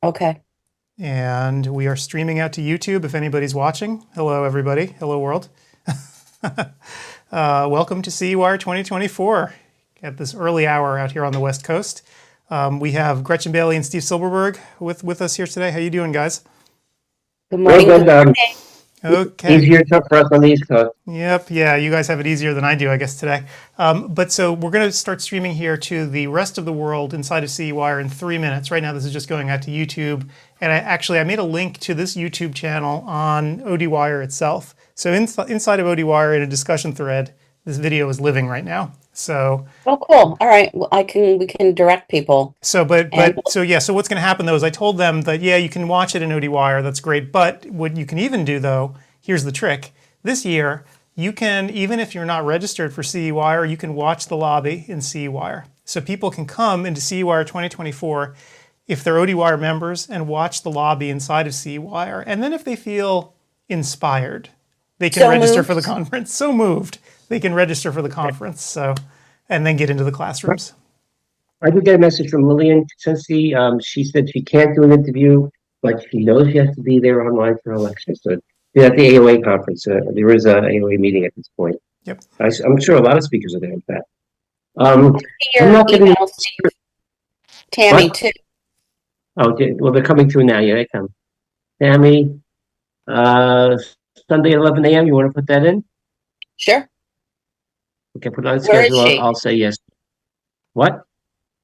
Okay. And we are streaming out to YouTube if anybody's watching. Hello, everybody. Hello, world. Welcome to CEwire 2024 at this early hour out here on the West Coast. We have Gretchen Bailey and Steve Silberberg with us here today. How you doing, guys? Good morning. Well, good. Good morning. Okay. Easier for us on the East Coast. Yep. Yeah, you guys have it easier than I do, I guess, today. But so we're going to start streaming here to the rest of the world inside of CEwire in 3 minutes. Right now, this is just going out to YouTube. And I made a link to this YouTube channel on ODwire itself. So inside of ODwire in a discussion thread, this video is living right now. So. Oh, cool. All right. Well, we can direct people. So, so what's going to happen though is I told them that, yeah, you can watch it in ODwire. That's great. But what you can even do though, here's the trick. This year, you can, even if you're not registered for CEwire, you can watch the lobby in CEwire. So people can come into CEwire 2024 if they're ODwire members and watch the lobby inside of CEwire. And then if they feel inspired, they can register for the conference. So moved, they can register for the conference. So, and then get into the classrooms. I did get a message from Lillian Kuczynski. She said she can't do an interview, but she knows she has to be there online for her lecture. So at the AOA conference, there is an AOA meeting at this point. Yep. I'm sure a lot of speakers are there, in fact. I'm not getting Tammy what? too. Oh, well, they're coming through now. Yeah, they come. Tammy, Sunday at 11 a.m. You want to put that in? Sure. Okay, put it on the Where is schedule. she? I'll say yes. What?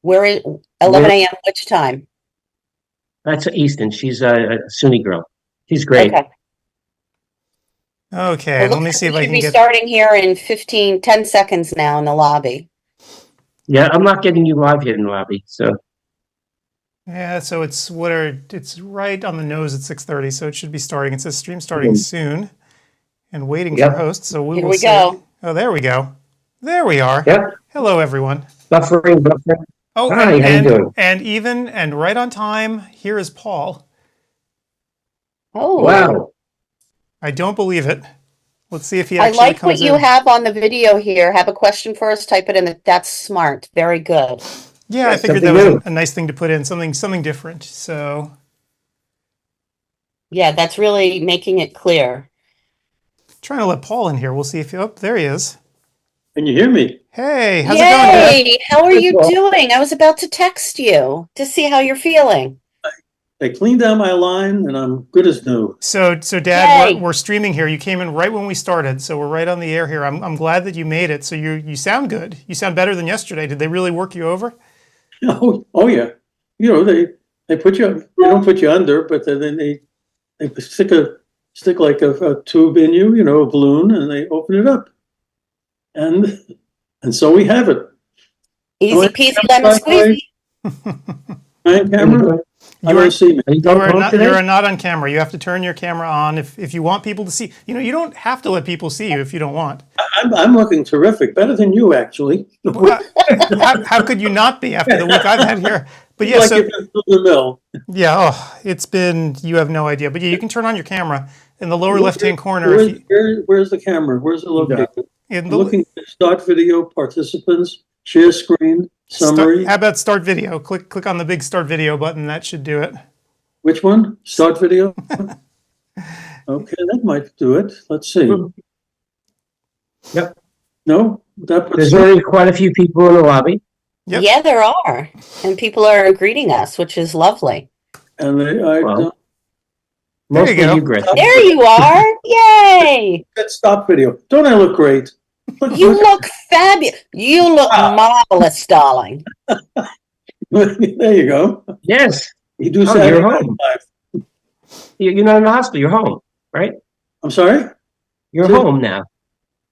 Where is 11 a.m. Which time? That's Easton. She's a SUNY girl. She's great. Okay. Okay, Well, let me see if I can be get. starting here in 10 seconds now in the lobby. Yeah, I'm not getting you live yet in the lobby, so. Yeah, so it's right on the nose at 6:30, so it should be starting. It says stream starting soon, and waiting for hosts. So Here we go. Oh, there we go. There we are. Yep. Hello, everyone. Buffering. Oh, hi, how you doing? And right on time. Here is Paul. Oh, wow! I don't believe it. Let's see if he actually I like comes what you in. have on the video here. Have a question for us? Type it in. That's smart. Very good. Yeah, I figured that was a nice thing to put in, something different. So. Yeah, that's really making it clear. Trying to let Paul in here. We'll see if there he is. Can you hear me? Hey, how's it going, Dad? Hey, how are you doing? I was about to text you to see how you're feeling. I cleaned out my line and I'm good as new. So Dad, we're streaming here. You came in right when we started, so we're right on the air here. I'm glad that you made it. So you sound good. You sound better than yesterday. Did they really work you over? Oh yeah. You know, they put you, they don't put you under, but then they stick like a tube in you, you know, a balloon, and they open it up. And so we have it. Easy peasy lemon squeezy. Camera? I don't see me. You are not on camera. You have to turn your camera on if you want people to see. You know, you don't have to let people see you if you don't want. I'm looking terrific, better than you actually. How could you not be after the week I've had here? But yeah, like so the mill. Yeah, it's been, you have no idea. But yeah, you can turn on your camera in the lower left-hand corner. Where's the camera? Where's it located? I'm looking at start video, participants, share screen, summary. How about start video? Click on the big start video button. That should do it. Which one? Start video? Okay, that might do it. Let's see. Yep. No? There's already quite a few people in the lobby. Yep. Yeah, there are. And people are greeting us, which is lovely. And they are. Mostly you go. you, Gretchen. There you are. Yay. Let's stop video. Don't I look great? You look fabulous. You look marvelous, darling. There you go. Yes. You do Oh, Saturday you're Night home. Live. You're not in the hospital. You're home, right? I'm sorry? You're home now.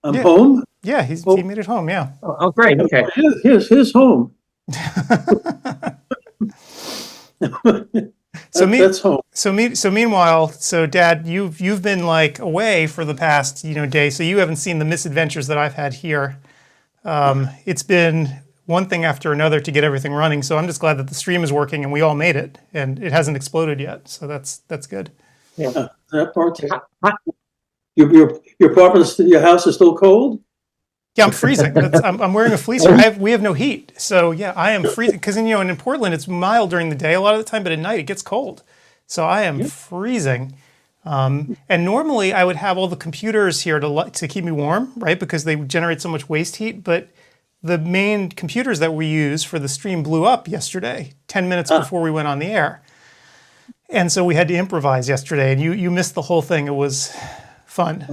I'm home? Yeah, he made it home. Yeah. Oh, great. Okay. Here's his home. That's home. So meanwhile, Dad, you've been like away for the past day, so you haven't seen the misadventures that I've had here. It's been one thing after another to get everything running. So I'm just glad that the stream is working and we all made it, and it hasn't exploded yet. So that's good. Yeah, that part. Your apartment, your house is still cold? Yeah, I'm freezing. I'm wearing a fleece. We have no heat, so yeah, I am freezing. Because and in Portland, it's mild during the day a lot of the time, but at night it gets cold. So I am freezing. And normally I would have all the computers here to keep me warm, right? Because they generate so much waste heat. But the main computers that we use for the stream blew up yesterday, 10 minutes before we went on the air. And so we had to improvise yesterday. And you missed the whole thing. It was fun.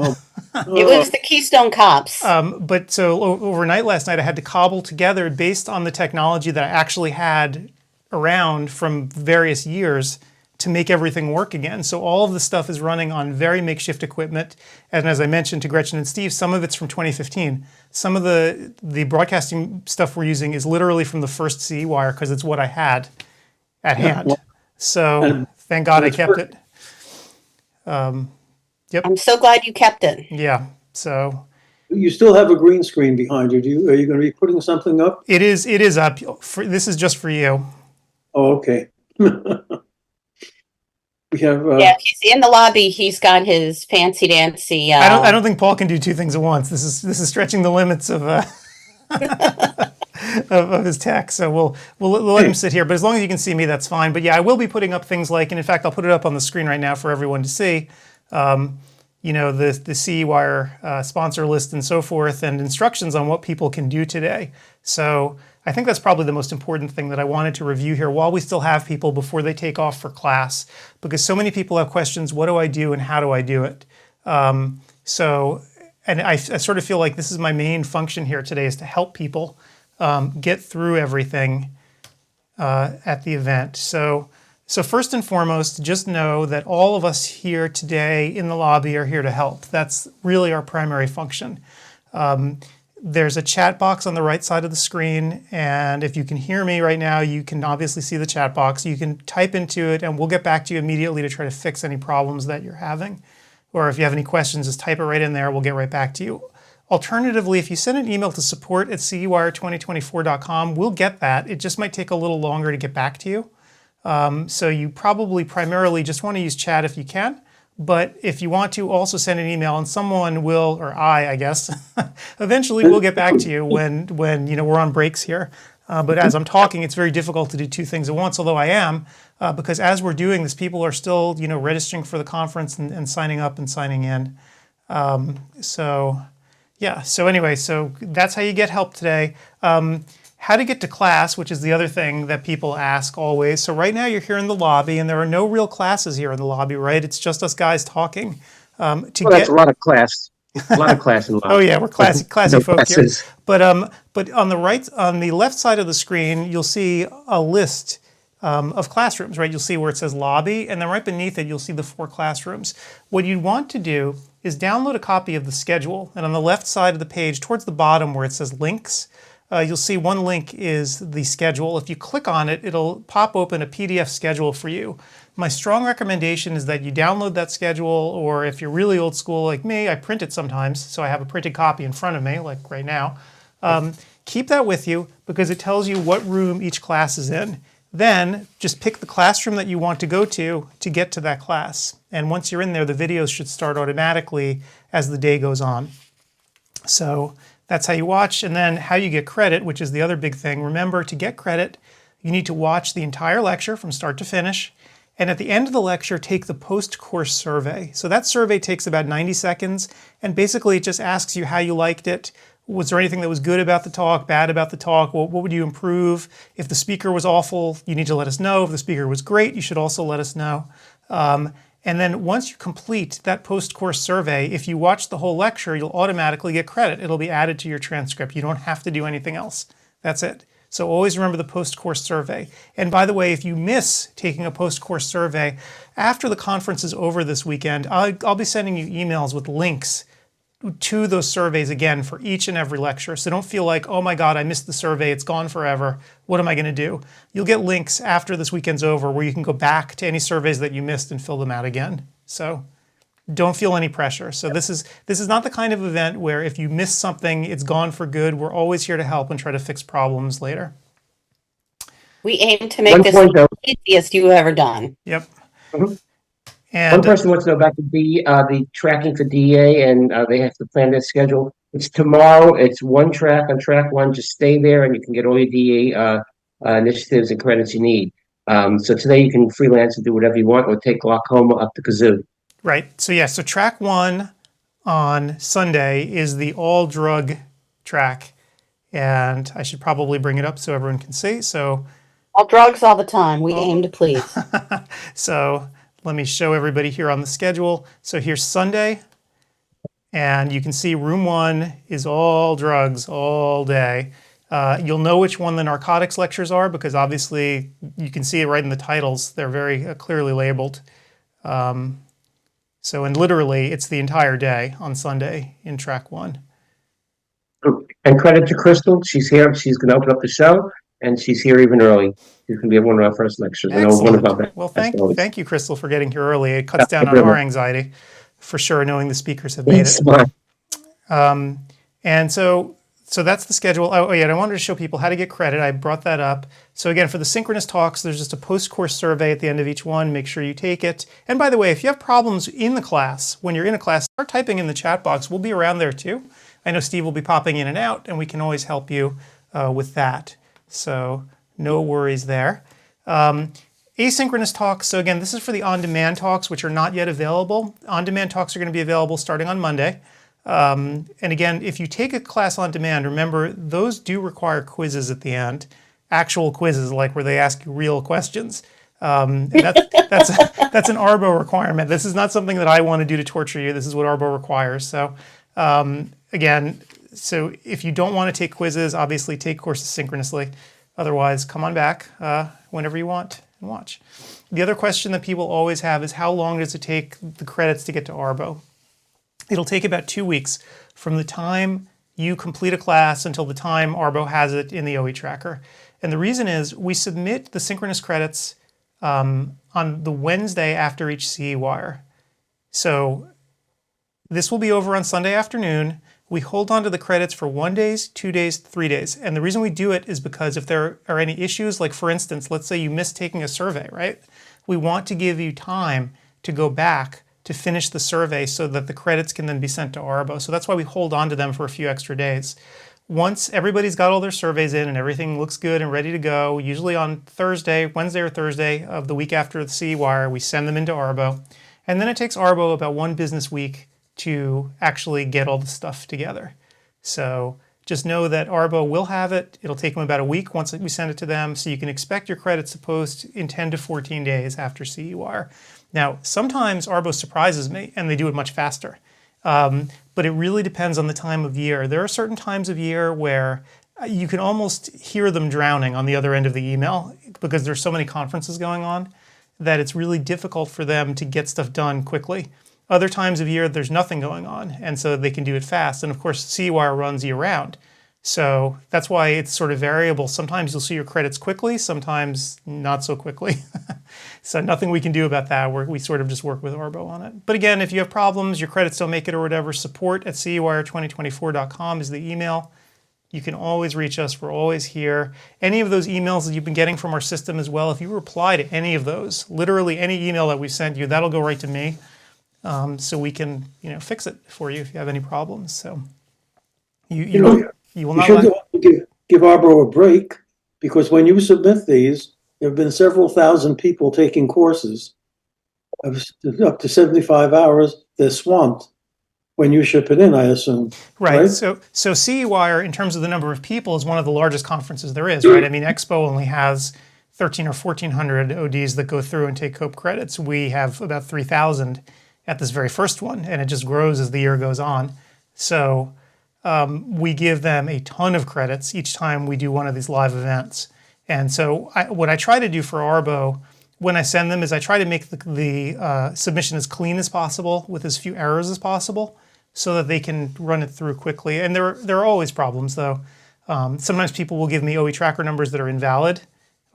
It was the Keystone Cops. But so overnight last night, I had to cobble together based on the technology that I actually had around from various years to make everything work again. So all of the stuff is running on very makeshift equipment. And as I mentioned to Gretchen and Steve, some of it's from 2015. Some of the broadcasting stuff we're using is literally from the first CEwire because it's what I had at hand. So thank God I kept it. Yep. I'm so glad you kept it. Yeah. So You still have a green screen behind you. Are you going to be putting something up? it is up. This is just for you. Oh, okay. We have. Yeah, he's in the lobby. He's got his fancy dancy. I don't think Paul can do two things at once. This is stretching the limits of of his tech. So we'll let him sit here. But as long as you can see me, that's fine. But yeah, I will be putting up things like, and in fact, I'll put it up on the screen right now for everyone to see. The CEwire sponsor list and so forth, and instructions on what people can do today. So I think that's probably the most important thing that I wanted to review here while we still have people before they take off for class, because so many people have questions, what do I do and how do I do it? And I sort of feel like this is my main function here today, is to help people get through everything at the event. So first and foremost, just know that all of us here today in the lobby are here to help. That's really our primary function. There's a chat box on the right side of the screen, and if you can hear me right now, you can obviously see the chat box. You can type into it, and we'll get back to you immediately to try to fix any problems that you're having. Or if you have any questions, just type it right in there. We'll get right back to you. Alternatively, if you send an email to support@CEwire2024.com, we'll get that. It just might take a little longer to get back to you. So you probably primarily just want to use chat if you can. But if you want to, also send an email, and someone will, or I guess, eventually will get back to you when we're on breaks here. But as I'm talking, it's very difficult to do two things at once, although I am, because as we're doing this, people are still registering for the conference and signing up and signing in. So anyway, so that's how you get help today. How to get to class, which is the other thing that people ask always. So right now you're here in the lobby, and there are no real classes here in the lobby, right? It's just us guys talking. That's a lot of class. A lot of class in the lobby. Oh yeah, we're classy No folk classes. here. But on the left side of the screen, you'll see a list of classrooms, right? You'll see where it says lobby, and then right beneath it, you'll see the 4 classrooms. What you'd want to do is download a copy of the schedule, and on the left side of the page, towards the bottom where it says links, you'll see one link is the schedule. If you click on it, it'll pop open a PDF schedule for you. My strong recommendation is that you download that schedule, or if you're really old school like me, I print it sometimes, so I have a printed copy in front of me, like right now. Keep that with you because it tells you what room each class is in. Then just pick the classroom that you want to go to get to that class. And once you're in there, the videos should start automatically as the day goes on. So that's how you watch, and then how you get credit, which is the other big thing. Remember, to get credit, you need to watch the entire lecture from start to finish, and at the end of the lecture, take the post-course survey. So that survey takes about 90 seconds, and basically it just asks you how you liked it. Was there anything that was good about the talk, bad about the talk? What would you improve? If the speaker was awful, you need to let us know. If the speaker was great, you should also let us know. And then once you complete that post-course survey, if you watch the whole lecture, you'll automatically get credit. It'll be added to your transcript. You don't have to do anything else. That's it. So always remember the post-course survey. And by the way, if you miss taking a post-course survey, after the conference is over this weekend, I'll be sending you emails with links to those surveys again for each and every lecture. So don't feel like, oh my God, I missed the survey, it's gone forever. What am I gonna do? You'll get links after this weekend's over where you can go back to any surveys that you missed and fill them out again. So don't feel any pressure. So this is not the kind of event where if you miss something, it's gone for good. We're always here to help and try to fix problems later. We aim to make this the easiest you've ever done. Yep. Mm-hmm. And one person wants to know about the tracking for DA, and they have to plan their schedule. It's tomorrow. It's one track on track one. Just stay there and you can get all your DA initiatives and credits you need. So today you can freelance and do whatever you want or take glaucoma up to kazoo. Right. So yeah, so track 1 on Sunday is the all drug track. And I should probably bring it up so everyone can see. So All drugs all the time. We aim to please. so let me show everybody here on the schedule. So here's Sunday, and you can see room 1 is all drugs all day. You'll know which one the narcotics lectures are because obviously you can see it right in the titles. They're very clearly labeled. And literally it's the entire day on Sunday in track 1. And credit to Crystal. She's here. She's going to open up the show, and she's here even early. She's going to be at one of our first lectures. Excellent. Well, thank you, Crystal, for getting here early. It cuts down on our anxiety, for sure, knowing the speakers have made it. And so that's the schedule. Oh yeah, and I wanted to show people how to get credit. I brought that up. So again, for the synchronous talks, there's just a post-course survey at the end of each one. Make sure you take it. And by the way, if you have problems in the class, when you're in a class, start typing in the chat box. We'll be around there too. I know Steve will be popping in and out, and we can always help you with that. So no worries there. Asynchronous talks. So again, this is for the on-demand talks, which are not yet available. On-demand talks are going to be available starting on Monday. And again, if you take a class on demand, remember, those do require quizzes at the end. Actual quizzes, like where they ask you real questions. And that's an ARBO requirement. This is not something that I want to do to torture you. This is what ARBO requires. So again, so if you don't want to take quizzes, obviously take courses synchronously. Otherwise, come on back whenever you want and watch. The other question that people always have is how long does it take the credits to get to ARBO? It'll take about 2 weeks from the time you complete a class until the time ARBO has it in the OE tracker. And the reason is we submit the synchronous credits on the Wednesday after each CEwire. So this will be over on Sunday afternoon. We hold on to the credits for 1 day, 2 days, 3 days. And the reason we do it is because if there are any issues, like for instance, let's say you missed taking a survey, right? We want to give you time to go back to finish the survey so that the credits can then be sent to ARBO. So that's why we hold on to them for a few extra days. Once everybody's got all their surveys in and everything looks good and ready to go, usually on Wednesday or Thursday of the week after the CEwire, we send them into ARBO. And then it takes ARBO about 1 business week to actually get all the stuff together. So just know that ARBO will have it. It'll take them about a week once we send it to them. So you can expect your credits to post in 10 to 14 days after CEwire. Now, sometimes ARBO surprises me and they do it much faster. But it really depends on the time of year. There are certain times of year where you can almost hear them drowning on the other end of the email because there's so many conferences going on that it's really difficult for them to get stuff done quickly. Other times of year, there's nothing going on, and so they can do it fast. And of course, CEwire runs year-round. So that's why it's sort of variable. Sometimes you'll see your credits quickly, sometimes not so quickly. So nothing we can do about that. We sort of just work with ARBO on it. But again, if you have problems, your credits don't make it or whatever, support@CEwire2024.com is the email. You can always reach us. We're always here. Any of those emails that you've been getting from our system as well, if you reply to any of those, literally any email that we send you, that'll go right to me. So we can, fix it for you if you have any problems. So you will not should give ARBO a break, because when you submit these, there have been several thousand people taking courses up to 75 hours. They're swamped when you ship it in, I assume. Right. So CEwire, in terms of the number of people, is one of the largest conferences there is, right? I mean, Expo only has 1,300 or 1,400 ODs that go through and take COPE credits. We have about 3,000 at this very first one, and it just grows as the year goes on. So we give them a ton of credits each time we do one of these live events. And so what I try to do for ARBO when I send them is I try to make the submission as clean as possible with as few errors as possible so that they can run it through quickly. And there are always problems, though. Sometimes people will give me OE tracker numbers that are invalid.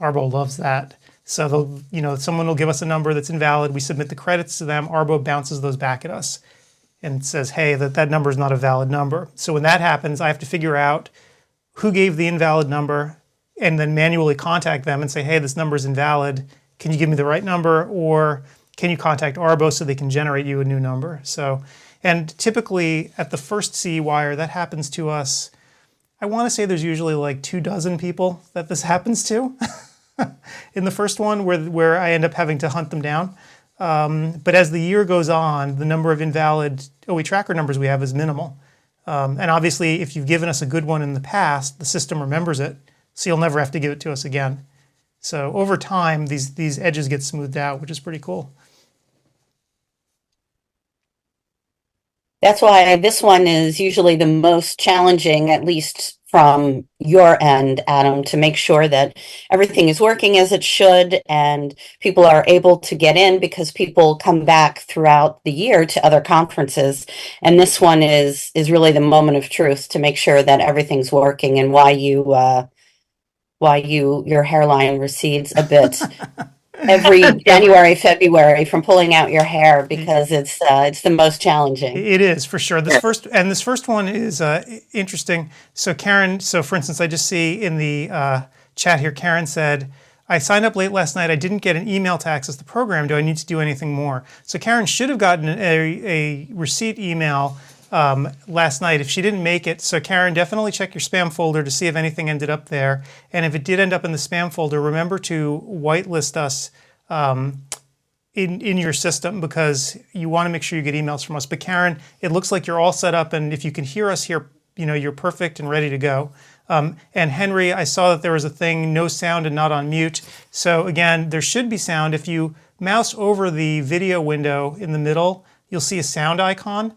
ARBO loves that. So someone will give us a number that's invalid. We submit the credits to them. ARBO bounces those back at us and says, hey, that number is not a valid number. So when that happens, I have to figure out who gave the invalid number and then manually contact them and say, hey, this number is invalid. Can you give me the right number? Or can you contact ARBO so they can generate you a new number? So And typically at the first CEwire, that happens to us. I want to say there's usually like 24 people that this happens to in the first one where I end up having to hunt them down. But as the year goes on, the number of invalid OE tracker numbers we have is minimal. And obviously, if you've given us a good one in the past, the system remembers it, so you'll never have to give it to us again. So over time, these edges get smoothed out, which is pretty cool. That's why this one is usually the most challenging, at least from your end, Adam, to make sure that everything is working as it should and people are able to get in, because people come back throughout the year to other conferences. And this one is really the moment of truth to make sure that everything's working, and why your hairline recedes a bit every January, February from pulling out your hair, because it's the most challenging. It is, for sure. This first one is interesting. So Karen, for instance, I just see in the chat here, Karen said, I signed up late last night. I didn't get an email to access the program. Do I need to do anything more? So Karen should have gotten a receipt email last night if she didn't make it. So Karen, definitely check your spam folder to see if anything ended up there. And if it did end up in the spam folder, remember to whitelist us in your system, because you want to make sure you get emails from us. But Karen, it looks like you're all set up, and if you can hear us here, you're perfect and ready to go. And Henry, I saw that there was a thing, no sound and not on mute. So again, there should be sound. If you mouse over the video window in the middle, you'll see a sound icon.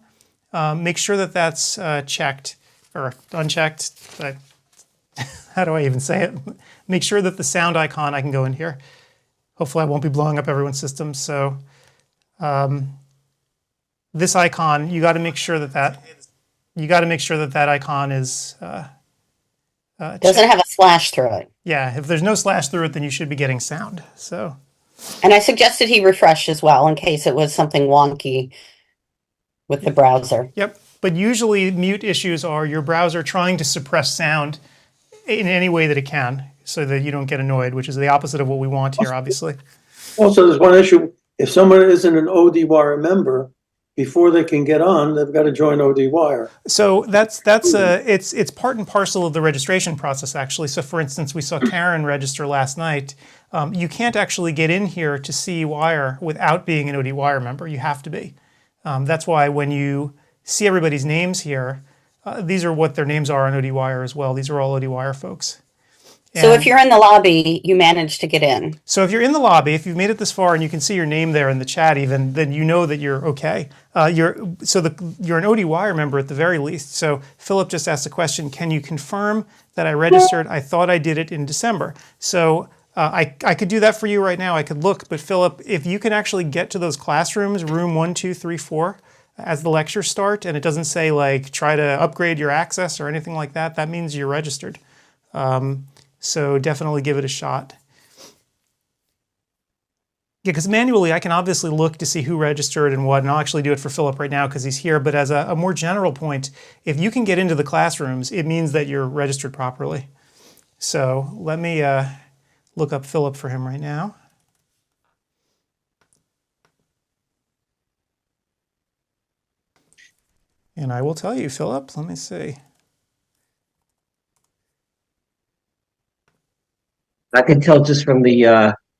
Make sure that that's checked or unchecked. How do I even say it? Make sure that the sound icon, I can go in here. Hopefully I won't be blowing up everyone's system. So this icon, you got to make sure that that icon is Doesn't have a slash through it. Yeah, if there's no slash through it, then you should be getting sound. So. And I suggested he refresh as well in case it was something wonky with the browser. Yep, but usually mute issues are your browser trying to suppress sound in any way that it can, so that you don't get annoyed, which is the opposite of what we want here, obviously. Also, there's one issue. If someone isn't an ODwire member, before they can get on, they've got to join ODwire. So it's part and parcel of the registration process, actually. So for instance, we saw Karen register last night. You can't actually get in here to CEwire without being an ODwire member. You have to be. That's why when you see everybody's names here, these are what their names are on ODwire as well. These are all ODwire folks. So if you're in the lobby, you managed to get in. So if you're in the lobby, if you've made it this far and you can see your name there in the chat even, then you know that you're okay. You're an ODwire member at the very least. So Philip just asked a question, can you confirm that I registered? I thought I did it in December. So I could do that for you right now. I could look, but Philip, if you can actually get to those classrooms, room 1, 2, 3, 4, as the lectures start, and it doesn't say like try to upgrade your access or anything like that, that means you're registered. So definitely give it a shot. Yeah, because manually I can obviously look to see who registered and what, and I'll actually do it for Philip right now because he's here. But as a more general point, if you can get into the classrooms, it means that you're registered properly. So let me look up Philip for him right now. And I will tell you, Philip, let me see. I can tell just from the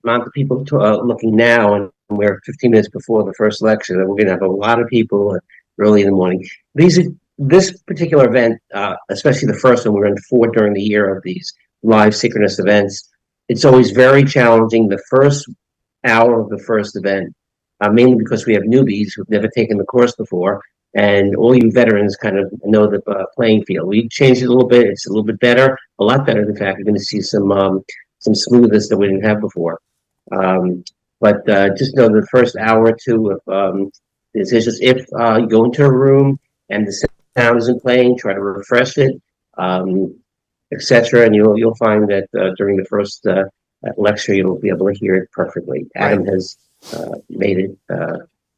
amount of people looking now, and we're 15 minutes before the first lecture, that we're going to have a lot of people early in the morning. This particular event, especially the first one, we're in 4 during the year of these live synchronous events. It's always very challenging. The first hour of the first event, mainly because we have newbies who've never taken the course before, and all you veterans kind of know the playing field. We changed it a little bit. It's a little bit better, a lot better. In fact, you're going to see some smoothness that we didn't have before. But just know the first hour or two of this is just if you go into a room and the sound isn't playing, try to refresh it, etc. And you'll find that during the first lecture you'll be able to hear it perfectly. Adam has made it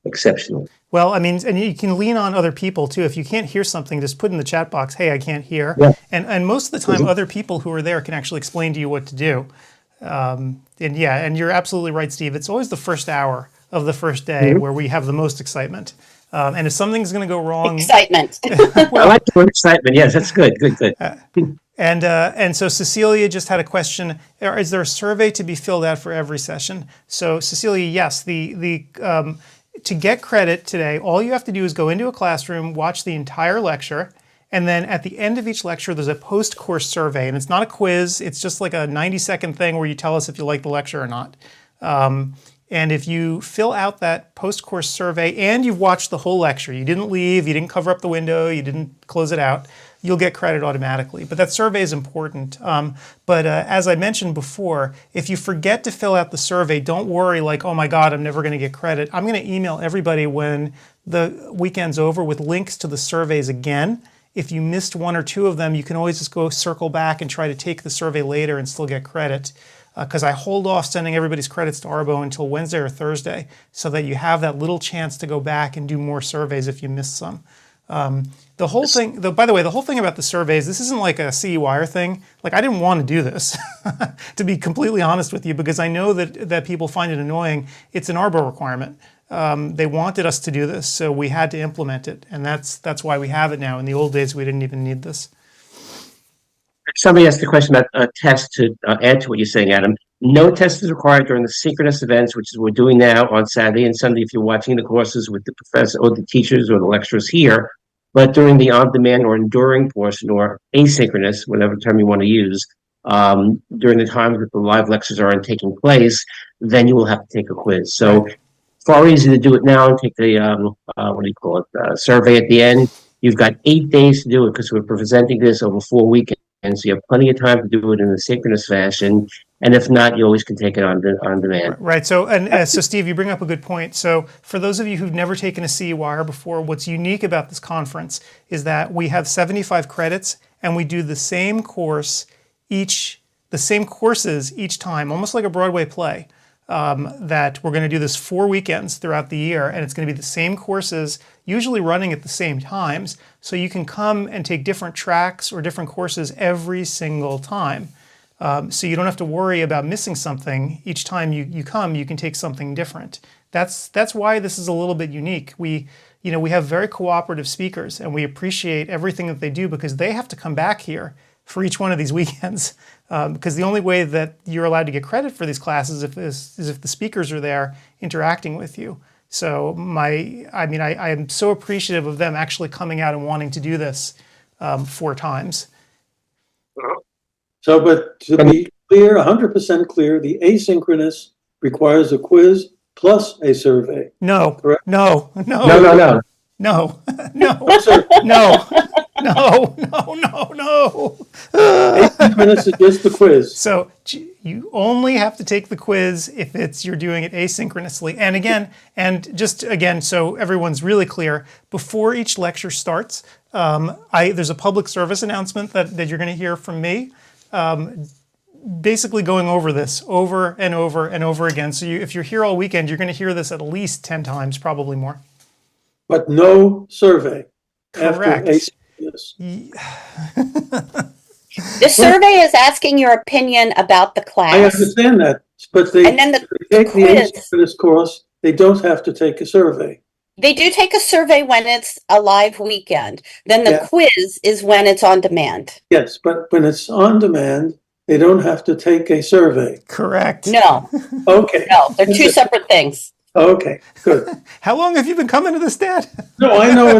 exceptional. Well, I mean, and you can lean on other people too. If you can't hear something, just put in the chat box, hey, I can't hear. Yeah. And most of the time, other people who are there can actually explain to you what to do. And yeah, and you're absolutely right, Steve. It's always the first hour of the first day where we have the most excitement. And if something's going to go wrong, Excitement. I like the word excitement. Yes, that's good. Good. and so Cecilia just had a question: is there a survey to be filled out for every session? So Cecilia, yes. To get credit today, all you have to do is go into a classroom, watch the entire lecture, and then at the end of each lecture, there's a post-course survey, and it's not a quiz. It's just like a 90-second thing where you tell us if you like the lecture or not. And if you fill out that post-course survey and you've watched the whole lecture, you didn't leave, you didn't cover up the window, you didn't close it out, you'll get credit automatically. But that survey is important. But as I mentioned before, if you forget to fill out the survey, don't worry like, oh my God, I'm never going to get credit. I'm going to email everybody when the weekend's over with links to the surveys again. If you missed one or two of them, you can always just go circle back and try to take the survey later and still get credit. Because I hold off sending everybody's credits to Arbo until Wednesday or Thursday so that you have that little chance to go back and do more surveys if you missed some. The whole thing, by the way, the whole thing about the surveys, this isn't like a CEwire thing. Like, I didn't want to do this, to be completely honest with you, because I know that people find it annoying. It's an Arbo requirement. They wanted us to do this, so we had to implement it, and that's why we have it now. In the old days, we didn't even need this. Somebody asked a question about a test to add to what you're saying, Adam. No test is required during the synchronous events, which is what we're doing now on Saturday and Sunday if you're watching the courses with the professor or the teachers or the lecturers here. But during the on-demand or enduring portion or asynchronous, whatever term you want to use, during the times that the live lectures aren't taking place, then you will have to take a quiz. So far easy to do it now and take the, survey at the end. You've got 8 days to do it because we're presenting this over 4 weekends. And so you have plenty of time to do it in a synchronous fashion. And if not, you always can take it on demand. Right. So, so Steve, you bring up a good point. So for those of you who've never taken a CEwire before, what's unique about this conference is that we have 75 credits and we do the same courses each time, almost like a Broadway play. That we're going to do this 4 weekends throughout the year, and it's going to be the same courses, usually running at the same times, so you can come and take different tracks or different courses every single time. So you don't have to worry about missing something. Each time you come, you can take something different. That's why this is a little bit unique. We have very cooperative speakers, and we appreciate everything that they do because they have to come back here for each one of these weekends. Because the only way that you're allowed to get credit for these classes is if the speakers are there interacting with you. So I am so appreciative of them actually coming out and wanting to do this 4 times. So, but to be clear, 100% clear, the asynchronous requires a quiz plus a survey. No, correct? No. No. No. Asynchronous is just the quiz. So you only have to take the quiz if you're doing it asynchronously. And again, so everyone's really clear, before each lecture starts, there's a public service announcement that you're going to hear from me, basically going over this over and over and over again. So if you're here all weekend, you're going to hear this at least 10 times, probably more. But no survey. Correct. After asynchronous. The survey is asking your opinion about the class. I understand that, but And then the take the quiz. asynchronous course, they don't have to take a survey. They do take a survey when it's a live weekend. Then the quiz is when it's on demand. Yes, but when it's on demand, they don't have to take a survey. Correct. No, Okay. no, they're 2 separate things. Okay, good. How long have you been coming to this, Dad? No, I know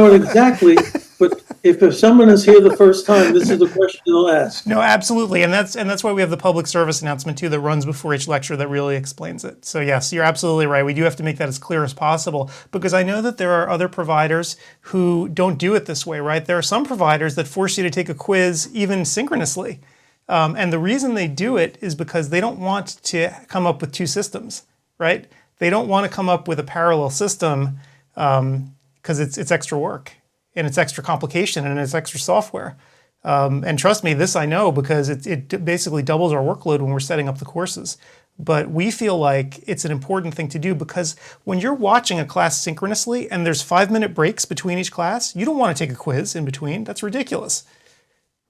it exactly. But if someone is here the first time, this is the question they'll ask. No, absolutely, and that's why we have the public service announcement too that runs before each lecture that really explains it. So yes, you're absolutely right. We do have to make that as clear as possible because I know that there are other providers who don't do it this way, right? There are some providers that force you to take a quiz even synchronously, and the reason they do it is because they don't want to come up with 2 systems, right? They don't want to come up with a parallel system because it's extra work and it's extra complication and it's extra software. And trust me, this I know because it basically doubles our workload when we're setting up the courses. But we feel like it's an important thing to do because when you're watching a class synchronously and there's 5-minute breaks between each class, you don't want to take a quiz in between. That's ridiculous,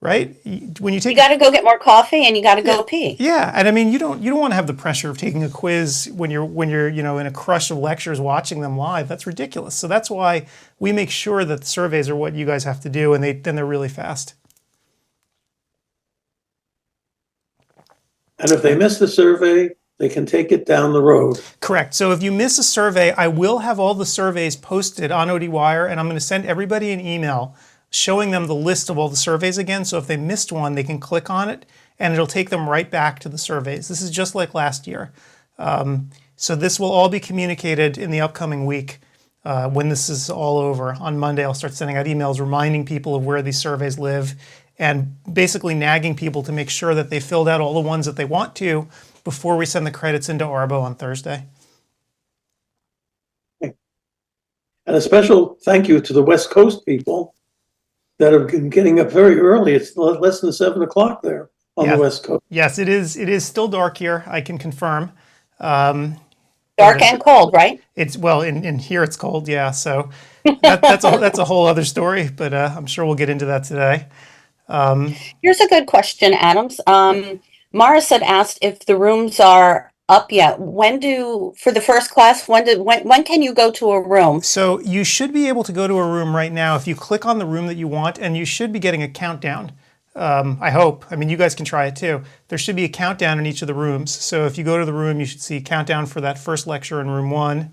right? When you You take got to go get more coffee and you got to go pee. yeah, and I mean you don't want to have the pressure of taking a quiz when you're in a crush of lectures watching them live. That's ridiculous. So that's why we make sure that the surveys are what you guys have to do, and they're really fast. And if they miss the survey, they can take it down the road. Correct. So if you miss a survey, I will have all the surveys posted on ODwire, and I'm going to send everybody an email showing them the list of all the surveys again. So if they missed one, they can click on it, and it'll take them right back to the surveys. This is just like last year. So this will all be communicated in the upcoming week when this is all over. On Monday, I'll start sending out emails reminding people of where these surveys live and basically nagging people to make sure that they filled out all the ones that they want to before we send the credits into Arbo on Thursday. And a special thank you to the West Coast people that have been getting up very early. It's less than 7 o'clock there on the West Coast. Yes, it is. It is still dark here, I can confirm. Dark and cold, right? It's well, in here it's cold, yeah. So that's a whole other story, but I'm sure we'll get into that today. Here's a good question, Adams. Morris had asked if the rooms are up yet. For the first class, when can you go to a room? So you should be able to go to a room right now if you click on the room that you want, and you should be getting a countdown. I hope. I mean, you guys can try it too. There should be a countdown in each of the rooms. So if you go to the room, you should see a countdown for that first lecture in room 1.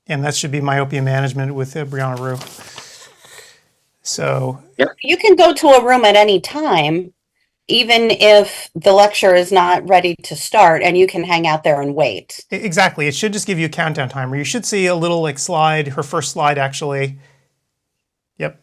And that should be myopia management with Brianna Rue. So You can go to a room at any time, even if the lecture is not ready to start, and you can hang out there and wait. exactly. It should just give you a countdown timer. You should see a little like slide, her first slide actually. Yep.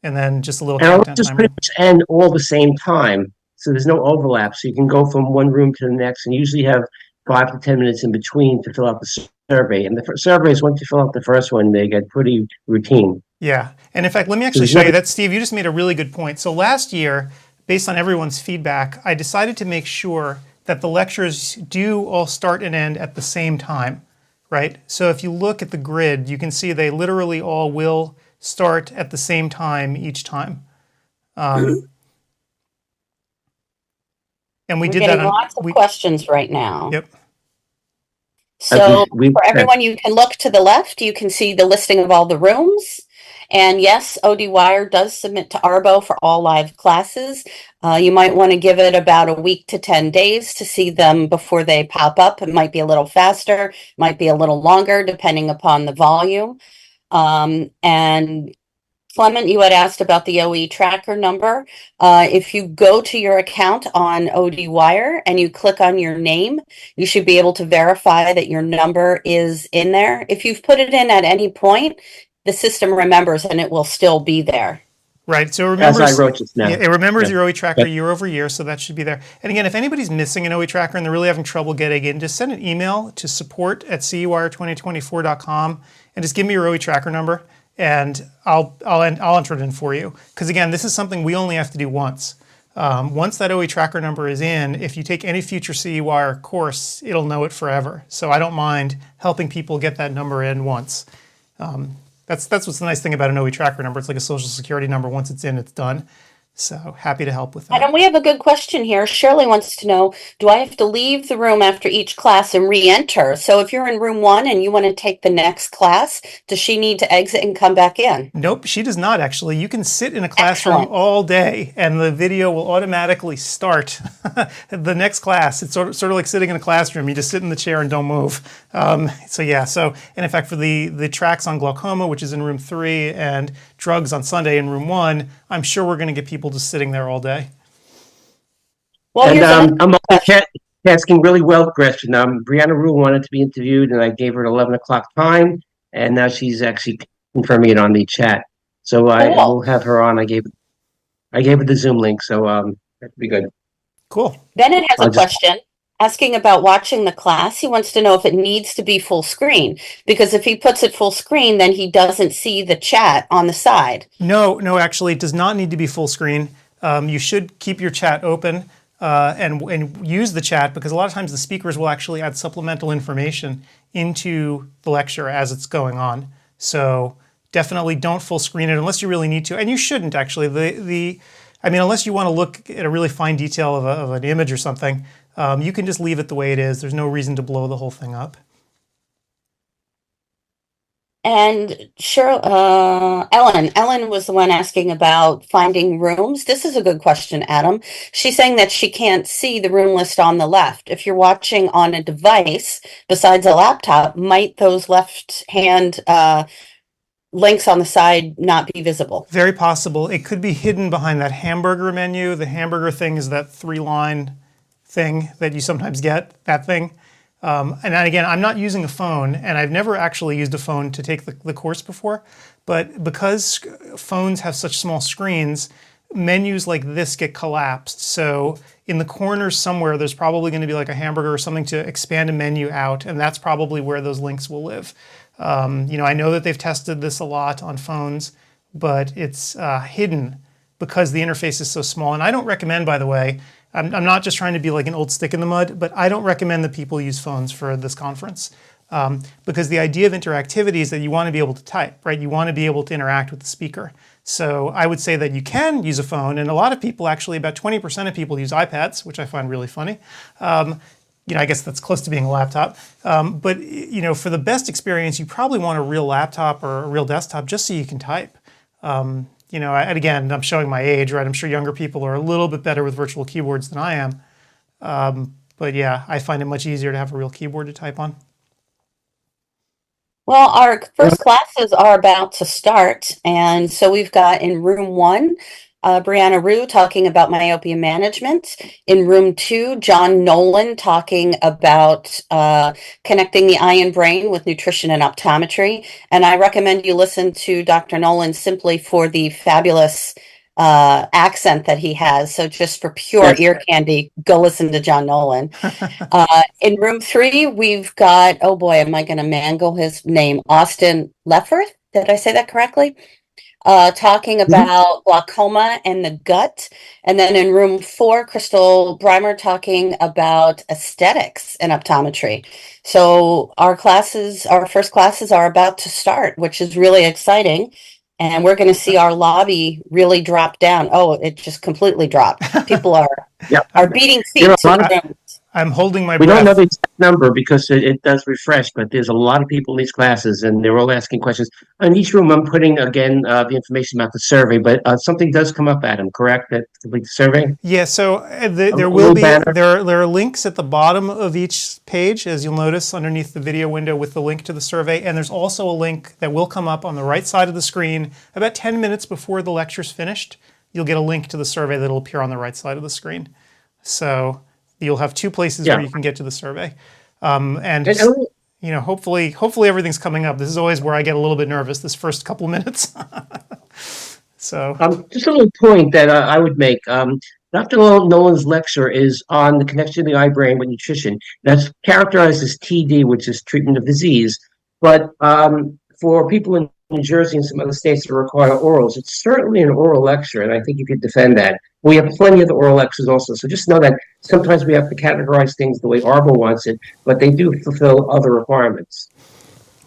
And then just a little countdown just timer. pretty much end all the same time. So there's no overlap. So you can go from one room to the next and usually have 5 to 10 minutes in between to fill out the survey. And the surveys, once you fill out the first one, they get pretty routine. Yeah. And in fact, let me actually show you that, Steve. You just made a really good point. So last year, based on everyone's feedback, I decided to make sure that the lectures do all start and end at the same time, right? So if you look at the grid, you can see they literally all will start at the same time each time. And we did that on lots of questions right now. Yep. So for everyone, you can look to the left. You can see the listing of all the rooms. And yes, ODwire does submit to Arbo for all live classes. You might want to give it about a week to 10 days to see them before they pop up. It might be a little faster, might be a little longer, depending upon the volume. And Clement, you had asked about the OE tracker number. If you go to your account on ODwire and you click on your name, you should be able to verify that your number is in there. If you've put it in at any point, the system remembers and it will still be there. Right. So it remembers, as I wrote just now. Yeah, it remembers your OE tracker year over year, so that should be there. And again, if anybody's missing an OE tracker and they're really having trouble getting in, just send an email to support@CEwire2024.com and just give me your OE tracker number, and I'll enter it in for you. Because again, this is something we only have to do once. Once that OE tracker number is in, if you take any future CEwire course, it'll know it forever. So I don't mind helping people get that number in once. That's what's the nice thing about an OE tracker number. It's like a social security number. Once it's in, it's done. So happy to help with that. And we have a good question here. Shirley wants to know, do I have to leave the room after each class and re-enter? So if you're in room 1 and you want to take the next class, does she need to exit and come back in? Nope, she does not actually. You can sit in a classroom all day and the video will automatically start the next class. It's sort of like sitting in a classroom. You just sit in the chair and don't move. And in fact, for the tracks on glaucoma, which is in room 3, and drugs on Sunday in room 1, I'm sure we're going to get people just sitting there all day. Well, and I'm asking really well, Gretchen. Brianna Rue wanted to be interviewed, and I gave her an 11 o'clock time, and now she's actually confirming it on the chat. So I will have her on. I gave her the Zoom link, so that'd be good. Cool. Bennett has a question asking about watching the class. He wants to know if it needs to be full screen, because if he puts it full screen, then he doesn't see the chat on the side. No, actually, it does not need to be full screen. You should keep your chat open and use the chat, because a lot of times the speakers will actually add supplemental information into the lecture as it's going on. So definitely don't full screen it unless you really need to, and you shouldn't actually. I mean, unless you want to look at a really fine detail of an image or something, you can just leave it the way it is. There's no reason to blow the whole thing up. And Ellen was the one asking about finding rooms. This is a good question, Adam. She's saying that she can't see the room list on the left. If you're watching on a device besides a laptop, might those left-hand links on the side not be visible? Very possible. It could be hidden behind that hamburger menu. The hamburger thing is that 3-line thing that you sometimes get, that thing. And again, I'm not using a phone, and I've never actually used a phone to take the course before, but because phones have such small screens, menus like this get collapsed. So in the corners somewhere, there's probably going to be like a hamburger or something to expand a menu out, and that's probably where those links will live. You know, I know that they've tested this a lot on phones, but it's hidden because the interface is so small. And I don't recommend, by the way, I'm not just trying to be like an old stick in the mud, but I don't recommend that people use phones for this conference because the idea of interactivity is that you want to be able to type, right? You want to be able to interact with the speaker. So I would say that you can use a phone, and a lot of people actually, about 20% of people use iPads, which I find really funny. You know, I guess that's close to being a laptop. But you know, for the best experience, you probably want a real laptop or a real desktop just so you can type. You know, and again, I'm showing my age, right? I'm sure younger people are a little bit better with virtual keyboards than I am. But yeah, I find it much easier to have a real keyboard to type on. Well, our first classes are about to start, and so we've got in room 1, Brianna Rue talking about myopia management. In room 2, John Nolan talking about connecting the eye and brain with nutrition and optometry. And I recommend you listen to Dr. Nolan simply for the fabulous accent that he has. So just for pure ear candy, go listen to John Nolan. In room 3, we've got, oh boy, am I going to mangle his name, Austin Lefferth? Did I say that correctly? Talking about glaucoma and the gut. And then in room 4, Crystal Breimer talking about aesthetics and optometry. So our first classes are about to start, which is really exciting. And we're going to see our lobby really drop down. Oh, it just completely dropped. People are beating feet to the rooms. I'm holding my breath. We don't know the exact number because it does refresh, but there's a lot of people in these classes and they're all asking questions. In each room, I'm putting, again, the information about the survey, but something does come up, Adam, correct? That complete the survey? Yeah, so there are links at the bottom of each page, as you'll notice underneath the video window with the link to the survey. And there's also a link that will come up on the right side of the screen about 10 minutes before the lecture's finished. You'll get a link to the survey that'll appear on the right side of the screen. So you'll have 2 places where you can get to the survey. And you know, hopefully everything's coming up. This is always where I get a little bit nervous, this first couple minutes. So just a little point that I would make. Dr. Nolan's lecture is on the connection of the eye-brain with nutrition. That's characterized as TD, which is treatment of disease. But for people in New Jersey and some other states that require orals, it's certainly an oral lecture, and I think you could defend that. We have plenty of the oral lectures also, so just know that sometimes we have to categorize things the way Arbor wants it, but they do fulfill other requirements.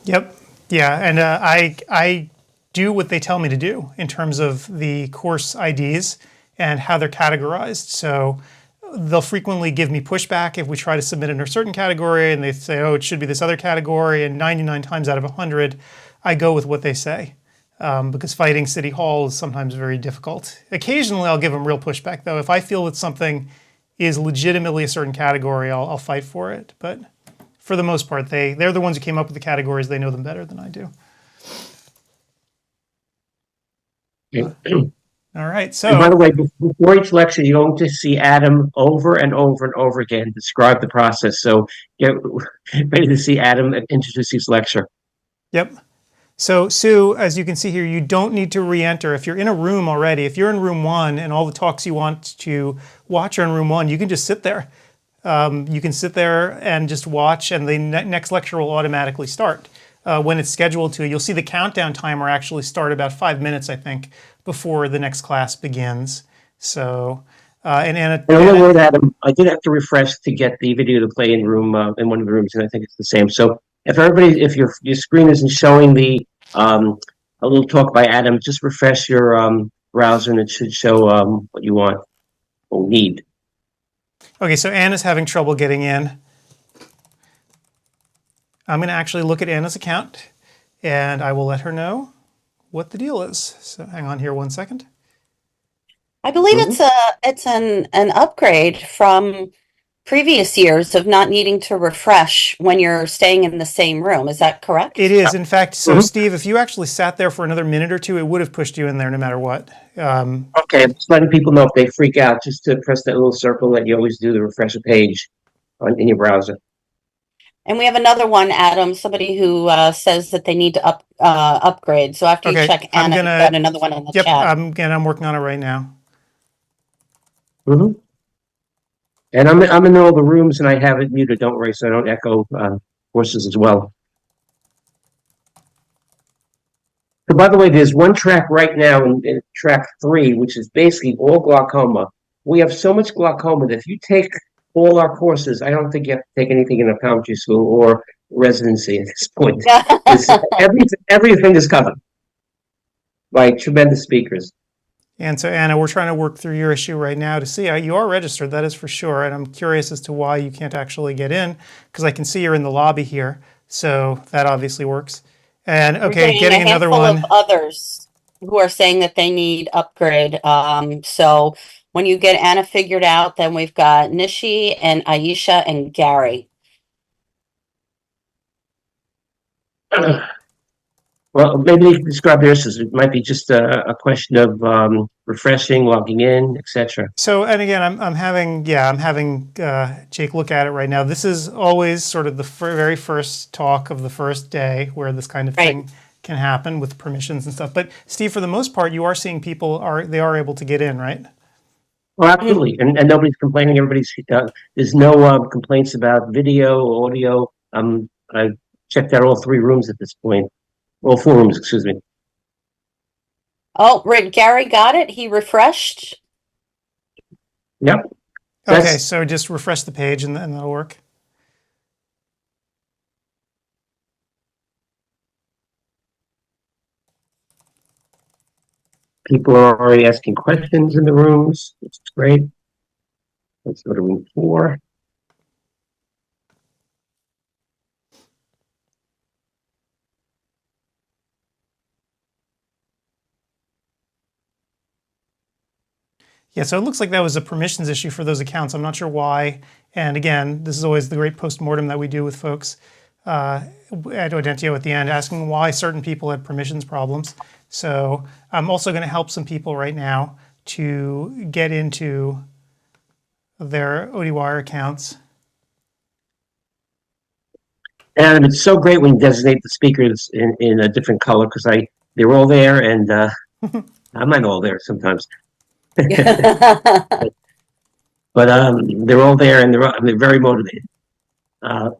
Yep. Yeah, and I do what they tell me to do in terms of the course IDs and how they're categorized. So they'll frequently give me pushback if we try to submit in a certain category, and they say, oh, it should be this other category, and 99 times out of 100, I go with what they say. Because fighting City Hall is sometimes very difficult. Occasionally, I'll give them real pushback, though. If I feel that something is legitimately a certain category, I'll fight for it. But for the most part, they're the ones who came up with the categories. They know them better than I do. All right. So, and by the way, before each lecture, you're going to see Adam over and over and over again describe the process. So get ready to see Adam introduce his lecture. Yep. So Sue, as you can see here, you don't need to re-enter. If you're in a room already, if you're in room 1 and all the talks you want to watch are in room 1, you can just sit there. You can sit there and just watch, and the next lecture will automatically start. When it's scheduled to, you'll see the countdown timer actually start about 5 minutes, I think, before the next class begins. So, and Anna, Adam, I did have to refresh to get the video to play in room in one of the rooms, and I think it's the same. So if your screen isn't showing the a little talk by Adam. Just refresh your browser and it should show what you want or need. Okay, so Anna's having trouble getting in. I'm going to actually look at Anna's account, and I will let her know what the deal is. So hang on here 1 second. I believe it's an upgrade from previous years of not needing to refresh when you're staying in the same room. Is that correct? It is, in fact. So Steve, if you actually sat there for another minute or two, it would have pushed you in there no matter what. Okay, I'm just letting people know if they freak out, just to press that little circle that you always do to refresh a page in your browser. And we have another one, Adam, somebody who says that they need to upgrade. So after you check Anna, you've got another one in the chat. I'm working on it right now. And I'm in all the rooms and I have it muted, don't worry, so I don't echo voices as well. So by the way, there's one track right now in track 3, which is basically all glaucoma. We have so much glaucoma that if you take all our courses, I don't think you have to take anything in optometry school or residency at this point. Everything is covered by tremendous speakers. And so, Anna, we're trying to work through your issue right now to see you are registered, that is for sure. And I'm curious as to why you can't actually get in, because I can see you're in the lobby here. So that obviously works. And okay, getting another one. Of others who are saying that they need upgrade. So when you get Anna figured out, then we've got Nishi and Aisha and Gary. Well, maybe you can describe yours as it might be just a question of refreshing, logging in, etc. So, and again, I'm having Jake look at it right now. This is always sort of the very first talk of the first day where this kind of thing can happen with permissions and stuff. But Steve, for the most part, you are seeing people they are able to get in, right? Oh, absolutely, and nobody's complaining. Everybody's there's no complaints about video, audio. I checked out all 3 rooms at this point. All 4 rooms, excuse me. Oh, right. Gary got it. He refreshed. Yep. Okay, so just refresh the page and that'll work. People are already asking questions in the rooms. It's great. Let's go to room 4. Yeah, so it looks like that was a permissions issue for those accounts. I'm not sure why. And again, this is always the great postmortem that we do with folks at Audentio at the end, asking why certain people had permissions problems. So I'm also going to help some people right now to get into their ODwire accounts. And it's so great when you designate the speakers in a different color, because they're all there, and I'm not all there sometimes. But they're all there, and they're very motivated. And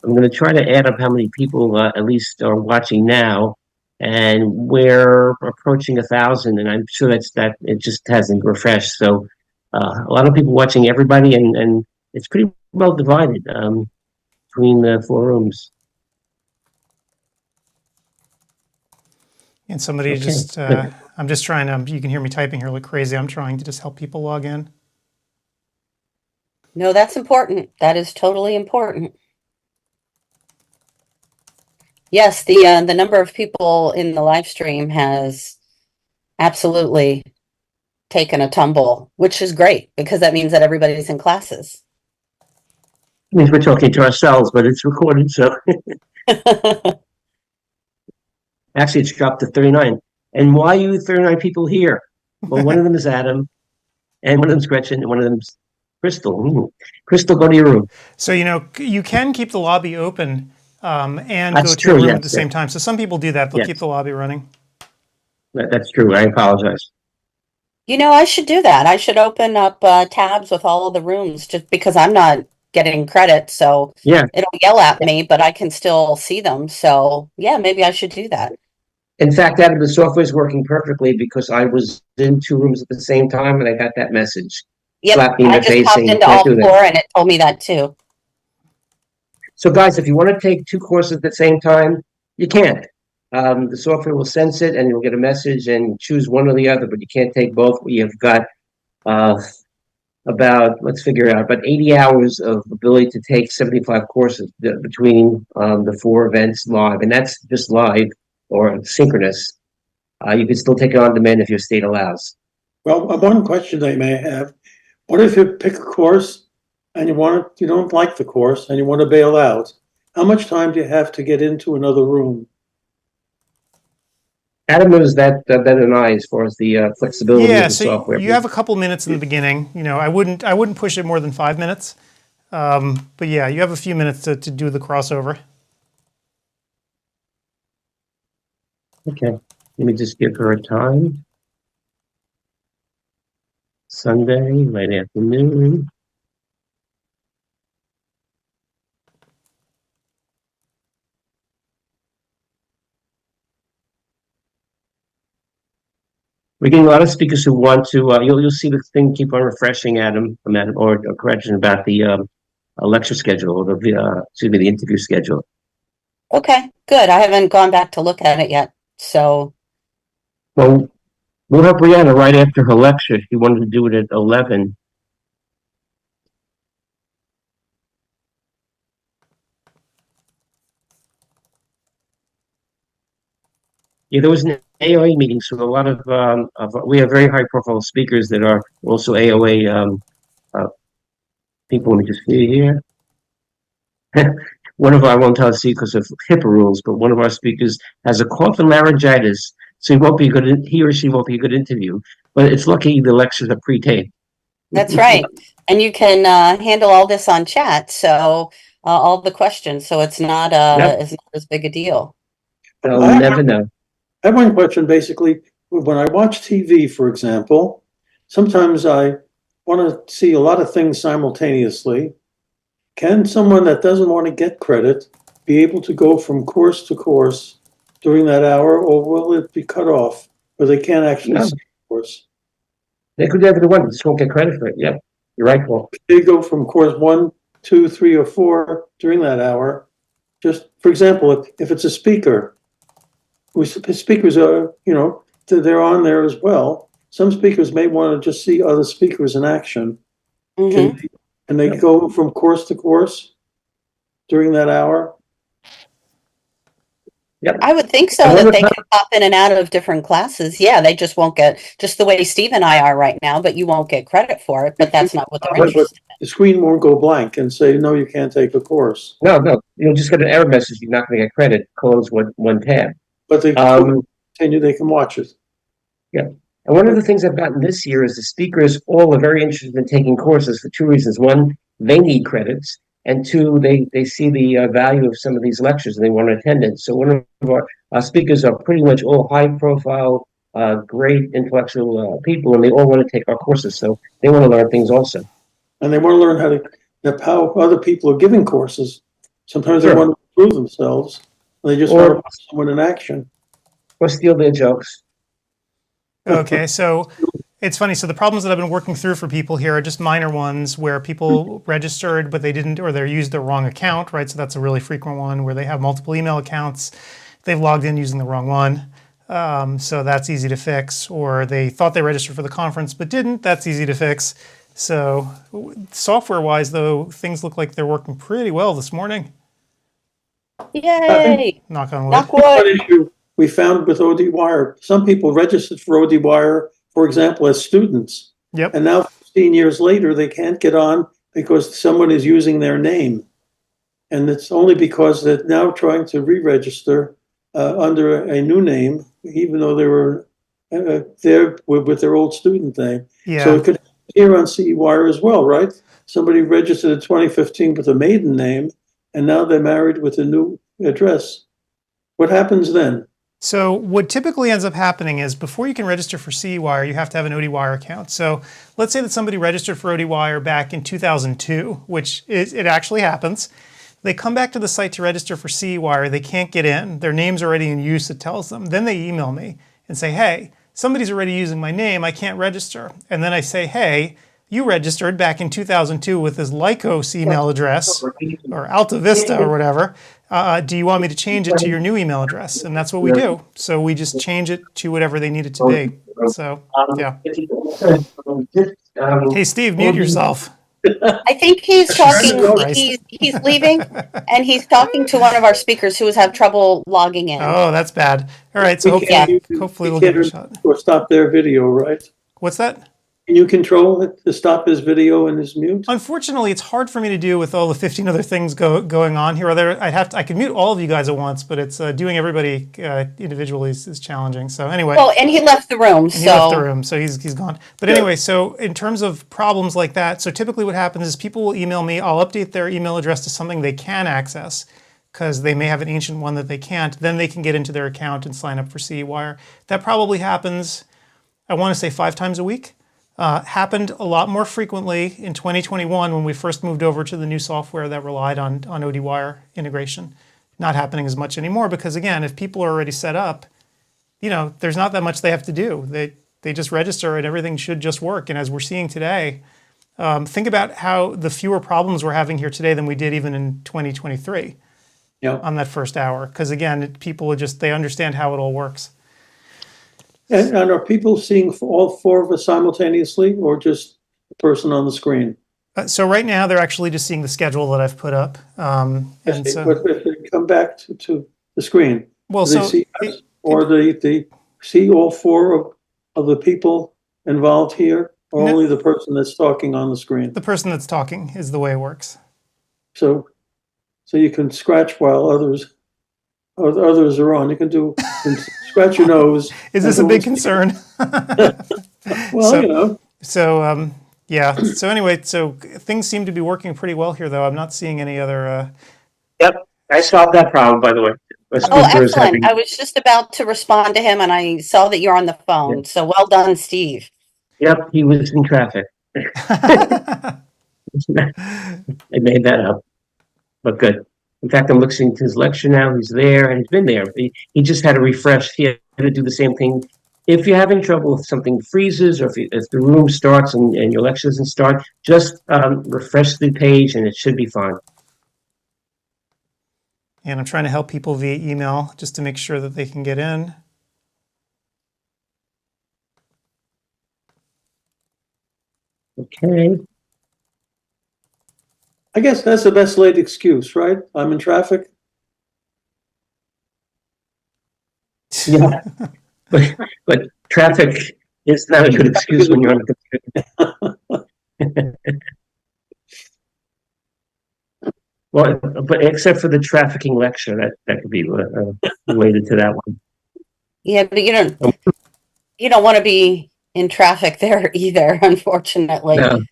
I'm going to try to add up how many people at least are watching now, and we're approaching 1,000, and I'm sure that it just hasn't refreshed. So a lot of people watching everybody, and it's pretty well divided between the 4 rooms. And somebody just, I'm just trying to, you can hear me typing here like crazy. I'm trying to just help people log in. No, that's important. That is totally important. Yes, the number of people in the live stream has absolutely taken a tumble, which is great because that means that everybody's in classes. It means we're talking to ourselves, but it's recorded, so. Actually, it's dropped to 39. And why are you 39 people here? Well, one of them is Adam, and one of them's Gretchen, and one of them's Crystal. Crystal, go to your room. So, you can keep the lobby open and That's go to your room true, at the same time. So some people do that. They'll Yes. keep the lobby running. That's true. I apologize. I should do that. I should open up tabs with all of the rooms just because I'm not getting credit. So Yeah. it'll yell at me, but I can still see them. So yeah, maybe I should do that. In fact, Adam, the software is working perfectly because I was in 2 rooms at the same time and I got that message. Yep, Slapped me in I the just face popped saying, into "Can't all do 4 that." and it told me that too. So guys, if you want to take 2 courses at the same time, you can't. The software will sense it and you'll get a message and choose one or the other, but you can't take both. You've got uh, about, let's figure out, about 80 hours of ability to take 75 courses between the 4 events live, and that's just live or synchronous. You can still take it on demand if your state allows. Well, one question they may have, what if you pick a course and you don't like the course and you want to bail out? How much time do you have to get into another room? Adam knows that better than I as far as the flexibility of Yeah, the so software. you have a couple minutes in the beginning. You know, I wouldn't push it more than 5 minutes. But yeah, you have a few minutes to do the crossover. Okay, let me just give her a time. Sunday, late afternoon. We're getting a lot of speakers who want to. You'll see the thing keep on refreshing, Adam, or a correction about the lecture schedule, or the interview schedule. Okay, good. I haven't gone back to look at it yet. So, Well, we'll have Brianna right after her lecture. She wanted to do it at 11. Yeah, there was an AOA meeting, so a lot of we have very high-profile speakers that are also AOA people. Let me just see here. One of our, I won't tell you because of HIPAA rules, but one of our speakers has a cough and laryngitis, so he or she won't be a good interview. But it's lucky the lectures are pre-taped. that's right. And you can handle all this on chat. So, all the questions. So it's not Yep, it's not as big a deal. they'll I never know. have one question, basically. When I watch TV, for example, sometimes I want to see a lot of things simultaneously. Can someone that doesn't want to get credit be able to go from course to course during that hour, or will it be cut off where they can't actually No, see the course? they could never do one, just won't get credit for it. Yep, you're right, Paul. They go from course 1, 2, 3, or 4 during that hour. Just for example, if it's a speaker, speakers are, they're on there as well. Some speakers may want to just see other speakers in action. Hmm. Can they go from course to course during that hour? Yep. I would think so, that they can pop in and out of different classes. Yeah, they just won't get, just the way Steve and I are right now, but you won't get credit for it. But that's not what they're But interested in. the screen won't go blank and say, no, you can't take a course. No, you'll just get an error message. You're not going to get credit. Close one tab. But they continue, they can watch it. Yeah. And one of the things I've gotten this year is the speakers all are very interested in taking courses for 2 reasons. One, they need credits. And 2, they see the value of some of these lectures and they want to attend it. So one of our speakers are pretty much all high profile, great intellectual people, and they all want to take our courses. So they want to learn things also. And they want to learn how other people are giving courses. Sometimes they Sure. want to improve themselves. They just want to put someone in action. Or steal their jokes. Okay, so it's funny. So the problems that I've been working through for people here are just minor ones where people registered, but they didn't, or they used the wrong account, right? So that's a really frequent one where they have multiple email accounts. They've logged in using the wrong one. So that's easy to fix. Or they thought they registered for the conference, but didn't. That's easy to fix. So software-wise, though, things look like they're working pretty well this morning. Yay! Knock on wood. Knock One wood. issue we found with ODwire, some people registered for ODwire, for example, as students. Yep. And now 15 years later, they can't get on because someone is using their name. And it's only because they're now trying to re-register under a new name, even though they were there with their old student name. Yeah. So it could appear on CEwire as well, right? Somebody registered in 2015 with a maiden name, and now they're married with a new address. What happens then? So what typically ends up happening is before you can register for CEwire, you have to have an ODwire account. So let's say that somebody registered for ODwire back in 2002, which it actually happens. They come back to the site to register for CEwire. They can't get in. Their name's already in use, it tells them. Then they email me and say, hey, somebody's already using my name. I can't register. And then I say, hey, you registered back in 2002 with this Lycos email address or Alta Vista or whatever. Do you want me to change it to your new email address? And that's what we do. So we just change it to whatever they need it to be. So, yeah. Hey, Steve, mute yourself. I think he's talking, Christ. he's leaving, and he's talking to one of our speakers who has had trouble logging in. Oh, that's bad. All right, so hopefully we'll give it a shot. Or stop their video, right? What's that? Can you control it to stop his video and his mute? Unfortunately, it's hard for me to do with all the 15 other things going on here. I could mute all of you guys at once, but it's doing everybody individually is challenging. So anyway. Well, and he left the room, so. He left the room, so he's gone. But anyway, so in terms of problems like that, so typically what happens is people will email me. I'll update their email address to something they can access because they may have an ancient one that they can't. Then they can get into their account and sign up for CEwire. That probably happens, I want to say 5 times a week. Happened a lot more frequently in 2021 when we first moved over to the new software that relied on ODwire integration. Not happening as much anymore because, again, if people are already set up, you know, there's not that much they have to do. They just register and everything should just work. And as we're seeing today, think about how the fewer problems we're having here today than we did even in 2023 on that first hour. Because, again, people are they understand how it all works. And are people seeing all 4 of us simultaneously or just the person on the screen? So right now they're actually just seeing the schedule that I've put up. And so, but if they come back to the screen, well, do they see us, or they see all 4 of the people involved here, or only the person that's talking on the screen? The person that's talking is the way it works. So you can scratch while others are on. You can scratch your nose. Is this a big concern? Well, so, you know. So, yeah. So anyway, so things seem to be working pretty well here, though. I'm not seeing any other... Yep, I solved that problem, by the way. Oh, excellent. I was just about to respond to him, and I saw that you're on the phone. So well done, Steve. Yep, he was in traffic. I made that up, but good. In fact, I'm listening to his lecture now. He's there, and he's been there. He just had to refresh. He had to do the same thing. If you're having trouble, if something freezes, or if the room starts and your lecture doesn't start, just refresh the page, and it should be fine. And I'm trying to help people via email just to make sure that they can get in. Okay. I guess that's the best laid excuse, right? I'm in traffic. Yeah, but traffic is not a good excuse when you're on the computer. Well, but except for the trafficking lecture, that could be related to that one. Yeah, but you don't want to be in traffic there either, unfortunately. No.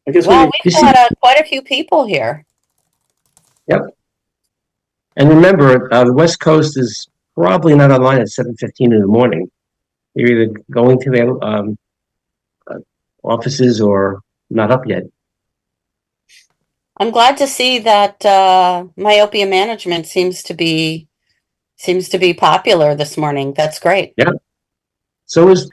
I guess well, we've got quite a few people here. Yep. And remember, the West Coast is probably not online at 7:15 in the morning. They're either going to their offices or not up yet. I'm glad to see that myopia management seems to be popular this morning. That's great. Yeah. So is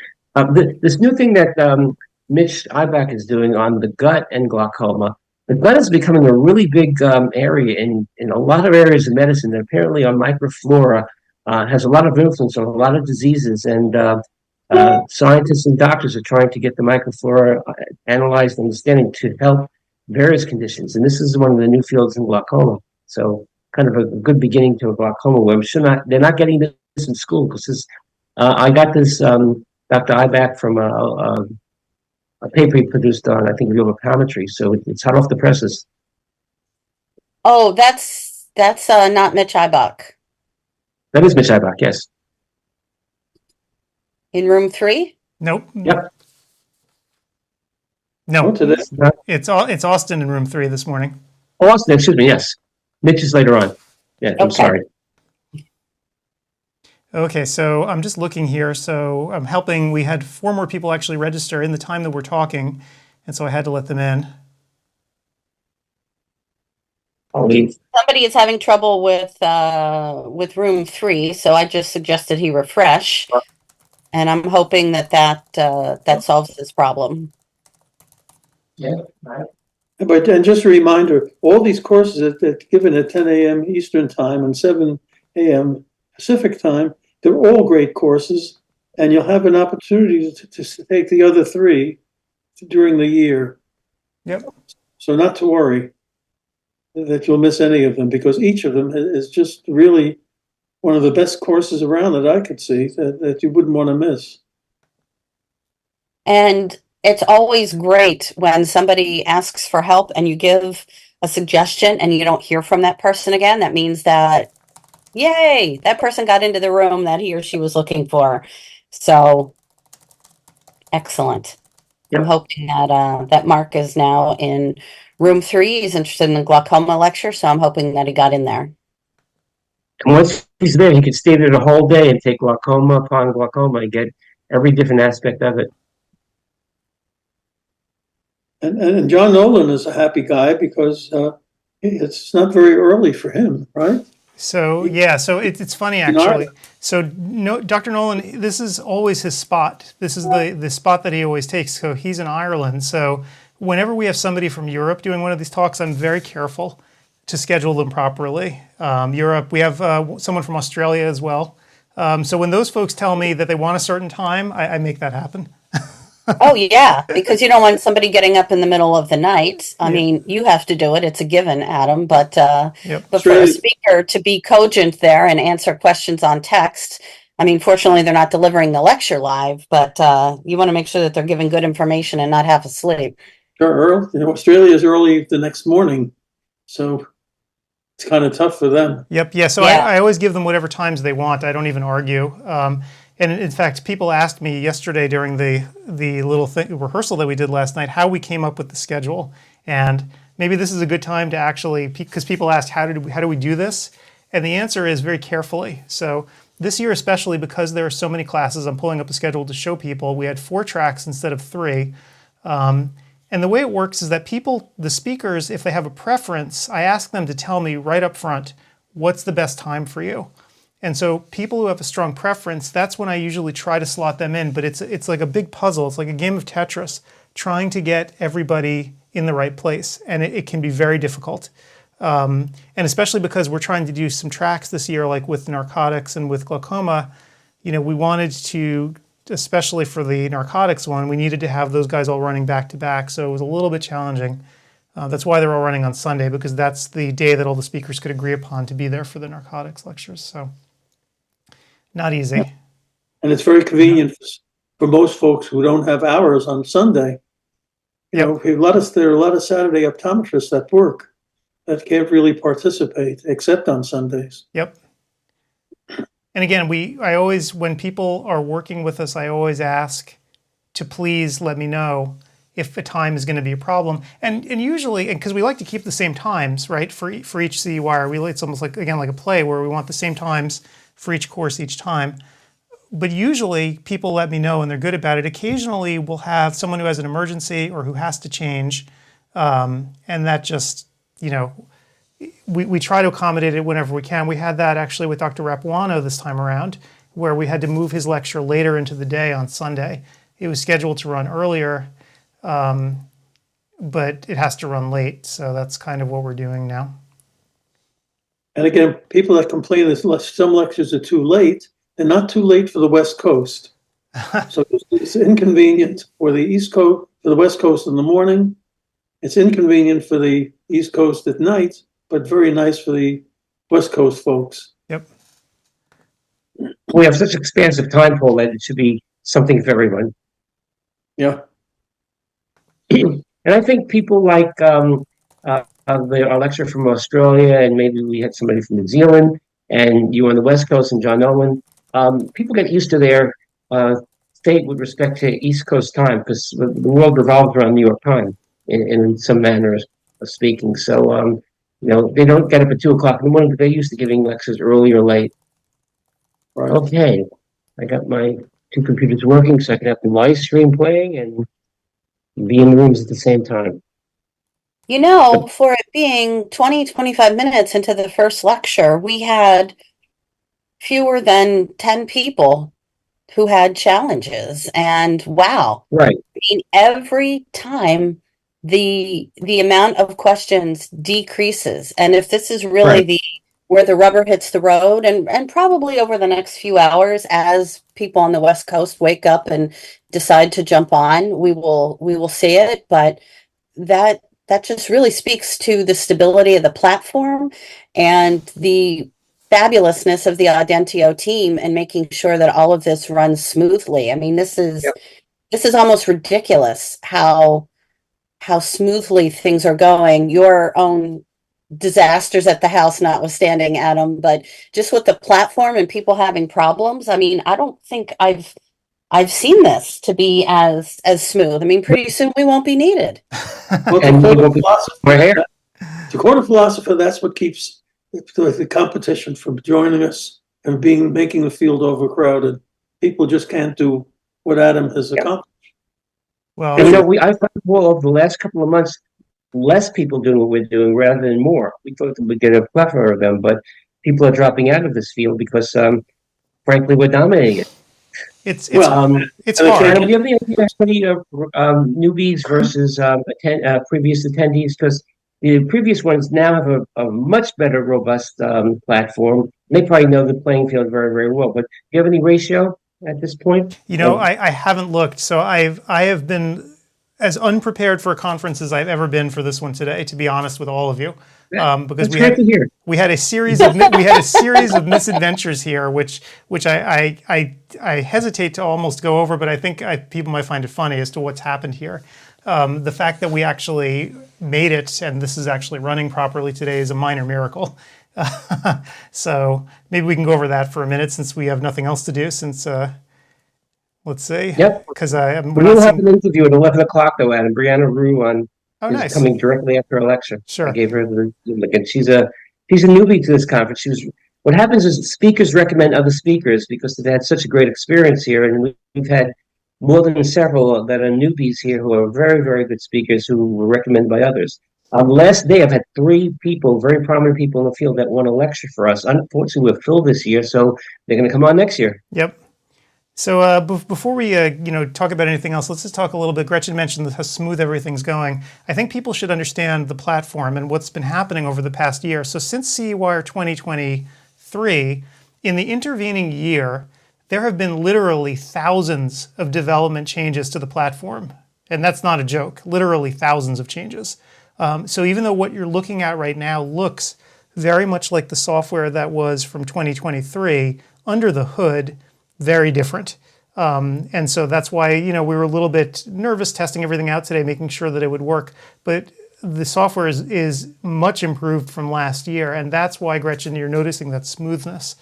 this new thing that Mitch Ibach is doing on the gut and glaucoma. The gut is becoming a really big area in a lot of areas of medicine. And apparently, our microflora has a lot of influence on a lot of diseases, and scientists and doctors are trying to get the microflora analyzed and understanding to help various conditions. And this is one of the new fields in glaucoma. So, kind of a good beginning to a glaucoma where they're not getting this in school because I got this Dr. Ibach from a paper he produced on, I think, real optometry. So it's hot off the presses. Oh, that's not Mitch Ibach. That is Mitch Ibach, yes. In room 3? Nope. Yep. No, it's Austin in room 3 this morning. Oh, Austin, excuse me, yes. Mitch is later on. Yeah, I'm sorry. Okay, so I'm just looking here. So I'm helping. We had 4 more people actually register in the time that we're talking, and so I had to let them in. Somebody is having trouble with room 3, so I just suggested he refresh, and I'm hoping that solves this problem. Yeah. Right. But and just a reminder, all these courses that given at 10 a.m. Eastern time and 7 a.m. Pacific time, they're all great courses, and you'll have an opportunity to take the other three during the year. Yep. So not to worry that you'll miss any of them, because each of them is just really one of the best courses around that I could see that you wouldn't want to miss. And it's always great when somebody asks for help and you give a suggestion and you don't hear from that person again. That means that, yay, that person got into the room that he or she was looking for. So excellent. I'm Yep. hoping that that Mark is now in room 3. He's interested in the glaucoma lecture, so I'm hoping that he got in there. And once he's there, he could stay there the whole day and take glaucoma upon glaucoma and get every different aspect of it. And John Nolan is a happy guy because it's not very early for him, right? So yeah, so it's funny actually. So no, Dr. Nolan, this is always his spot. This is the spot that he always takes. So he's in Ireland. So whenever we have somebody from Europe doing one of these talks, I'm very careful to schedule them properly. Europe, we have someone from Australia as well. So when those folks tell me that they want a certain time, I make that happen. Oh yeah, because you don't want somebody getting up in the middle of the night. I mean, you have to do it; it's a given, Adam. But but for a speaker to be cogent there and answer questions on text, I mean, fortunately, they're not delivering the lecture live, but you want to make sure that they're giving good information and not half asleep. Sure, Earl. Australia is early the next morning, so it's kind of tough for them. Yep. Yeah. So I always give them whatever times they want. I don't even argue. And in fact, people asked me yesterday during the little rehearsal that we did last night how we came up with the schedule. And maybe this is a good time to actually, because people asked how do we do this? And the answer is very carefully. So this year, especially because there are so many classes, I'm pulling up the schedule to show people. We had 4 tracks instead of 3. And the way it works is that the speakers, if they have a preference, I ask them to tell me right up front, what's the best time for you? And so people who have a strong preference, that's when I usually try to slot them in. But it's like a big puzzle. It's like a game of Tetris, trying to get everybody in the right place. And it can be very difficult. And especially because we're trying to do some tracks this year, like with narcotics and with glaucoma, we wanted to, especially for the narcotics one, we needed to have those guys all running back to back. So it was a little bit challenging. That's why they're all running on Sunday, because that's the day that all the speakers could agree upon to be there for the narcotics lectures. So not easy. And it's very convenient for most folks who don't have hours on Sunday. There are a lot of Saturday optometrists that work that can't really participate except on Sundays. Yep. And again, when people are working with us, I always ask to please let me know if a time is going to be a problem. And usually, and because we like to keep the same times, right, for each CEwire, it's almost like, again, like a play where we want the same times for each course each time. But usually people let me know and they're good about it. Occasionally we'll have someone who has an emergency or who has to change. And that just, we try to accommodate it whenever we can. We had that actually with Dr. Rapuano this time around, where we had to move his lecture later into the day on Sunday. It was scheduled to run earlier, but it has to run late. So that's kind of what we're doing now. And again, people that complain that some lectures are too late, they're not too late for the West Coast. So it's inconvenient for the East Coast, for the West Coast in the morning. It's inconvenient for the East Coast at night, but very nice for the West Coast folks. Yep. We have such expansive time pool that it should be something for everyone. Yeah. And I think people like our lecturer from Australia, and maybe we had somebody from New Zealand, and you on the West Coast, and John Nolan. People get used to their state with respect to East Coast time, because the world revolves around New York time in some manner of speaking. So, they don't get up at 2 o'clock in the morning, but they're used to giving lectures early or late. Right. Okay, I got my 2 computers working, so I can have the live stream playing and be in the rooms at the same time. For it being 25 minutes into the first lecture, we had fewer than 10 people who had challenges. And wow. Right. I mean, every time the amount of questions decreases. And if this is really Right. the where the rubber hits the road, and probably over the next few hours, as people on the West Coast wake up and decide to jump on, we will see it. But that just really speaks to the stability of the platform and the fabulousness of the Audentio team and making sure that all of this runs smoothly. I mean, Yep. this is almost ridiculous how smoothly things are going. Your own disasters at the house notwithstanding, Adam, but just with the platform and people having problems, I mean, I don't think I've seen this to be as smooth. I mean, pretty soon we won't be needed. Well, And to we quote a won't be more hair. philosopher, to quote a philosopher, that's what keeps the competition from joining us and making the field overcrowded. People just can't do what Adam has accomplished. Well, And I thought, well, over the last couple of months, less people doing what we're doing rather than more. We thought that we'd get a plethora of them, but people are dropping out of this field because, frankly, we're dominating it. it's Well, it's and I hard. can't- Adam, do you have any idea how many newbies versus previous attendees? Because the previous ones now have a much better, robust platform. They probably know the playing field very, very well. But do you have any ratio at this point? You know, I haven't looked, so I have been as unprepared for a conference as I've ever been for this one today, to be honest with all of you, because That's great to hear. we had a series of misadventures here, which I hesitate to almost go over, but I think people might find it funny as to what's happened here. The fact that we actually made it and this is actually running properly today is a minor miracle. So maybe we can go over that for a minute since we have nothing else to do. Since let's see. Yep. Because We will have an interview at 11 o'clock, though, Adam. Brianna Rue Oh, is nice. coming directly after her lecture. Sure. I gave her the link, and she's a newbie to this conference. What happens is speakers recommend other speakers because they've had such a great experience here, and we've had more than several that are newbies here who are very, very good speakers who were recommended by others. Last day, I've had 3 people, very prominent people in the field, that want to lecture for us. Unfortunately, we're filled this year, so they're going to come on next year. Yep. So before we talk about anything else, let's just talk a little bit. Gretchen mentioned how smooth everything's going. I think people should understand the platform and what's been happening over the past year. So since CEwire 2023, in the intervening year, there have been literally thousands of development changes to the platform. And that's not a joke, literally thousands of changes. So even though what you're looking at right now looks very much like the software that was from 2023, under the hood, very different. And so that's why, we were a little bit nervous testing everything out today, making sure that it would work. But the software is much improved from last year. And that's why, Gretchen, you're noticing that smoothness.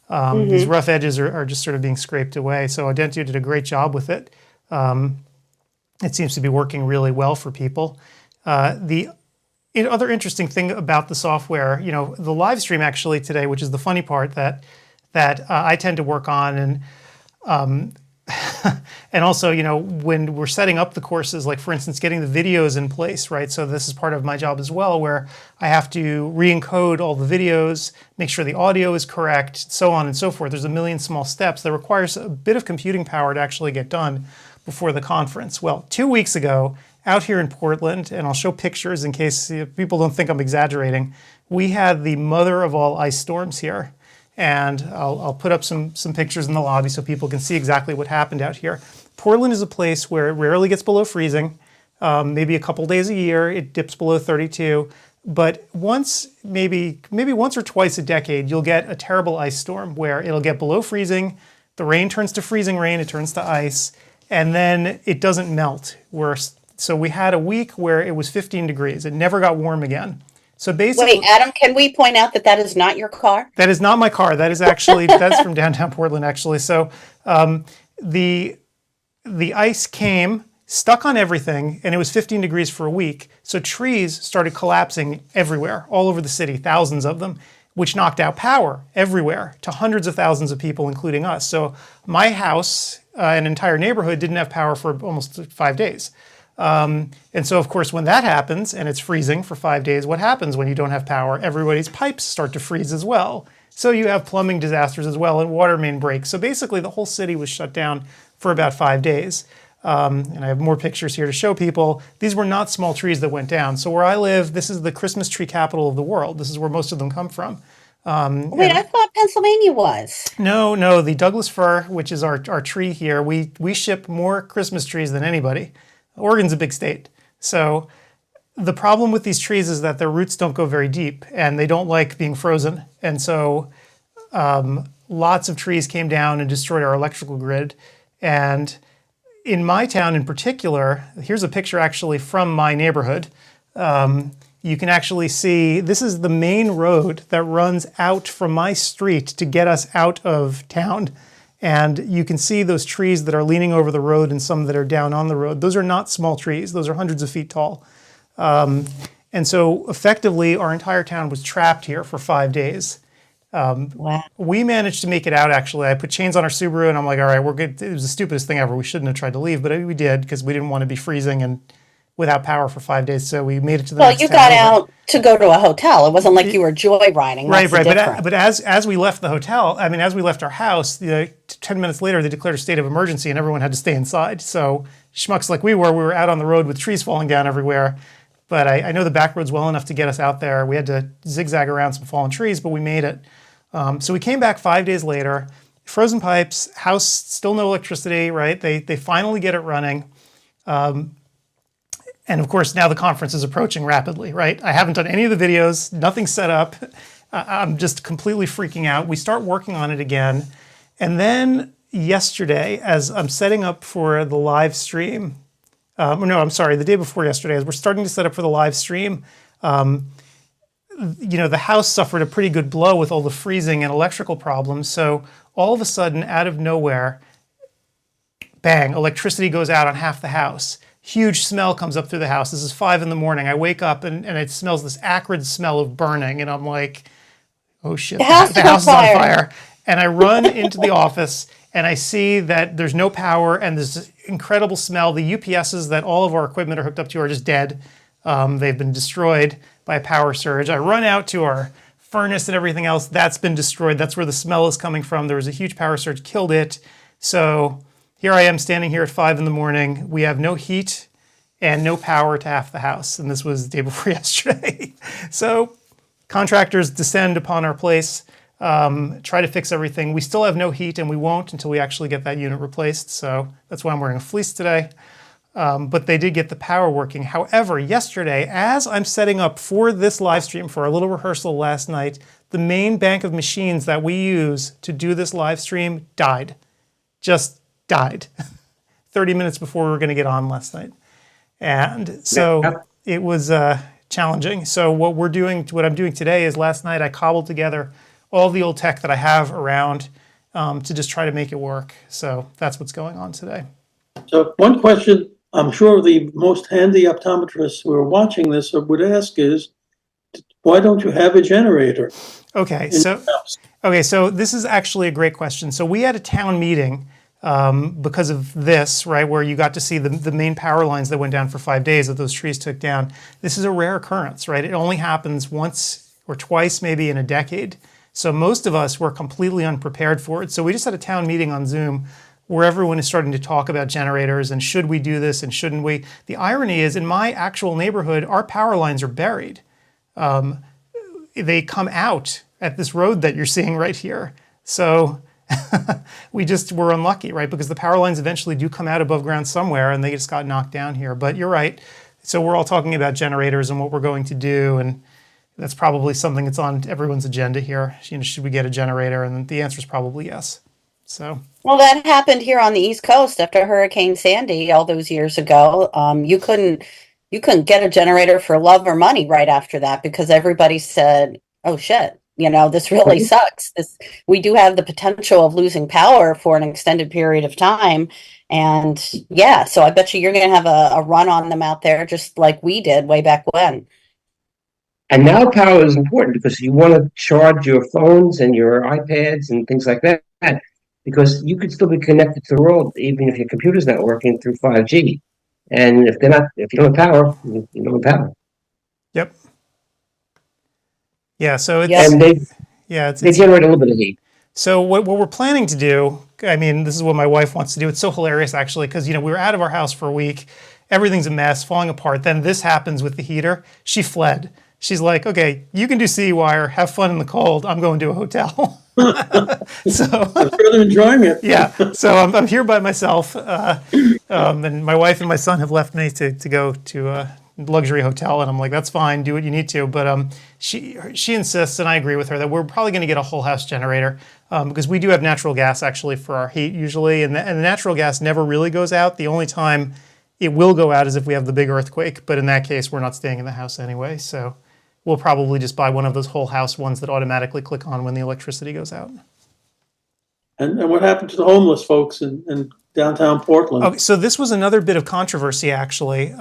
These rough edges are just sort of being scraped away. So Audentio did a great job with it. It seems to be working really well for people. The other interesting thing about the software, the live stream actually today, which is the funny part that I tend to work on, and and also, when we're setting up the courses, like for instance, getting the videos in place, right? So this is part of my job as well, where I have to re-encode all the videos, make sure the audio is correct, so on and so forth. There's a million small steps that requires a bit of computing power to actually get done before the conference. Well, 2 weeks ago, out here in Portland, and I'll show pictures in case people don't think I'm exaggerating, we had the mother of all ice storms here. And I'll put up some pictures in the lobby so people can see exactly what happened out here. Portland is a place where it rarely gets below freezing. Maybe a couple days a year it dips below 32. But maybe once or twice a decade, you'll get a terrible ice storm where it'll get below freezing, the rain turns to freezing rain, it turns to ice, and then it doesn't melt. So we had a week where it was 15 degrees. It never got warm again. So basically, wait, Adam, can we point out that is not your car? That is not my car. That is actually that's from downtown Portland, actually. So the ice came, stuck on everything, and it was 15 degrees for a week. So trees started collapsing everywhere, all over the city, thousands of them, which knocked out power everywhere to hundreds of thousands of people, including us. So my house, an entire neighborhood, didn't have power for almost 5 days. And so, of course, when that happens and it's freezing for 5 days, what happens when you don't have power? Everybody's pipes start to freeze as well. So you have plumbing disasters as well and water main breaks. So basically, the whole city was shut down for about 5 days. And I have more pictures here to show people. These were not small trees that went down. So where I live, this is the Christmas tree capital of the world. This is where most of them come from. Wait, I thought Pennsylvania was. No, the Douglas fir, which is our tree here, we ship more Christmas trees than anybody. Oregon's a big state. So the problem with these trees is that their roots don't go very deep and they don't like being frozen. And so lots of trees came down and destroyed our electrical grid. And in my town in particular, here's a picture actually from my neighborhood. You can actually see, this is the main road that runs out from my street to get us out of town. And you can see those trees that are leaning over the road and some that are down on the road. Those are not small trees. Those are hundreds of feet tall. And so effectively, our entire town was trapped here for 5 days. Wow. We managed to make it out, actually. I put chains on our Subaru, and I'm like, all right, we're good. It was the stupidest thing ever. We shouldn't have tried to leave, but we did because we didn't want to be freezing and without power for 5 days. So we made it to the next Well, you town got over. out to go to a hotel. It wasn't like you were joyriding. Right. That's the difference. But as we left the hotel, I mean, as we left our house, 10 minutes later, they declared a state of emergency and everyone had to stay inside. So schmucks like we were out on the road with trees falling down everywhere. But I know the back roads well enough to get us out there. We had to zigzag around some fallen trees, but we made it. So we came back 5 days later, frozen pipes, house, still no electricity, right? They finally get it running. And of course, now the conference is approaching rapidly, right? I haven't done any of the videos, nothing's set up. I'm just completely freaking out. We start working on it again. And then yesterday, as I'm setting up for the live stream, the day before yesterday, as we're starting to set up for the live stream, the house suffered a pretty good blow with all the freezing and electrical problems. So all of a sudden, out of nowhere, bang, electricity goes out on half the house. Huge smell comes up through the house. This is 5 a.m. I wake up and it smells this acrid smell of burning. And I'm like, oh shit, the house is on fire. And I run into the office and I see that there's no power and there's this incredible smell. The UPSs that all of our equipment are hooked up to are just dead. They've been destroyed by a power surge. I run out to our furnace and everything else. That's been destroyed. That's where the smell is coming from. There was a huge power surge, killed it. So here I am standing here at 5 a.m. We have no heat and no power to half the house. And this was the day before yesterday. So contractors descend upon our place, try to fix everything. We still have no heat and we won't until we actually get that unit replaced. So that's why I'm wearing a fleece today. But they did get the power working. However, yesterday, as I'm setting up for this live stream, for our little rehearsal last night, the main bank of machines that we use to do this live stream died. Just died 30 minutes before we were going to get on last night. And so it was challenging. So what I'm doing today is last night I cobbled together all the old tech that I have around to just try to make it work. So that's what's going on today. So one question I'm sure the most handy optometrists who are watching this would ask is, why don't you have a generator? Okay, so this is actually a great question. So we had a town meeting because of this, right, where you got to see the main power lines that went down for 5 days that those trees took down. This is a rare occurrence, right? It only happens once or twice maybe in a decade. So most of us were completely unprepared for it. So we just had a town meeting on Zoom where everyone is starting to talk about generators and should we do this and shouldn't we. The irony is in my actual neighborhood, our power lines are buried. They come out at this road that you're seeing right here. So we just were unlucky, right? Because the power lines eventually do come out above ground somewhere and they just got knocked down here. But you're right. So we're all talking about generators and what we're going to do. And that's probably something that's on everyone's agenda here. Should we get a generator? And the answer is probably yes. So. Well, that happened here on the East Coast after Hurricane Sandy all those years ago. You couldn't get a generator for love or money right after that because everybody said, "Oh shit, this really sucks. We do have the potential of losing power for an extended period of time." And yeah, so I bet you're going to have a run on them out there just like we did way back when. And now power is important because you want to charge your phones and your iPads and things like that, because you could still be connected to the world even if your computer's not working through 5G. And if you don't have power, you don't have power. Yep. Yeah. So it's and they generate a little bit of heat. So what we're planning to do, I mean, this is what my wife wants to do. It's so hilarious, actually, because, we were out of our house for a week. Everything's a mess, falling apart. Then this happens with the heater. She fled. She's like, okay, you can do CEwire, have fun in the cold. I'm going to a hotel. So I'm sure they're enjoying it. yeah, so I'm here by myself, and my wife and my son have left me to go to a luxury hotel, and I'm like, that's fine, do what you need to. But she insists, and I agree with her, that we're probably going to get a whole house generator because we do have natural gas actually for our heat usually, and the natural gas never really goes out. The only time it will go out is if we have the big earthquake, but in that case, we're not staying in the house anyway, so we'll probably just buy one of those whole house ones that automatically click on when the electricity goes out. And what happened to the homeless folks in downtown Portland? Okay, so this was another bit of controversy, actually.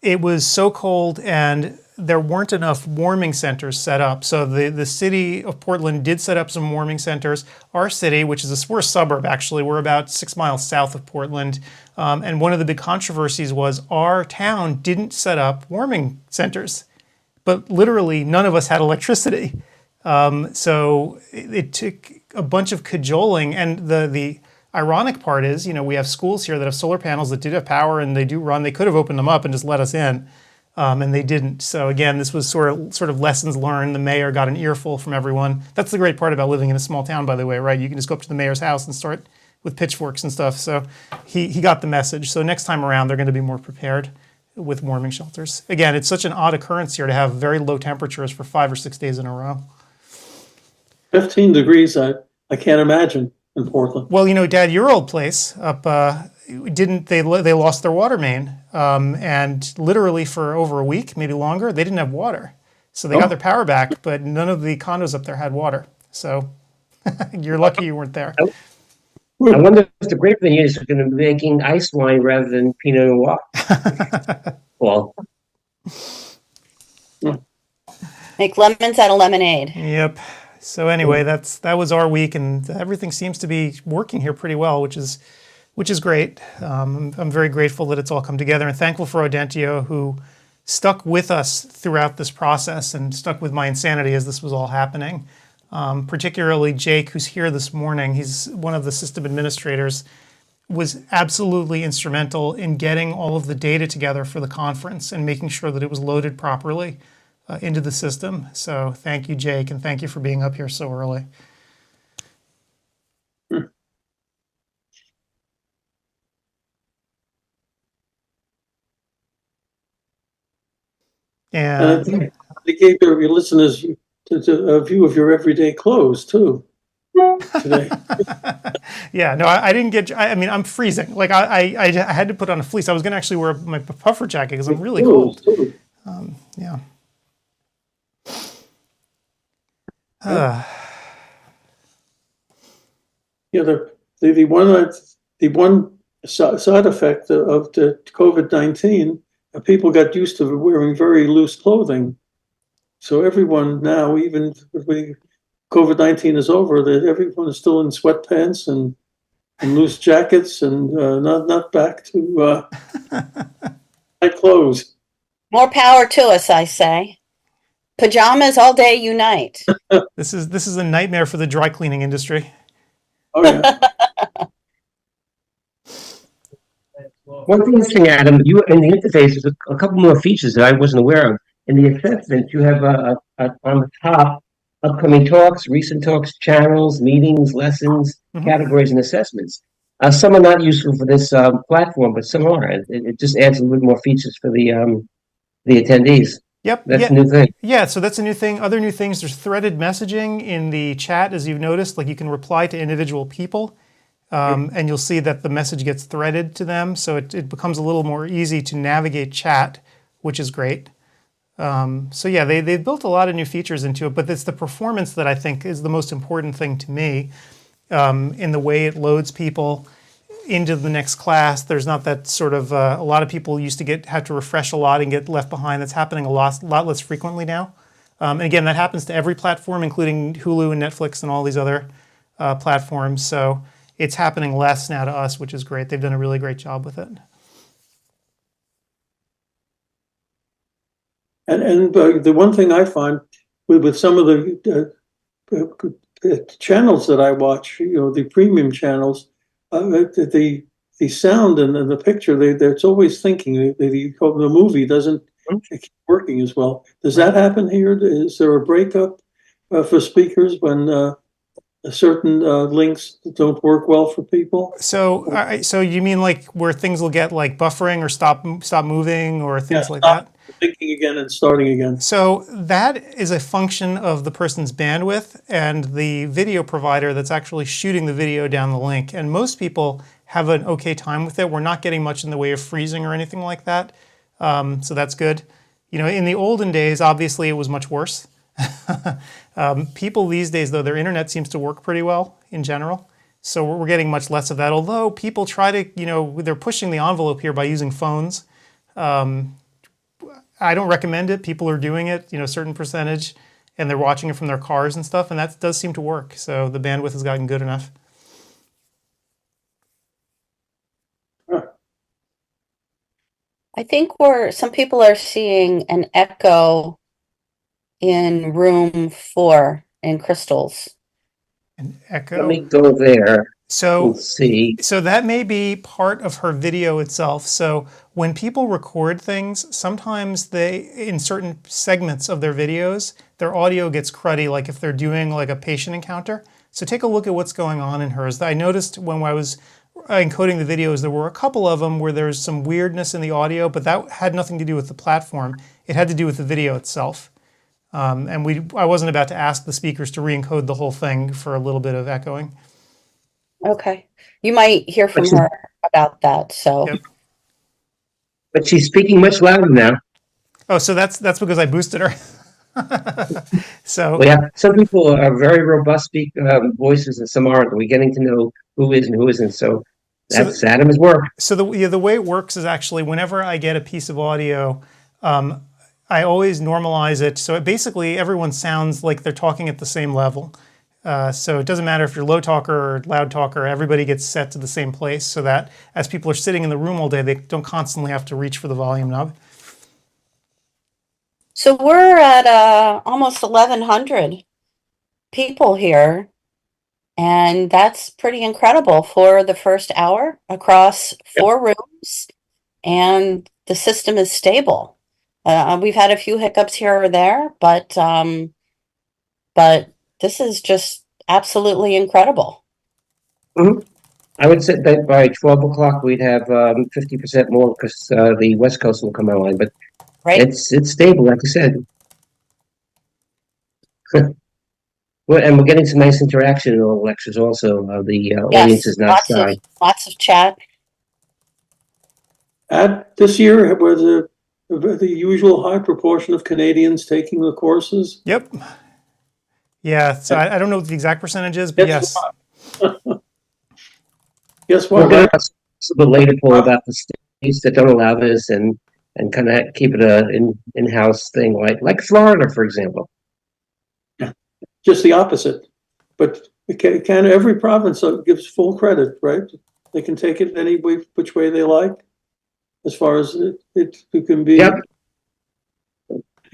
It was so cold and there weren't enough warming centers set up. So the city of Portland did set up some warming centers. Our city, which is we're a suburb, actually, we're about 6 miles south of Portland. And one of the big controversies was our town didn't set up warming centers. But literally, none of us had electricity. So it took a bunch of cajoling. And the ironic part is, we have schools here that have solar panels that did have power and they do run. They could have opened them up and just let us in, and they didn't. So again, this was sort of lessons learned. The mayor got an earful from everyone. That's the great part about living in a small town, by the way, right? You can just go up to the mayor's house and start with pitchforks and stuff. So he got the message. So next time around, they're going to be more prepared with warming shelters. Again, it's such an odd occurrence here to have very low temperatures for 5 or 6 days in a row. 15 degrees, I can't imagine in Portland. Well, Dad, your old place up, they lost their water main, and literally for over a week, maybe longer, they didn't have water. So they got their power back, but none of the condos up there had water. So you're lucky you weren't there. I wonder if the grape vineyards are going to be making ice wine rather than Pinot Noir. Well, Make lemons out of lemonade. Yep. So anyway, that was our week, and everything seems to be working here pretty well, which is great. I'm very grateful that it's all come together, and thankful for Audentio, who stuck with us throughout this process and stuck with my insanity as this was all happening. Particularly Jake, who's here this morning. He's one of the system administrators, was absolutely instrumental in getting all of the data together for the conference and making sure that it was loaded properly into the system. So thank you, Jake, and thank you for being up here so early. And they gave your listeners a view of your everyday clothes too today. Yeah, no, I didn't get. I mean, I'm freezing. Like I had to put on a fleece. I was going to actually wear my puffer jacket because I'm really cold. Yeah. Yeah, the one side effect of the COVID-19, people got used to wearing very loose clothing. So everyone now, even if COVID-19 is over, that everyone is still in sweatpants and loose jackets and not back to tight clothes. More power to us, I say. Pajamas all day unite. This is a nightmare for the dry cleaning industry. Oh yeah. one thing interesting, Adam, you in the interface there's a couple more features that I wasn't aware of. In the assessment, you have on the top upcoming talks, recent talks, channels, meetings, lessons, categories, and assessments. Some are not useful for this platform, but some are. It just adds a little bit more features for the attendees. Yep. That's a new thing. Yeah, so that's a new thing. Other new things, there's threaded messaging in the chat, as you've noticed. Like you can reply to individual people, and you'll see that the message gets threaded to them. So it becomes a little more easy to navigate chat, which is great. So yeah, they built a lot of new features into it, but it's the performance that I think is the most important thing to me, in the way it loads people into the next class. There's not that sort of, a lot of people used to have to refresh a lot and get left behind. That's happening a lot less frequently now. And again, that happens to every platform, including Hulu and Netflix and all these other platforms. So it's happening less now to us, which is great. They've done a really great job with it. And the one thing I find with some of the channels that I watch, the premium channels, the sound and the picture, it's always thinking. The movie doesn't keep working as well. Does that happen here? Is there a breakup for speakers when certain links don't work well for people? So, so you mean like where things will get like buffering or stop moving or things like Stop that? thinking again and starting again. So that is a function of the person's bandwidth and the video provider that's actually shooting the video down the link. And most people have an okay time with it. We're not getting much in the way of freezing or anything like that. So that's good. In the olden days, obviously it was much worse. People these days, though, their internet seems to work pretty well in general. So we're getting much less of that. Although people try to, they're pushing the envelope here by using phones. I don't recommend it. People are doing it, a certain percentage, and they're watching it from their cars and stuff, and that does seem to work. So the bandwidth has gotten good enough. I think some people are seeing an echo in room 4 in Crystal's. An echo. Let me go there. So and see. So that may be part of her video itself. So when people record things, sometimes in certain segments of their videos, their audio gets cruddy, like if they're doing like a patient encounter. So take a look at what's going on in hers. I noticed when I was encoding the videos, there were a couple of them where there's some weirdness in the audio, but that had nothing to do with the platform. It had to do with the video itself. And I wasn't about to ask the speakers to re-encode the whole thing for a little bit of echoing. Okay. You might hear from her about that. So. Yep. But she's speaking much louder now. Oh, so that's because I boosted her. So well, yeah, some people are very robust voices, and some aren't. We're getting to know who is and who isn't. So that's Adam's work. So the way it works is actually whenever I get a piece of audio, I always normalize it. So basically everyone sounds like they're talking at the same level. So it doesn't matter if you're low talker or loud talker, everybody gets set to the same place so that as people are sitting in the room all day, they don't constantly have to reach for the volume knob. So we're at almost 1,100 people here, and that's pretty incredible for the first hour across 4 rooms, and the system is stable. We've had a few hiccups here or there, but this is just absolutely incredible. Mm-hmm. I would say that by 12 o'clock we'd have 50% more because the West Coast will come online, but right. It's stable, like you said. Well, and we're getting some nice interaction in all the lectures also. The audience is not shy. Lots of chat. This year, were the usual high proportion of Canadians taking the courses? Yep. Yeah, so I don't know what the exact percentage is, but yes. Guess what? We're going to a little later poll about the states that don't allow this and kind of keep it an in-house thing, like Florida, for example. Yeah, just the opposite. But every province gives full credit, right? They can take it any which way they like, as far as it can be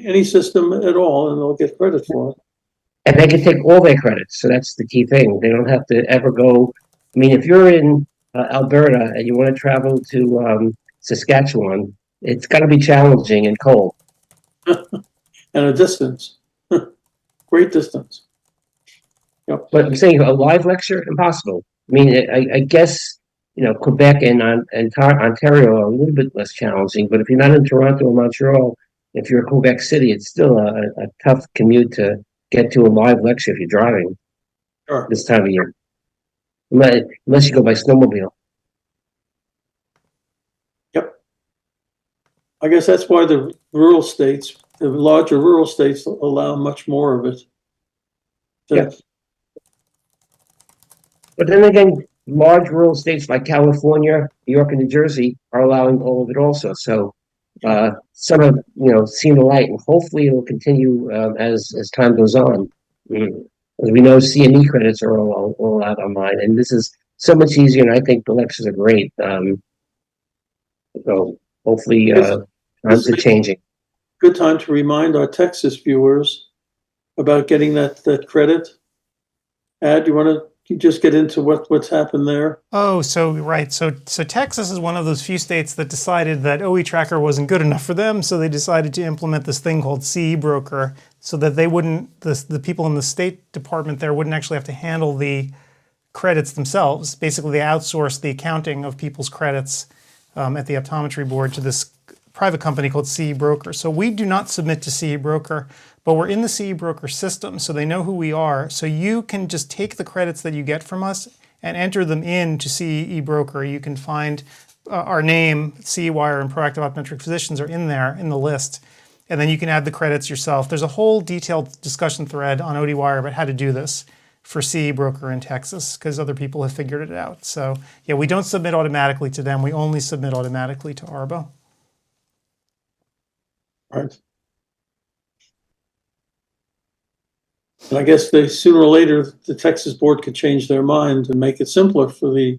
any system at all, and they'll get credit for it. And they can take all their credits, so that's the key thing. They don't have to ever go. I mean, if you're in Alberta and you want to travel to Saskatchewan, it's got to be challenging and cold. And a distance. Great distance. Yep. But I'm saying a live lecture, impossible. I mean, I guess, Quebec and Ontario are a little bit less challenging, but if you're not in Toronto or Montreal, if you're in Quebec City, it's still a tough commute to get to a live lecture if you're driving this time of year. Unless you go by snowmobile. Yep. I guess that's why the larger rural states allow much more of it. Yeah. But then again, large rural states like California, New York, and New Jersey are allowing all of it also. So some have, seen the light, and hopefully it will continue as time goes on. As we know, CME credits are all out online, and this is so much easier, and I think the lectures are great. So hopefully times are changing. Good time to remind our Texas viewers about getting that credit. Ad, you want to just get into what's happened there? Oh, so right. So Texas is one of those few states that decided that OE Tracker wasn't good enough for them, so they decided to implement this thing called CEBroker, so that they wouldn't, the people in the State Department there wouldn't actually have to handle the credits themselves. Basically, they outsourced the accounting of people's credits at the optometry board to this private company called CEBroker. So we do not submit to CEBroker, but we're in the CEBroker system, so they know who we are. So you can just take the credits that you get from us and enter them into CEBroker. You can find our name, CEwire and Proactive Optometric Physicians are in there in the list. And then you can add the credits yourself. There's a whole detailed discussion thread on ODwire about how to do this for CEBroker in Texas, because other people have figured it out. So yeah, we don't submit automatically to them. We only submit automatically to ARBO. Right. And I guess sooner or later, the Texas board could change their mind and make it simpler for the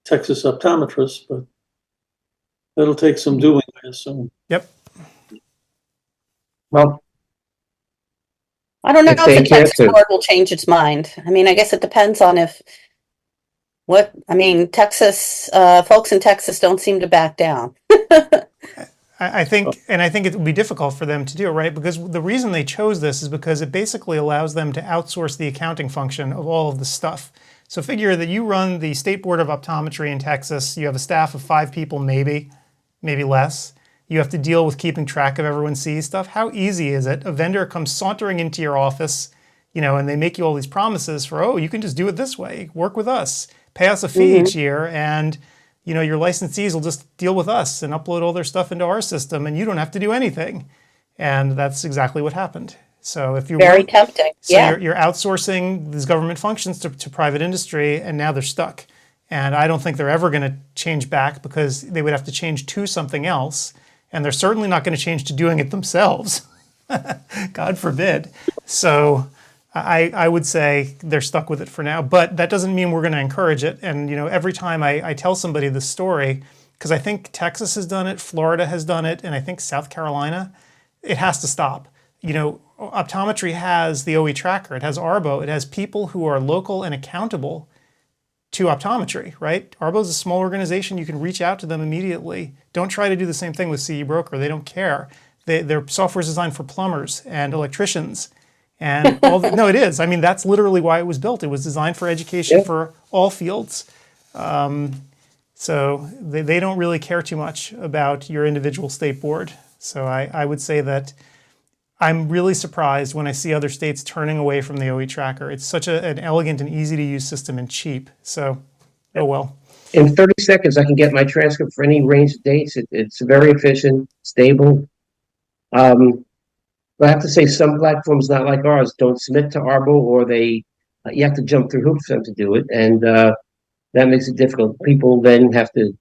Texas optometrists, but that'll take some doing, I assume. Yep. Well, I don't know If if they the Texas can't, board will change its mind. I mean, I guess it depends on Texas, folks in Texas don't seem to back down. I think it would be difficult for them to do it, right? Because the reason they chose this is because it basically allows them to outsource the accounting function of all of the stuff. So figure that you run the State Board of Optometry in Texas. You have a staff of 5 people, maybe less. You have to deal with keeping track of everyone's CE stuff. How easy is it? A vendor comes sauntering into your office, and they make you all these promises for, oh, you can just do it this way. Work with us. Pay us a fee each year, and your licensees will just deal with us and upload all their stuff into our system, and you don't have to do anything. And that's exactly what happened. So if you're very tempting, so you're outsourcing these government functions to private industry, and now they're stuck. And I don't think they're ever going to change back, because they would have to change to something else, and they're certainly not going to change to doing it themselves. God forbid. So I would say they're stuck with it for now, but that doesn't mean we're going to encourage it. And every time I tell somebody this story, because I think Texas has done it, Florida has done it, and I think South Carolina, it has to stop. Optometry has the OE tracker, it has ARBO, it has people who are local and accountable to optometry, right? ARBO is a small organization, you can reach out to them immediately. Don't try to do the same thing with CEBroker, they don't care. Their software is designed for plumbers and electricians. And no, it is. I mean, that's literally why it was built. It was designed for education for all fields. So they don't really care too much about your individual state board. So I would say that I'm really surprised when I see other states turning away from the OE tracker. It's such an elegant and easy to use system and cheap. So, oh well. in 30 seconds, I can get my transcript for any range of dates. It's very efficient, stable. But I have to say, some platforms not like ours don't submit to ARBO, or you have to jump through hoops for them to do it, and that makes it difficult. People then have to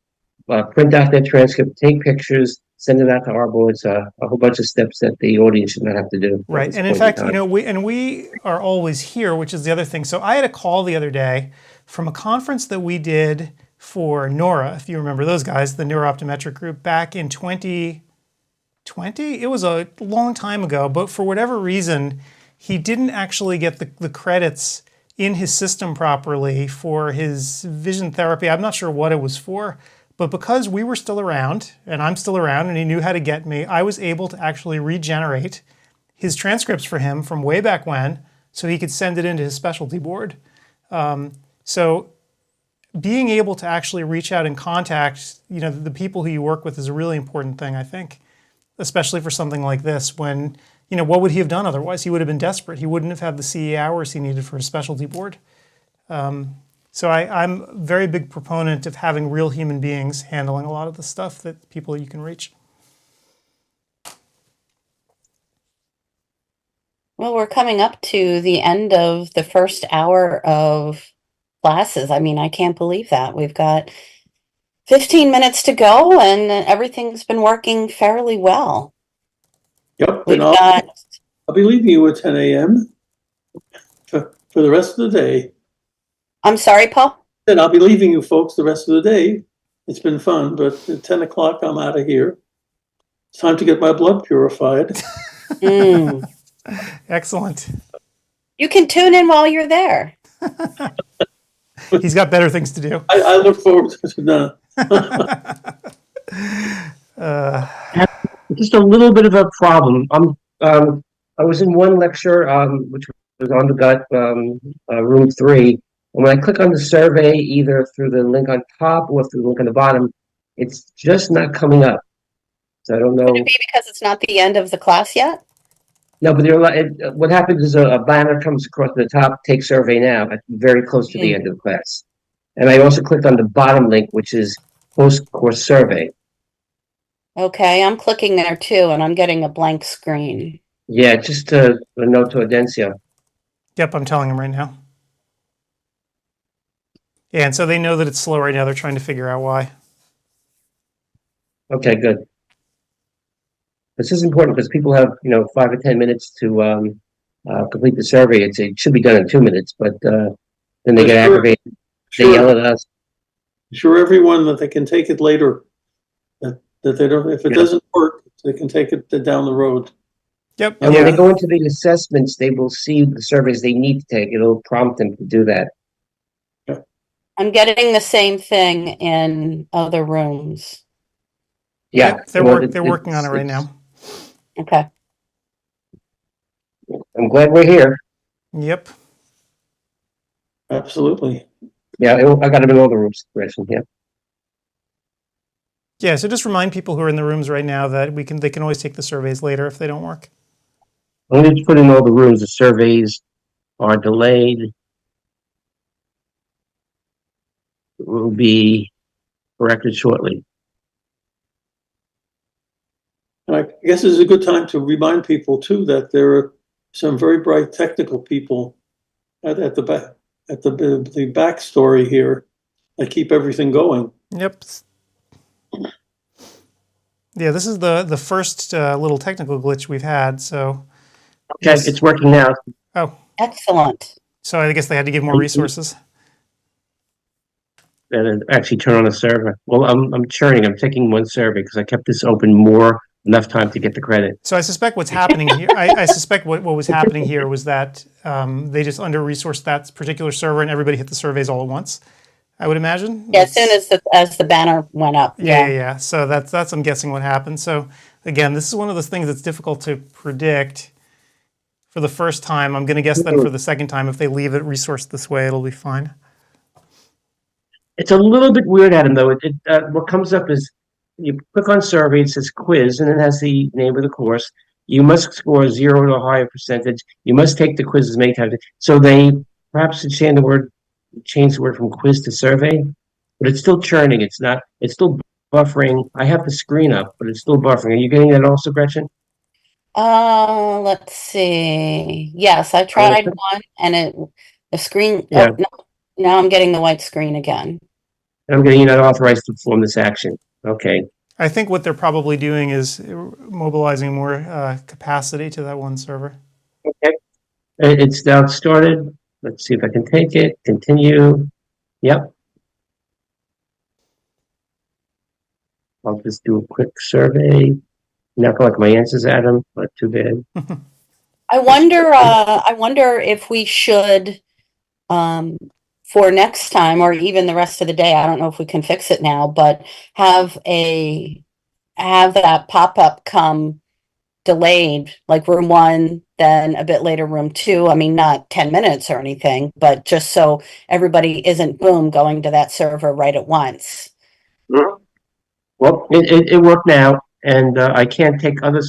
print out their transcript, take pictures, send it out to ARBO. It's a whole bunch of steps that the audience should not have to do. Right, and in fact, we are always here, which is the other thing. So I had a call the other day from a conference that we did for NORA, if you remember those guys, the Neuro-Optometric Group, back in 2020. It was a long time ago, but for whatever reason, he didn't actually get the credits in his system properly for his vision therapy. I'm not sure what it was for, but because we were still around, and I'm still around, and he knew how to get me, I was able to actually regenerate his transcripts for him from way back when, so he could send it into his specialty board. So being able to actually reach out and contact, the people who you work with is a really important thing, I think. Especially for something like this, when, what would he have done otherwise? He would have been desperate. He wouldn't have had the CE hours he needed for his specialty board. So I'm a very big proponent of having real human beings handling a lot of the stuff that people you can reach. Well, we're coming up to the end of the first hour of classes. I mean, I can't believe that. We've got 15 minutes to go, and everything's been working fairly well. Yep, and I'll be leaving you at 10 a.m. for the rest of the day. I'm sorry, Paul? And I'll be leaving you folks the rest of the day. It's been fun, but at 10 o'clock, I'm out of here. It's time to get my blood purified. Excellent. You can tune in while you're there. He's got better things to do. I look forward to it. No. Just a little bit of a problem. I was in one lecture, which was on the gut, room 3. And when I click on the survey, either through the link on top or through the link on the bottom, it's just not coming up. So I don't Could it know. be because it's not the end of the class yet? No, but what happens is a banner comes across the top, take survey now, at very close to the end of the class. And I also clicked on the bottom link, which is post-course survey. Okay, I'm clicking there too, and I'm getting a blank screen. Yeah, just a note to Audencia. Yep, I'm telling him right now. Yeah, and so they know that it's slow right now. They're trying to figure out why. Okay, good. This is important because people have, 5 or 10 minutes to complete the survey. It should be done in 2 minutes, but then they get aggravated. They yell at us. Sure, everyone that they can take it later. That they don't, if it doesn't work, they can take it down the road. Yep. And when they go into the assessments, they will see the surveys they need to take. It'll prompt them to do that. I'm getting the same thing in other rooms. Yeah, Yep, they're working on it right now. Okay. I'm glad we're here. Yep. Absolutely. Yeah, I got them in all the rooms. Yeah. Yeah, so just remind people who are in the rooms right now that they can always take the surveys later if they don't work. I'm going to put in all the rooms. The surveys are delayed. It will be corrected shortly. And I guess it's a good time to remind people too that there are some very bright technical people at the back, at the backstory here that keep everything going. Yep. Yeah, this is the first little technical glitch we've had. So Okay, it's working now. Oh, excellent. So I guess they had to give more resources. And actually turn on a server. Well, I'm churning. I'm taking one server because I kept this open enough time to get the credit. So I suspect what's happening here. I suspect what was happening here was that they just under-resourced that particular server, and everybody hit the surveys all at once. I would imagine. Yeah, as soon as the banner went up. Yeah. So that's I'm guessing what happened. So again, this is one of those things that's difficult to predict. For the first time, I'm going to guess then for the second time, if they leave it resourced this way, it'll be fine. It's a little bit weird, Adam, though. What comes up is you click on survey, it says quiz, and it has the name of the course. You must score 0 to a higher percentage. You must take the quiz as many times. So they perhaps change the word from quiz to survey, but it's still churning. It's still buffering. I have the screen up, but it's still buffering. Are you getting that also, Gretchen? Let's see. Yes, I tried one and the screen, Yeah. oh, no, now I'm getting the white screen again. I'm getting you're not authorized to perform this action. Okay. I think what they're probably doing is mobilizing more capacity to that one server. Okay. It's now started. Let's see if I can take it. Continue. Yep. I'll just do a quick survey. Not like my answers, Adam, but too bad. I wonder if we should, for next time or even the rest of the day, I don't know if we can fix it now, but have that pop-up come delayed, like room 1, then a bit later room 2. I mean, not 10 minutes or anything, but just so everybody isn't boom going to that server right at once. Well, it worked now, and I can't take other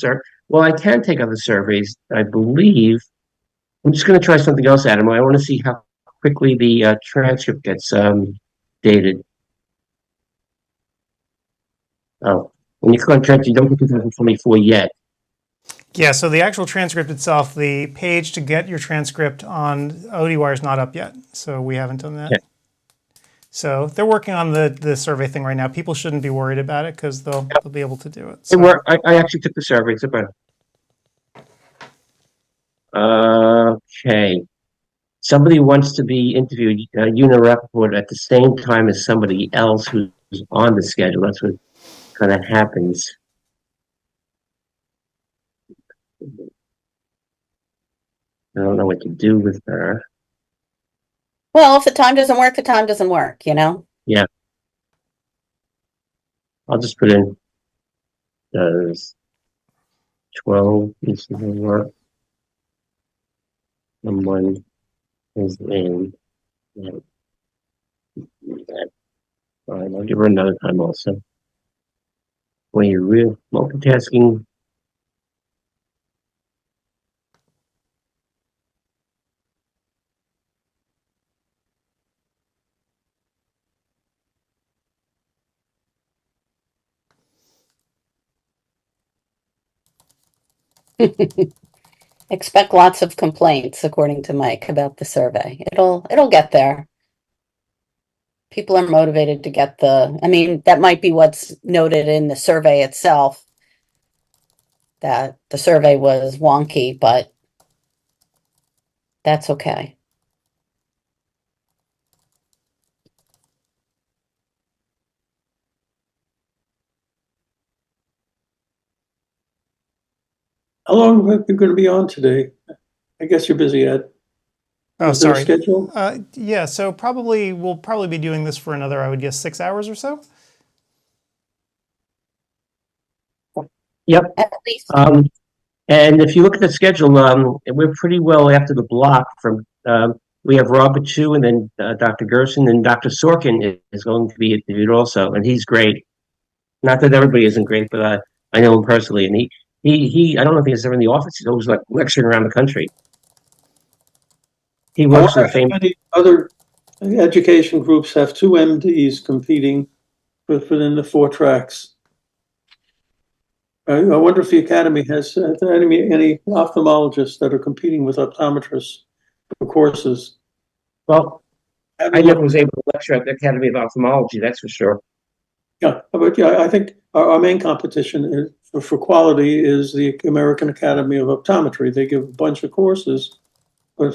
I can take other surveys, I believe. I'm just going to try something else, Adam. I want to see how quickly the transcript gets dated. Oh, when you click on transcript, you don't get 2024 yet. Yeah, so the actual transcript itself, the page to get your transcript on ODwire is not up yet, so we haven't done that. Okay. So they're working on the survey thing right now. People shouldn't be worried about it because they'll be able to do it. So. I actually took the survey. It's about okay. Somebody wants to be interviewed, Una Rappaport, at the same time as somebody else who's on the schedule. That's what kind of happens. I don't know what to do with her. Well, if the time doesn't work, the time doesn't work, you know? Yeah. I'll just put in, does 12 Eastern work? Someone is in that. Fine, I'll give her another time also. When you're real multitasking, Expect lots of complaints, according to Mike, about the survey. It'll get there. People are motivated to get I mean, that might be what's noted in the survey itself, that the survey was wonky, but that's okay. How long are you going to be on today? I guess you're busy, Ed. Oh, Is there a sorry. schedule? Yeah, so we'll probably be doing this for another, I would guess, 6 hours or so. yep. At least. And if you look at the schedule, we're pretty well after the block from, we have Robert Chu and then Dr. Gerson, and Dr. Sorkin is going to be interviewed also, and he's great. Not that everybody isn't great, but I know him personally, and he I don't know if he's ever in the office. He's always like lecturing around the country. He I works wonder with the how same. many other education groups have two MDs competing within the 4 tracks. I wonder if the Academy has any ophthalmologists that are competing with optometrists for courses. Well, I never was able to lecture at the Academy of Ophthalmology, that's for sure. Yeah, but yeah, I think our main competition for quality is the American Academy of Optometry. They give a bunch of courses.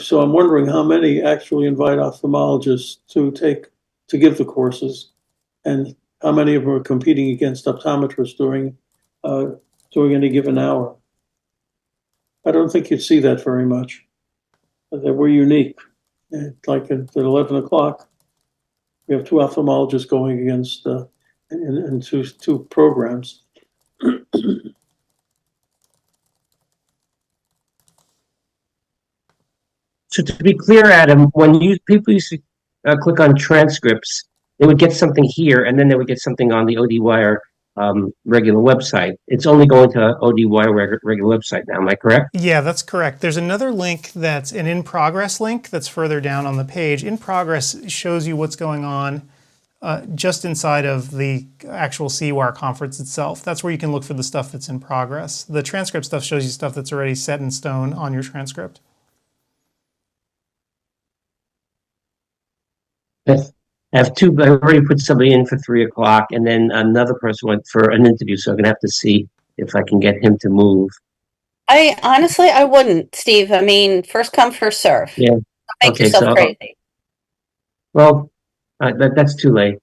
So I'm wondering how many actually invite ophthalmologists to give the courses, and how many of them are competing against optometrists during any given hour. I don't think you'd see that very much. That we're unique. Like at 11 o'clock, we have 2 ophthalmologists going against in two programs. So to be clear, Adam, when people used to click on transcripts, they would get something here, and then they would get something on the ODwire regular website. It's only going to ODwire regular website now. Am I correct? Yeah, that's correct. There's another link that's an in progress link that's further down on the page. In progress shows you what's going on just inside of the actual CEwire conference itself. That's where you can look for the stuff that's in progress. The transcript stuff shows you stuff that's already set in stone on your transcript. Yes. I have 2. I already put somebody in for 3 o'clock, and then another person went for an interview. So I'm gonna have to see if I can get him to move. I honestly, I wouldn't, Steve. I mean, first come, first serve. Yeah. Don't make Okay. yourself So, crazy. well, that's too late.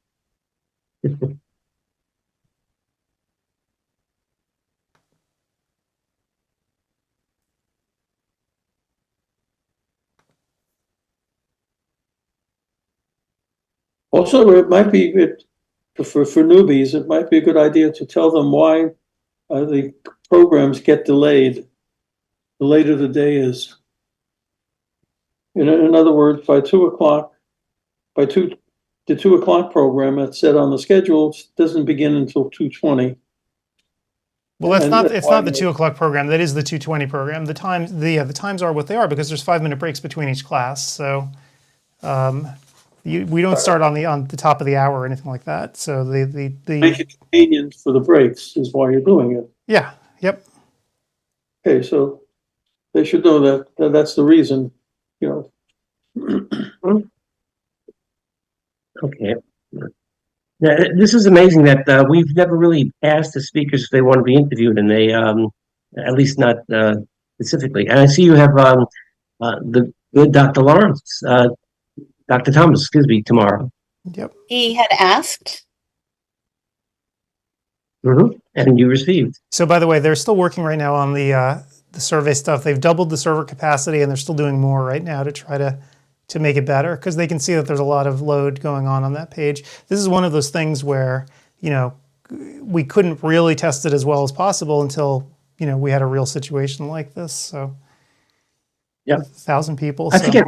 Also, it might be for newbies. It might be a good idea to tell them why the programs get delayed. The later the day is. In other words, by 2 o'clock, the 2 o'clock program that's set on the schedule doesn't begin until 2:20. Well, it's not the 2 o'clock program. That is the 2:20 program. The times are what they are because there's 5-minute breaks between each class. So we don't start on the top of the hour or anything like that. So make it convenient for the breaks is why you're doing it. Yeah. Yep. Okay, so they should know that that's the reason. Okay. Yeah, this is amazing that we've never really asked the speakers if they want to be interviewed, and they, at least not specifically. And I see you have the good Dr. Lawrence, Dr. Thomas, excuse me, tomorrow. Yep. He had asked. And you received. So by the way, they're still working right now on the survey stuff. They've doubled the server capacity, and they're still doing more right now to try to to make it better, because they can see that there's a lot of load going on that page. This is one of those things where, you know, we couldn't really test it as well as possible until, you know, we had a real situation like this. So, yeah, 1,000 people. I so. forget.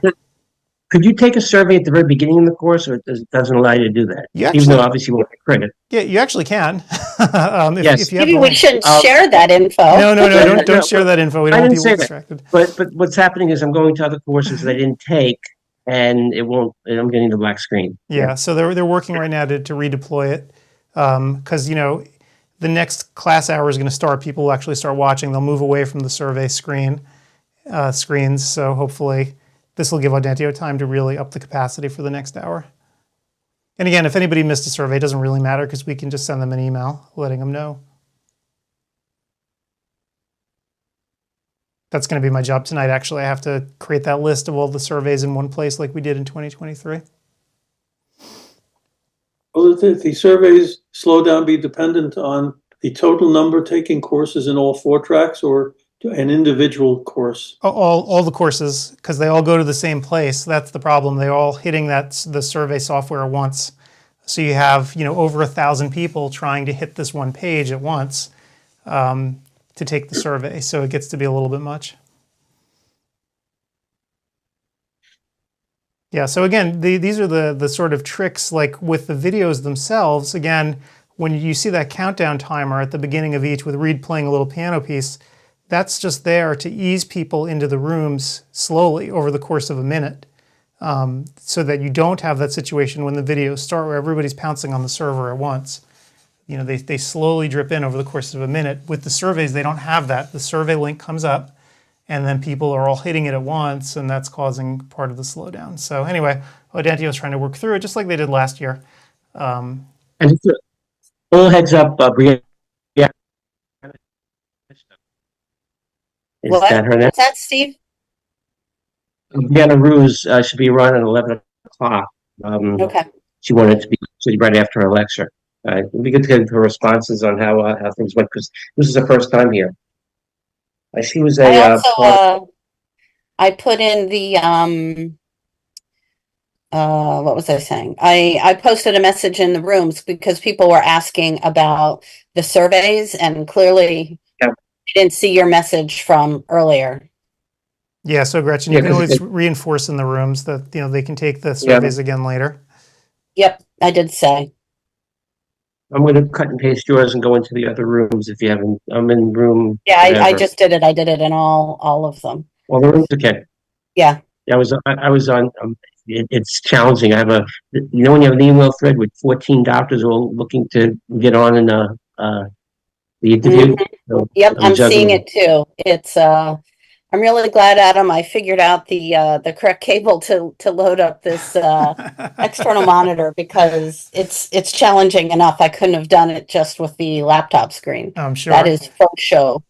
Could you take a survey at the very beginning of the course, or it doesn't allow you to do that? You actually, even though obviously you won't get credit. Yeah, you actually can. Yes. If you have Maybe the we link. shouldn't share that info. No, No, don't share that info. We don't I want didn't people say distracted. that. But what's happening is I'm going to other courses that I didn't take, and it won't. And I'm getting the black screen. Yeah, so they're working right now to redeploy it, because you know the next class hour is going to start. People will actually start watching. They'll move away from the survey screens. So hopefully this will give Audentio time to really up the capacity for the next hour. And again, if anybody missed a survey, it doesn't really matter because we can just send them an email letting them know. That's going to be my job tonight, actually. I have to create that list of all the surveys in one place like we did in 2023. Will the surveys slow down be dependent on the total number taking courses in all 4 tracks, or an individual course? All the courses, because they all go to the same place. That's the problem. They're all hitting the survey software at once. So you have, you know, over 1,000 people trying to hit this one page at once to take the survey. So it gets to be a little bit much. Yeah, so again, these are the sort of tricks, like with the videos themselves. Again, when you see that countdown timer at the beginning of each with Reed playing a little piano piece, that's just there to ease people into the rooms slowly over the course of a minute, so that you don't have that situation when the videos start where everybody's pouncing on the server at once. You know, they slowly drip in over the course of a minute. With the surveys, they don't have that. The survey link comes up, and then people are all hitting it at once, and that's causing part of the slowdown. So anyway, Audentio is trying to work through it just like they did last year. And just a little heads up, Brianna. Is that her name? What's that, Steve? Brianna Ruse should be run at 11 o'clock. Okay. She wanted to be right after her lecture. It'd be good to get her responses on how things went, because this is her first time here. She was I a also I put in the what was I saying? I posted a message in the rooms because people were asking about the surveys, and clearly Yeah. I didn't see your message from earlier. Yeah, so Gretchen, you can always reinforce in the rooms that, you know, they can take the surveys again later. Yep, I did say. I'm going to cut and paste yours and go into the other rooms if you haven't. I'm in room. Yeah, I just did it. I did it in all of them. All the rooms, okay. Yeah. I was on. It's challenging. I have you know, when you have an email thread with 14 doctors all looking to get on in the interview. Mm-hmm. So Yep, I'm seeing juggling. it too. It's I'm really glad, Adam, I figured out the correct cable to load up this external monitor, because it's challenging enough. I couldn't have done it just with the laptop screen. I'm sure. That is for show.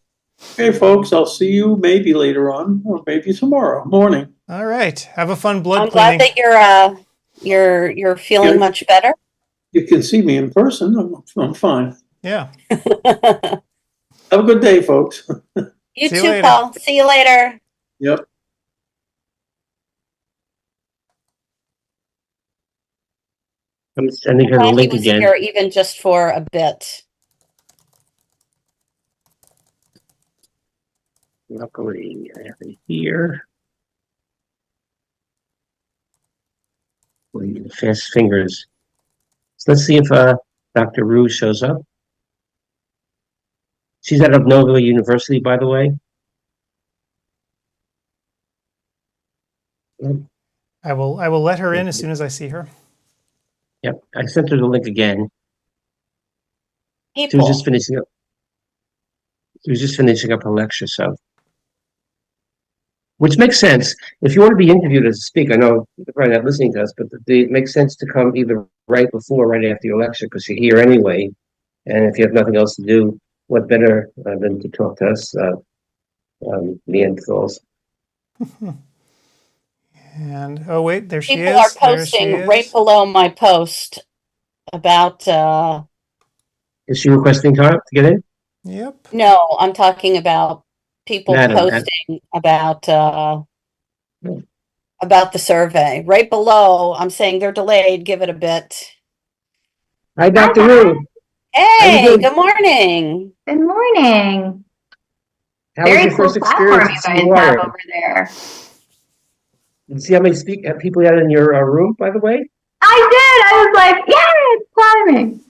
Okay, folks, I'll see you maybe later on, or maybe tomorrow morning. All right. Have a fun blood I'm cleaning. glad that you're feeling Yeah. much better. You can see me in person. I'm fine. Yeah. Have a good day, folks. You See you too, later. Paul. See you later. Yep. I'm sending her the Glad he link was again. here even just for a bit. Luckily, I have it here. Fast fingers. So let's see if Dr. Rue shows up. She's out of Nova University, by the way. I will let her in as soon as I see her. Yep, I sent her the link again. She was People. just finishing up. She was just finishing up her lecture, so. Which makes sense. If you want to be interviewed as a speaker, I know you're probably not listening to us, but it makes sense to come either right before or right after your lecture, because you're here anyway. And if you have nothing else to do, what better than to talk to us, Neanderthals. And oh wait, there she is. People are posting right below my post about Is she requesting time to get in? Yep. no, I'm talking about people Madam, posting about about the survey. Right below, I'm saying they're delayed. Give it a bit. Hi, Hi, Dr. guys. Wu. How you Hey, doing? good morning. Good morning. How was Very your cool first platform experience you at guys CEwire? have over there. Did you see how many people you had in your room, by the way? I did. I was like, yeah, it's climbing.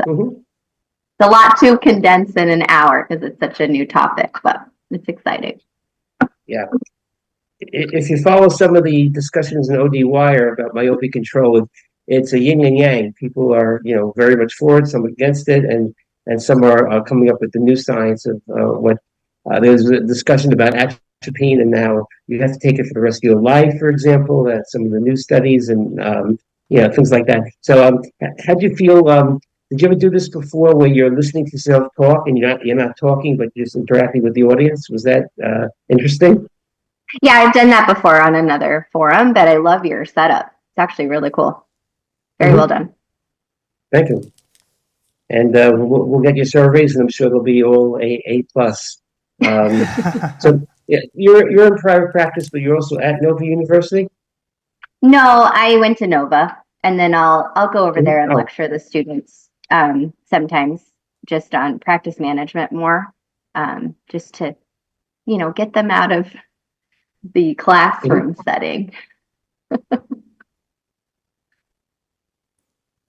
Mm-hmm. It's a lot to condense in an hour because it's such a new topic, but it's exciting. Yeah. If you follow some of the discussions in ODwire about myopia control, it's a yin and yang. People are, very much for it, some against it, and some are coming up with the new science of what. There's a discussion about atropine, and now you have to take it for the rest of your life, for example. That's some of the new studies and things like that. So, how do you feel? Did you ever do this before, where you're listening to yourself talk and you're not talking, but you're just interacting with the audience? Was that interesting? Yeah, I've done that before on another forum, but I love your setup. It's actually really cool. Very well done. Thank you. And we'll get your surveys, and I'm sure they'll be all A plus. So yeah, you're in private practice, but you're also at Nova University. No, I went to Nova, and then I'll go over there and Oh. lecture the students sometimes just on practice management more, just to get them out of the classroom setting.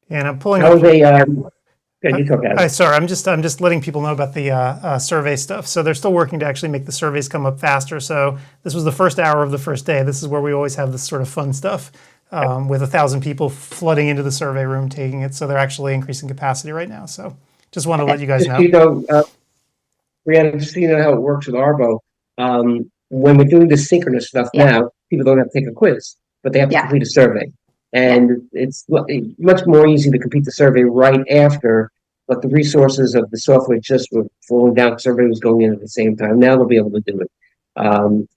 And I'm pulling How up. are they? You talk about it. Sorry, I'm just letting people know about the survey stuff. So they're still working to actually make the surveys come up faster. So this was the first hour of the first day. This is where we always have this sort of fun stuff with 1,000 people flooding into the survey room taking it. So they're actually increasing capacity right now. So just want to let you guys Just know. so you know, Brianna, just so you know how it works with Arbo. When we're doing the synchronous stuff now, people don't have to take a quiz, but they have to complete a survey. And it's much more easy to complete the survey right after, but the resources of the software just were falling down because everybody was going in at the same time. Now they'll be able to do it. Being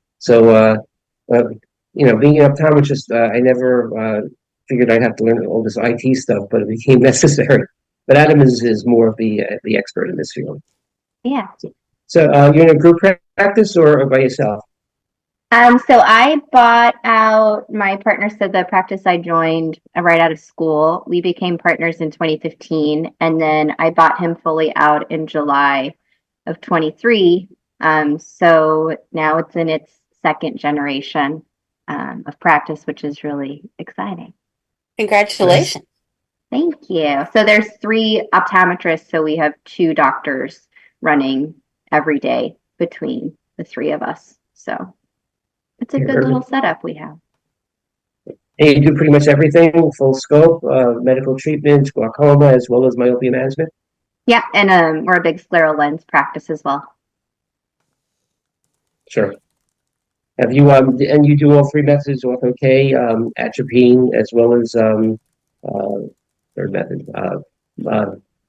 an optometrist, I never figured I'd have to learn all this IT stuff, but it became necessary. But Adam is more of the expert in this field. Yeah. So you're in a group practice or by yourself? So I bought out, my partner said the practice I joined right out of school. We became partners in 2015, and then I bought him fully out in July of 23. So now it's in its second generation of practice, which is really exciting. Congratulations. Thank you. So there's 3 optometrists, so we have 2 doctors running every day between the 3 of us. So it's a good little setup we have. And you do pretty much everything, full scope, medical treatment, glaucoma, as well as myopia management? Yeah, and we're a big scleral lens practice as well. Sure. Have you, and you do all 3 methods, ortho-K, atropine, as well as third method,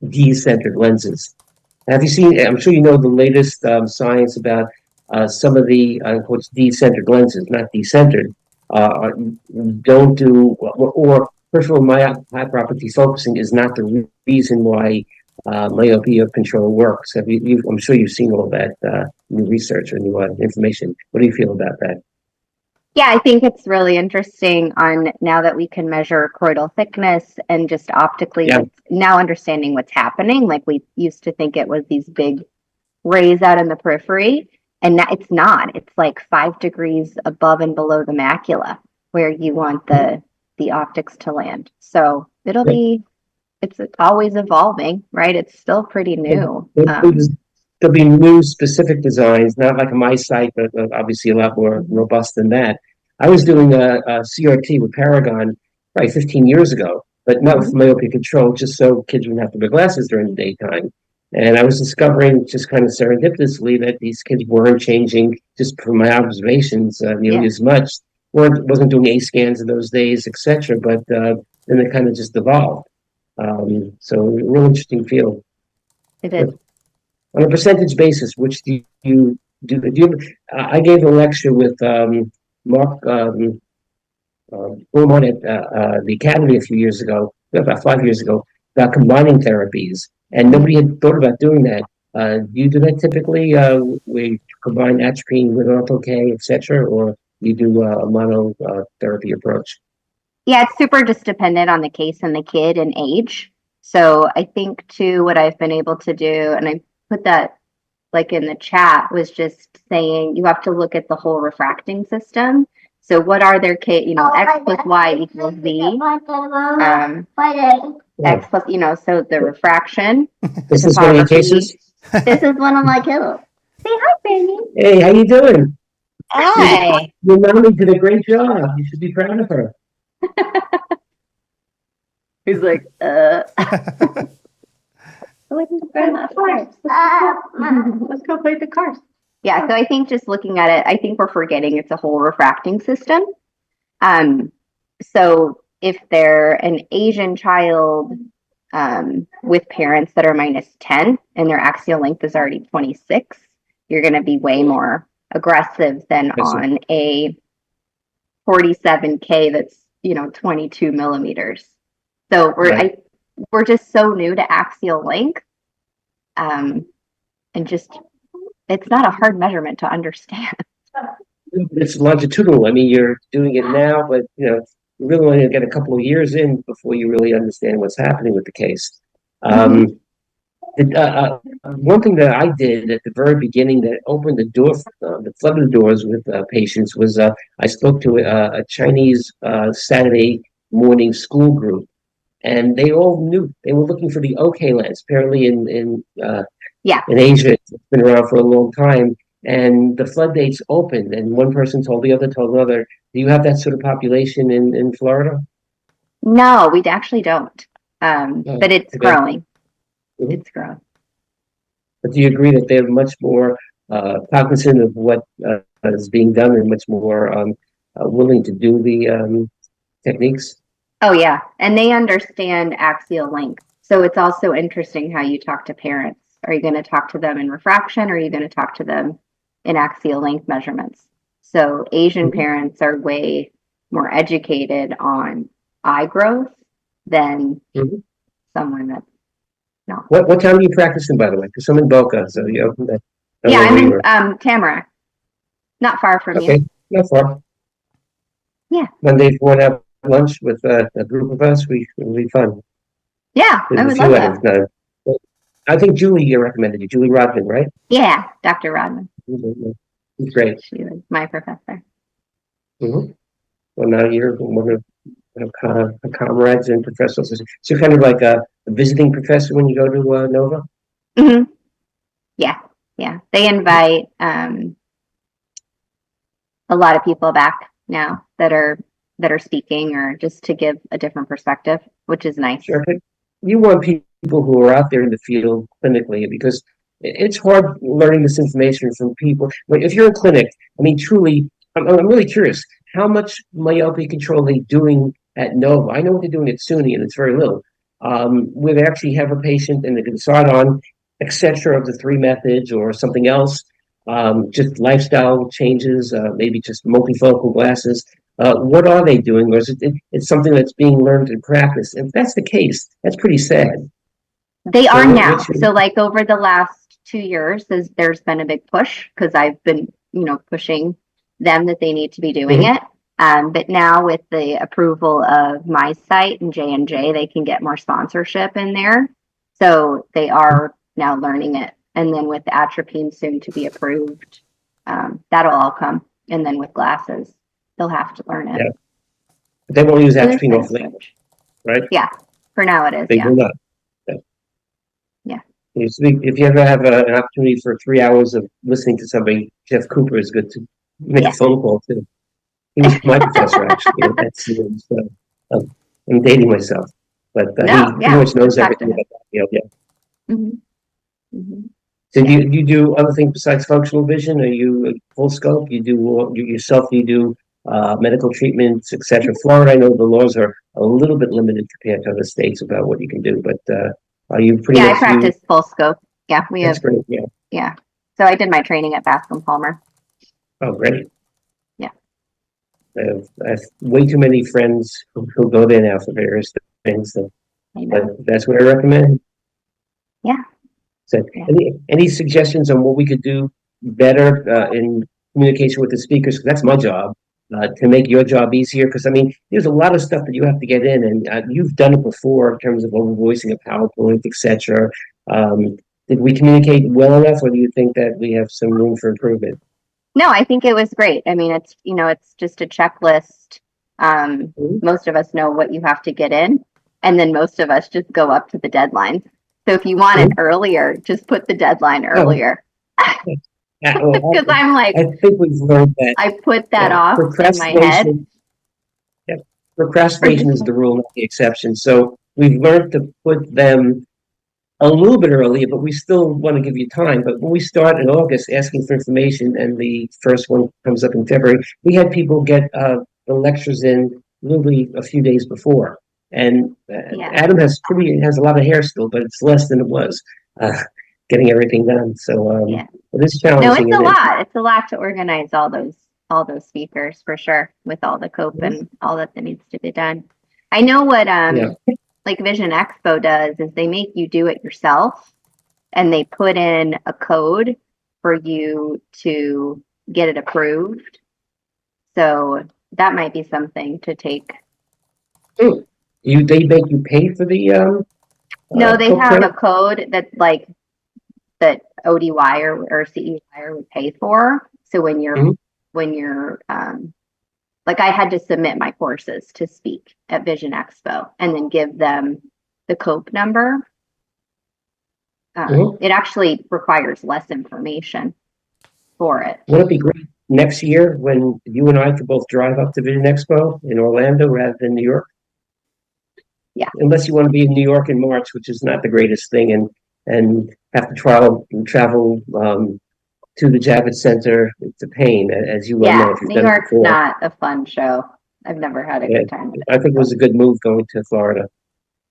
D-centered lenses. Have you seen, I'm sure you know the latest science about some of the quote D-centered lenses, not decentered, don't do, or peripheral myopathy focusing is not the reason why myopia control works. I'm sure you've seen all that new research or new information. What do you feel about that? Yeah, I think it's really interesting on now that we can measure choroidal thickness and just optically now understanding what's happening. Like we used to think it was these big rays out in the periphery, and now it's not. It's like 5 degrees above and below the macula where you want the optics to land. So it's always evolving, right? It's still pretty new. There'll be new specific designs, not like a MySight, but obviously a lot more robust than that. I was doing a CRT with Paragon probably 15 years ago, but not with myopia control, just so kids wouldn't have to wear glasses during the daytime. And I was discovering just kind of serendipitously that these kids weren't changing, just from my observations, nearly as much. Wasn't doing A scans in those days, etc. But then it kind of just evolved. So a real interesting field. It is. On a percentage basis, which do you do? I gave a lecture with Mark Beaumont at the Academy a few years ago, about 5 years ago, about combining therapies, and nobody had thought about doing that. Do you do that typically? We combine atropine with ortho-K, etc., or you do a monotherapy approach? Yeah, it's super just dependent on the case and the kid and age. So I think too, what I've been able to do, and I put that like in the chat, was just saying you have to look at the whole refracting system. So what are their X plus Y equals Z. X plus, so the refraction. This is one of your cases? This is one of my kiddos. Say hi, baby. Hey, how you doing? Hi. Your mommy did a great job. You should be proud of her. He's like, Let's go play the cars. Yeah, so I think just looking at it, I think we're forgetting it's a whole refracting system. So if they're an Asian child with parents that are -10 and their axial length is already 26, you're going to be way more aggressive than on a 47K that's 22 millimeters. So we're just so new to axial length, and just it's not a hard measurement to understand. It's longitudinal. I mean, you're doing it now, but you really want to get a couple of years in before you really understand what's happening with the case. One thing that I did at the very beginning that opened the door, the flooded the doors with patients was I spoke to a Chinese Saturday morning school group, and they all knew they were looking for the OK lens. Apparently, in Asia, it's been around for a long time. And the floodgates opened, and one person told the other, told another. Do you have that sort of population in Florida? No, we actually don't. But it's growing. Mm-hmm. It's growing. But do you agree that they're much more cognizant of what is being done and much more willing to do the techniques? Oh, yeah. And they understand axial length. So it's also interesting how you talk to parents. Are you going to talk to them in refraction, or are you going to talk to them in axial length measurements? So Asian parents are way more educated on eye growth than someone that's not. What town are you practicing, by the way? Because I'm in Boca, so I'm in Tamarack, not far from you. Okay, not far. Yeah. Monday, if you want to have lunch with a group of us, it'll be fun. Yeah, I would love that. I think Julie recommended you, Julie Rodman, right? Yeah, Dr. Rodman. He's great. She was my professor. Mm-hmm. Well, now you're one of comrades and professors. So kind of like a visiting professor when you go to Nova? Mm-hmm. Yeah. They invite a lot of people back now that are speaking, or just to give a different perspective, which is nice. Sure. You want people who are out there in the field clinically, because it's hard learning this information from people. But if you're in clinic, I mean, truly, I'm really curious, how much myopia control are they doing at Nova? I know what they're doing at SUNY, and it's very little. Where they actually have a patient and they can start on etc. of the 3 methods or something else, just lifestyle changes, maybe just multifocal glasses. What are they doing? Or is it's something that's being learned in practice? If that's the case, that's pretty sad. They are now. So like over the last 2 years, there's been a big push, because I've been, pushing them that they need to be doing it. But now with the approval of my site and J&J, they can get more sponsorship in there. So they are now learning it. And then with the atropine soon to be approved, that'll all come. And then with glasses, they'll have to learn it. Yeah. But they won't use atropine off label, right? Yeah. For now it is. They will not. Yeah. If you ever have an opportunity for 3 hours of listening to somebody, Jeff Cooper is good to make a phone call to. He was my professor, actually. I'm dating myself, but he pretty much knows everything about that field. Yeah. So do you do other things besides functional vision? Are you full scope? You do yourself? You do medical treatments, etc. Florida, I know the laws are a little bit limited compared to other states about what you can do, but are you pretty much? I practice full scope. Yeah, that's great. Yeah. So I did my training at Bascom Palmer. Oh, great. Yeah. I have way too many friends who go there now for various things, but that's what I recommend. Yeah. So, any suggestions on what we could do better in communication with the speakers? Because that's my job. to make your job easier? Because I mean, there's a lot of stuff that you have to get in, and you've done it before in terms of overvoicing a PowerPoint, etc. Did we communicate well enough, or do you think that we have some room for improvement? No, I think it was great. I mean, it's, it's just a checklist. Most of us know what you have to get in, and then most of us just go up to the deadline. So if you want it earlier, just put the deadline earlier. Because I'm like, I think we've learned that. I put that off in my head. Yeah, procrastination is the rule, not the exception. So we've learned to put them a little bit earlier, but we still want to give you time. But when we start in August asking for information and the first one comes up in February, we had people get the lectures in literally a few days before. And Adam has a lot of hair still, but it's less than it was getting everything done. So it is challenging. No, it's a lot. It's a lot to organize all those speakers for sure, with all the COPE and all that needs to be done. I know what like Vision Expo does is they make you do it yourself, and they put in a code for you to get it approved. So that might be something to take. They make you pay for the no, they have a code that ODwire or CEwire would pay for. So when you're like, I had to submit my courses to speak at Vision Expo and then give them the COPE number. It actually requires less information for it. Would it be great next year when you and I could both drive up to Vision Expo in Orlando rather than New York? Yeah. Unless you want to be in New York in March, which is not the greatest thing, and have to travel to the Javits Center. It's a pain, as you well know. If you've New done York's it before. not a fun show. I've never had a good time with it. I think it was a good move going to Florida.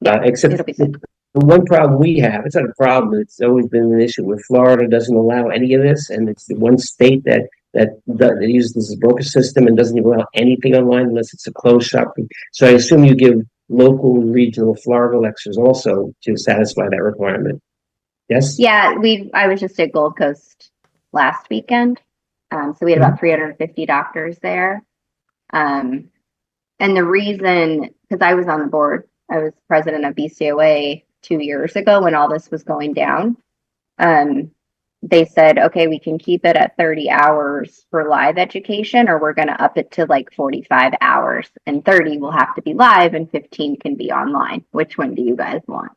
Except the one problem we have, it's not a problem, it's always been an issue with Florida doesn't allow any of this, and it's the one state that uses this as a broker system and doesn't even allow anything online unless it's a closed shop. So I assume you give local, regional Florida lectures also to satisfy that requirement. Yes? Yeah, I was just at Gold Coast last weekend. So we had about 350 doctors there. And the reason, because I was on the board, I was president of BCOA 2 years ago when all this was going down. They said, okay, we can keep it at 30 hours for live education, or we're going to up it to like 45 hours, and 30 will have to be live and 15 can be online. Which one do you guys want?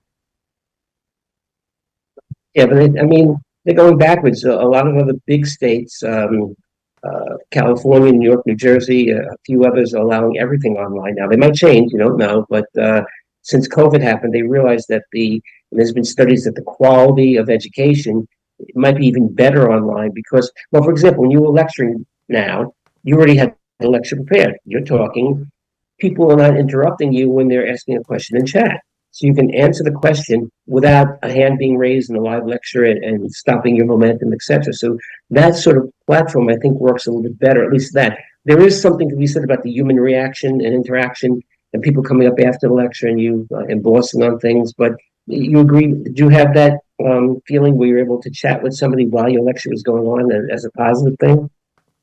Yeah, but I mean, they're going backwards. A lot of other big states, California, New York, New Jersey, a few others are allowing everything online now. They might change, you don't know, but since COVID happened, they realized that there's been studies that the quality of education might be even better online because, well, for example, when you were lecturing now, you already had the lecture prepared. You're talking, people are not interrupting you when they're asking a question in chat. So you can answer the question without a hand being raised in a live lecture and stopping your momentum, etc. So that sort of platform, I think, works a little bit better, at least that. There is something to be said about the human reaction and interaction and people coming up after the lecture and you embossing on things. But you agree, did you have that feeling where you're able to chat with somebody while your lecture was going on as a positive thing?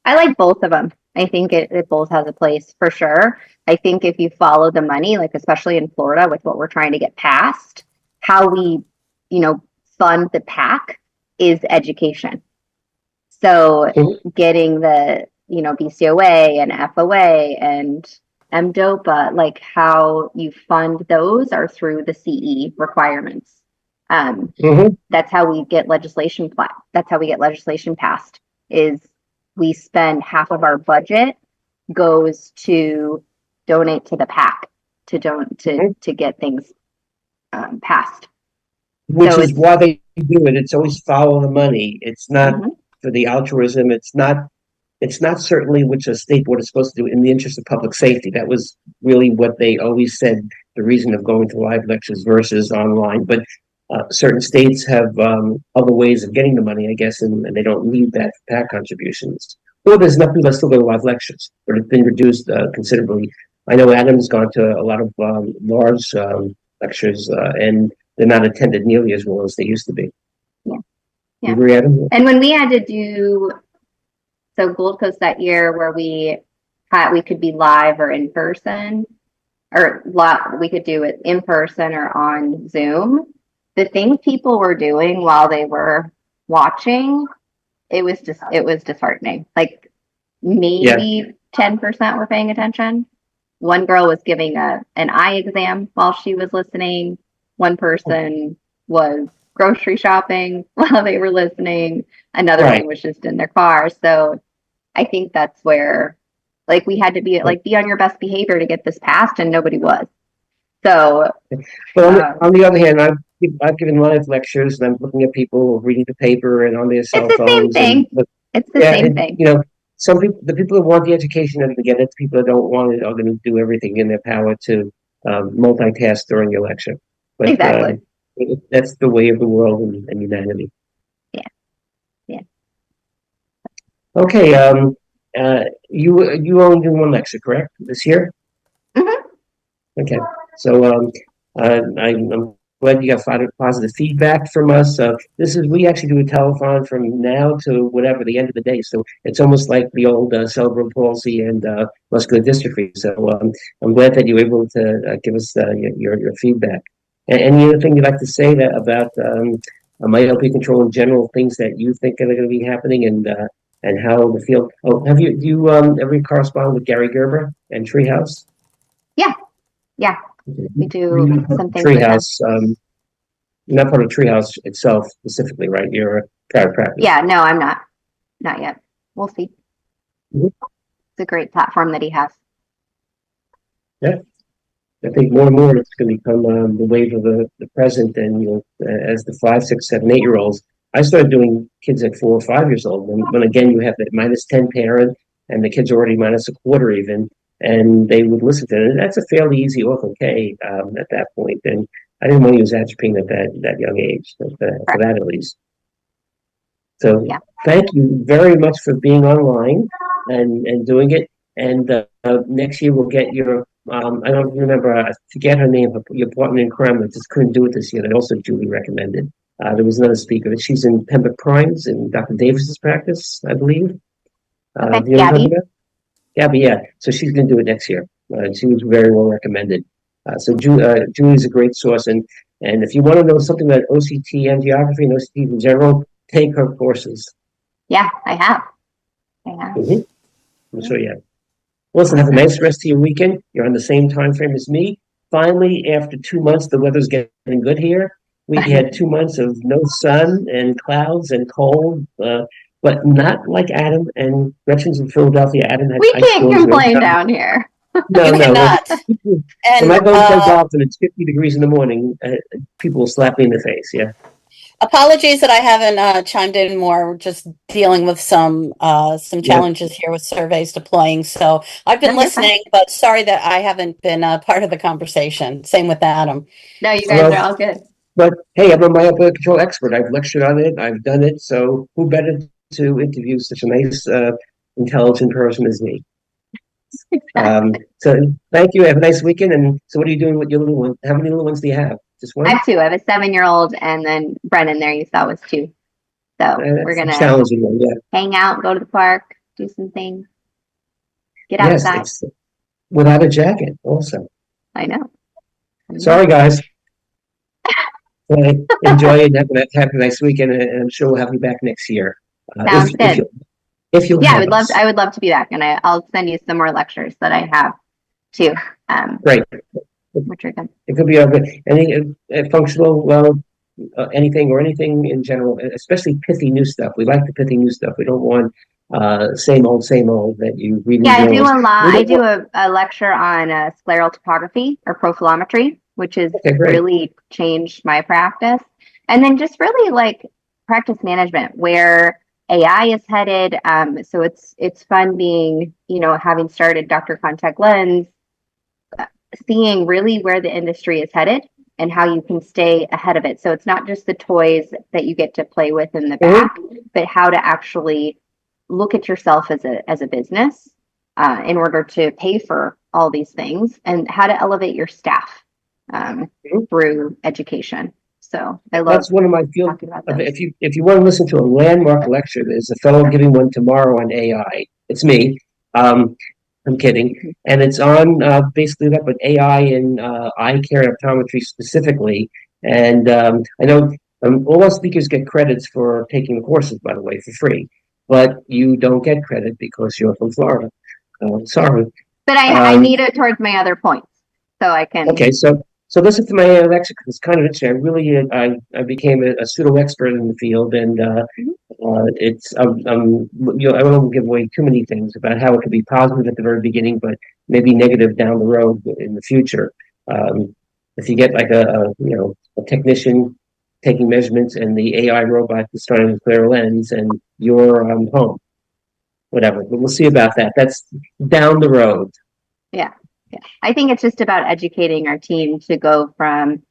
I like both of them. I think it both has a place for sure. I think if you follow the money, like especially in Florida with what we're trying to get passed, how we, fund the PAC is education. So getting the, BCOA and FOA and MDOPA, like how you fund those are through the CE requirements. That's how we get legislation. That's how we get legislation passed. Is we spend half of our budget goes to donate to the PAC to get things passed. Which is why they do it. It's always follow the money. It's not for the altruism. It's not certainly which a state board is supposed to do in the interest of public safety. That was really what they always said, the reason of going to live lectures versus online. But certain states have other ways of getting the money, I guess, and they don't need that for PAC contributions. Or there's enough people that still go to live lectures, but it's been reduced considerably. I know Adam's gone to a lot of large lectures, and they're not attended nearly as well as they used to be. Yeah. You agree, Adam? And when we had to do Gold Coast that year, where we we could be live or in person, or we could do it in person or on Zoom. The things people were doing while they were watching, it was disheartening. Like maybe 10% were paying attention. One girl was giving an eye exam while she was listening. One person was grocery shopping while they were listening. Another one was just in their car. So I think that's where, like, we had to be on your best behavior to get this passed, and nobody was. So, but on the other hand, I've given live lectures, and I'm looking at people reading the paper and on their cell phones. It's the same thing. You know, the people that want the education and to get it, the people that don't want it are going to do everything in their power to multitask during your lecture. But, exactly. That's the way of the world and humanity. Yeah. Okay. You only do one lecture, correct? This year? Mm-hmm. Okay. So I'm glad you got positive feedback from us. We actually do a telethon from now to whatever the end of the day. So it's almost like the old cerebral palsy and muscular dystrophy. So I'm glad that you were able to give us your feedback. And any other thing you'd like to say about myopia control in general, things that you think are going to be happening and how the field. Oh, do you ever correspond with Gary Gerber and Treehouse? Yeah. We do something. Treehouse. You're not part of Treehouse itself specifically, right? You're a private practice. Yeah, no, I'm not. Not yet. We'll see. Mm-hmm. It's a great platform that he has. Yeah. I think more and more it's going to become the wave of the present, and as the 5, 6, 7, 8-year-olds. I started doing kids at 4 or 5 years old. When again you have that -10 parent, and the kid's already -1/4 even, and they would listen to it. And that's a fairly easy okay at that point. And I didn't want to use atropine at that young age, for that at least. So thank you very much for being online and doing it. And next year we'll get your. I don't remember, I forget her name, your partner in crime that just couldn't do it this year, that also Julie recommended. There was another speaker, she's in Pembroke Pines in Dr. Davis's practice, I believe. Gabby. Gabby, yeah. So she's going to do it next year. She was very well recommended. So Julie's a great source. And if you want to know something about OCT angiography and OCT in general, take her courses. Yeah, I have. Mm-hmm. I'm sure you have. Listen, have a nice rest of your weekend. You're on the same time frame as me. Finally, after 2 months, the weather's getting good here. We had 2 months of no sun and clouds and cold, but not like Adam and Gretchen's in Philadelphia. Adam had we can't complain down here. No, cannot. When I go play golf and it's 50 degrees in the morning, people will slap me in the face. Yeah. Apologies that I haven't chimed in more. We're just dealing with some challenges here with surveys deploying. So I've been listening, but sorry that I haven't been part of the conversation. Same with Adam. No, you guys are all good. But hey, I'm a myopia control expert. I've lectured on it. I've done it. So who better to interview such a nice, intelligent person as me? Exactly. So thank you. Have a nice weekend. And so what are you doing with your little one? How many little ones do you have? Just one? I have 2. I have a 7-year-old, and then Brennan there you saw was 2. So we're going to hang out, go to the park, do some things, get outside. Yes, without a jacket also. I know. Sorry, guys. Enjoy it. Have a nice weekend, and I'm sure we'll have you back next year. Sounds good. If you I would love to be back, and I'll send you some more lectures that I have too. Great. Which are good. It could be any functional, anything in general, especially pithy new stuff. We like the pithy new stuff. We don't want same old that you read. Yeah, I do a lot. I do a lecture on scleral topography or profilometry, which has really changed my practice. And then just really like practice management, where AI is headed. So it's fun being, having started Dr. Contact Lens, seeing really where the industry is headed and how you can stay ahead of it. So it's not just the toys that you get to play with in the back, but how to actually look at yourself as a business in order to pay for all these things, and how to elevate your staff through education. So I love that's one of my field. If you want to listen to a landmark lecture, there's a fellow giving one tomorrow on AI. It's me. I'm kidding. And it's on basically that with AI and eye care and optometry specifically. And I know all our speakers get credits for taking the courses, by the way, for free. But you don't get credit because you're from Florida. Sorry. But I need it towards my other points, so I can. Okay, so listen to my lecture because it's kind of interesting. I really I became a pseudo expert in the field, and it's I won't give away too many things about how it could be positive at the very beginning, but maybe negative down the road in the future. If you get like a technician taking measurements and the AI robot is starting to clear a lens and you're home, whatever. But we'll see about that. That's down the road. Yeah. Yeah. I think it's just about educating our team to go from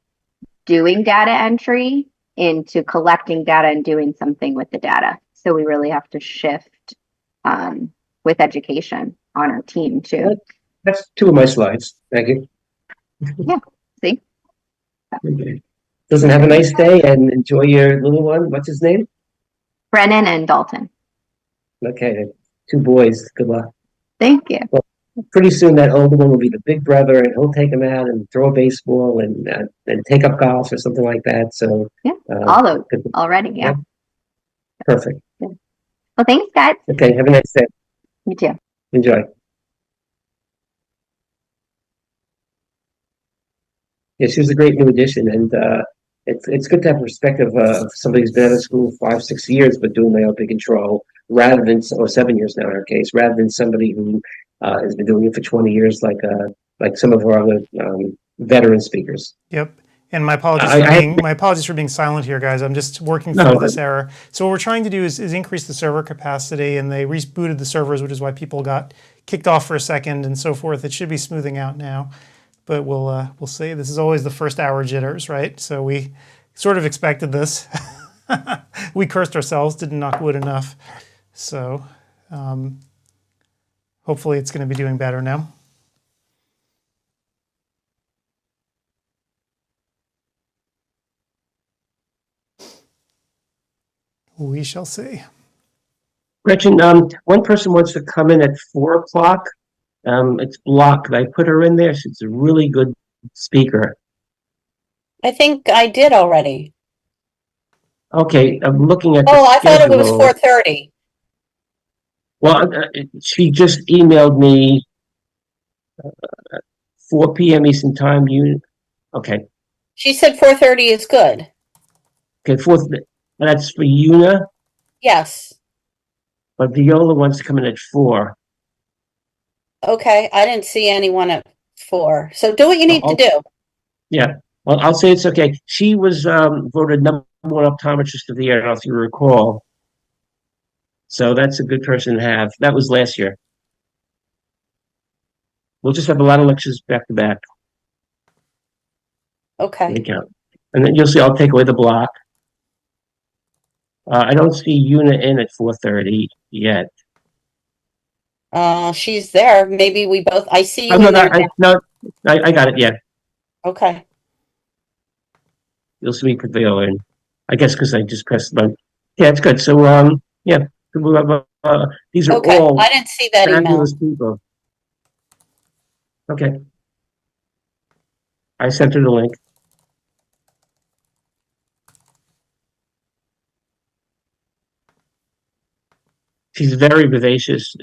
doing data entry into collecting data and doing something with the data. So we really have to shift with education on our team too. That's two of my slides. Thank you. Yeah. See? Okay. Listen, have a nice day and enjoy your little one. What's his name? Brennan and Dalton. Okay, two boys. Good luck. Thank you. Well, pretty soon that older one will be the big brother, and he'll take him out and throw a baseball and take up golf or something like that. So yeah, all those already. Yeah. Perfect. Yeah. Well, thanks, guys. Okay, have a nice day. You too. Enjoy. Yeah, she was a great new addition, and it's good to have perspective of somebody who's been out of school 5-6 years but doing myopia control rather than, or 7 years now in our case, rather than somebody who has been doing it for 20 years like some of our other veteran speakers. Yep. And my apologies for being silent here, guys. I'm just working through this error. So what we're trying to do is increase the server capacity, and they rebooted the servers, which is why people got kicked off for a second and so forth. It should be smoothing out now. But we'll see. This is always the first hour jitters, right? So we sort of expected this. We cursed ourselves, didn't knock wood enough. So hopefully it's going to be doing better now. We shall see. Gretchen, one person wants to come in at 4 o'clock. It's blocked. I put her in there. She's a really good speaker. I think I did already. Okay, I'm looking at the I thought it was schedule. 4:30. Well, she just emailed me 4 p.m. Eastern Time. Okay. She said 4:30 is good. Okay, that's for Una, Yes. but Viola wants to come in at 4. Okay, I didn't see anyone at 4. So do what you need to do. Yeah, well, I'll say it's okay. She was voted #1 optometrist of the year, I don't know if you recall. So that's a good person to have. That was last year. We'll just have a lot of lectures back to back. Okay. And then you'll see I'll take away the block. I don't see Una in at 4:30 yet. She's there. Maybe we both. I see you. I got it. Yeah. Okay. You'll see me put Viola in. I guess because I just pressed the button. Yeah, it's good. So yeah, these are all I didn't see that email. People. Okay. I sent her the link. She's very vivacious.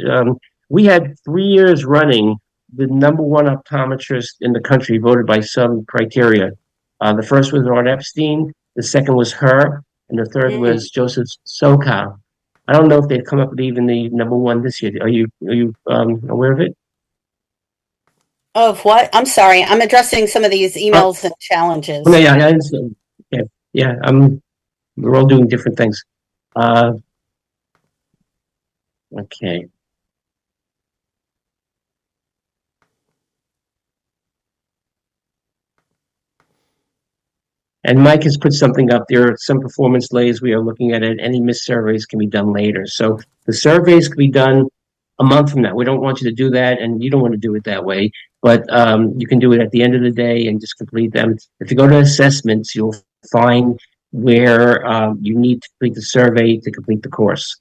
We had 3 years running the #1 optometrist in the country, voted by some criteria. The first was Ron Epstein, the second was her, and the third was Joseph Sokow. I don't know if they've come up with even the #1 this year. Are you aware of it? Of what? I'm sorry. I'm addressing some of these emails and challenges. No, yeah, I understand. Yeah. We're all doing different things. Okay. And Mike has put something up there. Some performance delays we are looking at it. Any missed surveys can be done later. So the surveys can be done a month from now. We don't want you to do that, and you don't want to do it that way. But you can do it at the end of the day and just complete them. If you go to assessments, you'll find where you need to complete the survey to complete the course.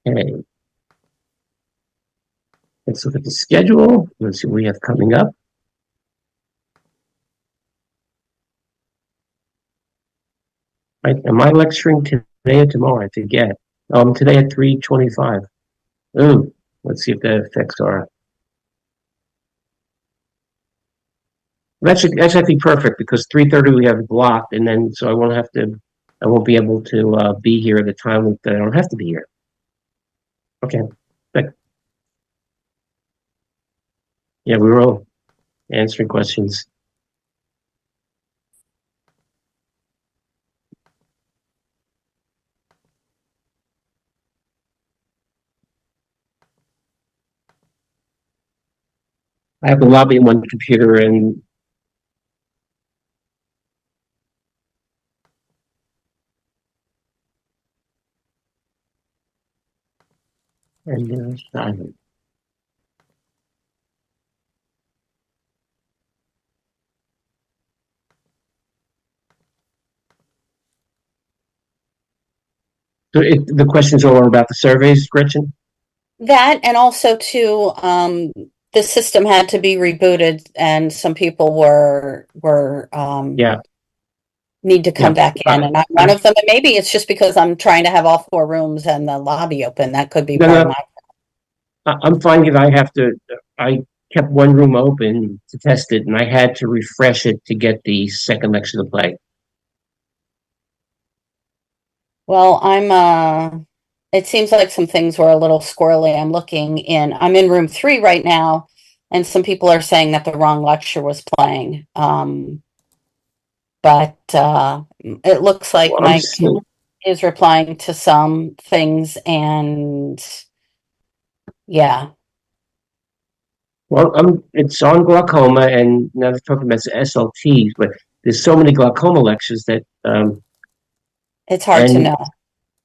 Okay. Let's look at the schedule. Let's see what we have coming up. Am I lecturing today or tomorrow? I forget. Today at 3:25. Ooh, let's see if that affects our. That's actually perfect because 3:30 we have blocked, and then so I won't have to. I won't be able to be here at the time that I don't have to be here. Okay. But, yeah, we were all answering questions. I have the lobby in one computer and silent. So the questions are all about the surveys, Gretchen? That, and also too, the system had to be rebooted and some people were Yeah. need to come Yeah. back in, and I'm one of them. And maybe it's just because I'm trying to have all 4 rooms and the lobby open. That could be part of my. I'm finding that I kept one room open to test it, and I had to refresh it to get the second lecture to play. Well, it seems like some things were a little squirrely. I'm in room 3 right now, and some people are saying that the wrong lecture was playing. But it looks like Well, Mike is replying to some things, and yeah. Well, it's on glaucoma, and now they're talking about SLTs, but there's so many glaucoma lectures that It's hard to know.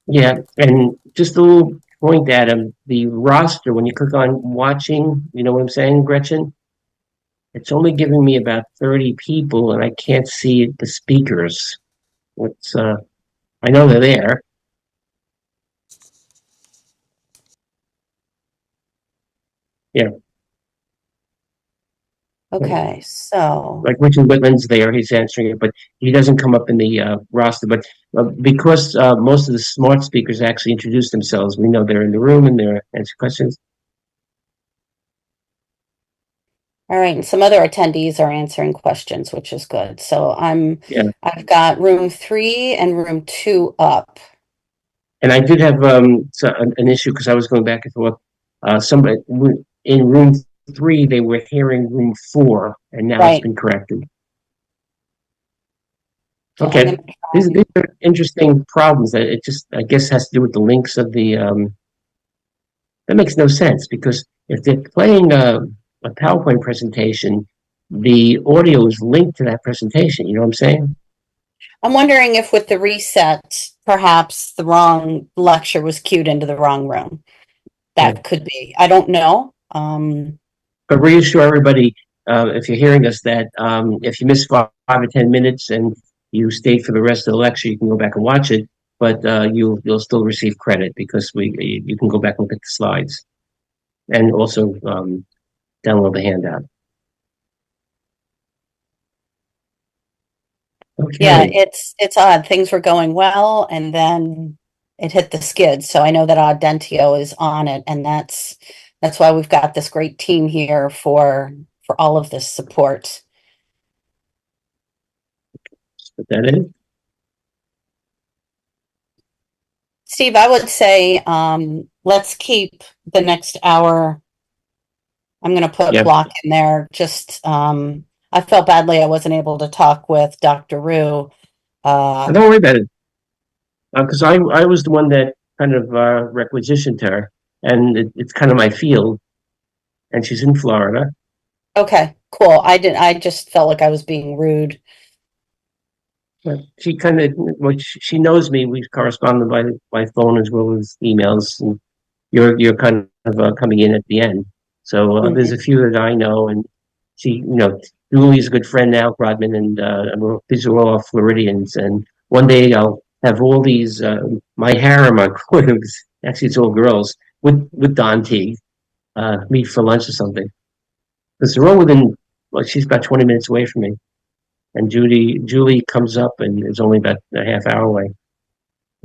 Yeah, and just a little point, Adam, the roster, when you click on watching, you know what I'm saying, Gretchen? It's only giving me about 30 people, and I can't see the speakers. I know they're there. Yeah. Okay, so Like Richard Whitman's there, he's answering it, but he doesn't come up in the roster. But because most of the smart speakers actually introduce themselves, we know they're in the room and they're answering questions. all right, and some other attendees are answering questions, which is good. So I've got room 3 and room 2 up. And I did have an issue because I was going back and forth. Somebody in room 3, they were hearing room 4, and now it's been corrected. Okay, these are interesting problems that it just, I guess, has to do with the links of the. That makes no sense because if they're playing a PowerPoint presentation, the audio is linked to that presentation. You know what I'm saying? I'm wondering if with the reset, perhaps the wrong lecture was queued into the wrong room. That could be. I don't know. But reassure everybody, if you're hearing us, that if you miss 5 or 10 minutes and you stayed for the rest of the lecture, you can go back and watch it, but you'll still receive credit because you can go back and look at the slides and also download the handout. Okay. Yeah, it's odd. Things were going well, and then it hit the skids. So I know that Audentio is on it, and that's why we've got this great team here for all of this support. Let's put that in. Steve, I would say let's keep the next hour. I'm going to put a block in there. Just I felt badly I wasn't able to talk with Dr. Rue. Don't worry about it. Because I was the one that kind of requisitioned her, and it's kind of my field, and she's in Florida. Okay, cool. I just felt like I was being rude. But she kind of, she knows me. We've corresponded by phone as well as emails, and you're kind of coming in at the end. So there's a few that I know, and she, Julie's a good friend now, Rodman, and these are all Floridians. And one day I'll have all these my harem on Actually, it's all girls with Don T. Meet for lunch or something. Because they're all within, well, she's about 20 minutes away from me. And Julie comes up and is only about a half hour away.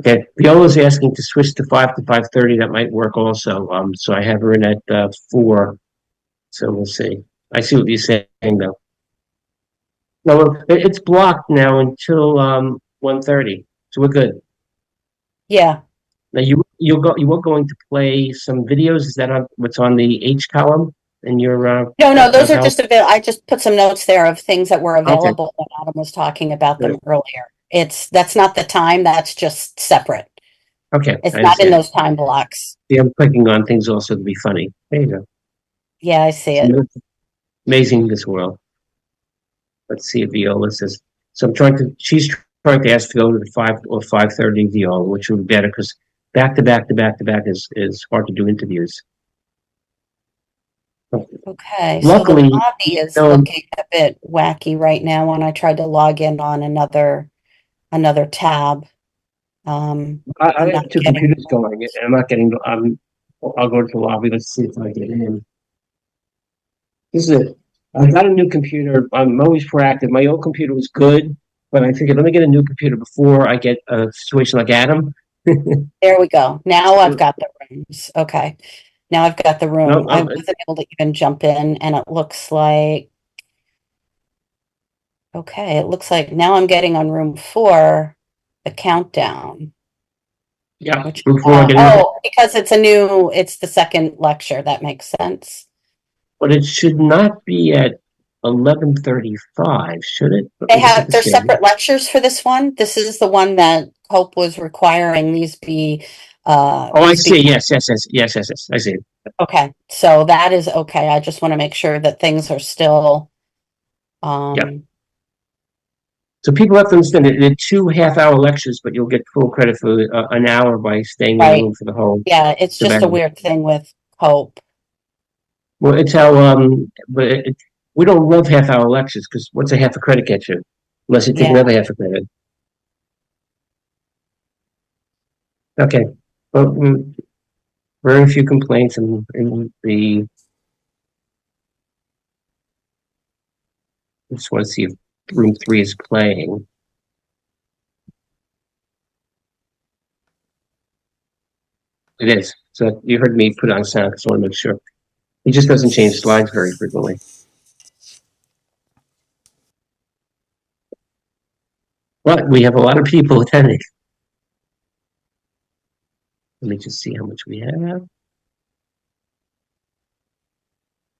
Okay, Viola's asking to switch to 5 to 5:30. That might work also. So I have her in at 4. So we'll see. I see what you're saying though. No, it's blocked now until 1:30. So we're good. Yeah. Now you were going to play some videos. Is that what's on the H column in your No, those are help? just I just put some notes there of things that were Okay, available when Adam was talking about them good. earlier. That's not the time, that's just separate. Okay, It's I not in understand. those time blocks. See, I'm clicking on things also to be funny. There you go. Yeah, I see it. It's amazing this world. Let's see if Viola says. So she's trying to ask Viola to 5 or 5:30 Viola, which would be better because back to back to back to back is hard to do interviews. Okay, so the Luckily, lobby is no, looking a bit wacky right now when I tried to log in on another tab. I I'm have not 2 getting. computers going, and I'm not getting. I'll go to the lobby. Let's see if I get in. This is it. I got a new computer. I'm always proactive. My old computer was good, but I figured let me get a new computer before I get a situation like Adam. There we go. Now I've got the rooms. Okay. Now I've got the room. No, I wasn't able to even jump in, and it looks like, okay, it looks like now I'm getting on room 4, the countdown, yeah. which, Before I get in, because it's the second lecture. That makes sense. but it should not be at 11:35, should it? There's separate lectures for this one. This is the one that Hope was requiring these be, Oh, I see. Yes. I see. okay. So that is okay. I just want to make sure that things are still, Yeah. So people have to understand that they're 2 half-hour lectures, but you'll get full credit for an hour by staying in the right. room for the whole. Yeah, it's just a weird thing with Hope. Well, it's how we don't love half-hour lectures because what's a half a credit get you? Unless you take Yeah. another half a credit. Okay. Well, very few complaints in the. I just want to see if room 3 is playing. It is. So you heard me put on sound because I want to make sure. He just doesn't change slides very frequently. But we have a lot of people attending. Let me just see how much we have.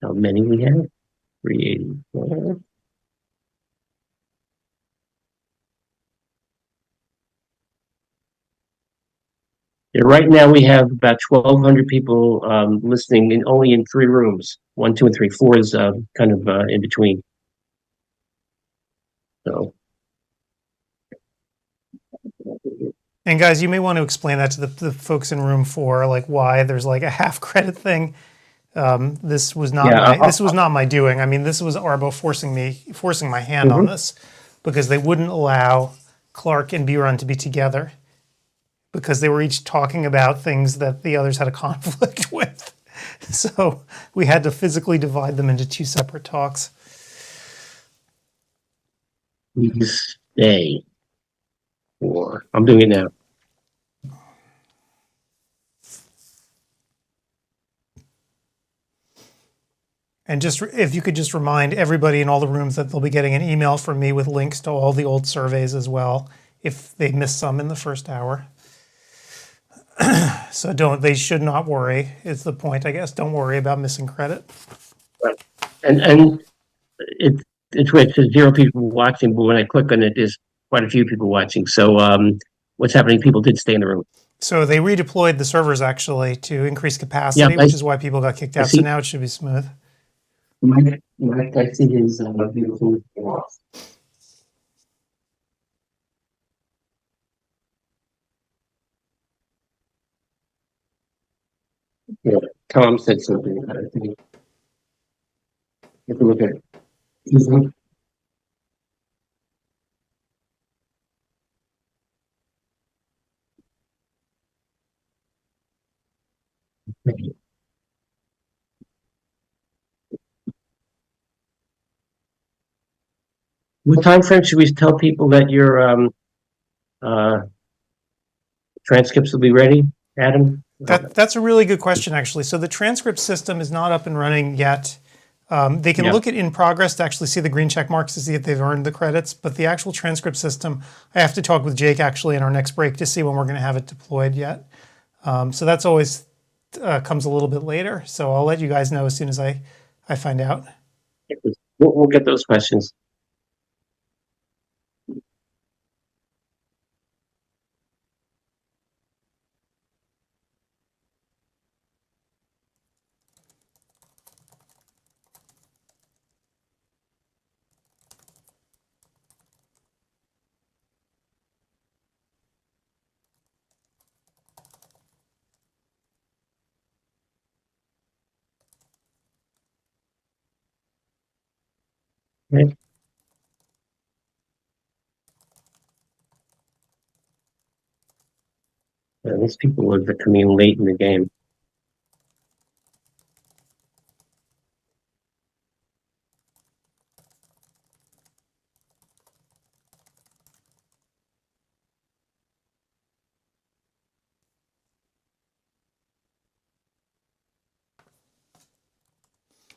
How many we have? 384. Yeah, right now we have about 1,200 people listening only in 3 rooms. 1, 2, and 3. 4 is kind of in between. So. And guys, you may want to explain that to the folks in room 4, like why there's like a half credit thing. This was not my doing. I mean, this was Arbo forcing my hand on this because they wouldn't allow Clark and Buren to be together because they were each talking about things that the others had a conflict with. So we had to physically divide them into 2 separate talks. Please stay. I'm doing it now. And just if you could just remind everybody in all the rooms that they'll be getting an email from me with links to all the old surveys as well, if they missed some in the first hour. So they should not worry, is the point, I guess. Don't worry about missing credit. Right. And it's weird. It says 0 people watching, but when I click on it, there's quite a few people watching. So what's happening? People did stay in the room. So they redeployed the servers actually to increase capacity, Yeah, which is why people got kicked out. So now it should be smooth. Mike, I see his beautiful. Yeah, Tom said something. I think you have to look at it. What time frame should we tell people that your transcripts will be ready, Adam? That's a really good question, actually. So the transcript system is not up and running yet. They can look at in progress to actually see the green check marks to see if they've earned the credits, but the actual transcript system, I have to talk with Jake actually in our next break to see when we're going to have it deployed yet. So that's always comes a little bit later. So I'll let you guys know as soon as I find out. We'll get those questions. Okay. These people are coming in late in the game.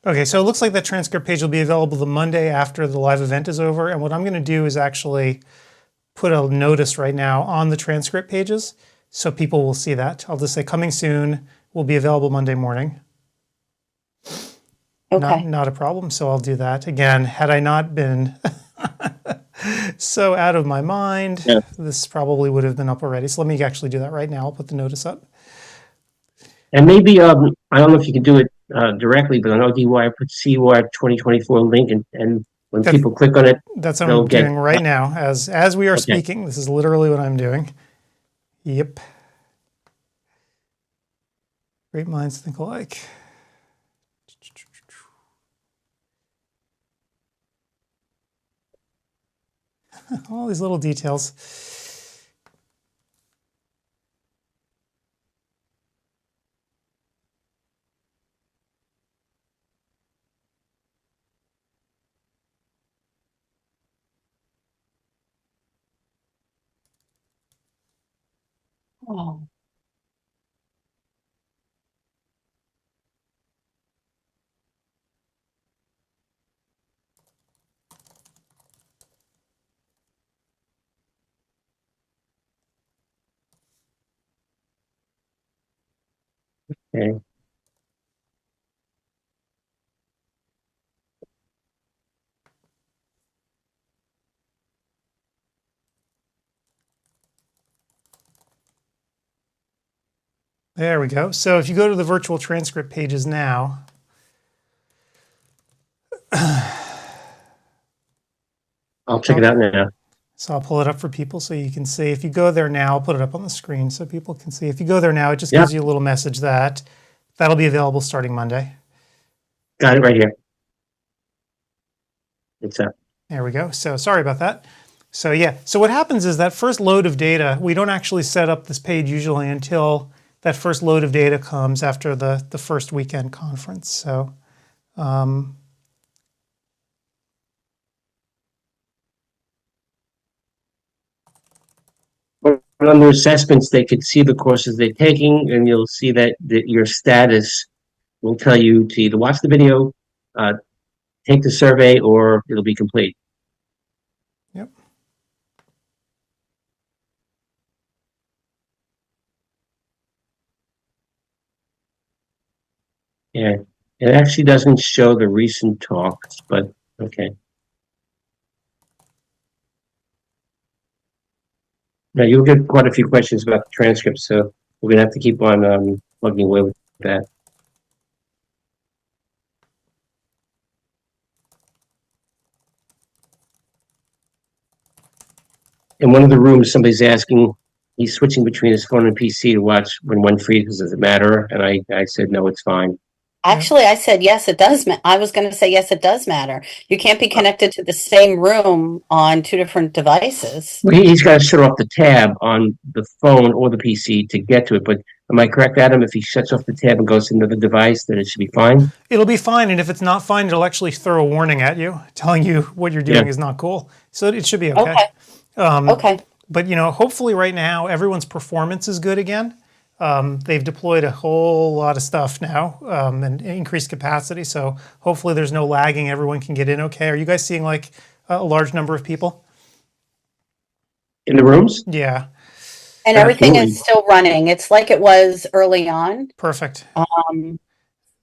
Okay, so it looks like that transcript page will be available the Monday after the live event is over. And what I'm going to do is actually put a notice right now on the transcript pages so people will see that. I'll just say coming soon, will be available Monday morning. Okay. Not a problem, so I'll do that. Again, had I not been so out of my mind, this probably would have been up already. So let me actually do that right now. I'll put the notice up. And maybe, I don't know if you can do it directly, but on ODwire, put CEwire2024 link, and when people click on it, that's what I'm doing right now. As we are speaking, this is literally what I'm doing. Yep. Great minds think alike. All these little details. Oh. Okay. There we go. So if you go to the virtual transcript pages now, I'll check it out now. So I'll pull it up for people so you can see. If you go there now, I'll put it up on the screen so people can see. If you go there now, it just gives you a little message that that'll be available starting Monday. Got it right here. It's up. There we go. So sorry about that. So yeah, so what happens is that first load of data, we don't actually set up this page usually until that first load of data comes after the first weekend conference. So under assessments, they could see the courses they're taking, and you'll see that your status will tell you to either watch the video, take the survey, or it'll be complete. Yep. Yeah, it actually doesn't show the recent talks, but okay. Now you'll get quite a few questions about the transcripts, so we're gonna have to keep on plugging away with that. In one of the rooms, somebody's asking, he's switching between his phone and PC to watch when one freezes. Does it matter? And I said, no, it's fine. Actually, I said, yes, it does. I was going to say, yes, it does matter. You can't be connected to the same room on two different devices. Well, he's got to shut off the tab on the phone or the PC to get to it, but Am I correct, Adam? If he shuts off the tab and goes to another device, then it should be fine? It'll be fine, and if it's not fine, it'll actually throw a warning at you, telling you what you're doing is not cool. So it should be okay. Okay. But hopefully right now everyone's performance is good again. They've deployed a whole lot of stuff now and increased capacity. So hopefully there's no lagging. Everyone can get in okay. Are you guys seeing like a large number of people? In the rooms? Yeah. And everything is still running. It's like it was early on. Perfect. Um,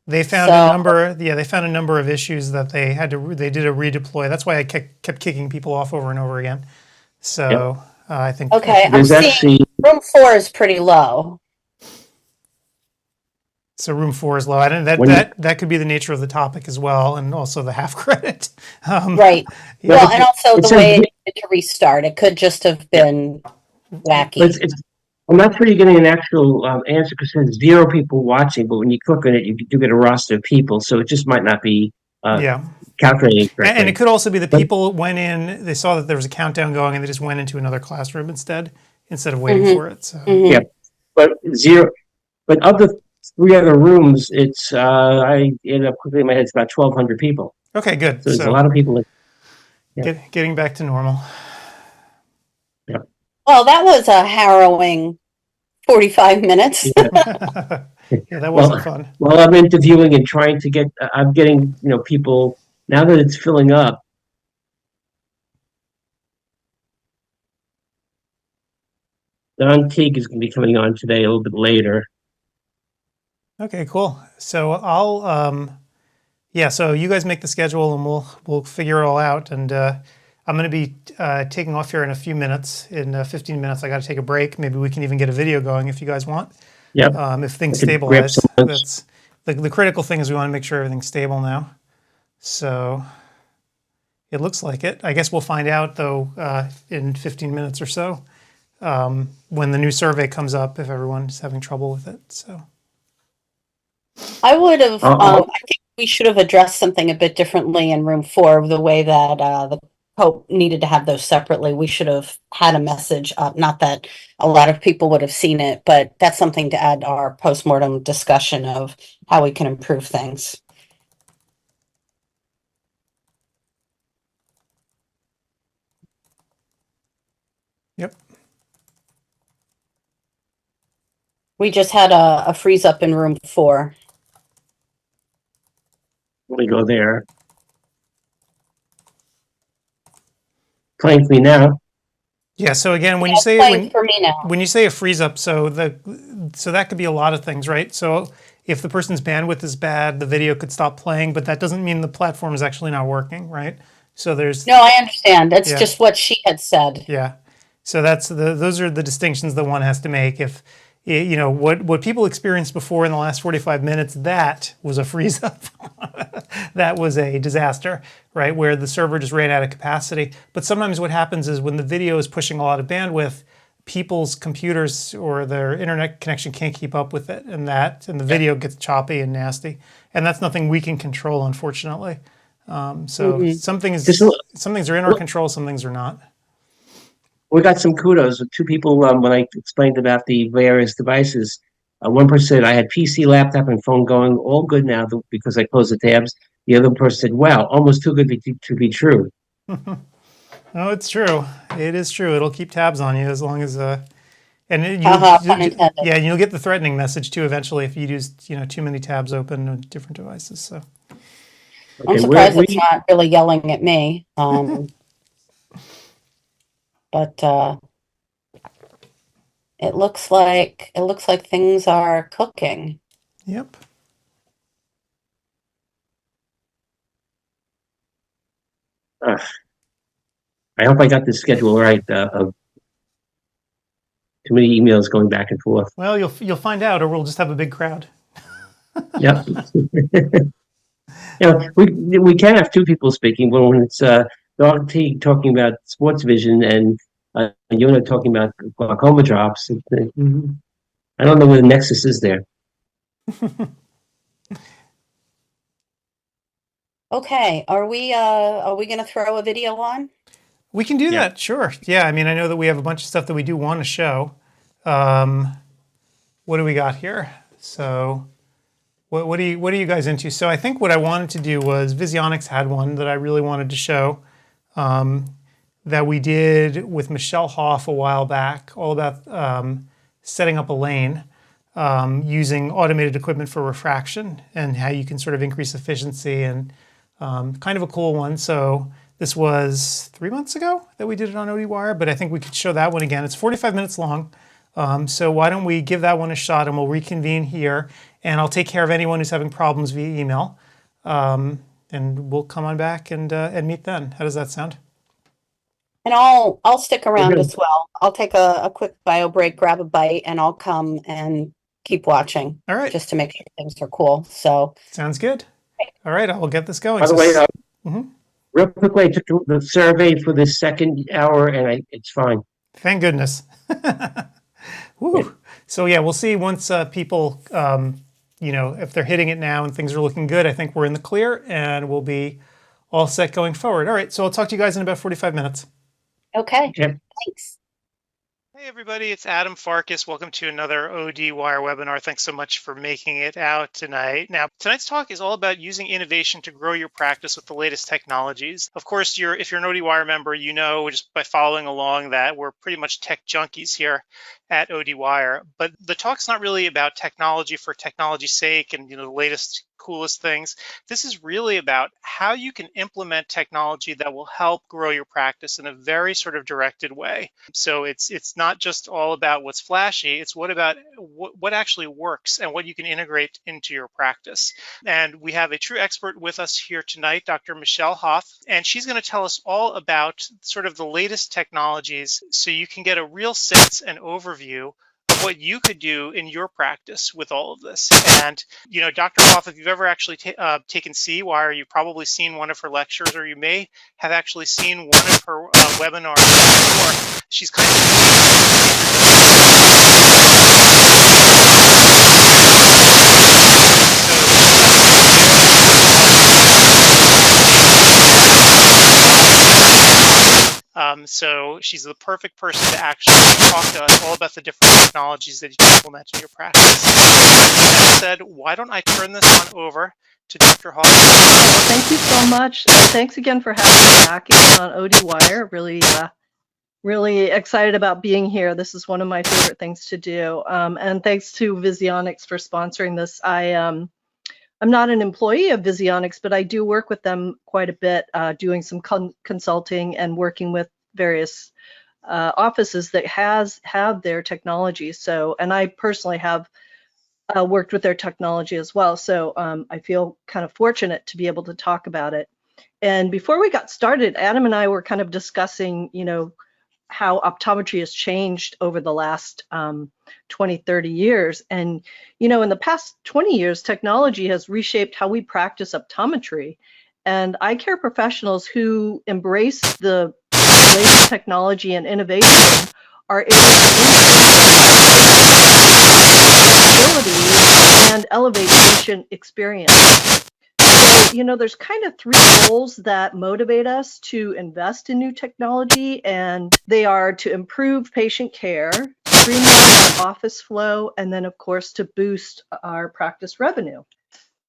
They found a number. Yeah, they found a number of issues that they had to. They did a redeploy. That's why I kept kicking people off over and over again. So I think. okay, I'm There's seeing actually, room 4 is pretty low. So room 4 is low. I don't, that could be the nature of the topic as well, and also the half credit. Right. Well, and also the way it needed to restart. It could just have been wacky. I'm not sure you're getting an actual answer because there's 0 people watching, but when you click on it, you do get a roster of people, so it just might not be calculating correctly. And it could also be the people went in, they saw that there was a countdown going, and they just went into another classroom instead of waiting for it. So. Yeah, but of the 3 other rooms, it's I ended up quickly in my head, it's about 1,200 people. Okay, good. So there's a lot of people. Getting back to normal. Yeah. Well, that was a harrowing 45 minutes. Yeah, that wasn't fun. Well, I'm interviewing and trying to get, I'm getting, people, now that it's filling up. Don Teague is going to be coming on today a little bit later. Okay, cool. So I'll, so you guys make the schedule and we'll figure it all out. And I'm going to be taking off here in a few minutes. In 15 minutes, I got to take a break. Maybe we can even get a video going if you guys want. Yep. If things stabilize. That's the critical thing is we want to make sure everything's stable now. So it looks like it. I guess we'll find out though in 15 minutes or so when the new survey comes up if everyone's having trouble with it. So I would have, I think we should have addressed something a bit differently in room 4, the way that the Pope needed to have those separately. We should have had a message up, not that a lot of people would have seen it, but that's something to add to our postmortem discussion of how we can improve things. Yep. We just had a freeze up in room 4. Let me go there. Playing for me now. Yeah. So again, when you say a freeze up, so that could be a lot of things, right? So if the person's bandwidth is bad, the video could stop playing, but that doesn't mean the platform is actually not working, right? So there's no, I understand. That's just what she had said. Yeah. So those are the distinctions that one has to make. If what people experienced before in the last 45 minutes, that was a freeze up. That was a disaster, right? Where the server just ran out of capacity. But sometimes what happens is when the video is pushing a lot of bandwidth, people's computers or their internet connection can't keep up with it, and the video gets choppy and nasty. And that's nothing we can control, unfortunately. Some things are in our control, some things are not. We got some kudos with 2 people when I explained about the various devices. One person said, I had PC, laptop, and phone going, all good now because I closed the tabs. The other person said, wow, almost too good to be true. No, it's true. It is true. It'll keep tabs on you as long as you'll get the threatening message too eventually if you use too many tabs open on different devices. So I'm surprised it's not really yelling at me. But it looks like things are cooking. Yep. I hope I got this schedule right. Of too many emails going back and forth. Well, you'll find out, or we'll just have a big crowd. Yep. We can have 2 people speaking, but when it's Dog T talking about sports vision and Yona talking about glaucoma drops, I don't know where the nexus is there. Okay, are we going to throw a video on? We can do that, sure. Yeah, I mean, I know that we have a bunch of stuff that we do want to show. what do we got here? So what are you guys into? So I think what I wanted to do was Visionics had one that I really wanted to show that we did with Michelle Hoff a while back, all about setting up a lane using automated equipment for refraction and how you can sort of increase efficiency, and kind of a cool one. So this was 3 months ago that we did it on ODwire, but I think we could show that one again. It's 45 minutes long. So why don't we give that one a shot, and we'll reconvene here, and I'll take care of anyone who's having problems via email. And we'll come on back and meet then. How does that sound? And I'll stick around as well. I'll take a quick bio break, grab a bite, and I'll come and keep watching. All right. Just to make sure things are cool. So sounds good. All right, I'll get this going. By the way, real quickly, I took the survey for the second hour, and it's fine. Thank goodness. Woo. So yeah, we'll see once people, if they're hitting it now and things are looking good. I think we're in the clear, and we'll be all set going forward. All right, so I'll talk to you guys in about 45 minutes. Okay. Thanks. Hey everybody, it's Adam Farkas. Welcome to another ODwire webinar. Thanks so much for making it out tonight. Now, tonight's talk is all about using innovation to grow your practice with the latest technologies. Of course, if you're an ODwire member, you know just by following along that we're pretty much tech junkies here at ODwire. But the talk's not really about technology for technology's sake and the latest coolest things. This is really about how you can implement technology that will help grow your practice in a very sort of directed way. So it's not just all about what's flashy, it's what actually works and what you can integrate into your practice. And we have a true expert with us here tonight, Dr. Michelle Hoff, and she's going to tell us all about sort of the latest technologies so you can get a real sense and overview what you could do in your practice with all of this. And, Dr. Hoff, if you've ever actually taken CEwire, you've probably seen one of her lectures, or you may have actually seen one of her webinars before. She's kind so she's the perfect person to actually talk to us all about the different technologies that you can implement in your practice. That said, why don't I turn this on over to Dr. Hall? Well, thank you so much. And thanks again for having me back on ODwire. Really excited about being here. This is one of my favorite things to do. And thanks to Visionics for sponsoring this. I'm not an employee of Visionics, but I do work with them quite a bit, doing some consulting and working with various offices that have their technology. So, and I personally have worked with their technology as well. So I feel kind of fortunate to be able to talk about it. And before we got started, Adam and I were kind of discussing, how optometry has changed over the last 20, 30 years. And, in the past 20 years, technology has reshaped how we practice optometry. And eye care professionals who embrace the latest technology and innovation are able to increase and elevate patient experience. So, there's kind of three goals that motivate us to invest in new technology, and they are to improve patient care, streamline our office flow, and then, of course, to boost our practice revenue.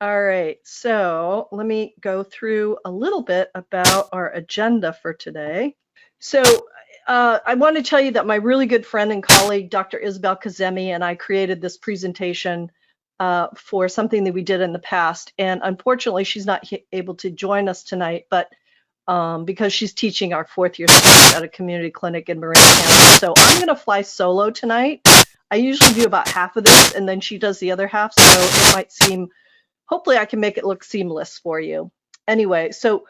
All right, so let me go through a little bit about our agenda for today. So I want to tell you that my really good friend and colleague, Dr. Isabel Kazemi, and I created this presentation for something that we did in the past. And unfortunately, she's not able to join us tonight, but because she's teaching our fourth-year students at a community clinic in Marin County. So I'm going to fly solo tonight. I usually do about half of this, and then she does the other half. So it might seem, hopefully I can make it look seamless for you. Anyway, so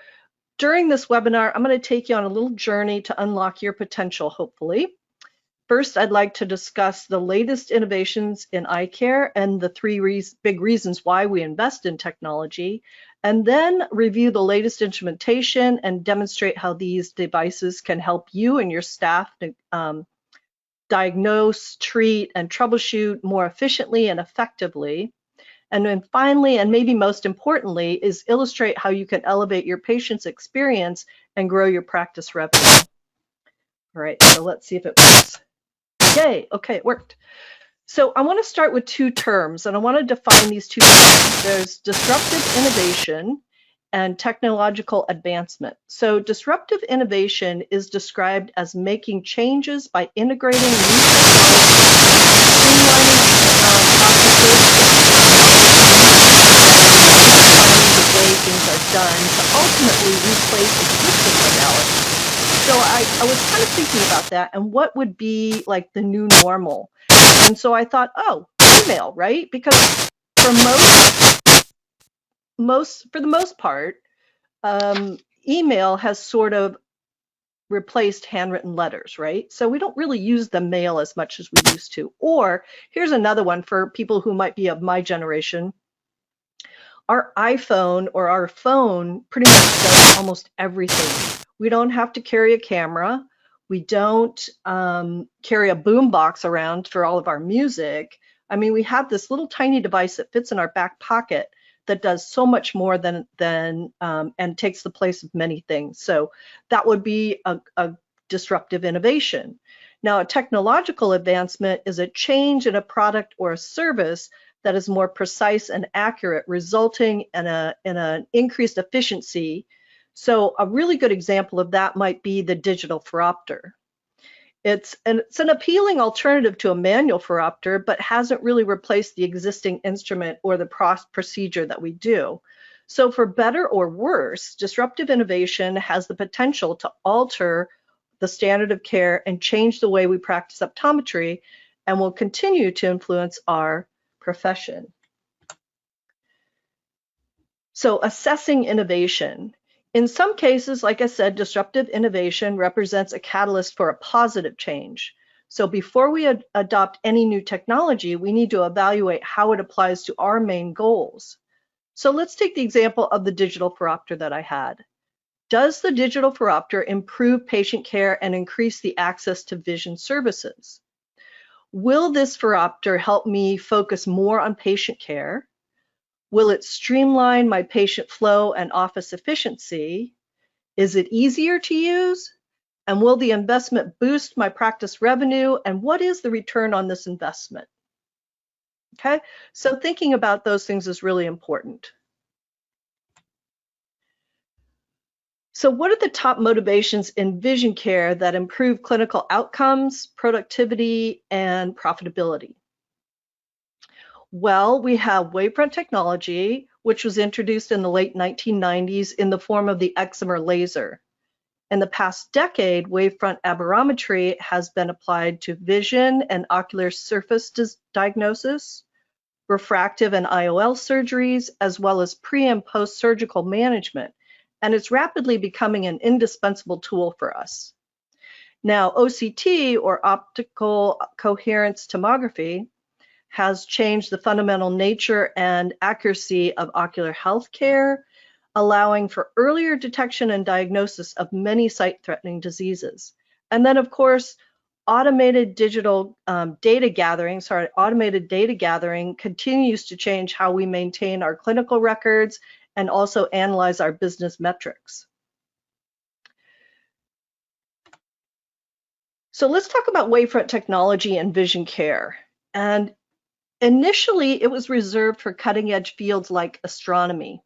during this webinar, I'm going to take you on a little journey to unlock your potential, hopefully. First, I'd like to discuss the latest innovations in eye care and the three big reasons why we invest in technology, and then review the latest instrumentation and demonstrate how these devices can help you and your staff diagnose, treat, and troubleshoot more efficiently and effectively. And then finally, and maybe most importantly, is illustrate how you can elevate your patient's experience and grow your practice revenue. All right, so let's see if it works. Yay, okay, it worked. So I want to start with two terms, and I want to define these two terms. There's disruptive innovation and technological advancement. So disruptive innovation is described as making changes by integrating new technology, streamlining processes, the way things are done to ultimately replace existing modalities. So I was kind of thinking about that and what would be like the new normal. And so I thought, oh, email, right? Because for the most part, email has sort of replaced handwritten letters, right? So we don't really use the mail as much as we used to. Or here's another one for people who might be of my generation. Our iPhone or our phone pretty much does almost everything. We don't have to carry a camera. We don't carry a boom box around for all of our music. I mean, we have this little tiny device that fits in our back pocket that does so much more than and takes the place of many things. So that would be a disruptive innovation. Now, a technological advancement is a change in a product or a service that is more precise and accurate, resulting in an increased efficiency. So a really good example of that might be the digital phoropter. It's an appealing alternative to a manual phoropter, but hasn't really replaced the existing instrument or the procedure that we do. So for better or worse, disruptive innovation has the potential to alter the standard of care and change the way we practice optometry, and will continue to influence our profession. So assessing innovation. In some cases, like I said, disruptive innovation represents a catalyst for a positive change. So before we adopt any new technology, we need to evaluate how it applies to our main goals. So let's take the example of the digital phoropter that I had. Does the digital phoropter improve patient care and increase the access to vision services? Will this phoropter help me focus more on patient care? Will it streamline my patient flow and office efficiency? Is it easier to use? And will the investment boost my practice revenue? And what is the return on this investment? Okay, so thinking about those things is really important. So what are the top motivations in vision care that improve clinical outcomes, productivity, and profitability? Well, we have wavefront technology, which was introduced in the late 1990s in the form of the excimer laser. In the past decade, wavefront aberrometry has been applied to vision and ocular surface diagnosis, refractive and IOL surgeries, as well as pre- and post-surgical management, and it's rapidly becoming an indispensable tool for us. Now, OCT, or optical coherence tomography, has changed the fundamental nature and accuracy of ocular health care, allowing for earlier detection and diagnosis of many sight-threatening diseases. And then, of course, automated data gathering continues to change how we maintain our clinical records and also analyze our business metrics. So let's talk about wavefront technology and vision care. And initially, it was reserved for cutting-edge fields like astronomy.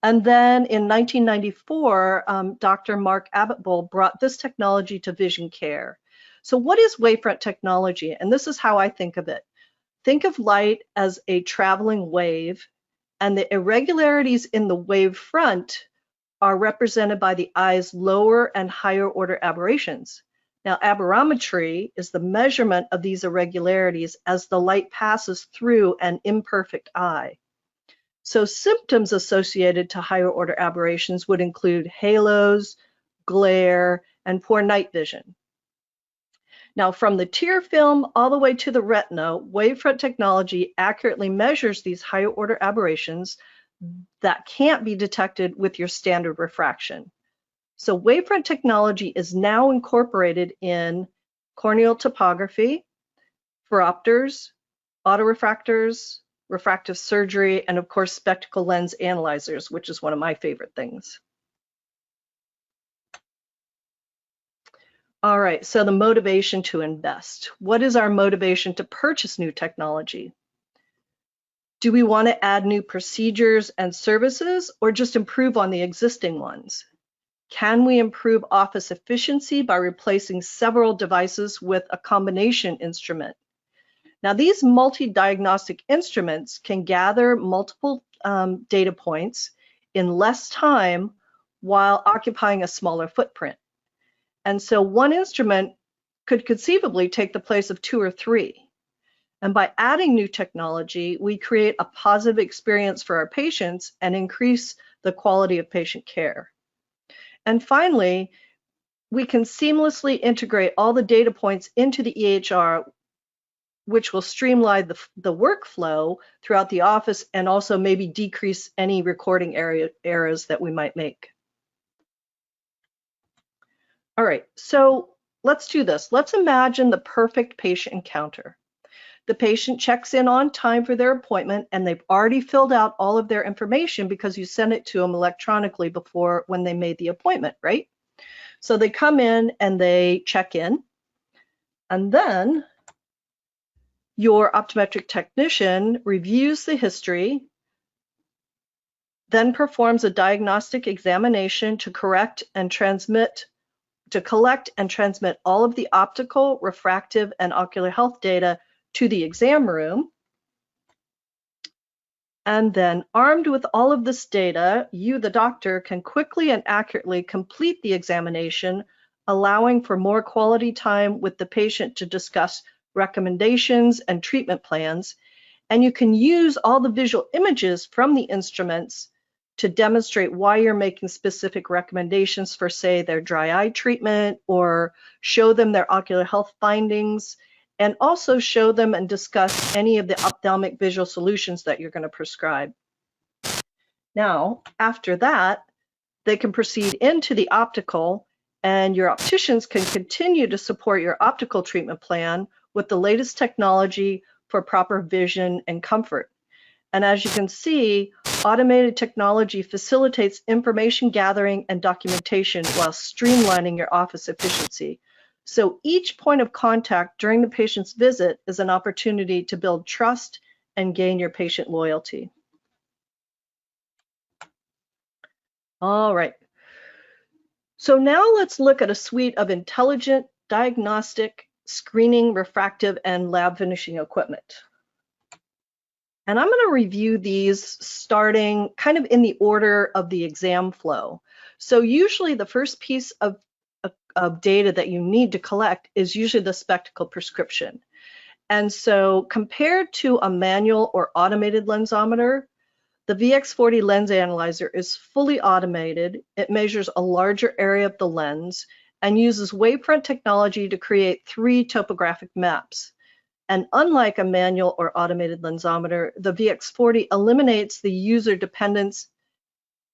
And then in 1994, Dr. Mark Abitbol brought this technology to vision care. So what is wavefront technology? And this is how I think of it. Think of light as a traveling wave, and the irregularities in the wave front are represented by the eye's lower and higher order aberrations. Now, aberrometry is the measurement of these irregularities as the light passes through an imperfect eye. So symptoms associated to higher order aberrations would include halos, glare, and poor night vision. Now, from the tear film all the way to the retina, wavefront technology accurately measures these higher order aberrations that can't be detected with your standard refraction. So wavefront technology is now incorporated in corneal topography, phoropters, autorefractors, refractive surgery, and of course, spectacle lens analyzers, which is one of my favorite things. All right, so the motivation to invest. What is our motivation to purchase new technology? Do we want to add new procedures and services or just improve on the existing ones? Can we improve office efficiency by replacing several devices with a combination instrument? Now, these multi-diagnostic instruments can gather multiple data points in less time while occupying a smaller footprint. And so one instrument could conceivably take the place of 2 or 3. And by adding new technology, we create a positive experience for our patients and increase the quality of patient care. And finally, we can seamlessly integrate all the data points into the EHR, which will streamline the workflow throughout the office and also maybe decrease any recording errors that we might make. All right, so let's do this. Let's imagine the perfect patient encounter. The patient checks in on time for their appointment and they've already filled out all of their information because you sent it to them electronically before when they made the appointment, right? So they come in and they check in, and then your optometric technician reviews the history, then performs a diagnostic examination to collect and transmit all of the optical, refractive, and ocular health data to the exam room. And then, armed with all of this data, you, the doctor, can quickly and accurately complete the examination, allowing for more quality time with the patient to discuss recommendations and treatment plans. And you can use all the visual images from the instruments to demonstrate why you're making specific recommendations for, say, their dry eye treatment, or show them their ocular health findings, and also show them and discuss any of the ophthalmic visual solutions that you're going to prescribe. Now, after that, they can proceed into the optical, and your opticians can continue to support your optical treatment plan with the latest technology for proper vision and comfort. And as you can see, automated technology facilitates information gathering and documentation while streamlining your office efficiency. So each point of contact during the patient's visit is an opportunity to build trust and gain your patient loyalty. All right. So now let's look at a suite of intelligent diagnostic, screening, refractive, and lab finishing equipment. And I'm going to review these starting kind of in the order of the exam flow. So usually the first piece of data that you need to collect is usually the spectacle prescription. And so compared to a manual or automated lensometer, the VX40 lens analyzer is fully automated. It measures a larger area of the lens and uses wavefront technology to create 3 topographic maps. And unlike a manual or automated lensometer, the VX40 eliminates the user dependence,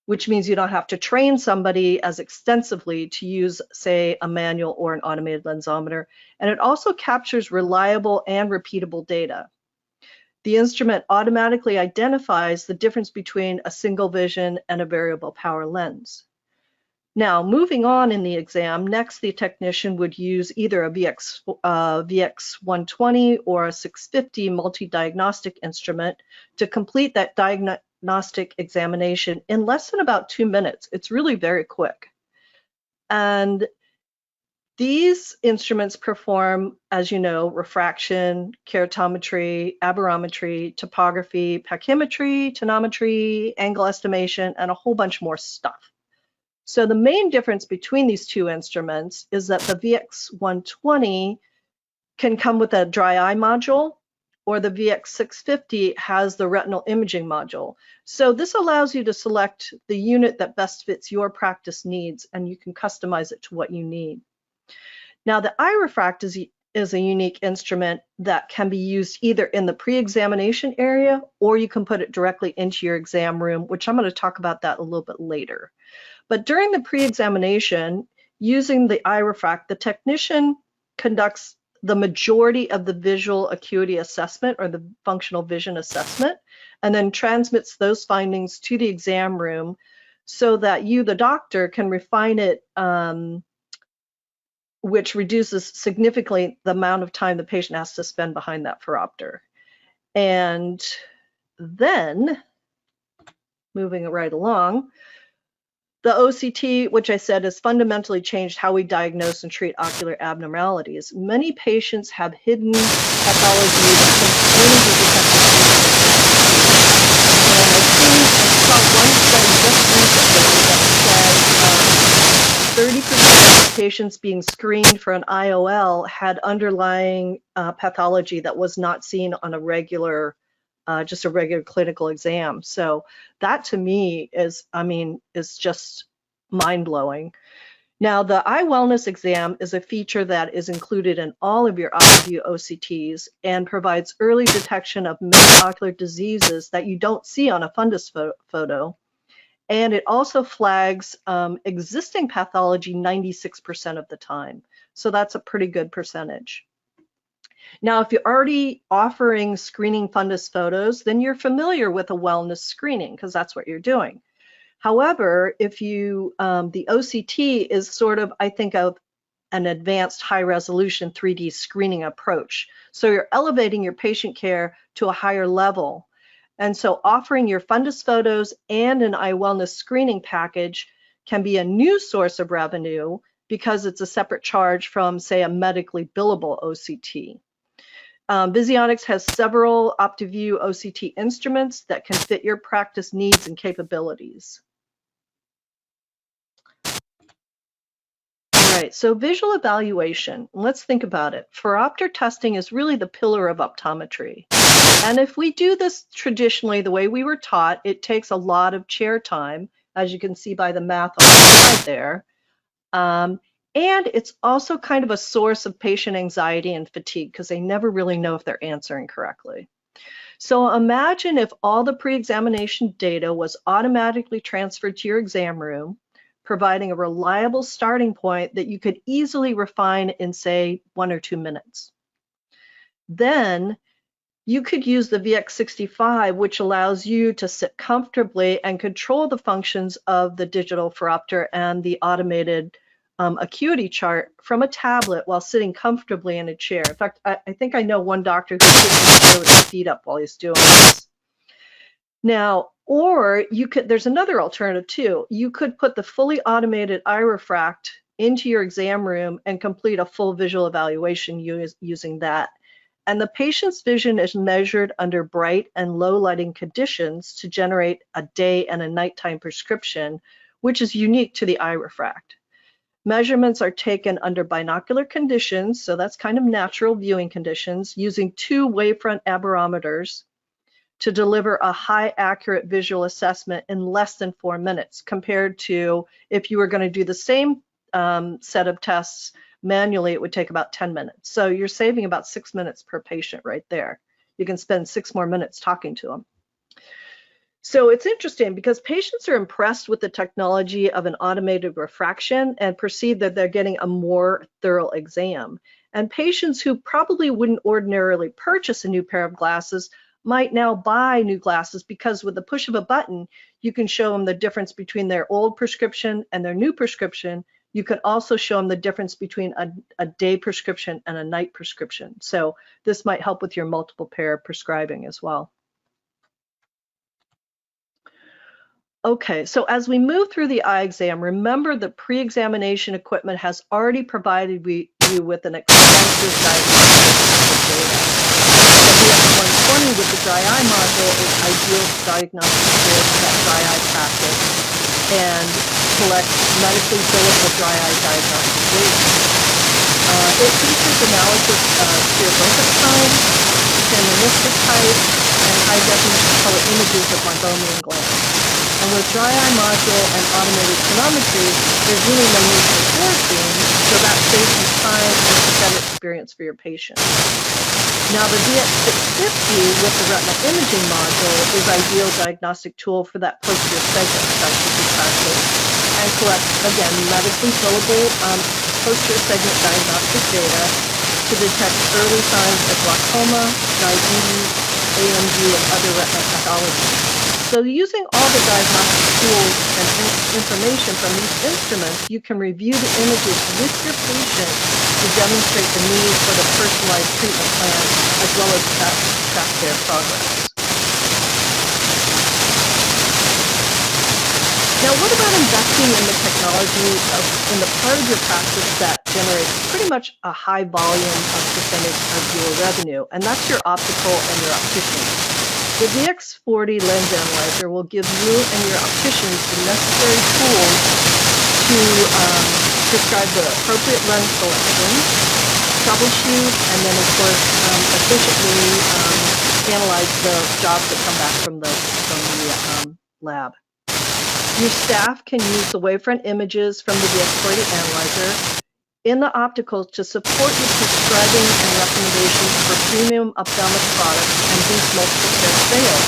which means you don't have to train somebody as extensively to use, say, a manual or an automated lensometer. And it also captures reliable and repeatable data. The instrument automatically identifies the difference between a single vision and a variable power lens. Now, moving on in the exam, next the technician would use either a VX120 or a 650 multi-diagnostic instrument to complete that diagnostic examination in less than about 2 minutes. It's really very quick. And these instruments perform, as you know, refraction, keratometry, aberrometry, topography, pachymetry, tonometry, angle estimation, and a whole bunch more stuff. So the main difference between these 2 instruments is that the VX120 can come with a dry eye module, or the VX650 has the retinal imaging module. So this allows you to select the unit that best fits your practice needs, and you can customize it to what you need. Now, the iRefract is a unique instrument that can be used either in the pre-examination area, or you can put it directly into your exam room, which I'm going to talk about that a little bit later. But during the pre-examination, using the iRefract, the technician conducts the majority of the visual acuity assessment, or the functional vision assessment, and then transmits those findings to the exam room so that you, the doctor, can refine it which reduces significantly the amount of time the patient has to spend behind that phoropter. And then, moving right along, the OCT, which I said has fundamentally changed how we diagnose and treat ocular abnormalities. Many patients have hidden pathology that can only be detected. And I think I saw one study just recently that said 30% of patients being screened for an IOL had underlying pathology that was not seen on a regular just a regular clinical exam. So that to me is, is just mind-blowing. Now, the eye wellness exam is a feature that is included in all of your OptiView OCTs and provides early detection of many ocular diseases that you don't see on a fundus photo. And it also flags existing pathology 96% of the time. So that's a pretty good percentage. Now, if you're already offering screening fundus photos, then you're familiar with a wellness screening because that's what you're doing. However, if you, the OCT is sort of, I think of an advanced high resolution 3D screening approach. So you're elevating your patient care to a higher level. And so offering your fundus photos and an eye wellness screening package can be a new source of revenue because it's a separate charge from, say, a medically billable OCT. Visionix has several OptiView OCT instruments that can fit your practice needs and capabilities. All right, so visual evaluation. Let's think about it. Phoropter testing is really the pillar of optometry. And if we do this traditionally the way we were taught, it takes a lot of chair time, as you can see by the math on the slide there. And it's also kind of a source of patient anxiety and fatigue because they never really know if they're answering correctly. So imagine if all the pre-examination data was automatically transferred to your exam room, providing a reliable starting point that you could easily refine in, say, 1 or 2 minutes. Then you could use the VX65, which allows you to sit comfortably and control the functions of the digital phoropter and the automated acuity chart from a tablet while sitting comfortably in a chair. In fact, I think I know one doctor who sits in a chair with his feet up while he's doing this. Now, or you could, there's another alternative too. You could put the fully automated eye refract into your exam room and complete a full visual evaluation using that. And the patient's vision is measured under bright and low lighting conditions to generate a day and a nighttime prescription, which is unique to the eye refract. Measurements are taken under binocular conditions, so that's kind of natural viewing conditions, using 2 wavefront aberrometers to deliver a high accurate visual assessment in less than 4 minutes, compared to if you were going to do the same set of tests manually, it would take about 10 minutes. So you're saving about 6 minutes per patient right there. You can spend 6 more minutes talking to them. So it's interesting because patients are impressed with the technology of an automated refraction and perceive that they're getting a more thorough exam. And patients who probably wouldn't ordinarily purchase a new pair of glasses might now buy new glasses because with the push of a button, you can show them the difference between their old prescription and their new prescription. You can also show them the difference between a day prescription and a night prescription. So this might help with your multiple pair prescribing as well. Okay, so as we move through the eye exam, remember the pre-examination equipment has already provided you with an extensive diagnostic data. The VX120 with the dry eye module is ideal diagnostic tool for that dry eye practice and collects medically billable dry eye diagnostic data. It features analysis of clear focus time, channel type, and high-definition color images of meibomian glands. And with dry eye module and automated tonometry, there's really no need for fluorescein, so that saves you time and it's a better experience for your patient. Now the VX650 with the retinal imaging module is ideal diagnostic tool for that posterior segment specialty practice and collects, again, medically billable posterior segment diagnostic data to detect early signs of glaucoma, diabetes, AMD, and other retinal pathology. So using all the diagnostic tools and information from these instruments, you can review the images with your patient to demonstrate the need for the personalized treatment plan, as well as track their progress. Now, what about investing in the technology in the part of your practice that generates pretty much a high volume of percentage of your revenue? And that's your optical and your optician. The VX40 lens analyzer will give you and your opticians the necessary tools to prescribe the appropriate lens selection, troubleshoot, and then, of course, efficiently analyze the jobs that come back from the lab. Your staff can use the wavefront images from the VX40 analyzer in the optical to support your prescribing and recommendations for premium ophthalmic products and boost multiple care sales.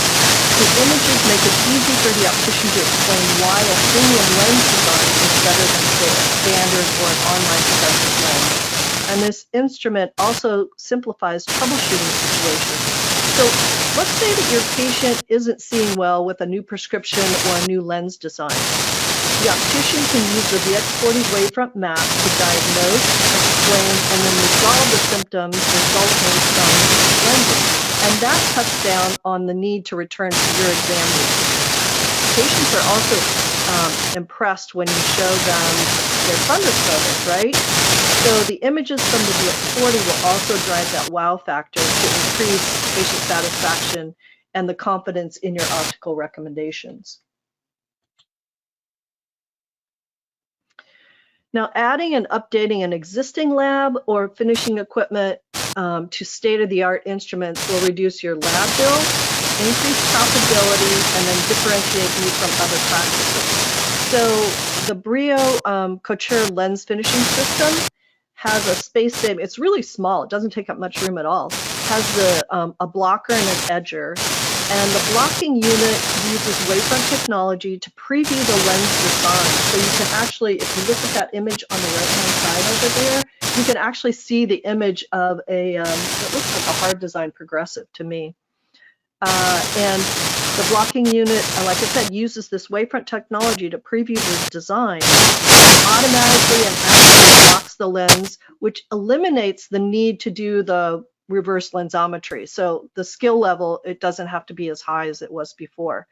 The images make it easy for the optician to explain why a premium lens design is better than, say, a standard or an online expensive lens. And this instrument also simplifies troubleshooting situations. So let's say that your patient isn't seeing well with a new prescription or a new lens design. The optician can use the VX40 wavefront map to diagnose, explain, and then resolve the symptoms resulting from lenses. And that cuts down on the need to return to your exam room. Patients are also impressed when you show them their fundus photos, right? So the images from the VX40 will also drive that wow factor to increase patient satisfaction and the confidence in your optical recommendations. Now, adding and updating an existing lab or finishing equipment to state-of-the-art instruments will reduce your lab bill, increase profitability, and then differentiate you from other practices. So the Brio Couture lens finishing system has a space saving. It's really small. It doesn't take up much room at all. Has a blocker and an edger. And the blocking unit uses wavefront technology to preview the lens design. So you can actually, if you look at that image on the right-hand side over there, you can actually see the image of a, it looks like a hard design progressive to me. And the blocking unit, like I said, uses this wavefront technology to preview the design, automatically and accurately blocks the lens, which eliminates the need to do the reverse lensometry. So the skill level, it doesn't have to be as high as it was before.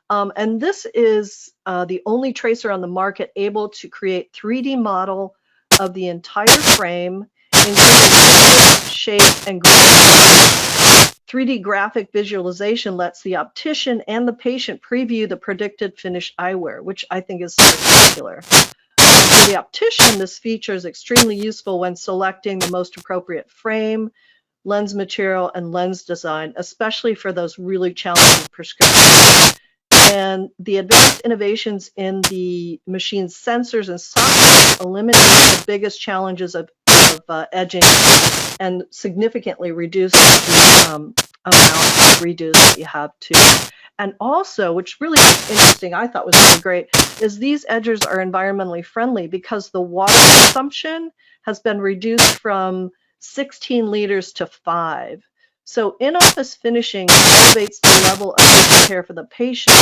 And this is the only tracer on the market able to create 3D model of the entire frame, including shape and graphic. 3D graphic visualization lets the optician and the patient preview the predicted finished eyewear, which I think is spectacular. For the optician, this feature is extremely useful when selecting the most appropriate frame, lens material, and lens design, especially for those really challenging prescriptions. And the advanced innovations in the machine's sensors and software eliminate the biggest challenges of edging and significantly reduce the amount of redos that you have to. And also, which really is interesting, I thought was really great, is these edgers are environmentally friendly because the water consumption has been reduced from 16 liters to 5. So in-office finishing elevates the level of care for the patient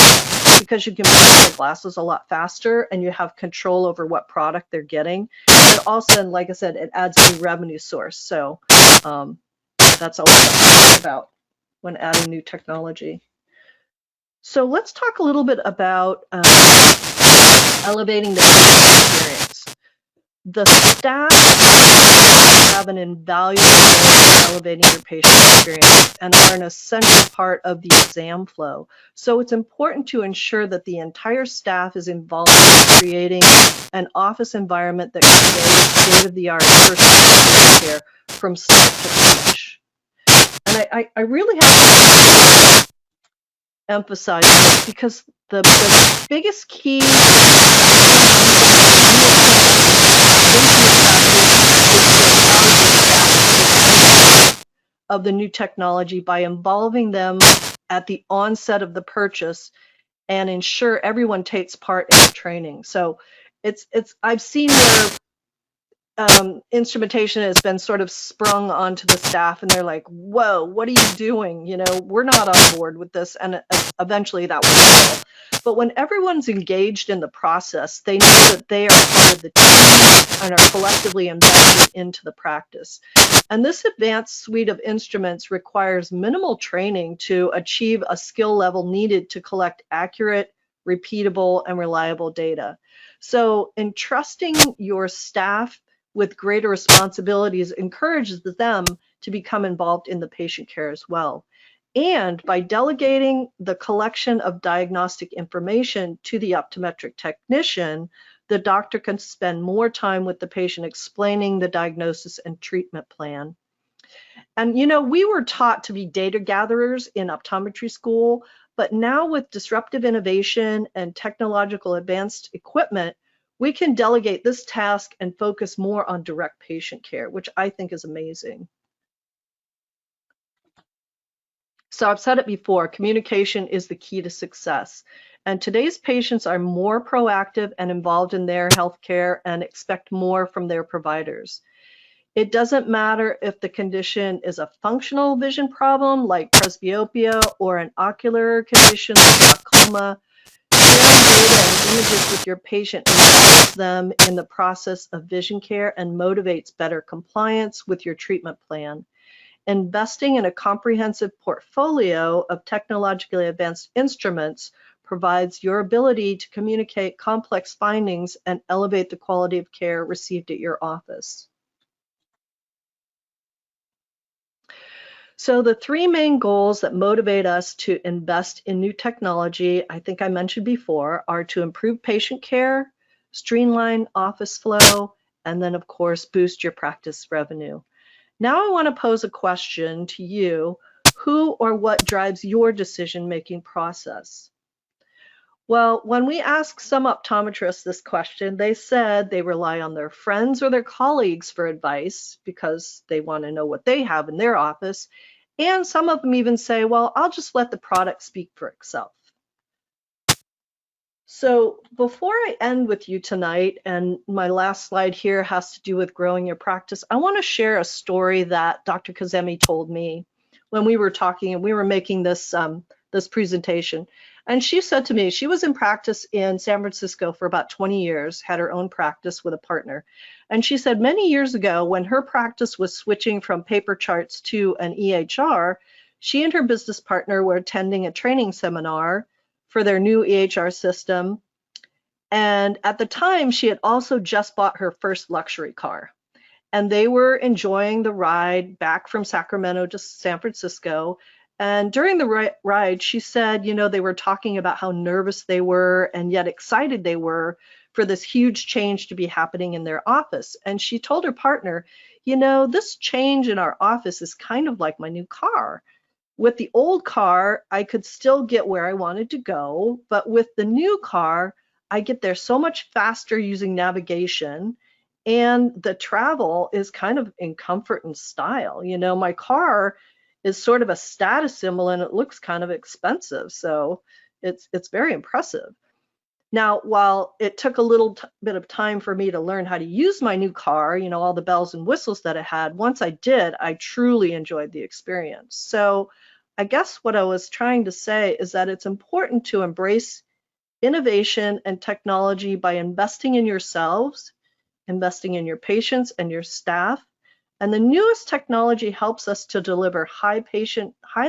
because you can make their glasses a lot faster and you have control over what product they're getting. And also, like I said, it adds a new revenue source. So that's always something to think about when adding new technology. So let's talk a little bit about elevating the patient experience. The staff have an invaluable role in elevating your patient experience and are an essential part of the exam flow. So it's important to ensure that the entire staff is involved in creating an office environment that conveys state-of-the-art personal care from start to finish. And I really have to emphasize this because the biggest key of the new technology by involving them at the onset of the purchase and ensure everyone takes part in the training. So I've seen where instrumentation has been sort of sprung onto the staff, and they're like, whoa, what are you doing? You know, we're not on board with this. And eventually that will fail. But when everyone's engaged in the process, they know that they are part of the team and are collectively invested into the practice. And this advanced suite of instruments requires minimal training to achieve a skill level needed to collect accurate, repeatable, and reliable data. So entrusting your staff with greater responsibilities encourages them to become involved in the patient care as well. And by delegating the collection of diagnostic information to the optometric technician, the doctor can spend more time with the patient explaining the diagnosis and treatment plan. And you know, we were taught to be data gatherers in optometry school, but now with disruptive innovation and technological advanced equipment, we can delegate this task and focus more on direct patient care, which I think is amazing. So I've said it before, communication is the key to success. And today's patients are more proactive and involved in their healthcare and expect more from their providers. It doesn't matter if the condition is a functional vision problem like presbyopia or an ocular condition like glaucoma. Sharing data and images with your patient involves them in the process of vision care and motivates better compliance with your treatment plan. Investing in a comprehensive portfolio of technologically advanced instruments provides your ability to communicate complex findings and elevate the quality of care received at your office. So the three main goals that motivate us to invest in new technology, I think I mentioned before, are to improve patient care, streamline office flow, and then of course, boost your practice revenue. Now I want to pose a question to you. Who or what drives your decision-making process? Well, when we asked some optometrists this question, they said they rely on their friends or their colleagues for advice because they want to know what they have in their office. And some of them even say, well, I'll just let the product speak for itself. So before I end with you tonight, and my last slide here has to do with growing your practice, I want to share a story that Dr. Kazemi told me when we were talking and we were making this, this presentation. And she said to me, she was in practice in San Francisco for about 20 years, had her own practice with a partner. And she said many years ago, when her practice was switching from paper charts to an EHR, she and her business partner were attending a training seminar for their new EHR system. And at the time, she had also just bought her first luxury car. And they were enjoying the ride back from Sacramento to San Francisco. And during the ride, she said, you know, they were talking about how nervous they were and yet excited they were for this huge change to be happening in their office. And she told her partner, you know, this change in our office is kind of like my new car. With the old car, I could still get where I wanted to go, but with the new car, I get there so much faster using navigation, and the travel is kind of in comfort and style. You know, my car is sort of a status symbol and it looks kind of expensive, so it's very impressive. Now, while it took a little bit of time for me to learn how to use my new car, you know, all the bells and whistles that it had, once I did, I truly enjoyed the experience. So I guess what I was trying to say is that it's important to embrace innovation and technology by investing in yourselves, investing in your patients and your staff. And the newest technology helps us to deliver high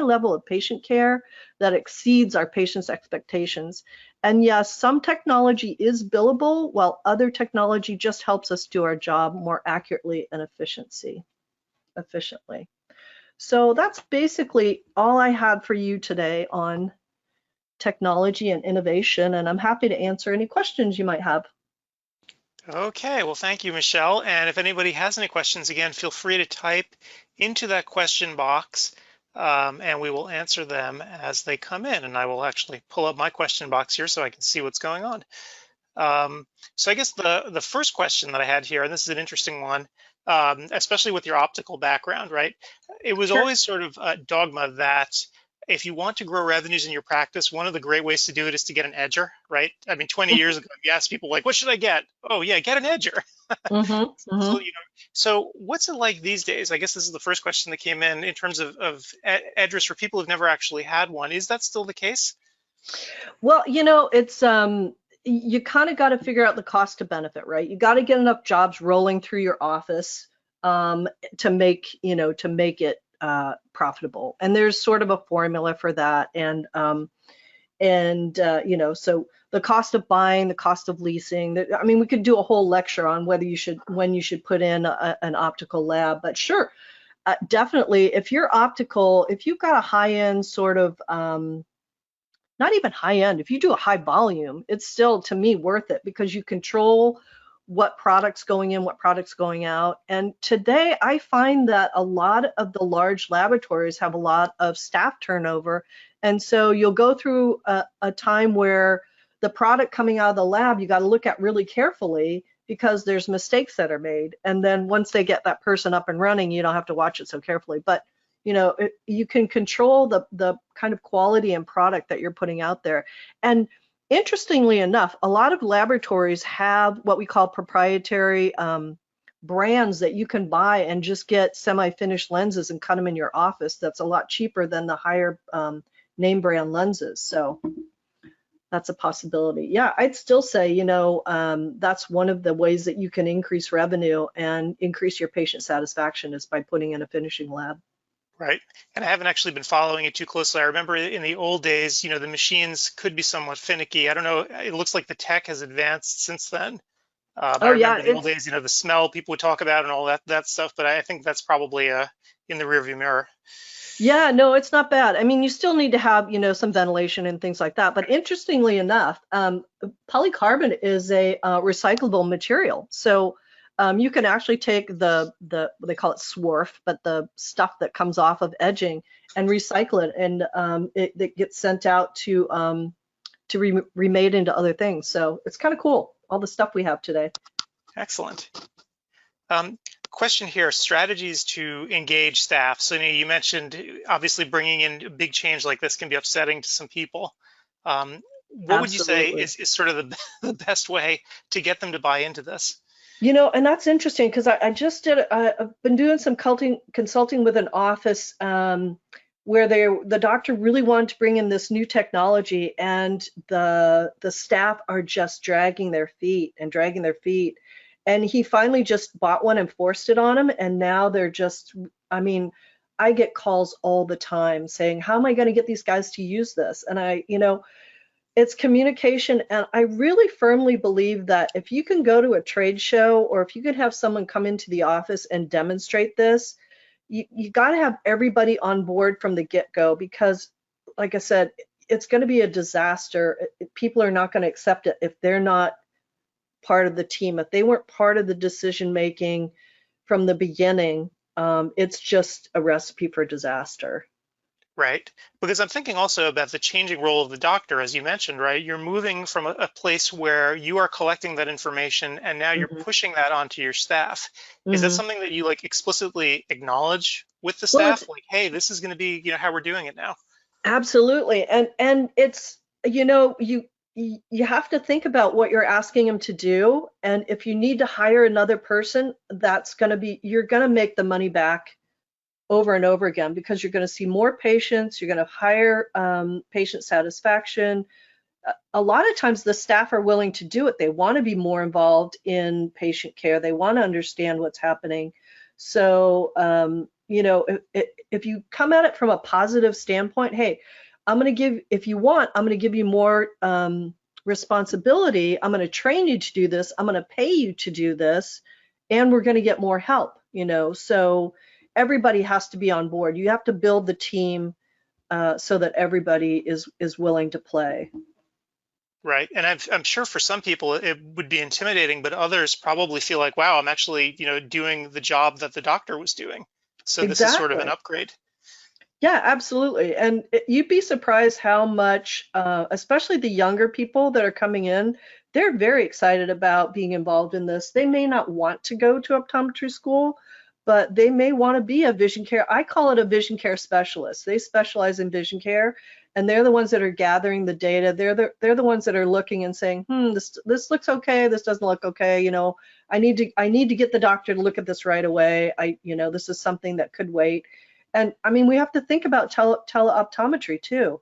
level of patient care that exceeds our patients' expectations. And yes, some technology is billable, while other technology just helps us do our job more accurately and efficiently. So that's basically all I had for you today on technology and innovation, and I'm happy to answer any questions you might have. Okay, well, thank you, Michelle. And if anybody has any questions, again, feel free to type into that question box, and we will answer them as they come in. And I will actually pull up my question box here so I can see what's going on. So I guess the first question that I had here, and this is an interesting one, especially with your optical background, right? It was always sort of a dogma that if you want to grow revenues in your practice, one of the great ways to do it is to get an edger, right? I mean, 20 years ago, you asked people like, what should I get? Oh yeah, get an edger. So, so what's it like these days? I guess this is the first question that came in terms of edgers for people who've never actually had one. Is that still the case? Well, it's you kind of got to figure out the cost to benefit, right? You got to get enough jobs rolling through your office to make it profitable. And there's sort of a formula for that. And so the cost of buying, the cost of leasing. I mean, we could do a whole lecture on when you should put in an optical lab. But sure, definitely, if you're optical, if you've got a high-end sort of not even high end, if you do a high volume, it's still, to me, worth it because you control what products going in, what products going out. And today I find that a lot of the large laboratories have a lot of staff turnover. And so you'll go through a time where the product coming out of the lab, you got to look at really carefully because there's mistakes that are made. And then once they get that person up and running, you don't have to watch it so carefully. But you can control the kind of quality and product that you're putting out there. And interestingly enough, a lot of laboratories have what we call proprietary brands that you can buy and just get semi-finished lenses and cut them in your office. That's a lot cheaper than the higher name brand lenses. So that's a possibility. Yeah, I'd still say, that's one of the ways that you can increase revenue and increase your patient satisfaction is by putting in a finishing lab. Right. And I haven't actually been following it too closely. I remember in the old days, the machines could be somewhat finicky. I don't know. It looks like the tech has advanced since then. I remember the old days, the smell people would talk about and all that stuff. But I think that's probably in the rearview mirror. Yeah, no, it's not bad. I mean, you still need to have, some ventilation and things like that. But interestingly enough, polycarbonate is a recyclable material. So you can actually take they call it swarf, but the stuff that comes off of edging and recycle it, and it gets sent out to remade into other things. So it's kind of cool, all the stuff we have today. Excellent. Question here, strategies to engage staff. So you mentioned obviously bringing in a big change like this can be upsetting to some people. What would you say is sort of the best way to get them to buy into this? And that's interesting because I've been doing some consulting with an office where the doctor really wanted to bring in this new technology, and the staff are just dragging their feet. And he finally just bought one and forced it on them, and now they're just, I get calls all the time saying, how am I going to get these guys to use this? And it's communication, and I really firmly believe that if you can go to a trade show or if you could have someone come into the office and demonstrate this, you got to have everybody on board from the get-go because, like I said, it's going to be a disaster. People are not going to accept it if they're not part of the team. If they weren't part of the decision-making from the beginning, it's just a recipe for disaster. Right, because I'm thinking also about the changing role of the doctor, as you mentioned, right? You're moving from a place where you are collecting that information and now you're pushing that onto your staff. Is that something that you explicitly acknowledge with the staff? Like, hey, this is going to be, how we're doing it now. Absolutely. And it's, you have to think about what you're asking them to do. And if you need to hire another person, you're going to make the money back over and over again because you're going to see more patients, you're going to higher patient satisfaction. A lot of times the staff are willing to do it. They want to be more involved in patient care. They want to understand what's happening. So, if you come at it from a positive standpoint, hey, if you want, I'm going to give you more responsibility. I'm going to train you to do this. I'm going to pay you to do this, and we're going to get more help, so everybody has to be on board. You have to build the team so that everybody is willing to play. Right, and I'm sure for some people it would be intimidating, but others probably feel like, wow, I'm actually, doing the job that the doctor was doing. So this is sort of an upgrade. Yeah, absolutely. And you'd be surprised how much, especially the younger people that are coming in, they're very excited about being involved in this. They may not want to go to optometry school, but they may want to be a vision care. I call it a vision care specialist. They specialize in vision care, and they're the ones that are gathering the data. They're the ones that are looking and saying, this looks okay, this doesn't look okay. You know, I need to get the doctor to look at this right away. This is something that could wait. And I mean, we have to think about teleoptometry too.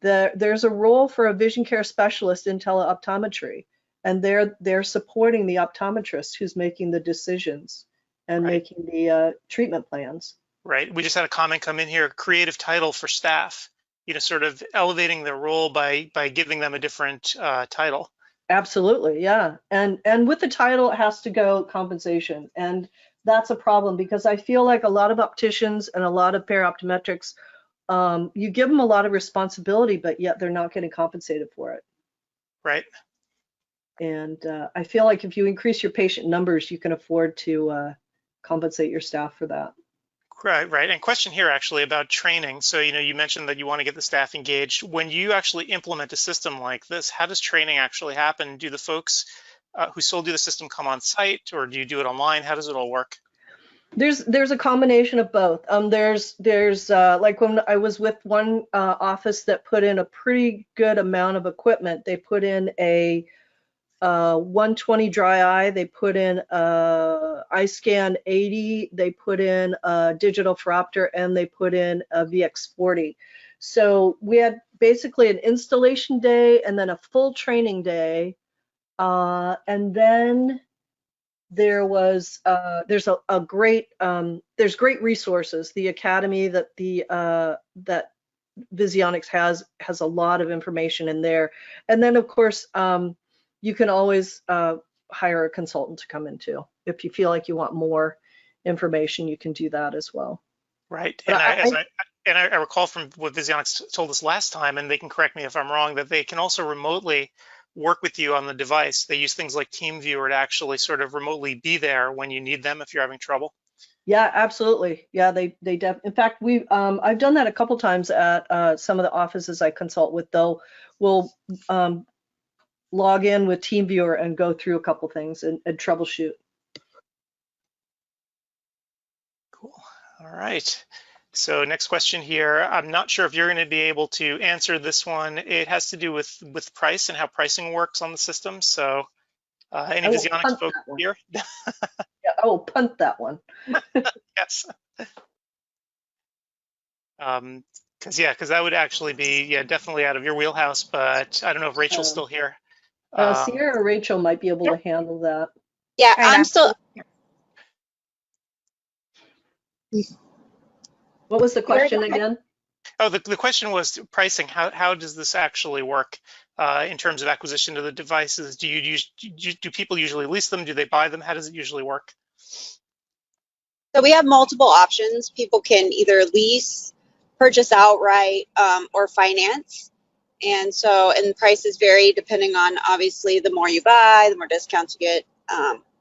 There's a role for a vision care specialist in teleoptometry, and they're supporting the optometrist who's making the decisions and making the treatment plans. Right. We just had a comment come in here, creative title for staff, sort of elevating their role by giving them a different title. Absolutely, yeah. And with the title, it has to go compensation. And that's a problem, because I feel like a lot of opticians and a lot of para-optometrics, you give them a lot of responsibility, but yet they're not getting compensated for it. Right. And I feel like if you increase your patient numbers, you can afford to compensate your staff for that. Right. And question here actually about training. So, you mentioned that you want to get the staff engaged. When you actually implement a system like this, how does training actually happen? Do the folks who sold you the system come on site, or do you do it online? How does it all work? There's a combination of both. There's like when I was with one office that put in a pretty good amount of equipment. They put in a 120 dry eye, they put in iScan 80, they put in a digital phoropter, and they put in a VX40. So we had basically an installation day and then a full training day, and then there's great resources. The academy that that Visionics has a lot of information in there, and then of course you can always hire a consultant to come in too. If you feel like you want more information, you can do that as well. Right. And I recall from what Visionics told us last time, and they can correct me if I'm wrong, that they can also remotely work with you on the device. They use things like TeamViewer to actually sort of remotely be there when you need them if you're having trouble. Yeah, absolutely. Yeah, in fact, I've done that a couple times at some of the offices I consult with. We'll log in with TeamViewer and go through a couple things and troubleshoot. Cool. All right. So next question here. I'm not sure if you're going to be able to answer this one. It has to do with price and how pricing works on the system. So any Visionics folks here? Yeah, I will punt that one. Yes. Because that would actually be definitely out of your wheelhouse. But I don't know if Rachel's still here. Sierra or Rachel might be able to handle that. Yeah, I'm still. What was the question again? Oh, the question was pricing. How does this actually work in terms of acquisition of the devices? Do people usually lease them? Do they buy them? How does it usually work? So we have multiple options. People can either lease, purchase outright, or finance. And prices vary depending on, obviously, the more you buy, the more discounts you get,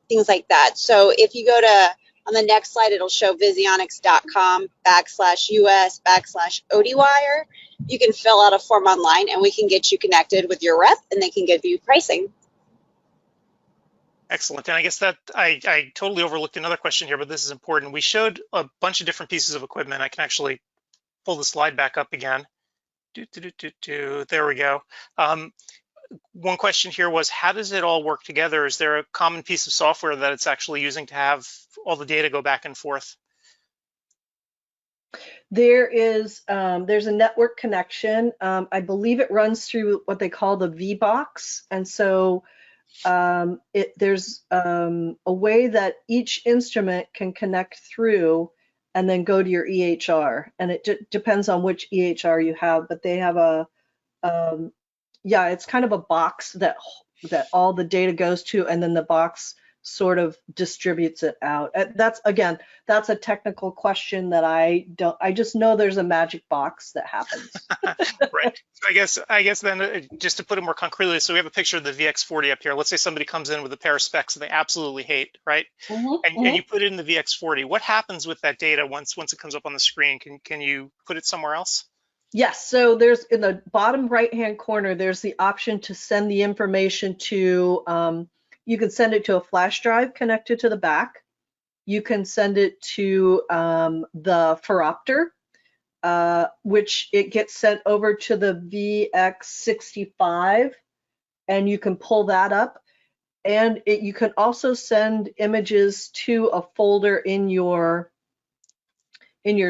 things like that. So if you go to, on the next slide, it'll show Visionics.com/US/ODwire. You can fill out a form online and we can get you connected with your rep and they can give you pricing. Excellent. And I guess that I totally overlooked another question here, but this is important. We showed a bunch of different pieces of equipment. I can actually pull the slide back up again. There we go. One question here was, how does it all work together? Is there a common piece of software that it's actually using to have all the data go back and forth? There's a network connection. I believe it runs through what they call the V-Box. And so there's a way that each instrument can connect through and then go to your EHR. And it depends on which EHR you have, but they have it's kind of a box that all the data goes to, and then the box sort of distributes it out. That's a technical question that I just know there's a magic box that happens. Right. So I guess then just to put it more concretely, so we have a picture of the VX40 up here. Let's say somebody comes in with a pair of specs that they absolutely hate, right? And you put it in the VX40. What happens with that data once it comes up on the screen? Can you put it somewhere else? Yes, so there's in the bottom right-hand corner, there's the option to send the information to, you can send it to a flash drive connected to the back. you can send it to the phoropter, which it gets sent over to the VX65, and you can pull that up. And you can also send images to a folder in your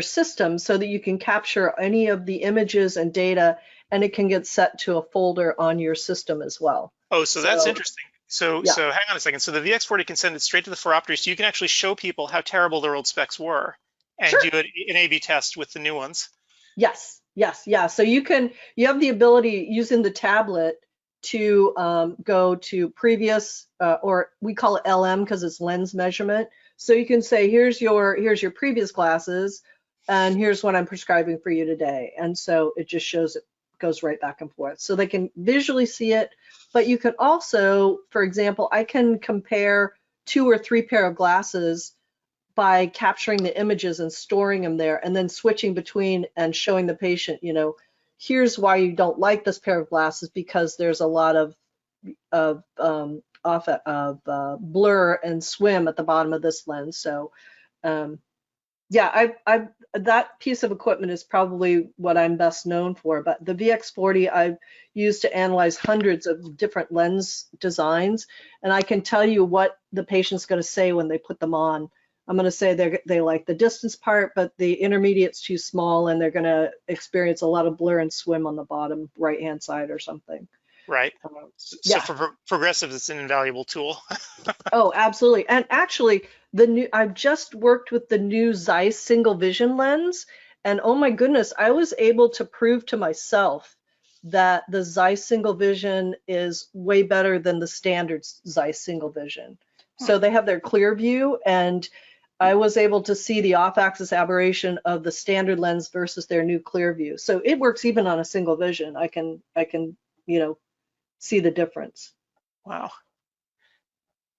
system so that you can capture any of the images and data, and it can get set to a folder on your system as well. Oh, so that's interesting. So yeah. so hang on a second. So the VX40 can send it straight to the phoropter, so you can actually show people how terrible their old specs were and Sure. do an A/B test with the new ones. Yes, yes, yeah. So you have the ability using the tablet to go to previous, or we call it LM because it's lens measurement. So you can say, here's your previous glasses, and here's what I'm prescribing for you today. And so it just shows it goes right back and forth. So they can visually see it, but you can also, for example, I can compare 2 or 3 pair of glasses by capturing the images and storing them there, and then switching between and showing the patient, here's why you don't like this pair of glasses, because there's a lot of blur and swim at the bottom of this lens. So yeah, that piece of equipment is probably what I'm best known for, but the VX40 I've used to analyze hundreds of different lens designs, and I can tell you what the patient's going to say when they put them on. I'm going to say they like the distance part, but the intermediate's too small, and they're going to experience a lot of blur and swim on the bottom right-hand side or something. Right. Yeah. So for progressives, it's an invaluable tool. Oh, absolutely. And actually, I've just worked with the new Zeiss single vision lens, and oh my goodness, I was able to prove to myself that the Zeiss single vision is way better than the standard Zeiss single vision. So they have their clear view, and I was able to see the off-axis aberration of the standard lens versus their new clear view. So it works even on a single vision. I can see the difference. Wow.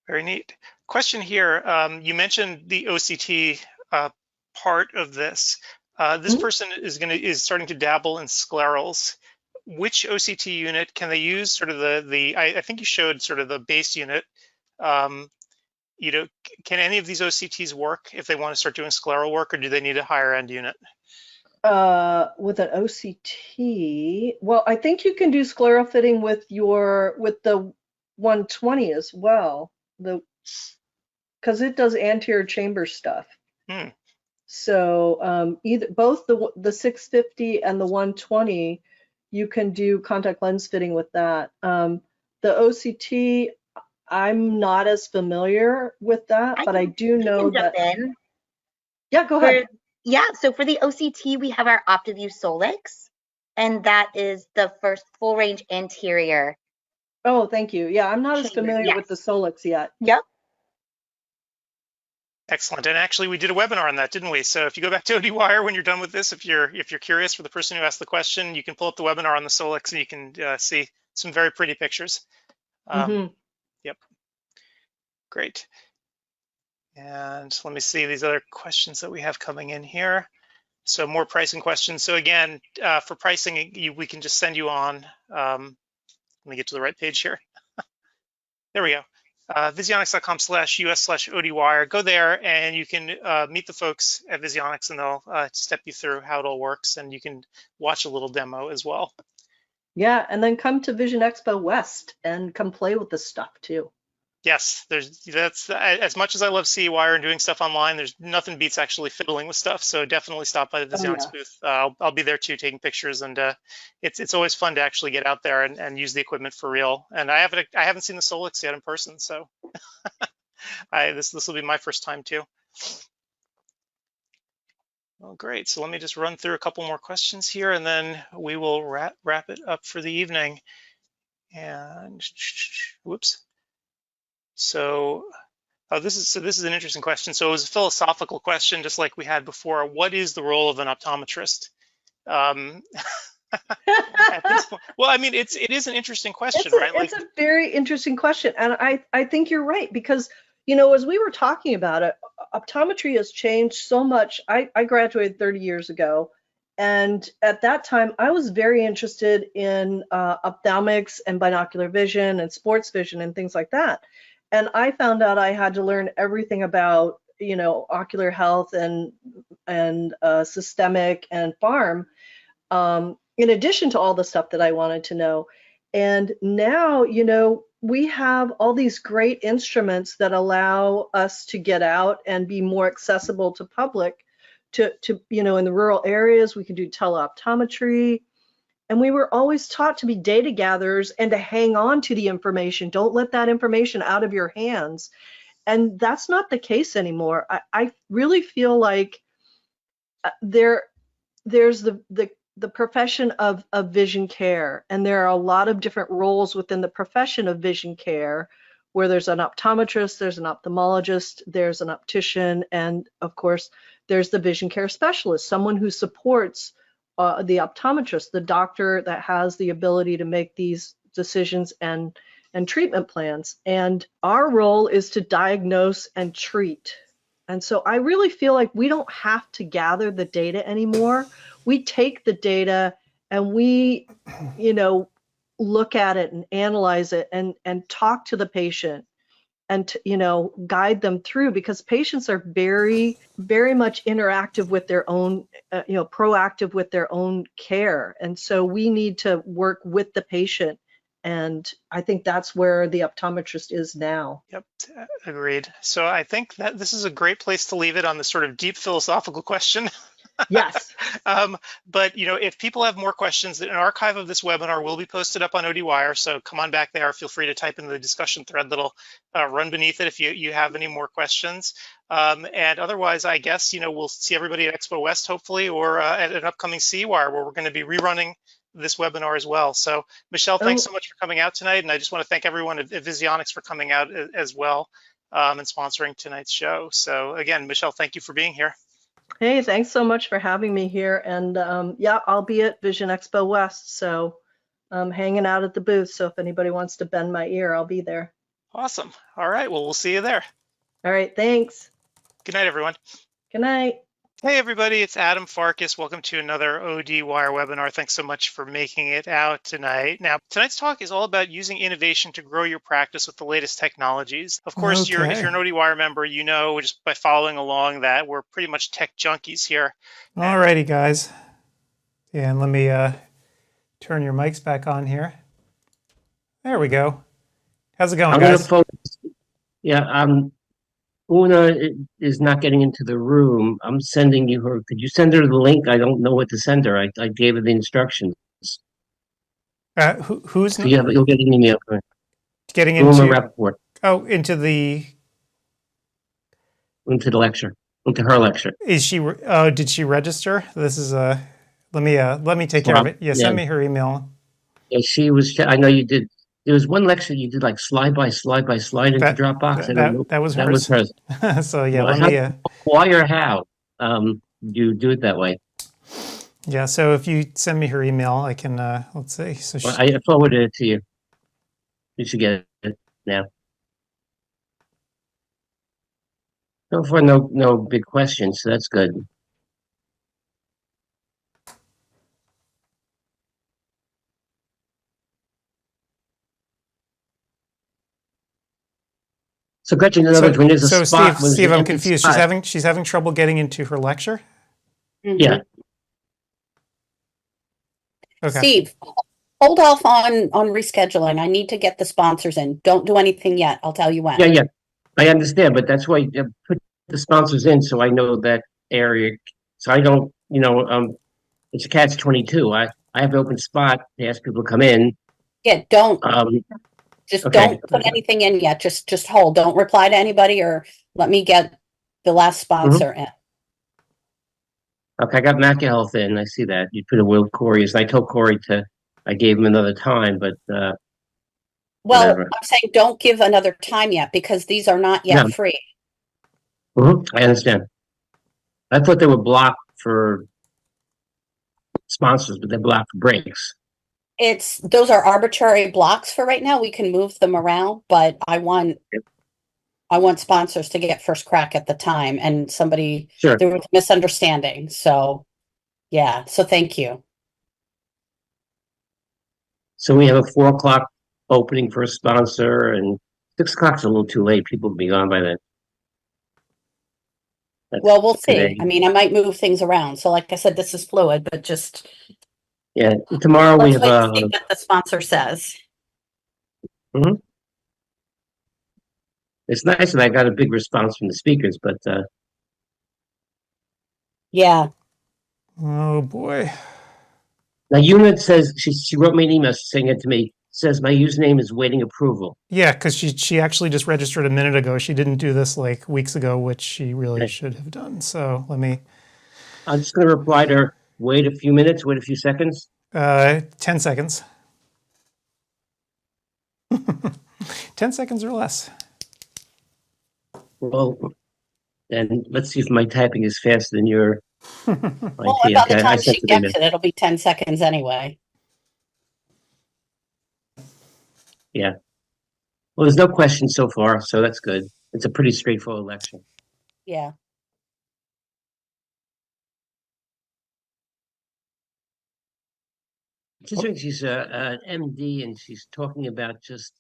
Very neat. Question here. You mentioned the OCT part of this. This person is starting to dabble in sclerals. Which OCT unit can they use? Sort of I think you showed sort of the base unit. Can any of these OCTs work if they want to start doing scleral work, or do they need a higher end unit? With an OCT, well, I think you can do scleral fitting with the 120 as well, because it does anterior chamber stuff. So both the 650 and the 120, you can do contact lens fitting with that. The OCT, I'm not as familiar with that, but I do know that. Yeah, go ahead. So for the OCT, we have our OptiView Solix, and that is the first full range anterior. Oh, thank you. Yeah, I'm not as familiar with the Solix yet. Yep. Excellent. And actually, we did a webinar on that, didn't we? So if you go back to ODwire when you're done with this, if you're curious, for the person who asked the question, you can pull up the webinar on the Solix, and you can see some very pretty pictures. Yep. Great. And let me see these other questions that we have coming in here. So more pricing questions. So again, for pricing, we can just send you on. Let me get to the right page here. There we go. Visionix.com/US/ODwire. Go there and you can meet the folks at Visionix, and they'll step you through how it all works, and you can watch a little demo as well. Yeah, and then come to Vision Expo West and come play with this stuff too. Yes, that's as much as I love CEwire and doing stuff online, there's nothing beats actually fiddling with stuff. So definitely stop by the Visionix booth. I'll be there too, taking pictures, and it's always fun to actually get out there and use the equipment for real. And I haven't seen the Solix yet in person, so this will be my first time too. Well, great. So let me just run through a couple more questions here, and then we will wrap it up for the evening. And whoops. So this is an interesting question. So it was a philosophical question, just like we had before. What is the role of an optometrist? At this point, well, I mean, it is an interesting question, right? It's a very interesting question, and I think you're right, because as we were talking about it, optometry has changed so much. I graduated 30 years ago, and at that time I was very interested in ophthalmics and binocular vision and sports vision and things like that. And I found out I had to learn everything about ocular health and systemic and pharm, in addition to all the stuff that I wanted to know. And now, we have all these great instruments that allow us to get out and be more accessible to public. To in the rural areas, we can do teleoptometry. And we were always taught to be data gatherers and to hang on to the information. Don't let that information out of your hands. And that's not the case anymore. I really feel like there's the profession of vision care, and there are a lot of different roles within the profession of vision care, where there's an optometrist, there's an ophthalmologist, there's an optician, and of course, there's the vision care specialist, someone who supports the optometrist, the doctor that has the ability to make these decisions and treatment plans. And our role is to diagnose and treat. And so I really feel like we don't have to gather the data anymore. We take the data and we, look at it and analyze it and talk to the patient and, guide them through, because patients are very, very much interactive with their own, proactive with their own care. And so we need to work with the patient. And I think that's where the optometrist is now. Yep, agreed. So I think that this is a great place to leave it on this sort of deep philosophical question. Yes. But if people have more questions, an archive of this webinar will be posted up on ODwire. So come on back there. Feel free to type in the discussion thread that'll run beneath it if you have any more questions. And otherwise, I guess we'll see everybody at Expo West hopefully, or at an upcoming CEwire, where we're going to be rerunning this webinar as well. So Michelle, thanks so much for coming out tonight, and I just want to thank everyone at Visionics for coming out as well and sponsoring tonight's show. So again, Michelle, thank you for being here. Hey, thanks so much for having me here. And yeah, I'll be at Vision Expo West, so I'm hanging out at the booth. So if anybody wants to bend my ear, I'll be there. Awesome. All right, well, we'll see you there. All right, thanks. Good night, everyone. Good night. Hey everybody, it's Adam Farkas. Welcome to another ODwire webinar. Thanks so much for making it out tonight. Now, tonight's talk is all about using innovation to grow your practice with the latest technologies. Of course, if you're an ODwire member, just by following along that we're pretty much tech junkies here. Alrighty, guys. Yeah, and let me turn your mics back on here. There we go. How's it going, guys? Una is not getting into the room. I'm sending you her. Could you send her the link? I don't know what to send her. I gave her the instructions. Who's so you'll get an email from her. Getting into report. Oh, into the lecture, into her lecture. Is she? Oh, did she register? This is let me take care of it. Yeah, send me her email. Yeah, she was. I know you did. There was one lecture you did like slide by slide into Dropbox. That was hers. So yeah, why or how you do it that way? Yeah. So if you send me her email, I can. Let's see. So I forwarded it to you. You should get it now. So far, no big questions. So that's good. So Gretchen, in other words, when there's a spot, Steve, I'm confused. She's having trouble getting into her lecture. Mm-hmm. Yeah. Okay. Steve, hold off on rescheduling. I need to get the sponsors in. Don't do anything yet. I'll tell you when. Yeah. I understand, but that's why I put the sponsors in so I know that area. So I don't, it's a catch-22. I have an open spot to ask people to come in. Yeah, don't. Don't put anything in yet. Just hold. Don't reply to anybody, or let me get the last sponsor in. Okay, I got MacaHealth in. I see that. You put a Will Corey's. I told Corey I gave him another time, but well, whatever. I'm saying don't give another time yet, because these are not yet free. I understand. I thought they were blocked for sponsors, but they're blocked for breaks. Those are arbitrary blocks for right now. We can move them around, but I want sponsors to get first crack at the time. And there was a misunderstanding. So yeah. So thank you. So we have a 4 o'clock opening for a sponsor, and 6 o'clock's a little too late. People will be gone by then. That's Well, we'll see. today. I mean, I might move things around. So like I said, this is fluid, but just Yeah, tomorrow we let's have, wait and see what the sponsor says. mhm. It's nice that I got a big response from the speakers, but, Yeah. Oh boy. now Una says, she wrote me an email saying it to me, says my username is waiting approval. Yeah, because she actually just registered a minute ago. She didn't do this like weeks ago, which she really Okay. should have done. So let me, I'm just gonna reply to her, wait a few minutes, wait a few seconds. 10 seconds. 10 seconds or less. Well, and let's see if my typing is faster than your Well, IT. by the Okay, I time sent she it in gets it, it'll be 10 seconds anyway. Yeah. Well, there's no questions so far, so that's good. It's a pretty straightforward election. Yeah. Considering she's an MD and she's talking about just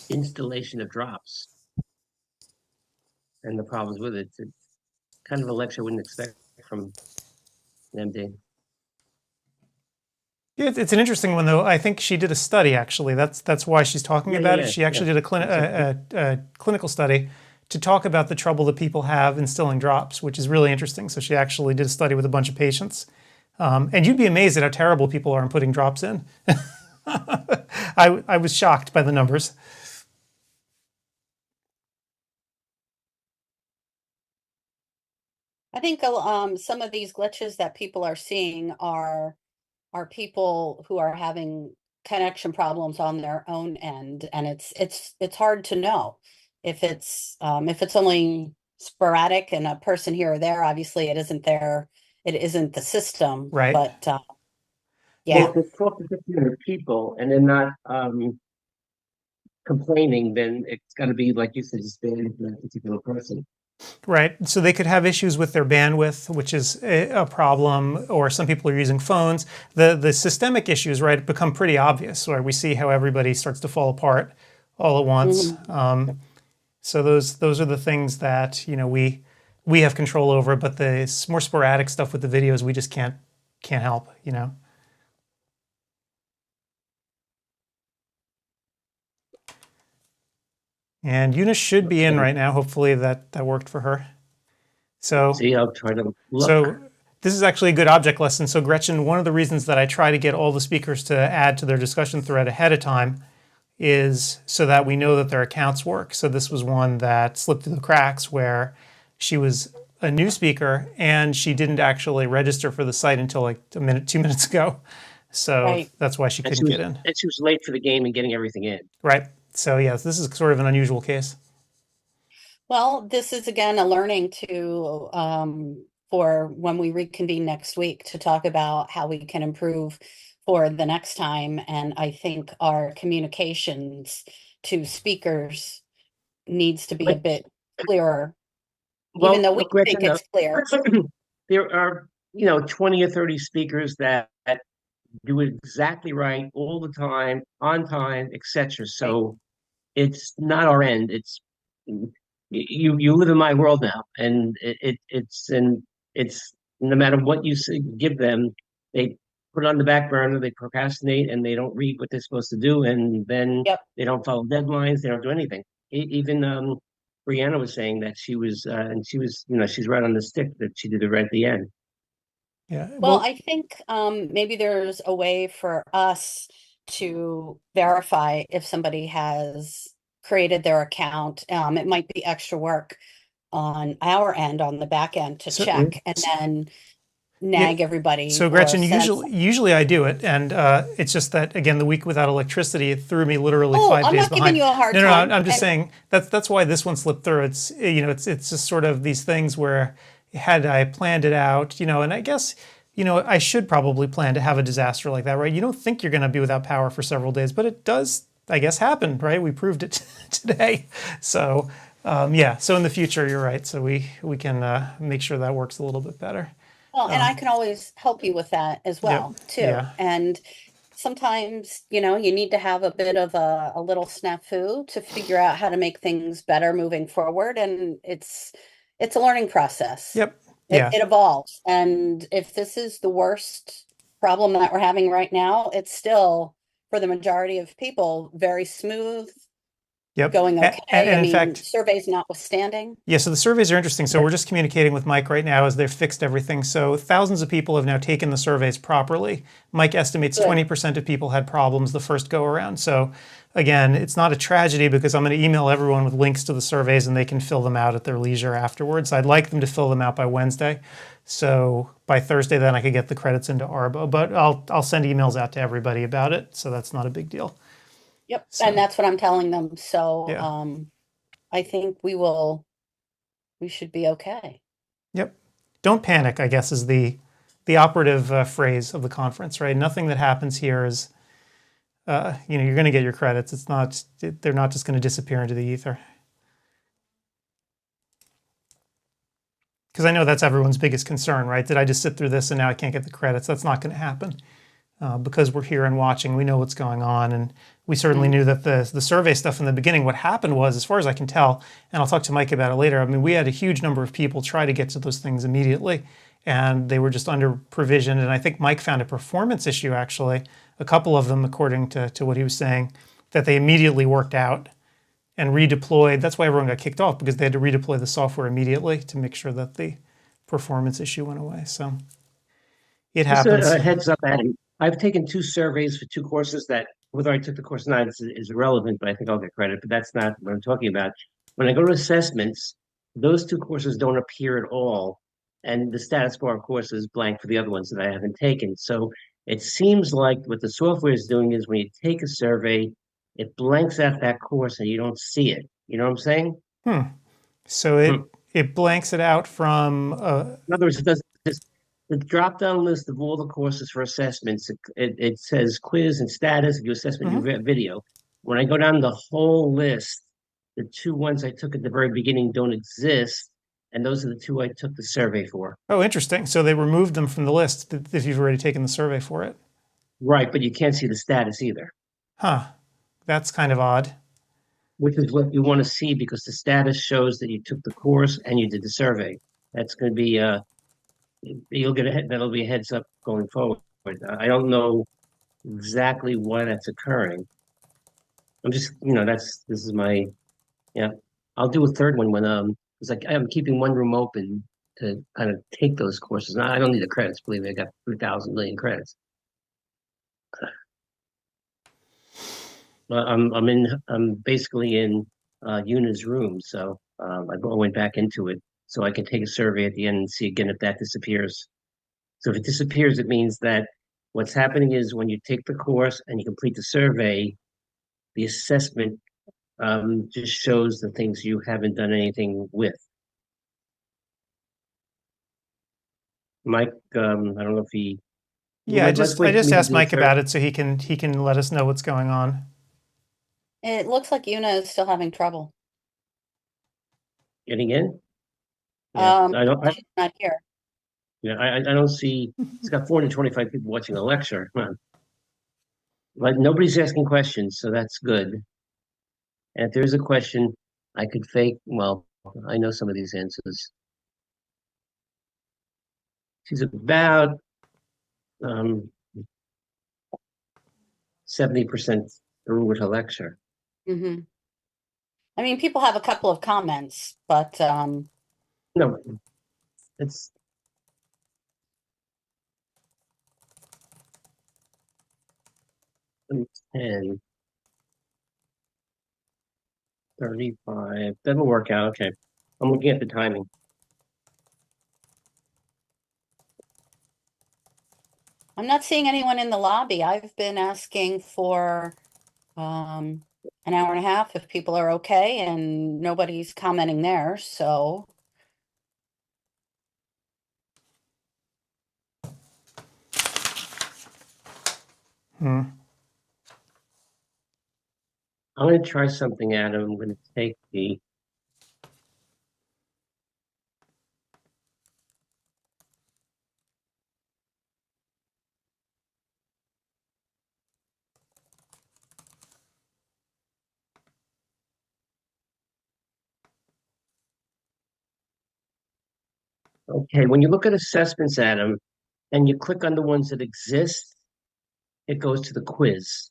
installation of drops and the problems with it. It's kind of a lecture I wouldn't expect from an MD. Yeah, it's an interesting one though. I think she did a study actually. That's why she's talking about it. She actually did a clinical study to talk about the trouble that people have instilling drops, which is really interesting. So she actually did a study with a bunch of patients. And you'd be amazed at how terrible people are in putting drops in. I was shocked by the numbers. I think some of these glitches that people are seeing are people who are having connection problems on their own end, and it's hard to know if it's only sporadic and a person here or there. Obviously, it isn't the system, Right. but Well, yeah. if they talk to 1,500 people and they're not complaining, then it's got to be, like you said, just bad for that particular person. Right. So they could have issues with their bandwidth, which is a problem, or some people are using phones. The systemic issues, right, become pretty obvious, where we see how everybody starts to fall apart all at once. So those are the things that we have control over, but the more sporadic stuff with the videos we just can't help. And Eunice should be in right now. Hopefully that worked for her. So See, I'll try to look. So this is actually a good object lesson. So Gretchen, one of the reasons that I try to get all the speakers to add to their discussion thread ahead of time is so that we know that their accounts work. So this was one that slipped through the cracks where she was a new speaker and she didn't actually register for the site until like 2 minutes ago. So Right. that's why she couldn't get in. And she was late for the game and getting everything in. Right. So yes, this is sort of an unusual case. Well, this is again a learning to for when we reconvene next week to talk about how we can improve for the next time. And I think our communications to speakers needs to be a bit clearer, Well, even though we look, Gretchen, think it's clear. there are 20 or 30 speakers that do it exactly right all the time, on time, etc. So it's not our end. It's you live in my world now, and it's no matter what you give them, they put it on the back burner, they procrastinate, and they don't read what they're supposed to do, and then Yep. they don't follow deadlines, they don't do anything. Even Brianna was saying that she was, and she was, she's right on the stick that she did it right at the end. Yeah. Well, I think maybe there's a way for us to verify if somebody has created their account. It might be extra work on our end, on the back end, to So- check and then nag everybody. So or Gretchen, send usually I do it, and it's just that again the week without electricity it threw me literally Oh, 5 I'm days not behind. giving you a hard No, time. I'm just And- saying that's why this one slipped through. It's it's just sort of these things where had I planned it out, and I guess I should probably plan to have a disaster like that, right? You don't think you're going to be without power for several days, but it does, I guess, happen, right? We proved it today. So yeah, so in the future, you're right. So we can make sure that works a little bit better. Well, and I can always help you with that as well, too. yeah. And sometimes, you need to have a bit of a little snafu to figure out how to make things better moving forward. And it's it's a learning process. Yep. Yeah. It evolves. And if this is the worst problem that we're having right now, it's still, for the majority of people, very smooth, Yep. going okay. And I in mean, fact, surveys notwithstanding. yeah, so the surveys are interesting. So we're just communicating with Mike right now as they've fixed everything. So thousands of people have now taken the surveys properly. Mike estimates Good. 20% of people had problems the first go around. So again, it's not a tragedy because I'm going to email everyone with links to the surveys and they can fill them out at their leisure afterwards. I'd like them to fill them out by Wednesday. So by Thursday, then I could get the credits into Arbo. But I'll send emails out to everybody about it. So that's not a big deal. Yep. So, And that's what I'm telling them. So yeah. I think we should be okay. Yep. Don't panic, I guess, is the operative phrase of the conference, right? Nothing that happens here is, you're going to get your credits. They're not just going to disappear into the ether. Because I know that's everyone's biggest concern, right? Did I just sit through this and now I can't get the credits? That's not going to happen. Because we're here and watching, we know what's going on, and we certainly knew that the survey stuff in the beginning. What happened was, as far as I can tell, and I'll talk to Mike about it later. I mean, we had a huge number of people try to get to those things immediately, and they were just under provisioned. And I think Mike found a performance issue actually, a couple of them, according to what he was saying, that they immediately worked out and redeployed. That's why everyone got kicked off, because they had to redeploy the software immediately to make sure that the performance issue went away. So it Just happens. a heads up, Adam. I've taken 2 surveys for 2 courses that, whether I took the course or not is irrelevant, but I think I'll get credit. But that's not what I'm talking about. When I go to assessments, those 2 courses don't appear at all. And the status bar, of course, is blank for the other ones that I haven't taken. So it seems like what the software is doing is when you take a survey, it blanks out that course and you don't see it. You know what I'm saying? So it blanks it out from. In other words, it does this. The drop-down list of all the courses for assessments, it says quiz and status, your assessment, your video. When I go down the whole list, the 2 ones I took at the very beginning don't exist, and those are the 2 I took the survey for. Oh, interesting. So they removed them from the list if you've already taken the survey for it. Right, but you can't see the status either. Huh. That's kind of odd. Which is what you want to see, because the status shows that you took the course and you did the survey. That's going to be that'll be a heads up going forward. I don't know exactly why that's occurring. I'm just, this is my, yeah. I'll do a third one when it's like I'm keeping one room open to kind of take those courses. Now, I don't need the credits, believe me. I got 3,000 million credits. I'm basically in Una's room, so I went back into it so I can take a survey at the end and see again if that disappears. So if it disappears, it means that what's happening is when you take the course and you complete the survey, the assessment just shows the things you haven't done anything with. Mike, I don't know if he. Yeah, I just for me to asked do a Mike about it so he can let us know what's going on. It looks like Una is still having trouble. Getting in. Yeah, She's not here. Yeah, I don't see. It's got 425 people watching the lecture. But nobody's asking questions, so that's good. And if there's a question, I could fake. Well, I know some of these answers. She's about 70% through with her lecture. Mm-hmm. I mean, people have a couple of comments, but no, it's 10, 35. That'll work out. Okay, I'm looking at the timing. I'm not seeing anyone in the lobby. I've been asking for an hour and a half if people are okay, and nobody's commenting there, so. I'm going to try something, Adam. I'm going to take the Okay, when you look at assessments, Adam, and you click on the ones that exist, it goes to the quiz.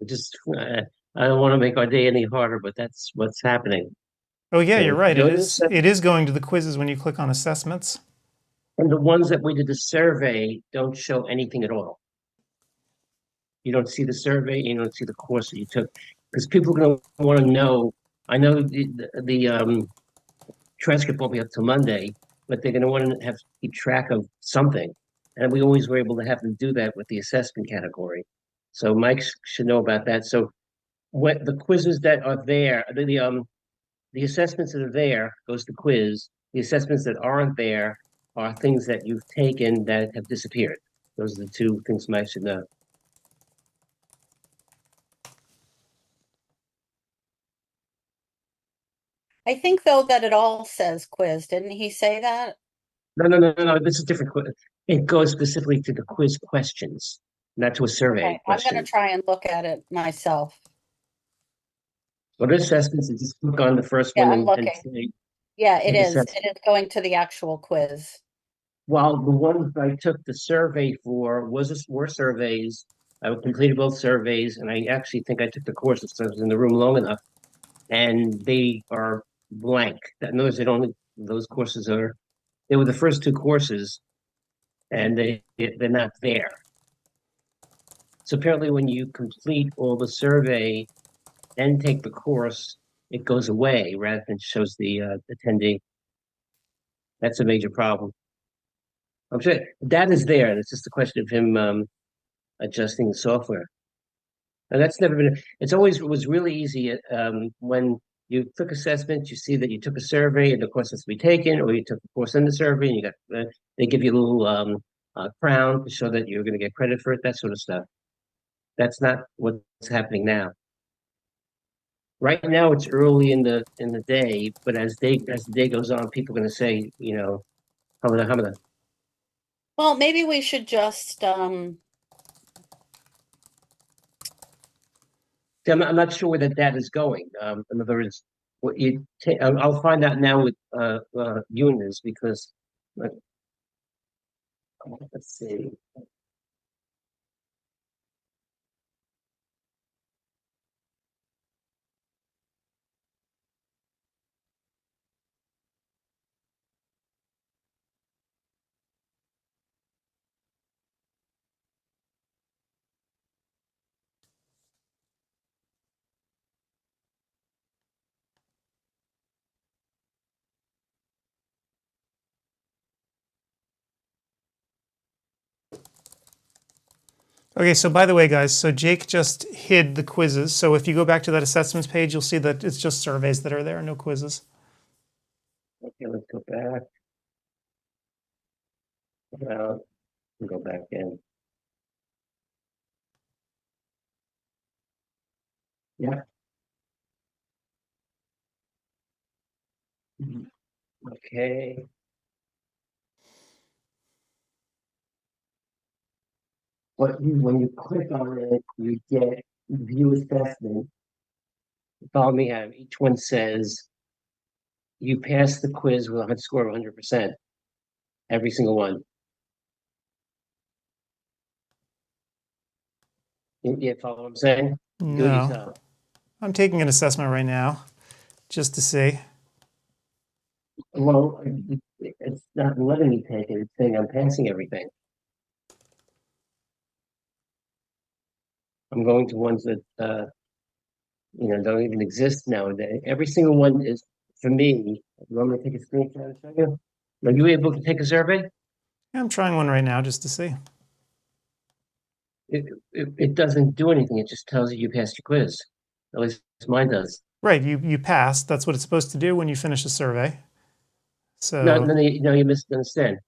Just, I don't want to make our day any harder, but that's what's happening. Oh yeah, So you're right. go to assess- It is going to the quizzes when you click on assessments. And the ones that we did the survey don't show anything at all. You don't see the survey, you don't see the course that you took, because people are going to want to know. I know the transcript won't be up till Monday, but they're going to want to have to keep track of something. And we always were able to have them do that with the assessment category. So Mike should know about that. So what the quizzes that are there, the assessments that are there goes to quiz. The assessments that aren't there are things that you've taken that have disappeared. Those are the two things Mike should know. I think though that it all says quiz. Didn't he say that? No. This is different. It goes specifically to the quiz questions, not to a survey Okay, I'm gonna question. try and look at it myself. What assessments? Is just click on the first Yeah, one I'm and looking. say Yeah, it take is. assessment. It is going to the actual quiz. While the ones I took the survey for were surveys. I completed both surveys, and I actually think I took the courses because I was in the room long enough, and they are blank. That knows they don't. Those courses are. They were the first two courses, and they're not there. So apparently, when you complete all the survey and take the course, it goes away rather than shows the attendee. That's a major problem. I'm sure that is there. It's just a question of him adjusting the software. And that's never been. It's always it was really easy when you took assessment. You see that you took a survey and the course has to be taken, or you took the course in the survey and you got they give you a little crown to show that you're going to get credit for it. That sort of stuff. That's not what's happening now. Right now, it's early in the day, but as the day goes on, people are going to say, hamada. Well, maybe we should just See, I'm not sure where that data is going. In other words, what you I'll find out now with Eunice because let's see. Okay, so by the way, guys, so Jake just hid the quizzes. So if you go back to that assessments page, you'll see that it's just surveys that are there, no quizzes. Okay, let's go back. Well, go back in. Yeah. Okay. When you click on it, you get view assessment. Follow me. Each one says you pass the quiz with a score of 100%. Every single one. You follow what I'm saying? Do it No, yourself. I'm taking an assessment right now just to see. Well, it's not letting me take it. It's saying I'm passing everything. I'm going to ones that don't even exist nowadays. Every single one is for me. You want me to take a screenshot and show you? Are you able to take a survey? I'm trying one right now just to see. It doesn't do anything. It just tells you passed your quiz. At least mine does. Right, you passed. That's what it's supposed to do when you finish a survey. No, So no, you misunderstand.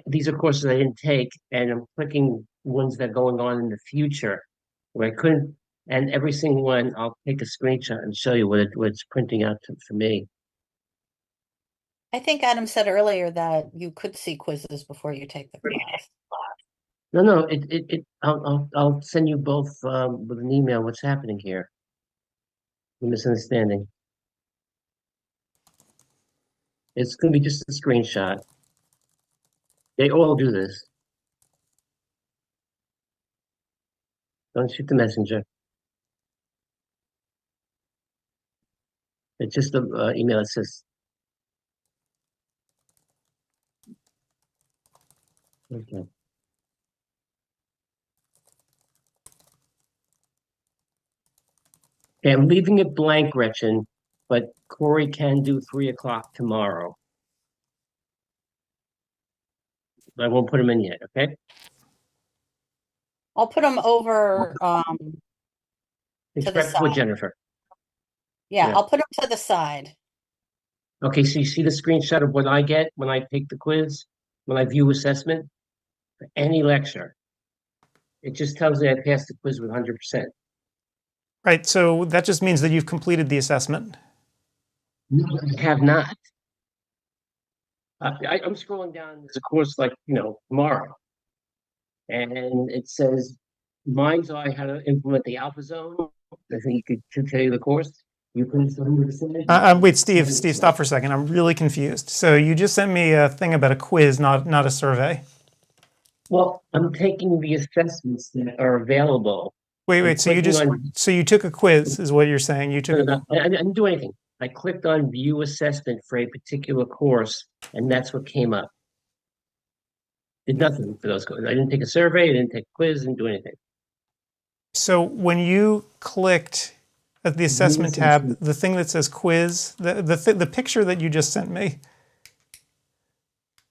These are courses I didn't take, and I'm clicking ones that are going on in the future where I couldn't. And every single one, I'll take a screenshot and show you what it's printing out for me. I think Adam said earlier that you could see quizzes before you take the class. No. I'll send you both with an email. What's happening here? The misunderstanding. It's going to be just a screenshot. They all do this. Don't shoot the messenger. It's just an email that says, okay. Okay, I'm leaving it blank, Gretchen, but Corey can do 3 o'clock tomorrow. I won't put him in yet, okay? I'll put them over It's to the right before side. Jennifer. Yeah, Yeah. I'll put them to the side. Okay, so you see the screenshot of what I get when I take the quiz, when I view assessment for any lecture. It just tells me I passed the quiz with 100%. Right, so that just means that you've completed the assessment. No, I have not. I'm scrolling down. There's a course like, tomorrow. And it says, Mind's Eye, how to implement the alpha zone. I think you could tell you the course. You can 100%. Wait, Steve, stop for a second. I'm really confused. So you just sent me a thing about a quiz, not a survey. Well, I'm taking the assessments that are available. Wait, so you took a quiz, is what you're saying? You took I didn't do anything. I clicked on view assessment for a particular course, and that's what came up. Did nothing for those courses. I didn't take a survey, I didn't take a quiz, didn't do anything. So when you clicked at the assessment tab, the thing that says quiz, the picture that you just sent me.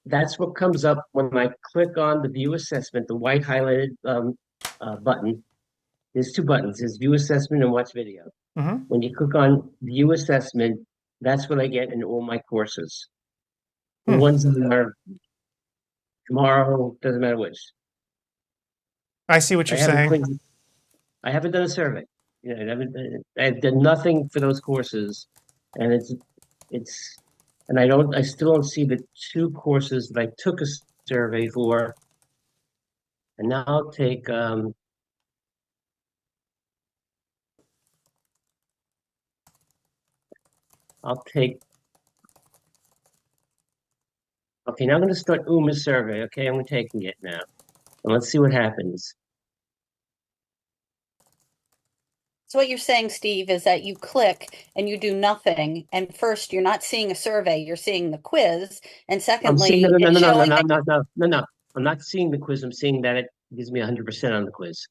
That's what comes up when I click on the view assessment, the white highlighted button. There's 2 buttons. There's view assessment and watch video. Mm-hmm. When you click on view assessment, that's what I get in all my courses. The ones that are tomorrow, doesn't matter which. I see what you're saying. I haven't done a survey. I've done nothing for those courses, and I still don't see the 2 courses that I took a survey for. And now I'll take okay, now I'm gonna start Uma's survey. Okay, I'm taking it now. And let's see what happens. So what you're saying, Steve, is that you click and you do nothing. And first, you're not seeing a survey, you're seeing the quiz. And secondly, no. it's showing No. I'm not seeing the quiz. I'm seeing that it gives me 100% on the quiz.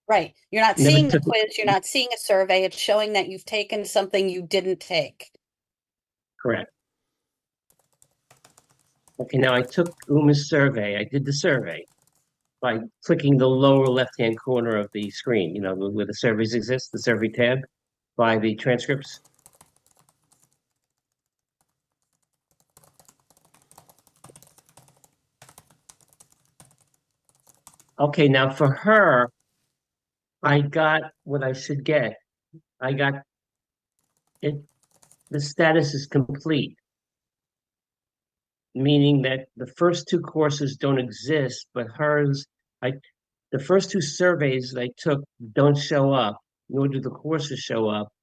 right. You're not Never seeing the took- quiz, you're not seeing a survey. It's showing that you've taken something you didn't take. Correct. Okay, now I took Uma's survey. I did the survey by clicking the lower left-hand corner of the screen, where the surveys exist, the survey tab, by the transcripts. Okay, now for her, I got what I should get. I got it. The status is complete, meaning that the first 2 courses don't exist, but the first 2 surveys that I took don't show up, nor do the courses show up.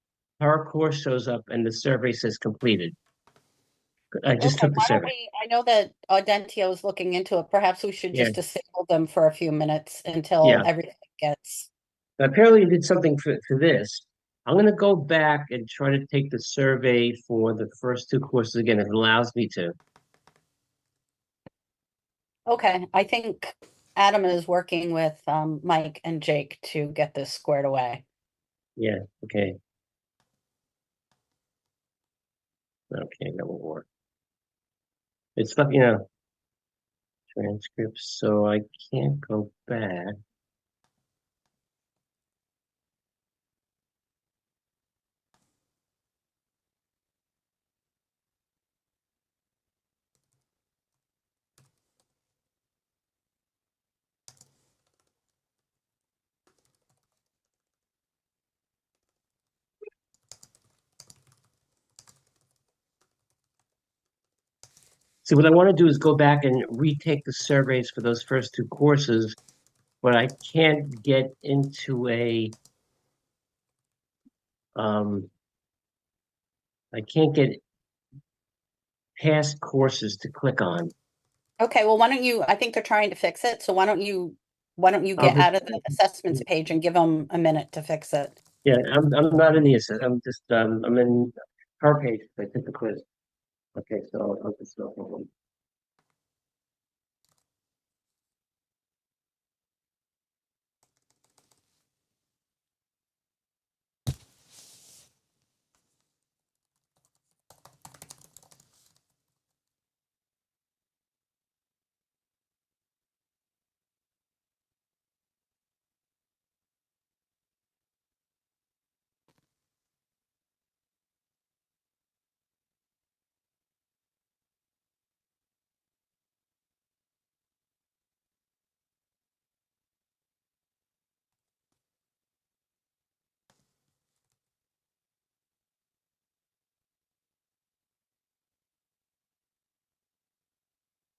Her course shows up and the survey says completed. I just took the Why don't survey. I know that Audentio is looking into it. Perhaps we should just disable them for a few minutes until everything gets. Apparently you did something for this. I'm going to go back and try to take the survey for the first 2 courses again, if it allows me to. Okay, I think Adam is working with Mike and Jake to get this squared away. Yeah, okay. Okay, that will work. It's not, transcripts, so I can't go back. See, what I want to do is go back and retake the surveys for those first 2 courses, but I can't get into I can't get past courses to click on. Okay, well, I think they're trying to fix it, so why don't you I'll get out of the assessments page and give them a minute to fix it? Yeah, I'm not in the assist. I'm just I'm in her page. I took the quiz. Okay, so I'll just go home.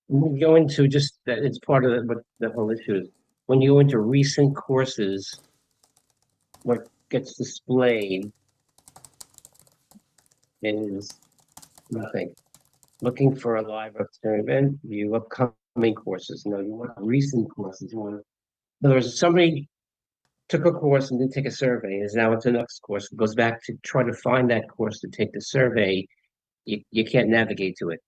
When you go into just that, it's part of what the whole issue is. When you go into recent courses, what gets displayed is nothing. Looking for a live upstream event, view upcoming courses. No, you want recent courses. You want, in other words, somebody took a course and didn't take a survey, and is now into the next course, goes back to try to find that course to take the survey. You can't navigate to it.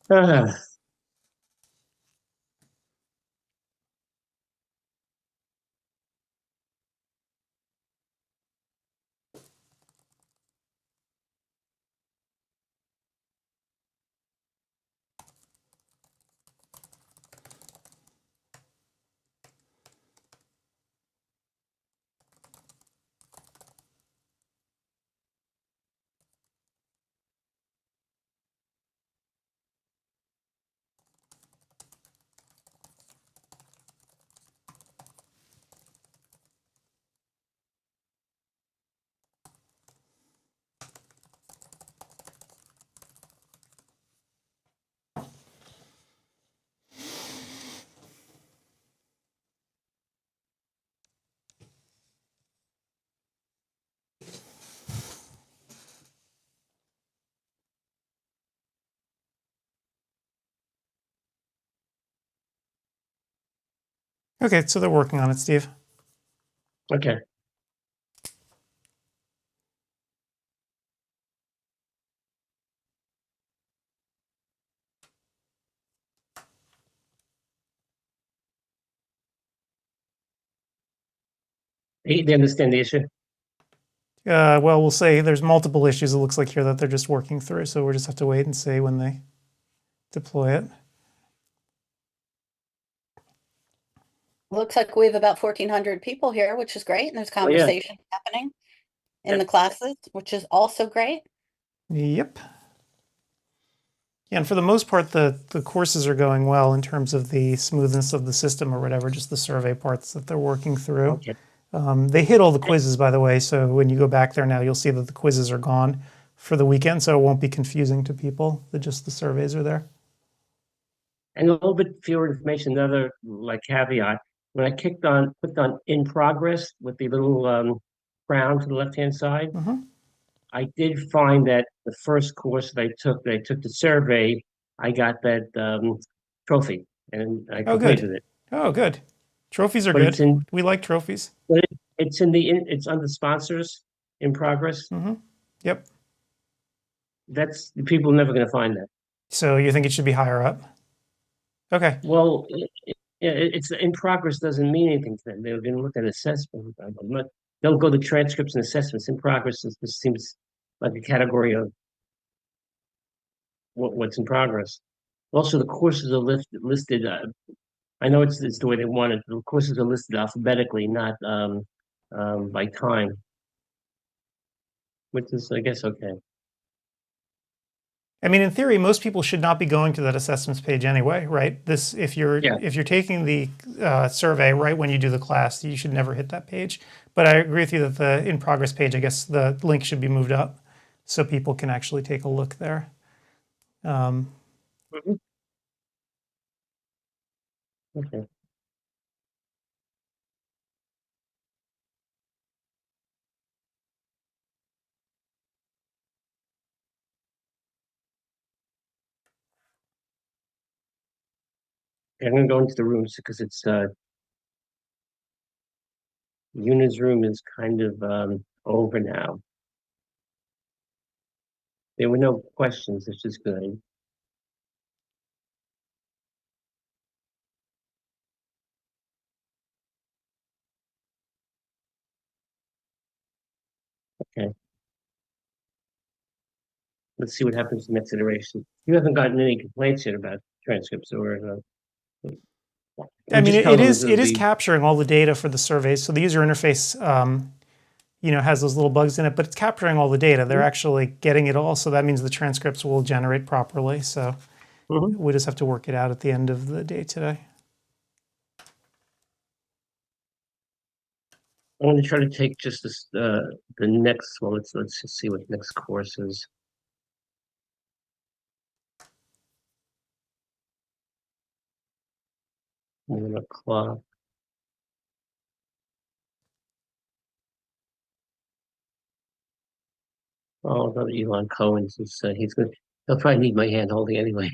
Ah, Okay, so they're working on it, Steve. okay. They understand the issue. Well, we'll say there's multiple issues. It looks like here that they're just working through, so we'll just have to wait and see when they deploy it. Looks like we have about 1,400 people here, which is great, and there's Oh, yeah. conversation happening in Yep. the classes, which is also great. Yep. Yeah, and for the most part, the courses are going well in terms of the smoothness of the system or whatever, just the survey parts that they're working through. Okay. They hit all the quizzes, by the way, so when you go back there now, you'll see that the quizzes are gone for the weekend, so it won't be confusing to people that just the surveys are there. And a little bit fewer information, another like caveat. When I clicked on in progress with the little crown to the left-hand side, I did find that the first course that I took the survey, I got that trophy and I Oh, good. completed it. Oh, good. Trophies are But it's good. in We like trophies. it's under sponsors in progress. Yep. That's people are never going to find that. So you think it should be higher up? Okay. Well, it's in progress doesn't mean anything to them. They're going to look at assessment. They'll go to transcripts and assessments. In progress this seems like a category of what's in progress. Also, the courses are listed. I know it's the way they want it. The courses are listed alphabetically, not by time, which is, I guess, okay. I mean, in theory, most people should not be going to that assessments page anyway, right? If you're taking the survey right when you do the class, you should never hit that page. But I agree with you that the in progress page, I guess the link should be moved up so people can actually take a look there. Okay. I'm gonna go into the rooms because it's Una's room is kind of over now. There were no questions, which is good. Okay. Let's see what happens in the next iteration. You haven't gotten any complaints yet about transcripts or I mean, just tell it them is it'll be capturing all the data for the surveys. So the user interface, has those little bugs in it, but it's capturing all the data. They're actually getting it all, so that means the transcripts will generate properly. So we just have to work it out at the end of the day today. I'm going to try to take just this the next one. Let's just see what next course is. 1 o'clock. Oh, another Elon Cohen. He'll probably need my hand holding anyway.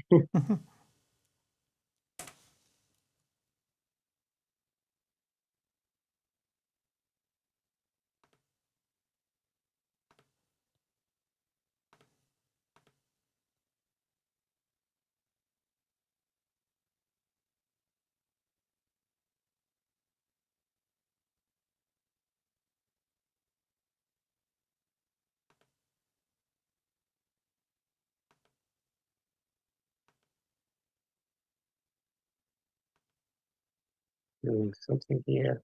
Doing something here.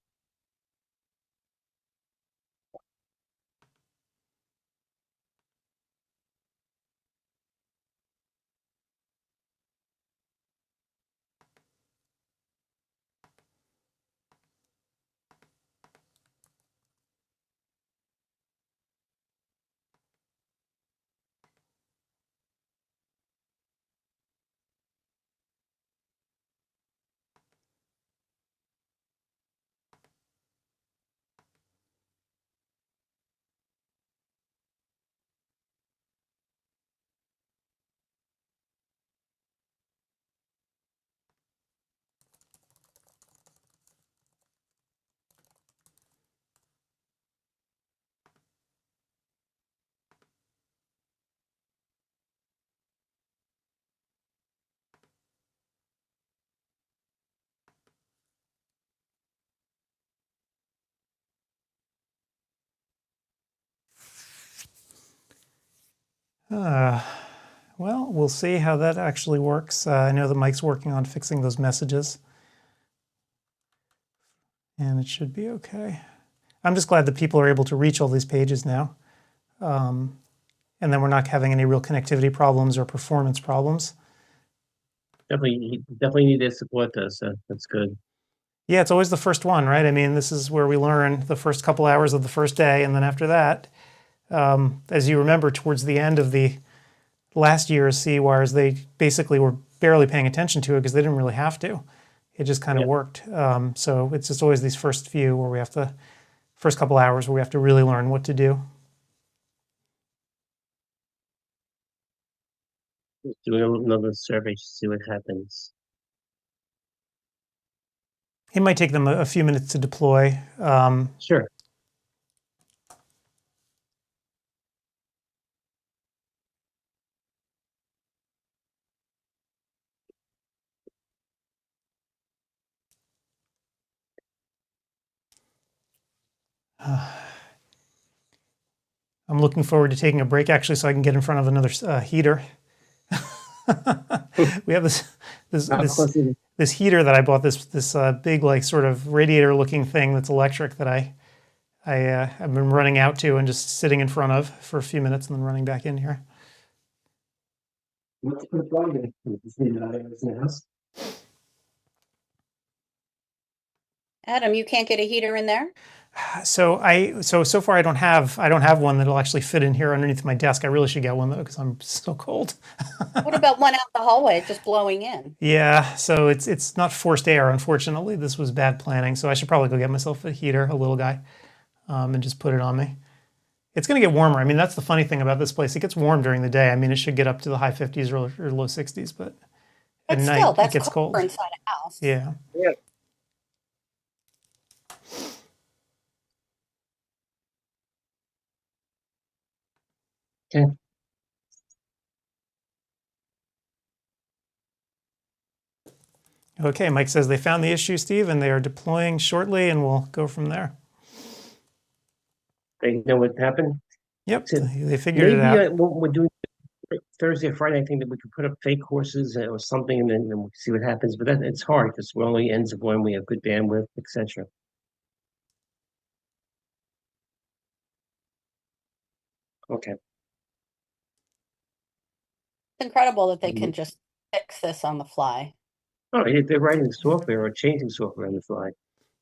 Well, we'll see how that actually works. I know that Mike's working on fixing those messages, and it should be okay. I'm just glad that people are able to reach all these pages now. And then we're not having any real connectivity problems or performance problems. Definitely need to support this. That's good. Yeah, it's always the first one, right? I mean, this is where we learn the first couple hours of the first day, and then after that, as you remember, towards the end of the last year's CEwires, they basically were barely paying attention to it because they didn't really have to. It just kind of worked. So it's just always these first few where we have to, first couple hours where we have to really learn what to do. Just doing another survey to see what happens. It might take them a few minutes to deploy. Sure. I'm looking forward to taking a break actually so I can get in front of another heater. We have this heater that I bought, this big like sort of radiator looking thing that's electric that I've been running out to and just sitting in front of for a few minutes and then running back in here. What's the problem? Adam, you can't get a heater in there? So far I don't have one that'll actually fit in here underneath my desk. I really should get one though because I'm so cold. What about one out the hallway just blowing in? Yeah, so it's not forced air, unfortunately. This was bad planning, so I should probably go get myself a heater, a little guy, and just put it on me. It's going to get warmer. I mean, that's the funny thing about this place. It gets warm during the day. I mean, it should get up to the high 50s or low 60s, but But at still, night it that's gets cold for cold. inside a house. Yeah. Yeah. Okay. Okay, Mike says they found the issue, Steve, and they are deploying shortly, and we'll go from there. They know what happened. Yep, So they figured it maybe out. what we're doing Thursday or Friday, I think that we could put up fake courses or something, and then we'll see what happens. But it's hard because we're only ends of one. We have good bandwidth, etc. Okay. It's incredible that they can just fix this on the fly. Oh, they're writing software or changing software on the fly.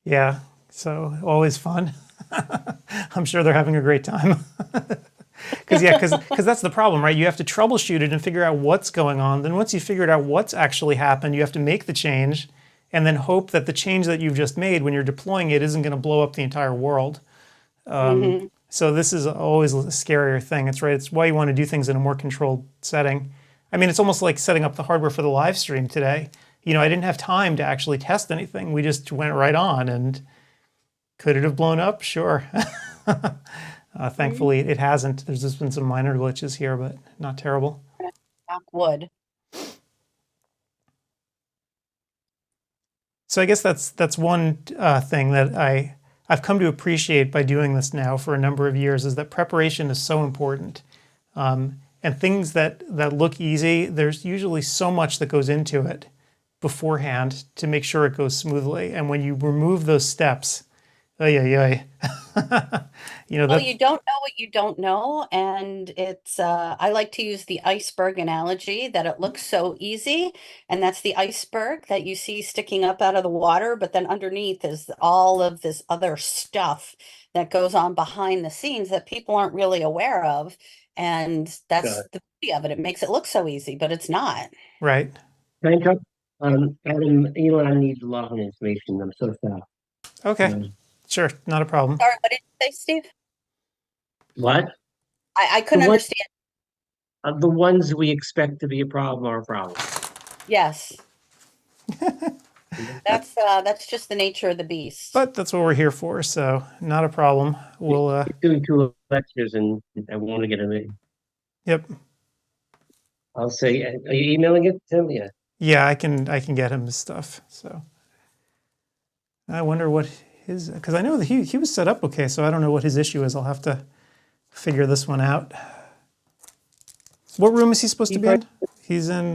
Yeah, so always fun. I'm sure they're having a great time. Because that's the problem, right? You have to troubleshoot it and figure out what's going on. Then once you figured out what's actually happened, you have to make the change and then hope that the change that you've just made when you're deploying it isn't going to blow up the entire world. So this is always a scarier thing. It's right. It's why you want to do things in a more controlled setting. I mean, it's almost like setting up the hardware for the live stream today. You know, I didn't have time to actually test anything. We just went right on, and could it have blown up? Sure. Thankfully, it hasn't. There's just been some minor glitches here, but not terrible. Knock wood. So I guess that's one thing that I've come to appreciate by doing this now for a number of years, is that preparation is so important. And things that look easy, there's usually so much that goes into it beforehand to make sure it goes smoothly. And when you remove those steps, you know, Well, you don't know what you don't know, and it's I like to use the iceberg analogy, that it looks so easy, and that's the iceberg that you see sticking up out of the water, but then underneath is all of this other stuff that goes on behind the scenes that people aren't really aware of, and that's the beauty of it. It makes it look so easy, but it's not. right. Thank you. Adam, Elon needs a lot of information. I'm so sorry. Okay, sure, not a problem. Sorry, what did you say, Steve? What? I couldn't The one- understand. The ones we expect to be a problem are a problem. Yes, that's just the nature of the beast. But that's what we're here for, so not a problem. We'll He's doing 2 lectures, and I want to get him in. yep. I'll say, are you emailing it, Tim? Yeah. Yeah, I can get him his stuff. So I wonder what his, because I know that he was set up okay, so I don't know what his issue is. I'll have to figure this one out. What room is he supposed to be in? He's in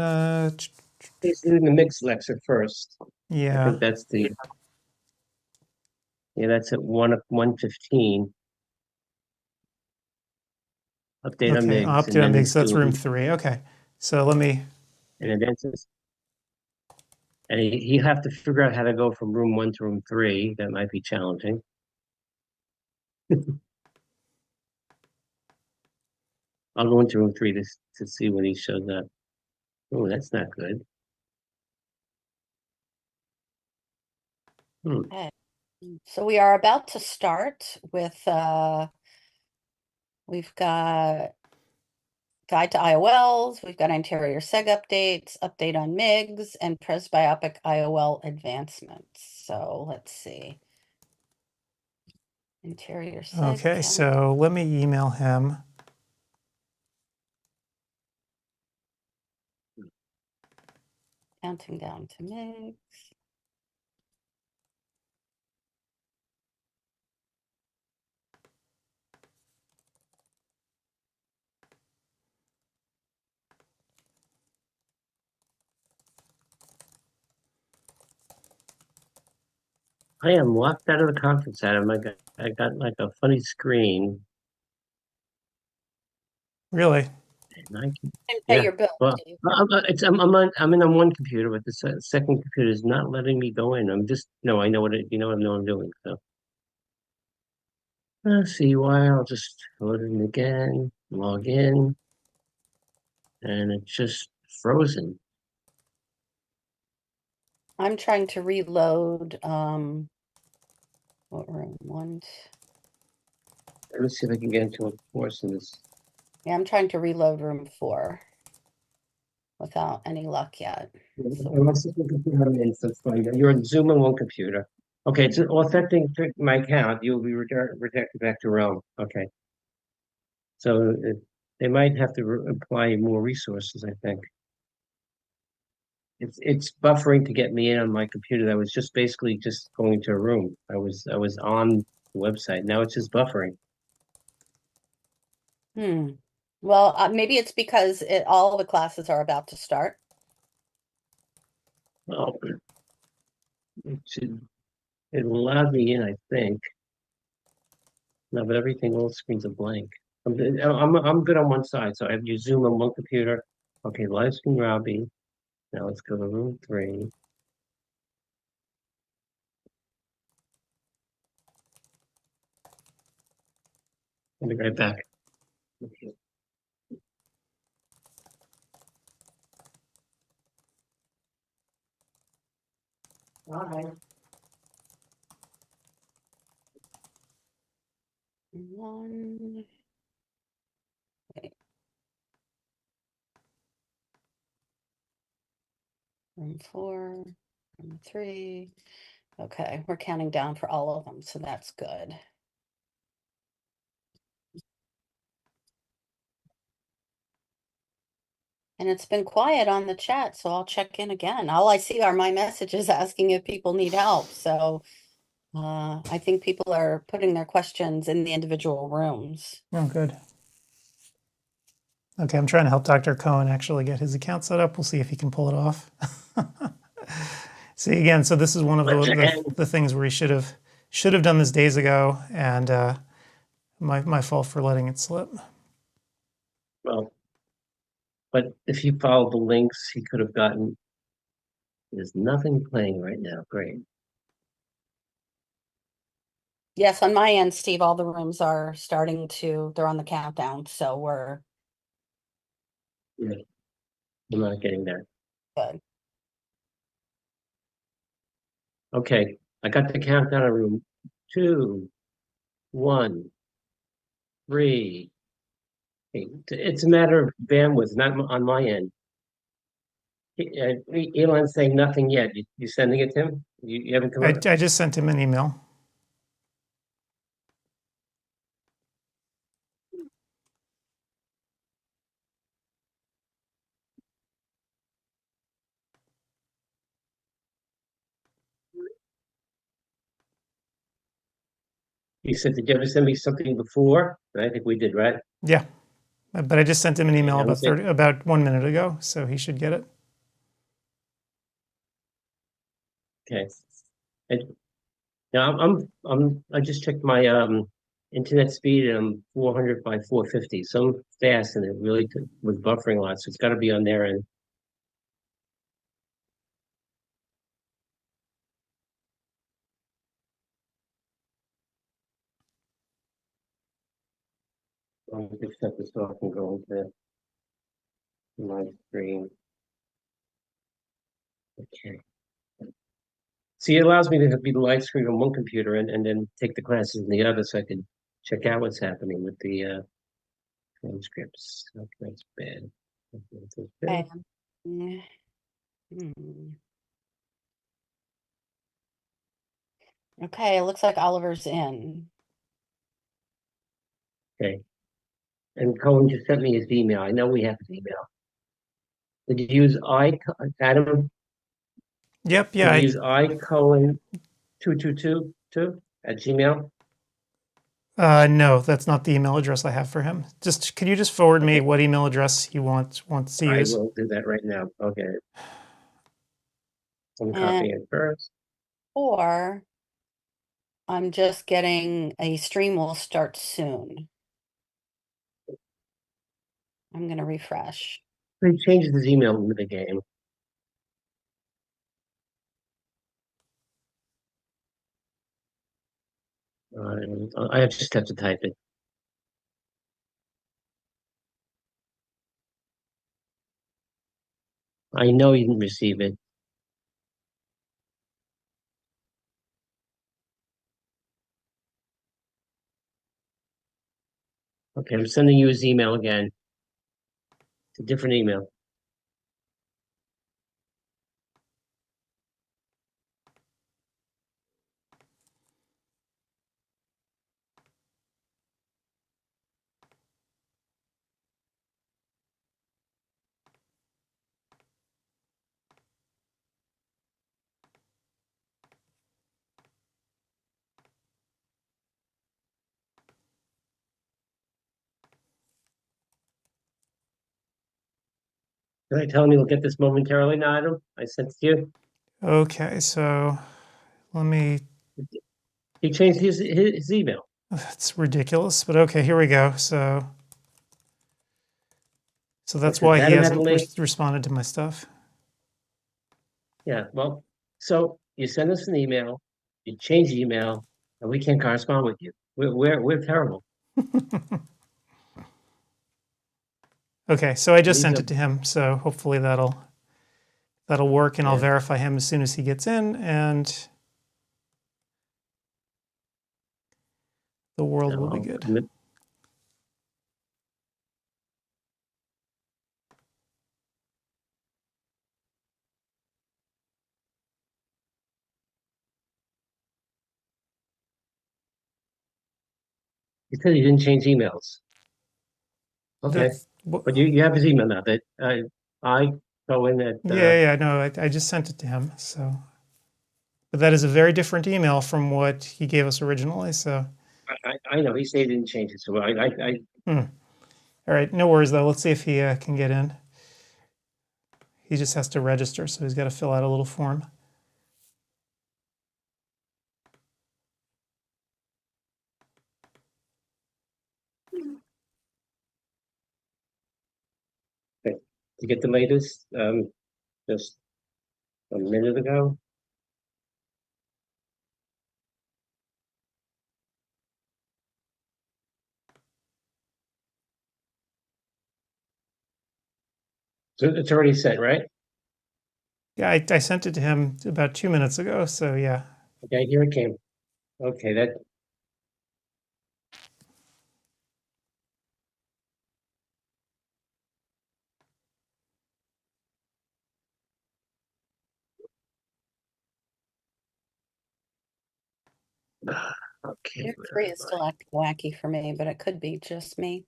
He's doing the mixed lecture first. I yeah. think that's that's at 1:15. Update on Okay, MIGS. update on MIGS, that's room 3. Okay. So let me, And then he'll have to figure out how to go from room 1 to room 3. That might be challenging. I'll go into room 3 to see when he shows up. Oh, that's not good. Okay. So we are about to start with we've got guide to IOLs, we've got anterior seg updates, update on MIGS, and presbyopic IOL advancements. So let's see. Interior seg. okay, so let me email him. Counting down to MIGS. I am locked out of the conference, Adam. I got like a funny screen. Really? And I can, And pay yeah. your bill. Well, I'm in on one computer, but the second computer is not letting me go in. I'm just I know what I know I'm doing. So let's see why. I'll just load it in again, log in, and it's just frozen. I'm trying to reload what room? Let me see if I can get into a course in this. Yeah, I'm trying to reload room 4. without any luck yet. So, Unless you can compare them in, so it's fine. You're on Zoom on one computer. Okay, it's authentic my account. You'll be redirected back to Rome. Okay. So they might have to apply more resources, I think. It's buffering to get me in on my computer. That was just basically just going to a room. I was on the website. Now it's just buffering. well, maybe it's because all the classes are about to start. Well, it allowed me in, I think. No, but everything, all screens are blank. I'm good on one side, so I have you Zoom on one computer. Okay, live stream Robbie. Now let's go to room 3. I'll be right back. Okay. All right. One. Wait. Room 4, room 3. Okay, we're counting down for all of them, so that's good. And it's been quiet on the chat, so I'll check in again. All I see are my messages asking if people need help. So I think people are putting their questions in the individual rooms. Oh, good. Okay, I'm trying to help Dr. Cohen actually get his account set up. We'll see if he can pull it off. See, again, so this is one of the things where he should have done this days ago, and my fault for letting it slip. Well, but if he followed the links, he could have gotten. There's nothing playing right now. Great. Yes, on my end, Steve, all the rooms are starting to, they're on the countdown, so we're Yeah, I'm not getting there. good. Okay, I got the countdown of room 2, 1, 3. It's a matter of bandwidth, not on my end. Elon's saying nothing yet. You sending it to him? You haven't come up? I just sent him an email. He said, did you ever send me something before? I think we did, right? Yeah, but I just sent him an email I don't think- about 1 minute ago, so he should get it. Okay. And now I just checked my internet speed and I'm 400 by 450. So I'm fast and it really was buffering a lot. So it's got to be on their end. I'll just shut this off and go into my screen. Okay. See, it allows me to be the live screen on one computer and then take the classes on the other so I can check out what's happening with the transcripts. Okay, that's bad. Okay, that's bad. Okay. Hmm. Okay, it looks like Oliver's in. Okay. And Cohen just sent me his email. I know we have his email. Did you use Adam? Yep, Did yeah. you use iCohen2222 at Gmail? No, that's not the email address I have for him. Could you just forward me what email address you wants to I use? will do that right now. Okay. I'm And copying it first. or I'm just getting a stream will start soon. I'm going to refresh. He changed his email into the game. I just have to type it. I know you didn't receive it. Okay, I'm sending you his email again. It's a different email. Did I tell him you'll get this momentarily now, Adam? I sent it to you. Okay, so let me. He changed his email. That's ridiculous, but okay, here we go. So that's Does why he Adam have hasn't the link? responded to my stuff. Yeah, well, so you send us an email, you change the email, and we can't correspond with you. We're terrible. Okay, so I just Leave sent the it to him. So hopefully that'll work, and I'll Yeah. verify him as soon as he gets in, and the world will be I'll good. commit. He said he didn't change emails. Okay, That's what, but you have his email now. That I go in at yeah, no, I just sent it to him. So, but that is a very different email from what he gave us originally. So, I know he said he didn't change it, so I all right, no worries though. Let's see if he can get in. He just has to register, so he's got to fill out a little form. okay. To get the latest just a minute ago. So it's already sent, right? Yeah, I sent it to him about 2 minutes ago. So yeah. Okay, here it came. Okay, that okay. Year three is still acting wacky for me, but it could be just me.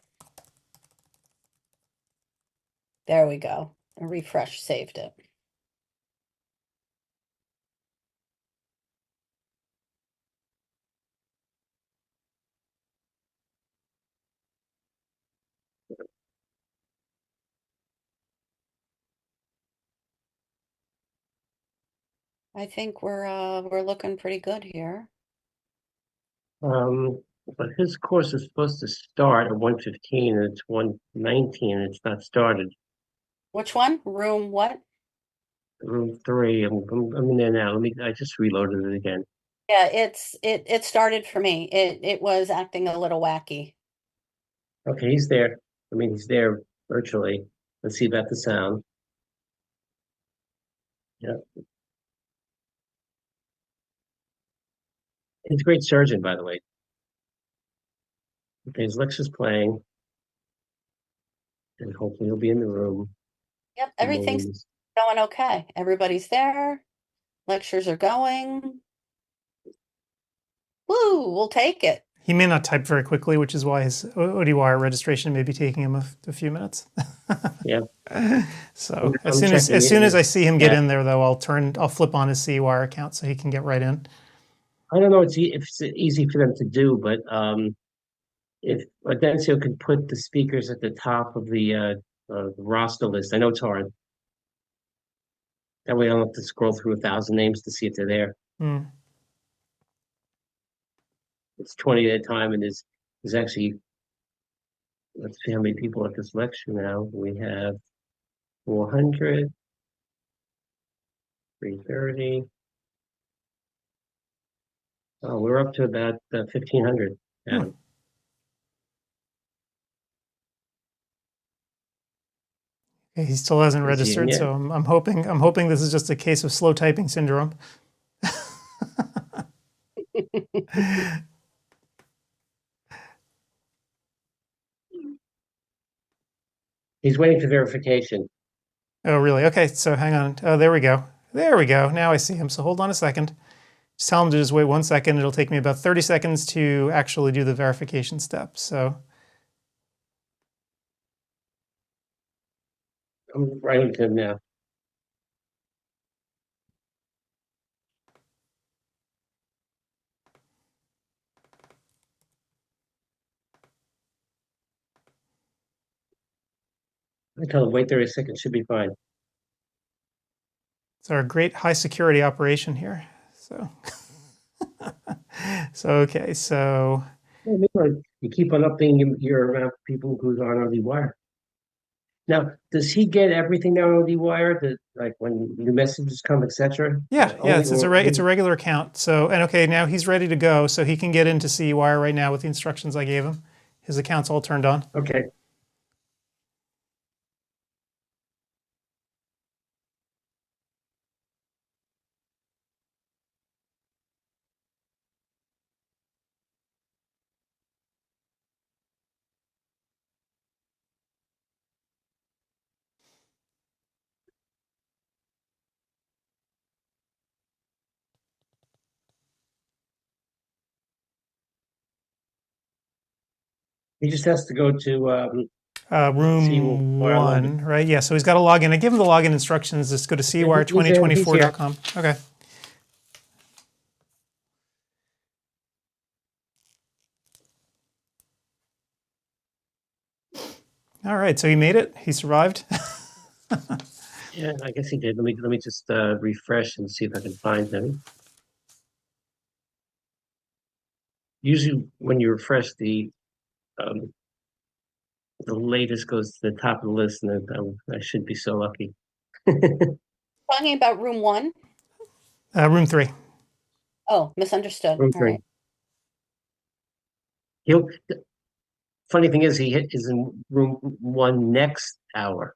There we go. A refresh saved it. I think we're looking pretty good here. But his course is supposed to start at 1:15 and it's 1:19 and it's not started. Which one? Room what? Room 3. I'm in there now. I just reloaded it again. Yeah, it started for me. It was acting a little wacky. Okay, he's there. I mean, he's there virtually. Let's see about the sound. Yeah, he's a great surgeon, by the way. Okay, his lecture's playing, and hopefully he'll be in the room. Yep, everything's going okay. Everybody's there. Lectures are going. Woo, we'll take it. He may not type very quickly, which is why his ODwire registration may be taking him a few minutes. Yeah. So I'm as soon checking as I see him get Yeah. in there, though, I'll flip on his CEwire account so he can get right in. I don't know if it's easy for them to do, but if Audencio could put the speakers at the top of the roster list, I know it's hard. That way I don't have to scroll through 1,000 names to see if they're there. Hmm. It's 20 at a time, and there's actually, let's see how many people at this lecture now. We have 400, 330. Oh, we're up to about 1,500. Adam. Okay, he still hasn't Is he in registered, yet? so I'm hoping this is just a case of slow typing syndrome. He's waiting for verification. Oh, really? Okay, so hang on. Oh, there we go. There we go. Now I see him. So hold on a second. Just tell him to just wait 1 second. It'll take me about 30 seconds to actually do the verification step. So I'm writing to him now. I tell them, wait 30 seconds, should be fine. It's our great high security operation here. So, okay, so. Yeah, meanwhile, you keep on updating your amount of people who's on ODwire. Now, does he get everything now on ODwire? That like when new messages come, etc. Yeah, it's a regular account. So, and okay, now he's ready to go, so he can get into CEwire right now with the instructions I gave him. His account's all turned on. Okay. He just has to go to Room CEwire 1, right? Yeah, so he's got to log in. I give him the login instructions. Just go to CEwire2024.com. Okay. All right, so he made it. He survived. Yeah, I guess he did. Let me just refresh and see if I can find him. Usually, when you refresh, the latest goes to the top of the list, and I should be so lucky. Talking about room 1? Room 3. Oh, misunderstood. Room All 3. right. He'll. Funny thing is, is in room 1 next hour.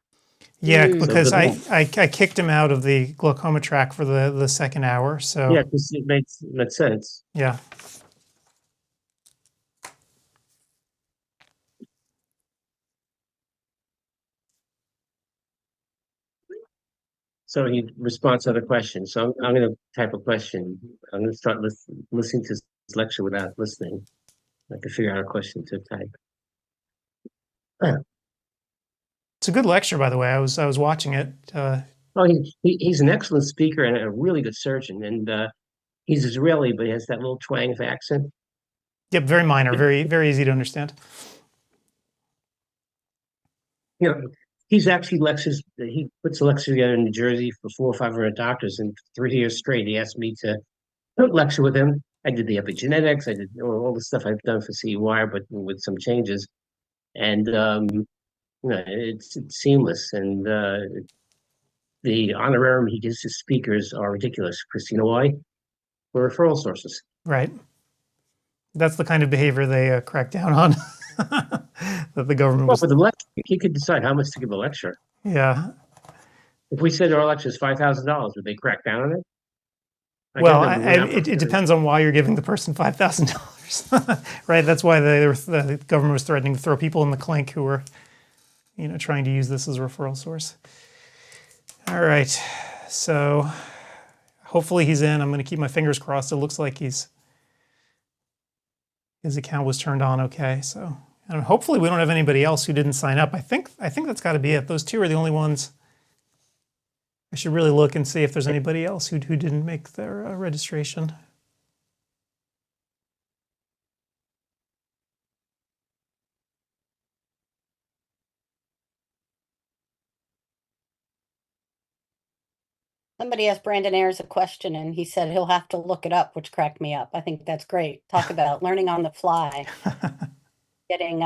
Yeah, because I kicked him out of the glaucoma track for the second hour. So yeah, because it makes sense. Yeah. So he responds to other questions. So I'm going to type a question. I'm going to start listening to his lecture without listening. I can figure out a question to type. It's a good lecture, by the way. I was watching it. Oh, he's an excellent speaker and a really good surgeon. And he's Israeli, but he has that little twang of accent. Yep, very minor, very easy to understand. You know, he's actually lectures. He puts a lecture together in New Jersey for 400 or 500 doctors, and 3 years straight, he asked me to lecture with him. I did the epigenetics. I did all the stuff I've done for CEwire, but with some changes. And you know, it's seamless. And the honorarium he gives his speakers are ridiculous. Because you know why? We're referral sources. Right. That's the kind of behavior they crack down on. That the government was. Well, for the lecture, he could decide how much to give a lecture. Yeah. If we said our lecture is $5,000, would they crack down on it? Well, it depends on why you're giving the person $5,000, right? That's why the government was threatening to throw people in the clink who were, you know, trying to use this as a referral source. All right, so hopefully he's in. I'm going to keep my fingers crossed. It looks like his account was turned on okay. So, and hopefully we don't have anybody else who didn't sign up. I think that's got to be it. Those two are the only ones. I should really look and see if there's anybody else who didn't make their registration. Somebody asked Brandon Ayers a question and he said he'll have to look it up, which cracked me up. I think that's great. Talk about learning on the fly, getting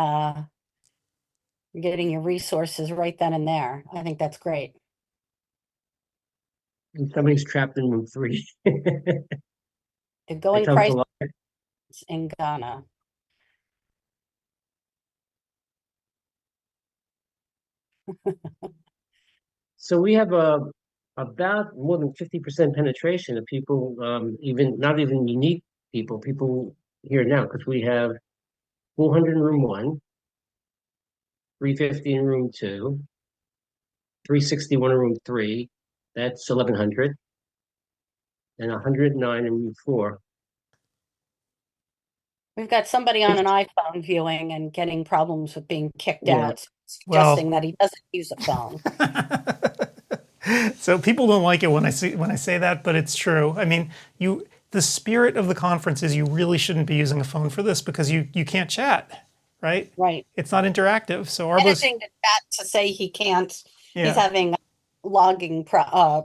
your resources right then and there. I think that's great. And somebody's trapped in room 3. The going price in Ghana. So we have about more than 50% penetration of people, even not even unique people here now, because we have 400 in room 1, 350 in room 2, 361 in room 3. That's 1,100, and 109 in room 4. We've got somebody on an iPhone viewing and getting problems with being kicked Yeah. out, suggesting that he doesn't use a phone. So people don't like it when I say that, but it's true. I mean, the spirit of the conference is you really shouldn't be using a phone for this because you can't chat, right? Right. It's not interactive. So Arbo's, Editing the chat to say he can't, he's yeah, having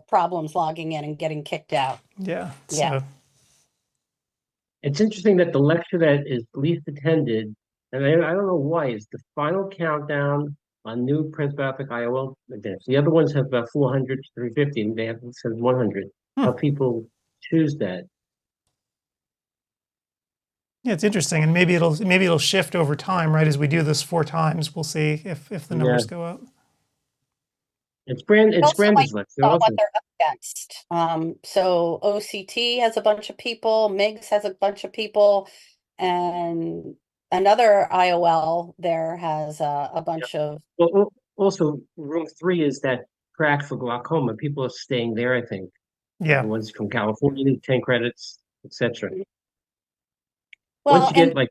problems logging in and getting kicked out. yeah. Yeah. So It's interesting that the lecture that is least attended, and I don't know why, is the final countdown on new presbyopic IOL events. The other ones have about 400 to 350, and they have said 100. How people choose that. yeah, it's interesting, and maybe it'll shift over time, right? As we do this 4 times, we'll see if the Yeah, numbers go up. it's Also might Brandon's lecture know what also. they're up against. So OCT has a bunch of people, MIGS has a bunch of people, and another IOL there has a bunch of. Well, also room 3 is that track for glaucoma. People are staying there, I think. The Yeah. ones from California need 10 credits, etc. Once Well, you and get like,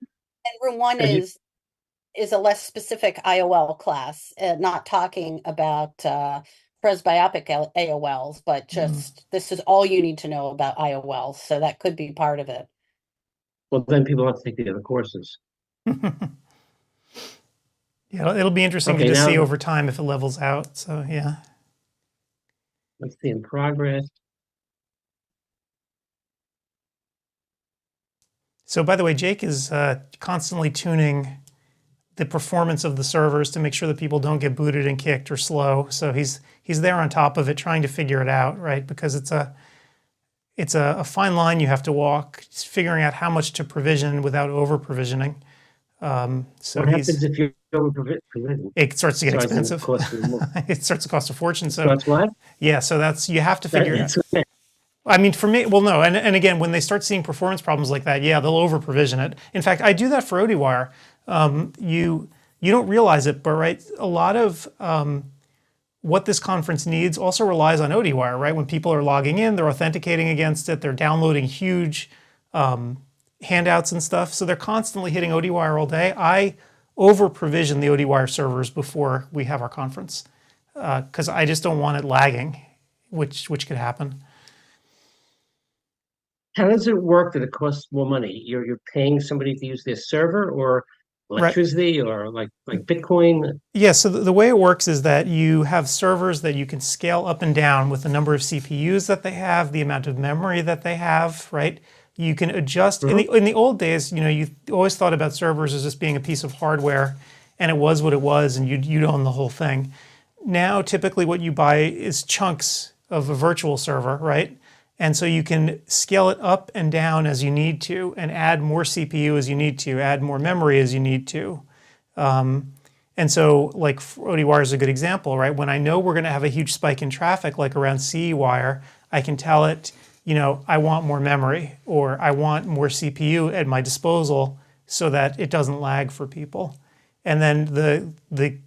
room one as you, is a less specific IOL class, not talking about presbyopic AOLs, but just this is all you need to know about IOLs. So that could be part of it. well, then people have to take the other courses. Yeah, it'll be interesting to Okay, just now see over time if it levels out. So yeah. let's see in progress. So by the way, Jake is constantly tuning the performance of the servers to make sure that people don't get booted and kicked or slow. So he's there on top of it, trying to figure it out, right? Because it's a fine line you have to walk, figuring out how much to provision without over provisioning. So What happens if you're over provision? it starts to get Starts to expensive. cost you more. It starts to cost a fortune. So Starts what? yeah, so you have to figure it out. That's I mean, for me, well, no, and again, when they start seeing performance problems like that, yeah, they'll over provision it. In fact, I do that for ODwire. You don't realize it, but right, a lot of what this conference needs also relies on ODwire, right? When people are logging in, they're authenticating against it, they're downloading huge handouts and stuff, so they're constantly hitting ODwire all day. I over provision the ODwire servers before we have our conference because I just don't want it lagging, which could happen. How does it work that it costs more money? You're paying somebody to use their server or Right. electricity or like Bitcoin? Yeah, so the way it works is that you have servers that you can scale up and down with the number of CPUs that they have, the amount of memory that they have, right? You can adjust. In the old days, you always thought about servers as just being a piece of hardware, and it was what it was, and you'd own the whole thing. Now, typically what you buy is chunks of a virtual server, right? And so you can scale it up and down as you need to and add more CPU as you need to, add more memory as you need to. And so like ODwire is a good example, right? When I know we're going to have a huge spike in traffic, like around CEwire, I can tell it, I want more memory or I want more CPU at my disposal so that it doesn't lag for people. And then the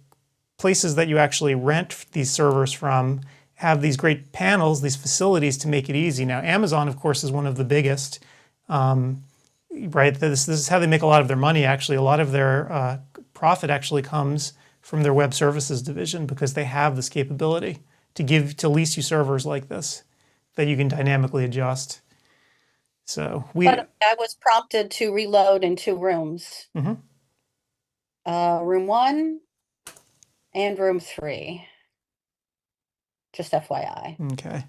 places that you actually rent these servers from have these great panels, these facilities to make it easy. Now, Amazon, of course, is one of the biggest, right? This is how they make a lot of their money, actually. A lot of their profit actually comes from their web services division because they have this capability to lease you servers like this that you can dynamically adjust. So But I was prompted to reload in 2 rooms. Room 1 and room 3. Just FYI. Okay.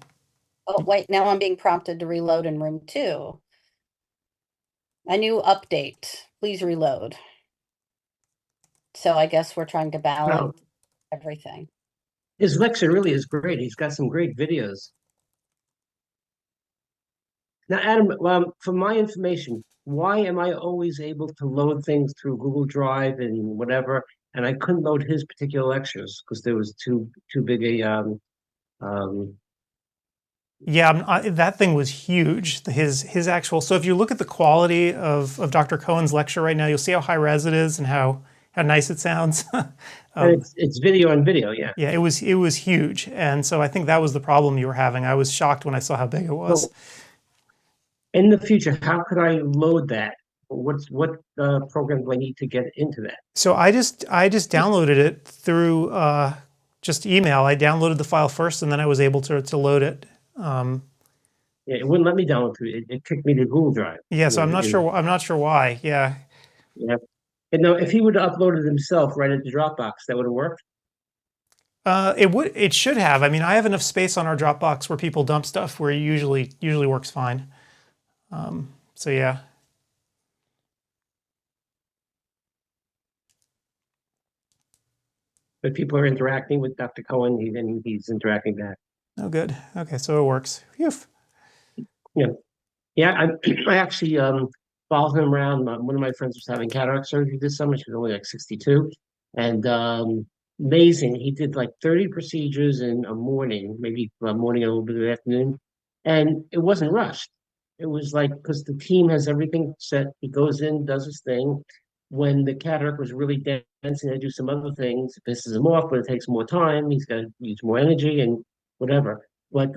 Oh, wait, now I'm being prompted to reload in room 2. A new update. Please reload. So I guess we're trying to balance everything. His lecture really is great. He's got some great videos. Now, Adam, for my information, why am I always able to load things through Google Drive and whatever, and I couldn't load his particular lectures because there was too big a Yeah, that thing was huge. His actual. So if you look at the quality of Dr. Cohen's lecture right now, you'll see how high res it is and how nice it sounds. it's video on video, yeah. Yeah, it was huge, and so I think that was the problem you were having. I was shocked when I saw how big it was. So, in the future, how could I load that? What program do I need to get into that? So I just downloaded it through just email. I downloaded the file first, and then I was able to load it. Yeah, it wouldn't let me download it. It kicked me to Google Drive. Yeah, so I'm not sure why. Yeah. Yeah. And now, if he would have uploaded himself right into Dropbox, that would have worked. It should have. I mean, I have enough space on our Dropbox where people dump stuff where it usually works fine. So yeah. But people are interacting with Dr. Cohen, and he's interacting back. Oh, good. Okay, so it works. Phew. Yeah, yeah. I actually followed him around. One of my friends was having cataract surgery this summer. She was only like 62, and amazing. He did like 30 procedures in a morning, maybe a morning and a little bit of the afternoon, and it wasn't rushed. It was like because the team has everything set. He goes in, does his thing. When the cataract was really dense, and I do some other things, it pisses him off, but it takes more time. He's got to use more energy and whatever. But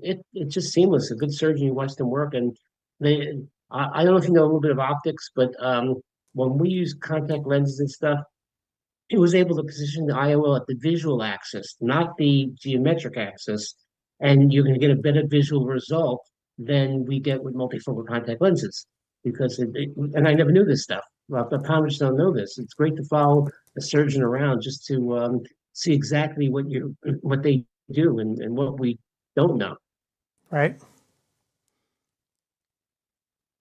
it's just seamless. A good surgeon, you watch them work, and they. I don't know if you know a little bit of optics, but when we use contact lenses and stuff, it was able to position the IOL at the visual axis, not the geometric axis, and you're going to get a better visual result than we get with multifocal contact lenses. Because and I never knew this stuff. Well, the optometrists don't know this. It's great to follow a surgeon around just to see exactly what they do and what we don't know. Right.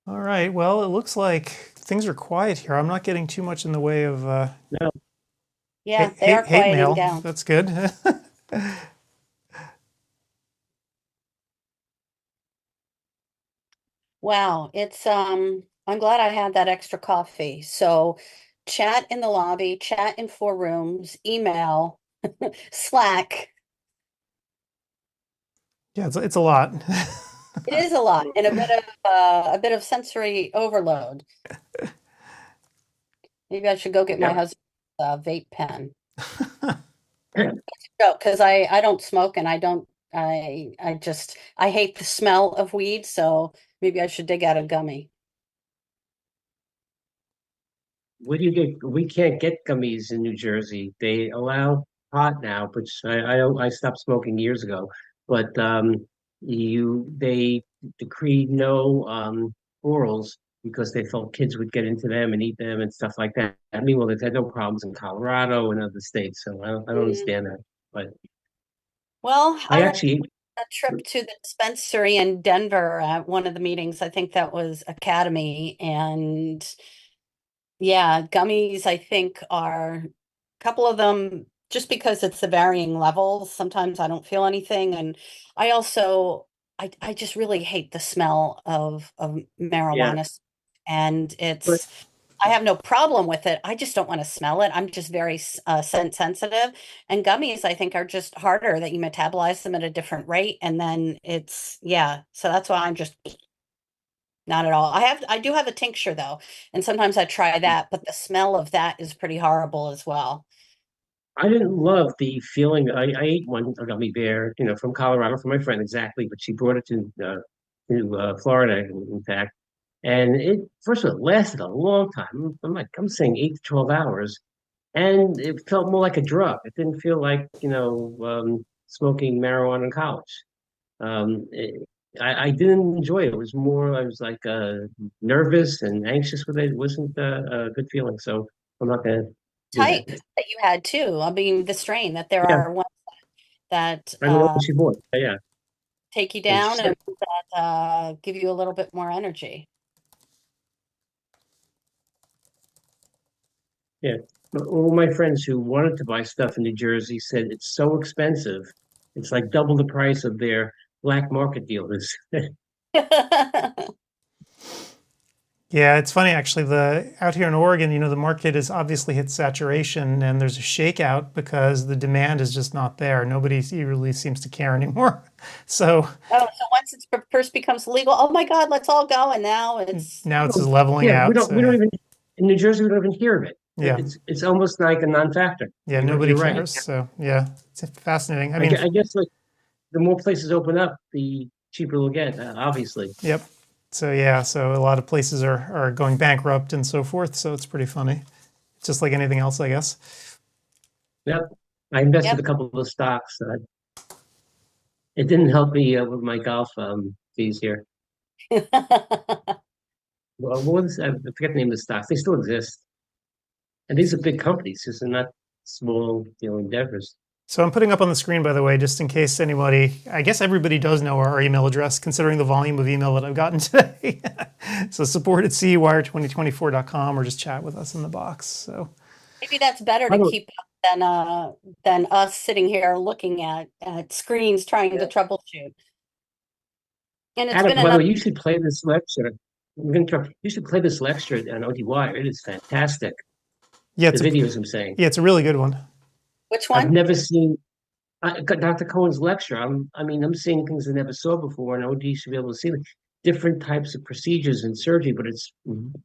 All right. Well, it looks like things are quiet here. I'm not getting too much in the way of No. Yeah, they are hate quieting mail. down. That's good. Wow, it's I'm glad I had that extra coffee. So chat in the lobby, chat in 4 rooms, email, Slack. Yeah, it's a lot. It is a lot and a bit of sensory overload. Maybe I should go get my Yep. husband a vape pen. Because I don't smoke and I hate the smell of weed, so maybe I should dig out a gummy. Where do you get? We can't get gummies in New Jersey. They allow pot now, which I stopped smoking years ago. But they decreed no orals because they felt kids would get into them and eat them and stuff like that. Meanwhile, they've had no problems in Colorado and other states, so I don't understand that. But Well, I I actually, a trip to the dispensary in Denver at one of the meetings. I think that was Academy. And yeah, gummies, I think, are a couple of them just because it's the varying levels. Sometimes I don't feel anything. And I also, I just really hate the smell of yeah, marijuana. And but I have no problem with it. I just don't want to smell it. I'm just very scent sensitive. And gummies, I think, are just harder that you metabolize them at a different rate. And then yeah. So that's why I'm just not at all. I do have a tincture though. And sometimes I try that, but the smell of that is pretty horrible as well. I didn't love the feeling. I ate one gummy bear, from Colorado from my friend exactly, but she brought it to Florida, in fact. And it first of all, it lasted a long time. I'm saying 8 to 12 hours, and it felt more like a drug. It didn't feel like smoking marijuana in college. I didn't enjoy it. It was more. I was like nervous and anxious with it. It wasn't a good feeling. So I'm not gonna do that. Type that you had too. I mean, the strain that there Yeah, are ones that I know what she bought. Yeah, take you and down and that give you a little bit more energy. yeah. All my friends who wanted to buy stuff in New Jersey said it's so expensive. It's like double the price of their black market dealers. Yeah, it's funny actually. Out here in Oregon, the market has obviously hit saturation, and there's a shakeout because the demand is just not there. Nobody really seems to care anymore. So Oh, so once it first becomes legal, oh my God, let's all go. And now it's just leveling Yeah, out. we don't even in New Jersey we don't even hear of it. Yeah, It's almost like a non-factor. yeah, nobody You're right. cares. So yeah, it's fascinating. I guess like the more places open up, the cheaper it'll get. Obviously. Yep. So yeah, so a lot of places are going bankrupt and so forth. So it's pretty funny. Just like anything else, I guess. Yep. I invested Yep. a couple of stocks. It didn't help me with my golf fees here. Well, I forget the name of the stocks. They still exist. And these are big companies. These are not small, endeavors. So I'm putting up on the screen, by the way, just in case anybody, I guess everybody does know our email address, considering the volume of email that I've gotten today. So support at CEwire2024.com, or just chat with us in the box. So Maybe that's better I to don't, keep up than us sitting here looking at screens trying to troubleshoot. And it's Adam, been by the way, another. you should play this lecture. You should play this lecture on ODwire. It is fantastic. yeah, The videos I'm saying. it's a really good one. Which I've one? never seen Dr. Cohen's lecture. I'm seeing things I never saw before, and OD should be able to see different types of procedures in surgery, but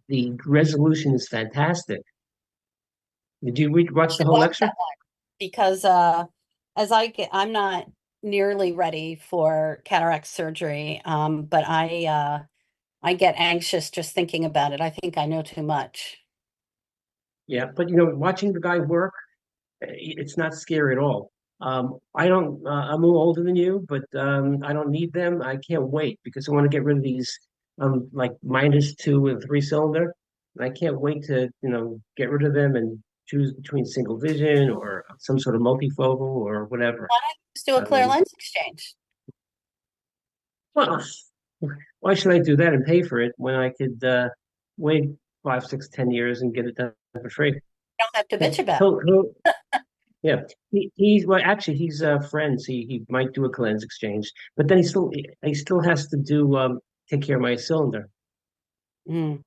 the resolution is fantastic. Did you watch the Should whole watch lecture? that one because I'm not nearly ready for cataract surgery. But I get anxious just thinking about it. I think I know too much. Yeah, but watching the guy work, it's not scary at all. I don't. I'm a little older than you, but I don't need them. I can't wait because I want to get rid of these like -2 and 3-cylinder. And I can't wait to get rid of them and choose between single vision or some sort of multifocal or whatever. Why don't you just do a clear Um, lens exchange? well, why should I do that and pay for it when I could wait 5, 6, 10 years and get it done for free? You don't have to Yeah, bitch about it. yeah, he's well. Actually, he's friends. He might do a lens exchange, but then he still has to do take care of my cylinder. Mm.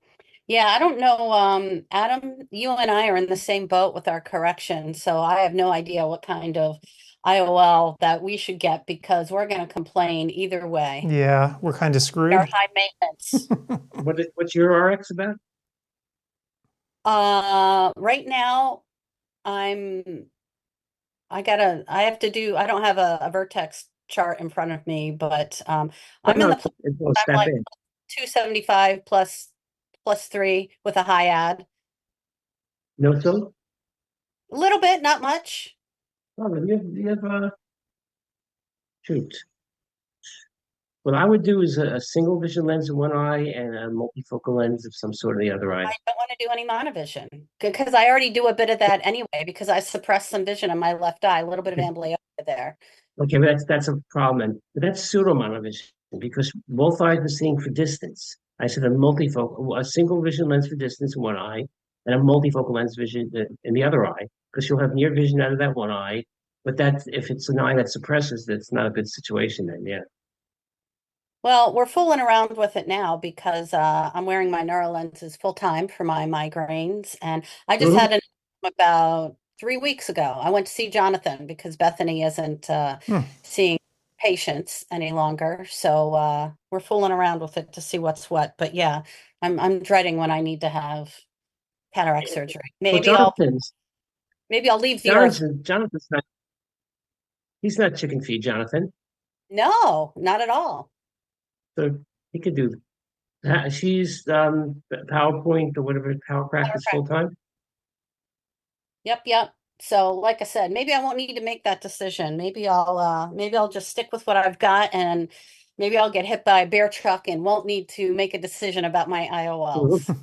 Yeah, I don't know. Adam, you and I are in the same boat with our correction, so I have no idea what kind of IOL that we should get because we're going to complain either way. Yeah, we're kind of screwed. They're high maintenance. What's your RX about? Right now, I don't have a vertex chart in front of me, but I'm in No, the it's I'm that like bad. 275 plus 3 with a high add. No, so A little bit, not much. you have shoot. What I would do is a single vision lens in one eye and a multifocal lens of some sort in the other eye. I don't want to do any monovision because I already do a bit of that anyway because I suppress some vision in my left eye, a little bit of amblyopia there. Okay, but that's a problem. But that's pseudo-monovision because both eyes are seeing for distance. I said a single vision lens for distance in one eye and a multifocal lens vision in the other eye because you'll have near vision out of that one eye. But if it's an eye that suppresses, that's not a good situation then, yeah. Well, we're fooling around with it now because I'm wearing my neural lenses full time for my migraines. And I just Mhm. had about 3 weeks ago. I went to see Jonathan because Bethany isn't seeing patients any longer. So we're fooling around with it to see what's what. But yeah, I'm dreading when I need to have cataract surgery. Well, Maybe I'll leave the earth. Jonathan's not, he's not chicken feed, Jonathan. No, not at all. So he could do that. She's PowerPoint or whatever, Power Practice full time. Yep. So like I said, maybe I won't need to make that decision. Maybe I'll just stick with what I've got and maybe I'll get hit by a bear truck and won't need to make a decision about my IOLs.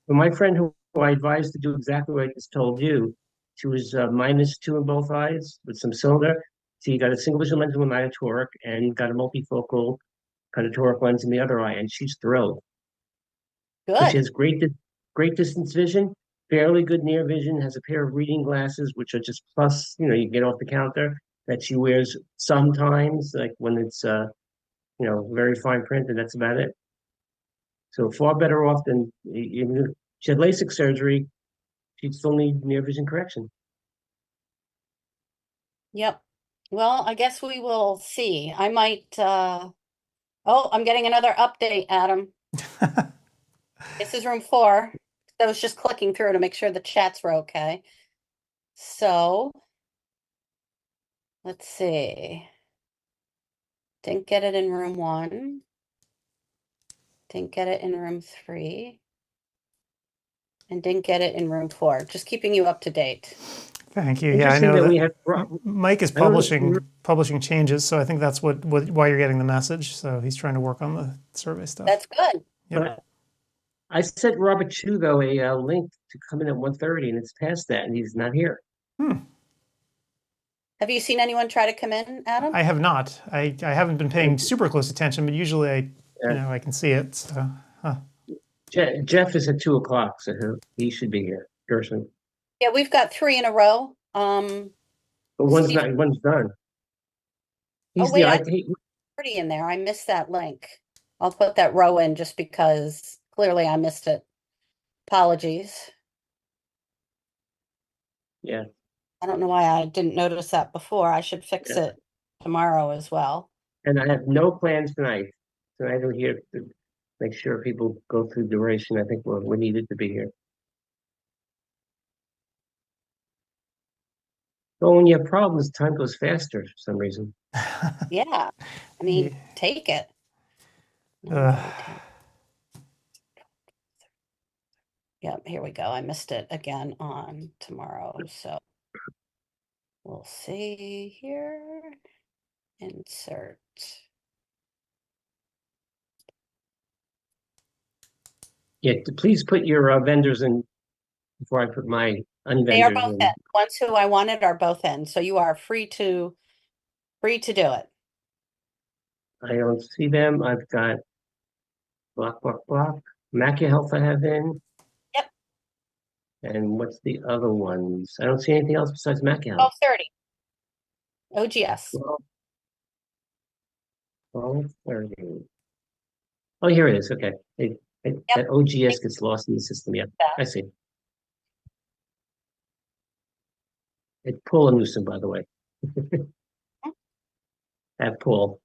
But my friend who I advised to do exactly what I just told you, she was -2 in both eyes with some cylinder. She got a single vision lens in one eye, a toric, and got a multifocal kind of toric lens in the other eye, and she's thrilled. So she Good. has great distance vision, fairly good near vision, has a pair of reading glasses, which are just plus, you get off the counter that she wears sometimes, like when it's very fine print, and that's about it. So far better off than even if she had LASIK surgery, she'd still need near vision correction. Yep. Well, I guess we will see. I might I'm getting another update, Adam. This is room 4. I was just clicking through to make sure the chats were okay. So let's see. Didn't get it in room 1. Didn't get it in room 3. And didn't get it in room 4. Just keeping you up to date. Thank you. Yeah, I know that we that had Mike is publishing changes, so I think that's why you're getting the message. So he's trying to work on the survey stuff. That's good. Yep. I sent Robert Chu though a link to come in at 1:30, and it's past that, and he's not here. Have you seen anyone try to come in, Adam? I have not. I haven't been paying super close attention, but usually I can see it. So, Jeff is at 2:00, so he should be here. Gerson. Yeah, we've got 3 in a row. But one's Steve- not. One's done. He's wait, the I IT. already in there. I missed that link. I'll put that row in just because clearly I missed it. Apologies. Yeah. I don't know why I didn't notice that before. I should fix Yeah. it tomorrow as well. And I have no plans tonight. Tonight I'm here to make sure people go through duration. I think we're needed to be here. But when you have problems, time goes faster for some reason. Yeah. I mean, Yeah. take it. Yep, here we go. I missed it again on tomorrow. So we'll see here. Insert. Yeah, please put your vendors in before I put my They are unvendors both in. in. Ones who I wanted are both in. So you are free to do it. I don't see them. I've got block. MacuHealth I have in. Yep. And what's the other ones? I don't see anything else besides MacuHealth. 12:30. OGS. 12:30. Oh, here it is. Okay. That OGS gets lost in the system. Yeah, I see. It's Pull and Newsom, by the way. At Pull.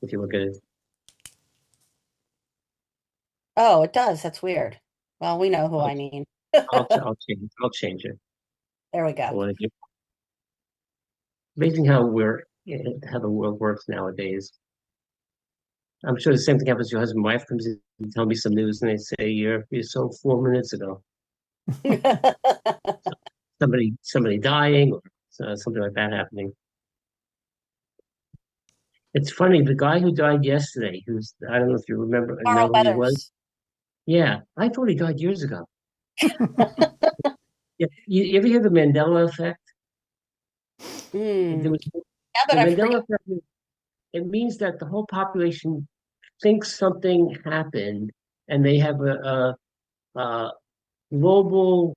If you look at it. Oh, it does. That's weird. Well, we know who I mean. I'll change it. There we I go. want to do. Amazing how the world works nowadays. I'm sure the same thing happens to your husband and wife comes in and tell me some news and they say you sold 4 minutes ago. Somebody dying or something like that happening. It's funny, the guy who died yesterday, I don't know if you remember, know who he was. Yeah, I thought he died years ago. Yeah, you ever hear the Mandela effect? Yeah, The but I forget. Mandela effect, it means that the whole population thinks something happened and they have a global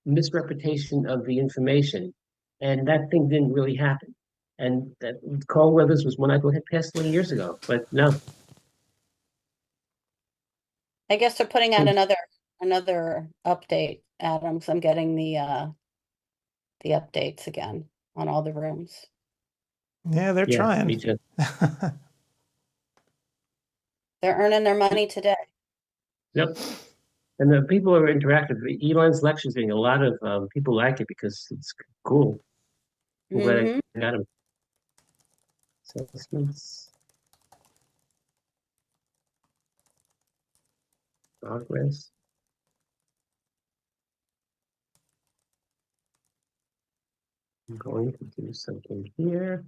misrepresentation of the information, and that thing didn't really happen. And that Carl Weathers was one I thought had passed 20 years ago, but no. I guess they're putting out another update, Adam, because I'm getting the updates again on all the rooms. yeah, they're trying. Me too. They're earning their money today. Yep. And the people are interactive. Elon's lecture's getting a lot of people like it because it's cool. I'm glad I got him. Assessments. Progress. I'm going to do something here.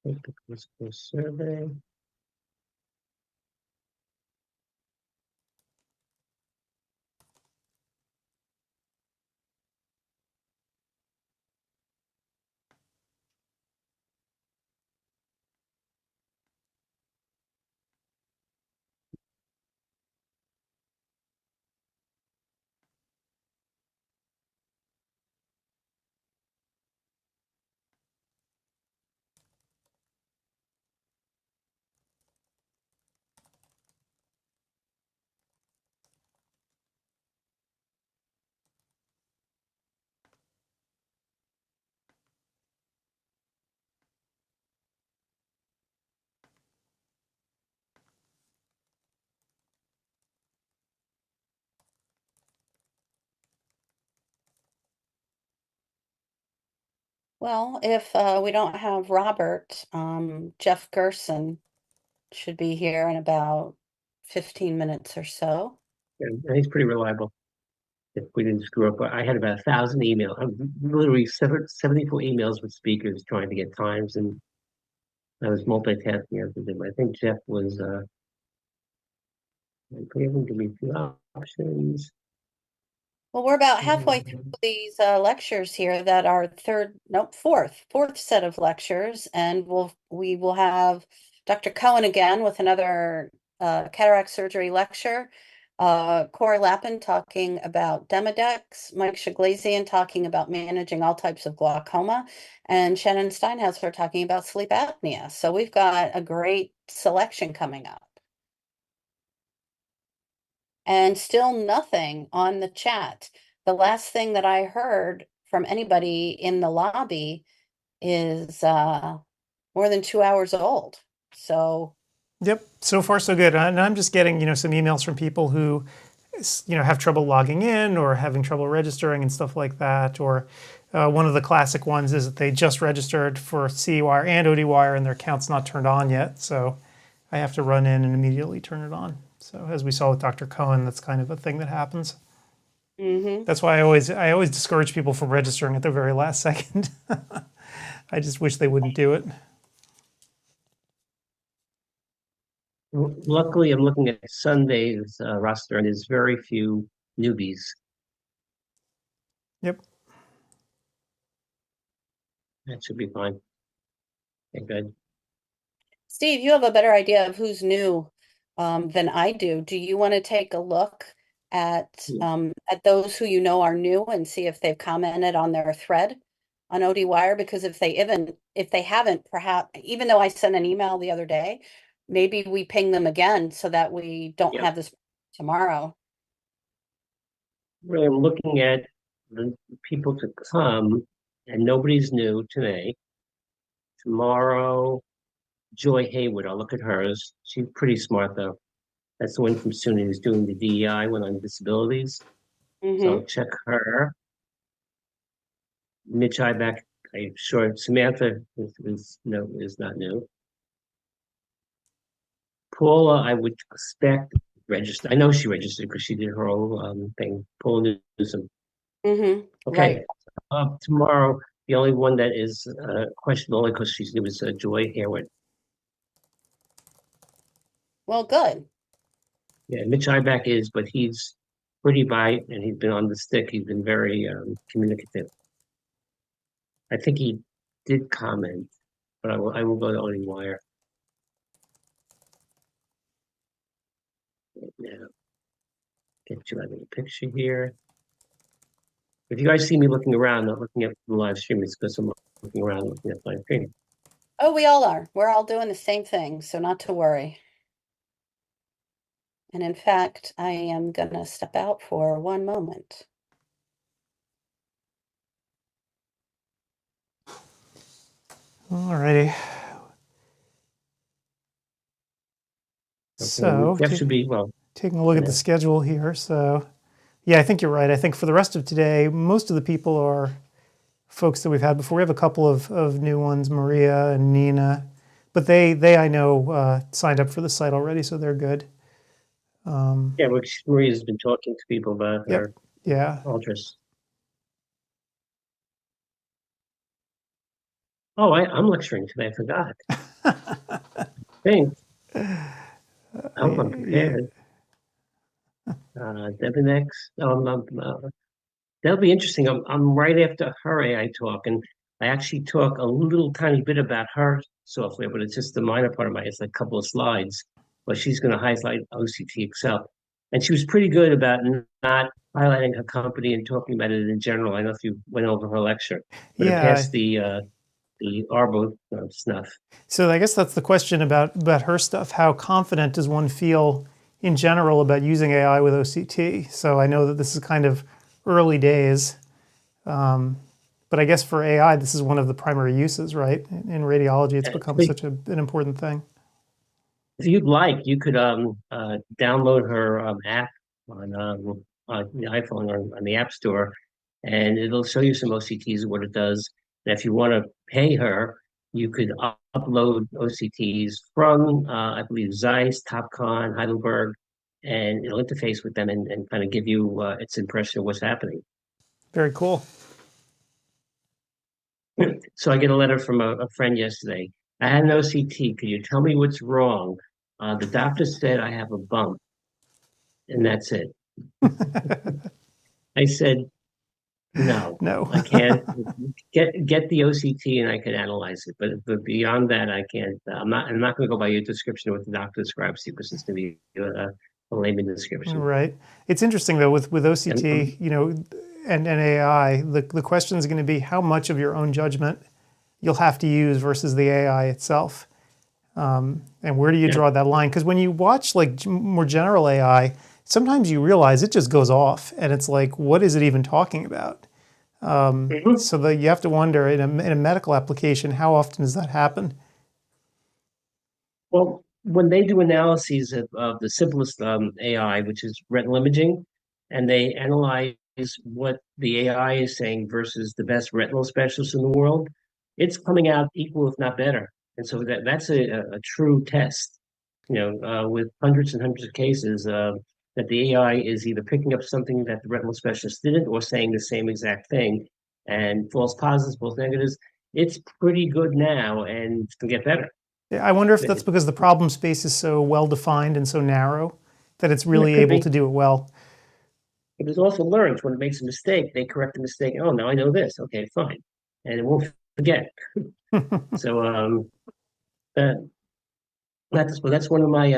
Take the customer survey. Well, if we don't have Robert, Jeff Gerson should be here in about 15 minutes or so. And he's pretty reliable. If we didn't screw up, I had about 1,000 emails. Literally 74 emails with speakers trying to get times, and I was multitasking as I did. I think Jeff was, give me a few options. Well, we're about halfway through these lectures here that are fourth set of lectures, and we will have Dr. Cohen again with another cataract surgery lecture. Corey Lappin talking about Demodex, Mike Shaglazian talking about managing all types of glaucoma, and Shannon Steinhauser talking about sleep apnea. So we've got a great selection coming up. And still nothing on the chat. The last thing that I heard from anybody in the lobby is more than 2 hours old. So Yep, so far so good. And I'm just getting, some emails from people who, have trouble logging in or having trouble registering and stuff like that. Or one of the classic ones is that they just registered for CEwire and ODwire and their account's not turned on yet. So I have to run in and immediately turn it on. So as we saw with Dr. Cohen, that's kind of a thing that happens. That's why I always discourage people from registering at the very last second. I just wish they wouldn't do it. Luckily, I'm looking at Sunday's roster, and there's very few newbies. Yep. That should be fine. Okay, good. Steve, you have a better idea of who's new than I do. Do you want to take a look at those who you know are new and see if they've commented on their thread on ODwire? Because if they haven't, perhaps, even though I sent an email the other day, maybe we ping them again so that we don't have this tomorrow. Really, I'm looking at the people to come, and nobody's new today. Tomorrow, Joy Haywood, I'll look at hers. She's pretty smart, though. That's the one from SUNY who's doing the DEI one on disabilities. So I'll check her. Mitch Ibeck, I'm sure Samantha is not new. Paula, I would expect registered. I know she registered because she did her own thing. Paula Newsom. Okay. Right. Tomorrow, the only one that is questionable only because she's new is Joy Haywood. Well, good. Yeah, Mitch Ibeck is, but he's pretty bright and he's been on the stick. He's been very communicative. I think he did comment, but I will go to ODwire. Now, get you out of the picture here. If you guys see me looking around, not looking at the live stream, it's because I'm looking around, looking at my screen. Oh, we all are. We're all doing the same thing, so not to worry. And in fact, I am going to step out for one moment. Alrighty. So that should be, taking a look at the schedule here. So yeah, I think you're right. I think for the rest of today, most of the people are folks that we've had before. We have a couple of new ones, Maria and Nina, but they I know signed up for the site already, so they're good. Yeah, Maria's been talking to people about her ultras. Oh, I'm lecturing today. I forgot. I think. I'm prepared. Debinex. That'll be interesting. I'm right after her AI talk, and I actually talk a little tiny bit about her software, but it's just the minor part of it's like a couple of slides. But she's going to highlight OCT Excel, and she was pretty good about not highlighting her company and talking about it in general. I know if you went over her lecture, but it passed the Arbo snuff. So I guess that's the question about her stuff. How confident does one feel in general about using AI with OCT? So I know that this is kind of early days, but I guess for AI, this is one of the primary uses, right? In radiology, it's become such an important thing. If you'd like, you could download her app on the iPhone or on the App Store, and it'll show you some OCTs of what it does. And if you want to pay her, you could upload OCTs from, I believe, Zeiss, Topcon, Heidelberg, and it'll interface with them and kind of give you its impression of what's happening. Very cool. So I get a letter from a friend yesterday. I had an OCT. Could you tell me what's wrong? The doctor said I have a bump, and that's it. I said, no, No. I can't. Get the OCT and I can analyze it. But beyond that, I can't. I'm not going to go by your description of what the doctor describes to you, because it's going to be a layman description. Right. It's interesting though with And, OCT, and AI, the question is going to be how much of your own judgment you'll have to use versus the AI itself. And where do you draw that line? Because when you watch like more general AI, sometimes you realize it just goes off and it's like, what is it even talking about? So that you have to wonder in a medical application, how often does that happen? well, when they do analyses of the simplest AI, which is retinal imaging, and they analyze what the AI is saying versus the best retinal specialists in the world, it's coming out equal, if not better. And so that's a true test, with hundreds and hundreds of cases that the AI is either picking up something that the retinal specialist didn't or saying the same exact thing, and false positives, false negatives. It's pretty good now, and it's going to get better. Yeah, I wonder if that's because the problem space is so well defined and so narrow that it's Yeah, really it could able be. to do it well. But there's also learns when it makes a mistake, they correct the mistake. Oh, now I know this. Okay, fine. And it won't forget. So that that's one of my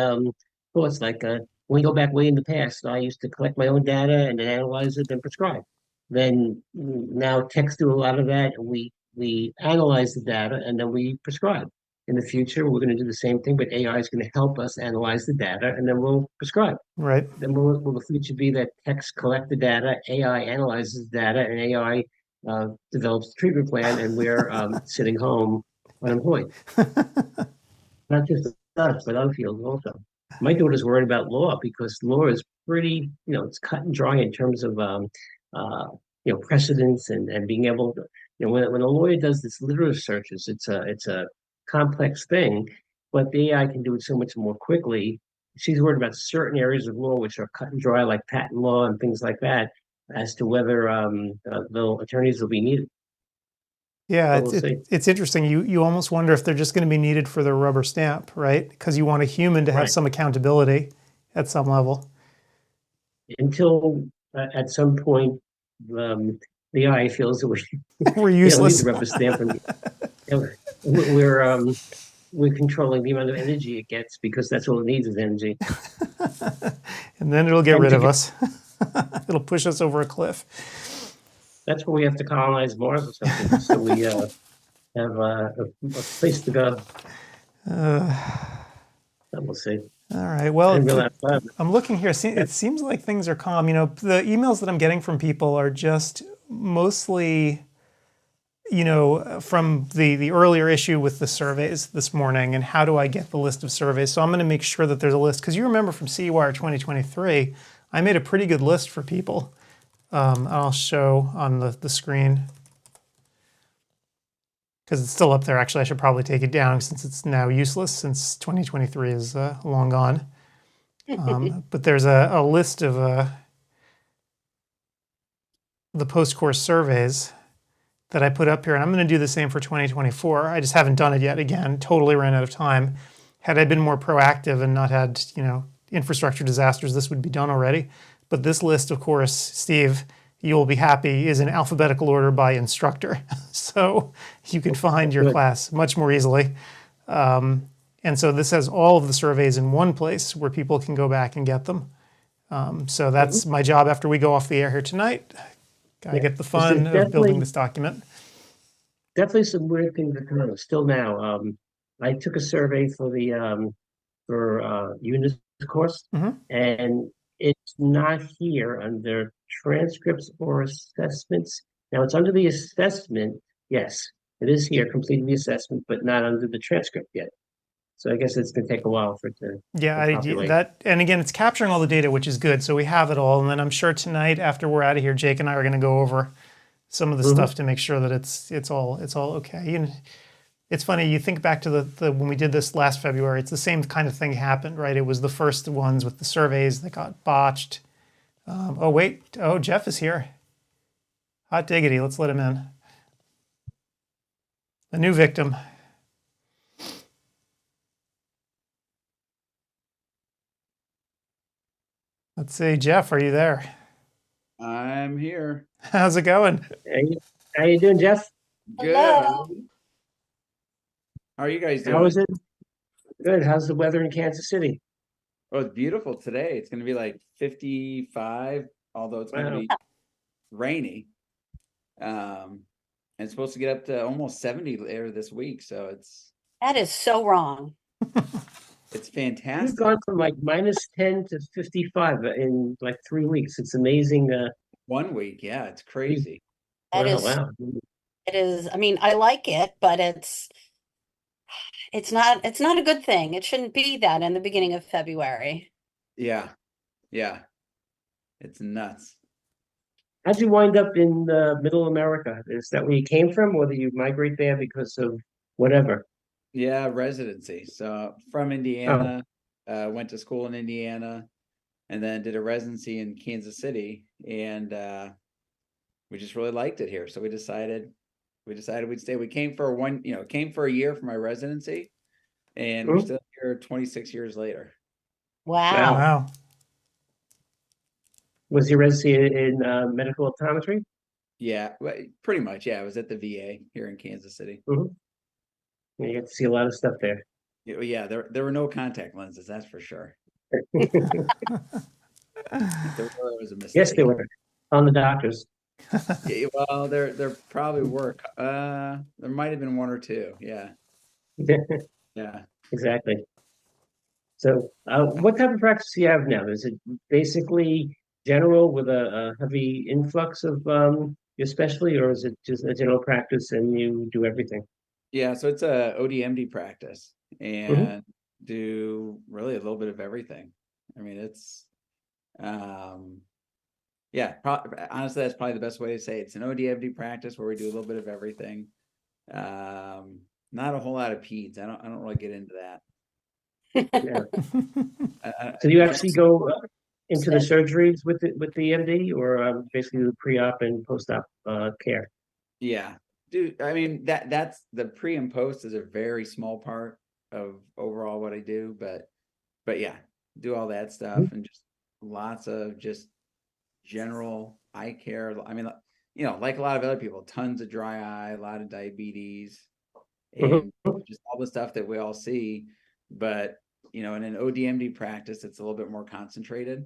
thoughts. Like when we go back way in the past, I used to collect my own data and then analyze it and prescribe. Then now techs do a lot of that, and we analyze the data and then we prescribe. In the future, we're going to do the same thing, but AI is going to help us analyze the data and then we'll prescribe. Right. Then will the future be that techs collect the data, AI analyzes the data, and AI develops a treatment plan, and we're sitting home unemployed? Not just us, but other fields also. My daughter's worried about law because law is pretty, it's cut and dry in terms of, precedents and being able to, when a lawyer does this literature searches, it's a complex thing, but the AI can do it so much more quickly. She's worried about certain areas of law which are cut and dry, like patent law and things like that, as to whether the attorneys will be needed. Yeah, But we'll see. it's interesting. You almost wonder if they're just going to be needed for their rubber stamp, right? Because you want a human to have Right. some accountability at some level. Until at some point the eye feels that we We're don't need useless. the rubber stamp, and we're controlling the amount of energy it gets, because that's all it needs is energy. And then it'll get And rid to of get- us. It'll push us over a cliff. That's where we have to colonize Mars or something, so we have a place to go. And we'll see. All right. Well, And we'll have I'm looking here. It seems like things are calm. The emails that I'm getting from people are just mostly, from the earlier issue with the surveys this morning and how do I get the list of surveys. So I'm going to make sure that there's a list, because you remember from CEwire 2023, I made a pretty good list for people. I'll show on the screen, because it's still up there. Actually, I should probably take it down since it's now useless, since 2023 is long gone. But there's a list of the post-course surveys that I put up here, and I'm going to do the same for 2024. I just haven't done it yet. Again, totally ran out of time. Had I been more proactive and not had, infrastructure disasters, this would be done already. But this list, of course, Steve, you will be happy, is in alphabetical order by instructor. So you can find your class much more easily. And so this has all of the surveys in one place where people can go back and get them. So that's my job after we go off the air here tonight. Gotta get the fun of building this document. definitely some weird things that come out still now. I took a survey for the Unis course, and it's not here under transcripts or assessments. Now it's under the assessment. Yes, it is here, completing the assessment, but not under the transcript yet. So I guess it's going to take a while for it to populate. And again, it's capturing all the data, which is good. So we have it all. And then I'm sure tonight, after we're out of here, Jake and I are going to go over some of the stuff to make sure that it's all okay. And it's funny, you think back to the when we did this last February, it's the same kind of thing happened, right? It was the first ones with the surveys that got botched. Jeff is here. Hot diggity, let's let him in. A new victim. Let's see, Jeff, are you there? I'm here. How's it going? How you doing, Jeff? Good. Hello. How are you guys How is doing? it? Good. How's the weather in Kansas City? Oh, it's beautiful today. It's going to be like 55, although it's going to Wow. be rainy. And it's supposed to get up to almost 70 later this week. So That is so wrong. it's We've fantastic. gone from like -10 to 55 in like 3 weeks. It's amazing. 1 week. Yeah, it's crazy. That Wow, is, wow. it is, I mean, I like it, but it's not a good thing. It shouldn't be that in the beginning of February. Yeah. Yeah. It's nuts. How'd you wind up in Middle America? Is that where you came from, or did you migrate there because of whatever? Yeah, residency. So from Indiana, went to school in Indiana, and then did a residency in Kansas City, and we just really liked it here. So we decided we'd stay. We came for came for a year for my residency, and we're Mhm. still here 26 years later. Wow. Wow. Was your residency in medical optometry? Yeah, pretty much. Yeah, I was at the VA here in Kansas City. You get to see a lot of stuff there. Yeah, there were no contact lenses, that's for sure. There was a mistake. Yes, they were on the doctors. Yeah, well, there probably were. There might have been one or two. Yeah. Yeah. Exactly. So, what type of practice do you have now? Is it basically general with a heavy influx of your specialty, or is it just a general practice and you do everything? Yeah, so it's a ODMD practice Mhm. and do really a little bit of everything. I mean, it's yeah, honestly, that's probably the best way to say it. It's an ODMD practice where we do a little bit of everything. Not a whole lot of peds. I don't really get into that. Yeah. I- So do you actually go into the Understood. surgeries with the MD, or basically the pre-op and post-op care? Yeah, dude. I mean that's the pre and post is a very small part of overall what I do, but yeah, do all that stuff and just lots of just general eye care. I mean, like a lot of other people, tons of dry eye, a lot of diabetes, Mhm. and just all the stuff that we all see. But in an ODMD practice, it's a little bit more concentrated.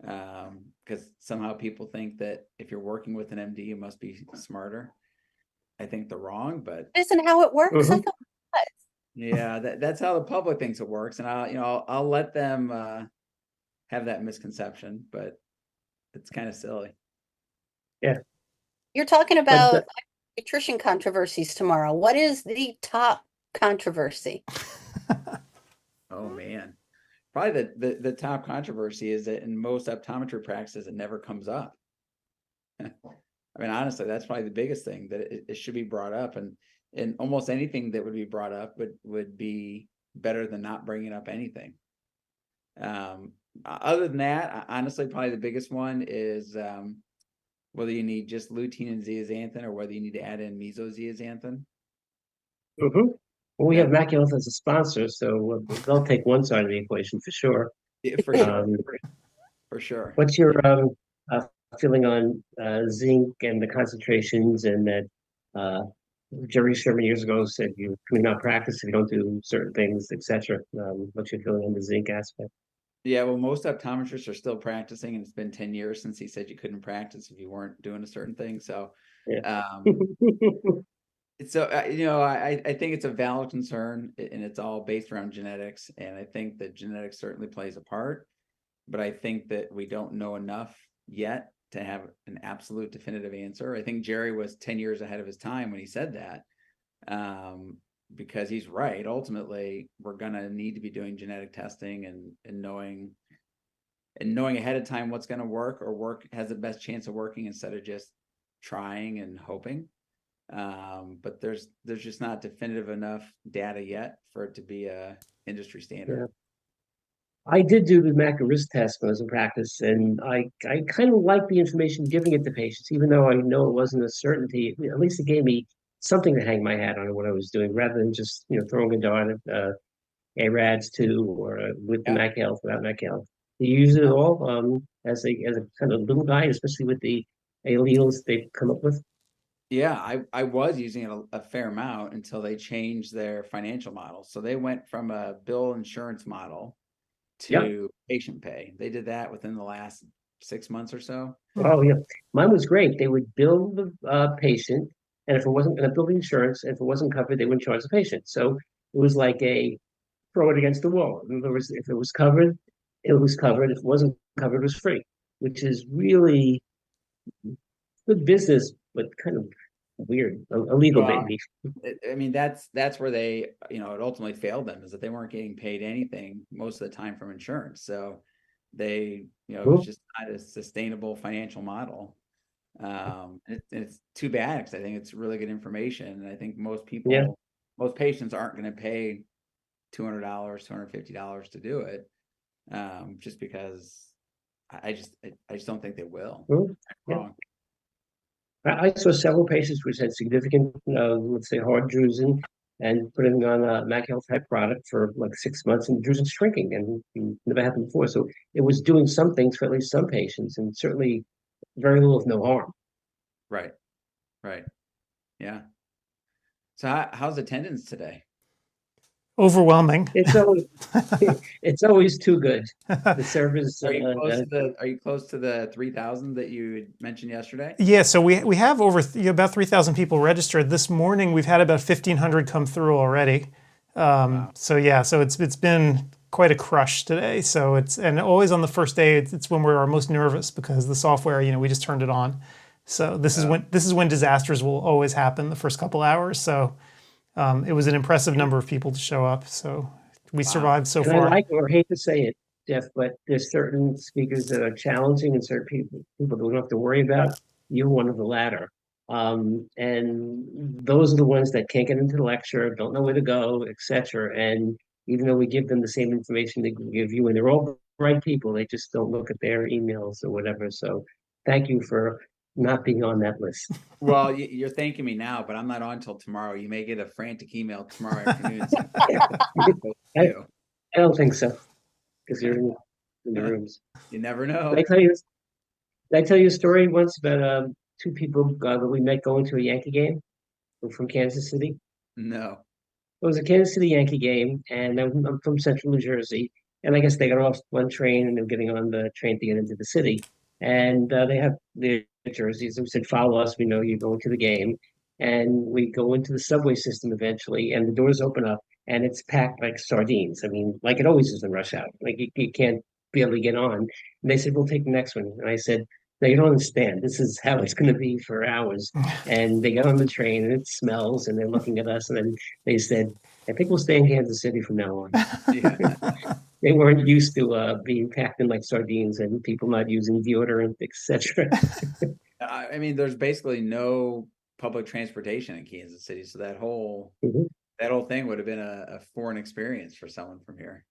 Because somehow people think that if you're working with an MD, you must be smarter. I think they're wrong, but Isn't how it works. I Mhm. thought it was. yeah, that's how the public thinks it works, and I'll let them have that misconception, but it's kind of silly. Yeah, You're talking but about nutrition controversies tomorrow. What is the top controversy? Oh man, probably the top controversy is that in most optometry practices it never comes up. I mean, honestly, that's probably the biggest thing that it should be brought up, and almost anything that would be brought up would be better than not bringing up anything. Other than that, honestly, probably the biggest one is whether you need just lutein and zeaxanthin or whether you need to add in mesozeaxanthin. well, we have That- Maculus as a sponsor, so they'll take one side of the equation for sure. Yeah, for sure, Um, for sure. What's your feeling on zinc and the concentrations, and that Jerry Sherman years ago said you cannot practice if you don't do certain things, etc. What's your feeling on the zinc aspect? Yeah, well, most optometrists are still practicing, and it's been 10 years since he said you couldn't practice if you weren't doing a certain thing. So, Yeah. I think it's a valid concern, and it's all based around genetics. And I think that genetics certainly plays a part, but I think that we don't know enough yet to have an absolute definitive answer. I think Jerry was 10 years ahead of his time when he said that, because he's right. Ultimately, we're gonna need to be doing genetic testing and knowing ahead of time what's going to work or has the best chance of working instead of just trying and hoping. But there's just not definitive enough data yet for it to be a industry standard. I did do the MACA risk test when I was in practice, and I kind of like the information, giving it to patients, even though I know it wasn't a certainty. At least it gave me something to hang my hat on what I was doing, rather than just throwing a dart at ARADS 2 or with the Yeah. MAC health, without MAC health. Do you use it at all as a kind of little guy, especially with the alleles they've come up with? Yeah, I was using it a fair amount until they changed their financial model. So they went from a bill insurance model Yeah. to patient pay. They did that within the last 6 months or so. Oh, yeah. Mine was great. They would bill the patient, and if it wasn't going to bill the insurance, if it wasn't covered, they wouldn't charge the patient. So it was like a throw it against the wall. In other words, if it was covered, it was covered. If it wasn't covered, it was free, which is really good business, but kind of weird, illegal Well, maybe. I mean, that's where they, it ultimately failed them, is that they weren't getting paid anything most of the time from insurance. So they, it was Cool. just not a sustainable financial model. It's too bad, because I think it's really good information, and I think most Yeah. most patients aren't going to pay $200, $250 to do it, just because I just don't think they will. Cool. Yeah. Wrong. I saw several patients which had significant, let's say, hard drusen, and putting on a MacHealth type product for like 6 months, and the drusen's shrinking, and it never happened before. So it was doing some things for at least some patients, and certainly very little of no harm. Right. Right. Yeah. So how's attendance today? Overwhelming. It's always it's always too good. The service. Are you close to the 3,000 that you mentioned yesterday? Yeah, so we have over about 3,000 people registered. This morning we've had about 1,500 come through already. Wow. So yeah, so it's been quite a crush today. So and always on the first day, it's when we're our most nervous, because the software, we just turned it on. So this is when disasters will always happen, the first couple hours. So it was an impressive number of people to show up. So we survived so And far. I like, or hate to say it, Jeff, but there's certain speakers that are challenging, and certain people that we don't have to worry about. You're one of the latter. And those are the ones that can't get into the lecture, don't know where to go, etc. And even though we give them the same information they give you, and they're all bright people, they just don't look at their emails or whatever. So thank you for not being on that list. Well, you're thanking me now, but I'm not on till tomorrow. You may get a frantic email tomorrow afternoon. I, I don't think so, because you're in the rooms. You never Did I know. tell you this? Did I tell you a story once about two people that we met going to a Yankee game? We're from Kansas City. No. It was a Kansas City Yankee game, and I'm from Central New Jersey. And I guess they got off one train, and they were getting on the train to get into the city. And they have their jerseys. And we said, "Follow us. We know you're going to the game." And we go into the subway system eventually, and the doors open up, and it's packed like sardines. I mean, like it always is in rush hour. Like you can't barely get on. And they said, "We'll take the next one." And I said, "No, you don't understand. This is how it's going to be for hours." And they get on the train, and it smells, and they're looking at us, and then they said, "I think we'll stay in Kansas City from now on." Yeah. They weren't used to being packed in like sardines and people not using deodorant, etc. I mean, there's basically no public transportation in Kansas City, so that whole thing would have been a foreign experience for someone from here.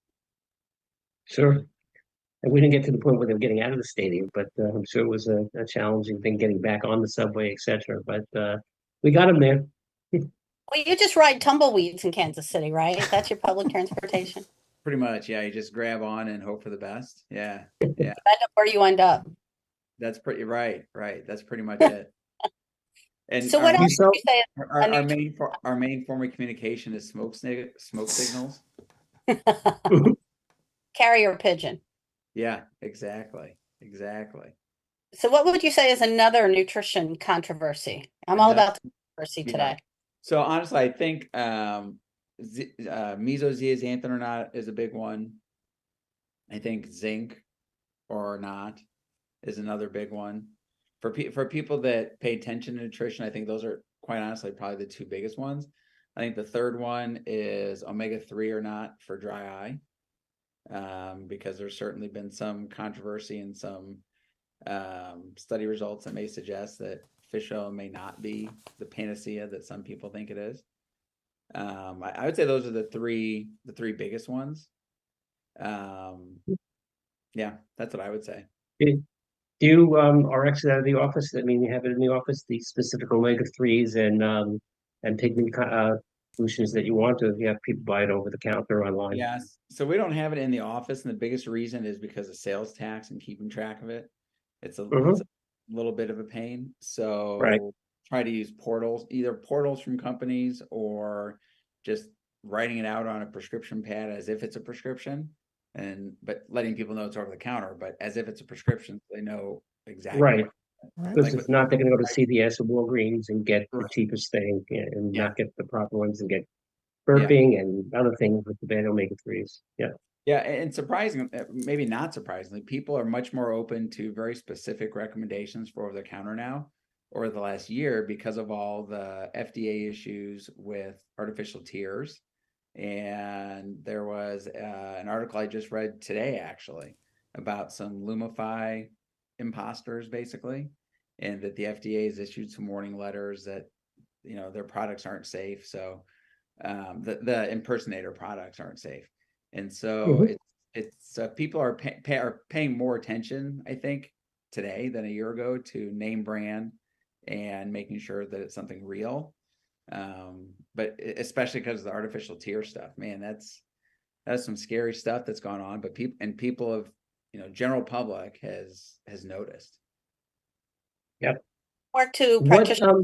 Sure. And we didn't get to the point where they were getting out of the stadium, but I'm sure it was a challenging thing getting back on the subway, etc. But we got them there. Well, you just ride tumbleweeds in Kansas City, right? That's your public transportation. Pretty much, yeah. You just grab on and hope for the best. Yeah, yeah. End up where you end up. That's pretty right. That's pretty much it. And So what else would you say? Our main form of communication is smoke signals. Carrier pigeon. Yeah, exactly. So what would you say is another nutrition controversy? I'm all about the controversy today. So honestly, I think mesozeaxanthin or not is a big one. I think zinc or not is another big one. For people that pay attention to nutrition, I think those are, quite honestly, probably the two biggest ones. I think the third one is omega-3 or not for dry eye, because there's certainly been some controversy and some study results that may suggest that fish oil may not be the panacea that some people think it is. I would say those are the three biggest ones. Yeah, that's what I would say. Do you RX it out of the office? I mean, you have it in the office, the specific omega-3s and pigment solutions that you want to. You have people buy it over the counter online. Yes. So we don't have it in the office, and the biggest reason is because of sales tax and keeping track of it. It's a little bit of a pain. So Right. try to use portals, either portals from companies or just writing it out on a prescription pad as if it's a prescription, but letting people know it's over the counter, but as if it's a prescription, so they know exactly. Right. Right. Because if not, they're going to go to CVS or Walgreens and get the Right. cheapest thing and Yeah. not get the proper ones and get burping and other things with the bad omega-3s. Yeah. Yeah, and surprisingly, maybe not surprisingly, people are much more open to very specific recommendations for over the counter now over the last year because of all the FDA issues with artificial tears. And there was an article I just read today, actually, about some Lumify imposters, basically, and that the FDA has issued some warning letters that, their products aren't safe. So the impersonator products aren't safe. And so it's people are paying more attention, I think, today than a year ago to name brand and making sure that it's something real. But especially because of the artificial tear stuff, man, that's some scary stuff that's gone on. But people have, general public has noticed. Yep. Work to What, practitioner.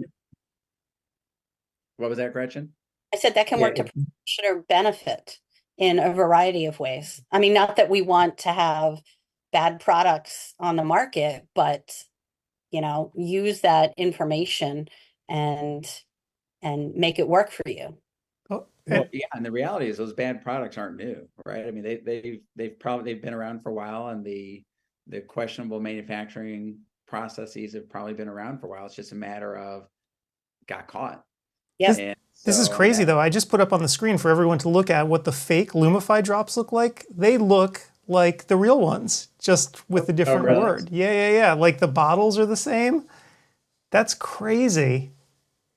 What was that, Gretchen? I said that can work to practitioner benefit in a variety of ways. I mean, not that we want to have bad products on the market, but use that information and make it work for you. Oh, Well, yeah, and the reality is those bad products aren't new, right? I mean, they've been around for a while, and the questionable manufacturing processes have probably been around for a while. It's just a matter of got caught. Yeah. This is crazy, though. I just put up on the screen for everyone to look at what the fake Lumify drops look like. They look like the real ones, just with a different word. Yeah. Like the bottles are the same. That's crazy.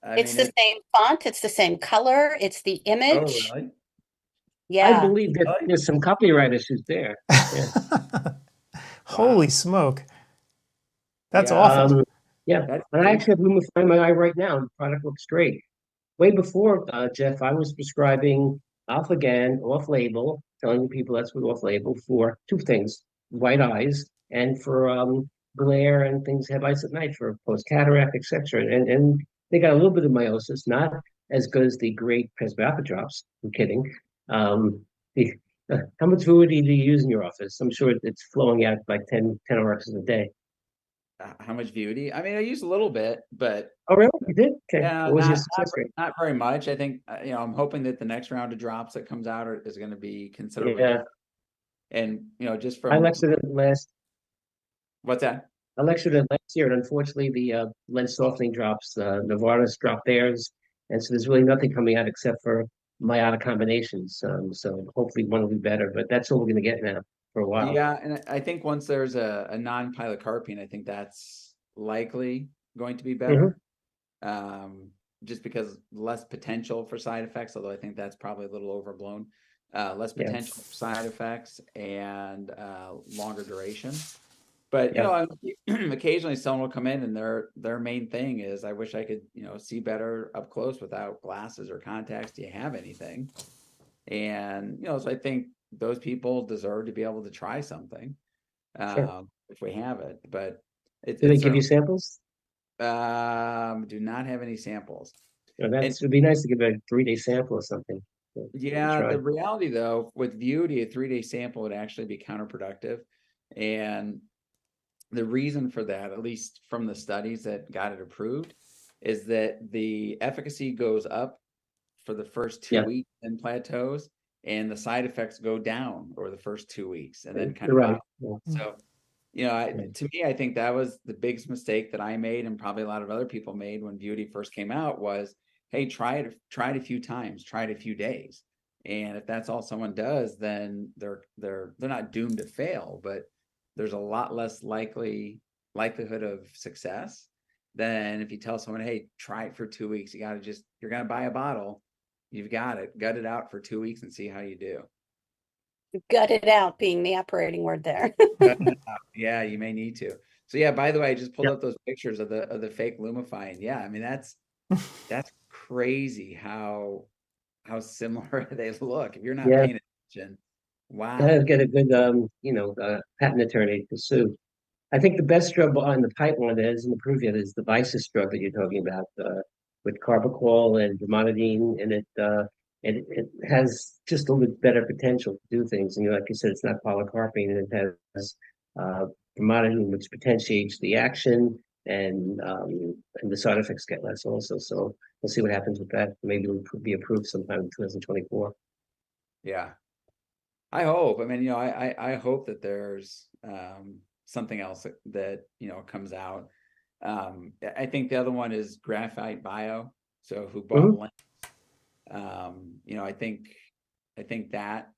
It's the same font. It's the same color. It's the image. Oh, really? Yeah. I believe that there's some copyright issues there. Yeah. Holy smoke. That's awful. Yeah. And I actually have Lumify in my eye right now. The product looks great. Way before, Jeff, I was prescribing Alpha-Gan off-label, telling people that's what off-label for two things: white eyes and for glare and things have ice at night for post-cataract, etc. And they got a little bit of meiosis, not as good as the great presbyopia drops. I'm kidding. How much fluidity do you use in your office? I'm sure it's flowing out like 10 RXs a day. How much Vuity? I mean, I use a little bit, but Oh, really? You did? Okay. yeah, What was your success rate? not very much. I think I'm hoping that the next round of drops that comes out is going to be considerably Yeah. better. And just I from lectured it last. what's that? I lectured it last year, and unfortunately, the lens softening drops, Novartis dropped theirs, and so there's really nothing coming out except for miotic combinations. So hopefully one will be better, but that's all we're going to get now for a while. Yeah, and I think once there's a non-pilocarpine, I think that's likely going to be better. Just because less potential for side effects, although I think that's probably a little overblown. Less potential for side effects and longer duration. But occasionally someone will come in and their main thing is, I wish I could see better up close without glasses or contacts. Do you have anything? And so I think those people deserve to be able to try something if we have it. But do they give you samples? Do not have any samples. It would be nice to give a 3-day sample or something. Yeah, the reality though, with Vuity, a 3-day sample would actually be counterproductive. And the reason for that, at least from the studies that got it approved, is that the efficacy goes up for the first 2 weeks and plateaus, and the side effects go down over the first 2 weeks and then kind of up. So to me, I think that was the biggest mistake that I made, and probably a lot of other people made when Vuity first came out, was, hey, try it a few times, try it a few days. And if that's all someone does, then they're not doomed to fail, but there's a lot less likelihood of success than if you tell someone, hey, try it for 2 weeks. You're going to buy a bottle. You've got it, gut it out for 2 weeks and see how you do. Gut it out being the operating word there. Yeah, you may need to. So yeah, by the way, I just pulled up those pictures of the fake Lumify. And yeah, I mean, that's crazy how how similar they look if you're not Yeah, paying attention. Wow. gotta get a good, patent attorney to sue. I think the best drug on the pipeline that isn't approved yet is the Visus drug that you're talking about, with carbachol and brimonidine, and it has just a little bit better potential to do things. And like you said, it's not polycarpine, and it has brimonidine, which potentiates the action, and the side effects get less also. So we'll see what happens with that. Maybe it'll be approved sometime in 2024. Yeah. I hope. I mean, I hope that there's something else that comes out. I think the other one is Graphite Bio. So who bought Mhm. Link. I think that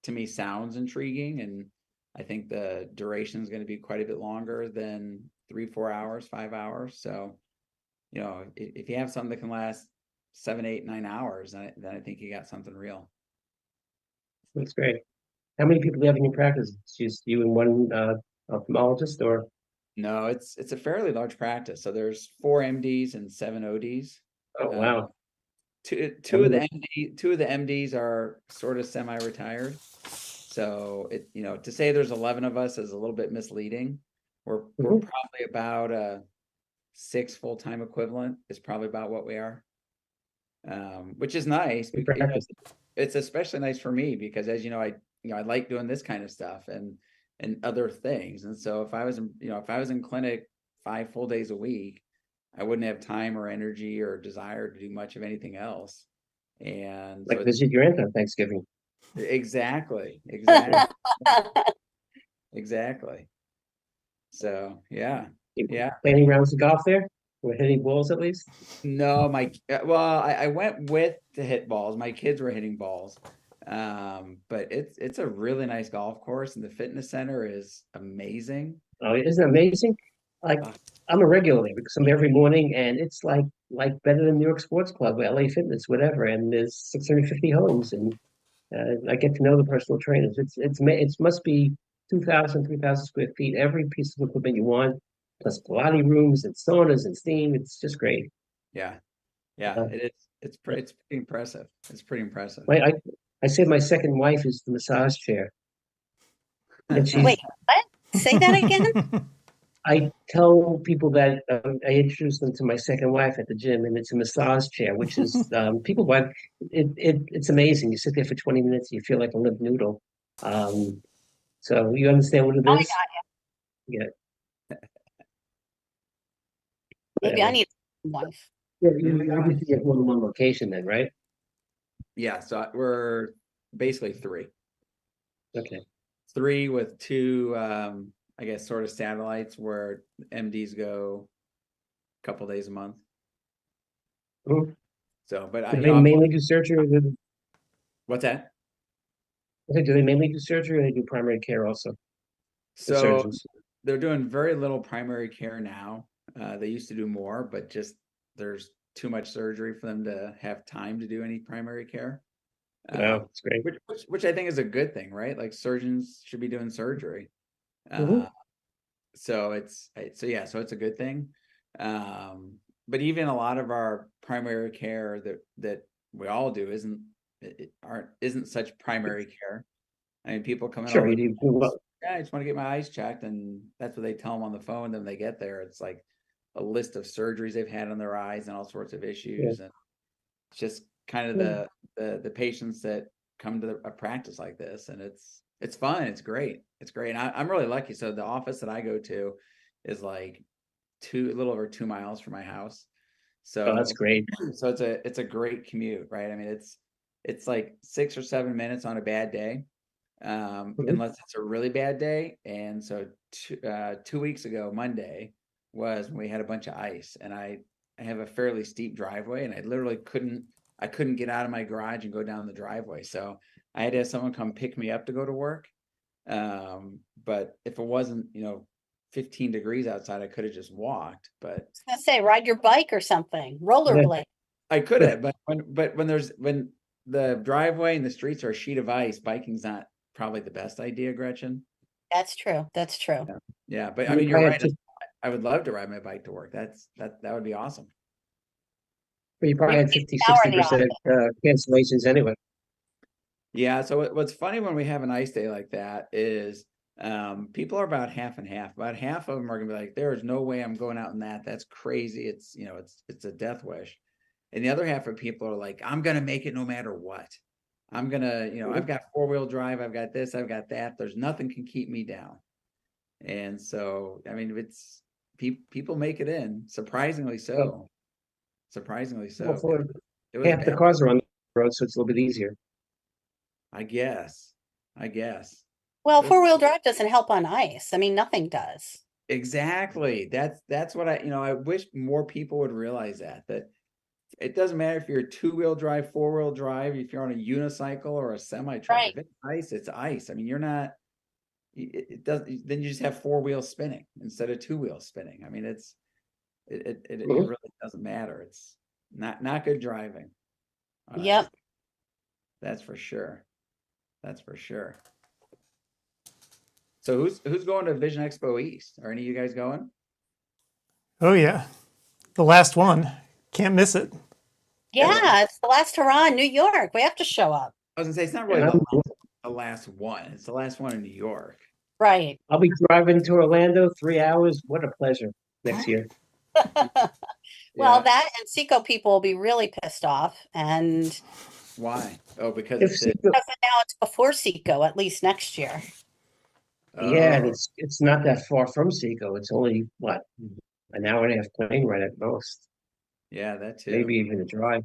to me sounds intriguing, and I think the duration is going to be quite a bit longer than 3-4 hours, 5 hours. So, if you have something that can last 7, 8, 9 hours, then I think you got something real. That's great. How many people do you have in your practice? It's just you and one ophthalmologist, or? No, it's a fairly large practice. So there's 4 MDs and 7 ODs. Oh, wow. Two of the MDs are sort of semi-retired. So to say there's 11 of us is a little bit misleading. We're probably about a 6 full-time equivalent is probably about what we are. Which is nice because it's especially nice for me because, as you know, I like doing this kind of stuff and other things. And so if I was in clinic 5 full days a week, I wouldn't have time or energy or desire to do much of anything else. And Like so visit your aunt on Thanksgiving. exactly. Exactly. So yeah. Planning rounds of golf there? We're hitting balls at least? No, I went with to hit balls. My kids were hitting balls. But it's a really nice golf course, and the fitness center is amazing. Oh, isn't it amazing? Like, I'm a regular there because I'm every morning, and it's like better than New York Sports Club, LA Fitness, whatever. And there's 650 homes, and I get to know the personal trainers. It must be 2,000, 3,000 square feet. Every piece of equipment you want, plus Pilates rooms and saunas and steam. It's just great. Yeah, Uh, it is. It's pretty impressive. It's pretty impressive. I say my second wife is the massage chair, and she's. Wait, what? Say that again? I tell people that I introduce them to my second wife at the gym, and it's a massage chair, which is people buy it's amazing. You sit there for 20 minutes, and you feel like a limp noodle. So you understand what it I is? got Yeah. Maybe I need a wife. Yeah, you obviously have more than one location then, right? Yeah, so we're basically 3. Okay. 3 with 2, I guess, sort of satellites where MDs go a couple days a month. Mhm. So, but Do they mainly do surgery? Or what's that? do they mainly do surgery, or they do primary care also? The So surgeons. they're doing very little primary care now. They used to do more, but just there's too much surgery for them to have time to do any primary care. Wow, that's great. Which I think is a good thing, right? Like surgeons should be doing surgery. Mhm. So it's a good thing. But even a lot of our primary care that we all do isn't such primary care. I mean, people come in all Sure, you the do well. yeah, I just want to get my eyes checked, and that's what they tell them on the phone. Then they get there, it's like a list of surgeries they've had on their eyes and all sorts of Yeah. issues, and it's just kind of the patients that come to a practice like this, and it's fun, it's great, and I'm really lucky. So the office that I go to is like a little over 2 miles from my house, Oh, that's so great. so it's a great commute, right? I mean, it's like 6 or 7 minutes on a bad day. Mhm. Unless it's a really bad day. And so 2 weeks ago, Monday was when we had a bunch of ice, and I have a fairly steep driveway, and I literally couldn't get out of my garage and go down the driveway. So I had to have someone come pick me up to go to work. But if it wasn't, 15 degrees outside, I could have just walked, but I was gonna say, ride your bike or something, rollerblade. I could have, but when the driveway and the streets are a sheet of ice, biking's not probably the best idea, Gretchen. That's true. That's true. Yeah, but I mean, you're right. I would love to ride my bike to work. That would be awesome. But you probably had 50, Hour in the 60% cancellations anyway. Yeah. So what's funny when we have an ice day like that is people are about half and half. About half of them are gonna be like, there is no way I'm going out in that. That's crazy. It's, you know, it's a death wish. And the other half of people are like, I'm gonna make it no matter what. I'm gonna, you know, I've got 4-wheel drive, I've got this, I've got that. There's nothing can keep me down. And so, I mean, it's people make it in, surprisingly so. Surprisingly Well, so. for It was half the bad, cars are on the road, so it's a little bit easier. I guess. I guess. Well, It was- four-wheel drive doesn't help on ice. I mean, nothing does. Exactly. That's what I, you know, I wish more people would realize that it doesn't matter if you're a 2-wheel drive, 4-wheel drive, if you're on a unicycle or a semi truck. Right. If it's ice, it's ice. I mean, you're not. It does. Then you just have 4 wheels spinning instead of 2 wheels spinning. I mean, it Mhm. really doesn't matter. It's not good driving on Yep. ice. That's for sure. That's for sure. So who's going to Vision Expo East? Are any of you guys going? Oh yeah, the last one. Can't miss it. Yeah, it's the last hurrah in New York. We have to show up. I was gonna say it's not really And the last one. It's the last one in New York. Right. I'll be driving to Orlando 3 hours. What a pleasure next year. Well, Yeah. that and Seco people will be really pissed off. And Why? Oh, because If it's Seco, because now it's before Seco, at least next year. yeah, and oh, it's not that far from Seco. It's only what, an hour and a half plane ride at most, yeah, that too. maybe even a drive.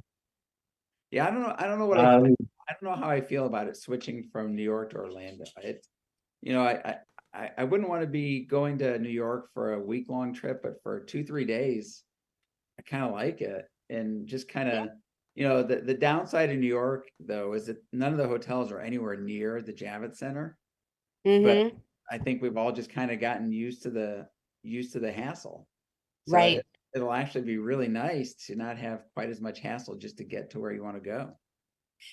Yeah, I don't know. I don't know what Um, I don't know how I feel about it switching from New York to Orlando. It, you know, I wouldn't want to be going to New York for a week-long trip, but for 2, 3 days, I kind of like it. And just kind of, you know, the downside of New York though is that none of the hotels are anywhere near the Javits Center. But Mm-hmm. I think we've all just kind of gotten used to the hassle. So Right. it'll actually be really nice to not have quite as much hassle just to get to where you want to go.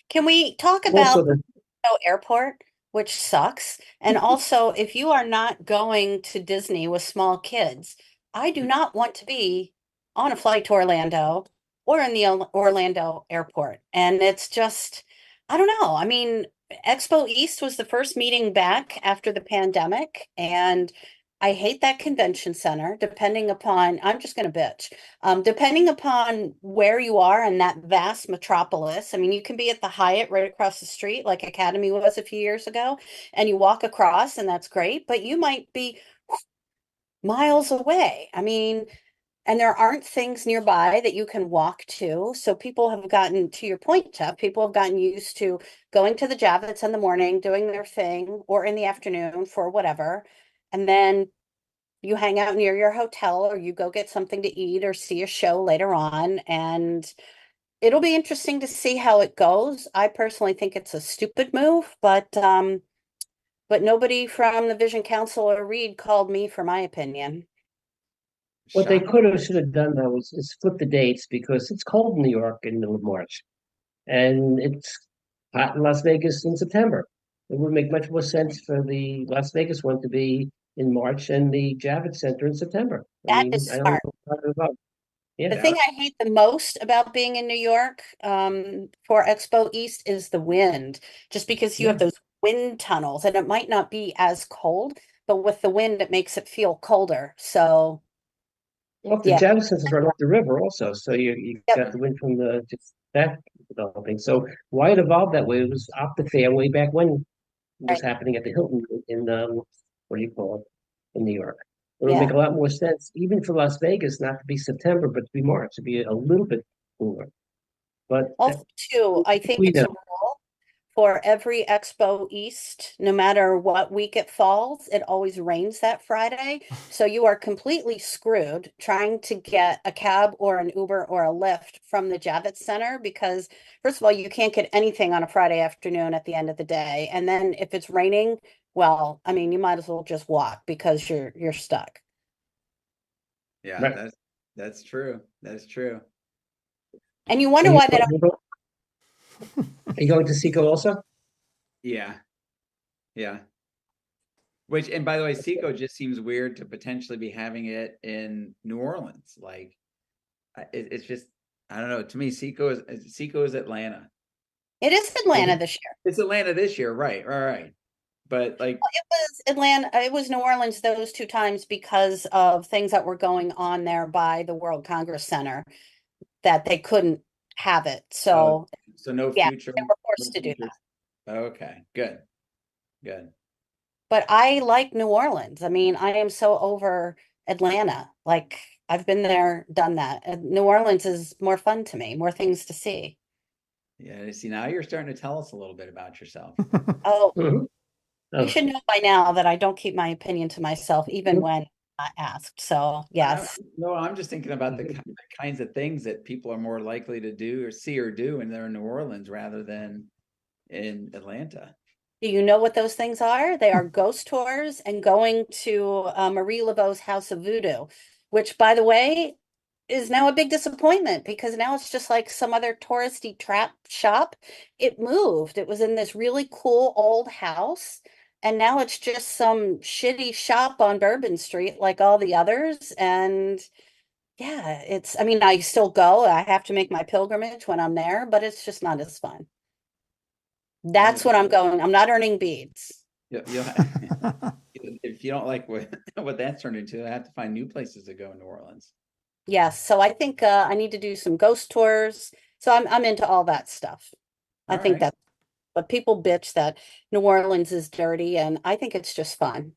Can we talk also, about the airport, which sucks? And also, if you are not going to Disney with small kids, I do not want to be on a flight to Orlando or in the Orlando airport. And it's just, I don't know. I mean, Expo East was the first meeting back after the pandemic, and I hate that convention center, depending upon, I'm just going to bitch. Depending upon where you are in that vast metropolis, I mean, you can be at the Hyatt right across the street, like Academy was a few years ago, and you walk across, and that's great, but you might be miles away. I mean, and there aren't things nearby that you can walk to. So people have gotten, to your point, Jeff, people have gotten used to going to the Javits in the morning, doing their thing, or in the afternoon for whatever. And then you hang out near your hotel or you go get something to eat or see a show later on. And it'll be interesting to see how it goes. I personally think it's a stupid move, but nobody from the Vision Council or Reed called me for my opinion. what they Shocking. could have should have done though is flip the dates because it's cold in New York in the middle of March, and it's hot in Las Vegas in September. It would make much more sense for the Las Vegas one to be in March and the Javits Center in September. I That mean, is I don't know smart. what I'm talking about. Yeah, The Yeah. thing I hate the most about being in New York, for Expo East is the wind, just because you have yeah. those wind tunnels and it might not be as cold, but with the wind, it makes it feel colder. So, Well, the yeah. Javits Center is right off the river also, so you got Yep. the wind from the just that developing. So why it evolved that way? It was off the fairway back when it was Right. happening at the Hilton in what do you call it in New York. It would make Yeah. a lot more sense, even for Las Vegas, not to be September, but to be March, to be a little bit cooler. But Also, too, I think we it's know. a rule for every Expo East, no matter what week it falls, it always rains that Friday. So you are completely screwed trying to get a cab or an Uber or a Lyft from the Javits Center because, first of all, you can't get anything on a Friday afternoon at the end of the day. And then if it's raining, well, I mean, you might as well just walk because you're stuck. Yeah, Right. that's true. That's true. And you Are wonder you, why they don't. are you going to Seco also? Yeah. Yeah. Which, and by the way, Seco just seems weird to potentially be having it in New Orleans. Like, it's just, I don't know. To me, Seco is Atlanta. It is Atlanta this year. It's Atlanta this year, right? Right. But like, It was Atlanta, it was New Orleans those two times because of things that were going on there by the World Congress Center that they couldn't have it. So so no yeah, future. they were No forced to do future. that. Okay, good, good. But I like New Orleans. I mean, I am so over Atlanta. Like I've been there, done that. And New Orleans is more fun to me, more things to see. Yeah, see, now you're starting to tell us a little bit about yourself. Oh, Mhm. you Oh, should know by now that I don't keep my opinion to myself, even when not asked. So yes. No, I'm just thinking about the Mhm. kinds of things that people are more likely to do or see or do when they're in New Orleans rather than in Atlanta. Do you know what those things are? They are ghost tours and going to Marie Laveau's House of Voodoo, which, by the way, is now a big disappointment because now it's just like some other touristy trap shop. It moved. It was in this really cool old house, and now it's just some shitty shop on Bourbon Street like all the others. And yeah, I mean, I still go. I have to make my pilgrimage when I'm there, but it's just not as fun. That's what I'm going. I'm not earning beads. You'll if you don't like what that's turned into, I have to find new places to go in New Orleans. Yes, so I think I need to do some ghost tours. So I'm into all that stuff. I All think right. that, but people bitch that New Orleans is dirty, and I think it's just fun.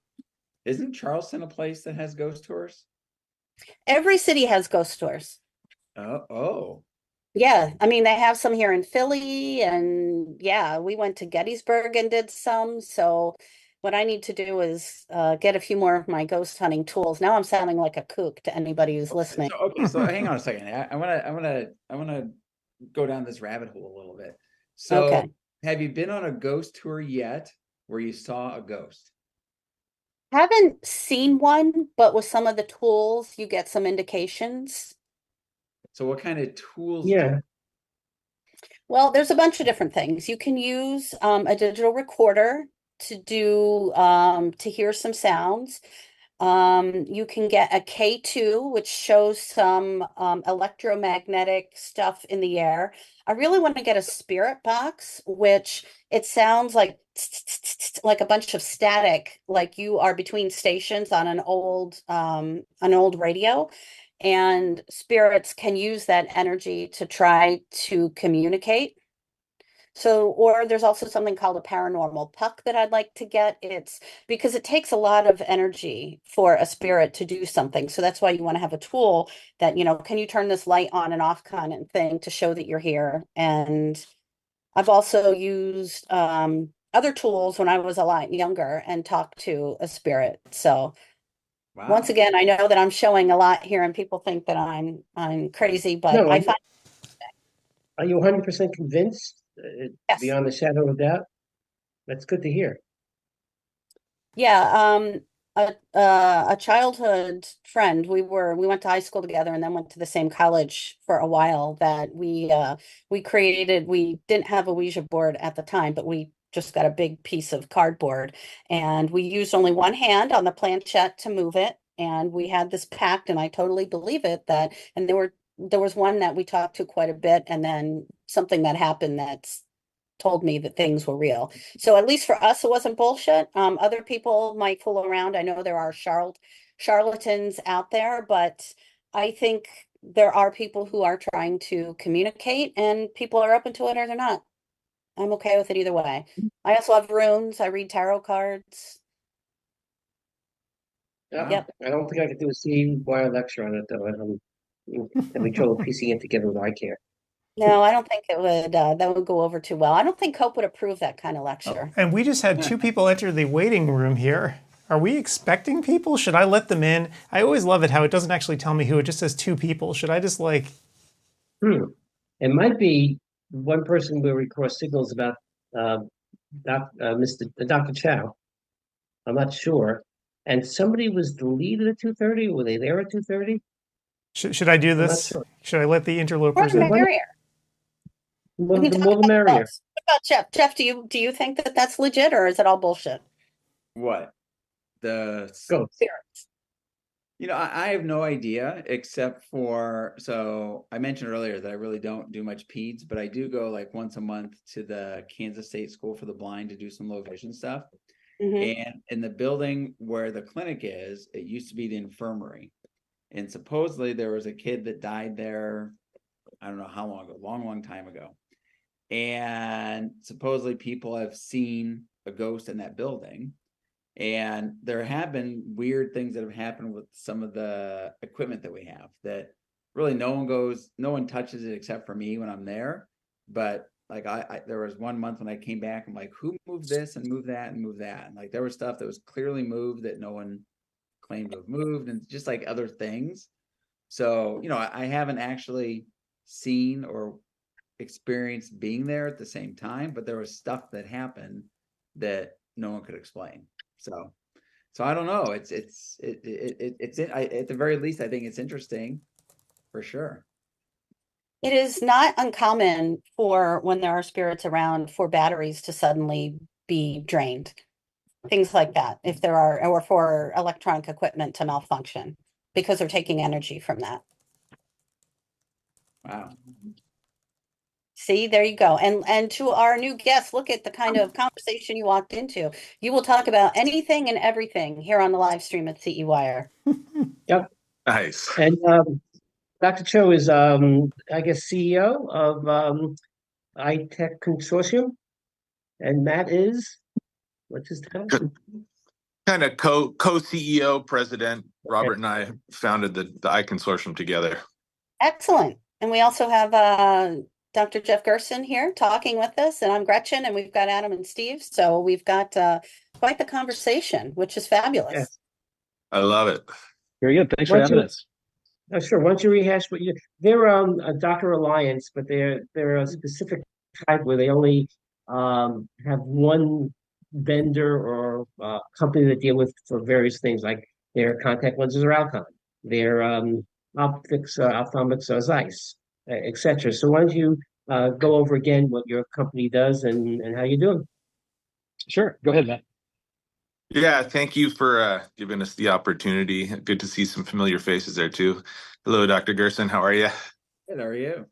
Isn't Charleston a place that has ghost tours? Every city has ghost tours. Oh. Yeah, I mean they have some here in Philly, and yeah, we went to Gettysburg and did some. So what I need to do is get a few more of my ghost hunting tools. Now I'm sounding like a kook to anybody who's listening. So hang on a second. I want to go down this rabbit hole a little bit. So Okay. have you been on a ghost tour yet where you saw a ghost? Haven't seen one, but with some of the tools, you get some indications. So what kind of tools Yeah. Well, there's a bunch of different things. You can use a digital recorder to do to hear some sounds. You can get a K2, which shows some electromagnetic stuff in the air. I really want to get a spirit box, which it sounds like a bunch of static, like you are between stations on an old radio. And spirits can use that energy to try to communicate. So, or there's also something called a paranormal puck that I'd like to get. It's because it takes a lot of energy for a spirit to do something. So that's why you want to have a tool that, can you turn this light on and off kind of thing to show that you're here. And I've also used other tools when I was a lot younger and talked to a spirit. So once Wow. again, I know that I'm showing a lot here and people think that I'm crazy, but No, I find are you 100% convinced? yes. Beyond a shadow of a doubt? That's good to hear. Yeah, a childhood friend. We went to high school together and then went to the same college for a while that we didn't have a Ouija board at the time, but we just got a big piece of cardboard and we used only one hand on the planchette to move it. And we had this pact, and I totally believe it and there was one that we talked to quite a bit, and then something that happened that's told me that things were real. So at least for us, it wasn't bullshit. Other people might fool around. I know there are charlatans out there, but I think there are people who are trying to communicate, and people are open to it or they're not. I'm okay with it either way. I also have runes. I read tarot cards. Yeah, Yep. I don't think I could do a CEwire lecture on it though. I'm having trouble piecing it together with I can't. No, I don't think it would, that would go over too well. I don't think COPE would approve that kind of lecture. And we just had two people enter the waiting room here. Are we expecting people? Should I let them in? I always love it how it doesn't actually tell me who. It just says two people. Should I just It might be one person where we cross signals about Dr. Chow. I'm not sure. And somebody was deleted at 2:30. Were they there at 2:30? should I do I'm not this? sure. Should I let the Or interlopers the in? barrier. The We can talk more the about merrier. those. What about Jeff? Jeff, do you think that that's legit or is it all bullshit? What? The Go. Spirits. I have no idea except for, so I mentioned earlier that I really don't do much peds, but I do go like once a month to the Kansas State School for the Blind to do some low vision stuff. And in the building where the clinic is, it used to be the infirmary. And supposedly there was a kid that died there, I don't know how long ago, long time ago. And supposedly people have seen a ghost in that building. And there have been weird things that have happened with some of the equipment that we have that really no one touches it except for me when I'm there. But like there was one month when I came back, I'm like, who moved this and moved that and moved that? And like there was stuff that was clearly moved that no one claimed to have moved, and just like other things. So, I haven't actually seen or experienced being there at the same time, but there was stuff that happened that no one could explain. So I don't know. At the very least, I think it's interesting for sure. It is not uncommon for when there are spirits around for batteries to suddenly be drained. Things like that, if there are, or for electronic equipment to malfunction because they're taking energy from that. Wow. See, there you go. And to our new guests, look at the kind of conversation you walked into. You will talk about anything and everything here on the live stream at CEwire. Yep. Nice. And Dr. Cho is, I guess, CEO of iTech Consortium, and Matt is, what's his title? Kind of co-CEO, president. Robert and I founded the iConsortium together. Excellent. And we also have Dr. Jeff Gerson here talking with us, and I'm Gretchen, and we've got Adam and Steve. So we've got quite the conversation, which is fabulous. Yes. I love it. Very good. Thanks for having us. Sure. Why don't you rehash what they're a Docker Alliance, but they're a specific type where they only have one vendor or company to deal with for various things, like their contact lenses are Alcon, their optics, ophthalmics are Zeiss, etc. So why don't you go over again what your company does and how you doing? Sure. Go ahead, Matt. Yeah, thank you for giving us the opportunity. Good to see some familiar faces there too. Hello, Dr. Gerson. How are you? Good. How are you?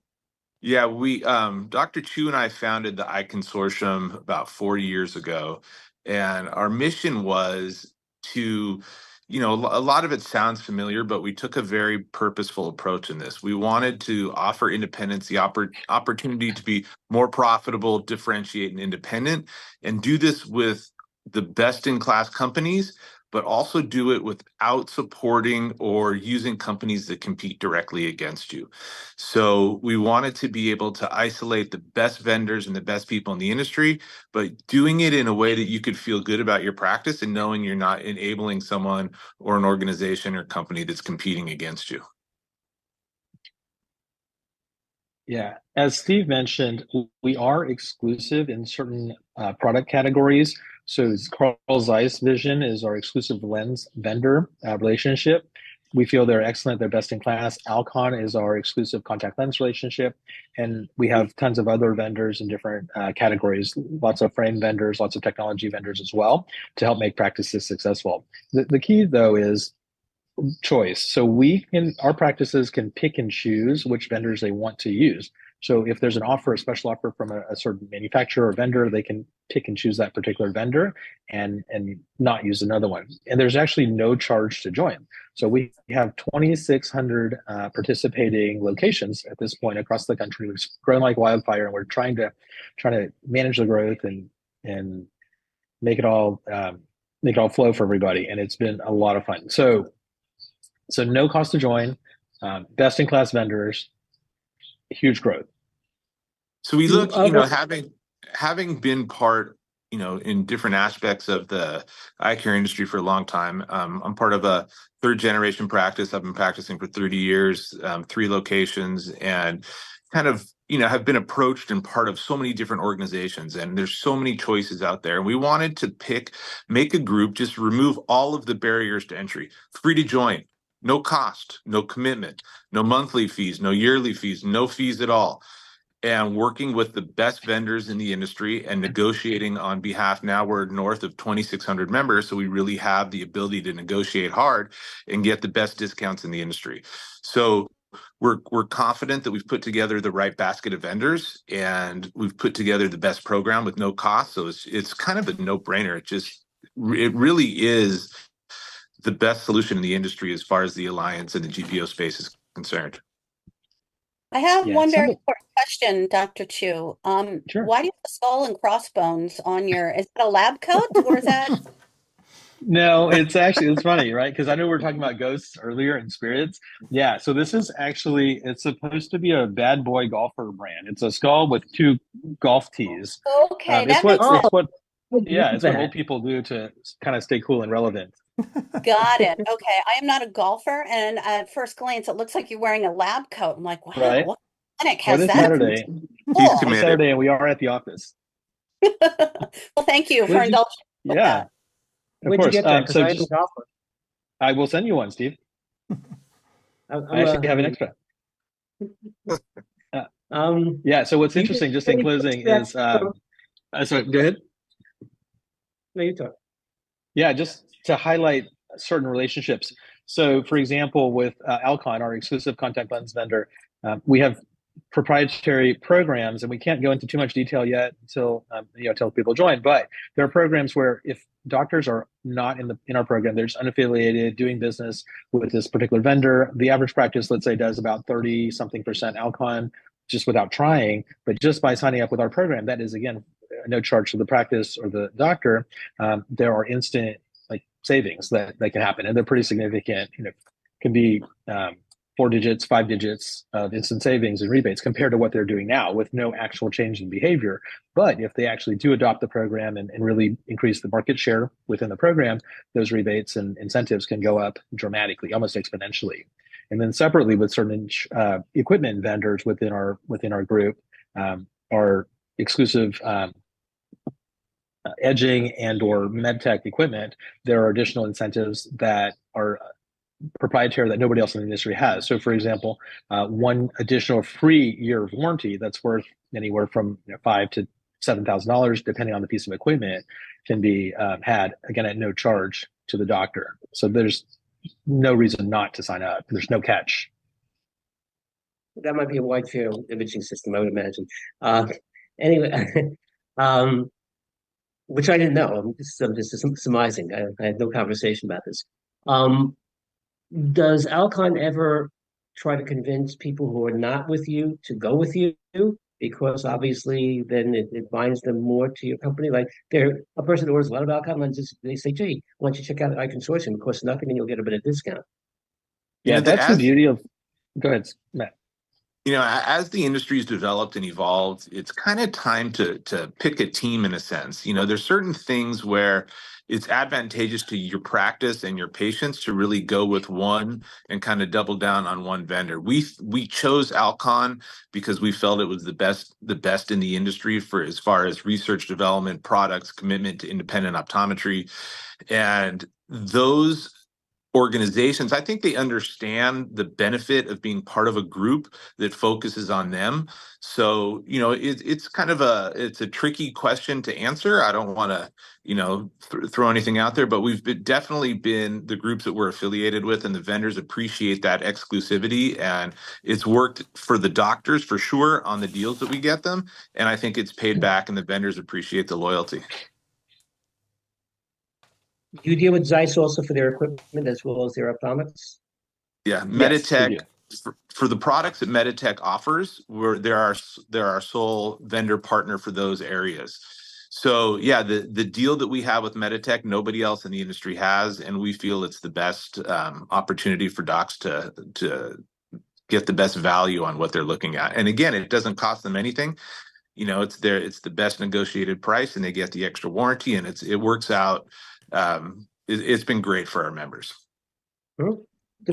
Yeah, we Dr. Chu and I founded the iConsortium about 4 years ago, and our mission was to, a lot of it sounds familiar, but we took a very purposeful approach in this. We wanted to offer independents the opportunity to be more profitable, differentiate, and independent, and do this with the best-in-class companies, but also do it without supporting or using companies that compete directly against you. So we wanted to be able to isolate the best vendors and the best people in the industry, but doing it in a way that you could feel good about your practice and knowing you're not enabling someone or an organization or company that's competing against you. Yeah, as Steve mentioned, we are exclusive in certain product categories. So Carl Zeiss Vision is our exclusive lens vendor relationship. We feel they're excellent, they're best in class. Alcon is our exclusive contact lens relationship. And we have tons of other vendors in different categories, lots of frame vendors, lots of technology vendors as well to help make practices successful. The key though is choice. So our practices can pick and choose which vendors they want to use. So if there's a special offer from a certain manufacturer or vendor, they can pick and choose that particular vendor and not use another one. And there's actually no charge to join. So we have 2,600 participating locations at this point across the country. It's growing like wildfire, and we're trying to manage the growth and make it all flow for everybody. And it's been a lot of fun. So no cost to join, best in class vendors, huge growth. So we look, having been part, in different aspects of the eye care industry for a long time. I'm part of a third generation practice. I've been practicing for 30 years, 3 locations, and kind of, have been approached and part of so many different organizations, and there's so many choices out there. And we wanted to make a group, just remove all of the barriers to entry, free to join. No cost, no commitment, no monthly fees, no yearly fees, no fees at all. and working with the best vendors in the industry and negotiating on behalf. Now we're north of 2,600 members, so we really have the ability to negotiate hard and get the best discounts in the industry. So we're confident that we've put together the right basket of vendors, and we've put together the best program with no cost. So it's kind of a no-brainer. It really is the best solution in the industry as far as the alliance and the GPO space is concerned. I have Yeah, one very some- important question, Dr. Chu. Sure. Why do you have a skull and crossbones on your, is that a lab coat or is that? No, it's funny, right? Because I know we were talking about ghosts earlier and spirits. Yeah, so this is actually, it's supposed to be a bad boy golfer brand. It's a skull with two golf tees. Okay, It's that makes sense. it's what old people do to kind of stay cool and relevant. Got it. Okay, I am not a golfer, and at first glance, it looks like you're wearing a lab coat. I'm like, wow, Right. what clinic Well, has this that? Saturday, He's Cool. committed. Saturday, and we are at the office. Well, thank you for Where'd you- indulging with Yeah, that. of Where'd you course. get that? Because So I am a just, golfer. I will send you one, Steve. I'm I actually have an extra. Yeah. So what's interesting, just in closing, is sorry. Go ahead. No, you talk. Yeah, just to highlight certain relationships. So, for example, with Alcon, our exclusive contact lens vendor, we have proprietary programs, and we can't go into too much detail yet until people join. But there are programs where if doctors are not in our program, they're just unaffiliated, doing business with this particular vendor. The average practice, let's say, does about 30-something% Alcon just without trying. But just by signing up with our program, that is again no charge to the practice or the doctor. There are instant savings that can happen, and they're pretty significant. Can be 4 digits, 5 digits of instant savings and rebates compared to what they're doing now with no actual change in behavior. But if they actually do adopt the program and really increase the market share within the program, those rebates and incentives can go up dramatically, almost exponentially. And then separately with certain equipment vendors within our group, our exclusive edging and or medtech equipment, there are additional incentives that are proprietary that nobody else in the industry has. So for example, one additional free year of warranty that's worth anywhere from $5,000 to $7,000, depending on the piece of equipment, can be had again at no charge to the doctor. So there's no reason not to sign up. There's no catch. That might be a wide field imaging system, I would imagine. Anyway, which I didn't know. I'm just surmising. I had no conversation about this. Does Alcon ever try to convince people who are not with you to go with you? Because obviously then it binds them more to your company. Like a person who orders a lot of Alcon lenses, they say, gee, why don't you check out iConsortium? It costs nothing and you'll get a bit of discount. Yeah, that's the beauty of, go ahead, Matt. As the industry's developed and evolved, it's kind of time to pick a team in a sense. There's certain things where it's advantageous to your practice and your patients to really go with one and kind of double down on one vendor. We chose Alcon because we felt it was the best in the industry for as far as research, development, products, commitment to independent optometry, and those organizations, I think they understand the benefit of being part of a group that focuses on them. So, it's kind of it's a tricky question to answer. I don't want to, throw anything out there, but we've definitely been the groups that we're affiliated with, and the vendors appreciate that exclusivity, and it's worked for the doctors for sure on the deals that we get them. And I think it's paid back, and the vendors appreciate the loyalty. Do you deal with Zeiss also for their equipment as well as their optomics? Yeah, Yes, Meditech, for the products that Meditech offers, they're our sole vendor partner for those areas. So yeah, the deal that we have with Meditech, nobody else in the industry has, and we feel it's the best opportunity for docs to get the best value on what they're looking at. And again, it doesn't cost them anything. It's the best negotiated price, and they get the extra warranty, and it works out. It's been great for our members. Do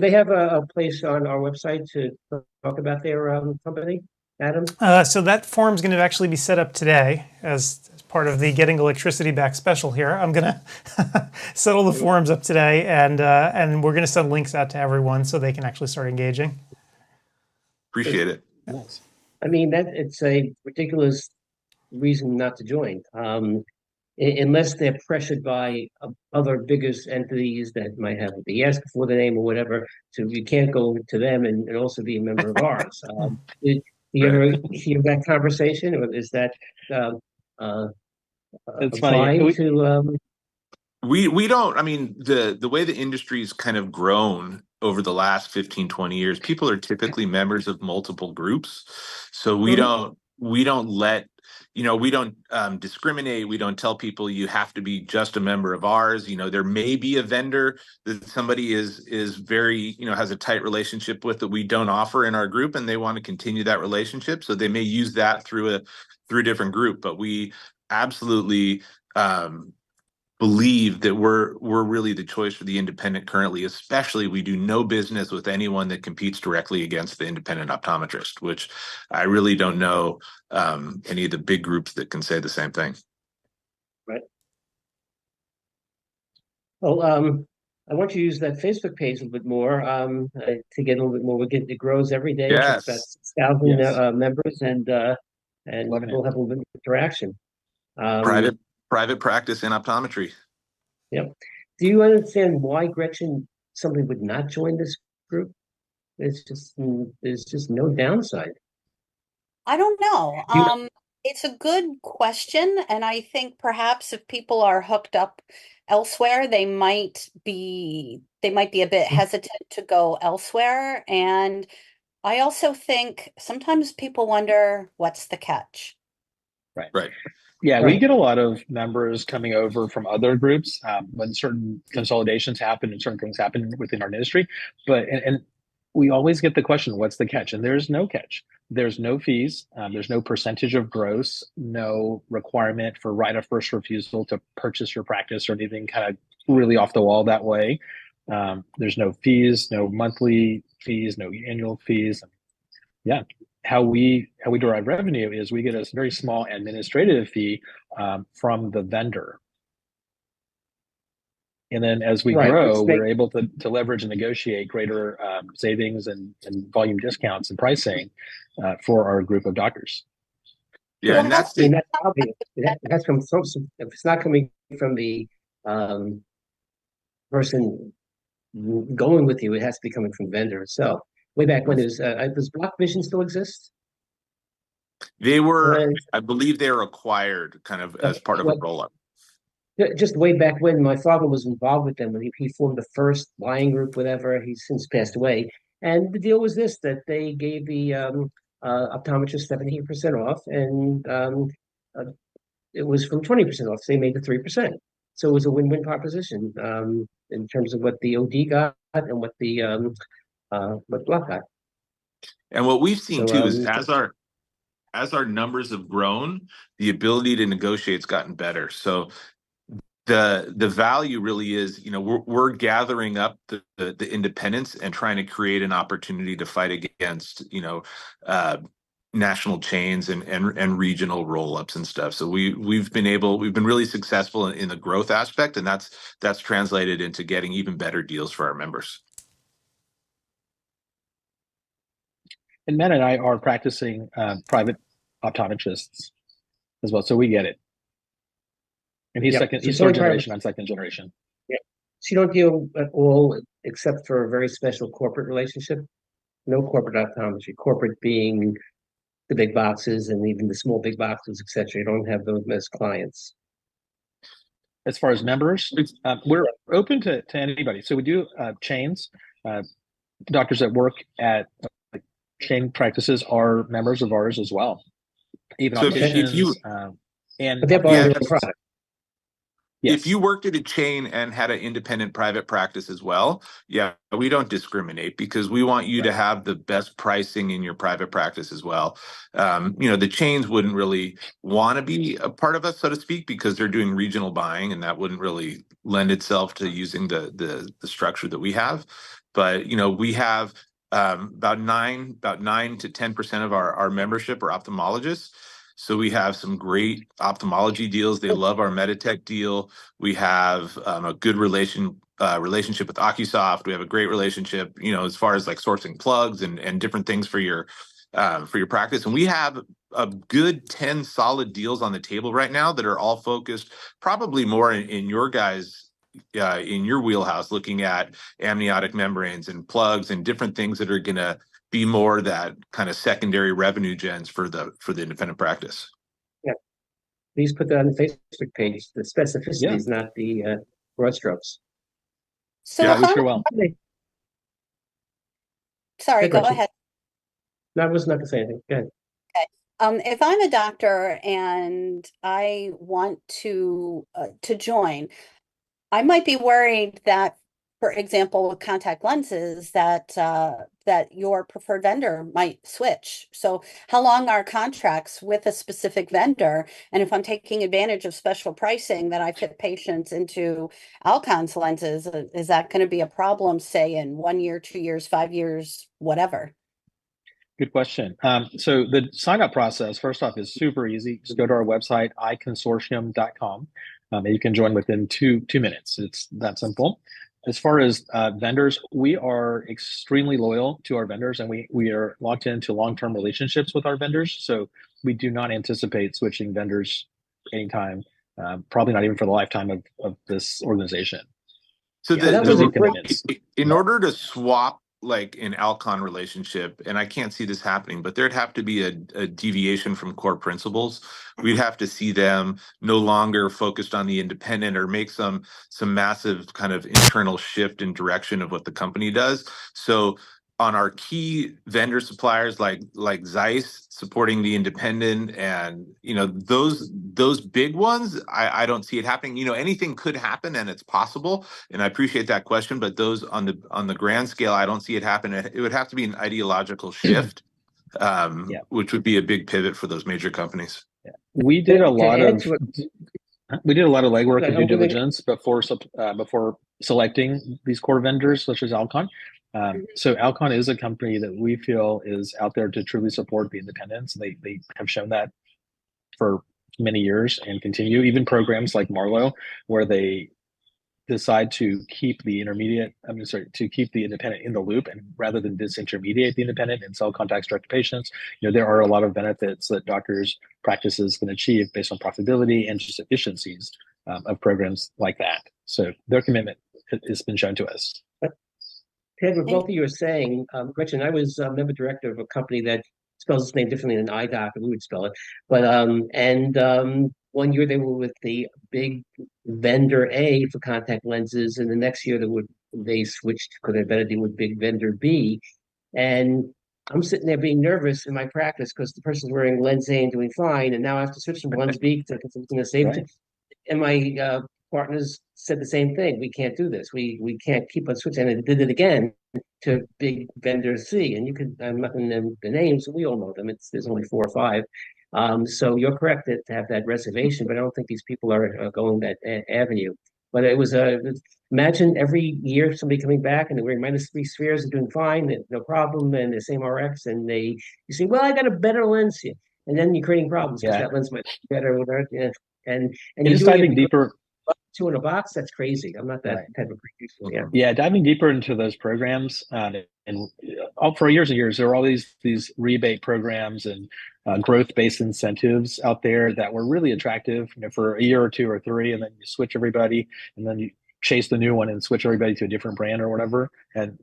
they have a place on our website to talk about their company, Adam? So that form's going to actually be set up today as part of the Getting Electricity Back special here. I'm going to settle the forums up today, and we're going to send links out to everyone so they can actually start engaging. Appreciate it. Nice. I mean, that it's a ridiculous reason not to join. Unless they're pressured by other biggest entities that might have a BS before the name or whatever, so you can't go to them and also be a member of ours. Do you Right. ever hear that conversation, or is that um, uh, It's funny. applied to? We don't, I mean, the way the industry's kind of grown over the last 15, 20 years, people are typically members of multiple groups. So Mhm. we don't let, we don't discriminate. We don't tell people you have to be just a member of ours. There may be a vendor that somebody is very, has a tight relationship with that we don't offer in our group, and they want to continue that relationship. So they may use that through a different group, but we absolutely believe that we're really the choice for the independent currently. Especially, we do no business with anyone that competes directly against the independent optometrist, which I really don't know any of the big groups that can say the same thing. Right. Well, I want you to use that Facebook page a little bit more to get a little bit more. It grows every day. It's about Yes. 6,000 Yes. Members, and Loving we'll it. have a little bit of interaction. Um, Private practice in optometry. Yep. Do you understand why Gretchen simply would not join this group? There's just no downside. I don't know. You, It's a good question, and I think perhaps if people are hooked up elsewhere, they might be a bit hesitant to go elsewhere. And I also think sometimes people wonder, what's the catch? Right. Yeah, we Right. get a lot of members coming over from other groups when certain consolidations happen and certain things happen within our industry. And we always get the question, what's the catch? And there's no catch. There's no fees. There's no percentage of gross, no requirement for right of first refusal to purchase your practice or anything kind of really off the wall that way. There's no fees, no monthly fees, no annual fees. Yeah, how we derive revenue is we get a very small administrative fee from the vendor, and then as we Right. grow, we're able to leverage and negotiate greater savings and volume discounts and pricing for our group of doctors. Yeah, Well, and how that's I mean, it. that's obvious. That's from some, if it's not coming from the um, person going with you, it has to be coming from vendor itself. Way back when does Block Vision still exist? They were, Uh, I believe, they were acquired kind of as part of a well, roll up. just way back when my father was involved with them, when he formed the first buying group, whatever. He's since passed away. And the deal was this, that they gave the optometrist 17% off, and uh, it was from 20% off. So they made the 3%. So it was a win-win proposition in terms of what the OD got and what Block got. And what we've seen So too is as our numbers have grown, the ability to negotiate's gotten better. So the value really is, we're gathering up the independents and trying to create an opportunity to fight against, uh, national chains and regional roll-ups and stuff. So we've been really successful in the growth aspect, and that's translated into getting even better deals for our members. And Matt and I are practicing private optometrists as well, so we get it. And he's She's third only generation, I'm second generation. Yeah. She don't deal at all except for a very special corporate relationship. No corporate optometry. Corporate being the big boxes and even the small big boxes, etc. You don't have those as clients. As far as members, we're open to anybody. So we do chains. Doctors that work at chain practices are members of ours as well. Even So opticians if you and But they're buying their optometrists. product. Yes. If you worked at a chain and had an independent private practice as well, yeah, we don't discriminate because we want you to have the best pricing in your private practice as well. The chains wouldn't really want to be a part of us, so to speak, because they're doing regional buying, and that wouldn't really lend itself to using the structure that we have. But we have about 9 to 10% of our membership are ophthalmologists. So we have some great ophthalmology deals. They love our Meditech deal. We have a good relationship with OcuSoft. We have a great relationship, as far as like sourcing plugs and different things for your for your practice. And we have a good 10 solid deals on the table right now that are all focused probably more in your guys' in your wheelhouse, looking at amniotic membranes and plugs and different things that are going to be more that kind of secondary revenue gens for the independent practice. Yeah, please put that on the Facebook page. The specificity is not the broad strokes. So Yeah, if we I'm, sure will. sorry, go ahead. No, I was not going to say anything. Go ahead. If I'm a doctor and I want to join, I might be worried that, for example, with contact lenses, that that your preferred vendor might switch. So, how long are contracts with a specific vendor? And if I'm taking advantage of special pricing that I fit patients into Alcon's lenses, is that going to be a problem, say, in 1 year, 2 years, 5 years, whatever? Good question. So the sign-up process, first off, is super easy. Just go to our website, iconsortium.com, and you can join within two minutes. It's that simple. As far as vendors, we are extremely loyal to our vendors, and we are locked into long-term relationships with our vendors. So we do not anticipate switching vendors anytime, probably not even for the lifetime of this organization. So that was a great. in order to swap like an Alcon relationship, and I can't see this happening, but there'd have to be a deviation from core principles. We'd have to see them no longer focused on the independent or make some massive kind of internal shift in direction of what the company does. So on our key vendor suppliers like Zeiss supporting the independent and those big ones, I don't see it happening. Anything could happen and it's possible, and I appreciate that question, but those on the grand scale, I don't see it happen. It would have to be an ideological shift, which would be a big pivot for those major companies. Yeah. We did a lot of legwork and due diligence before selecting these core vendors, such as Alcon. So Alcon is a company that we feel is out there to truly support the independents. They have shown that for many years and continue. Even programs like Marlowe, where they decide to keep the independent in the loop, and rather than disintermediate the independent and sell contacts direct to patients, there are a lot of benefits that doctors' practices can achieve based on profitability and just efficiencies of programs like that. So their commitment has been shown to us. Ted, what both of you are saying, Gretchen, I was member director of a company that spells its name differently than IDOC, we would spell it. But one year they were with the big vendor A for contact lenses, and the next year they switched because they had better deal with big vendor B. And I'm sitting there being nervous in my practice because the person's wearing lens A and doing fine, and now I have to switch from lens B to something to save. Right. And my partners said the same thing. We can't do this. We can't keep on switching. And they did it again to big vendor C. And you could, I'm not going to name the names. We all know them. There's only 4 or 5. So you're correct to have that reservation, but I don't think these people are going that avenue. But it was imagine every year somebody coming back and they're wearing -3 spheres and doing fine, no problem, and the same RX, and you say, well, I got a better lens here. And then you're creating problems because that lens might be better or whatever. Yeah. And you're diving deeper. 2 in a box, that's crazy. I'm not that type of creature. Yeah, diving deeper into those programs, and for years and years, there were all these rebate programs and growth-based incentives out there that were really attractive, for a year or 2 or 3, and then you switch everybody, and then you chase the new one and switch everybody to a different brand or whatever. And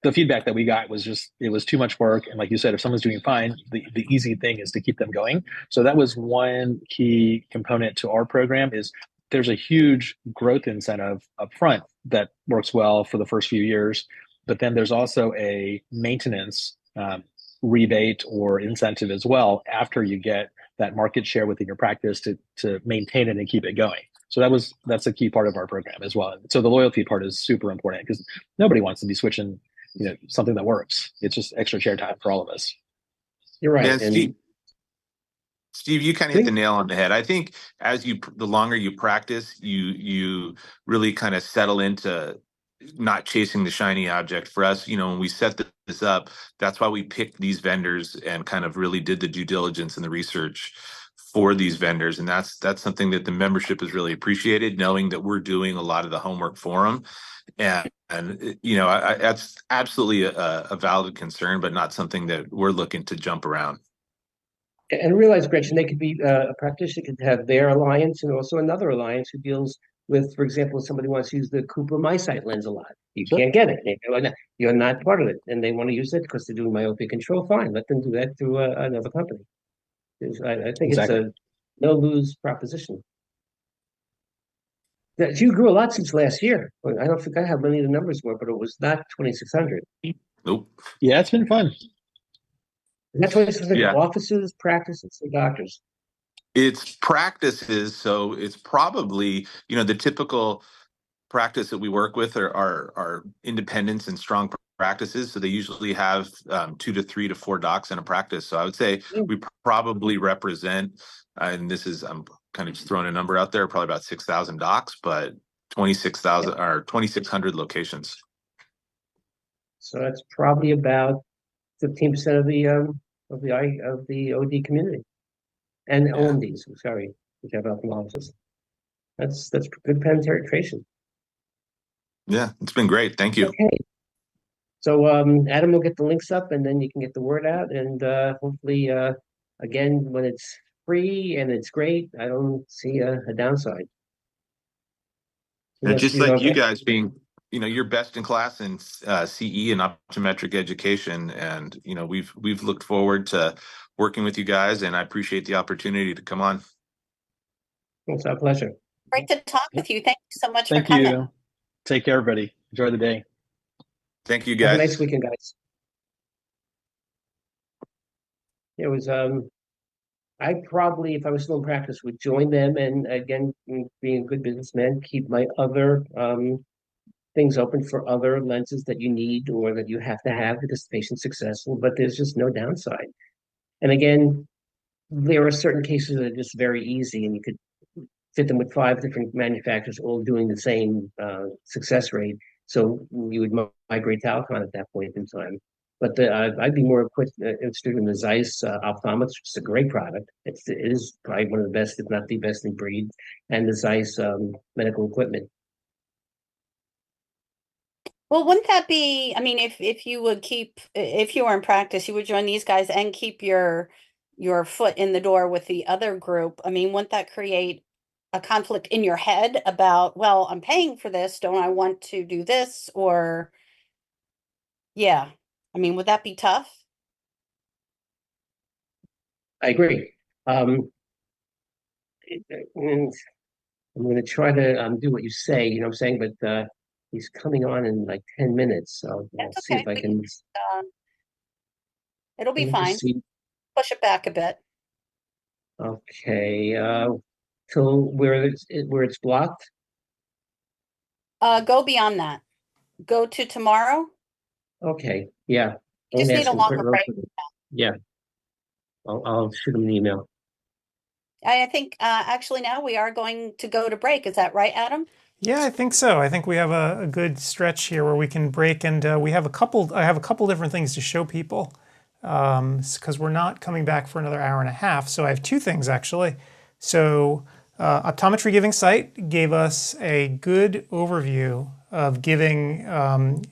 the feedback that we got was just, it was too much work. And like you said, if someone's doing fine, the easy thing is to keep them going. So that was one key component to our program. Is there's a huge growth incentive up front that works well for the first few years, but then there's also a maintenance rebate or incentive as well after you get that market share within your practice to maintain it and keep it going. So that's a key part of our program as well. So the loyalty part is super important because nobody wants to be switching something that works. It's just extra chair time for all of us. You're right. Yeah, Steve, you kind of hit the nail on the head. I think the longer you practice, you really kind of settle into not chasing the shiny object. For us, when we set this up, that's why we picked these vendors and kind of really did the due diligence and the research for these vendors, and that's something that the membership has really appreciated, knowing that we're doing a lot of the homework for them. And you know, that's absolutely a valid concern, but not something that we're looking to jump around. And realize, Gretchen, they could be a practitioner could have their alliance and also another alliance who deals with, for example, if somebody wants to use the Cooper MySight lens a lot. You can't get it. You're not part of it, and they want to use it because they're doing myopia control. Fine, let them do that through another company. I think Exactly. it's a no-lose proposition. That you grew a lot since last year. I don't forget how many the numbers were, but it was not 2,600. Nope. Yeah, it's been fun. And that's 2,600 Yeah. offices, practices, and doctors. It's practices, so it's probably, you know, the typical practice that we work with are independents and strong practices. So they usually have 2 to 3 to 4 docs in a practice. So I would say we probably represent, and this is, I'm kind of just throwing a number out there, probably about 6,000 docs, but 26,000 or 2,600 locations. So that's probably about 15% of the OD community and OMDs. Sorry, which have ophthalmologists. That's good penetration. Yeah, it's been great. Thank you. Okay. So Adam will get the links up, and then you can get the word out, and hopefully, again, when it's free and it's great, I don't see a downside. And just like you guys being, you know, you're best in class in CE and optometric education, and you know, we've looked forward to working with you guys, and I appreciate the opportunity to come on. It's our pleasure. Great to talk with you. Thank you so much for Thank coming. you. Take care, everybody. Enjoy the day. Thank you, Have a guys. nice weekend, guys. It was I probably, if I was still in practice, would join them, and again, being a good businessman, keep my other things open for other lenses that you need or that you have to have because the patient's successful, but there's just no downside. And again, there are certain cases that are just very easy, and you could fit them with 5 different manufacturers all doing the same success rate. So you would migrate to Alcon at that point in time. But I'd be more interested in the Zeiss optometrics, which is a great product. It is probably one of the best, if not the best in breed, and the Zeiss medical equipment. Well, wouldn't that be, I mean, if you would keep, if you were in practice, you would join these guys and keep your foot in the door with the other group. I mean, wouldn't that create a conflict in your head about, well, I'm paying for this, don't I want to do this? Or, yeah, I mean, would that be tough? I agree. And I'm going to try to do what you say, you know what I'm saying? But he's coming on in like 10 minutes. So I'll That's see okay. if I can. It'll be Let me fine. just see. Push it back a bit. Okay. Till where it's blocked. Go beyond that. Go to tomorrow. Okay. Yeah. You just Don't need ask a him longer break. Yeah. I'll shoot him an email. I think actually now we are going to go to break. Is that right, Adam? Yeah, I think so. I think we have a good stretch here where we can break, and we have a couple. I have a couple different things to show people because we're not coming back for another hour and a half. So I have 2 things actually. So Optometry Giving Site gave us a good overview of giving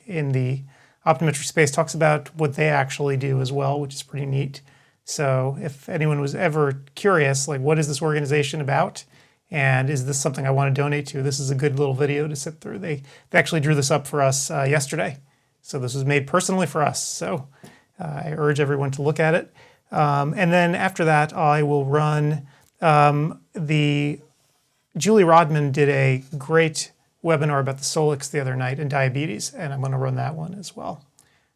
in the optometry space. Talks about what they actually do as well, which is pretty neat. So if anyone was ever curious, like what is this organization about? And is this something I want to donate to? This is a good little video to sit through. They actually drew this up for us yesterday. So this was made personally for us. So I urge everyone to look at it. And then after that, I will run Julie Rodman did a great webinar about the Solix the other night and diabetes, and I'm going to run that one as well.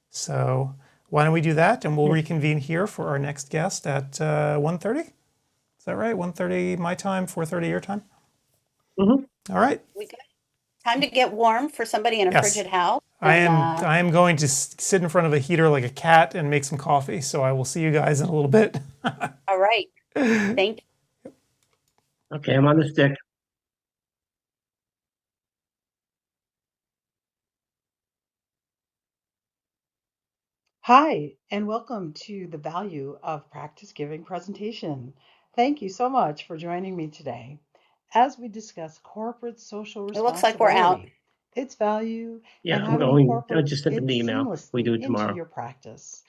So why don't we do that, and we'll reconvene here for our next guest at 1:30. Is that right? 1:30 my time, 4:30 your time? Mm-hmm. All right. Time to get warm for somebody in a frigid house. I am going to sit in front of a heater like a cat and make some coffee. So I will see you guys in a little bit. All right. Thank you. Okay, I'm on the stick. Hi, and welcome to the Value of Practice Giving presentation. Thank you so much for joining me today as we discuss corporate social It looks like we're out. responsibility, its value, Yeah, and how I'm to going. I incorporate just sent them it the email. We do seamlessly it into tomorrow. your practice.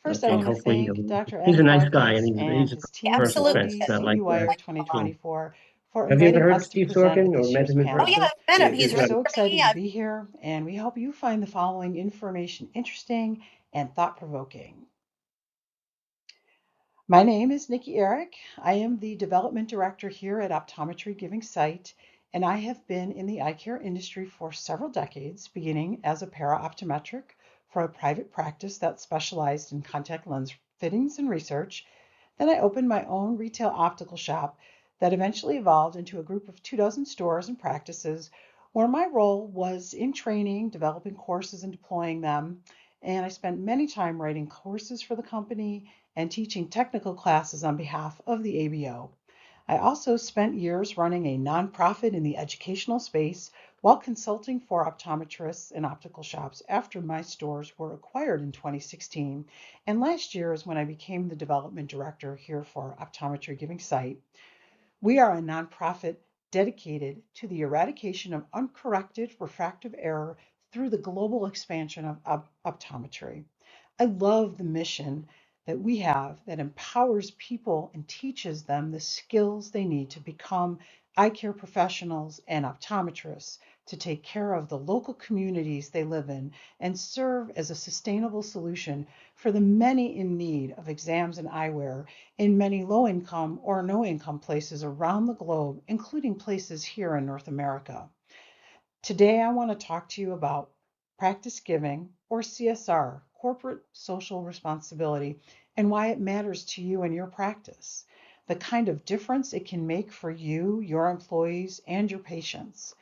First, I Okay, want to hopefully thank Dr. he's a Adam nice guy and Farkas and he's a his team at person friend. Absolutely. It's OD not like CEwire um, 2024 for have you ever inviting heard of us to Steve present at Sorkin or this met year's him in Oh, yeah, person? panel. I've met him. He's He's We're really not. so excited to funny. be here, and we hope you find the following information interesting and thought-provoking. My name is Nikki Eric. I am the development director here at Optometry Giving Sight, and I have been in the eye care industry for several decades, beginning as a para-optometric for a private practice that specialized in contact lens fittings and research. Then I opened my own retail optical shop that eventually evolved into a group of 24 stores and practices where my role was in training, developing courses, and deploying them. And I spent many time writing courses for the company and teaching technical classes on behalf of the ABO. I also spent years running a nonprofit in the educational space while consulting for optometrists and optical shops after my stores were acquired in 2016. And last year is when I became the development director here for Optometry Giving Sight. We are a nonprofit dedicated to the eradication of uncorrected refractive error through the global expansion of optometry. I love the mission that we have that empowers people and teaches them the skills they need to become eye care professionals and optometrists to take care of the local communities they live in and serve as a sustainable solution for the many in need of exams and eyewear in many low-income or no-income places around the globe, including places here in North America. Today, I want to talk to you about practice giving, or CSR, corporate social responsibility, and why it matters to you and your practice, the kind of difference it can make for you, your employees, and your patients.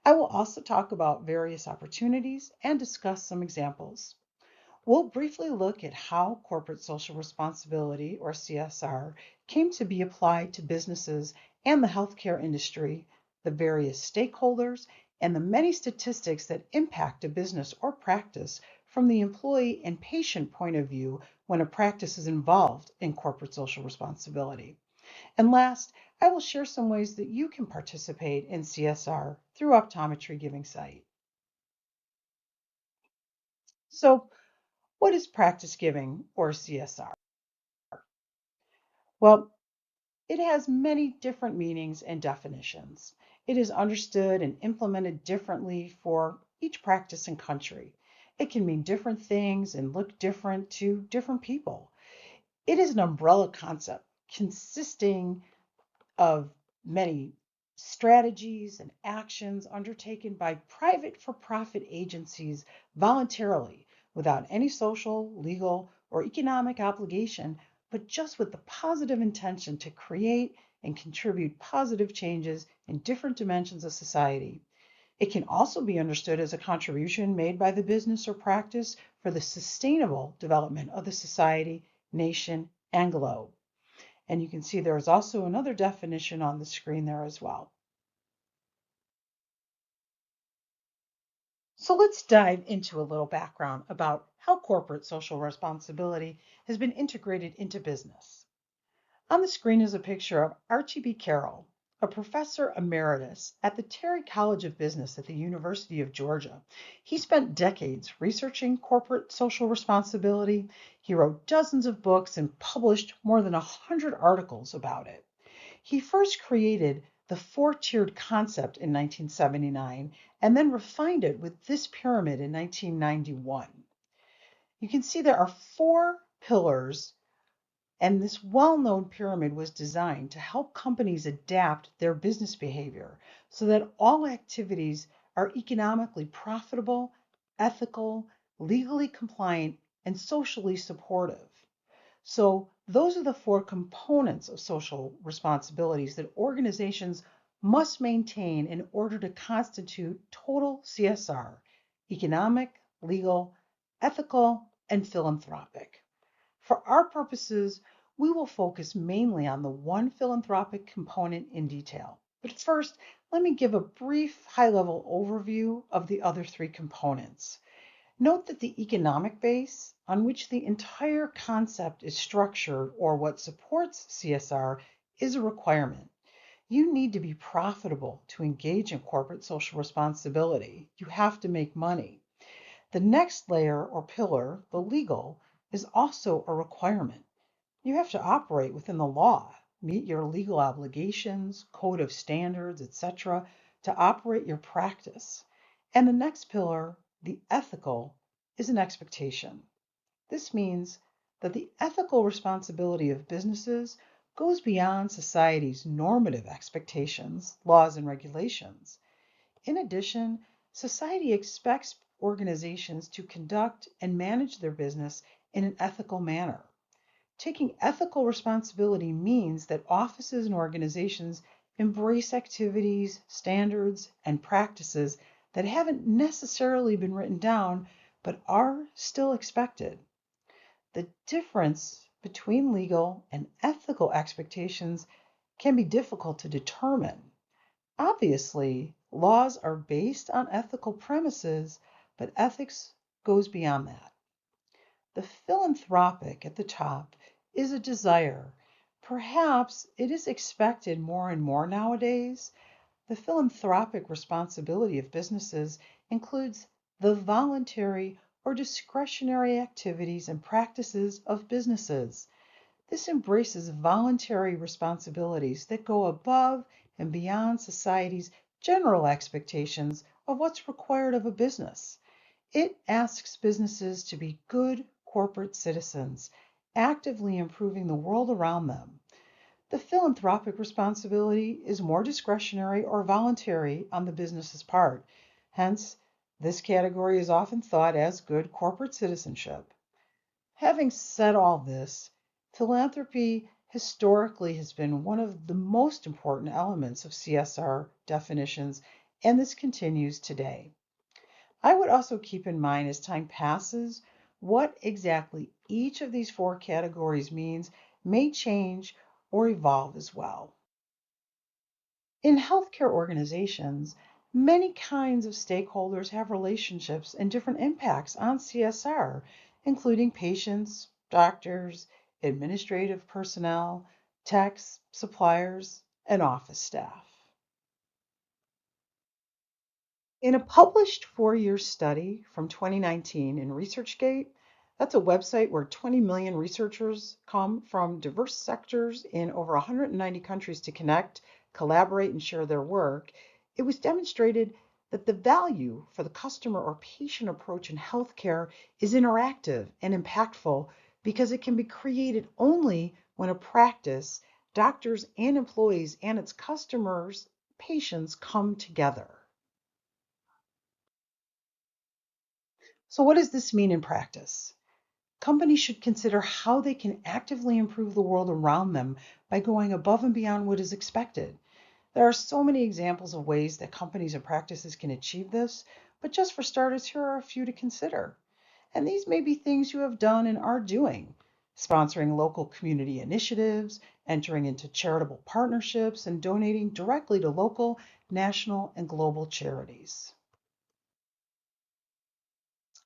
I will also talk about various opportunities and discuss some examples. We'll briefly look at how corporate social responsibility, or CSR, came to be applied to businesses and the healthcare industry, the various stakeholders, and the many statistics that impact a business or practice from the employee and patient point of view when a practice is involved in corporate social responsibility. And last, I will share some ways that you can participate in CSR through Optometry Giving Sight. So, what is practice giving, or CSR? Well, it has many different meanings and definitions. It is understood and implemented differently for each practice and country. It can mean different things and look different to different people. It is an umbrella concept consisting of many strategies and actions undertaken by private for-profit agencies voluntarily without any social, legal, or economic obligation, but just with the positive intention to create and contribute positive changes in different dimensions of society. It can also be understood as a contribution made by the business or practice for the sustainable development of the society, nation, and globe. And you can see there is also another definition on the screen there as well. So let's dive into a little background about how corporate social responsibility has been integrated into business. On the screen is a picture of Archie B. Carroll, a professor emeritus at the Terry College of Business at the University of Georgia. He spent decades researching corporate social responsibility. He wrote dozens of books and published more than 100 articles about it. He first created the four-tiered concept in 1979 and then refined it with this pyramid in 1991. You can see there are four pillars, and this well-known pyramid was designed to help companies adapt their business behavior so that all activities are economically profitable, ethical, legally compliant, and socially supportive. So those are the four components of social responsibilities that organizations must maintain in order to constitute total CSR: economic, legal, ethical, and philanthropic. For our purposes, we will focus mainly on the one philanthropic component in detail. But first, let me give a brief high-level overview of the other three components. Note that the economic base on which the entire concept is structured, or what supports CSR, is a requirement. You need to be profitable to engage in corporate social responsibility. You have to make money. The next layer or pillar, the legal, is also a requirement. You have to operate within the law, meet your legal obligations, code of standards, etc., to operate your practice. And the next pillar, the ethical, is an expectation. This means that the ethical responsibility of businesses goes beyond society's normative expectations, laws, and regulations. In addition, society expects organizations to conduct and manage their business in an ethical manner. Taking ethical responsibility means that offices and organizations embrace activities, standards, and practices that haven't necessarily been written down but are still expected. The difference between legal and ethical expectations can be difficult to determine. Obviously, laws are based on ethical premises, but ethics goes beyond that. The philanthropic at the top is a desire. Perhaps it is expected more and more nowadays. The philanthropic responsibility of businesses includes the voluntary or discretionary activities and practices of businesses. This embraces voluntary responsibilities that go above and beyond society's general expectations of what's required of a business. It asks businesses to be good corporate citizens, actively improving the world around them. The philanthropic responsibility is more discretionary or voluntary on the business's part. Hence, this category is often thought as good corporate citizenship. Having said all this, philanthropy historically has been one of the most important elements of CSR definitions, and this continues today. I would also keep in mind as time passes, what exactly each of these four categories means may change or evolve as well. In healthcare organizations, many kinds of stakeholders have relationships and different impacts on CSR, including patients, doctors, administrative personnel, techs, suppliers, and office staff. In a published 4-year study from 2019 in ResearchGate, that's a website where 20 million researchers come from diverse sectors in over 190 countries to connect, collaborate, and share their work, it was demonstrated that the value for the customer or patient approach in healthcare is interactive and impactful because it can be created only when a practice, doctors and employees, and its customers, patients come together. So what does this mean in practice? Companies should consider how they can actively improve the world around them by going above and beyond what is expected. There are so many examples of ways that companies and practices can achieve this, but just for starters, here are a few to consider. And these may be things you have done and are doing: sponsoring local community initiatives, entering into charitable partnerships, and donating directly to local, national, and global charities.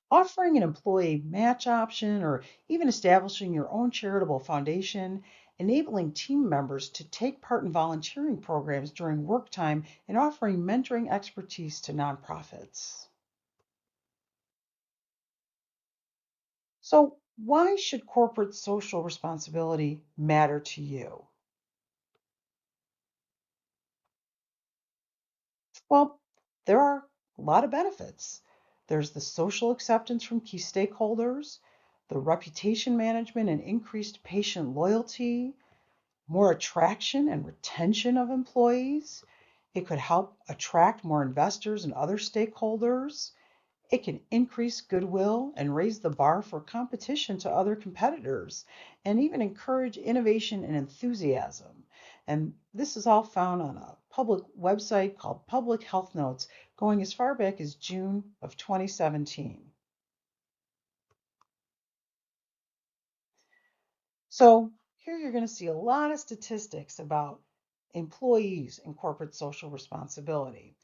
Offering an employee match option or even establishing your own charitable foundation, enabling team members to take part in volunteering programs during work time, and offering mentoring expertise to nonprofits. So, why should corporate social responsibility matter to you? Well, there are a lot of benefits. There's the social acceptance from key stakeholders, the reputation management and increased patient loyalty, more attraction and retention of employees. It could help attract more investors and other stakeholders. It can increase goodwill and raise the bar for competition to other competitors, and even encourage innovation and enthusiasm. And this is all found on a public website called Public Health Notes, going as far back as June of 2017. So here you're going to see a lot of statistics about employees and corporate social responsibility.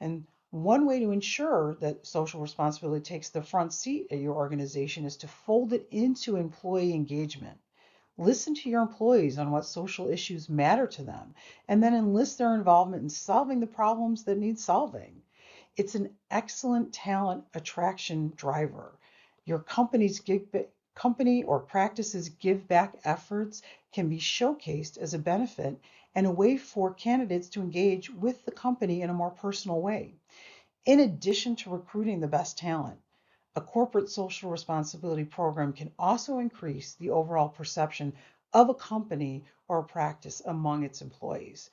And one way to ensure that social responsibility takes the front seat at your organization is to fold it into employee engagement. Listen to your employees on what social issues matter to them, and then enlist their involvement in solving the problems that need solving. It's an excellent talent attraction driver. Your company or practice's give back efforts can be showcased as a benefit and a way for candidates to engage with the company in a more personal way. In addition to recruiting the best talent, a corporate social responsibility program can also increase the overall perception of a company or a practice among its employees.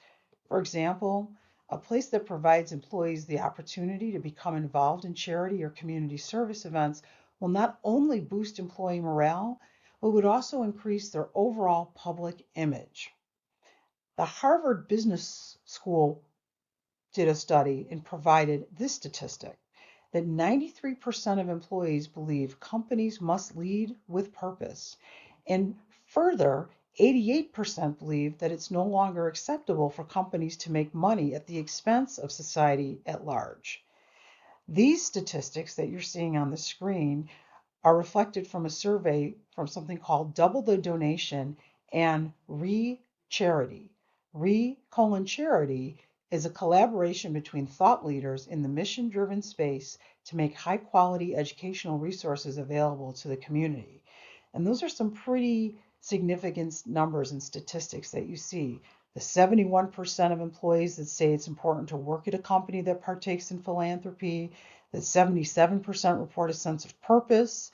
For example, a place that provides employees the opportunity to become involved in charity or community service events will not only boost employee morale, but would also increase their overall public image. The Harvard Business School did a study and provided this statistic that 93% of employees believe companies must lead with purpose. And further, 88% believe that it's no longer acceptable for companies to make money at the expense of society at large. These statistics that you're seeing on the screen are reflected from a survey from something called Double the Donation and Charity. Charity is a collaboration between thought leaders in the mission-driven space to make high-quality educational resources available to the community. And those are some pretty significant numbers and statistics that you see. The 71% of employees that say it's important to work at a company that partakes in philanthropy, that 77% report a sense of purpose.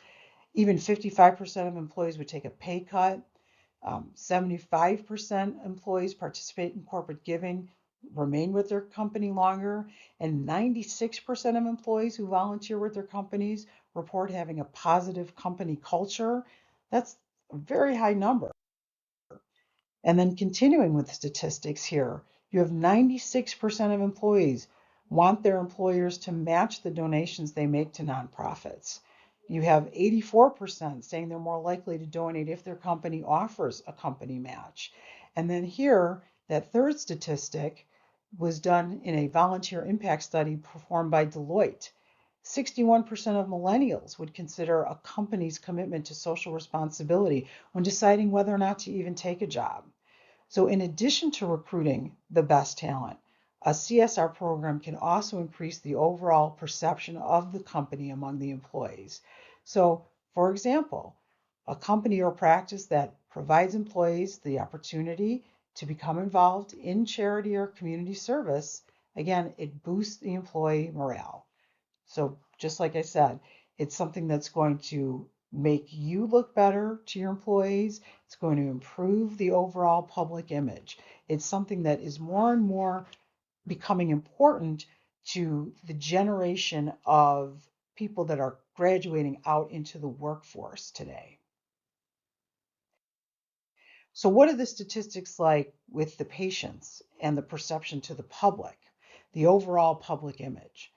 Even 55% of employees would take a pay cut. 75% employees participate in corporate giving, remain with their company longer, and 96% of employees who volunteer with their companies report having a positive company culture. That's a very high number. And then continuing with statistics here, you have 96% of employees want their employers to match the donations they make to nonprofits. You have 84% saying they're more likely to donate if their company offers a company match. And then here, that third statistic was done in a volunteer impact study performed by Deloitte. 61% of millennials would consider a company's commitment to social responsibility when deciding whether or not to even take a job. So in addition to recruiting the best talent, a CSR program can also increase the overall perception of the company among the employees. So, for example, a company or practice that provides employees the opportunity to become involved in charity or community service, again, it boosts the employee morale. So just like I said, it's something that's going to make you look better to your employees. It's going to improve the overall public image. It's something that is more and more becoming important to the generation of people that are graduating out into the workforce today. So what are the statistics like with the patients and the perception to the public, the overall public image?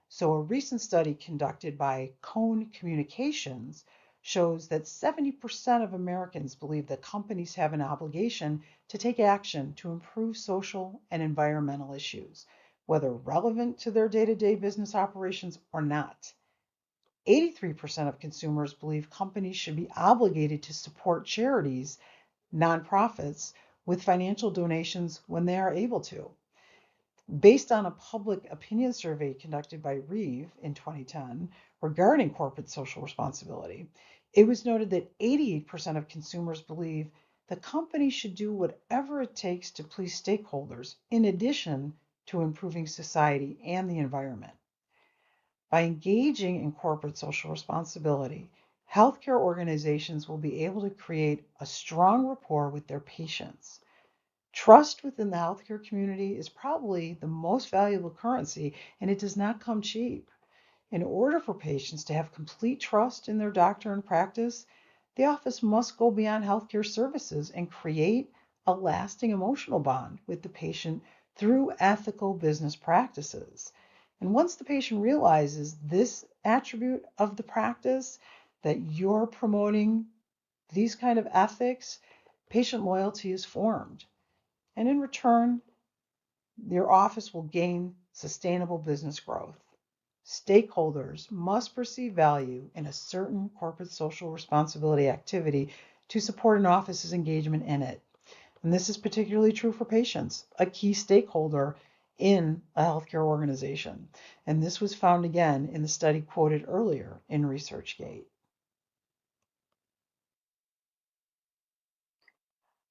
So a recent study conducted by Cone Communications shows that 70% of Americans believe that companies have an obligation to take action to improve social and environmental issues, whether relevant to their day-to-day business operations or not. 83% of consumers believe companies should be obligated to support charities, nonprofits, with financial donations when they are able to. Based on a public opinion survey conducted by Reeve in 2010 regarding corporate social responsibility, it was noted that 88% of consumers believe the company should do whatever it takes to please stakeholders in addition to improving society and the environment. By engaging in corporate social responsibility, healthcare organizations will be able to create a strong rapport with their patients. Trust within the healthcare community is probably the most valuable currency, and it does not come cheap. In order for patients to have complete trust in their doctor and practice, the office must go beyond healthcare services and create a lasting emotional bond with the patient through ethical business practices. And once the patient realizes this attribute of the practice, that you're promoting these kind of ethics, patient loyalty is formed. And in return, your office will gain sustainable business growth. Stakeholders must perceive value in a certain corporate social responsibility activity to support an office's engagement in it. And this is particularly true for patients, a key stakeholder in a healthcare organization. And this was found again in the study quoted earlier in ResearchGate.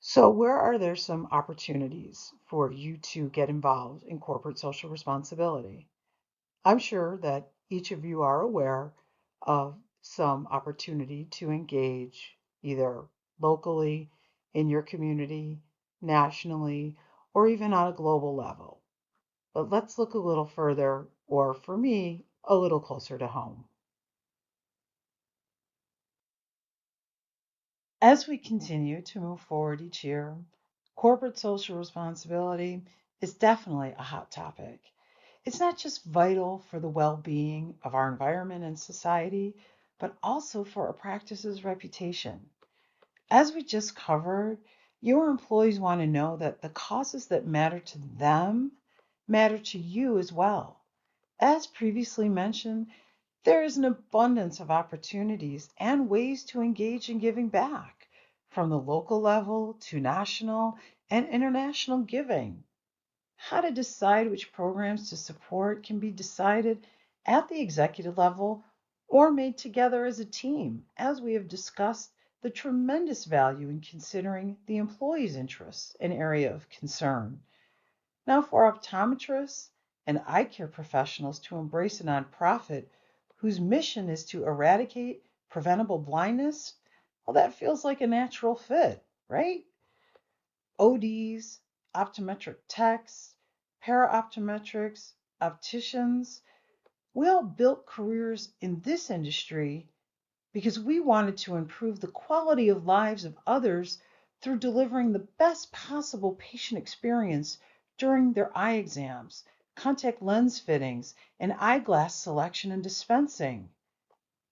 So where are there some opportunities for you to get involved in corporate social responsibility? I'm sure that each of you are aware of some opportunity to engage either locally, in your community, nationally, or even on a global level. But let's look a little further, or for me, a little closer to home. As we continue to move forward each year, corporate social responsibility is definitely a hot topic. It's not just vital for the well-being of our environment and society, but also for a practice's reputation. As we just covered, your employees want to know that the causes that matter to them matter to you as well. As previously mentioned, there is an abundance of opportunities and ways to engage in giving back, from the local level to national and international giving. How to decide which programs to support can be decided at the executive level or made together as a team, as we have discussed the tremendous value in considering the employee's interests an area of concern. Now, for optometrists and eye care professionals to embrace a nonprofit whose mission is to eradicate preventable blindness, well, that feels like a natural fit, right? ODs, optometric techs, para-optometrics, opticians, we all built careers in this industry because we wanted to improve the quality of lives of others through delivering the best possible patient experience during their eye exams, contact lens fittings, and eyeglass selection and dispensing.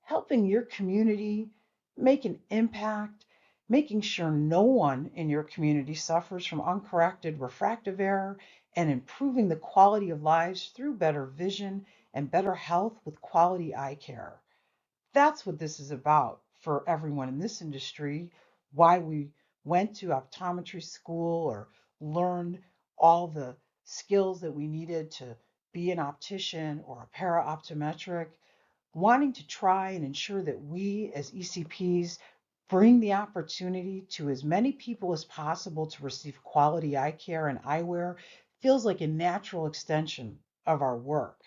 Helping your community make an impact, making sure no one in your community suffers from uncorrected refractive error, and improving the quality of lives through better vision and better health with quality eye care. That's what this is about for everyone in this industry, why we went to optometry school or learned all the skills that we needed to be an optician or a para-optometric, wanting to try and ensure that we as ECPs bring the opportunity to as many people as possible to receive quality eye care and eyewear feels like a natural extension of our work.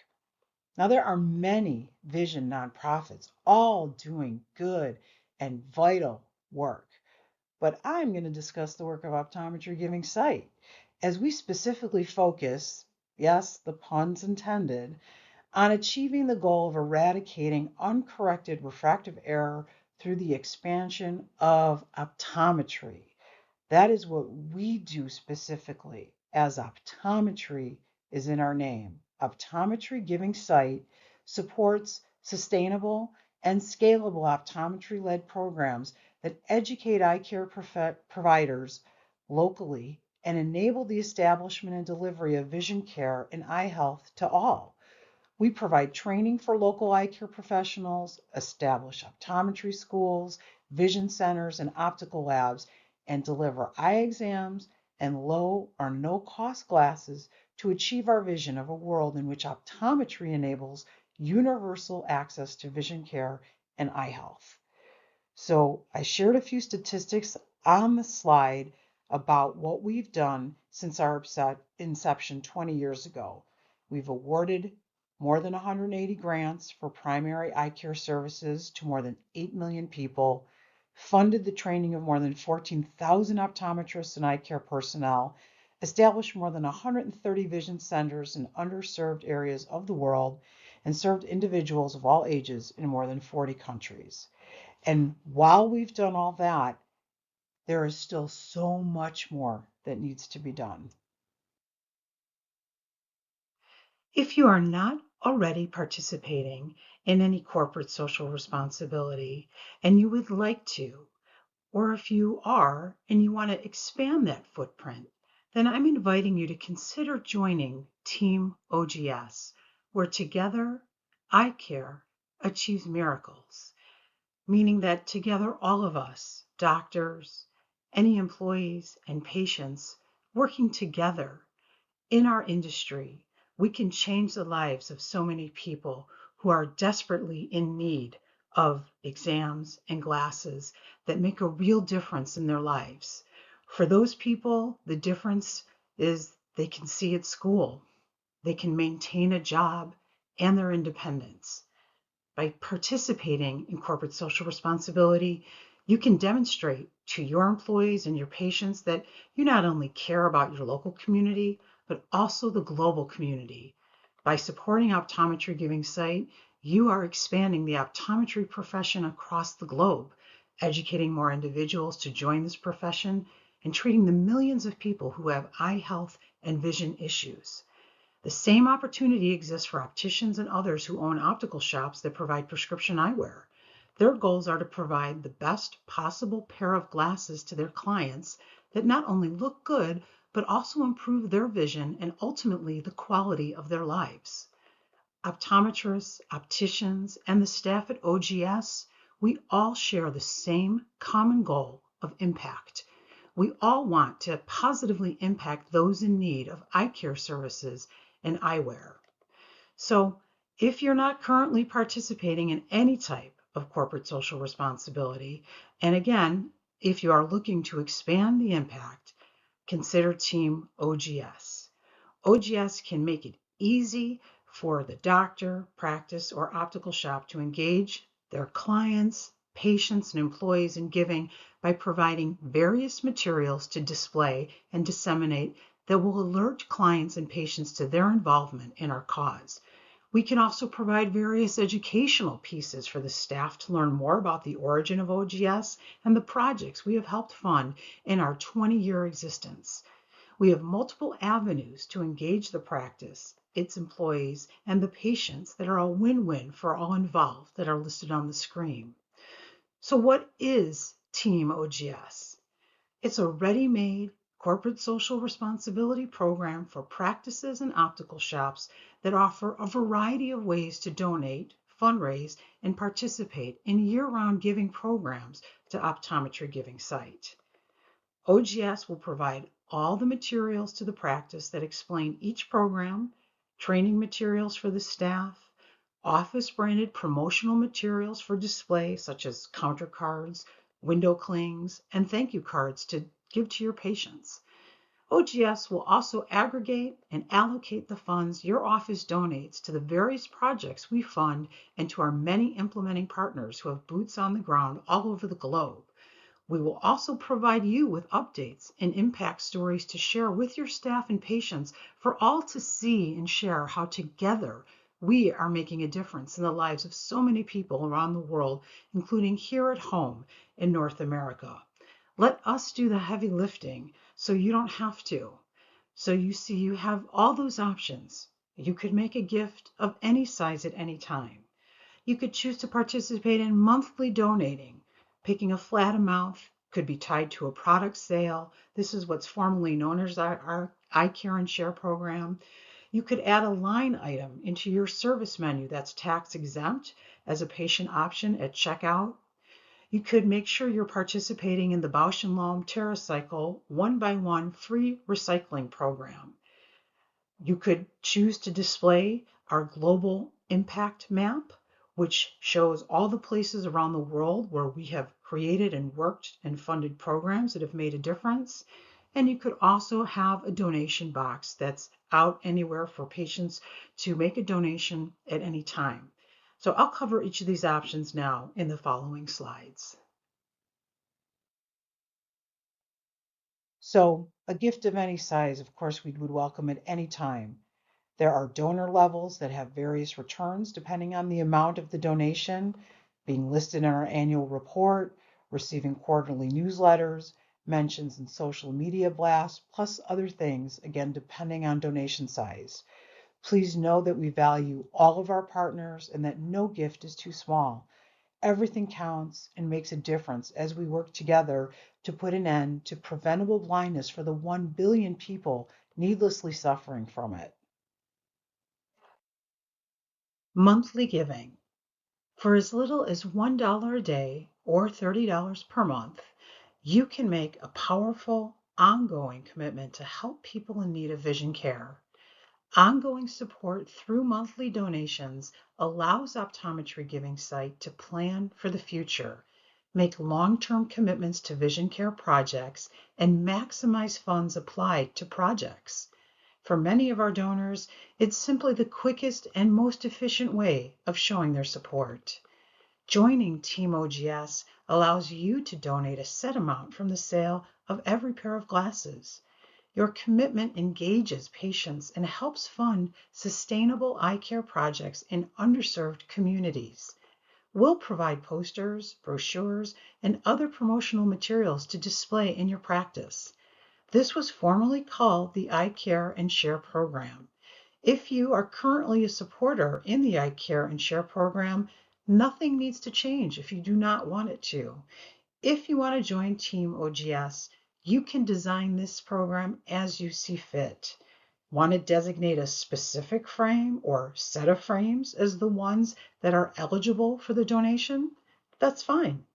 Now, there are many vision nonprofits all doing good and vital work, but I'm going to discuss the work of Optometry Giving Sight as we specifically focus, yes, the puns intended, on achieving the goal of eradicating uncorrected refractive error through the expansion of optometry. That is what we do specifically, as optometry is in our name. Optometry Giving Sight supports sustainable and scalable optometry-led programs that educate eye care providers locally and enable the establishment and delivery of vision care and eye health to all. We provide training for local eye care professionals, establish optometry schools, vision centers, and optical labs, and deliver eye exams and low or no cost glasses to achieve our vision of a world in which optometry enables universal access to vision care and eye health. So I shared a few statistics on the slide about what we've done since our inception 20 years ago. We've awarded more than 180 grants for primary eye care services to more than 8 million people, funded the training of more than 14,000 optometrists and eye care personnel, established more than 130 vision centers in underserved areas of the world, and served individuals of all ages in more than 40 countries. And while we've done all that, there is still so much more that needs to be done. If you are not already participating in any corporate social responsibility and you would like to, or if you are and you want to expand that footprint, then I'm inviting you to consider joining Team OGS, where together eye care achieves miracles. meaning that together all of us, doctors, any employees, and patients, working together in our industry, we can change the lives of so many people who are desperately in need of exams and glasses that make a real difference in their lives. For those people, the difference is they can see at school, they can maintain a job and their independence. By participating in corporate social responsibility, you can demonstrate to your employees and your patients that you not only care about your local community, but also the global community. By supporting Optometry Giving Sight, you are expanding the optometry profession across the globe, educating more individuals to join this profession, and treating the millions of people who have eye health and vision issues. The same opportunity exists for opticians and others who own optical shops that provide prescription eyewear. Their goals are to provide the best possible pair of glasses to their clients that not only look good, but also improve their vision and ultimately the quality of their lives. Optometrists, opticians, and the staff at OGS, we all share the same common goal of impact. We all want to positively impact those in need of eye care services and eyewear. So if you're not currently participating in any type of corporate social responsibility, and again, if you are looking to expand the impact, consider Team OGS. OGS can make it easy for the doctor, practice, or optical shop to engage their clients, patients, and employees in giving by providing various materials to display and disseminate that will alert clients and patients to their involvement in our cause. We can also provide various educational pieces for the staff to learn more about the origin of OGS and the projects we have helped fund in our 20-year existence. We have multiple avenues to engage the practice, its employees, and the patients that are a win-win for all involved that are listed on the screen. So what is Team OGS? It's a ready-made corporate social responsibility program for practices and optical shops that offer a variety of ways to donate, fundraise, and participate in year-round giving programs to Optometry Giving Sight. OGS will provide all the materials to the practice that explain each program, training materials for the staff, office-branded promotional materials for display such as counter cards, window clings, and thank you cards to give to your patients. OGS will also aggregate and allocate the funds your office donates to the various projects we fund and to our many implementing partners who have boots on the ground all over the globe. We will also provide you with updates and impact stories to share with your staff and patients for all to see and share how together we are making a difference in the lives of so many people around the world, including here at home in North America. Let us do the heavy lifting so you don't have to. So you see, you have all those options. You could make a gift of any size at any time. You could choose to participate in monthly donating. Picking a flat amount could be tied to a product sale. This is what's formerly known as our Eye Care and Share program. You could add a line item into your service menu that's tax exempt as a patient option at checkout. You could make sure you're participating in the Bausch & Lomb TerraCycle 1x1 free recycling program. You could choose to display our global impact map, which shows all the places around the world where we have created and worked and funded programs that have made a difference. And you could also have a donation box that's out anywhere for patients to make a donation at any time. So I'll cover each of these options now in the following slides. So a gift of any size, of course, we would welcome at any time. There are donor levels that have various returns depending on the amount of the donation, being listed in our annual report, receiving quarterly newsletters, mentions in social media blasts, plus other things, again, depending on donation size. Please know that we value all of our partners and that no gift is too small. Everything counts and makes a difference as we work together to put an end to preventable blindness for the 1 billion people needlessly suffering from it. Monthly giving. For as little as $1 a day or $30 per month, you can make a powerful, ongoing commitment to help people in need of vision care. Ongoing support through monthly donations allows Optometry Giving Site to plan for the future, make long-term commitments to vision care projects, and maximize funds applied to projects. For many of our donors, it's simply the quickest and most efficient way of showing their support. Joining Team OGS allows you to donate a set amount from the sale of every pair of glasses. Your commitment engages patients and helps fund sustainable eye care projects in underserved communities. We'll provide posters, brochures, and other promotional materials to display in your practice. This was formerly called the Eye Care and Share program. If you are currently a supporter in the Eye Care and Share program, nothing needs to change if you do not want it to. If you want to join Team OGS, you can design this program as you see fit. Want to designate a specific frame or set of frames as the ones that are eligible for the donation? That's fine.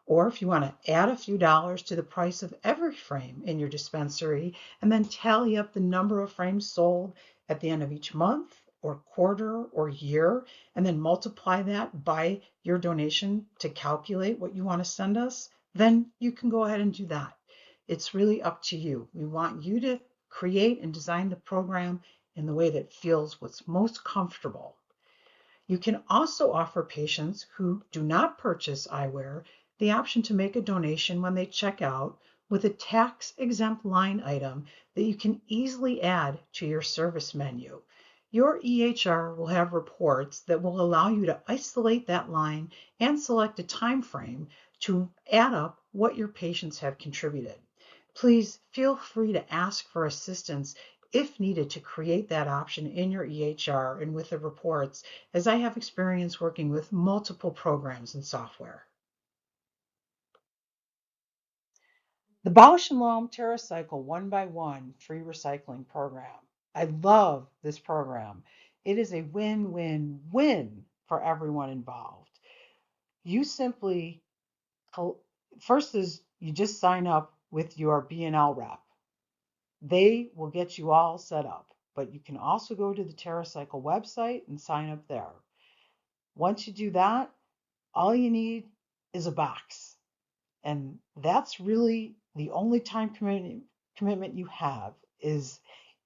Or if you want to add a few dollars to the price of every frame in your dispensary and then tally up the number of frames sold at the end of each month or quarter or year, and then multiply that by your donation to calculate what you want to send us, then you can go ahead and do that. It's really up to you. We want you to create and design the program in the way that feels what's most comfortable. You can also offer patients who do not purchase eyewear the option to make a donation when they check out with a tax-exempt line item that you can easily add to your service menu. Your EHR will have reports that will allow you to isolate that line and select a time frame to add up what your patients have contributed. Please feel free to ask for assistance if needed to create that option in your EHR and with the reports, as I have experience working with multiple programs and software. The Bausch & Lomb TerraCycle 1x1 free recycling program. I love this program. It is a win-win-win for everyone involved. You simply, first is you just sign up with your B&L rep. They will get you all set up, but you can also go to the TerraCycle website and sign up there. Once you do that, all you need is a box. And that's really the only time commitment you have is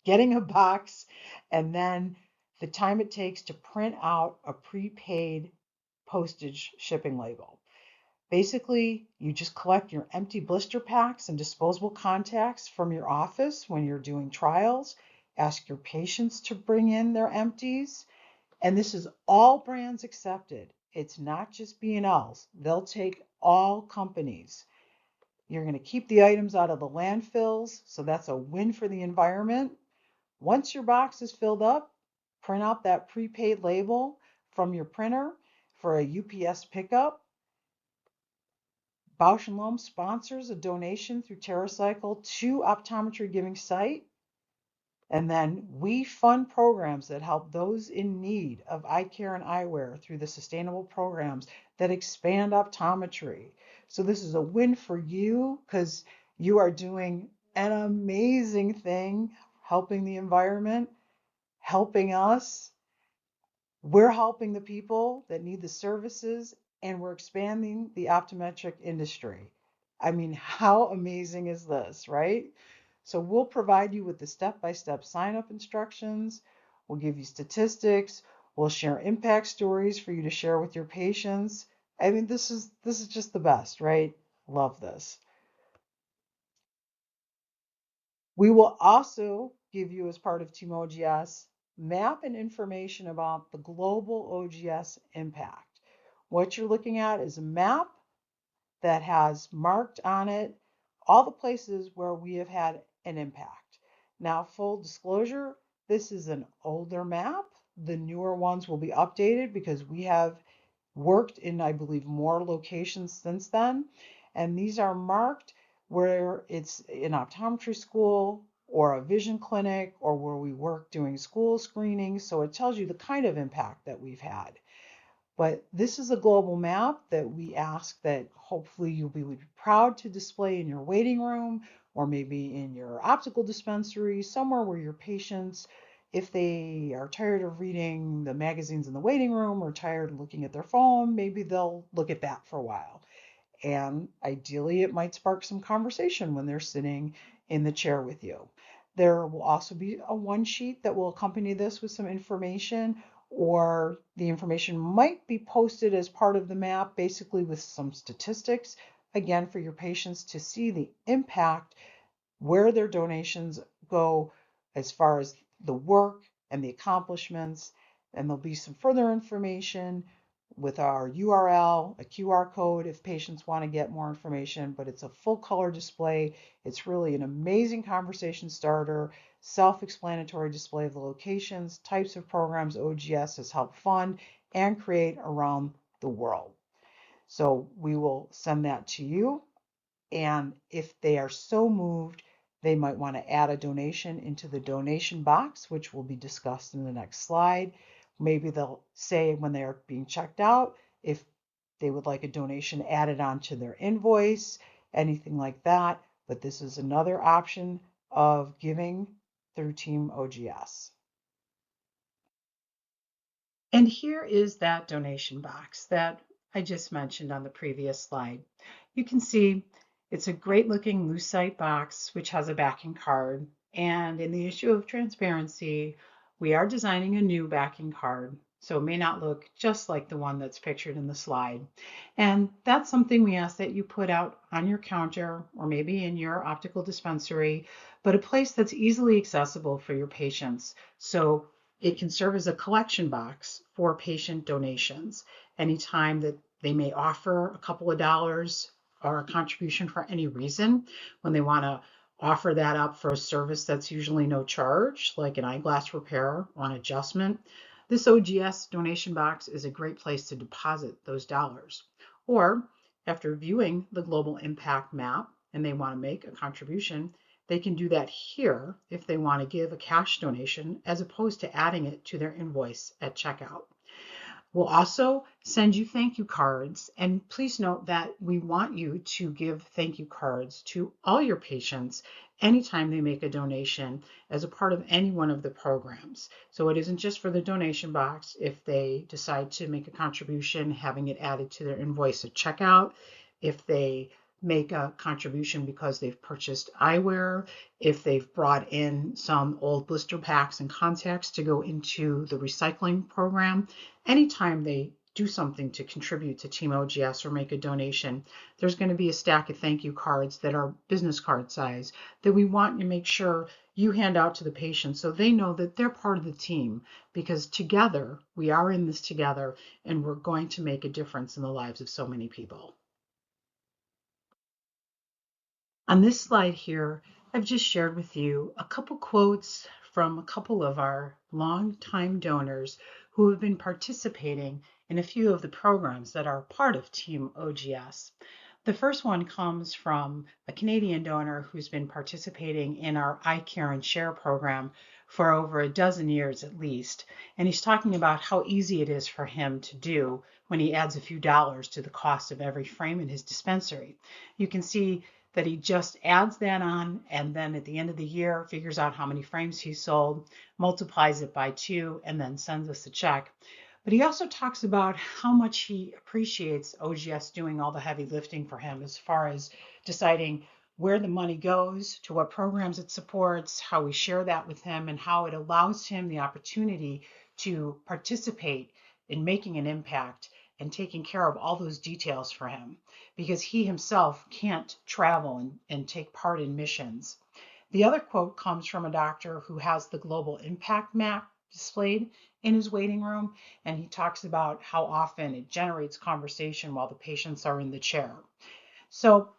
getting a box and then the time it takes to print out a prepaid postage shipping label. Basically, you just collect your empty blister packs and disposable contacts from your office when you're doing trials, ask your patients to bring in their empties, and this is all brands accepted. It's not just B&Ls. They'll take all companies. You're going to keep the items out of the landfills, so that's a win for the environment. Once your box is filled up, print out that prepaid label from your printer for a UPS pickup. Bausch & Lomb sponsors a donation through TerraCycle to Optometry Giving Site. And then we fund programs that help those in need of eye care and eyewear through the sustainable programs that expand optometry. So this is a win for you because you are doing an amazing thing, helping the environment, helping us. We're helping the people that need the services, and we're expanding the optometric industry. I mean, how amazing is this, right? So we'll provide you with the step-by-step sign-up instructions. We'll give you statistics. We'll share impact stories for you to share with your patients. I mean, this is just the best, right? Love this. We will also give you, as part of Team OGS, map and information about the global OGS impact. What you're looking at is a map that has marked on it all the places where we have had an impact. Now, full disclosure, this is an older map. The newer ones will be updated because we have worked in, I believe, more locations since then. And these are marked where it's an optometry school or a vision clinic or where we work doing school screenings. So it tells you the kind of impact that we've had. But this is a global map that we ask that hopefully you'll be proud to display in your waiting room or maybe in your optical dispensary, somewhere where your patients, if they are tired of reading the magazines in the waiting room or tired of looking at their phone, maybe they'll look at that for a while. And ideally, it might spark some conversation when they're sitting in the chair with you. There will also be a one sheet that will accompany this with some information, or the information might be posted as part of the map, basically with some statistics, again, for your patients to see the impact where their donations go as far as the work and the accomplishments. And there'll be some further information with our URL, a QR code if patients want to get more information, but it's a full color display. It's really an amazing conversation starter, self-explanatory display of the locations, types of programs OGS has helped fund and create around the world. So we will send that to you. And if they are so moved, they might want to add a donation into the donation box, which will be discussed in the next slide. Maybe they'll say when they're being checked out, if they would like a donation added onto their invoice, anything like that. But this is another option of giving through Team OGS. And here is that donation box that I just mentioned on the previous slide. You can see it's a great looking lucite box, which has a backing card. And in the issue of transparency, we are designing a new backing card. So it may not look just like the one that's pictured in the slide. And that's something we ask that you put out on your counter or maybe in your optical dispensary, but a place that's easily accessible for your patients. So it can serve as a collection box for patient donations. Anytime that they may offer a couple of dollars or a contribution for any reason, when they want to offer that up for a service that's usually no charge, like an eyeglass repair or an adjustment, this OGS donation box is a great place to deposit those dollars. Or after viewing the global impact map and they want to make a contribution, they can do that here if they want to give a cash donation as opposed to adding it to their invoice at checkout. We'll also send you thank you cards, and please note that we want you to give thank you cards to all your patients anytime they make a donation as a part of any one of the programs. So it isn't just for the donation box. If they decide to make a contribution, having it added to their invoice at checkout, if they make a contribution because they've purchased eyewear, if they've brought in some old blister packs and contacts to go into the recycling program, anytime they do something to contribute to Team OGS or make a donation, there's going to be a stack of thank you cards that are business card size that we want to make sure you hand out to the patient so they know that they're part of the team, because together we are in this together and we're going to make a difference in the lives of so many people. On this slide here, I've just shared with you a couple quotes from a couple of our longtime donors who have been participating in a few of the programs that are part of Team OGS. The first one comes from a Canadian donor who's been participating in our iCare and Share program for over a dozen years at least. And he's talking about how easy it is for him to do when he adds a few dollars to the cost of every frame in his dispensary. You can see that he just adds that on, and then at the end of the year figures out how many frames he sold, multiplies it by 2, and then sends us a check. But he also talks about how much he appreciates OGS doing all the heavy lifting for him as far as deciding where the money goes, to what programs it supports, how we share that with him, and how it allows him the opportunity to participate in making an impact and taking care of all those details for him, because he himself can't travel and take part in missions. The other quote comes from a doctor who has the global impact map displayed in his waiting room, and he talks about how often it generates conversation while the patients are in the chair. So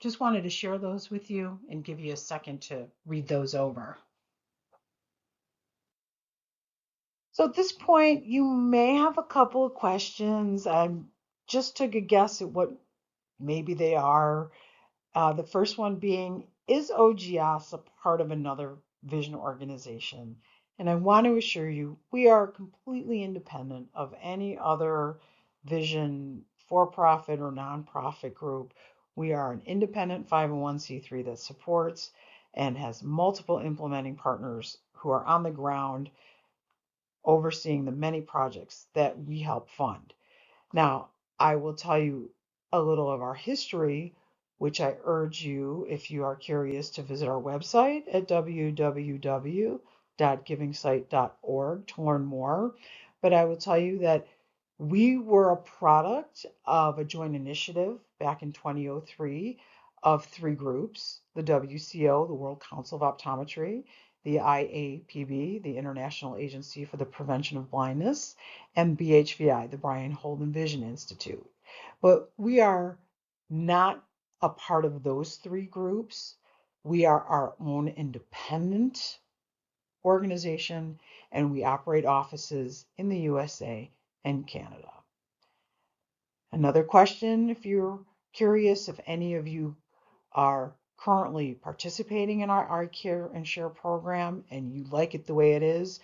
just wanted to share those with you and give you a second to read those over. So at this point, you may have a couple of questions. I just took a guess at what maybe they are. The first one being, is OGS a part of another vision organization? And I want to assure you, we are completely independent of any other vision, for-profit or nonprofit group. We are an independent 501c3 that supports and has multiple implementing partners who are on the ground overseeing the many projects that we help fund. Now, I will tell you a little of our history, which I urge you, if you are curious, to visit our website at www.givingsite.org to learn more. But I will tell you that we were a product of a joint initiative back in 2003 of three groups: the WCO, the World Council of Optometry, the IAPB, the International Agency for the Prevention of Blindness, and BHVI, the Brian Holden Vision Institute. But we are not a part of those three groups. We are our own independent organization, and we operate offices in the USA and Canada. Another question, if you're curious, if any of you are currently participating in our iCare and Share program and you like it the way it is,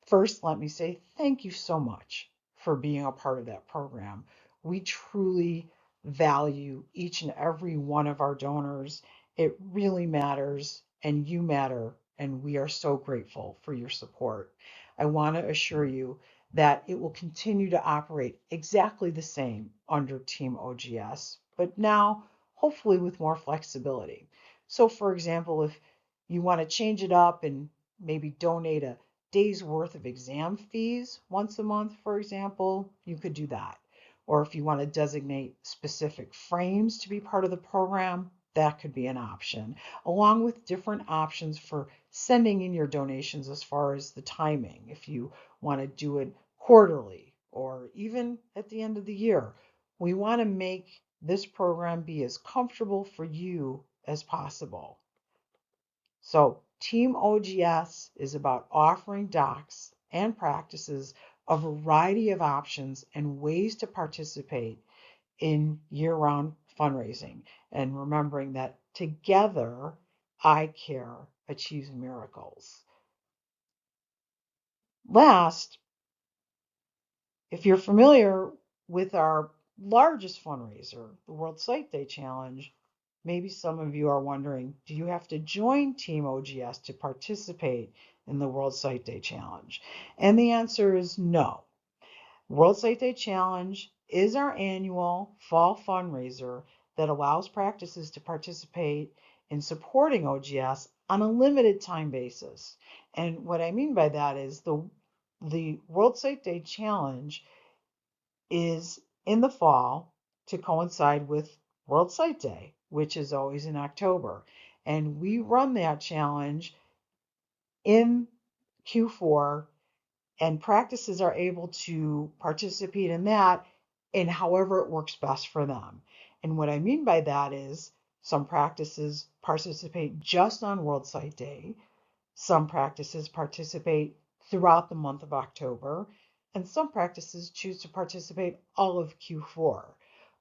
first, let me say thank you so much for being a part of that program. We truly value each and every one of our donors. It really matters, and you matter, and we are so grateful for your support. I want to assure you that it will continue to operate exactly the same under Team OGS, but now hopefully with more flexibility. So, for example, if you want to change it up and maybe donate a day's worth of exam fees once a month, for example, you could do that. Or if you want to designate specific frames to be part of the program, that could be an option, along with different options for sending in your donations as far as the timing. If you want to do it quarterly or even at the end of the year, we want to make this program be as comfortable for you as possible. So Team OGS is about offering docs and practices a variety of options and ways to participate in year-round fundraising, and remembering that together, eye care achieves miracles. Last, if you're familiar with our largest fundraiser, the World Sight Day Challenge, maybe some of you are wondering, do you have to join Team OGS to participate in the World Sight Day Challenge? And the answer is no. World Sight Day Challenge is our annual fall fundraiser that allows practices to participate in supporting OGS on a limited time basis. And what I mean by that is the World Sight Day Challenge is in the fall to coincide with World Sight Day, which is always in October. And we run that challenge in Q4, and practices are able to participate in that in however it works best for them. And what I mean by that is some practices participate just on World Sight Day. Some practices participate throughout the month of October, and some practices choose to participate all of Q4.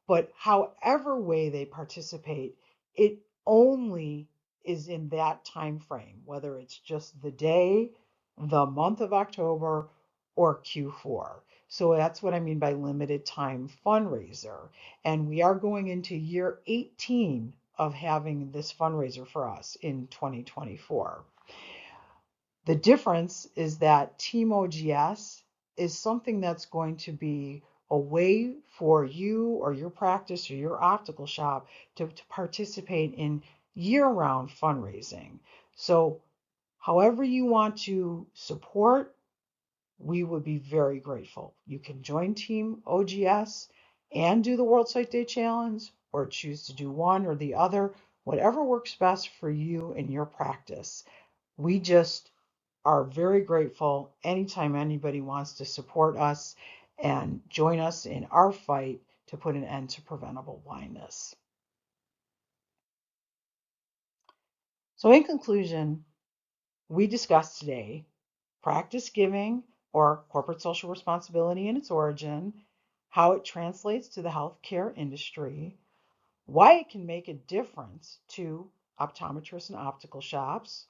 But however way they participate, it only is in that time frame, whether it's just the day, the month of October, or Q4. So that's what I mean by limited time fundraiser. And we are going into year 18 of having this fundraiser for us in 2024. The difference is that Team OGS is something that's going to be a way for you or your practice or your optical shop to participate in year-round fundraising. So however you want to support, we would be very grateful. You can join Team OGS and do the World Sight Day Challenge, or choose to do one or the other, whatever works best for you and your practice. We just are very grateful anytime anybody wants to support us and join us in our fight to put an end to preventable blindness. So in conclusion, we discussed today practice giving, or corporate social responsibility in its origin, how it translates to the healthcare industry, why it can make a difference to optometrists and optical shops,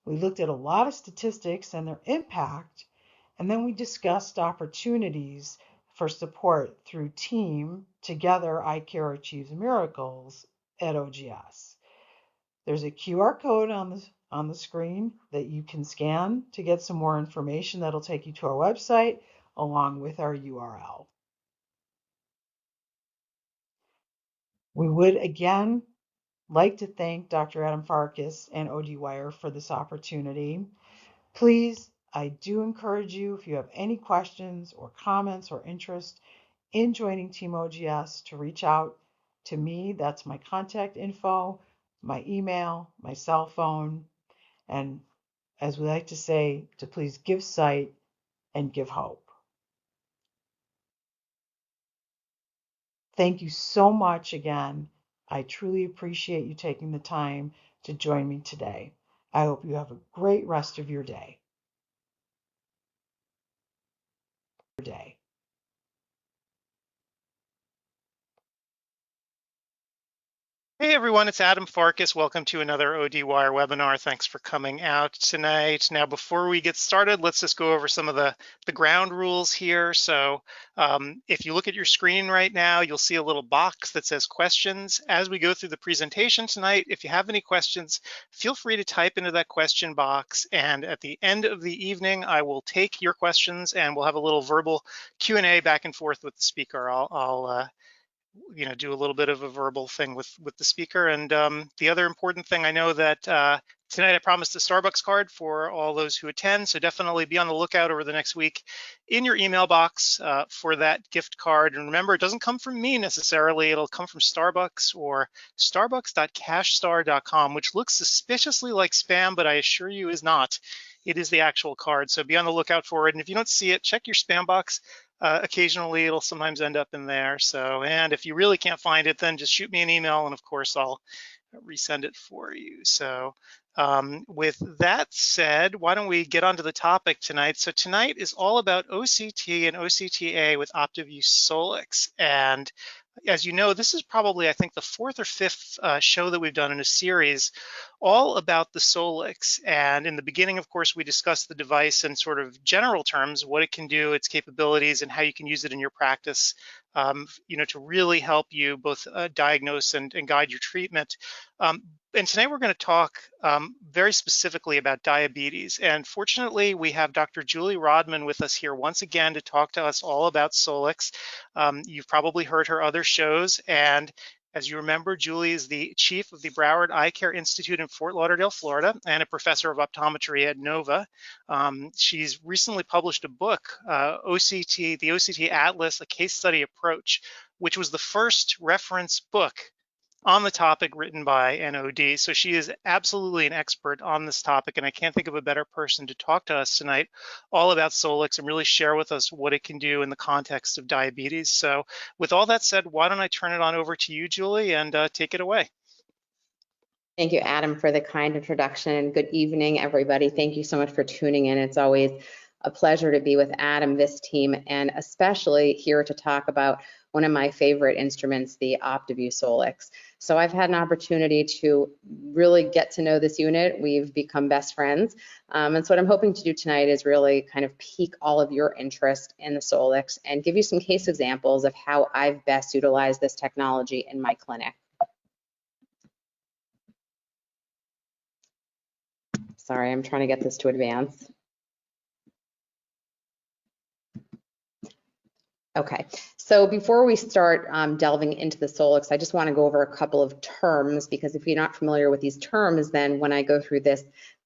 We looked at a lot of statistics and their impact, and then we discussed opportunities for support through Team Together Eye Care Achieves Miracles at OGS. There's a QR code on the screen that you can scan to get some more information that'll take you to our website along with our URL. We would again like to thank Dr. Adam Farkas and ODwire for this opportunity. Please, I do encourage you, if you have any questions or comments or interest in joining Team OGS, to reach out to me. That's my contact info, my email, my cell phone, and as we like to say, to please give sight and give hope. Thank you so much again. I truly appreciate you taking the time to join me today. I hope you have a great rest of your day. Hey everyone, it's Adam Farkas. Welcome to another ODwire webinar. Thanks for coming out tonight. Now, before we get started, let's just go over some of the ground rules here. So if you look at your screen right now, you'll see a little box that says questions. As we go through the presentation tonight, if you have any questions, feel free to type into that question box. And at the end of the evening, I will take your questions and we'll have a little verbal Q&A back and forth with the speaker. I'll do a little bit of a verbal thing with the speaker. And the other important thing, I know that tonight I promised a Starbucks card for all those who attend, so definitely be on the lookout over the next week in your email box for that gift card. And remember, it doesn't come from me necessarily, it'll come from Starbucks or starbucks.cashstar.com, which looks suspiciously like spam, but I assure you is not. It is the actual card, so be on the lookout for it. And if you don't see it, check your spam box. Occasionally it'll sometimes end up in there. So, and if you really can't find it, then just shoot me an email and of course I'll resend it for you. So with that said, why don't we get onto the topic tonight? So tonight is all about OCT and OCTA with OptiView Solix. And as you know, this is probably, I think, the fourth or fifth show that we've done in a series all about the Solix. And in the beginning, of course, we discussed the device in sort of general terms, what it can do, its capabilities, and how you can use it in your practice, to really help you both diagnose and guide your treatment. And tonight we're going to talk very specifically about diabetes. And fortunately, we have Dr. Julie Rodman with us here once again to talk to us all about Solix. You've probably heard her other shows. And as you remember, Julie is the chief of the Broward Eye Care Institute in Fort Lauderdale, Florida, and a professor of optometry at Nova. She's recently published a book, OCT, the OCT Atlas, a case study approach, which was the first reference book on the topic written by NOD. So she is absolutely an expert on this topic, and I can't think of a better person to talk to us tonight all about Solix and really share with us what it can do in the context of diabetes. So with all that said, why don't I turn it on over to you, Julie, and take it away. Thank you, Adam, for the kind introduction, and good evening, everybody. Thank you so much for tuning in. It's always a pleasure to be with Adam, this team, and especially here to talk about one of my favorite instruments, the OptiView Solix. So I've had an opportunity to really get to know this unit. We've become best friends. And so what I'm hoping to do tonight is really kind of pique all of your interest in the Solix and give you some case examples of how I've best utilized this technology in my clinic. Sorry, I'm trying to get this to advance. Okay, so before we start delving into the Solix, I just want to go over a couple of terms, because if you're not familiar with these terms, then when I go through this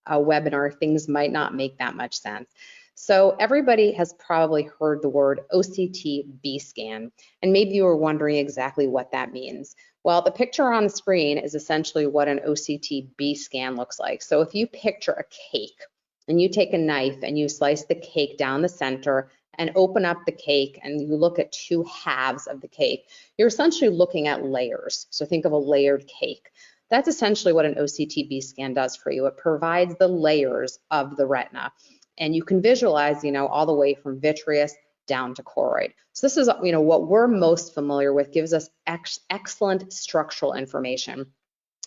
webinar, things might not make that much sense. So everybody has probably heard the word OCT B-scan, and maybe you were wondering exactly what that means. Well, the picture on the screen is essentially what an OCT B-scan looks like. So if you picture a cake and you take a knife and you slice the cake down the center and open up the cake and you look at two halves of the cake, you're essentially looking at layers. So think of a layered cake. That's essentially what an OCT B-scan does for you. It provides the layers of the retina, and you can visualize, all the way from vitreous down to choroid. So this is, what we're most familiar with, gives us excellent structural information.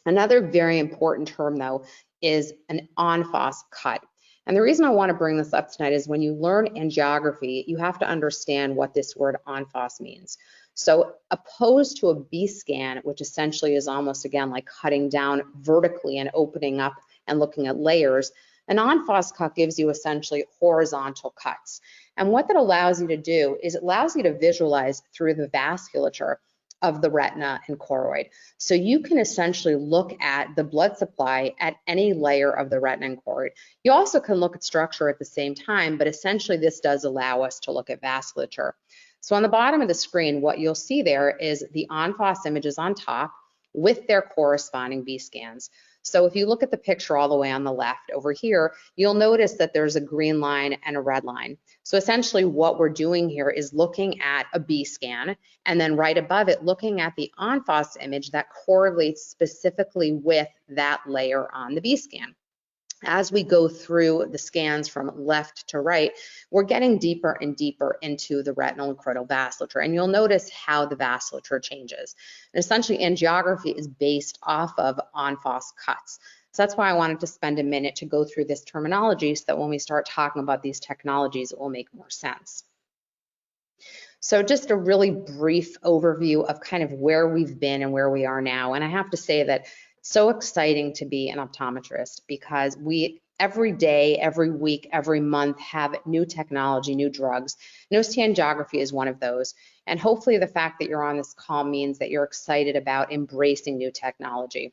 Another very important term, though, is an en-face cut. And the reason I want to bring this up tonight is when you learn angiography, you have to understand what this word en-face means. So opposed to a B-scan, which essentially is almost, again, like cutting down vertically and opening up and looking at layers, an en-face cut gives you essentially horizontal cuts. And what that allows you to do is it allows you to visualize through the vasculature of the retina and choroid. So you can essentially look at the blood supply at any layer of the retina and choroid. You also can look at structure at the same time, but essentially this does allow us to look at vasculature. So on the bottom of the screen, what you'll see there is the en-face images on top with their corresponding B scans. So if you look at the picture all the way on the left over here, you'll notice that there's a green line and a red line. So essentially what we're doing here is looking at a B scan, and then right above it, looking at the en-face image that correlates specifically with that layer on the B scan. As we go through the scans from left to right, we're getting deeper and deeper into the retinal and choroidal vasculature, and you'll notice how the vasculature changes. And essentially, angiography is based off of en-face cuts. So that's why I wanted to spend a minute to go through this terminology so that when we start talking about these technologies, it will make more sense. So just a really brief overview of kind of where we've been and where we are now. And I have to say that so exciting to be an optometrist because we every day, every week, every month have new technology, new drugs. OCT angiography is one of those. And hopefully the fact that you're on this call means that you're excited about embracing new technology.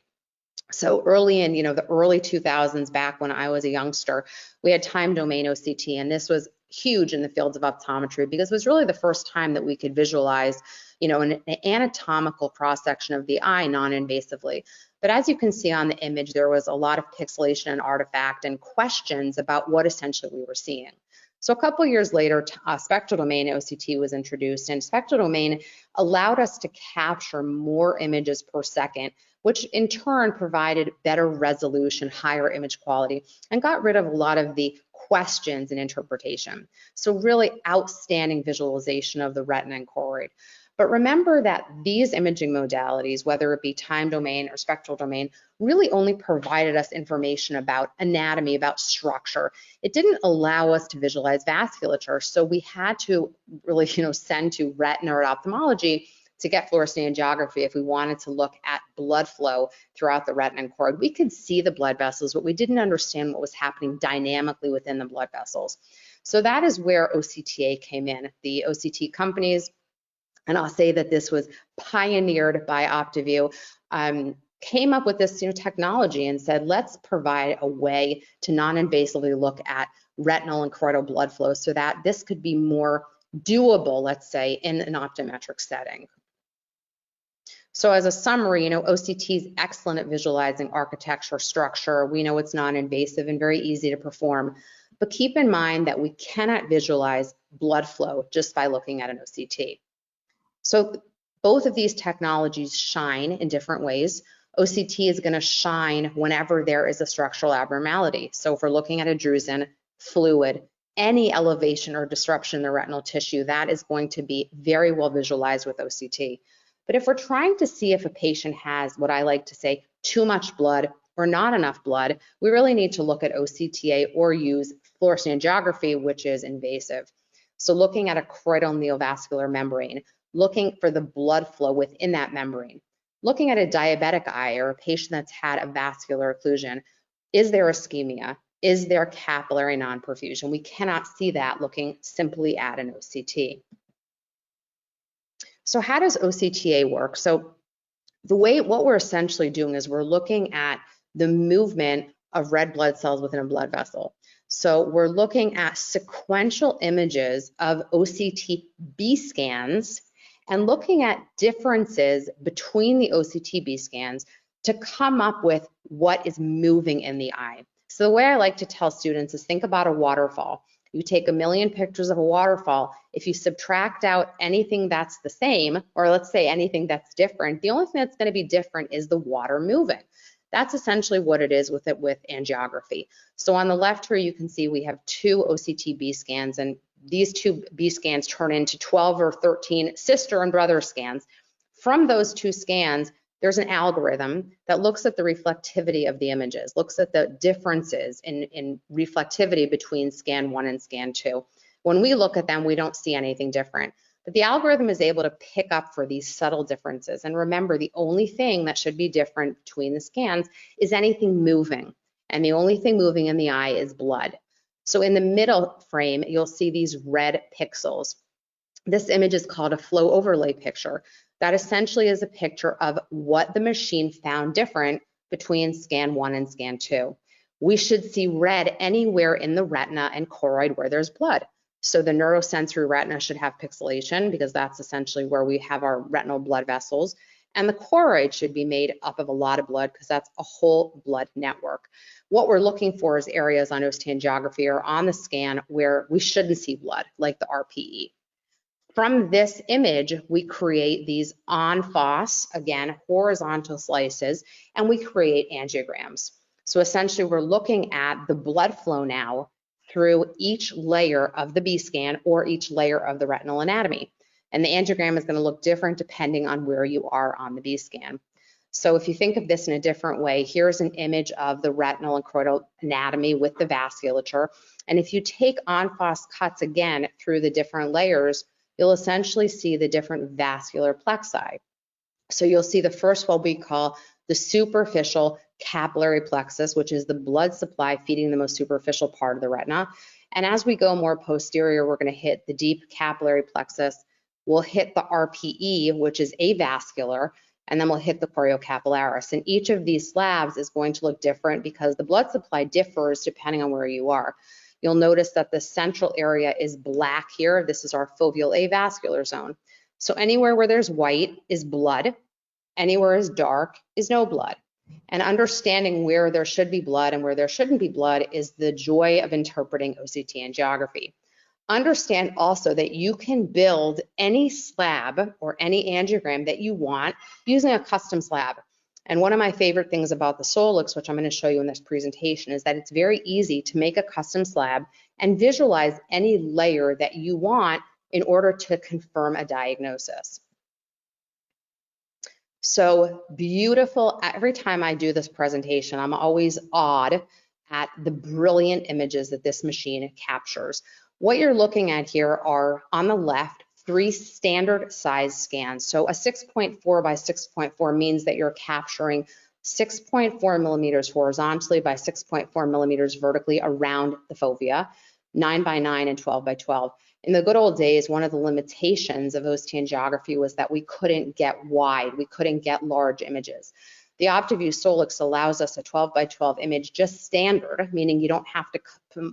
So early in, the early 2000s, back when I was a youngster, we had time domain OCT, and this was huge in the fields of optometry because it was really the first time that we could visualize, an anatomical cross-section of the eye non-invasively. But as you can see on the image, there was a lot of pixelation and artifact and questions about what essentially we were seeing. So a couple years later, spectral domain OCT was introduced, and spectral domain allowed us to capture more images per second, which in turn provided better resolution, higher image quality, and got rid of a lot of the questions and interpretation. So really outstanding visualization of the retina and choroid. But remember that these imaging modalities, whether it be time domain or spectral domain, really only provided us information about anatomy, about structure. It didn't allow us to visualize vasculature. So we had to really, send to retina or ophthalmology to get fluorescein angiography if we wanted to look at blood flow throughout the retina and choroid. We could see the blood vessels, but we didn't understand what was happening dynamically within the blood vessels. So that is where OCTA came in. The OCT companies, and I'll say that this was pioneered by OptiView, came up with this technology and said, let's provide a way to non-invasively look at retinal and choroidal blood flow so that this could be more doable, let's say, in an optometric setting. So as a summary, OCT is excellent at visualizing architecture, structure. We know it's non-invasive and very easy to perform, but keep in mind that we cannot visualize blood flow just by looking at an OCT. So both of these technologies shine in different ways. OCT is going to shine whenever there is a structural abnormality. So if we're looking at a drusen, fluid, any elevation or disruption in the retinal tissue, that is going to be very well visualized with OCT. But if we're trying to see if a patient has what I like to say, too much blood or not enough blood, we really need to look at OCTA or use fluorescein angiography, which is invasive. So looking at a choroidal neovascular membrane, looking for the blood flow within that membrane, looking at a diabetic eye or a patient that's had a vascular occlusion, is there ischemia? Is there capillary non-perfusion? We cannot see that looking simply at an OCT. So how does OCTA work? So what we're essentially doing is we're looking at the movement of red blood cells within a blood vessel. So we're looking at sequential images of OCT B scans and looking at differences between the OCT B scans to come up with what is moving in the eye. So the way I like to tell students is think about a waterfall. You take 1 million pictures of a waterfall. If you subtract out anything that's the same, or let's say anything that's different, the only thing that's going to be different is the water moving. That's essentially what it is with angiography. So on the left here, you can see we have 2 OCT B scans, and these 2 B scans turn into 12 or 13 sister and brother scans. From those 2 scans, there's an algorithm that looks at the reflectivity of the images, looks at the differences in reflectivity between scan 1 and scan 2. When we look at them, we don't see anything different. But the algorithm is able to pick up for these subtle differences. And remember, the only thing that should be different between the scans is anything moving. And the only thing moving in the eye is blood. So in the middle frame, you'll see these red pixels. This image is called a flow overlay picture. That essentially is a picture of what the machine found different between scan 1 and scan 2. We should see red anywhere in the retina and choroid where there's blood. So the neurosensory retina should have pixelation because that's essentially where we have our retinal blood vessels. And the choroid should be made up of a lot of blood because that's a whole blood network. What we're looking for is areas on OCT angiography or on the scan where we shouldn't see blood, like the RPE. From this image, we create these en face, again, horizontal slices, and we create angiograms. So essentially, we're looking at the blood flow now through each layer of the B-scan or each layer of the retinal anatomy. And the angiogram is going to look different depending on where you are on the B-scan. So if you think of this in a different way, here's an image of the retinal and choroidal anatomy with the vasculature. And if you take en face cuts again through the different layers, you'll essentially see the different vascular plexi. So you'll see the first what we call the superficial capillary plexus, which is the blood supply feeding the most superficial part of the retina. And as we go more posterior, we're going to hit the deep capillary plexus. We'll hit the RPE, which is avascular, and then we'll hit the choriocapillaris. And each of these slabs is going to look different because the blood supply differs depending on where you are. You'll notice that the central area is black here. This is our foveal avascular zone. So anywhere where there's white is blood. Anywhere is dark is no blood. And understanding where there should be blood and where there shouldn't be blood is the joy of interpreting OCT angiography. Understand also that you can build any slab or any angiogram that you want using a custom slab. And one of my favorite things about the Solix, which I'm going to show you in this presentation, is that it's very easy to make a custom slab and visualize any layer that you want in order to confirm a diagnosis. So beautiful. Every time I do this presentation, I'm always awed at the brilliant images that this machine captures. What you're looking at here are, on the left, 3 standard size scans. So a 6.4 by 6.4 means that you're capturing 6.4 millimeters horizontally by 6.4 millimeters vertically around the fovea, 9 by 9 and 12 by 12. In the good old days, one of the limitations of OCT angiography was that we couldn't get wide, we couldn't get large images. The OptiView Solix allows us a 12 by 12 image, just standard, meaning you don't have to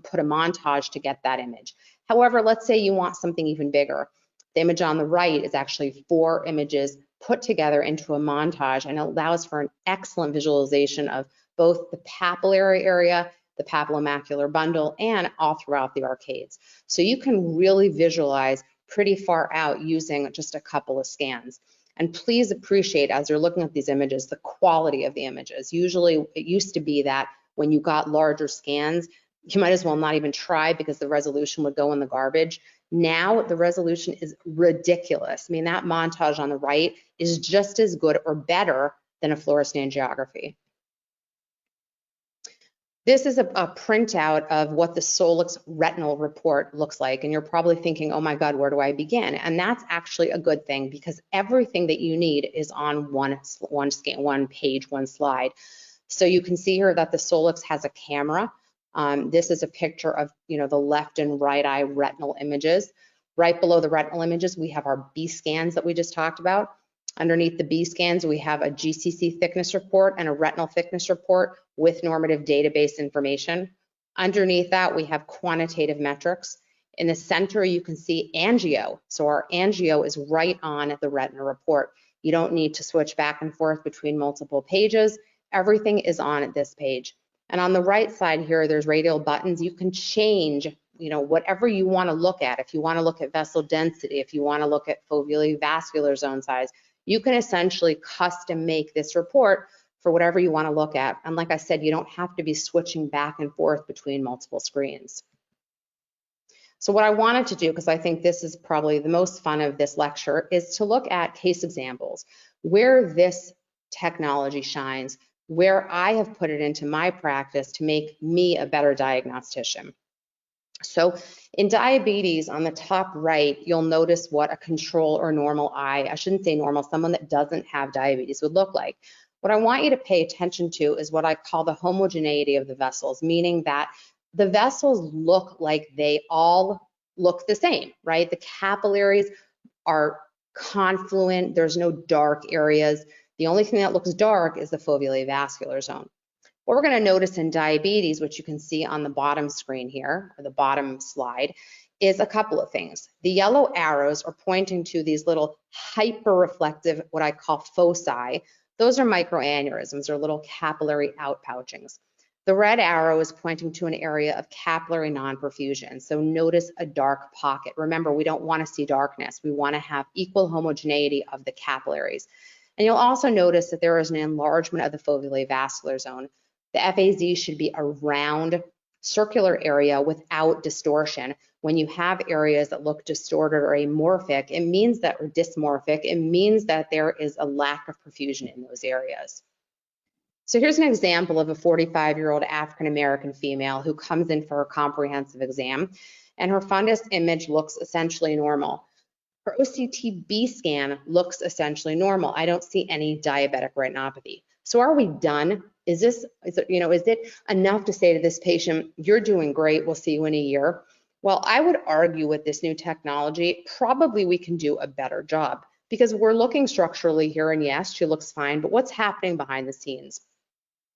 put a montage to get that image. However, let's say you want something even bigger. The image on the right is actually 4 images put together into a montage, and it allows for an excellent visualization of both the papillary area, the papillomacular bundle, and all throughout the arcades. So you can really visualize pretty far out using just a couple of scans. And please appreciate, as you're looking at these images, the quality of the images. Usually it used to be that when you got larger scans, you might as well not even try because the resolution would go in the garbage. Now the resolution is ridiculous. I mean, that montage on the right is just as good or better than a fluorescein angiography. This is a printout of what the Solix retinal report looks like. And you're probably thinking, oh my God, where do I begin? And that's actually a good thing because everything that you need is on one scan, one page, one slide. So you can see here that the Solix has a camera. This is a picture of, the left and right eye retinal images. Right below the retinal images, we have our B scans that we just talked about. Underneath the B scans, we have a GCC thickness report and a retinal thickness report with normative database information. Underneath that, we have quantitative metrics. In the center, you can see angio. So our angio is right on the retina report. You don't need to switch back and forth between multiple pages. Everything is on this page. And on the right side here, there's radial buttons. You can change, whatever you want to look at. If you want to look at vessel density, if you want to look at foveal vascular zone size, you can essentially custom make this report for whatever you want to look at. And like I said, you don't have to be switching back and forth between multiple screens. So what I wanted to do, because I think this is probably the most fun of this lecture, is to look at case examples where this technology shines, where I have put it into my practice to make me a better diagnostician. So in diabetes, on the top right, you'll notice what a control or normal eye, I shouldn't say normal, someone that doesn't have diabetes would look like. What I want you to pay attention to is what I call the homogeneity of the vessels, meaning that the vessels look like they all look the same, right? The capillaries are confluent, there's no dark areas. The only thing that looks dark is the foveolae vascular zone. What we're going to notice in diabetes, which you can see on the bottom screen here, or the bottom slide, is a couple of things. The yellow arrows are pointing to these little hyper-reflective, what I call foci. Those are microaneurysms, or little capillary outpouchings. The red arrow is pointing to an area of capillary non-perfusion. So notice a dark pocket. Remember, we don't want to see darkness. We want to have equal homogeneity of the capillaries. And you'll also notice that there is an enlargement of the foveolae vascular zone. The FAZ should be a round circular area without distortion. When you have areas that look distorted or amorphic, it means that, or dysmorphic, it means that there is a lack of perfusion in those areas. So here's an example of a 45-year-old African-American female who comes in for a comprehensive exam, and her fundus image looks essentially normal. Her OCT-B scan looks essentially normal. I don't see any diabetic retinopathy. So are we done? Is it enough to say to this patient, you're doing great, we'll see you in a year? Well, I would argue with this new technology, probably we can do a better job, because we're looking structurally here, and yes, she looks fine, but what's happening behind the scenes?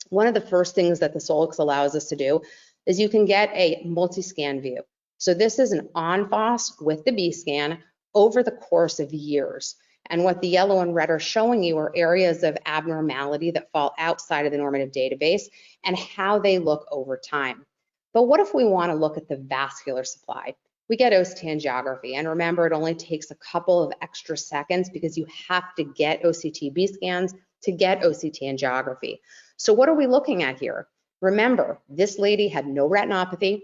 One of the first things that the Solix allows us to do is you can get a multi-scan view. So this is an on-FOS with the B-scan over the course of years. And what the yellow and red are showing you are areas of abnormality that fall outside of the normative database and how they look over time. But what if we want to look at the vascular supply? We get OCT angiography, and remember, it only takes a couple of extra seconds because you have to get OCT-B scans to get OCT angiography. So what are we looking at here? Remember, this lady had no retinopathy.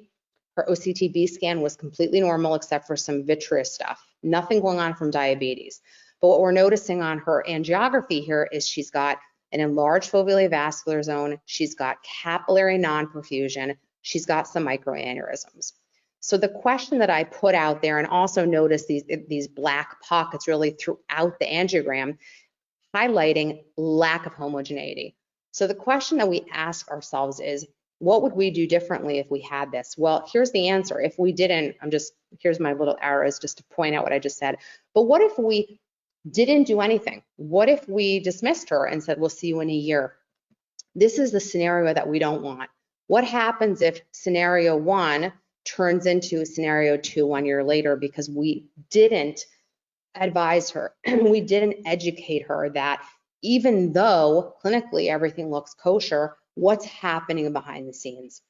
Her OCT-B scan was completely normal except for some vitreous stuff. Nothing going on from diabetes. But what we're noticing on her angiography here is she's got an enlarged foveolae vascular zone. She's got capillary non-perfusion. She's got some microaneurysms. So the question that I put out there, and also notice these black pockets really throughout the angiogram, highlighting lack of homogeneity. So the question that we ask ourselves is, what would we do differently if we had this? Well, here's the answer. If we didn't, here's my little arrows just to point out what I just said. But what if we didn't do anything? What if we dismissed her and said, we'll see you in a year? This is the scenario that we don't want. What happens if scenario 1 turns into scenario 2 1 year later because we didn't advise her, we didn't educate her that even though clinically everything looks kosher, what's happening behind the scenes?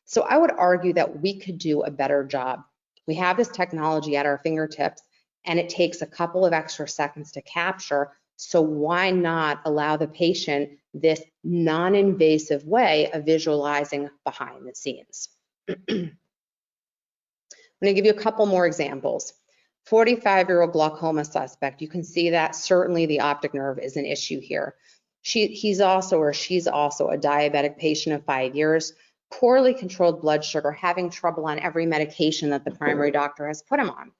So I would argue that we could do a better job. We have this technology at our fingertips, and it takes a couple of extra seconds to capture. So why not allow the patient this non-invasive way of visualizing behind the scenes? I'm going to give you a couple more examples. 45-year-old glaucoma suspect. You can see that certainly the optic nerve is an issue here. He's also, or she's also, a diabetic patient of 5 years, poorly controlled blood sugar, having trouble on every medication that the primary doctor has put him on.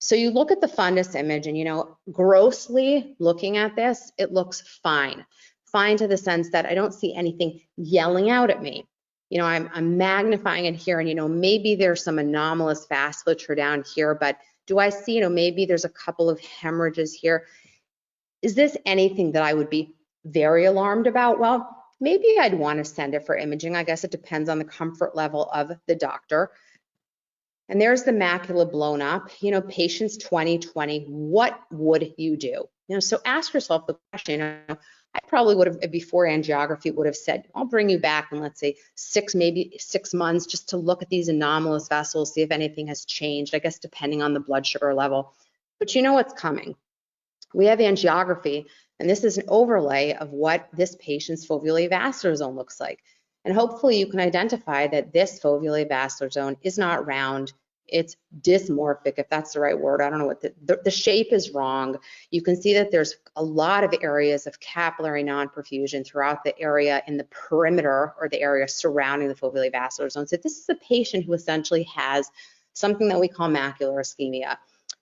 So you look at the fundus image, and grossly looking at this, it looks fine. Fine to the sense that I don't see anything yelling out at me. I'm magnifying it here, and maybe there's some anomalous vasculature down here, but do I see, maybe there's a couple of hemorrhages here? Is this anything that I would be very alarmed about? Well, maybe I'd want to send it for imaging. I guess it depends on the comfort level of the doctor. And there's the macula blown up, patients 20/20, what would you do? So ask yourself the question, I probably would have, before angiography, would have said, I'll bring you back in, let's say, maybe 6 months, just to look at these anomalous vessels, see if anything has changed, I guess, depending on the blood sugar level. But you know what's coming. We have angiography, and this is an overlay of what this patient's foveolae vascular zone looks like. And hopefully you can identify that this foveolae vascular zone is not round, It's dysmorphic, if that's the right word. I don't know what the shape is wrong. You can see that there's a lot of areas of capillary non-perfusion throughout the area in the perimeter or the area surrounding the foveally vascular zone. So this is a patient who essentially has something that we call macular ischemia.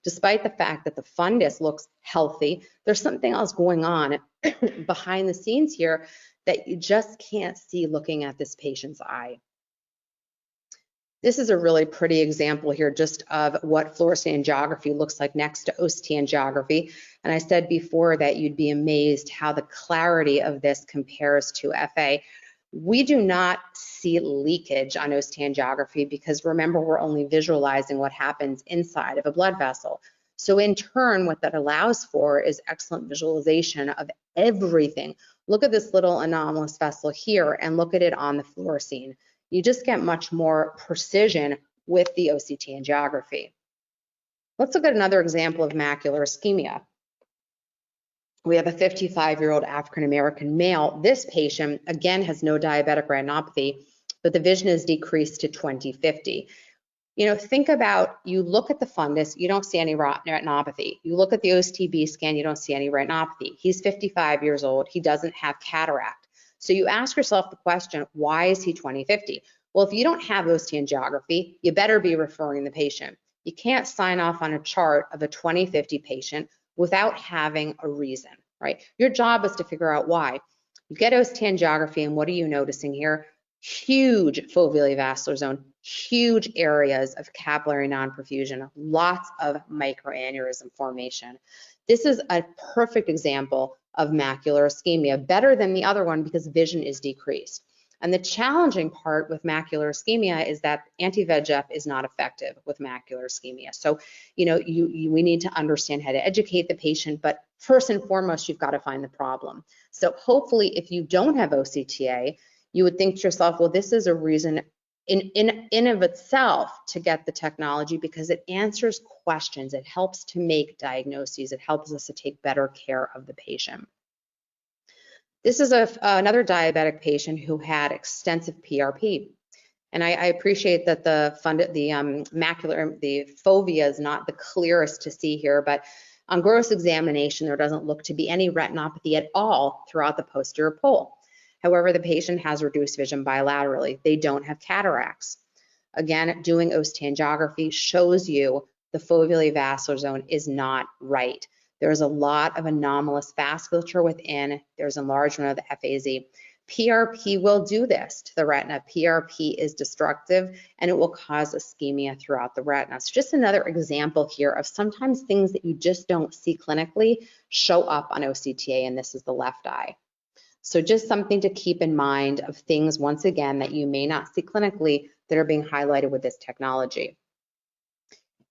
Despite the fact that the fundus looks healthy, there's something else going on behind the scenes here that you just can't see looking at this patient's eye. This is a really pretty example here just of what fluorescein angiography looks like next to OCT angiography. And I said before that you'd be amazed how the clarity of this compares to FA. We do not see leakage on OCT angiography because remember, we're only visualizing what happens inside of a blood vessel. So in turn, what that allows for is excellent visualization of everything. Look at this little anomalous vessel here and look at it on the fluorescein. You just get much more precision with the OCT angiography. Let's look at another example of macular ischemia. We have a 55-year-old African-American male. This patient, again, has no diabetic retinopathy, but the vision is decreased to 20/50. You know, think about, you look at the fundus, you don't see any retinopathy. You look at the OCT scan, you don't see any retinopathy. He's 55 years old, he doesn't have cataract. So you ask yourself the question, why is he 20/50? Well, if you don't have OCT angiography, you better be referring the patient. You can't sign off on a chart of a 20/50 patient without having a reason, right? Your job is to figure out why. You get OCT angiography, and what are you noticing here? Huge foveally vascular zone, huge areas of capillary non-perfusion, lots of microaneurysm formation. This is a perfect example of macular ischemia, better than the other one because vision is decreased. And the challenging part with macular ischemia is that anti-VEGF is not effective with macular ischemia. So, you know, we need to understand how to educate the patient, but first and foremost, you've got to find the problem. So hopefully, if you don't have OCTA, you would think to yourself, well, this is a reason in of itself to get the technology because it answers questions, it helps to make diagnoses, it helps us to take better care of the patient. This is another diabetic patient who had extensive PRP. And I appreciate that the fovea is not the clearest to see here, but on gross examination, there doesn't look to be any retinopathy at all throughout the posterior pole. However, the patient has reduced vision bilaterally. They don't have cataracts. Again, doing OCT angiography shows you the foveally vascular zone is not right. There's a lot of anomalous vasculature within. There's enlargement of the FAZ. PRP will do this to the retina. PRP is destructive and it will cause ischemia throughout the retina. So just another example here of sometimes things that you just don't see clinically show up on OCTA, and this is the left eye. So just something to keep in mind of things, once again, that you may not see clinically that are being highlighted with this technology.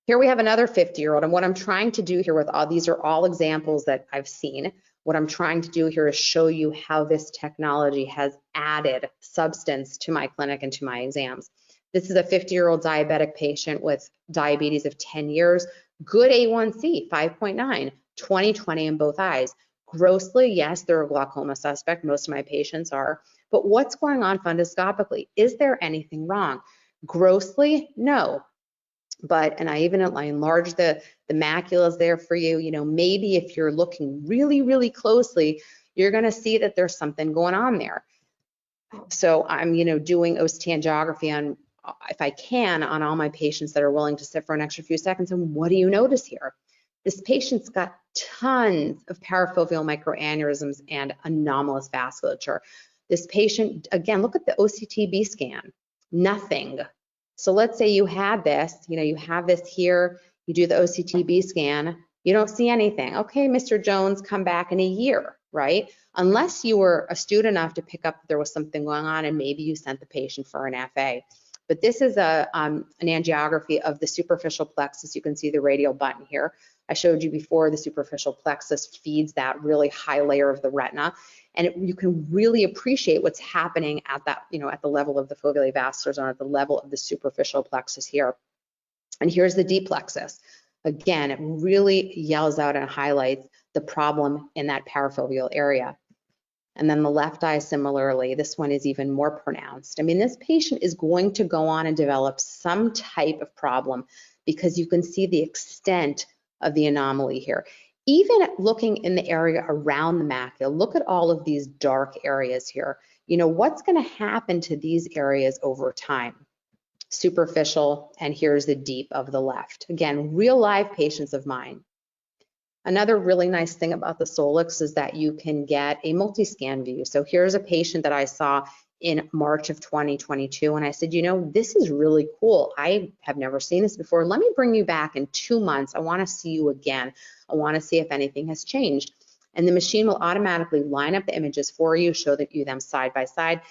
Here we have another 50-year-old, and what I'm trying to do here with all these are all examples that I've seen. What I'm trying to do here is show you how this technology has added substance to my clinic and to my exams. This is a 50-year-old diabetic patient with diabetes of 10 years, good A1C, 5.9, 20/20 in both eyes. Grossly, yes, they're a glaucoma suspect. Most of my patients are. But what's going on fundoscopically? Is there anything wrong? Grossly, no. But, and I enlarged the maculas there for you. You know, maybe if you're looking really, really closely, you're going to see that there's something going on there. So I'm, doing OCT angiography on, if I can, on all my patients that are willing to sit for an extra few seconds. And what do you notice here? This patient's got tons of parafoveal microaneurysms and anomalous vasculature. This patient, again, look at the OCT scan, nothing. So let's say you had this, you have this here, you do the OCT scan, you don't see anything. Okay, Mr. Jones, come back in a year, right? Unless you were astute enough to pick up that there was something going on and maybe you sent the patient for an FA. But this is an angiography of the superficial plexus. You can see the radial button here. I showed you before the superficial plexus feeds that really high layer of the retina. And you can really appreciate what's happening at that, at the level of the foveally vascular zone, at the level of the superficial plexus here. And here's the deep plexus. Again, it really yells out and highlights the problem in that parafoveal area. And then the left eye, similarly, this one is even more pronounced. I mean, this patient is going to go on and develop some type of problem because you can see the extent of the anomaly here. Even looking in the area around the macula, look at all of these dark areas here. You know, what's going to happen to these areas over time? Superficial, and here's the deep of the left. Again, real live patients of mine. Another really nice thing about the Solix is that you can get a multi-scan view. So here's a patient that I saw in March of 2022, and I said, you know, this is really cool. I have never seen this before. Let me bring you back in 2 months. I want to see you again. I want to see if anything has changed. And the machine will automatically line up the images for you, show you them side by side.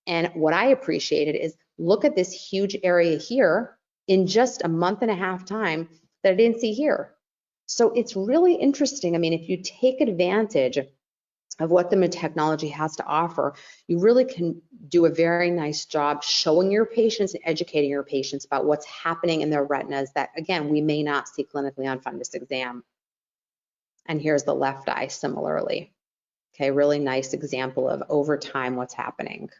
And what I appreciated is look at this huge area here in just a month and a half time that I didn't see here. So it's really interesting. I mean, if you take advantage of what the technology has to offer, you really can do a very nice job showing your patients and educating your patients about what's happening in their retinas that, again, we may not see clinically on fundus exam. And here's the left eye similarly. Okay, really nice example of over time what's happening.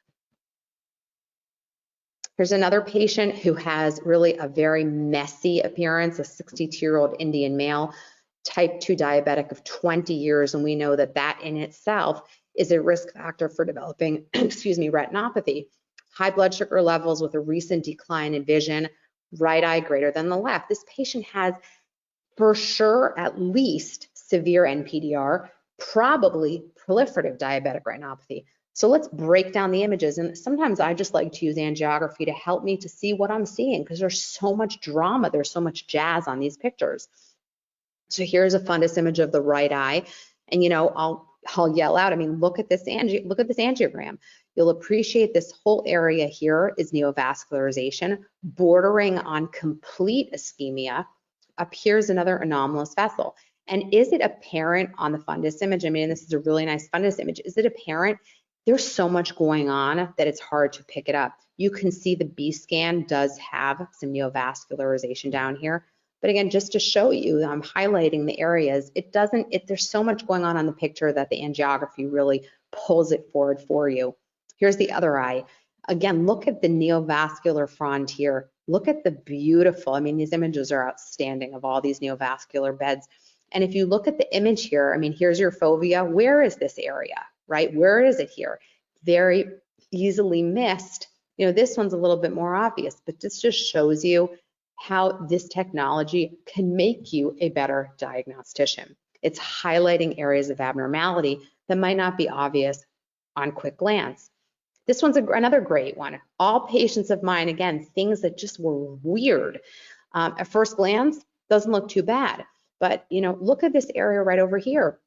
Here's another patient who has really a very messy appearance, a 62-year-old Indian male, type 2 diabetic of 20 years, and we know that that in itself is a risk factor for developing, excuse me, retinopathy. High blood sugar levels with a recent decline in vision, right eye greater than the left. This patient has, for sure, at least severe NPDR, probably proliferative diabetic retinopathy. So let's break down the images. And sometimes I just like to use angiography to help me to see what I'm seeing because there's so much drama, there's so much jazz on these pictures. So here's a fundus image of the right eye. And, you know, I'll yell out, I mean, look at this angiogram. You'll appreciate this whole area here is neovascularization, bordering on complete ischemia. Up here's another anomalous vessel. And is it apparent on the fundus image? I mean, this is a really nice fundus image. Is it apparent? There's so much going on that it's hard to pick it up. You can see the B scan does have some neovascularization down here. But again, just to show you, I'm highlighting the areas. There's so much going on the picture that the angiography really pulls it forward for you. Here's the other eye. Again, look at the neovascular frond here. Look at the beautiful, I mean, these images are outstanding of all these neovascular beds. And if you look at the image here, I mean, here's your fovea. Where is this area, right? Where is it here? Very easily missed. You know, this one's a little bit more obvious, but this just shows you how this technology can make you a better diagnostician. It's highlighting areas of abnormality that might not be obvious on quick glance. This one's another great one. All patients of mine, again, things that just were weird. At first glance, doesn't look too bad. But, you know, look at this area right over here.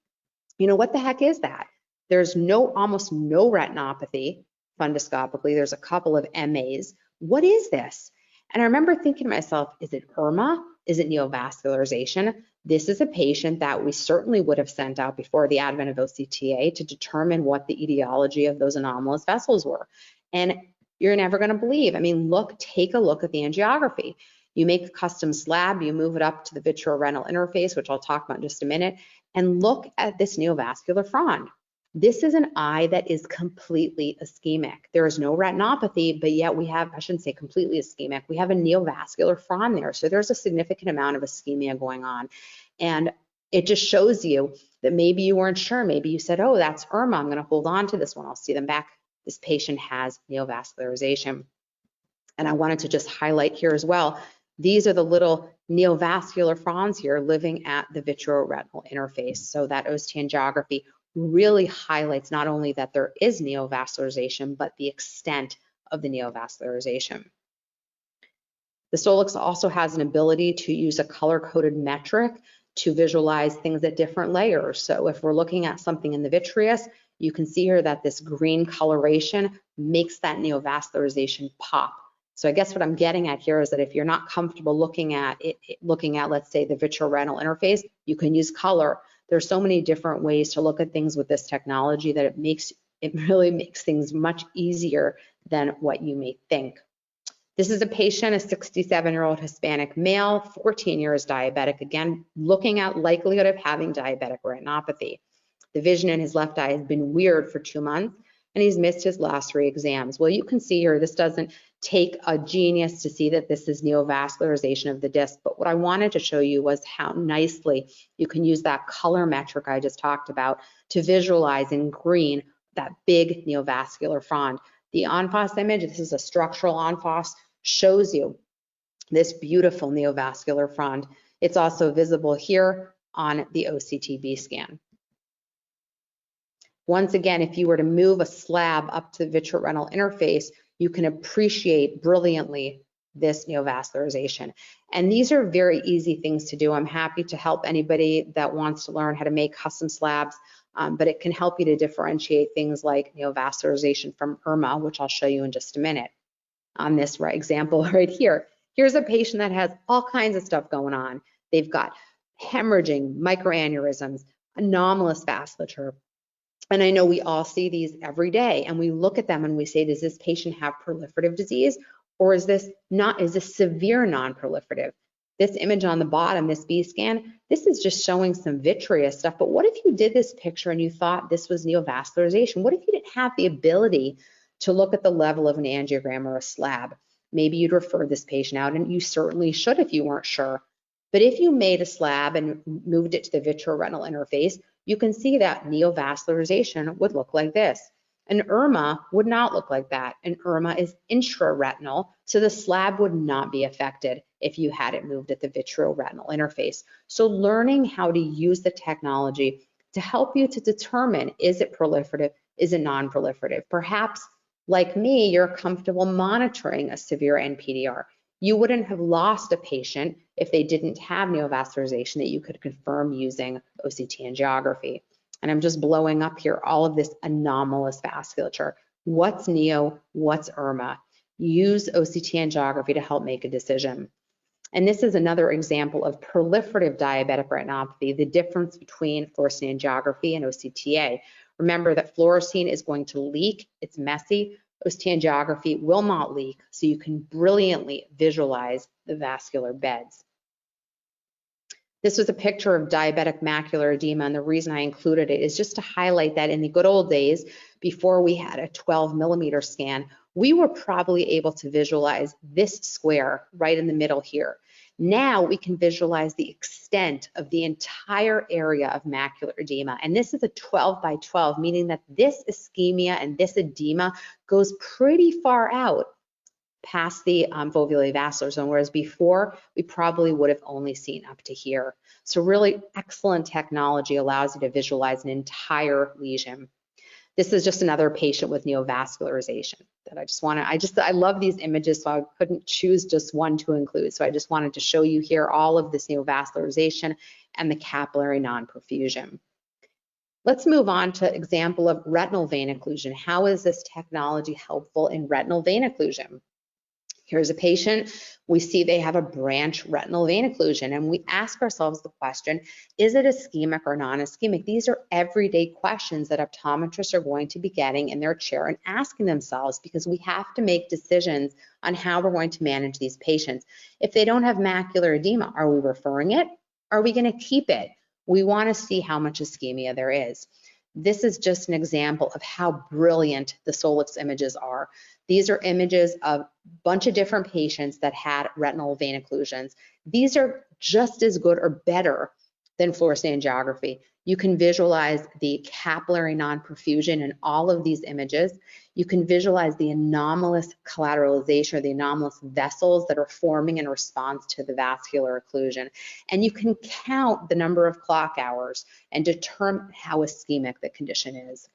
You know, what the heck is that? There's almost no retinopathy fundoscopically. There's a couple of MAs. What is this? And I remember thinking to myself, is it IRMA? Is it neovascularization? This is a patient that we certainly would have sent out before the advent of OCTA to determine what the etiology of those anomalous vessels were. And you're never going to believe. I mean, take a look at the angiography. You make a custom slab, you move it up to the vitreoretinal interface, which I'll talk about in just a minute, and look at this neovascular frond. This is an eye that is completely ischemic. There is no retinopathy, but yet we have, I shouldn't say completely ischemic, we have a neovascular frond there. So there's a significant amount of ischemia going on. And it just shows you that maybe you weren't sure. Maybe you said, oh, that's IRMA. I'm going to hold on to this one. I'll see them back. This patient has neovascularization. And I wanted to just highlight here as well. These are the little neovascular fronds here living at the vitreoretinal interface. So that OCT angiography really highlights not only that there is neovascularization, but the extent of the neovascularization. The Solix also has an ability to use a color-coded metric to visualize things at different layers. So if we're looking at something in the vitreous, you can see here that this green coloration makes that neovascularization pop. So I guess what I'm getting at here is that if you're not comfortable looking at let's say the vitreoretinal interface, you can use color. There's so many different ways to look at things with this technology that it really makes things much easier than what you may think. This is a patient, a 67-year-old Hispanic male, 14 years diabetic, again, looking at likelihood of having diabetic retinopathy. The vision in his left eye has been weird for 2 months, and he's missed his last 3 exams. Well, you can see here, this doesn't take a genius to see that this is neovascularization of the disc, but what I wanted to show you was how nicely you can use that color metric I just talked about to visualize in green that big neovascular frond. The en face image, this is a structural en face, shows you this beautiful neovascular frond. It's also visible here on the OCTB scan. Once again, if you were to move a slab up to the vitreoretinal interface, you can appreciate brilliantly this neovascularization. And these are very easy things to do. I'm happy to help anybody that wants to learn how to make custom slabs, but it can help you to differentiate things like neovascularization from IRMA, which I'll show you in just a minute. On this example right here, here's a patient that has all kinds of stuff going on. They've got hemorrhaging, microaneurysms, anomalous vasculature. And I know we all see these every day, and we look at them and we say, does this patient have proliferative disease, or is this severe non-proliferative? This image on the bottom, this B scan, this is just showing some vitreous stuff. But what if you did this picture and you thought this was neovascularization? What if you didn't have the ability to look at the level of an angiogram or a slab? Maybe you'd refer this patient out, and you certainly should if you weren't sure. But if you made a slab and moved it to the vitreoretinal interface, you can see that neovascularization would look like this. An IRMA would not look like that. An IRMA is intraretinal, so the slab would not be affected if you had it moved at the vitreoretinal interface. So learning how to use the technology to help you to determine, is it proliferative, is it non-proliferative? Perhaps, like me, you're comfortable monitoring a severe NPDR. You wouldn't have lost a patient if they didn't have neovascularization that you could confirm using OCT angiography. And I'm just blowing up here all of this anomalous vasculature. What's neo, what's IRMA? Use OCT angiography to help make a decision. And this is another example of proliferative diabetic retinopathy, the difference between fluorescein angiography and OCTA. Remember that fluorescein is going to leak, it's messy. OCT angiography will not leak, so you can brilliantly visualize the vascular beds. This was a picture of diabetic macular edema, and the reason I included it is just to highlight that in the good old days, before we had a 12-millimeter scan, we were probably able to visualize this square right in the middle here. Now we can visualize the extent of the entire area of macular edema, and this is a 12 by 12, meaning that this ischemia and this edema goes pretty far out past the foveolae vascular zone, whereas before we probably would have only seen up to here. So really excellent technology allows you to visualize an entire lesion. This is just another patient with neovascularization that I love these images, so I couldn't choose just one to include. So I just wanted to show you here all of this neovascularization and the capillary non-perfusion. Let's move on to example of retinal vein occlusion. How is this technology helpful in retinal vein occlusion? Here's a patient, we see they have a branch retinal vein occlusion, and we ask ourselves the question, is it ischemic or non-ischemic? These are everyday questions that optometrists are going to be getting in their chair and asking themselves, because we have to make decisions on how we're going to manage these patients. If they don't have macular edema, are we referring it? Are we going to keep it? We want to see how much ischemia there is. This is just an example of how brilliant the Solix images are. These are images of a bunch of different patients that had retinal vein occlusions. These are just as good or better than fluorescein angiography. You can visualize the capillary non-perfusion in all of these images. You can visualize the anomalous collateralization or the anomalous vessels that are forming in response to the vascular occlusion. And you can count the number of clock hours and determine how ischemic the condition is.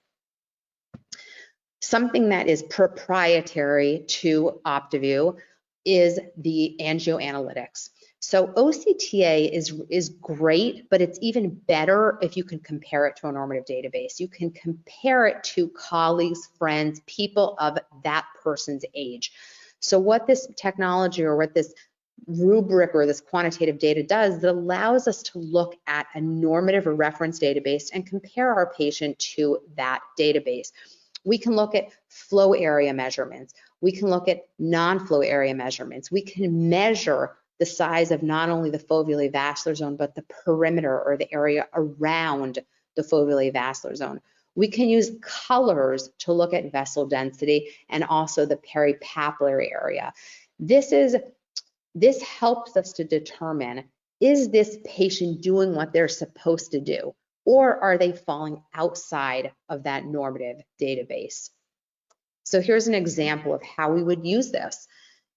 Something that is proprietary to OptiView is the angioanalytics. So OCTA is great, but it's even better if you can compare it to a normative database. You can compare it to colleagues, friends, people of that person's age. So what this technology or what this rubric or this quantitative data does, it allows us to look at a normative or reference database and compare our patient to that database. We can look at flow area measurements. We can look at non-flow area measurements. We can measure the size of not only the foveolae vascular zone, but the perimeter or the area around the foveally vascular zone. We can use colors to look at vessel density and also the peripapillary area. This helps us to determine, is this patient doing what they're supposed to do, or are they falling outside of that normative database? So here's an example of how we would use this.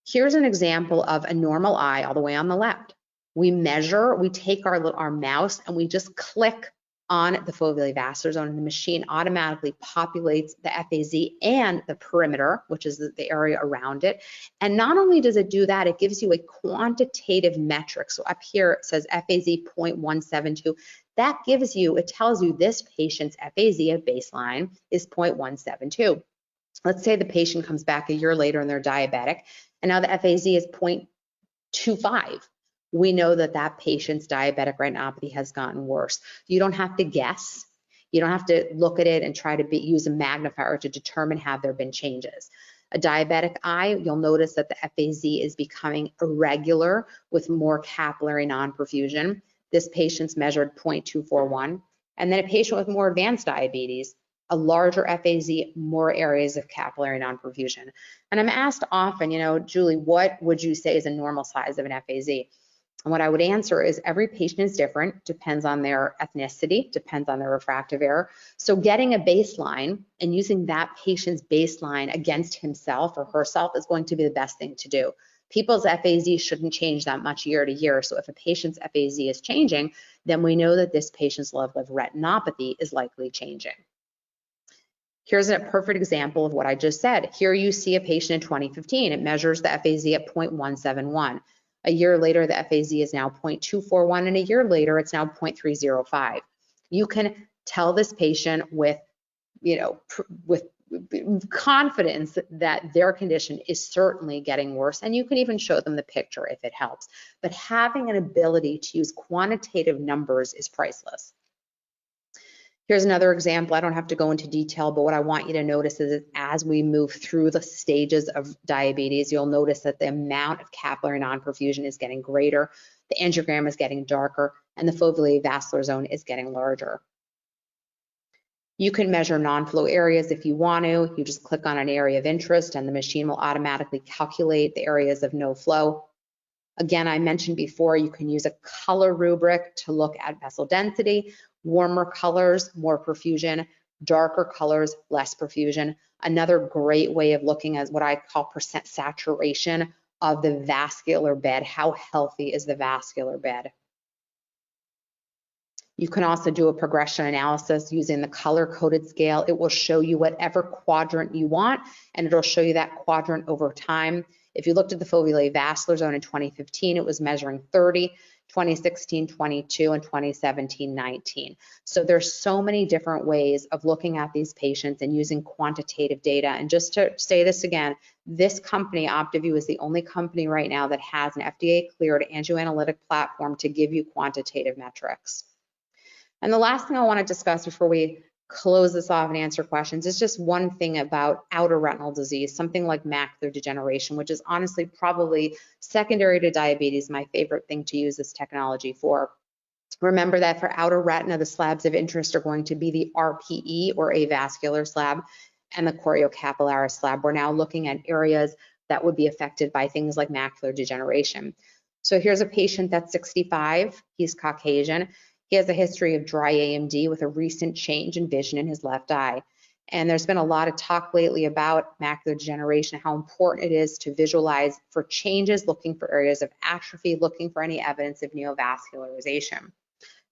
Here's an example of a normal eye all the way on the left. We measure, we take our mouse and we just click on the foveally vascular zone, and the machine automatically populates the FAZ and the perimeter, which is the area around it. And not only does it do that, it gives you a quantitative metric. So up here it says FAZ 0.172. That gives you, it tells you this patient's FAZ at baseline is 0.172. Let's say the patient comes back a year later and they're diabetic, and now the FAZ is 0.25. We know that that patient's diabetic retinopathy has gotten worse. You don't have to guess. You don't have to look at it and try to use a magnifier to determine have there been changes. A diabetic eye, you'll notice that the FAZ is becoming irregular with more capillary non-perfusion. This patient's measured 0.241. And then a patient with more advanced diabetes, a larger FAZ, more areas of capillary non-perfusion. And I'm asked often, Julie, what would you say is a normal size of an FAZ? And what I would answer is every patient is different, depends on their ethnicity, depends on their refractive error. So getting a baseline and using that patient's baseline against himself or herself is going to be the best thing to do. People's FAZ shouldn't change that much year to year. So if a patient's FAZ is changing, then we know that this patient's level of retinopathy is likely changing. Here's a perfect example of what I just said. Here you see a patient in 2015. It measures the FAZ at 0.171. A year later, the FAZ is now 0.241, and a year later, it's now 0.305. You can tell this patient with confidence that their condition is certainly getting worse, and you can even show them the picture if it helps. But having an ability to use quantitative numbers is priceless. Here's another example. I don't have to go into detail, but what I want you to notice is as we move through the stages of diabetes, you'll notice that the amount of capillary non-perfusion is getting greater, the angiogram is getting darker, and the foveally vascular zone is getting larger. You can measure non-flow areas if you want to. You just click on an area of interest and the machine will automatically calculate the areas of no flow. Again, I mentioned before, you can use a color rubric to look at vessel density. Warmer colors, more perfusion, darker colors, less perfusion. Another great way of looking at what I call percent saturation of the vascular bed. How healthy is the vascular bed? You can also do a progression analysis using the color-coded scale. It will show you whatever quadrant you want, and it'll show you that quadrant over time. If you looked at the foveally vascular zone in 2015, it was measuring 30, 2016, 22, and 2017, 19. So there's so many different ways of looking at these patients and using quantitative data. And just to say this again, this company, OptiView, is the only company right now that has an FDA-cleared angioanalytic platform to give you quantitative metrics. And the last thing I want to discuss before we close this off and answer questions is just one thing about outer retinal disease, something like macular degeneration, which is honestly probably secondary to diabetes, my favorite thing to use this technology for. Remember that for outer retina, the slabs of interest are going to be the RPE or avascular slab and the choriocapillaris slab. We're now looking at areas that would be affected by things like macular degeneration. So here's a patient that's 65, he's Caucasian. He has a history of dry AMD with a recent change in vision in his left eye. And there's been a lot of talk lately about macular degeneration, how important it is to visualize for changes, looking for areas of atrophy, looking for any evidence of neovascularization.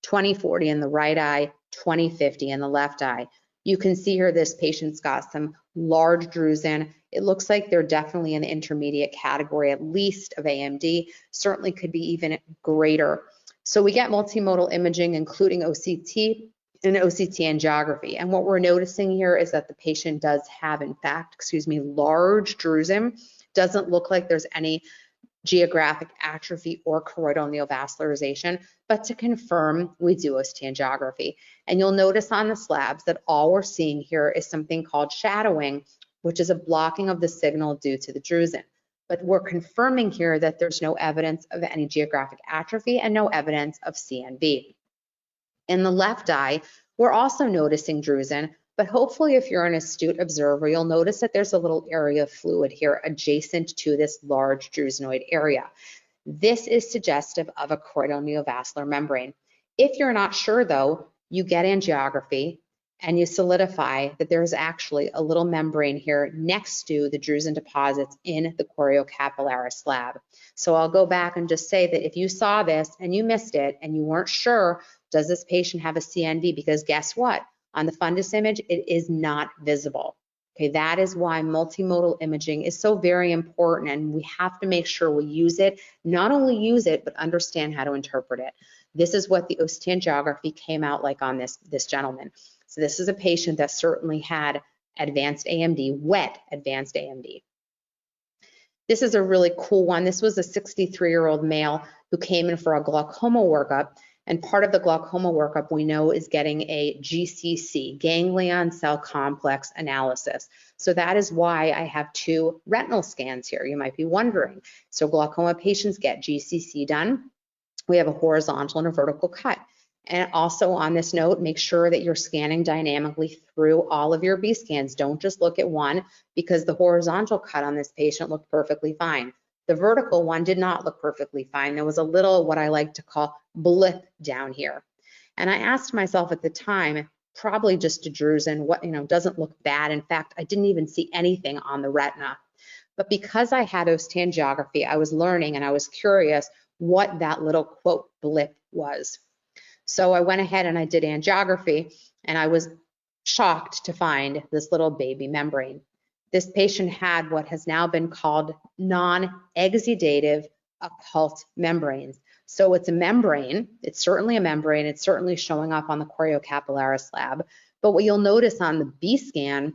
2040 in the right eye, 2050 in the left eye. You can see here this patient's got some large drusen. It looks like they're definitely in the intermediate category, at least of AMD, certainly could be even greater. So we get multimodal imaging, including OCT and OCT angiography. And what we're noticing here is that the patient does have, in fact, large drusen. Doesn't look like there's any geographic atrophy or choroidal neovascularization, but to confirm, we do OCT angiography. And you'll notice on the slabs that all we're seeing here is something called shadowing, which is a blocking of the signal due to the drusen. But we're confirming here that there's no evidence of any geographic atrophy and no evidence of CNV. In the left eye, We're also noticing drusen, but hopefully if you're an astute observer, you'll notice that there's a little area of fluid here adjacent to this large drusenoid area. This is suggestive of a choroidal neovascular membrane. If you're not sure though, you get angiography and you solidify that there's actually a little membrane here next to the drusen deposits in the choriocapillaris slab. So I'll go back and just say that if you saw this and you missed it and you weren't sure, does this patient have a CNV? Because guess what? On the fundus image, it is not visible. Okay, that is why multimodal imaging is so very important, and we have to make sure we use it, not only use it, but understand how to interpret it. This is what the OCT angiography came out like on this gentleman. So this is a patient that certainly had advanced AMD, wet advanced AMD. This is a really cool one. This was a 63-year-old male who came in for a glaucoma workup. And part of the glaucoma workup we know is getting a GCC, ganglion cell complex analysis. So that is why I have 2 retinal scans here. You might be wondering. So glaucoma patients get GCC done. We have a horizontal and a vertical cut. And also on this note, make sure that you're scanning dynamically through all of your B scans. Don't just look at one, because the horizontal cut on this patient looked perfectly fine. The vertical one did not look perfectly fine. There was a little, what I like to call, blip down here. And I asked myself at the time, probably just a drusen, what, doesn't look bad. In fact, I didn't even see anything on the retina. But because I had OCT angiography, I was learning and I was curious what that little quote blip was. So I went ahead and I did angiography, and I was shocked to find this little baby membrane. This patient had what has now been called non-exudative occult membranes. So it's a membrane, it's certainly a membrane, it's certainly showing up on the choriocapillaris slab, but what you'll notice on the B scan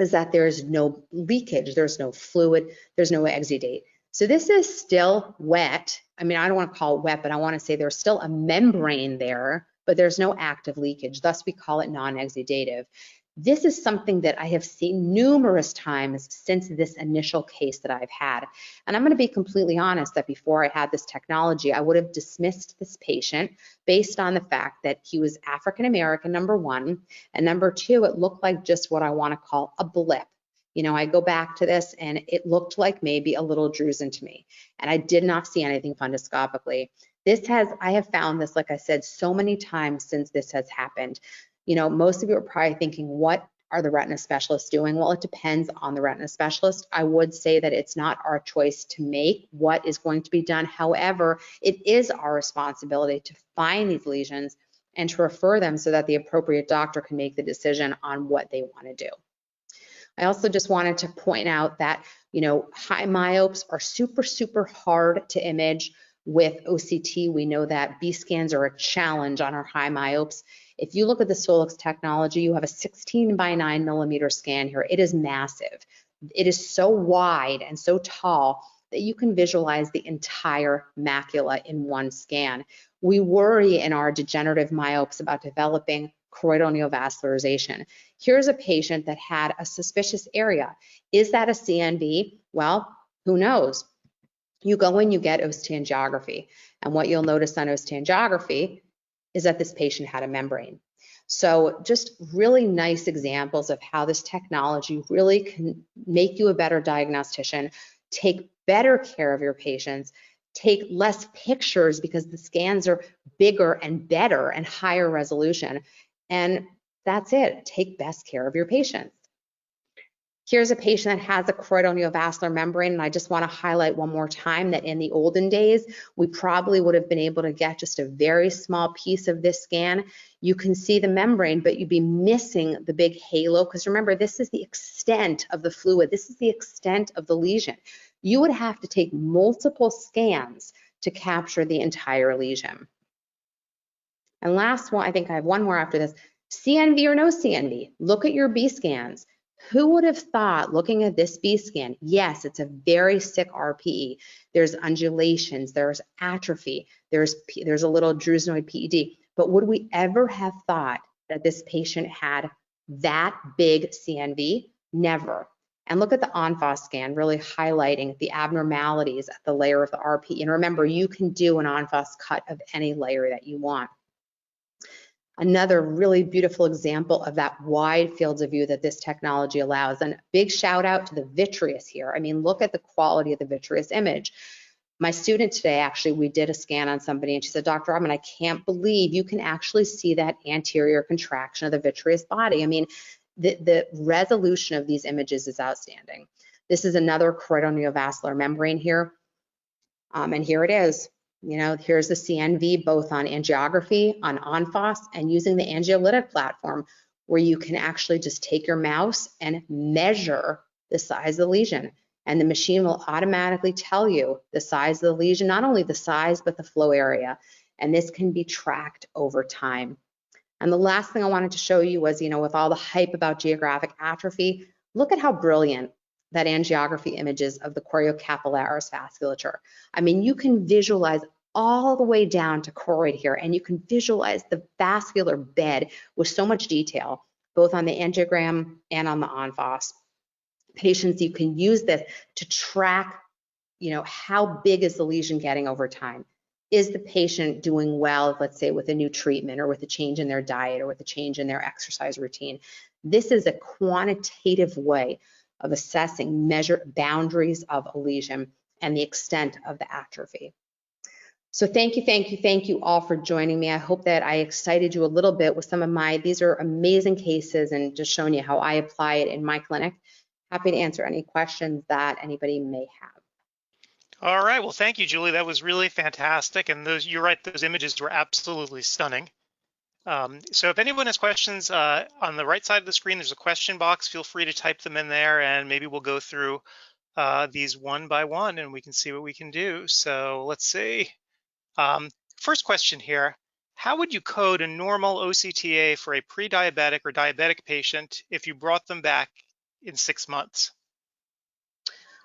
is that there's no leakage, there's no fluid, there's no exudate. So this is still wet. I mean, I don't want to call it wet, but I want to say there's still a membrane there, but there's no active leakage. Thus, we call it non-exudative. This is something that I have seen numerous times since this initial case that I've had. And I'm going to be completely honest that before I had this technology, I would have dismissed this patient based on the fact that he was African American, number one, and number two, it looked like just what I want to call a blip. I go back to this and it looked like maybe a little drusen to me, and I did not see anything fundoscopically. I have found this, like I said, so many times since this has happened. Most of you are probably thinking, what are the retina specialists doing? Well, it depends on the retina specialist. I would say that it's not our choice to make what is going to be done. However, it is our responsibility to find these lesions and to refer them so that the appropriate doctor can make the decision on what they want to do. I also just wanted to point out that, high myopes are super, super hard to image with OCT. We know that B scans are a challenge on our high myopes. If you look at the Solix technology, you have a 16 by 9 millimeter scan here. It is massive. It is so wide and so tall that you can visualize the entire macula in one scan. We worry in our degenerative myopes about developing choroidal neovascularization. Here's a patient that had a suspicious area. Is that a CNV? Well, who knows? You go in, you get OCT angiography, and what you'll notice on OCT angiography is that this patient had a membrane. So just really nice examples of how this technology really can make you a better diagnostician, take better care of your patients, take less pictures because the scans are bigger and better and higher resolution. And that's it. Take best care of your patients. Here's a patient that has a choroidal neovascular membrane, and I just want to highlight one more time that in the olden days, we probably would have been able to get just a very small piece of this scan. You can see the membrane, but you'd be missing the big halo, because remember, this is the extent of the fluid. This is the extent of the lesion. You would have to take multiple scans to capture the entire lesion. And last one, I think I have one more after this. CNV or no CNV, look at your B scans. Who would have thought, looking at this B scan, yes, it's a very sick RPE. There's undulations, there's atrophy, there's a little drusenoid PED, but would we ever have thought that this patient had that big CNV? Never. And look at the ENFOS scan, really highlighting the abnormalities at the layer of the RPE. And remember, you can do an ENFOS cut of any layer that you want. Another really beautiful example of that wide fields of view that this technology allows. And big shout out to the vitreous here. I mean, look at the quality of the vitreous image. My student today, actually, we did a scan on somebody and she said, Dr. Robin, I can't believe you can actually see that anterior contraction of the vitreous body. I mean, the resolution of these images is outstanding. This is another choroidal neovascular membrane here. And here it is. You know, here's the CNV both on angiography, on ONFOS, and using the angiolytic platform where you can actually just take your mouse and measure the size of the lesion. And the machine will automatically tell you the size of the lesion, not only the size, but the flow area. And this can be tracked over time. And the last thing I wanted to show you was, you know, with all the hype about geographic atrophy, look at how brilliant that angiography images of the choriocapillaris vasculature. I mean, you can visualize all the way down to choroid here, and you can visualize the vascular bed with so much detail, both on the angiogram and on the ONFOS. Patients, you can use this to track, you know, how big is the lesion getting over time? Is the patient doing well, let's say, with a new treatment or with a change in their diet or with a change in their exercise routine? This is a quantitative way of assessing boundaries of a lesion and the extent of the atrophy. So thank you all for joining me. I hope that I excited you a little bit with some of these are amazing cases and just showing you how I apply it in my clinic. Happy to answer any questions that anybody may have. All right, well, thank you, Julie. That was really fantastic. And you're right, those images were absolutely stunning. So if anyone has questions, on the right side of the screen, there's a question box. Feel free to type them in there and maybe we'll go through these one by one and we can see what we can do. So let's see. First question here, how would you code a normal OCTA for a pre-diabetic or diabetic patient if you brought them back in 6 months?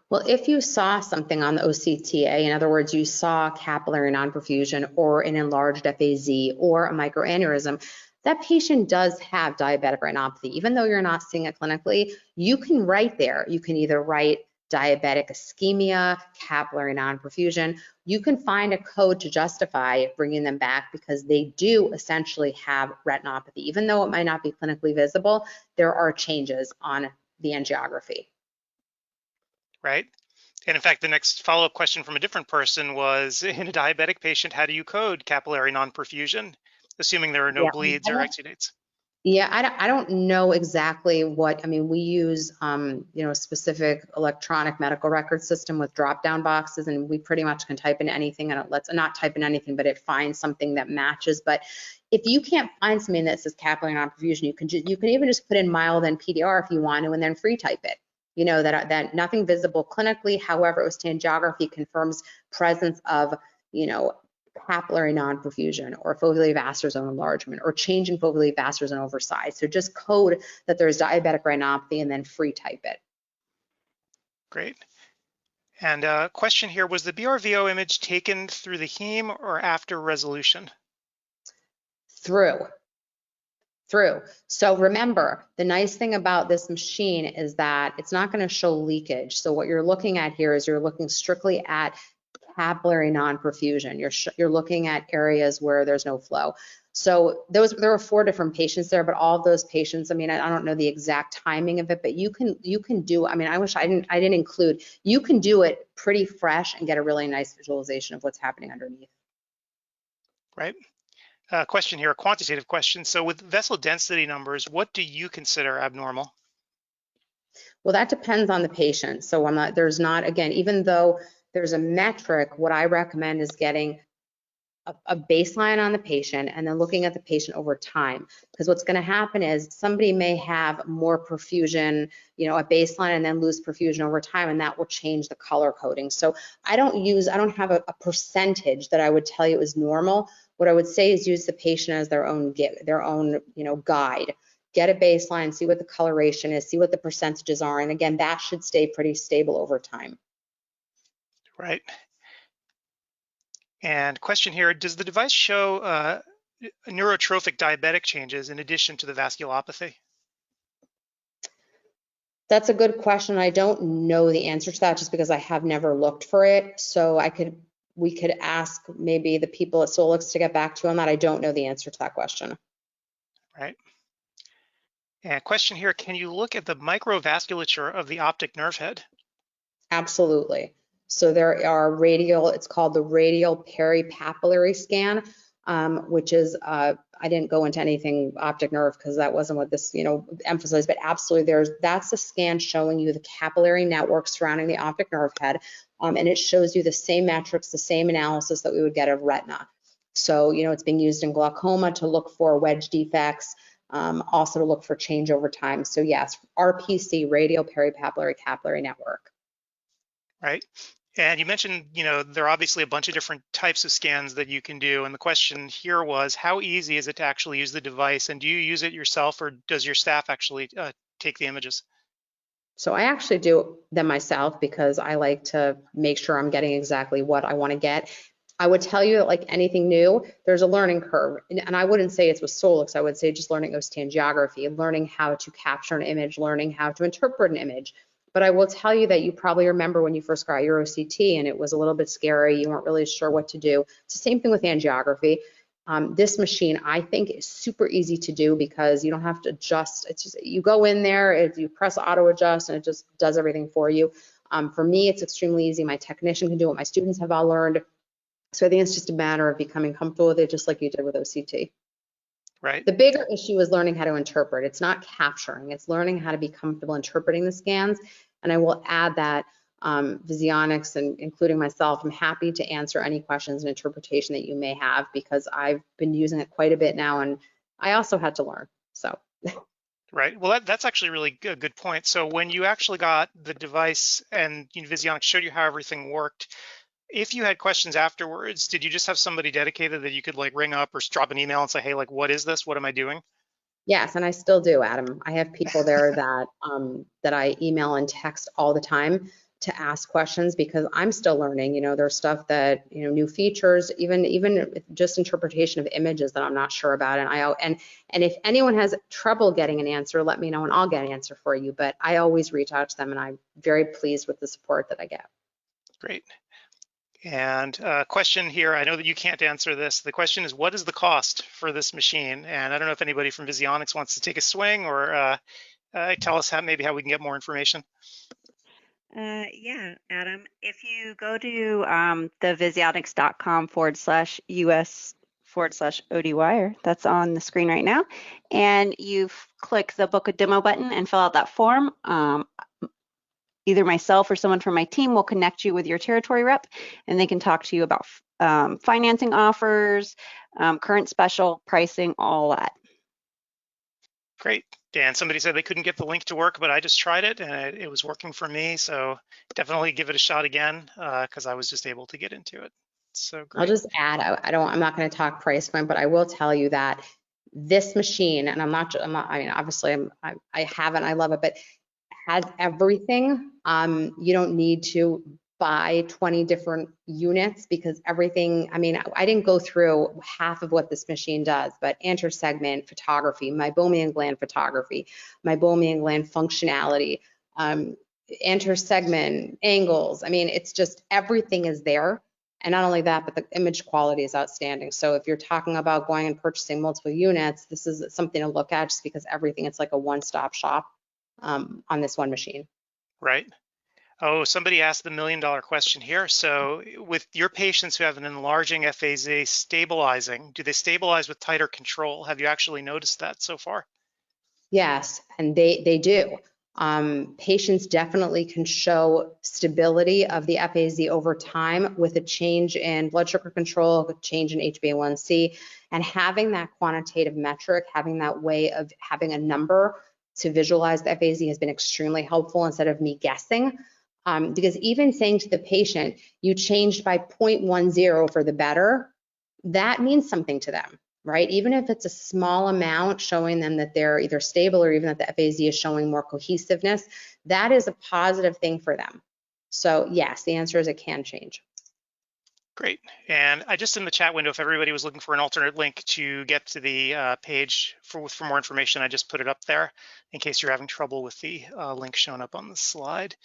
Well, if you saw something on the OCTA, in other words, you saw capillary non-perfusion or an enlarged FAZ or a microaneurysm, that patient does have diabetic retinopathy. Even though you're not seeing it clinically, you can write there. You can either write diabetic ischemia, capillary non-perfusion. You can find a code to justify bringing them back because they do essentially have retinopathy. Even though it might not be clinically visible, there are changes on the angiography. Right? And in fact, the next follow-up question from a different person was, in a diabetic patient, how do you code capillary non-perfusion, assuming there are no bleeds or exudates? Yeah, I don't know exactly what, I mean, we use, you know, a specific electronic medical record system with drop-down boxes, and we pretty much can type in anything, and it lets, not type in anything, but it finds something that matches. But if you can't find something that says capillary non-perfusion, you can even just put in mild and PDR if you want to, and then free type it. You know, that nothing visible clinically, however, angiography confirms presence of, you know, capillary non-perfusion or foveally vascular zone enlargement or change in foveally vascular zone oversize. So just code that there's diabetic retinopathy and then free type it. Great. And a question here, was the BRVO image taken through the heme or after resolution? Through. So remember, the nice thing about this machine is that it's not going to show leakage. So what you're looking at here is you're looking strictly at capillary non-perfusion. You're looking at areas where there's no flow. So there were 4 different patients there, but all of those patients, I mean, I don't know the exact timing of it, but you can do, I mean, I wish I didn't include, you can do it pretty fresh and get a really nice visualization of what's happening underneath. Right. Question here, a quantitative question. So with vessel density numbers, what do you consider abnormal? Well, that depends on the patient. So there's not, again, even though there's a metric, what I recommend is getting a baseline on the patient and then looking at the patient over time. Because what's going to happen is somebody may have more perfusion, you know, a baseline and then lose perfusion over time, and that will change the color coding. So I don't have a percentage that I would tell you is normal. What I would say is use the patient as their own, you know, guide. Get a baseline, see what the coloration is, see what the percentages are. And again, that should stay pretty stable over time. Right. And question here, does the device show neurotrophic diabetic changes in addition to the vasculopathy? That's a good question. I don't know the answer to that just because I have never looked for it. So we could ask maybe the people at Solix to get back to you on that. I don't know the answer to that question. Right. And question here, can you look at the microvasculature of the optic nerve head? Absolutely. So there are radial, it's called the radial peripapillary scan, which is, I didn't go into anything optic nerve because that wasn't what this, emphasized, but absolutely that's a scan showing you the capillary network surrounding the optic nerve head. And it shows you the same metrics, the same analysis that we would get of retina. So, it's being used in glaucoma to look for wedge defects, also to look for change over time. So yes, RPC, radial peripapillary capillary network. Right. And you mentioned, there are obviously a bunch of different types of scans that you can do. And the question here was, how easy is it to actually use the device? And do you use it yourself, or does your staff actually take the images? So I actually do them myself because I like to make sure I'm getting exactly what I want to get. I would tell you that, like anything new, there's a learning curve. And I wouldn't say it's with Solix. I would say just learning OCT angiography, learning how to capture an image, learning how to interpret an image. But I will tell you that you probably remember when you first got your OCT and it was a little bit scary. You weren't really sure what to do. It's the same thing with angiography. This machine, I think, is super easy to do because you don't have to adjust. It's just, you go in there, you press auto adjust, and it just does everything for you. For me, it's extremely easy. My technician can do it. My students have all learned. So I think it's just a matter of becoming comfortable with it, just like you did with OCT. Right. The bigger issue is learning how to interpret. It's not capturing. It's learning how to be comfortable interpreting the scans. And I will add that Visionics, and including myself, I'm happy to answer any questions and interpretation that you may have because I've been using it quite a bit now, and I also had to learn. So. Right. Well, that's actually really good point. So when you actually got the device and Visionics showed you how everything worked, if you had questions afterwards, did you just have somebody dedicated that you could like ring up or drop an email and say, hey, like, what is this? What am I doing? Yes, and I still do, Adam. I have people there that that I email and text all the time to ask questions because I'm still learning. There's stuff that, new features, even just interpretation of images that I'm not sure about. And if anyone has trouble getting an answer, let me know and I'll get an answer for you. But I always reach out to them, and I'm very pleased with the support that I get. Great. And question here, I know that you can't answer this. The question is, what is the cost for this machine? And I don't know if anybody from Visionics wants to take a swing or tell us maybe how we can get more information. Yeah, Adam, if you go to the visionics.com/US/ODwire, that's on the screen right now, and you click the book a demo button and fill out that form, either myself or someone from my team will connect you with your territory rep, and they can talk to you about financing offers, current special pricing, all that. Great. Dan, somebody said they couldn't get the link to work, but I just tried it and it was working for me. So definitely give it a shot again because I was just able to get into it. So great. I'll just add, I'm not going to talk price point, but I will tell you that this machine, and I mean, obviously I have it, I love it, but has everything. You don't need to buy 20 different units because everything, I mean, I didn't go through half of what this machine does, but intersegment photography, meibomian gland photography, meibomian gland functionality, intersegment angles. I mean, it's just everything is there. And not only that, but the image quality is outstanding. So if you're talking about going and purchasing multiple units, this is something to look at just because everything, it's like a one-stop shop on this one machine. Right. Oh, somebody asked the $1 million question here. So with your patients who have an enlarging FAZ stabilizing, do they stabilize with tighter control? Have you actually noticed that so far? Yes, and they do. Patients definitely can show stability of the FAZ over time with a change in blood sugar control, a change in HbA1c, and having that quantitative metric, having that way of having a number to visualize the FAZ has been extremely helpful instead of me guessing. Because even saying to the patient, you changed by 0.10 for the better, that means something to them, right? Even if it's a small amount showing them that they're either stable or even that the FAZ is showing more cohesiveness, that is a positive thing for them. So yes, the answer is it can change. Great. And I just in the chat window, if everybody was looking for an alternate link to get to the page for more information, I just put it up there in case you're having trouble with the link showing up on the slide.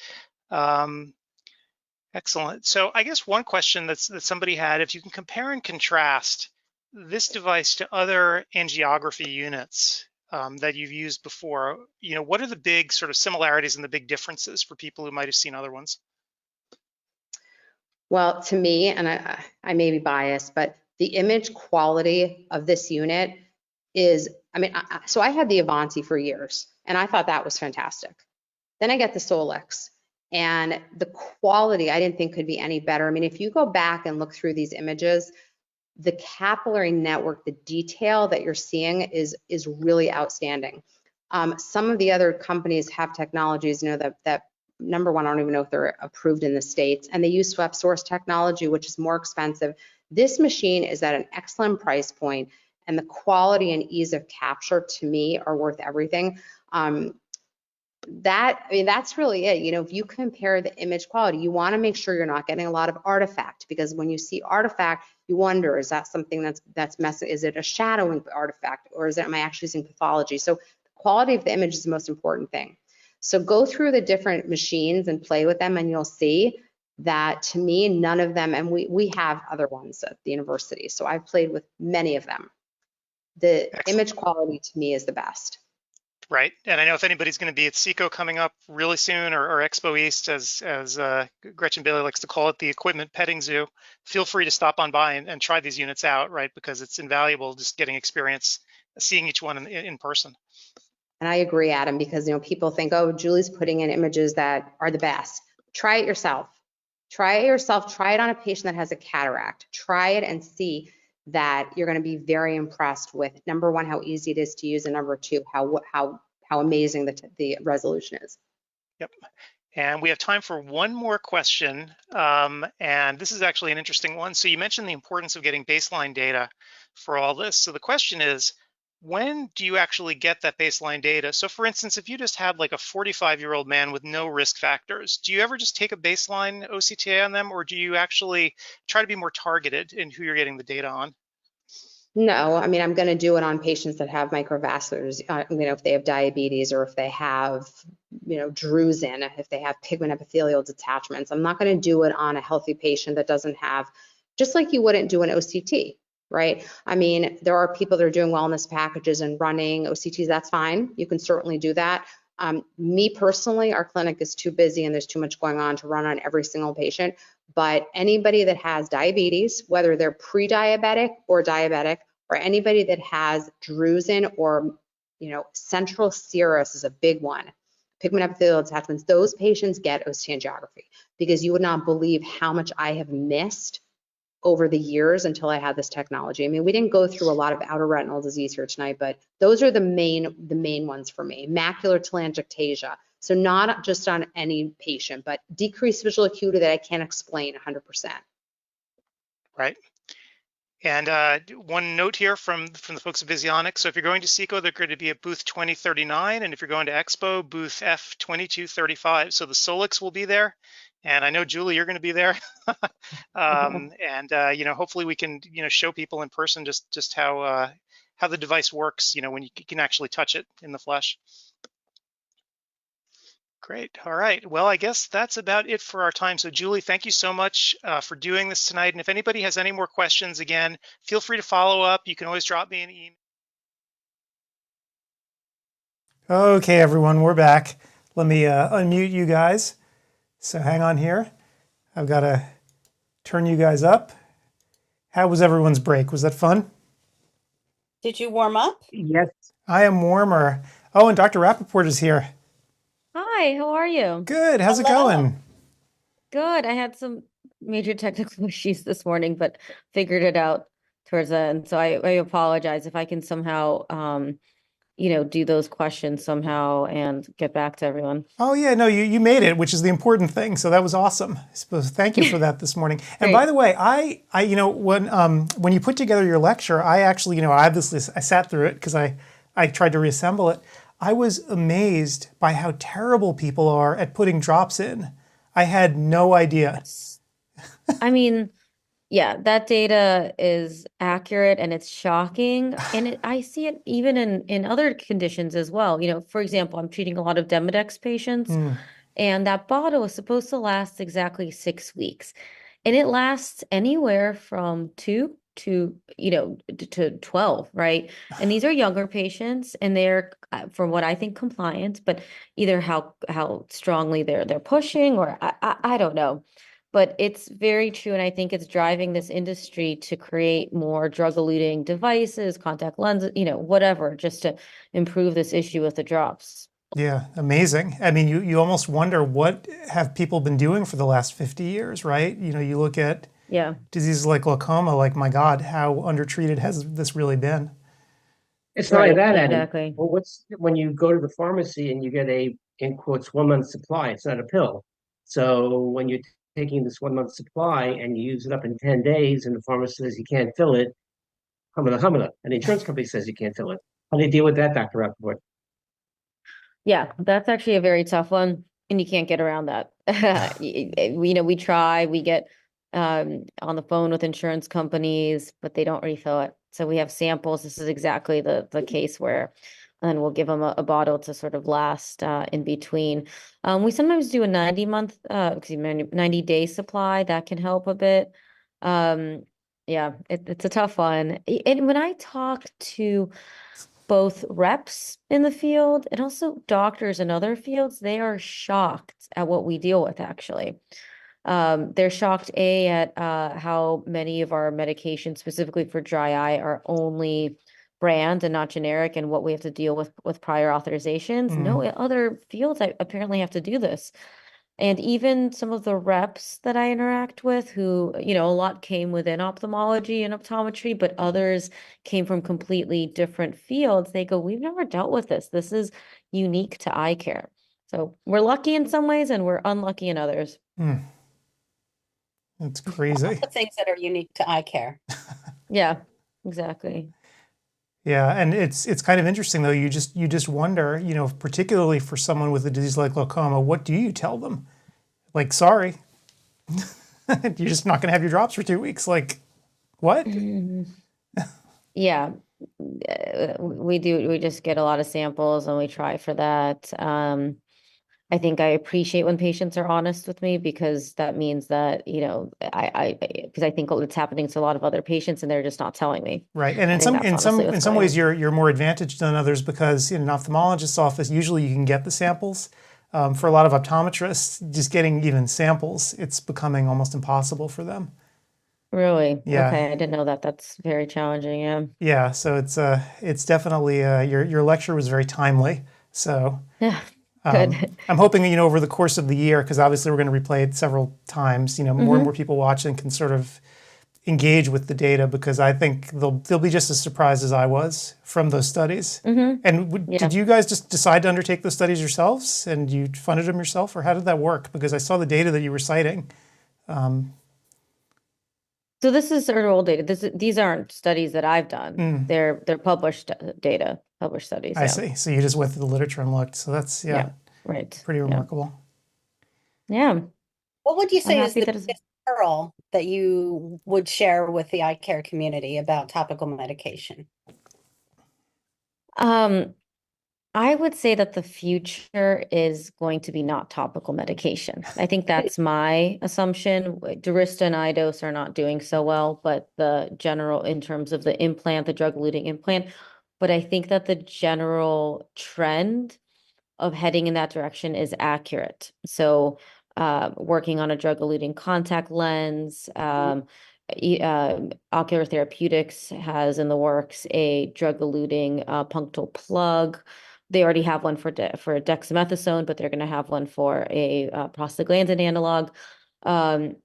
Excellent. So I guess one question that somebody had, if you can compare and contrast this device to other angiography units that you've used before, what are the big sort of similarities and the big differences for people who might have seen other ones? Well, to me, and I may be biased, but the image quality of this unit is, so I had the Avanti for years, and I thought that was fantastic. Then I get the Solix, and the quality I didn't think could be any better. I mean, if you go back and look through these images, the capillary network, the detail that you're seeing is really outstanding. Some of the other companies have technologies, that number one, I don't even know if they're approved in the States, and they use swept source technology, which is more expensive. This machine is at an excellent price point, and the quality and ease of capture to me are worth everything. That's really it. If you compare the image quality, you want to make sure you're not getting a lot of artifact, because when you see artifact, you wonder, is that something that's messy? Is it a shadowing artifact, or am I actually seeing pathology? So the quality of the image is the most important thing. So go through the different machines and play with them, and you'll see that, to me, none of them, and we have other ones at the university, so I've played with many of them. The image quality to me is the best. Right, and I know if anybody's going to be at CECO coming up really soon, or Expo East, as Gretchen Bailey likes to call it, the equipment petting zoo, feel free to stop on by and try these units out, right? Because it's invaluable just getting experience, seeing each one in person. And I agree, Adam, because people think, oh, Julie's putting in images that are the best. Try it yourself. Try it yourself. Try it on a patient that has a cataract. Try it and see that you're going to be very impressed with, number one, how easy it is to use, and number two, how amazing the resolution is. Yep. And we have time for one more question. And this is actually an interesting one. So you mentioned the importance of getting baseline data for all this. So the question is, when do you actually get that baseline data? So for instance, if you just had like a 45-year-old man with no risk factors, do you ever just take a baseline OCTA on them, or do you actually try to be more targeted in who you're getting the data on? No, I'm going to do it on patients that have microvasculars, if they have diabetes, or if they have, drusen, if they have pigment epithelial detachments. I'm not going to do it on a healthy patient that doesn't have, just like you wouldn't do an OCT, right? There are people that are doing wellness packages and running OCTs. That's fine. You can certainly do that. Me personally, our clinic is too busy and there's too much going on to run on every single patient. But anybody that has diabetes, whether they're pre-diabetic or diabetic, or anybody that has drusen or, central serous is a big one, pigment epithelial detachments, those patients get OCT angiography, because you would not believe how much I have missed over the years until I had this technology. We didn't go through a lot of outer retinal disease here tonight, but those are the main ones for me. Macular telangiectasia. So not just on any patient, but decreased visual acuity that I can't explain 100%. Right. And one note here from the folks at Visionics. So if you're going to CECO, they're going to be at booth 2039. And if you're going to Expo, booth F2235. So the Solix will be there. And I know, Julie, you're going to be there. Hopefully we can, show people in person just how the device works, when you can actually touch it in the flesh. Great. All right. Well, I guess that's about it for our time. So Julie, thank you so much for doing this tonight. And if anybody has any more questions, again, feel free to follow up. You can always drop me an email. Okay, everyone, we're back. Let me unmute you guys. So hang on here. I've got to turn you guys up. How was everyone's break? Was that fun? Did you warm up? Yes. I am warmer. Oh, and Dr. Rappaport is here. Hi, how are you? Good. How's it going? Good. I had some major technical issues this morning, but figured it out towards the end. So I apologize if I can somehow, do those questions somehow and get back to everyone. Oh yeah, no, you made it, which is the important thing. So that was awesome. So thank you for that this morning. And by the way, I when you put together your lecture, I actually, I sat through it because I tried to reassemble it. I was amazed by how terrible people are at putting drops in. I had no idea. Yeah, that data is accurate and it's shocking. And I see it even in other conditions as well. For example, I'm treating a lot of Demodex patients, and that bottle is supposed to last exactly 6 weeks. And it lasts anywhere from 2 to, to 12, right? And these are younger patients, and they're, from what I think, compliant, but either how strongly they're pushing, or I don't know. But it's very true, and I think it's driving this industry to create more drug-eluting devices, contact lenses, whatever, just to improve this issue with the drops. Yeah, amazing. I mean, you almost wonder, what have people been doing for the last 50 years, right? You look at diseases like glaucoma, like, my God, how undertreated has this really been? It's not like that, Adam. Exactly. Well, when you go to the pharmacy and you get a, in quotes, 1 month supply, it's not a pill. So when you're taking this 1 month supply and you use it up in 10 days and the pharmacist says you can't fill it, humana humana, and the insurance company says you can't fill it. How do you deal with that, Dr. Rappaport? Yeah, that's actually a very tough one, and you can't get around that. We try, we get on the phone with insurance companies, but they don't refill it. So we have samples. This is exactly the case where, and we'll give them a bottle to sort of last in between. We sometimes do a 90-day supply. That can help a bit. Yeah, it's a tough one. And when I talk to both reps in the field and also doctors in other fields, they are shocked at what we deal with, actually. They're shocked, at how many of our medications, specifically for dry eye, are only brand and not generic, and what we have to deal with prior authorizations. No, other fields apparently have to do this. And even some of the reps that I interact with, who, a lot came within ophthalmology and optometry, but others came from completely different fields. They go, we've never dealt with this. This is unique to eye care. So we're lucky in some ways and we're unlucky in others. That's crazy. The things that are unique to eye care. Yeah, exactly. Yeah, and it's kind of interesting, though. You just wonder, particularly for someone with a disease like glaucoma, what do you tell them? Like, sorry, you're just not going to have your drops for 2 weeks. Like, what? Yeah, we do. We just get a lot of samples and we try for that. I think I appreciate when patients are honest with me, because that means that, because I think it's happening to a lot of other patients and they're just not telling me. Right. And in some ways you're more advantaged than others, because in an ophthalmologist's office, usually you can get the samples. For a lot of optometrists, just getting even samples, it's becoming almost impossible for them. Really? Yeah. Okay, I didn't know that. That's very challenging. Yeah. Yeah. So it's definitely your lecture was very timely. So yeah. Good. I'm hoping, over the course of the year, because obviously we're going to replay it several times, more and more people watching can sort of engage with the data, because I think they'll be just as surprised as I was from those studies. And did you guys just decide to undertake those studies yourselves, and you funded them yourself, or how did that work? Because I saw the data that you were citing. So this is sort of old data. These aren't studies that I've done. They're published data, published studies. I see. So you just went through the literature and looked. So that's right. Pretty remarkable. Yeah. What would you say is the biggest pearl that you would share with the eye care community about topical medication? I would say that the future is going to be not topical medication. I think that's my assumption. Durista and iDose are not doing so well, but the general, in terms of the implant, the drug-eluting implant, but I think that the general trend of heading in that direction is accurate. So working on a drug-eluting contact lens, Ocular Therapeutics has in the works a drug-eluting punctal plug. They already have one for dexamethasone, but they're going to have one for a prostaglandin analog.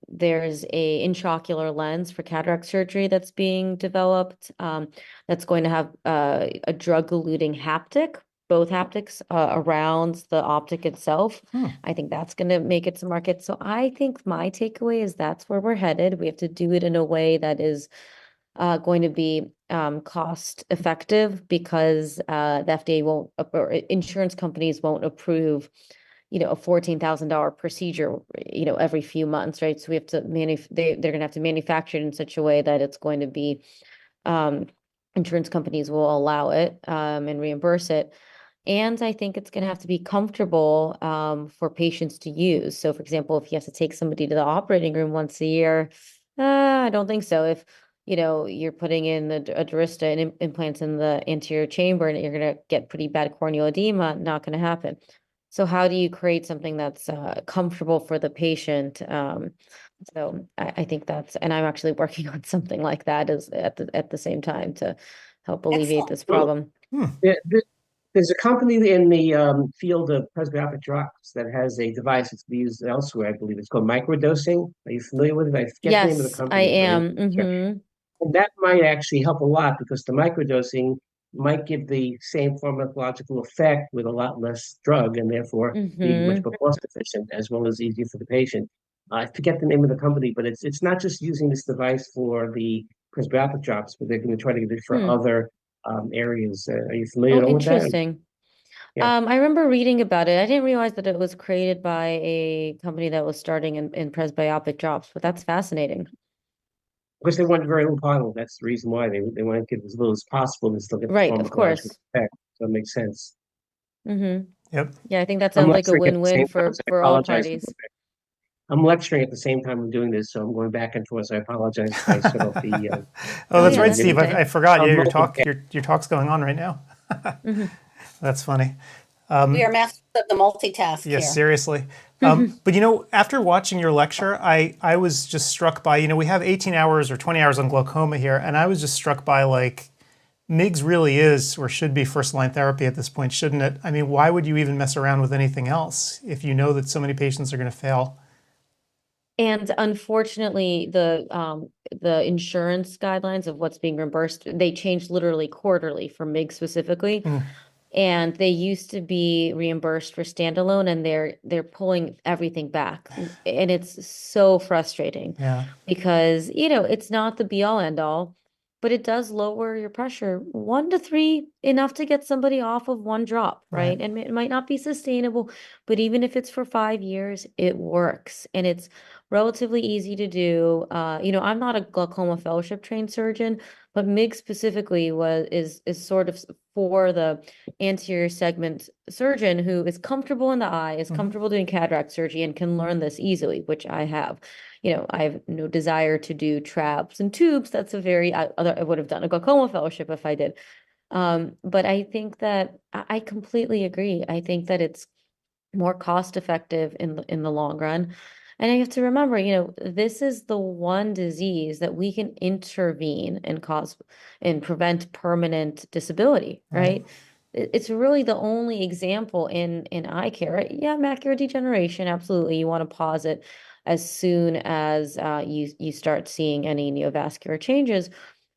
There's a intraocular lens for cataract surgery that's being developed, that's going to have a drug-eluting haptic, both haptics around the optic itself. I think that's going to make it to market. So I think my takeaway is that's where we're headed. We have to do it in a way that is going to be cost effective, because the FDA won't, or insurance companies won't approve, a $14,000 procedure, every few months, right? So we have to they're going to have to manufacture it in such a way that it's going to be, insurance companies will allow it and reimburse it. And I think it's going to have to be comfortable for patients to use. So, for example, if you have to take somebody to the operating room once a year, I don't think so. you're putting in the Durysta and implants in the anterior chamber and you're going to get pretty bad corneal edema, not going to happen. So how do you create something that's comfortable for the patient? So I think and I'm actually working on something like that at the same time to help alleviate this problem. Yeah, there's a company in the field of presbyopic drops that has a device that's used elsewhere. I believe it's called microdosing. Are you familiar with it? I forget the name of the Yes, I company. am. And that might actually help a lot because the microdosing might give the same pharmacological effect with a lot less drug and therefore be much more cost efficient as well as easier for the patient. I forget the name of the company, but it's not just using this device for the presbyopic drops, but they're going to try to get it for other areas. Are you familiar Oh, at all with that? interesting. Yeah. I remember reading about it. I didn't realize that it was created by a company that was starting in presbyopic drops, but that's fascinating. Because they want very little bottle. That's the reason why they want to get as little as possible and still get the Right, of pharmacological course. effect. So it makes sense. Yep. Yeah, I think that I'm sounds like a lecturing at the win-win same time, so I for all apologize. parties. I'm lecturing at the same time I'm doing this, so I'm going back and forth. So I apologize if I sort of the. Oh, that's yeah, right, that's Steve. okay. I forgot. Yeah, your multitasking. talk's going on right now. That's funny. We are masters of the multitask Yes, here. seriously. But after watching your lecture, I was just struck by, we have 18 hours or 20 hours on glaucoma here, and I was just struck by MIGS really is or should be first line therapy at this point, shouldn't it? I mean, why would you even mess around with anything else if you know that so many patients are going to fail? And unfortunately, the insurance guidelines of what's being reimbursed, they changed literally quarterly for MIGS specifically. And they used to be reimbursed for standalone, and they're pulling everything back. And it's so frustrating because, it's not the be all end all, but it does lower your pressure 1 to 3, enough to get somebody off of one drop, right? And it might not be sustainable, but even if it's for 5 years, it works. And it's relatively easy to do. I'm not a glaucoma fellowship trained surgeon, but MIG specifically is sort of for the anterior segment surgeon who is comfortable in the eye, is comfortable doing cataract surgery, and can learn this easily, which I have. I have no desire to do traps and tubes. That's I would have done a glaucoma fellowship if I did. But I think that I completely agree. I think that it's more cost effective in the long run. And I have to remember, this is the one disease that we can intervene and cause and prevent permanent disability, right? It's really the only example in eye care, right? Yeah, macular degeneration, absolutely. You want to pause it as soon as you start seeing any neovascular changes.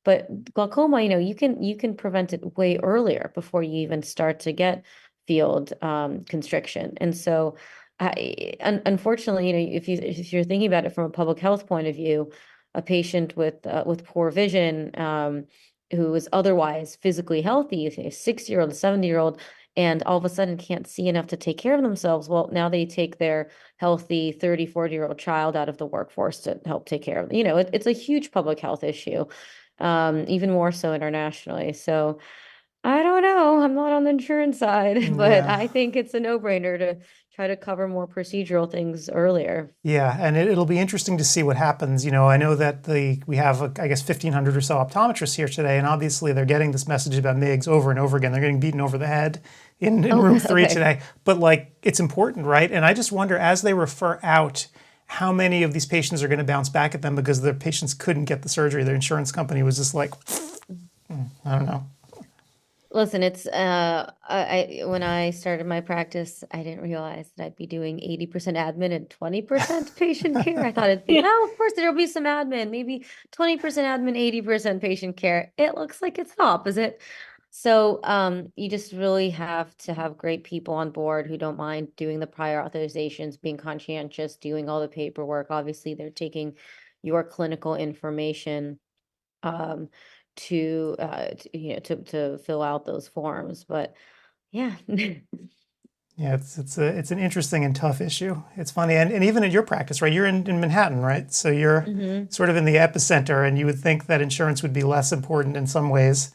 But glaucoma, you can prevent it way earlier before you even start to get field constriction. And so unfortunately, if you're thinking about it from a public health point of view, a patient with poor vision who is otherwise physically healthy, a 60-year-old, a 70-year-old, and all of a sudden can't see enough to take care of themselves, well, now they take their healthy 30, 40-year-old child out of the workforce to help take care of them. It's a huge public health issue, even more so internationally. So I don't know. I'm not on the insurance side, but I think it's a no-brainer to try to cover more procedural things earlier. Yeah, and it'll be interesting to see what happens. I know that we have, I guess, 1,500 or so optometrists here today, and obviously they're getting this message about MIGS over and over again. They're getting beaten over the head in room 3 today. But it's important, right? And I just wonder, as they refer out, how many of these patients are going to bounce back at them because their patients couldn't get the surgery. Their insurance company was just I don't know. Listen, it's when I started my practice, I didn't realize that I'd be doing 80% admin and 20% patient care. I thought it'd be, of course there'll be some admin, maybe 20% admin, 80% patient care. It looks like it's the opposite. So you just really have to have great people on board who don't mind doing the prior authorizations, being conscientious, doing all the paperwork. Obviously, they're taking your clinical information to fill out those forms. But yeah. Yeah, it's an interesting and tough issue. It's funny, and even in your practice, right? You're in Manhattan, right? So you're sort of in the epicenter, and you would think that insurance would be less important in some ways,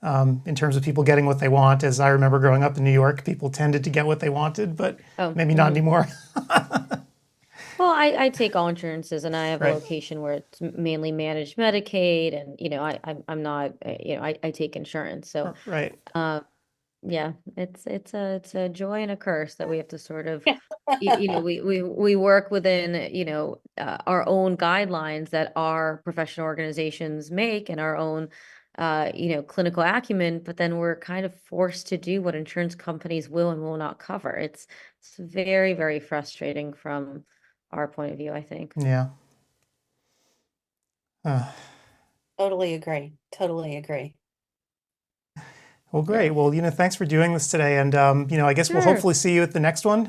in terms of people getting what they want. As I remember growing up in New York, people tended to get what they wanted, but maybe not anymore. Well, I take all insurances, and I have a Right. location where it's mainly managed Medicaid, and I'm not, I take insurance. So, Right. yeah, it's a joy and a curse that we have to sort of, we work within, our own guidelines that our professional organizations make and our own, clinical acumen, but then we're kind of forced to do what insurance companies will and will not cover. It's very, very frustrating from our point of view, I think. Yeah. Totally agree. Totally agree. Well, great. Yeah. Well, thanks for doing this today. And, I guess we'll Sure. hopefully see you at the next one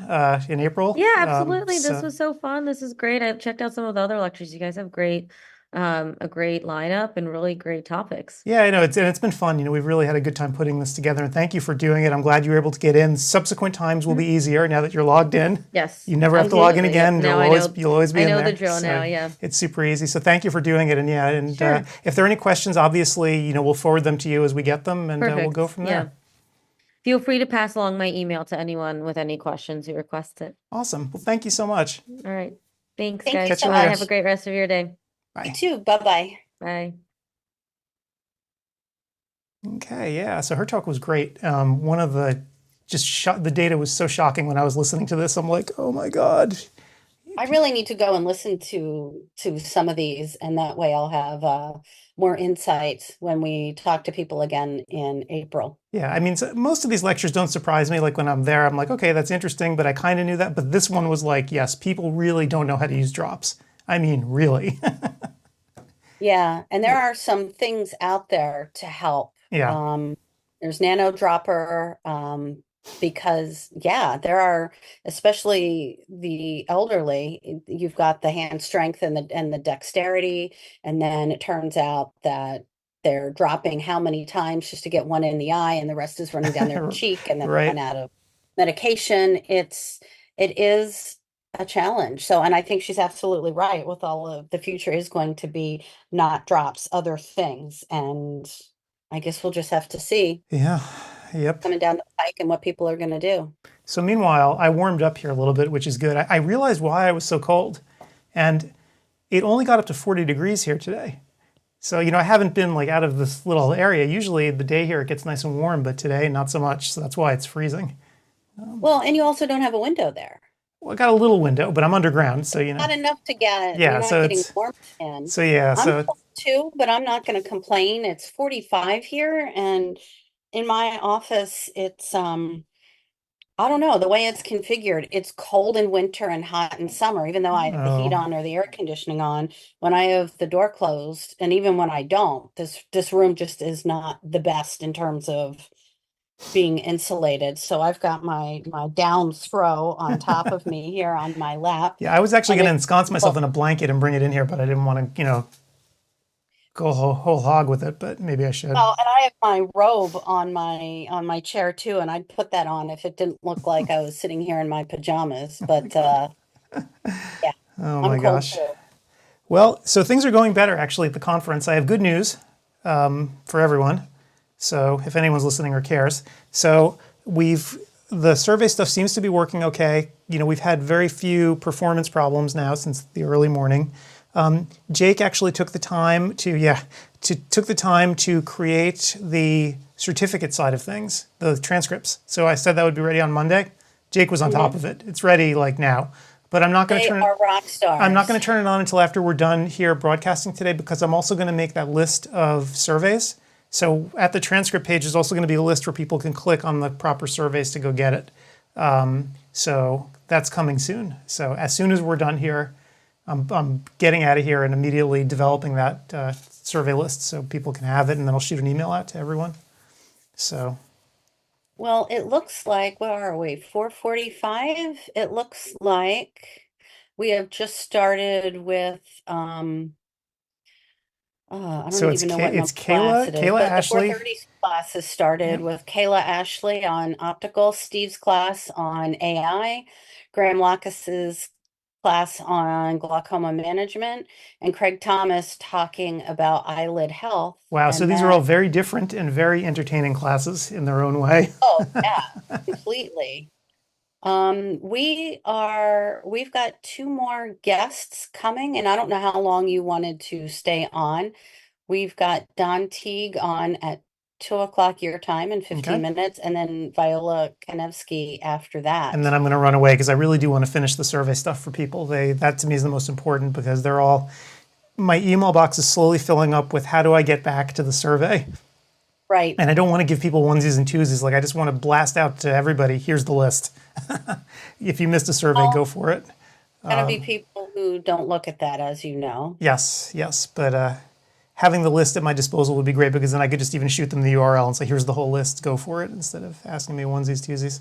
in April. Yeah, absolutely. This So, was so fun. This is great. I've checked out some of the other lectures. You guys have a great lineup and really great topics. yeah, I know. It's been fun. We've really had a good time putting this together. And thank you for doing it. I'm glad you were able to get in. Subsequent times will be easier now that you're logged in. Yes. You never have to log in Absolutely. Yep. again. Now You'll always be I in know there. the drill So now, yeah. it's super easy. So thank you for doing it. And Sure. if there are any questions, obviously, we'll forward them to you as we get them, and we'll Perfect. go from there. Yeah. Feel free to pass along my email to anyone with any questions who request it. Awesome. Well, thank you so much. All right. Thanks, Thank you guys. Catch you so later. much. Have a great rest of your day. Bye. You too. Bye-bye. Bye. Okay, yeah. So her talk was great. One of the the data was so shocking when I was listening to this. I'm like, oh my God. I really need to go and listen to some of these, and that way I'll have more insight when we talk to people again in April. Yeah, I mean, so most of these lectures don't surprise me. Like when I'm there, I'm like, okay, that's interesting, but I kind of knew that. But this one was like, yes, people really don't know how to use drops. I mean, really. Yeah, and there are some things out there to help. Yeah. There's Nano Dropper, because there are, especially the elderly, you've got the hand strength and the dexterity, and then it turns out that they're dropping how many times just to get one in the eye, and the rest is running down their cheek, and then Right. run out of medication. It is a challenge. So, and I think she's absolutely right with all of the future is going to be not drops, other things. And I guess we'll just have to see Yeah. Yep. coming down the pike and what people are going to do. So meanwhile, I warmed up here a little bit, which is good. I realized why I was so cold, and it only got up to 40 degrees here today. So, I haven't been like out of this little area. Usually the day here it gets nice and warm, but today not so much. So that's why it's freezing. Well, and you also don't have a window there. Well, I got a little window, but I'm underground, so Not enough to get. Yeah, You're not so getting it's- warmth in. So yeah, I'm so cold too, but I'm not going to complain. It's 45 here, and in my office, it's I don't know, the way it's configured, it's cold in winter and hot in summer, even though I have the heat Oh. on or the air conditioning on. When I have the door closed, and even when I don't, this room just is not the best in terms of being insulated. So I've got my down throw on top of me here on my lap. yeah, I was actually And going to it- ensconce myself in a blanket and bring it in here, but I didn't want to, go whole hog with it. But maybe I should. Well, and I have my robe on my chair too, and I'd put that on if it didn't look like I was sitting here in my pajamas. But yeah, Oh I'm my cold gosh. too. Well, so things are going better actually at the conference. I have good news for everyone. So if anyone's listening or cares, so the survey stuff seems to be working okay. We've had very few performance problems now since the early morning. Jake actually took the time to create the certificate side of things, the transcripts. So I said that would be ready on Monday. Jake was on top of it. It's ready like now. But I'm not going to turn They are rock stars. I'm not going to turn it on until after we're done here broadcasting today, because I'm also going to make that list of surveys. So at the transcript page is also going to be a list where people can click on the proper surveys to go get it. So that's coming soon. So as soon as we're done here, I'm getting out of here and immediately developing that survey list so people can have it, and then I'll shoot an email out to everyone. So. Well, it looks like, where are we? 4:45? It looks like we have just started with I So don't it's even know Ka- what it's number class Kayla- it is, Kayla but Ashley. the 4:30 class has started with Kayla Ashley on optical, Steve's class on AI, Graham Lacus's class on glaucoma management, and Craig Thomas talking about eyelid health. Wow, so And these then- are all very different and very entertaining classes in their own way. Oh, yeah, completely. We've got two more guests coming, and I don't know how long you wanted to stay on. We've got Don Teague on at 2 o'clock your time in 15 Okay. minutes, and then Viola Kanevsky after that. And then I'm going to run away because I really do want to finish the survey stuff for people. That to me is the most important because they're all, my email box is slowly filling up with how do I get back to the survey? Right. And I don't want to give people onesies and twosies. Like I just want to blast out to everybody. Here's the list. If you missed a survey, go for it. Gonna be people who don't look at that, as you know. Yes. But having the list at my disposal would be great because then I could just even shoot them the URL and say, here's the whole list, go for it, instead of asking me onesies, twosies.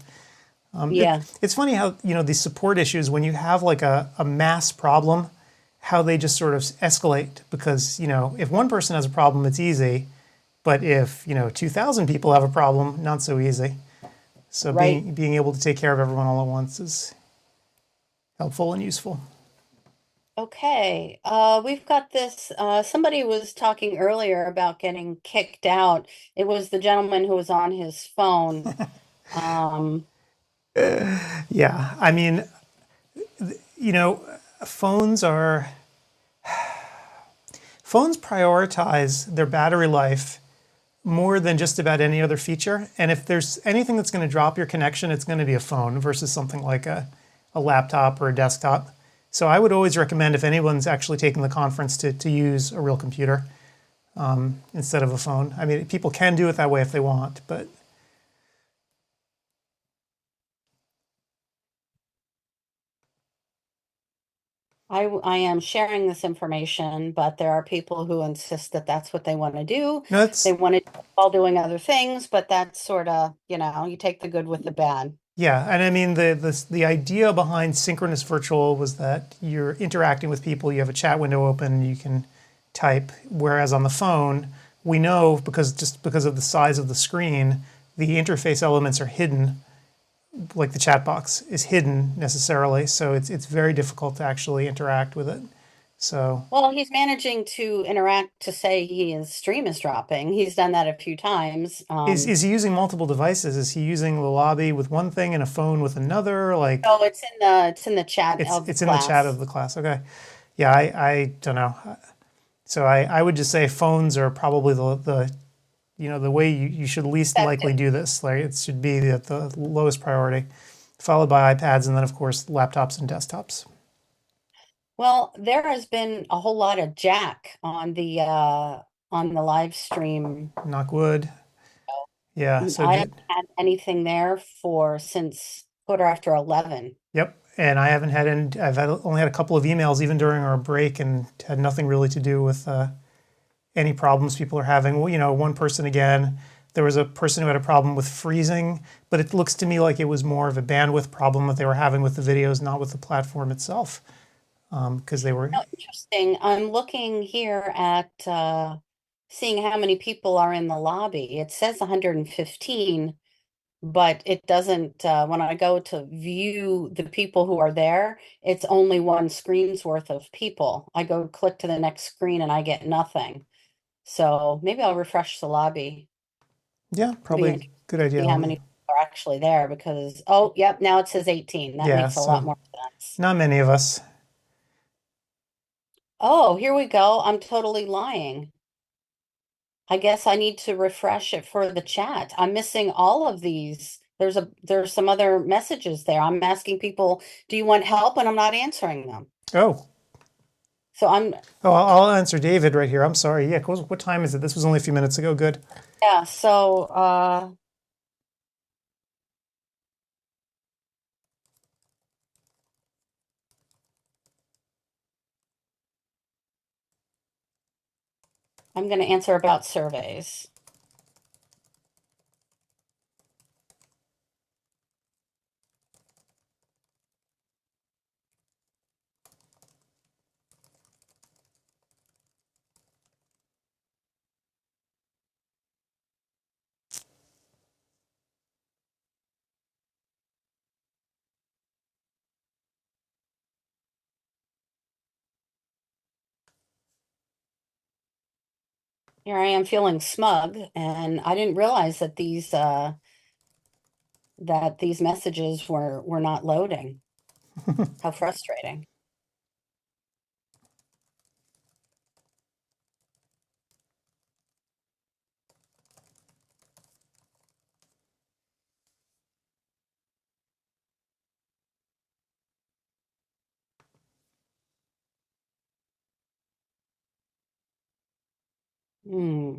Yeah. It's funny how, these support issues, when you have like a mass problem, how they just sort of escalate because, if one person has a problem, it's easy. But if, 2,000 people have a problem, not so easy. So Right. being able to take care of everyone all at once is helpful and useful. Okay, we've got this, somebody was talking earlier about getting kicked out. It was the gentleman who was on his phone. Yeah, I mean, phones prioritize their battery life more than just about any other feature. And if there's anything that's going to drop your connection, it's going to be a phone versus something like a laptop or a desktop. So I would always recommend if anyone's actually taking the conference to use a real computer instead of a phone. I mean, people can do it that way if they want, but I am sharing this information, but there are people who insist that that's what they want to do. no, it's They want to while doing other things, but that's sort of, you take the good with the bad. yeah. And I mean, the idea behind synchronous virtual was that you're interacting with people, you have a chat window open, you can type, whereas on the phone, we know because of the size of the screen, the interface elements are hidden, like the chat box is hidden necessarily, so it's very difficult to actually interact with it. So Well, he's managing to interact to say his stream is dropping. He's done that a few times. is he using multiple devices? Is he using the lobby with one thing and a phone with another? Like No, it's in the chat of the it's in the chat of the class. Okay, yeah, I don't know. So I would just say phones are probably the way you should least likely do this. Like it should be the lowest priority, followed by iPads, and then of course laptops and desktops. Well, there has been a whole lot of jack on the live stream. Knock wood. Yeah, so I haven't had anything there since quarter after 11. Yep, and I haven't had any. Only had a couple of emails even during our break, and had nothing really to do with any problems people are having. Well, one person again. There was a person who had a problem with freezing, but it looks to me like it was more of a bandwidth problem that they were having with the videos, not with the platform itself, because they were. No, interesting. I'm looking here at seeing how many people are in the lobby. It says 115, but it doesn't, when I go to view the people who are there, it's only one screen's worth of people. I go click to the next screen and I get nothing. So maybe I'll refresh the lobby. Yeah, probably a good idea. See how many people are actually there because, oh, yep, now it says 18. That Yeah, makes a lot more sense. Not many of us. Oh, here we go. I'm totally lying. I guess I need to refresh it for the chat. I'm missing all of these. There's some other messages there. I'm asking people, do you want help? And I'm not answering them. Oh. So I'll answer David right here. I'm sorry. Yeah, what time is it? This was only a few minutes ago. Good. Yeah, so I'm going to answer about surveys. Here I am feeling smug, and I didn't realize that these that these messages were not loading. How frustrating. Hmm.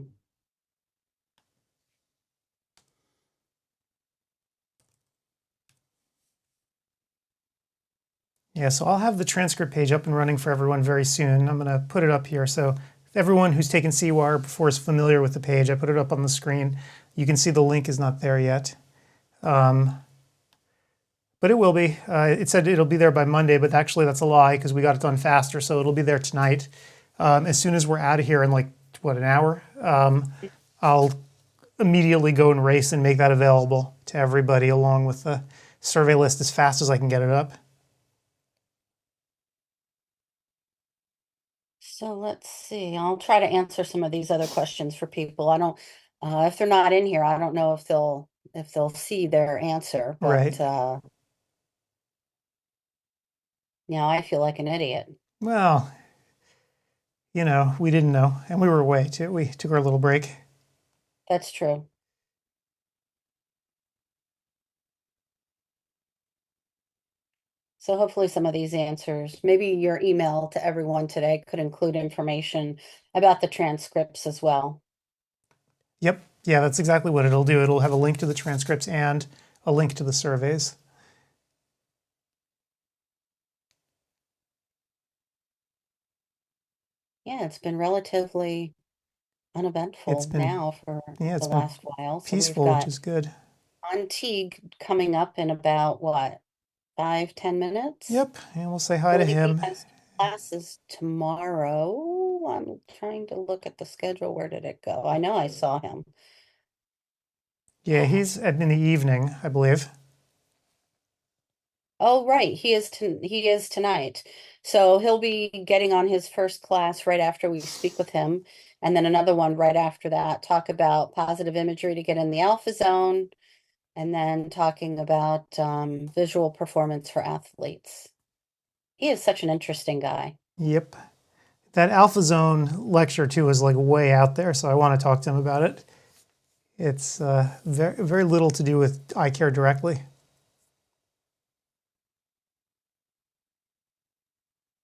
Yeah, so I'll have the transcript page up and running for everyone very soon. I'm going to put it up here. So everyone who's taken CEwire before is familiar with the page. I put it up on the screen. You can see the link is not there yet. But it will be. It said it'll be there by Monday, but actually that's a lie because we got it done faster. So it'll be there tonight. As soon as we're out of here in like, what, an hour, I'll immediately go and race and make that available to everybody along with the survey list as fast as I can get it up. So let's see. I'll try to answer some of these other questions for people. I don't, if they're not in here, I don't know if they'll see their answer, but Right. now I feel like an idiot. Well, you know, we didn't know, and we were away too. We took our little break. That's true. So hopefully some of these answers, maybe your email to everyone today could include information about the transcripts as well. Yep. Yeah, that's exactly what it'll do. It'll have a link to the transcripts and a link to the surveys. Yeah, it's been relatively uneventful It's been, now for yeah, it's the been last while. So we've peaceful, which got is good. Antig coming up in about what, 5-10 minutes? Yep, and we'll say hi to Believe he him. has classes tomorrow. I'm trying to look at the schedule. Where did it go? I know I saw him. Yeah, he's in the evening, I believe. Oh, right. He is tonight. So he'll be getting on his first class right after we speak with him, and then another one right after that, talk about positive imagery to get in the alpha zone, and then talking about visual performance for athletes. He is such an interesting guy. Yep. That Alpha Zone lecture too is like way out there, so I want to talk to him about it. It's very, very little to do with eye care directly.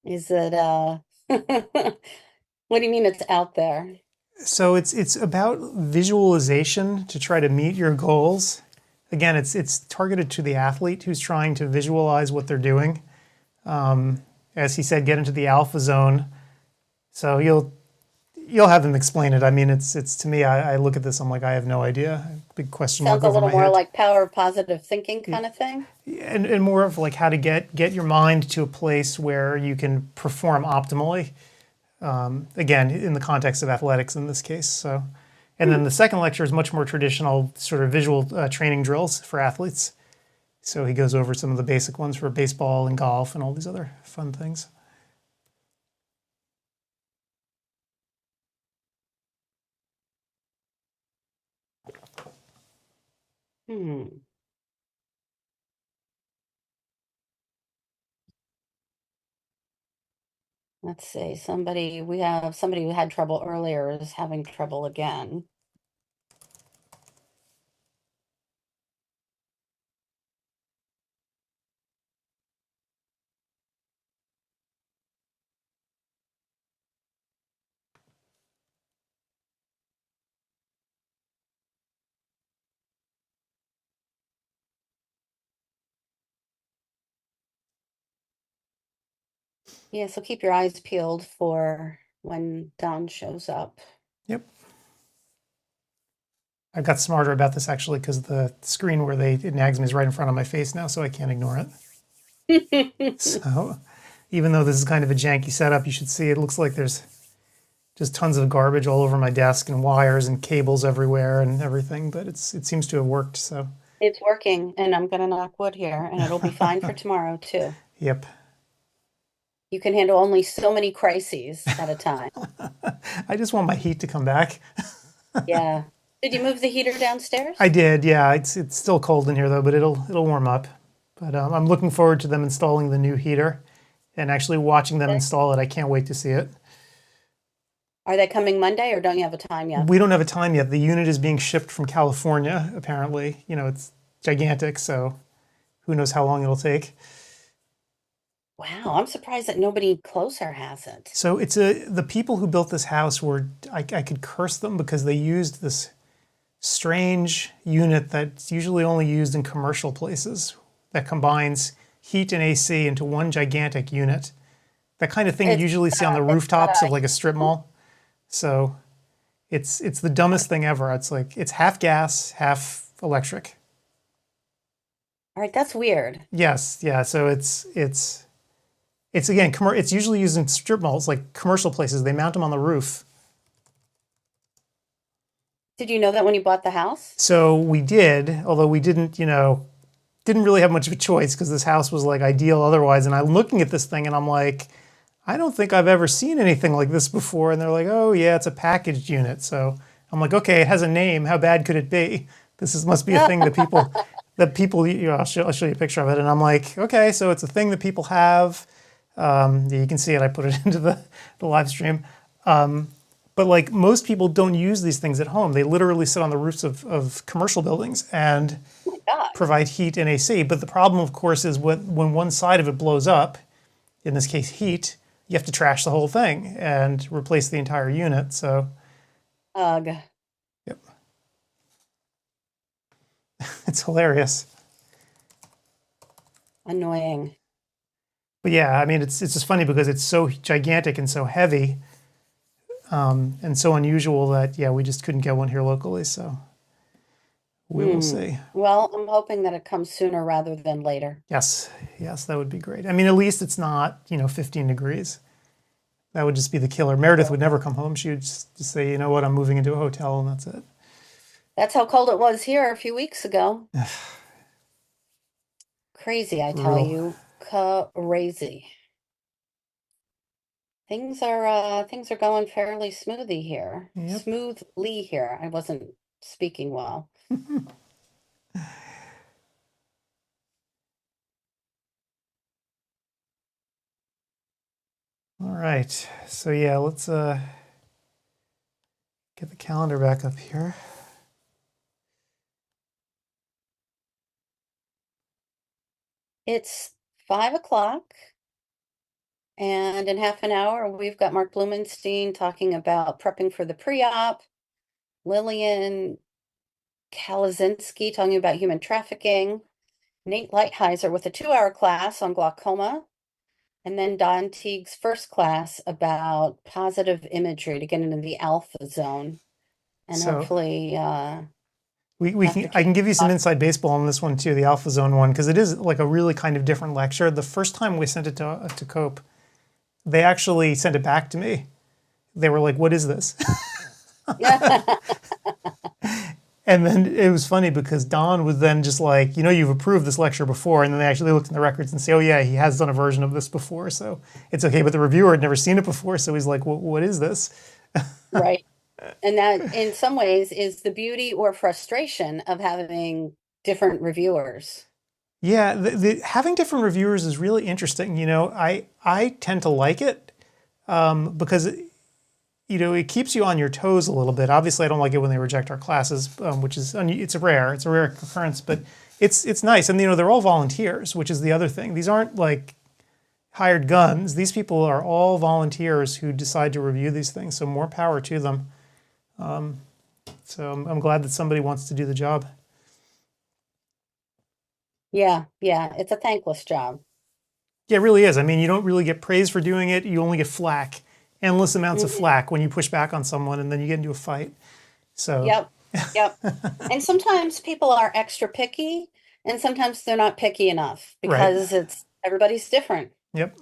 Is it what do you mean it's out there? So it's about visualization to try to meet your goals. Again, it's targeted to the athlete who's trying to visualize what they're doing. As he said, get into the alpha zone. So you'll have them explain it. I mean, it's to me, I look at this, I'm like, I have no idea. Big question mark Sounds a over little my more head. like power of positive thinking kind of thing. And more of like how to get your mind to a place where you can perform optimally. Again, in the context of athletics in this case. So, and then the second lecture is much more traditional sort of visual training drills for athletes. So he goes over some of the basic ones for baseball and golf and all these other fun things. Let's see. We have somebody who had trouble earlier is having trouble again. Yeah, so keep your eyes peeled for when Don shows up. Yep. I got smarter about this actually because the screen where it nags me is right in front of my face now, so I can't ignore it. So even though this is kind of a janky setup, you should see it looks like there's just tons of garbage all over my desk and wires and cables everywhere and everything, but it seems to have worked. So It's working, and I'm gonna knock wood here, and it'll be fine for tomorrow too. yep. You can handle only so many crises at a time. I just want my heat to come back. Yeah. Did you move the heater downstairs? I did, yeah. It's still cold in here though, but it'll warm up. But I'm looking forward to them installing the new heater and actually watching them install it. I can't wait to see it. Are they coming Monday or don't you have a time yet? We don't have a time yet. The unit is being shipped from California, apparently. You know, it's gigantic, so who knows how long it'll take. Wow, I'm surprised that nobody closer has it. So it's the people who built this house were, I could curse them because they used this strange unit that's usually only used in commercial places that combines heat and AC into one gigantic unit. That kind of thing you usually see on the rooftops of like a strip mall. So it's the dumbest thing ever. It's like it's half gas, half electric. All right, that's weird. Yes, yeah. So it's again, it's usually used in strip malls, like commercial places. They mount them on the roof. Did you know that when you bought the house? So we did, although we didn't, didn't really have much of a choice because this house was like ideal otherwise. And I'm looking at this thing and I'm like, I don't think I've ever seen anything like this before. And they're like, oh yeah, it's a packaged unit. So I'm like, okay, it has a name. How bad could it be? Must be a thing that people, I'll show you a picture of it. And I'm like, okay, so it's a thing that people have. You can see it. I put it into the live stream. But like most people don't use these things at home. They literally sit on the roofs of commercial buildings and provide heat and AC. But the problem, of course, is when one side of it blows up, in this case heat, you have to trash the whole thing and replace the entire unit. So, Ugh. Yep. It's hilarious. Annoying. But yeah, I mean, it's just funny because it's so gigantic and so heavy. And so unusual that, yeah, we just couldn't get one here locally, so we will see. Well, I'm hoping that it comes sooner rather than later. Yes, that would be great. I mean, at least it's not, 15 degrees. That would just be the killer. Meredith would never come home. She would just say, you know what, I'm moving into a hotel, and that's it. That's how cold it was here a few weeks ago. Crazy, I tell you. Crazy. Things are going fairly smoothly here. Yep. Smoothly here. I wasn't speaking well. All right. So yeah, let's get the calendar back up here. It's 5 o'clock. And in half an hour, we've got Mark Blumenstein talking about prepping for the pre-op. Lillian Kalazinski talking about human trafficking. Nate Lighthizer with a 2-hour class on glaucoma. And then Don Teague's first class about positive imagery to get into the alpha zone. And hopefully... I can give you some inside baseball on this one too, the alpha zone one, because it is like a really kind of different lecture. The first time we sent it to COPE, they actually sent it back to me. They were like, what is this? And then it was funny because Don was then just like, you've approved this lecture before. And then they actually looked in the records and say, oh yeah, he has done a version of this before. So it's okay. But the reviewer had never seen it before. So he's like, what is this? Right. And that in some ways is the beauty or frustration of having different reviewers. Yeah, having different reviewers is really interesting. I tend to like it because it keeps you on your toes a little bit. Obviously, I don't like it when they reject our classes, which is it's a rare occurrence, but it's nice. And they're all volunteers, which is the other thing. These aren't like hired guns. These people are all volunteers who decide to review these things. So more power to them. So I'm glad that somebody wants to do the job. Yeah, it's a thankless job. Yeah, it really is. I mean, you don't really get praise for doing it. You only get flack, endless amounts of flack when you push back on someone and then you get into a fight. So Yep. And sometimes people are extra picky and sometimes they're not picky enough because everybody's different. Yep.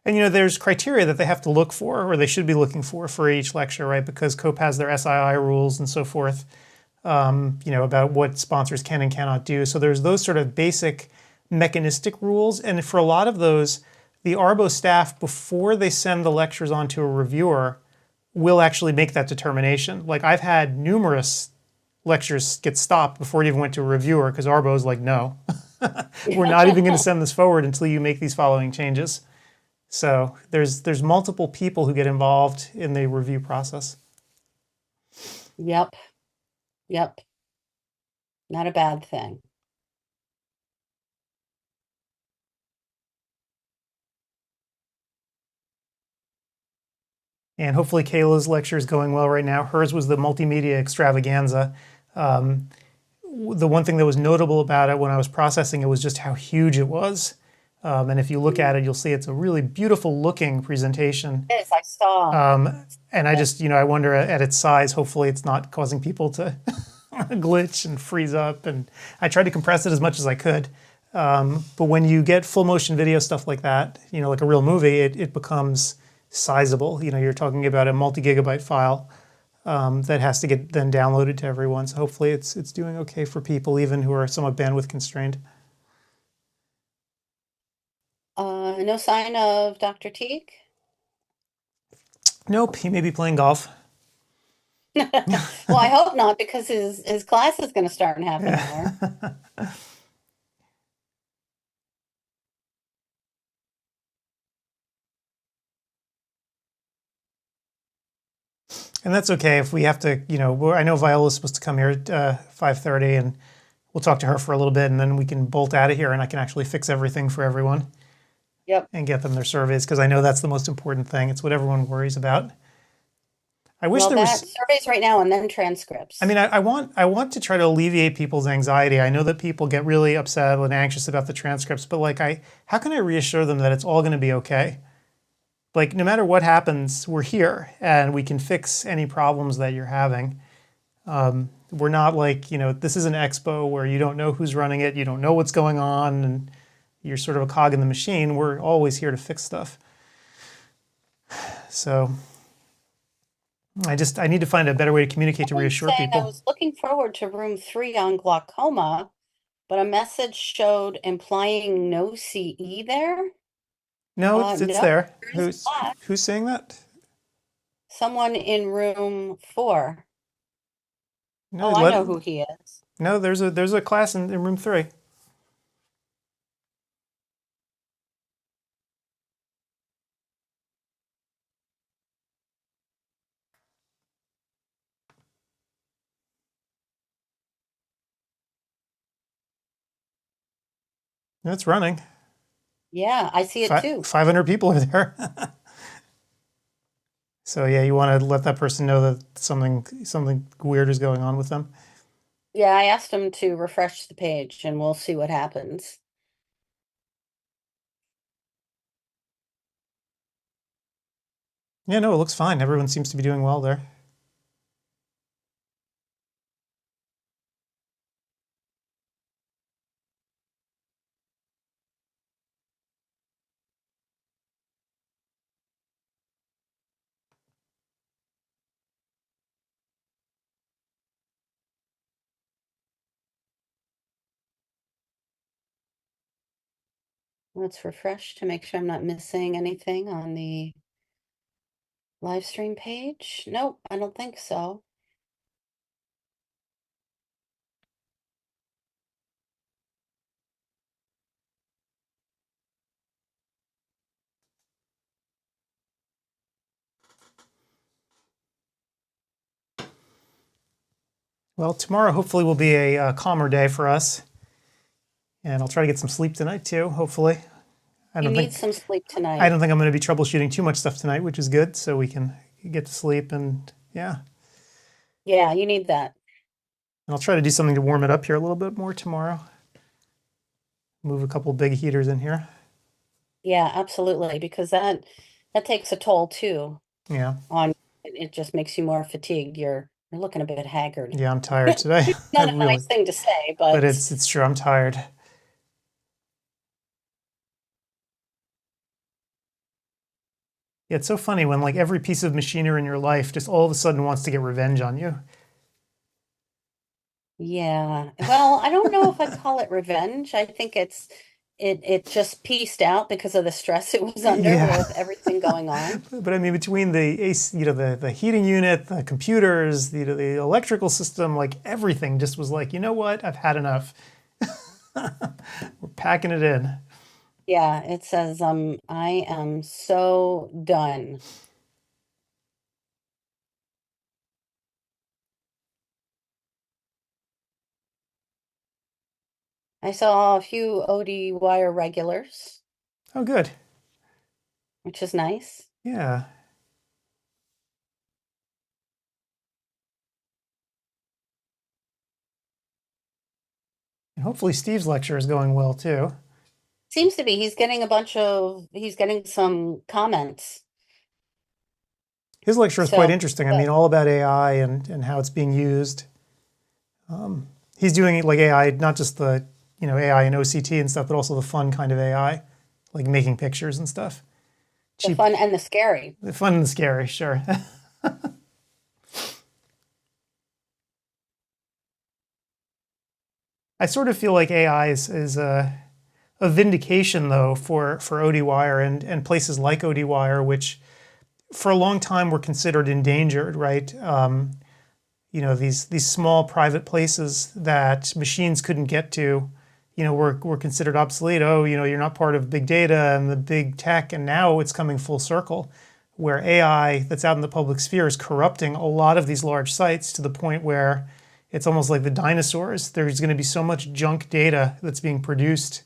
And there's criteria that they have to look for, or they should be looking for each lecture, right? Because COPE has their SII rules and so forth, about what sponsors can and cannot do. So there's those sort of basic mechanistic rules. And for a lot of those, the ARBO staff, before they send the lectures on to a reviewer, will actually make that determination. Like I've had numerous lectures get stopped before it even went to a reviewer because Arbo's like, no, we're not even going to send this forward until you make these following changes. So there's multiple people who get involved in the review process. Yep. Yep. Not a bad thing. And hopefully Kayla's lecture is going well right now. Hers was the multimedia extravaganza. The one thing that was notable about it when I was processing it was just how huge it was. And if you look at it, you'll see it's a really beautiful looking presentation. Yes, I saw. And I just, I wonder at its size, hopefully it's not causing people to glitch and freeze up. And I tried to compress it as much as I could. But when you get full motion video stuff like that, like a real movie, it becomes sizable. You're talking about a multi-gigabyte file that has to get then downloaded to everyone. So hopefully it's doing okay for people even who are somewhat bandwidth constrained. No sign of Dr. Teague? Nope, he may be playing golf. Well, I hope not, because his class is going to start in half an hour. And that's okay if we have to, I know Viola's supposed to come here at 5:30 and we'll talk to her for a little bit and then we can bolt out of here and I can actually fix everything for everyone. Yep. And get them their surveys because I know that's the most important thing. It's what everyone worries about. I wish there was surveys right now and then transcripts. I mean, I want to try to alleviate people's anxiety. I know that people get really upset and anxious about the transcripts, but how can I reassure them that it's all going to be okay? Like, no matter what happens, we're here and we can fix any problems that you're having. We're not this is an expo where you don't know who's running it, you don't know what's going on, and you're sort of a cog in the machine. We're always here to fix stuff. So I need to find a better way to communicate to reassure people. I was looking forward to room 3 on glaucoma, but a message showed implying no CE there. No, it's there. Who's saying that? Someone in room 4. No, I know who he is. No, there's a class in room 3. It's running. Yeah, I see it too. 500 people are there. So yeah, you want to let that person know that something weird is going on with them. Yeah, I asked him to refresh the page and we'll see what happens. Yeah, no, it looks fine. Everyone seems to be doing well there. Let's refresh to make sure I'm not missing anything on the live stream page. Nope, I don't think so. Well, tomorrow hopefully will be a calmer day for us. And I'll try to get some sleep tonight too, hopefully. You need some sleep tonight. I don't think I'm going to be troubleshooting too much stuff tonight, which is good, so we can get to sleep and yeah. Yeah, you need that. And I'll try to do something to warm it up here a little bit more tomorrow. Move a couple big heaters in here. Yeah, absolutely, because that takes a toll too. Yeah. It just makes you more fatigued. You're looking a bit haggard. Yeah, I'm tired today. Not a nice thing to say, but it's true. I'm tired. Yeah, it's so funny when every piece of machinery in your life just all of a sudden wants to get revenge on you. Yeah. Well, I don't know if I'd call it revenge. I think it's it just pieced out because of the stress it was under Yeah. with everything going on. But I mean, between the AC, the heating unit, the computers, the electrical system, like everything just was like, you know what? I've had enough. We're packing it in. Yeah, it says, I am so done. I saw a few ODwire regulars, Oh, good. which is nice. Yeah. And hopefully Steve's lecture is going well too. Seems to be. He's getting some comments. His lecture is So, quite interesting. I mean, all about AI and how it's being used. He's doing like AI, not just the, AI and OCT and stuff, but also the fun kind of AI, like making pictures and stuff. the fun and the scary. The fun and the scary, sure. I sort of feel like AI is a vindication, though, for ODwire and places like ODwire, which for a long time were considered endangered, right? These small private places that machines couldn't get to, were considered obsolete. Oh, you're not part of big data and the big tech, and now it's coming full circle, where AI that's out in the public sphere is corrupting a lot of these large sites to the point where it's almost like the dinosaurs. There's going to be so much junk data that's being produced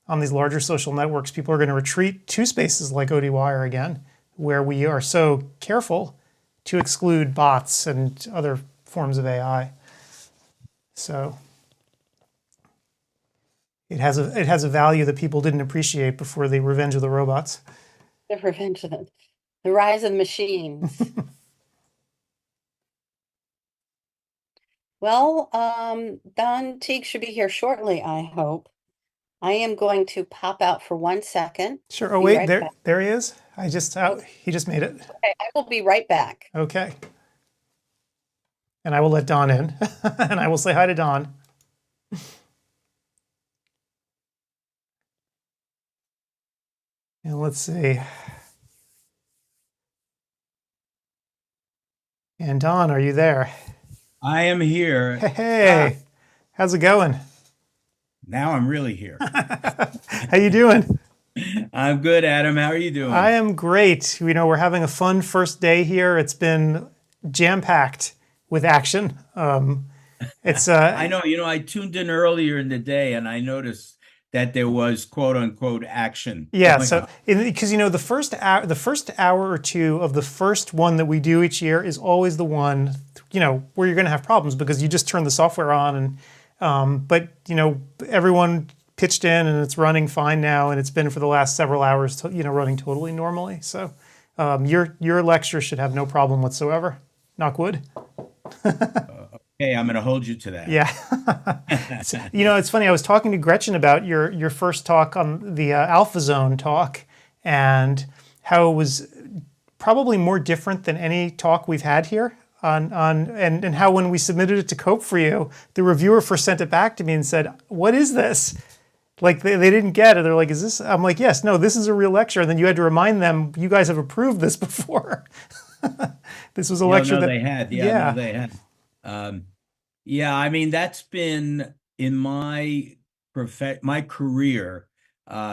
on these larger social networks. People are going to retreat to spaces like ODwire again, where we are so careful to exclude bots and other forms of AI. So it has a value that people didn't appreciate before the Revenge of the Robots. The revenge of the rise of machines. Well, Don Teague should be here shortly, I hope. I am going to pop out for 1 second. Sure. Oh, Be wait, right back. there he is. He just made it. Okay, I will be right back. Okay. And I will let Don in, and I will say hi to Don. And let's see. And Don, are you there? I am here. Hey, how's it going? Now I'm really here. How you doing? I'm good, Adam. How are you doing? I am great. We're having a fun first day here. It's been jam-packed with action. It's I know, I tuned in earlier in the day and I noticed that there was quote unquote action. Yeah, so because the first hour or two of the first one that we do each year is always the one where you're going to have problems because you just turn the software on and but everyone pitched in and it's running fine now and it's been for the last several hours running totally normally. So your lecture should have no problem whatsoever. Knock wood. Okay, I'm going to hold you to that. Yeah. It's funny. I was talking to Gretchen about your first talk on the Alpha Zone talk and how it was probably more different than any talk we've had here and how when we submitted it to COPE for you, the reviewer first sent it back to me and said, "What is this?" Like they didn't get it. They're like, "Is this?" I'm like, "Yes, no, this is a real lecture." And then you had to remind them, "You guys have approved this before." This was a lecture that they had. Yeah, no, they had. Yeah, I mean, that's been in my career,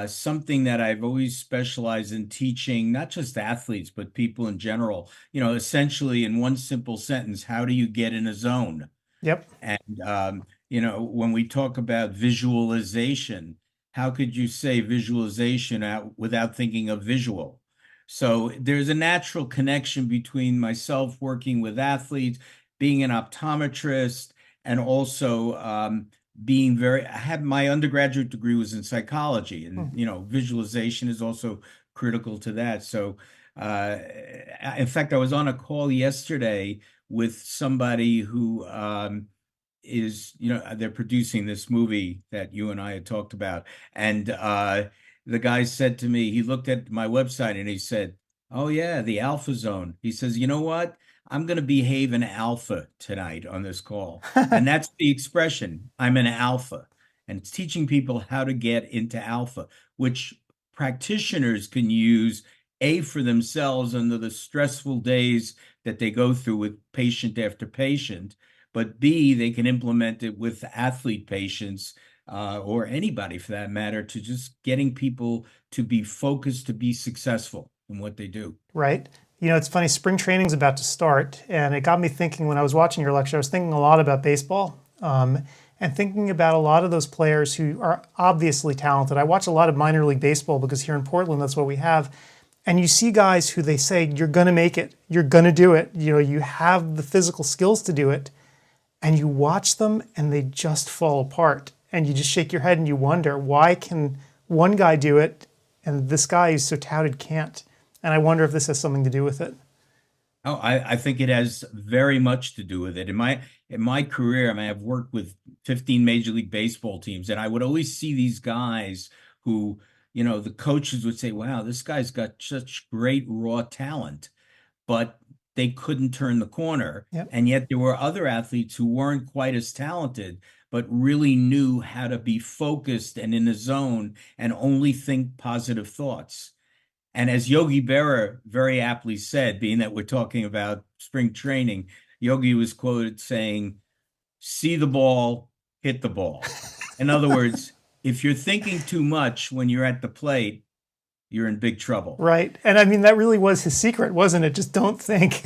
something that I've always specialized in teaching, not just athletes, but people in general, essentially in one simple sentence, how do you get in a zone? Yep. And, when we talk about visualization, how could you say visualization without thinking of visual? So there's a natural connection between myself working with athletes, being an optometrist, and also my undergraduate degree was in psychology, and visualization is also critical to that. So in fact, I was on a call yesterday with somebody who is, they're producing this movie that you and I had talked about, and the guy said to me, he looked at my website and he said, "Oh yeah, the Alpha Zone." He says, "You know what? I'm going to behave an alpha tonight on this call." And that's the expression. I'm an alpha. and it's teaching people how to get into alpha, which practitioners can use for themselves under the stressful days that they go through with patient after patient, but B, they can implement it with athlete patients or anybody for that matter, to just getting people to be focused, to be successful in what they do. Right. You know, it's funny, spring training's about to start, and it got me thinking when I was watching your lecture, I was thinking a lot about baseball, and thinking about a lot of those players who are obviously talented. I watch a lot of minor league baseball because here in Portland, that's what we have. And you see guys who they say, you're going to make it, you're going to do it. You know, you have the physical skills to do it. And you watch them and they just fall apart. And you just shake your head and you wonder, why can one guy do it and this guy who's so touted can't? And I wonder if this has something to do with it. Oh, I think it has very much to do with it. In my career, I mean, I've worked with 15 Major League Baseball teams, and I would always see these guys who, you know, the coaches would say, wow, this guy's got such great raw talent, but they couldn't turn the corner. Yep. And yet there were other athletes who weren't quite as talented, but really knew how to be focused and in the zone and only think positive thoughts. And as Yogi Berra very aptly said, being that we're talking about spring training, Yogi was quoted saying, see the ball, hit the ball. In other words, if you're thinking too much when you're at the plate, you're in big trouble. Right. And I mean, that really was his secret, wasn't it? Just don't think.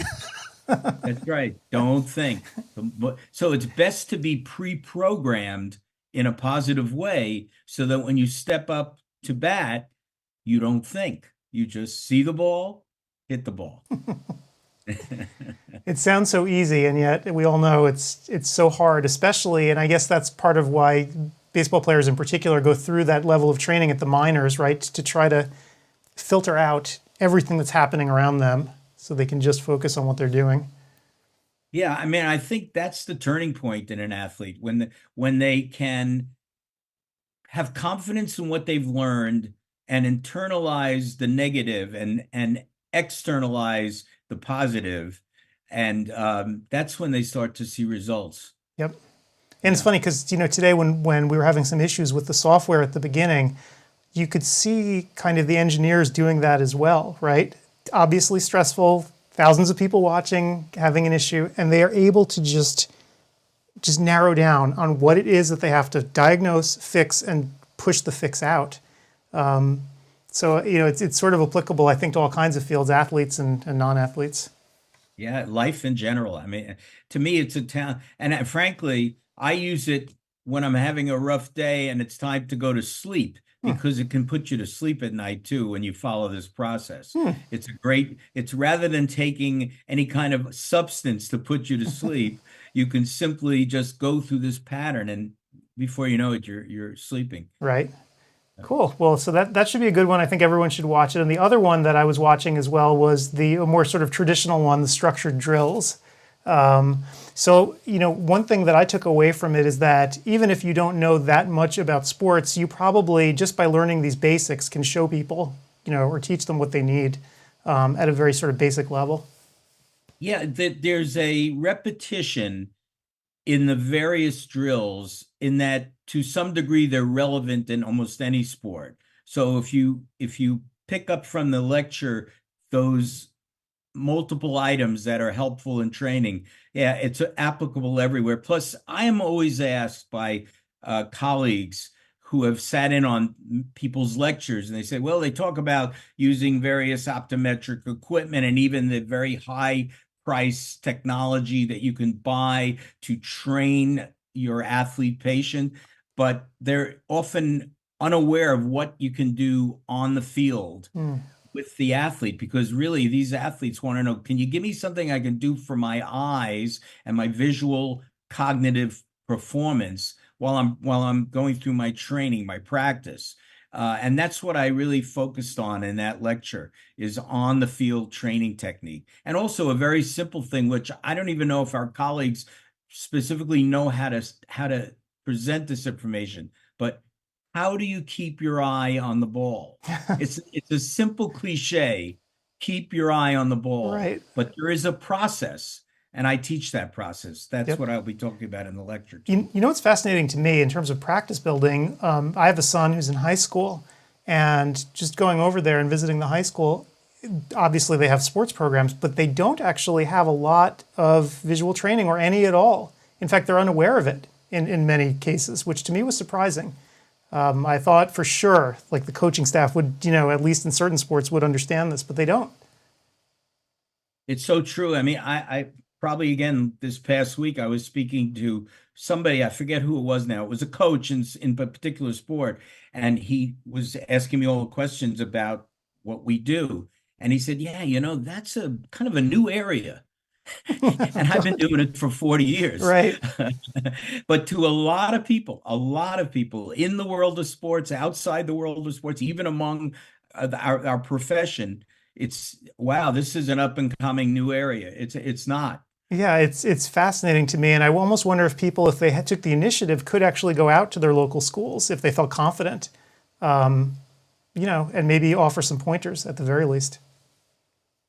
That's right. Don't think. So it's best to be pre-programmed in a positive way so that when you step up to bat, you don't think. You just see the ball, hit the ball. It sounds so easy, and yet we all know it's so hard, especially, and I guess that's part of why baseball players in particular go through that level of training at the minors, right? To try to filter out everything that's happening around them so they can just focus on what they're doing. Yeah, I mean, I think that's the turning point in an athlete when they can have confidence in what they've learned and internalize the negative and externalize the positive. And that's when they start to see results. Yep. And it's funny because, you know, today when we were having some issues with the software at the beginning, you could see kind of the engineers doing that as well, right? Obviously stressful, thousands of people watching, having an issue, and they are able to just narrow down on what it is that they have to diagnose, fix, and push the fix out. So, you know, it's sort of applicable, I think, to all kinds of fields, athletes and non-athletes. Yeah, life in general. I mean, to me, it's a talent. And frankly, I use it when I'm having a rough day and it's time to go to sleep, because it can put you to sleep at night too when you follow this process. It's rather than taking any kind of substance to put you to sleep, you can simply just go through this pattern, and before you know it, you're sleeping. Right. Cool. Well, so that should be a good one. I think everyone should watch it. And the other one that I was watching as well was the more sort of traditional one, the structured drills. So, you know, one thing that I took away from it is that even if you don't know that much about sports, you probably, just by learning these basics, can show people, you know, or teach them what they need at a very sort of basic level. Yeah, there's a repetition in the various drills, in that to some degree they're relevant in almost any sport. So if you pick up from the lecture those multiple items that are helpful in training, yeah, it's applicable everywhere. Plus, I am always asked by colleagues who have sat in on people's lectures, and they say, well, they talk about using various optometric equipment and even the very high price technology that you can buy to train your athlete patient, but they're often unaware of what you can do on the field with the athlete, because really these athletes want to know, can you give me something I can do for my eyes and my visual cognitive performance while I'm going through my training, my practice? And that's what I really focused on in that lecture, is on the field training technique. And also a very simple thing, which I don't even know if our colleagues specifically know how to present this information, but how do you keep your eye on the ball? It's a simple cliche, keep your eye on the ball, Right. but there is a process. And I teach that process. That's Yep. what I'll be talking about in the lecture too. You know what's fascinating to me in terms of practice building? I have a son who's in high school, and just going over there and visiting the high school, obviously they have sports programs, but they don't actually have a lot of visual training or any at all. In fact, they're unaware of it in many cases, which to me was surprising. I thought for sure, like the coaching staff would, at least in certain sports, would understand this, but they don't. It's so true. I mean, I probably, again, this past week, I was speaking to somebody, I forget who it was now. It was a coach in a particular sport, and he was asking me all the questions about what we do. And he said, yeah, that's a kind of a new area. And I've been doing it for 40 years. Right. But to a lot of people in the world of sports, outside the world of sports, even among our profession, it's, wow, this is an up and coming new area. It's not. Yeah, it's fascinating to me, and I almost wonder if people, if they took the initiative, could actually go out to their local schools if they felt confident, and maybe offer some pointers at the very least.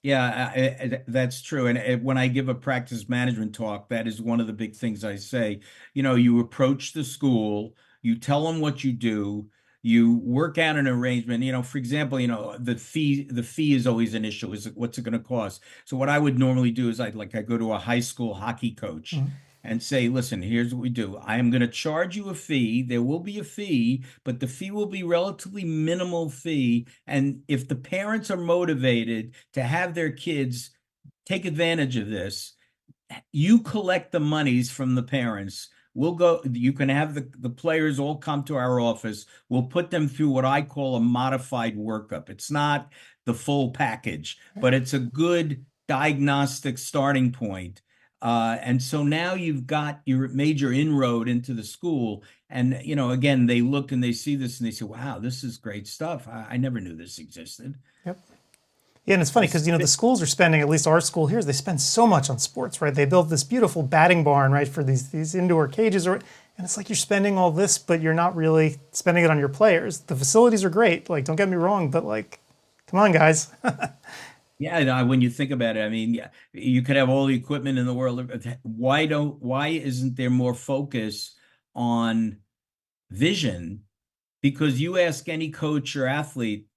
Yeah, that's true. And when I give a practice management talk, that is one of the big things I say. You approach the school, you tell them what you do, you work out an arrangement. For example, the fee is always an issue. Is what's it going to cost? So what I would normally do is I go to a high school hockey coach. Mm-hmm. And say, listen, here's what we do. I am going to charge you a fee. There will be a fee, but the fee will be relatively minimal fee. And if the parents are motivated to have their kids take advantage of this, you collect the monies from the parents. You can have the players all come to our office. We'll put them through what I call a modified workup. It's not the full package, but it's a good diagnostic starting point. And so now you've got your major inroad into the school. And, again, they look and they see this and they say, wow, this is great stuff. I never knew this existed. Yep. Yeah, and it's funny because, the schools are spending, at least our school here, they spend so much on sports, right? They built this beautiful batting barn, right, for these indoor cages. And it's like you're spending all this, but you're not really spending it on your players. The facilities are great. Like, don't get me wrong, but come on, guys. Yeah, when you think about it, I mean, yeah, you could have all the equipment in the world. Why isn't there more focus on vision? Because you ask any coach or athlete,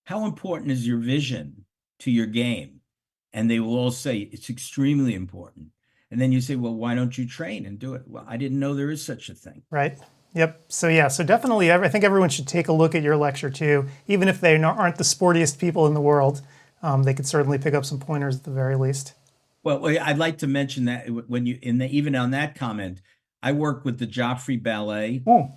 how important is your vision to your game? And they will all say it's extremely important. And then you say, well, why don't you train and do it? Well, I didn't know there is such a thing. Right. Yep. So definitely, I think everyone should take a look at your lecture too, even if they aren't the sportiest people in the world. They could certainly pick up some pointers at the very least. Well, I'd like to mention that even on that comment, I work with the Joffrey Ballet. Oh.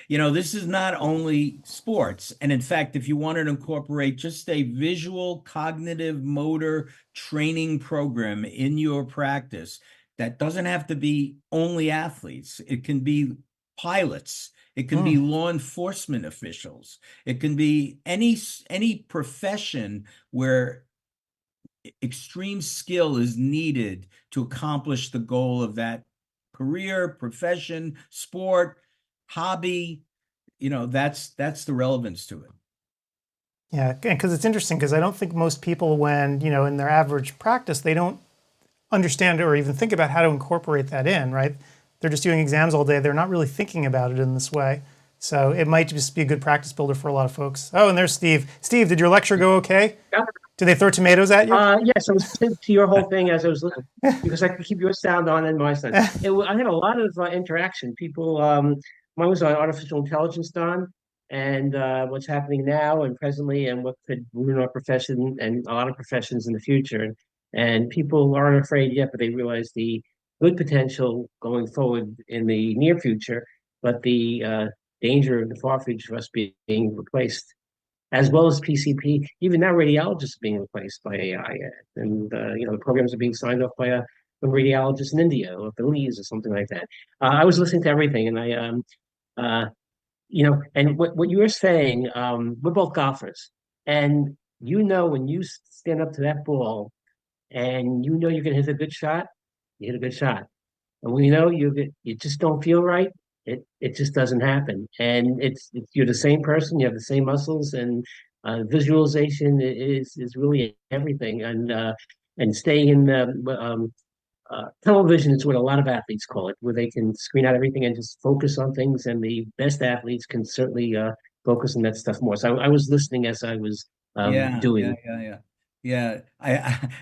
This is not only sports. And in fact, if you want to incorporate just a visual, cognitive, motor training program in your practice, that doesn't have to be only athletes. It can be pilots. It can be law enforcement officials. It can be any profession where extreme skill is needed to accomplish the goal of that career, profession, sport, hobby. That's the relevance to it. Yeah, because it's interesting because I don't think most people, when, in their average practice, they don't understand or even think about how to incorporate that in, right? They're just doing exams all day. They're not really thinking about it in this way. So it might just be a good practice builder for a lot of folks. Oh, and there's Steve. Steve, did your lecture go okay? Yeah. Did they throw tomatoes at you? Yes, I was listening to your whole thing as I was listening because I could keep your sound on and my sound. I had a lot of interaction. People, mine was on artificial intelligence, Don, and what's happening now and presently and what could ruin our profession and a lot of professions in the future. And people aren't afraid yet, but they realize the good potential going forward in the near future, but the danger of the far future of us being replaced, as well as PCP. Even now, radiologists are being replaced by AI, and the programs are being signed off by a radiologist in India or Belize or something like that. I was listening to everything, and and what you were saying, we're both golfers, and when you stand up to that ball, and you're gonna hit a good shot, you hit a good shot. And when you just don't feel right, it just doesn't happen. And you're the same person, you have the same muscles, and visualization is really everything. And and stay in television is what a lot of athletes call it, where they can screen out everything and just focus on things. And the best athletes can certainly focus on that stuff more. So I was listening as I was doing. Yeah.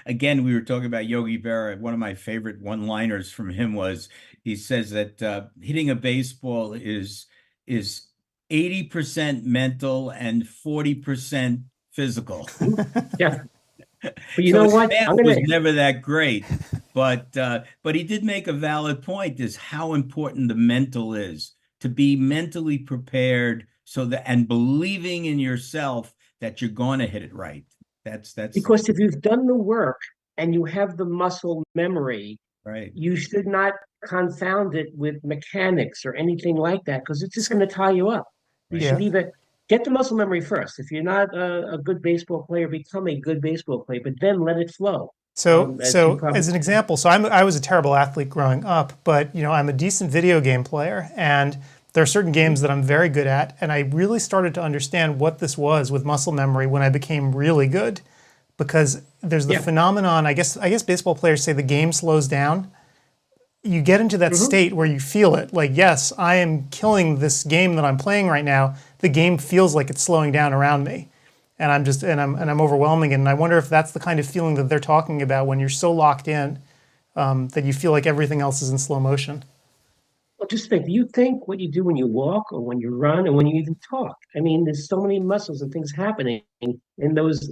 Again, we were talking about Yogi Berra. One of my favorite one-liners from him was he says that hitting a baseball is 80% mental and 40% physical. Yeah. But you So know his what? math was never that great, but he did make a valid point: is how important the mental is, to be mentally prepared, so that, and believing in yourself that you're going to hit it right. That's the Because if you've done the work and you have the muscle memory, right. You should not confound it with mechanics or anything like that, because it's just going to tie you up. You should Yeah. either get the muscle memory first. If you're not a good baseball player, become a good baseball player, but then let it flow. So, As you probably as an example, so I was a terrible athlete growing up, but I'm a decent video game player, and there are certain games that I'm very good at, and I really started to understand what this was with muscle memory when I became really good, because there's the phenomenon. I guess baseball players say the game slows down. You get into that state where you feel it, like, yes, I am killing this game that I'm playing right now. The game feels like it's slowing down around me. And I'm overwhelming it. And I wonder if that's the kind of feeling that they're talking about when you're so locked in that you feel like everything else is in slow motion. Well, just think, you think what you do when you walk or when you run and when you even talk. I mean, there's so many muscles and things happening in those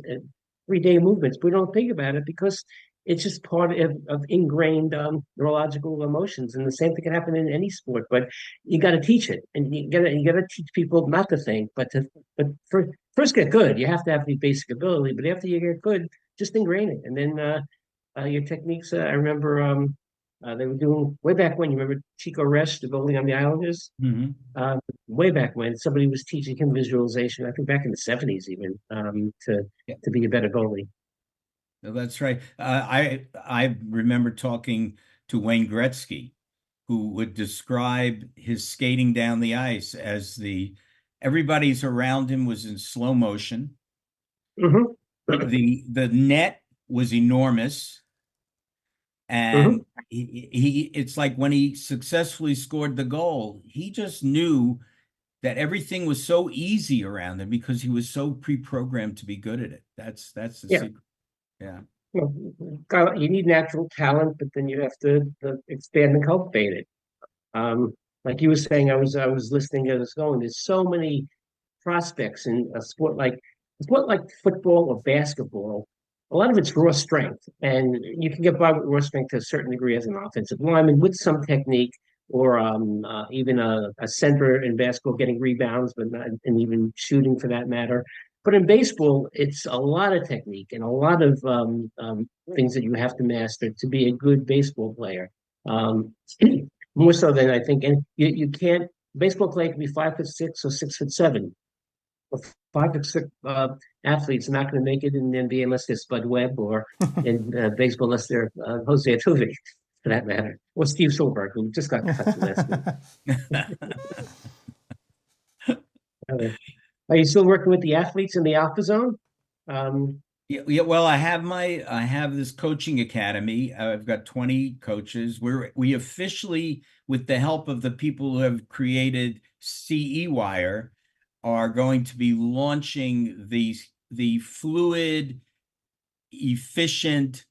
everyday movements. We don't think about it because it's just part of ingrained neurological emotions. And the same thing can happen in any sport, but you got to teach it. And you got to teach people not to think, but first get good. You have to have the basic ability, but after you get good, just ingrain it. And then your techniques, I remember they were doing way back when. You remember Chico Resch, the Bowling on the Islanders? Way back when somebody was teaching him visualization. I think back in the '70s, even to be a better goalie. No, that's right. I remember talking to Wayne Gretzky, who would describe his skating down the ice as everybody's around him was in slow motion. The net was enormous. And it's like when he successfully scored the goal, he just knew that everything was so easy around him because he was so pre-programmed to be good at it. That's the secret. Yeah. You need natural talent, but then you have to expand and cultivate it. Like you were saying, I was listening as I was going. There's so many prospects in a sport like football or basketball. A lot of it's raw strength, and you can get by with raw strength to a certain degree as an offensive lineman with some technique, or even a center in basketball getting rebounds, but not, and even shooting for that matter. But in baseball, it's a lot of technique and a lot of things that you have to master to be a good baseball player. More so than I think, and you can't. Baseball player can be 5'6" or 6'7". 5'6" athletes are not going to make it in the NBA unless they're Spud Webb, or in baseball unless they're Jose Altuve, for that matter, or Steve Silberg, who just got cut last week. Are you still working with the athletes in the Alpha Zone? Yeah, well, I have this coaching academy. I've got 20 coaches. We officially, with the help of the people who have created CEwire, are going to be launching the fluid, efficient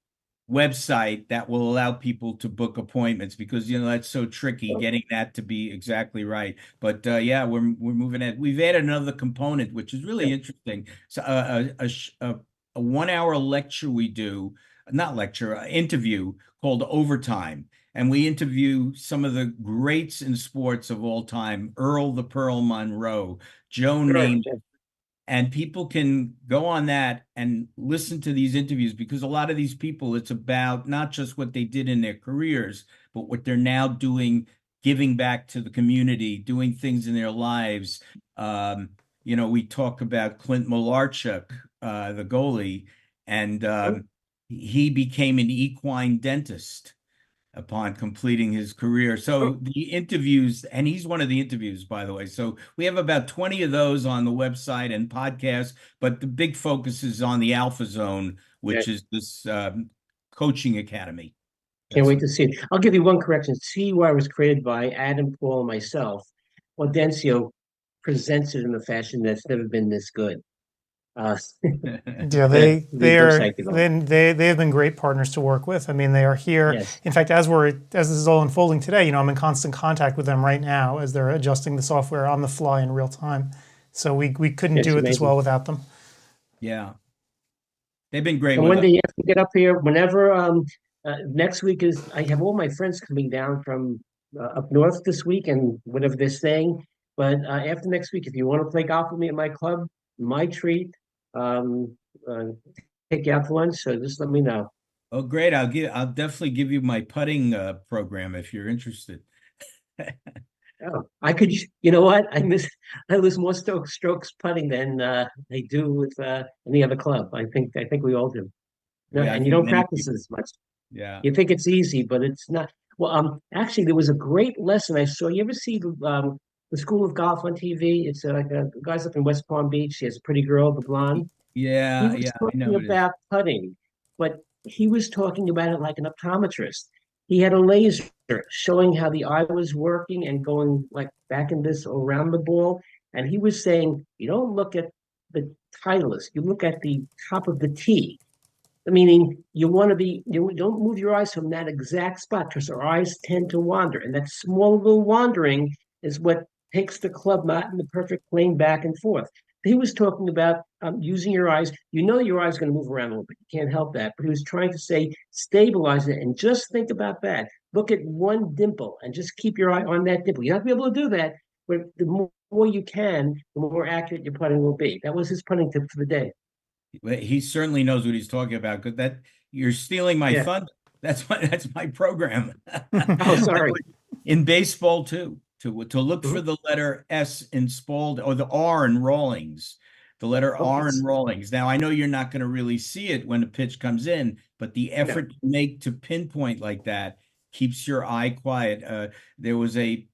website that will allow people to book appointments, because that's so tricky getting that to be exactly right. But yeah, we're moving it. We've added another component, which is really interesting. So a 1 hour lecture we do, not lecture, interview called Overtime. And we interview some of the greats in sports of all time: Earl the Pearl Monroe, Joe Namath. And people can go on that and listen to these interviews, because a lot of these people, it's about not just what they did in their careers, but what they're now doing, giving back to the community, doing things in their lives. We talk about Clint Malarchuk, the goalie, and he became an equine dentist upon completing his career. So the interviews, and he's one of the interviews, by the way. So we have about 20 of those on the website and podcasts, but the big focus is on the Alpha Zone, which is this coaching academy. Can't wait to see it. I'll give you one correction. CEwire was created by Adam, Paul, and myself. Audencio presents it in a fashion that's never been this good. Yeah, The they website development. they have been great partners to work with. I mean, they are here. Yes. In fact, as this is all unfolding today, I'm in constant contact with them right now as they're adjusting the software on the fly in real time. So we couldn't It's do it this amazing. well without them. Yeah, they've been great And with one us. day you have to get up here whenever. Next week is I have all my friends coming down from up north this week and whatever they're staying. But after next week, if you want to play golf with me at my club, my treat. Um, uh, Take you out for lunch. So just let me know. Oh, great! I'll definitely give you my putting program if you're interested. Oh, I could. You know what? I lose more strokes putting than I do with any other club. I think we all do. No, Yeah, I and you think don't many practice people. as much. Yeah. You think it's easy, but it's not. Well, actually, there was a great lesson I saw. You ever see the School of Golf on TV? It's like a guy's up in West Palm Beach. He has a pretty girl, the blonde. He Yeah, was yeah, I talking know it is. about putting, but he was talking about it like an optometrist. He had a laser showing how the eye was working and going like back in this around the ball. And he was saying, you don't look at the Titleist, you look at the top of the tee. Meaning you don't move your eyes from that exact spot because our eyes tend to wander. And that small little wandering is what takes the club not in the perfect plane back and forth. He was talking about using your eyes. You know your eyes going to move around a little bit. You can't help that. But he was trying to say stabilize it and just think about that. Look at one dimple and just keep your eye on that dimple. You have to be able to do that, but the more you can, the more accurate your putting will be. That was his putting tip for the day. He certainly knows what he's talking about. Because that you're stealing my Yeah. thunder. That's my program. Oh, sorry. In baseball too, to look for Mhm. the letter S in Spald or the R in Rawlings, the letter Oh, R in it's Rawlings. Now I know you're not going to really see it when the pitch comes in, but the no. effort you make to pinpoint like that keeps your eye quiet. There was a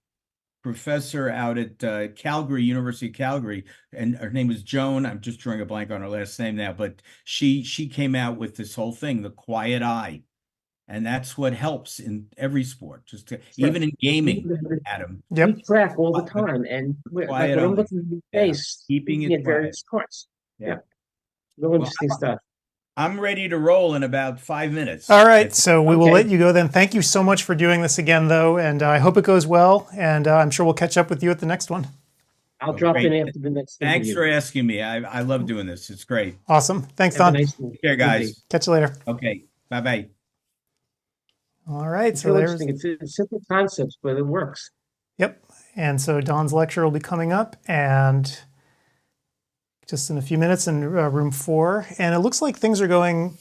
professor out at Calgary, University of Calgary, and her name was Joan. I'm just drawing a blank on her last name now, but she came out with this whole thing, the quiet eye. And that's what helps in every sport, Sure. even in We gaming, Adam. we Yep. track all the The time, and like quiet when I'm eye. looking at the Yeah. face, Keeping looking it at quiet. various parts. Yeah. Yeah, real Well, interesting stuff. I'm ready to roll in about 5 minutes. All right, so we will Okay. let you go then. Thank you so much for doing this again, though, and I hope it goes well. And I'm sure we'll catch up with you at the next one. I'll Oh, drop in great. after the next Thanks for interview. asking me. I love doing this. It's great. Awesome. Thanks, Have a Don. nice one. Take care, Indeed. guys. Catch you later. Okay. Bye-bye. All right, It's so real there's, interesting. It's simple concepts, but it works. yep. And so Don's lecture will be coming up, and just in a few minutes in room 4. And it looks like things are going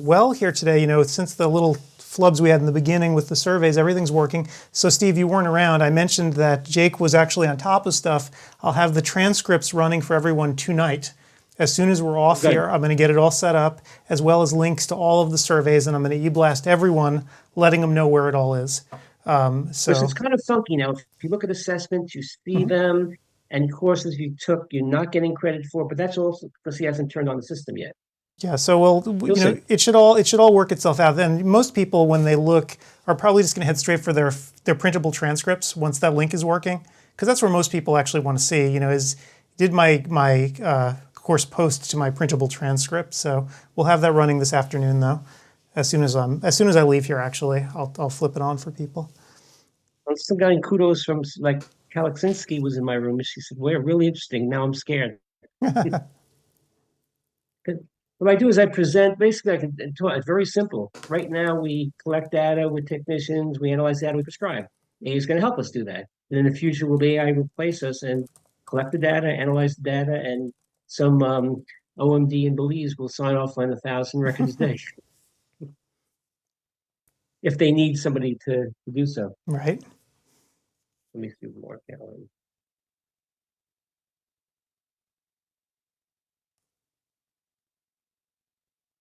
well here today. Since the little flubs we had in the beginning with the surveys, everything's working. So Steve, you weren't around. I mentioned that Jake was actually on top of stuff. I'll have the transcripts running for everyone tonight. As soon as we're off Good. here, I'm going to get it all set up, as well as links to all of the surveys, and I'm going to e-blast everyone, letting them know where it all is. Because it's kind of funky now. If you look at assessments, you see them, and courses you took, you're not getting credit for. But that's also because he hasn't turned on the system yet. Yeah, so You'll see. it should all work itself out. And most people, when they look, are probably just going to head straight for their printable transcripts once that link is working, because that's where most people actually want to see. Did my course post to my printable transcript? So we'll have that running this afternoon, though. As soon as I leave here, actually, I'll flip it on for people. Well, some guy in kudos from like Kalaksinski was in my room, and she said, "We're really interesting." Now I'm scared. What I do is I present, basically, it's very simple. Right now, we collect data with technicians, we analyze data, we prescribe. AI is going to help us do that. And in the future, will the AI replace us and collect the data, analyze the data, and some OMD in Belize will sign off on 1,000 records a day if they need somebody to do so. Right. Let me see more. Calendar.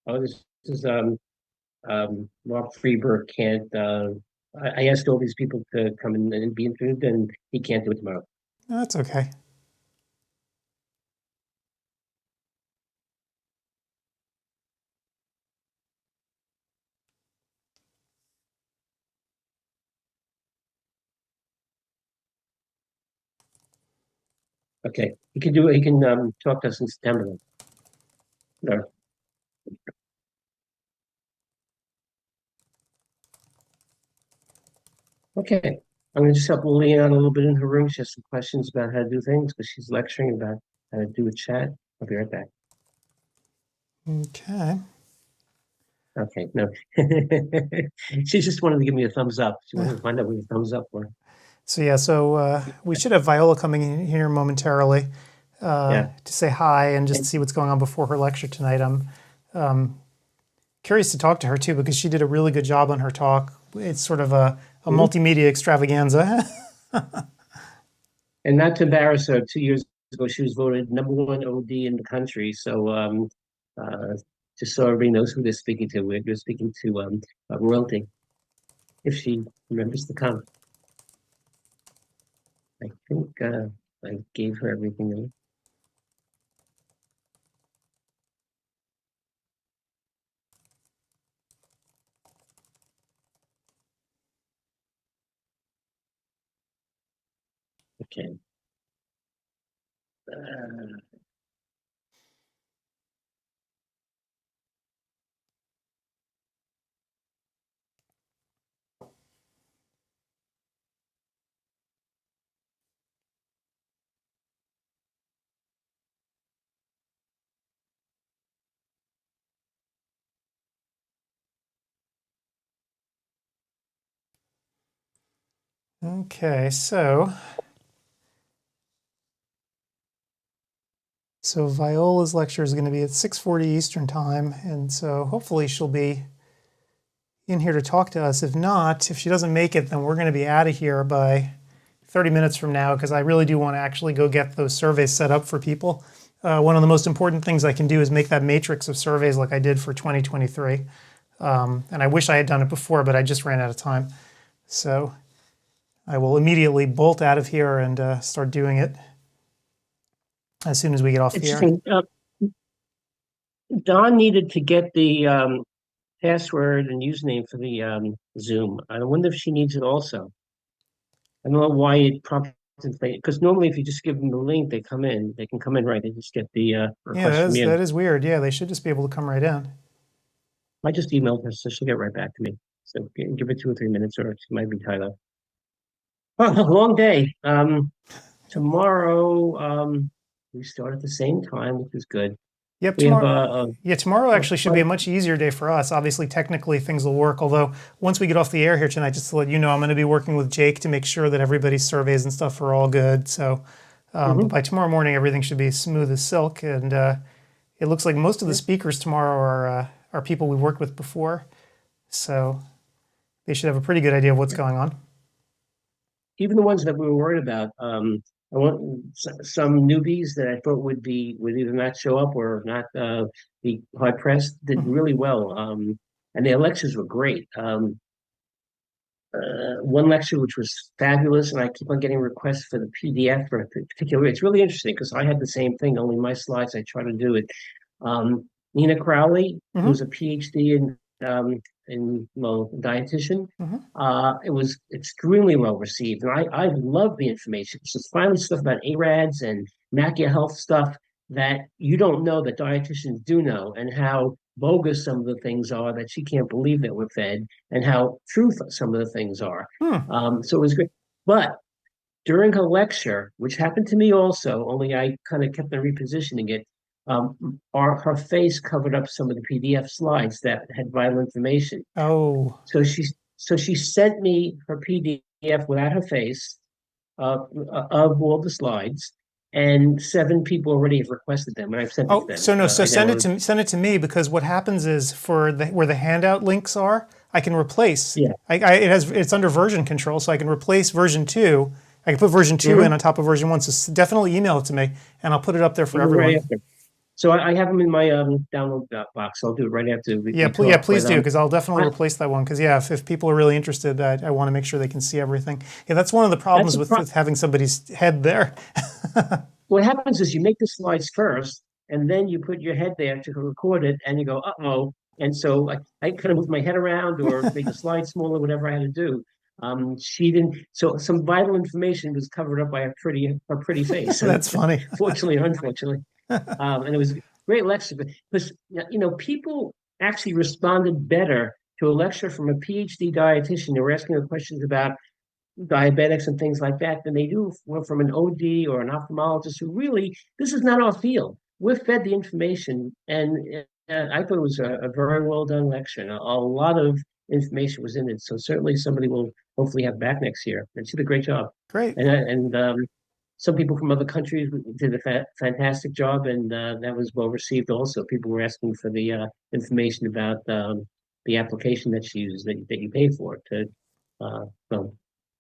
Oh, this is Mark Freeberg can't. I asked all these people to come in and be interviewed, and he can't do it tomorrow. No, that's okay. Okay, he can do it. He can talk to us in September. No. Okay, I'm gonna just help Lillian out a little bit in her room. She has some questions about how to do things because she's lecturing about how to do a chat. I'll be right back. Okay. Okay, no. She just wanted to give me a thumbs up. She wanted to find out what the thumbs up were. So yeah, we should have Viola coming in here momentarily Yeah. to say hi and just see what's going on before her lecture tonight. I'm curious to talk to her too because she did a really good job on her talk. It's sort of a multimedia extravaganza. And not to embarrass her, 2 years ago she was voted #1 OD in the country. So just so everybody knows who they're speaking to, we're speaking to royalty. If she remembers to come. I think I gave her everything. Okay. Okay, so Viola's lecture is going to be at 6:40 Eastern time, and so hopefully she'll be in here to talk to us. If not, if she doesn't make it, then we're going to be out of here by 30 minutes from now because I really do want to actually go get those surveys set up for people. One of the most important things I can do is make that matrix of surveys like I did for 2023. And I wish I had done it before, but I just ran out of time. So I will immediately bolt out of here and start doing it as soon as we get off the air. Don needed to get the password and username for the Zoom. I wonder if she needs it also. I don't know why it prompted because normally if you just give them the link, they come in. They can come in right. They just get the request from you. That is weird. Yeah, they should just be able to come right in. I just emailed her, so she'll get right back to me. So give it 2 or 3 minutes, or she might be tied up. Oh, long day. Tomorrow we start at the same time, which is good. Yep, we tomorrow. Tomorrow actually should be a much easier day for us. Obviously, technically things will work. Although once we get off the air here tonight, just to let you know, I'm going to be working with Jake to make sure that everybody's surveys and stuff are all good. So but by tomorrow morning, everything should be smooth as silk. And it looks like most of the speakers tomorrow are people we've worked with before. So they should have a pretty good idea of what's going on. Even the ones that we were worried about. I want some newbies that I thought would either not show up or not be hard pressed did really well. And their lectures were great. One lecture which was fabulous, and I keep on getting requests for the PDF for a particular. It's really interesting because I had the same thing. Only my slides, I try to do it. Nina Crowley, who's a PhD in dietitian. It was extremely well received, and I love the information. So it's finally stuff about ARADs and macula health stuff that you don't know that dietitians do know, and how bogus some of the things are that she can't believe that we're fed, and how true some of the things are. So it was great. But during her lecture, which happened to me also, only I kind of kept on repositioning it, her face covered up some of the PDF slides that had vital information. Oh. So she sent me her PDF without her face of all the slides, and 7 people already have requested them, and I've sent it to them. So send it to me, because what happens is for where the handout links are, I can replace. Yeah. It's under version control, so I can replace version 2. I can put version 2 in on top of version 1. So definitely email it to me, and I'll put it up there for everyone. Right after. So I have them in my download box. I'll do it right after. Please do, because I'll definitely replace that one. Because if people are really interested, I want to make sure they can see everything. Yeah, that's one of the problems with having somebody's head there. What happens is you make the slides first, and then you put your head there to record it, and you go, uh-oh. And so I kind of move my head around or make the slide smaller, whatever I had to do. She didn't. So some vital information was covered up by her pretty face. That's funny. Fortunately or unfortunately, and it was a great lecture. Because people actually responded better to a lecture from a PhD dietitian who were asking her questions about diabetics and things like that than they do from an OD or an ophthalmologist who really, this is not our field. We're fed the information, and I thought it was a very well done lecture. And a lot of information was in it, so certainly somebody will hopefully have back next year. And she did a great job. Great. And some people from other countries did a fantastic job, and that was well received. Also, people were asking for the information about the application that she used that you pay for to. So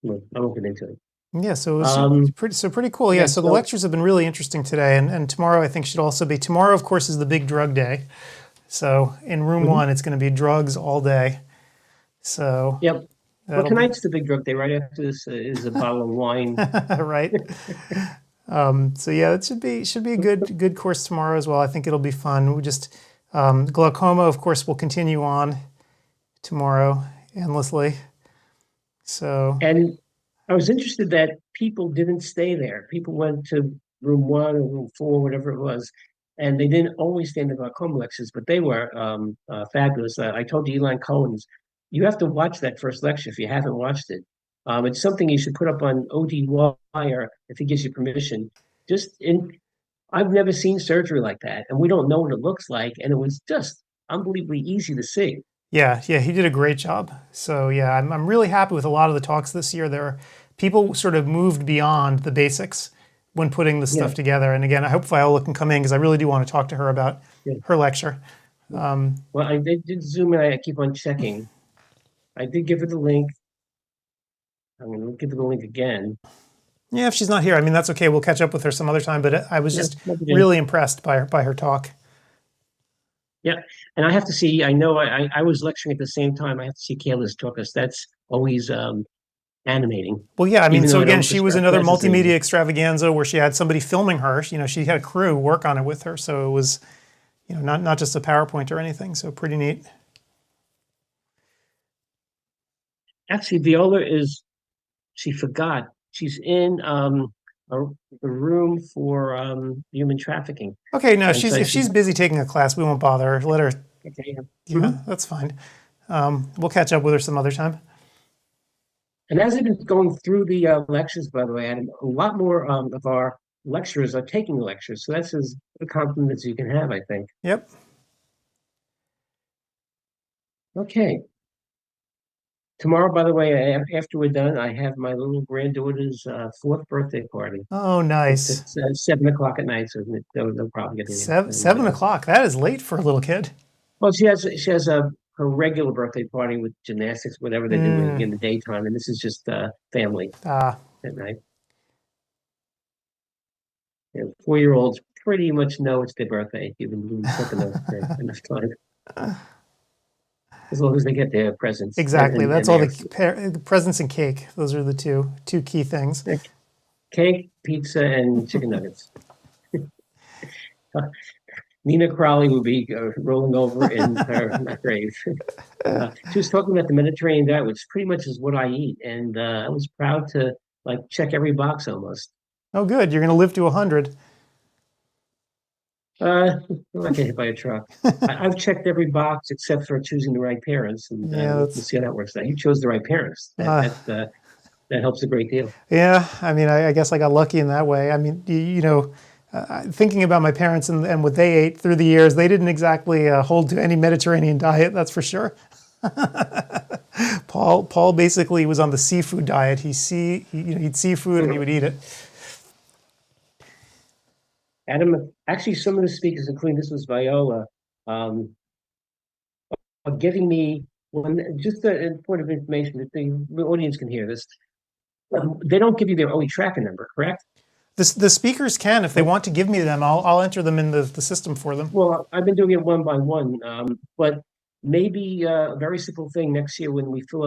I won't get into it. Yeah, so it was pretty cool. Yeah, so the lectures have been really interesting today, and tomorrow I think should also be. Tomorrow, of course, is the big drug day. So in room one, it's going to be drugs all day. So yep. Well, tonight's the big drug day. Right after this is a bottle of wine. Right. So yeah, it should be a good course tomorrow as well. I think it'll be fun. We just glaucoma, of course, will continue on tomorrow endlessly. So and I was interested that people didn't stay there. People went to room 1 or room 4, whatever it was, and they didn't always stay in the glaucoma lectures, but they were fabulous. I told you, Eli Cohen's, you have to watch that first lecture if you haven't watched it. It's something you should put up on ODwire if he gives you permission. I've never seen surgery like that, and we don't know what it looks like, and it was just unbelievably easy to see. Yeah, he did a great job. So yeah, I'm really happy with a lot of the talks this year. People sort of moved beyond the basics when putting the stuff together. And again, I hope Viola can come in because I really do want to talk to her about her lecture. Well, I did Zoom and I keep on checking. I did give her the link. I'm going to give her the link again. Yeah, if she's not here, I mean, that's okay. We'll catch up with her some other time. But I was just really impressed by her talk. Yeah, and I have to see, I know I was lecturing at the same time. I have to see Kayla's talk because that's always animating. Well, yeah, I mean, so again, she was another multimedia extravaganza where she had somebody filming her. She had a crew work on it with her. So it was, not just a PowerPoint or anything. So pretty neat. Actually, Viola she forgot. She's in the room for human trafficking. Okay, no, if she's busy taking a class, we won't bother her. Let her. Okay, yeah, that's fine. We'll catch up with her some other time. And as I've been going through the lectures, by the way, a lot more of our lecturers are taking lectures. So that's as a compliment as you can have, I think. Yep. Okay. Tomorrow, by the way, after we're done, I have my little granddaughter's 4th birthday party. Oh, nice. It's 7 o'clock at night, so they'll probably get in. 7 o'clock. That is late for a little kid. Well, she has her regular birthday party with gymnastics, whatever they're doing in the daytime, and this is just family at night. 4-year-olds pretty much know it's their birthday. You've been doing something enough time. As long as they get their presents. Exactly. That's all the presents and cake. Those are the two key things. Cake, pizza, and chicken nuggets. Nina Crowley will be rolling over in her grave. She was talking about the Mediterranean diet, which pretty much is what I eat. And I was proud to check every box almost. Oh, good. You're going to live to 100. I'm not get hit by a truck. I've checked every box except for choosing the right parents, and we'll see how that works out. You chose the right parents. That helps a great deal. Yeah, I mean, I guess I got lucky in that way. I mean, thinking about my parents and what they ate through the years, they didn't exactly hold to any Mediterranean diet, that's for sure. Paul basically was on the seafood diet. He'd seafood and he would eat it. Adam, actually, some of the speakers, including this was Viola, are giving me just a point of information that the audience can hear this. They don't give you their OE tracking number, correct? The speakers can, if they want to give me them, I'll enter them in the system for them. Well, I've been doing it one by one, but maybe a very simple thing next year when they fill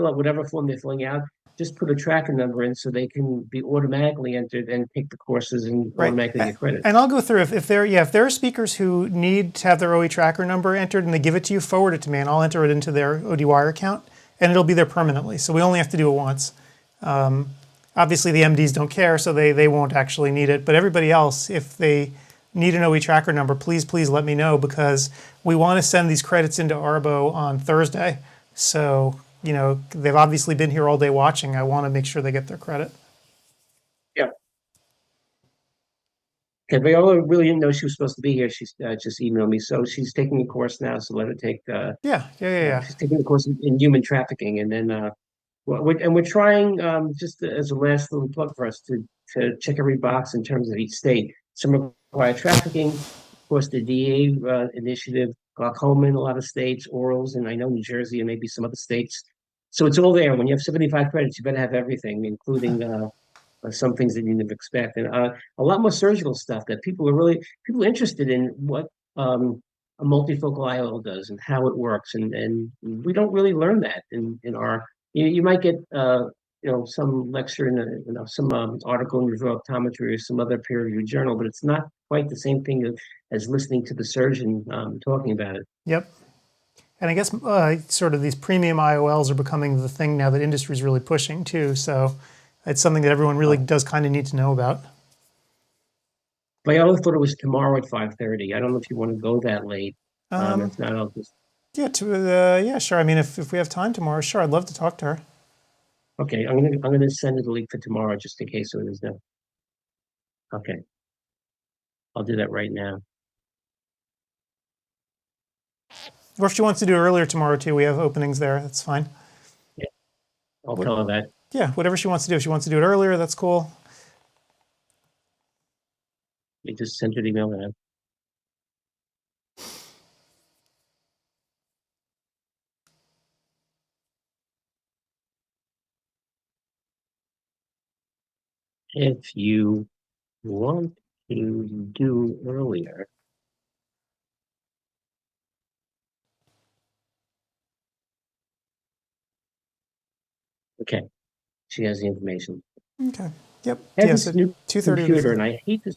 out whatever form they're filling out, just put a tracking number in so they can be automatically entered and pick the courses and automatically get credit. And I'll go through if there are speakers who need to have their OE tracker number entered and they give it to you, forward it to me and I'll enter it into their ODwire account and it'll be there permanently. So we only have to do it once. Obviously, the MDs don't care, so they won't actually need it. But everybody else, if they need an OE tracker number, please let me know, because we want to send these credits into Arbo on Thursday. So, you know, they've obviously been here all day watching. I want to make sure they get their credit. Yeah. Okay, Viola really didn't know she was supposed to be here. She's just emailed me. So she's taking a course now, so let her take Yeah. she's taking a course in human trafficking, and then we're trying, just as a last little plug for us, to check every box in terms of each state. Some require trafficking, of course, the DA initiative, glaucoma in a lot of states, orals, and I know New Jersey and maybe some other states. So it's all there. When you have 75 credits, you better have everything, including some things that you didn't expect, and a lot more surgical stuff that people are interested in what a multifocal IOL does and how it works, and we don't really learn that in our. You might get some lecture in some article in Review Optometry or some other peer-reviewed journal, but it's not quite the same thing as listening to the surgeon talking about it. Yep. And I guess sort of these premium IOLs are becoming the thing now that industry is really pushing too. So it's something that everyone really does kind of need to know about. But I always thought it was tomorrow at 5:30. I don't know if you want to go that late. If not, I'll just. Yeah, sure. I mean, if we have time tomorrow, sure, I'd love to talk to her. Okay, I'm gonna send the link for tomorrow just in case there's no. Okay, I'll do that right now. Or if she wants to do it earlier tomorrow too, we have openings there. That's fine. Yeah, I'll tell her that. Yeah, whatever she wants to do. If she wants to do it earlier, that's cool. You just sent her the email now. If you want to do earlier, okay, she has the information. Okay. Yep. I have Yes. this new 2:30. computer, and I hate this.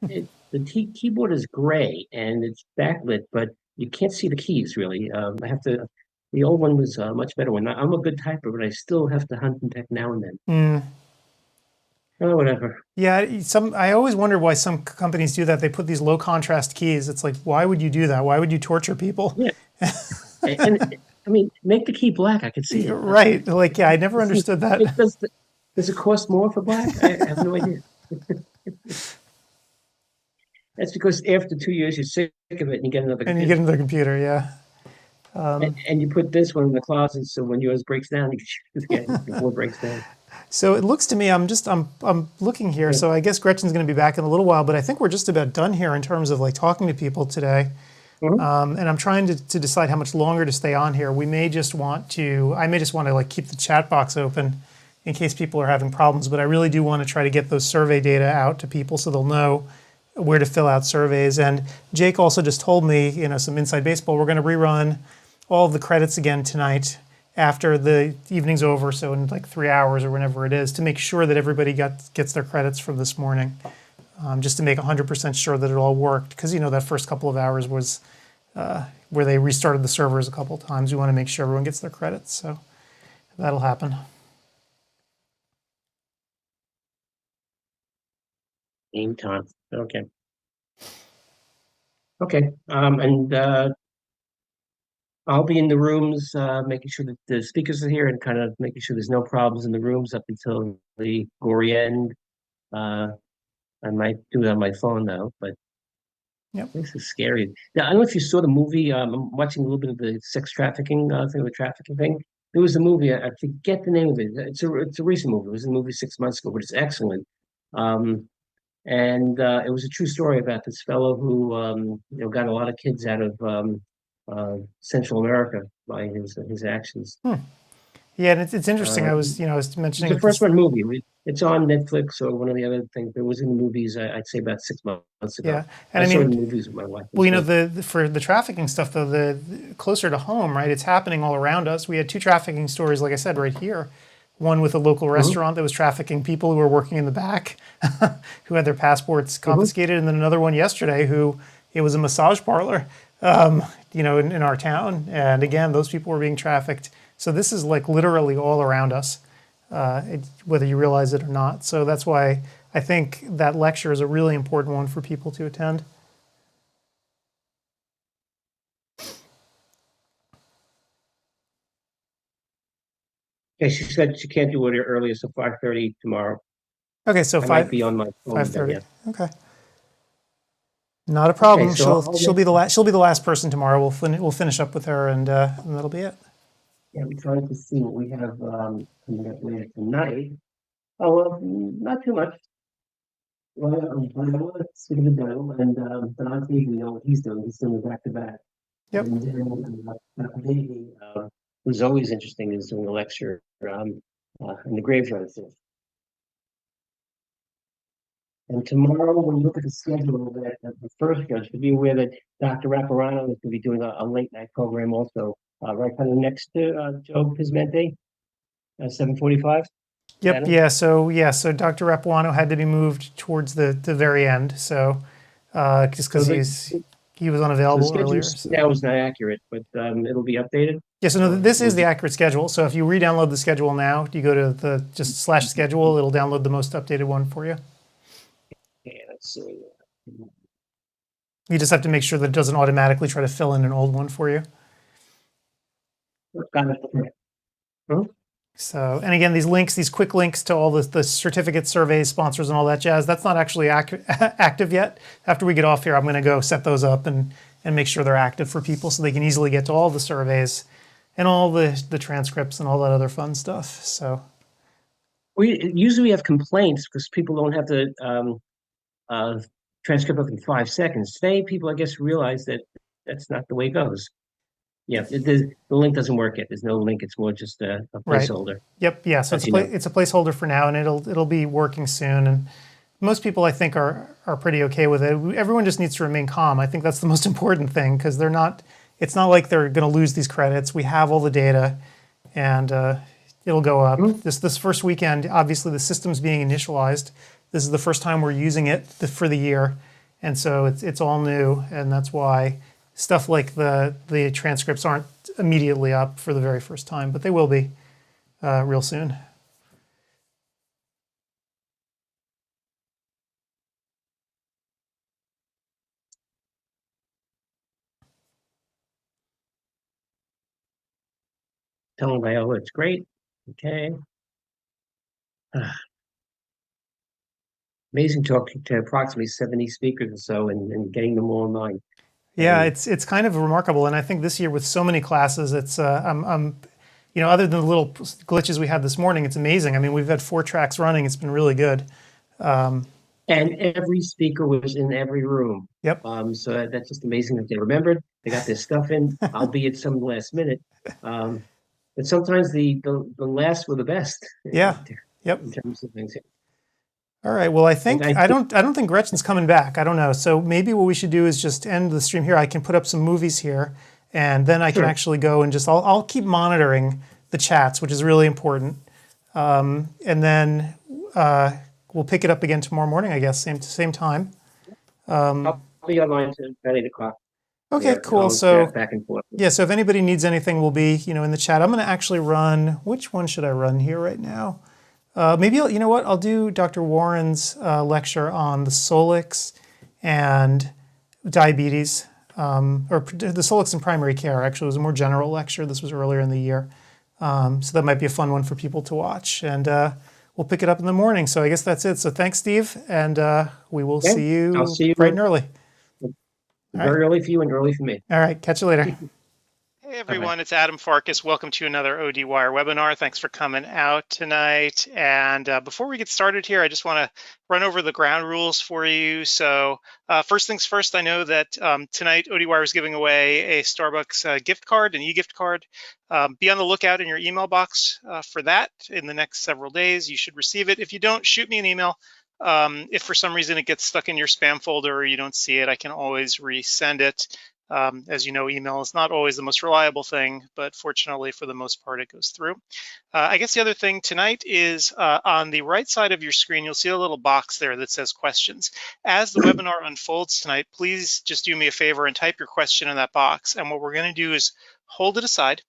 The keyboard is gray and it's backlit, but you can't see the keys really. I have to. The old one was a much better one. I'm a good typer, but I still have to hunt and peck now and then. Oh, whatever. Yeah, I always wonder why some companies do that. They put these low contrast keys. It's like, why would you do that? Why would you torture people? Yeah. and I mean, make the key black. I can see it. Right. Like, yeah, I never understood that. Does it cost more for black? I have no idea. That's because after 2 years, you're sick of it and you get another computer. And you get another computer, yeah. And you put this one in the closet, so when yours breaks down, you can choose again before it breaks down. So it looks to me, I'm looking here. Yeah. So I guess Gretchen's going to be back in a little while, but I think we're just about done here in terms of like talking to people today. And I'm trying to decide how much longer to stay on here. I may just want to like keep the chat box open in case people are having problems, but I really do want to try to get those survey data out to people so they'll know where to fill out surveys. And Jake also just told me, some inside baseball, we're going to rerun all of the credits again tonight after the evening's over, so in like 3 hours or whenever it is, to make sure that everybody gets their credits from this morning, just to make 100% sure that it all worked. Because that first couple of hours was where they restarted the servers a couple of times. We want to make sure everyone gets their credits, so that'll happen. Game time. Okay. Okay. And I'll be in the rooms, making sure that the speakers are here and kind of making sure there's no problems in the rooms up until the gory end. I might do it on my phone though, but this is scary. Now, I don't know if you saw the movie. I'm watching a little bit of the sex trafficking thing, the trafficking thing. There was a movie. I forget the name of it. It's a recent movie. It was a movie 6 months ago, but it's excellent. And it was a true story about this fellow who got a lot of kids out of Central America by his actions. Yeah, and it's interesting. I was mentioning it's a first run movie. It's on Netflix or one of the other things. It was in the movies. I'd say about 6 months ago. Yeah, and I saw the movies with my wife. Well, for the trafficking stuff though, the closer to home, right? It's happening all around us. We had 2 trafficking stories, like I said, right here. One with a local restaurant that was trafficking people who were working in the back, who had their passports confiscated, and then another one yesterday it was a massage parlor in our town. And again, those people were being trafficked. So this is like literally all around us, whether you realize it or not. So that's why I think that lecture is a really important one for people to attend. Okay, she said she can't do it earlier, so 5:30 tomorrow. Okay, so I might be on my phone. 5:30. Yeah. Okay. Not a problem. Okay, so She'll be the last person tomorrow. We'll finish up with her, and that'll be it. Yeah, I'm trying to see what we have coming up later tonight. Oh, well, not too much. Well, let's see the demo, and Dante, you know what he's doing. He's doing back to back. Yep. And then Davey, who's always interesting, is doing a lecture in the graveyard. And tomorrow, when you look at the schedule, the first judge, to be aware that Dr. Rapparano is going to be doing a late night program also, right kind of next to Joe Pismente at 7:45. Yep. Adam? Yeah. So Dr. Rapuano had to be moved towards the very end. So just because he was unavailable earlier. So. Now is not accurate, but it'll be updated. Yeah. So no, this is the accurate schedule. So if you re-download the schedule now, you go to the just /schedule. It'll download the most updated one for you. Yeah. Let's see. You just have to make sure that it doesn't automatically try to fill in an old one for you. Got it. Huh? So, and again, these quick links to all the certificate surveys, sponsors, and all that jazz, that's not actually active yet. After we get off here, I'm going to go set those up and make sure they're active for people so they can easily get to all the surveys and all the transcripts and all that other fun stuff. So, We usually have complaints because people don't have the transcript up in 5 seconds. Today, people, I guess, realize that that's not the way it goes. Yeah, the link doesn't work yet. There's no link. It's more just a placeholder. Right. Yep. Yeah. So it's a placeholder for now, and it'll be working soon. And most people, I think, are pretty okay with it. Everyone just needs to remain calm. I think that's the most important thing because they're not. It's not like they're going to lose these credits. We have all the data, and it'll go up. This first weekend, obviously, the system's being initialized. This is the first time we're using it for the year, and so it's all new, and that's why. Stuff like the transcripts aren't immediately up for the very first time, but they will be real soon. Telling Viola it's great. Okay. Amazing talking to approximately 70 speakers or so and getting them all online. Yeah, it's kind of remarkable, and I think this year with so many classes, it's other than the little glitches we had this morning, it's amazing. I mean, we've had 4 tracks running. It's been really good. And every speaker was in every room. Yep. So that's just amazing that they remembered. They got their stuff in, albeit some last minute. But sometimes the last were the best. Yeah. Yep. In terms of things. All right. Well, I don't think Gretchen's coming back. I don't know. So maybe what we should do is just end the stream here. I can put up some movies here, and then I can actually go and I'll keep monitoring the chats, which is really important. And then we'll pick it up again tomorrow morning, I guess, same time. I'll be online at 8 o'clock. Okay, Yeah, cool. So back and forth. Yeah, so if anybody needs anything, we'll be in the chat. I'm going to actually run. Which one should I run here right now? Maybe you know what? I'll do Dr. Warren's lecture on the Solix and diabetes, or the Solix and primary care. Actually, it was a more general lecture. This was earlier in the year, so that might be a fun one for people to watch. And we'll pick it up in the morning. So I guess that's it. So thanks, Steve, and we will see you bright and early. Very early for you and early for me. All right, catch you later. Hey everyone, it's Adam Farkas. Welcome to another ODwire webinar. Thanks for coming out tonight. And before we get started here, I just want to run over the ground rules for you. So first things first, I know that tonight ODwire is giving away a Starbucks gift card, an e-gift card. Be on the lookout in your email box for that in the next several days. You should receive it. If you don't, shoot me an email. If for some reason it gets stuck in your spam folder or you don't see it, I can always resend it. As you know, email is not always the most reliable thing, but fortunately for the most part, it goes through. I guess the other thing tonight is on the right side of your screen, you'll see a little box there that says questions. As the webinar unfolds tonight, please just do me a favor and type your question in that box. And what we're going to do is hold it aside.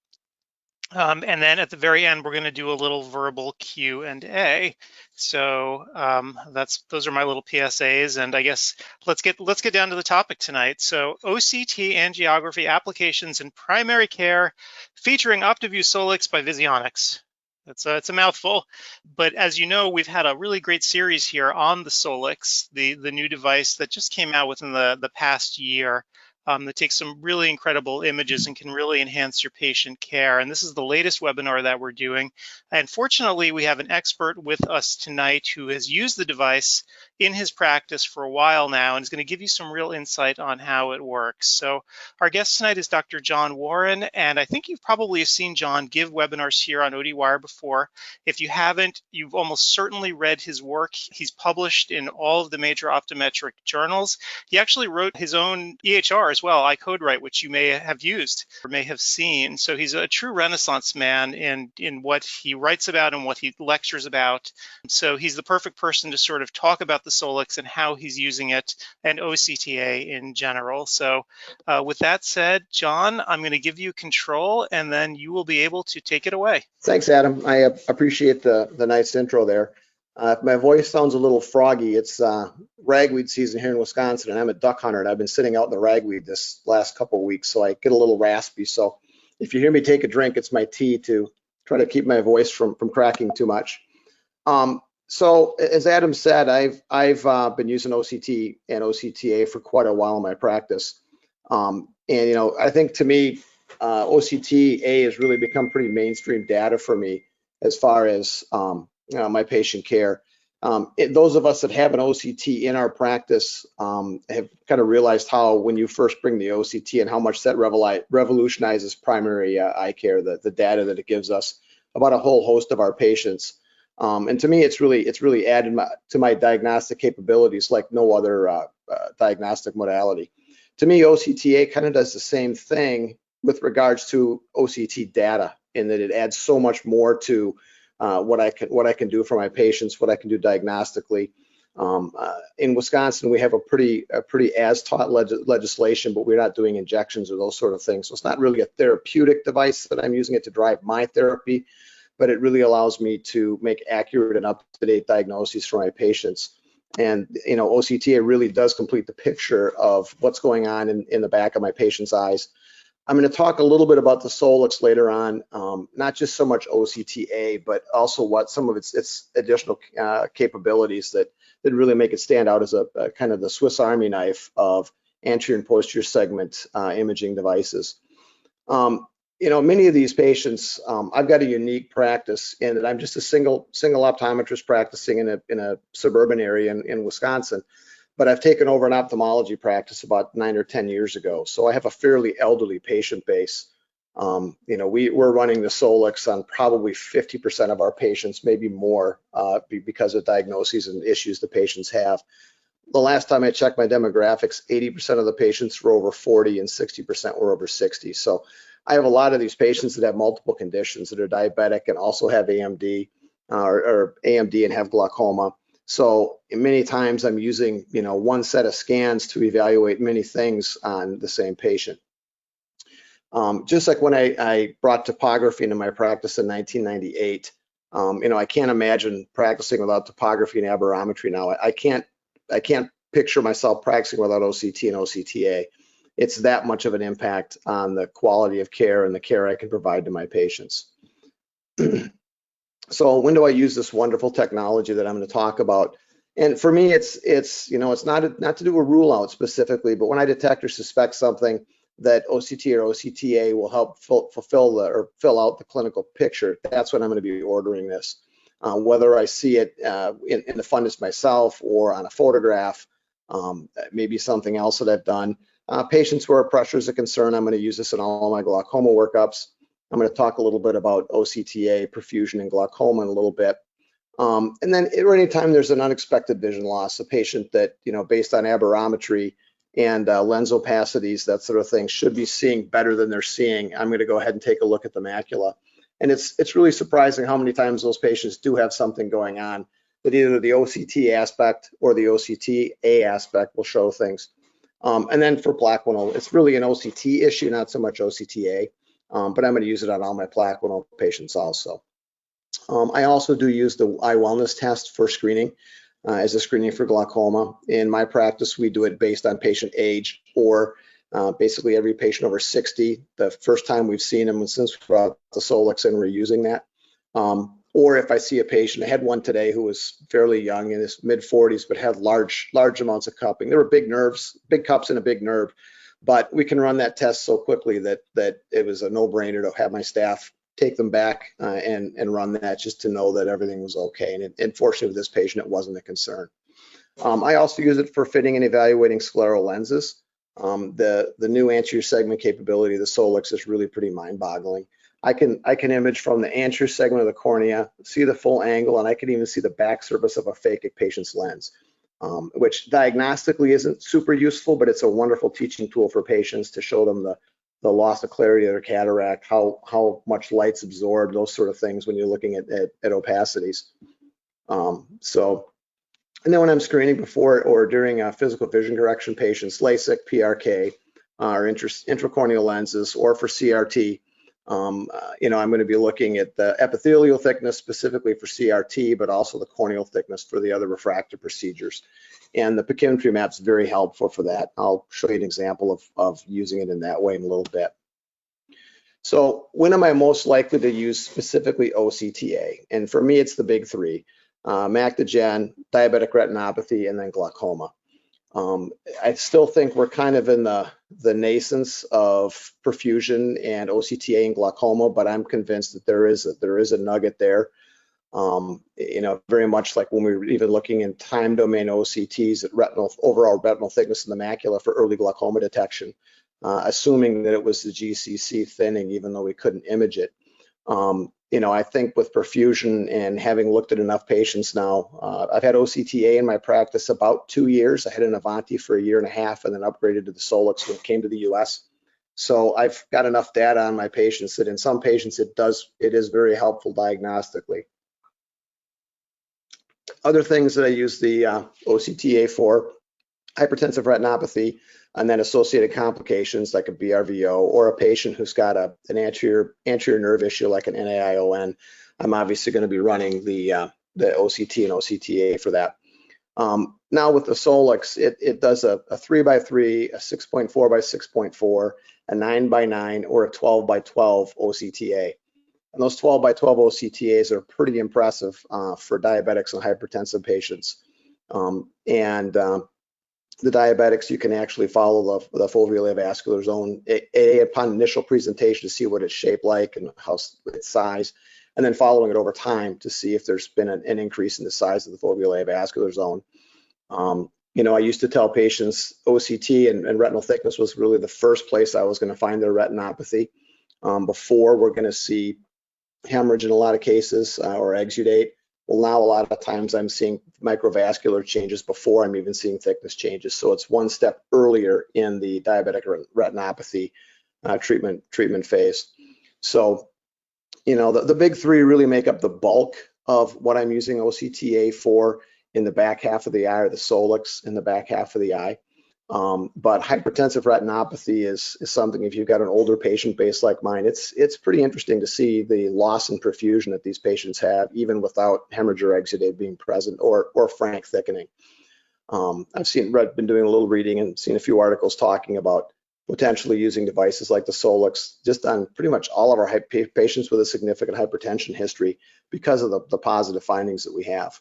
And then at the very end, we're going to do a little verbal Q&A. So those are my little PSAs. And I guess let's get down to the topic tonight. So OCT angiography applications in primary care, featuring OptiView Solix by Visionix. It's a mouthful, but as you know, we've had a really great series here on the Solix, the new device that just came out within the past year. That takes some really incredible images and can really enhance your patient care. And this is the latest webinar that we're doing. And fortunately, we have an expert with us tonight who has used the device in his practice for a while now and is going to give you some real insight on how it works. So our guest tonight is Dr. John Warren, and I think you've probably seen John give webinars here on ODwire before. If you haven't, you've almost certainly read his work. He's published in all of the major optometric journals. He actually wrote his own EHR as well, iCodeWrite, which you may have used or may have seen. So he's a true Renaissance man in what he writes about and what he lectures about. So he's the perfect person to sort of talk about the Solix and how he's using it and OCTA in general. So with that said, John, I'm going to give you control and then you will be able to take it away. Thanks, Adam. I appreciate the nice intro there. If my voice sounds a little froggy, it's ragweed season here in Wisconsin, and I'm a duck hunter, and I've been sitting out in the ragweed this last couple of weeks, so I get a little raspy. So if you hear me take a drink, it's my tea to try to keep my voice from cracking too much. So as Adam said, I've been using OCT and OCTA for quite a while in my practice, and I think to me, OCTA has really become pretty mainstream data for me as far as my patient care. Those of us that have an OCT in our practice have kind of realized how, when you first bring the OCT and how much that revolutionizes primary eye care, the data that it gives us about a whole host of our patients. And to me, it's really added to my diagnostic capabilities like no other diagnostic modality. To me, OCTA kind of does the same thing with regards to OCT data, in that it adds so much more to what I can do for my patients, what I can do diagnostically. In Wisconsin, we have a pretty as-taught legislation, but we're not doing injections or those sort of things. So it's not really a therapeutic device that I'm using it to drive my therapy, but it really allows me to make accurate and up-to-date diagnoses for my patients. And OCTA really does complete the picture of what's going on in the back of my patient's eyes. I'm going to talk a little bit about the Solix later on, not just so much OCTA, but also what some of its additional capabilities that really make it stand out as a kind of the Swiss Army knife of anterior and posterior segment imaging devices. Many of these patients, I've got a unique practice in that I'm just a single optometrist practicing in a suburban area in Wisconsin. But I've taken over an ophthalmology practice about 9 or 10 years ago. So I have a fairly elderly patient base. We're running the Solix on probably 50% of our patients, maybe more, because of diagnoses and issues the patients have. The last time I checked my demographics, 80% of the patients were over 40 and 60% were over 60. So I have a lot of these patients that have multiple conditions, that are diabetic and also have AMD or AMD and have glaucoma. So many times I'm using, one set of scans to evaluate many things on the same patient. Just like when I brought topography into my practice in 1998, I can't imagine practicing without topography and aberrometry now. I can't picture myself practicing without OCT and OCTA. It's that much of an impact on the quality of care and the care I can provide to my patients. So when do I use this wonderful technology that I'm going to talk about? And for me, it's not to do a rule out specifically, but when I detect or suspect something that OCT or OCTA will help fill out the clinical picture, that's when I'm going to be ordering this. Whether I see it in the fundus myself or on a photograph, maybe something else that I've done. Patients where pressure is a concern, I'm going to use this in all my glaucoma workups. I'm going to talk a little bit about OCTA, perfusion, and glaucoma in a little bit. And then anytime there's an unexpected vision loss, a patient that, based on aberrometry, and lens opacities, that sort of thing, should be seeing better than they're seeing. I'm going to go ahead and take a look at the macula. And it's really surprising how many times those patients do have something going on, that either the OCT aspect or the OCTA aspect will show things. And then for plaquenal, it's really an OCT issue, not so much OCTA, but I'm going to use it on all my plaquenal patients also. I also do use the eye wellness test for screening as a screening for glaucoma. In my practice, we do it based on patient age, or basically every patient over 60, the first time we've seen them, and since we brought the Solix in, we're using that. Or if I see a patient, I had one today who was fairly young, in his mid-40s, but had large amounts of cupping. There were big nerves, big cups and a big nerve, but we can run that test so quickly that it was a no-brainer to have my staff take them back and run that, just to know that everything was okay. And fortunately with this patient, it wasn't a concern. I also use it for fitting and evaluating scleral lenses. The new anterior segment capability of the Solix is really pretty mind-boggling. I can image from the anterior segment of the cornea, see the full angle, and I can even see the back surface of a phakic patient's lens, which diagnostically isn't super useful, but it's a wonderful teaching tool for patients to show them the loss of clarity of their cataract, how much light's absorbed, those sort of things when you're looking at opacities. And then when I'm screening before or during physical vision correction patients, LASIK, PRK, or intracorneal lenses, or for CRT, I'm going to be looking at the epithelial thickness specifically for CRT, but also the corneal thickness for the other refractive procedures. And the pachymetry map is very helpful for that. I'll show you an example of using it in that way in a little bit. So when am I most likely to use specifically OCTA? And for me, it's the big three: macular degeneration, diabetic retinopathy, and then glaucoma. I still think we're kind of in the nascence of perfusion and OCTA and glaucoma, but I'm convinced that there is a nugget there. Very much like when we were even looking in time domain OCTs at overall retinal thickness in the macula for early glaucoma detection, assuming that it was the GCC thinning, even though we couldn't image it. I think with perfusion and having looked at enough patients now, I've had OCTA in my practice about 2 years. I had an Avanti for 1.5 years and then upgraded to the Solix when it came to the US. So I've got enough data on my patients that in some patients it is very helpful diagnostically. Other things that I use the OCTA for: hypertensive retinopathy, and then associated complications like a BRVO, or a patient who's got an anterior nerve issue like an NAION. I'm obviously going to be running the OCT and OCTA for that. Now with the Solix, it does a 3x3, a 6.4x6.4, a 9x9, or a 12x12 OCTA. And those 12x12 OCTAs are pretty impressive for diabetics and hypertensive patients. The diabetics, you can actually follow the foveal avascular zone upon initial presentation to see what it's shaped like and how its size, and then following it over time to see if there's been an increase in the size of the foveal avascular zone. I used to tell patients OCT and retinal thickness was really the first place I was going to find their retinopathy before we're going to see hemorrhage in a lot of cases or exudate. Well, now a lot of times I'm seeing microvascular changes before I'm even seeing thickness changes. So it's one step earlier in the diabetic retinopathy treatment phase. So, the big three really make up the bulk of what I'm using OCTA for in the back half of the eye, or the Solix in the back half of the eye. But hypertensive retinopathy is something, if you've got an older patient base like mine, it's pretty interesting to see the loss in perfusion that these patients have, even without hemorrhage or exudate being present or frank thickening. I've been doing a little reading and seen a few articles talking about potentially using devices like the Solix just on pretty much all of our patients with a significant hypertension history because of the positive findings that we have.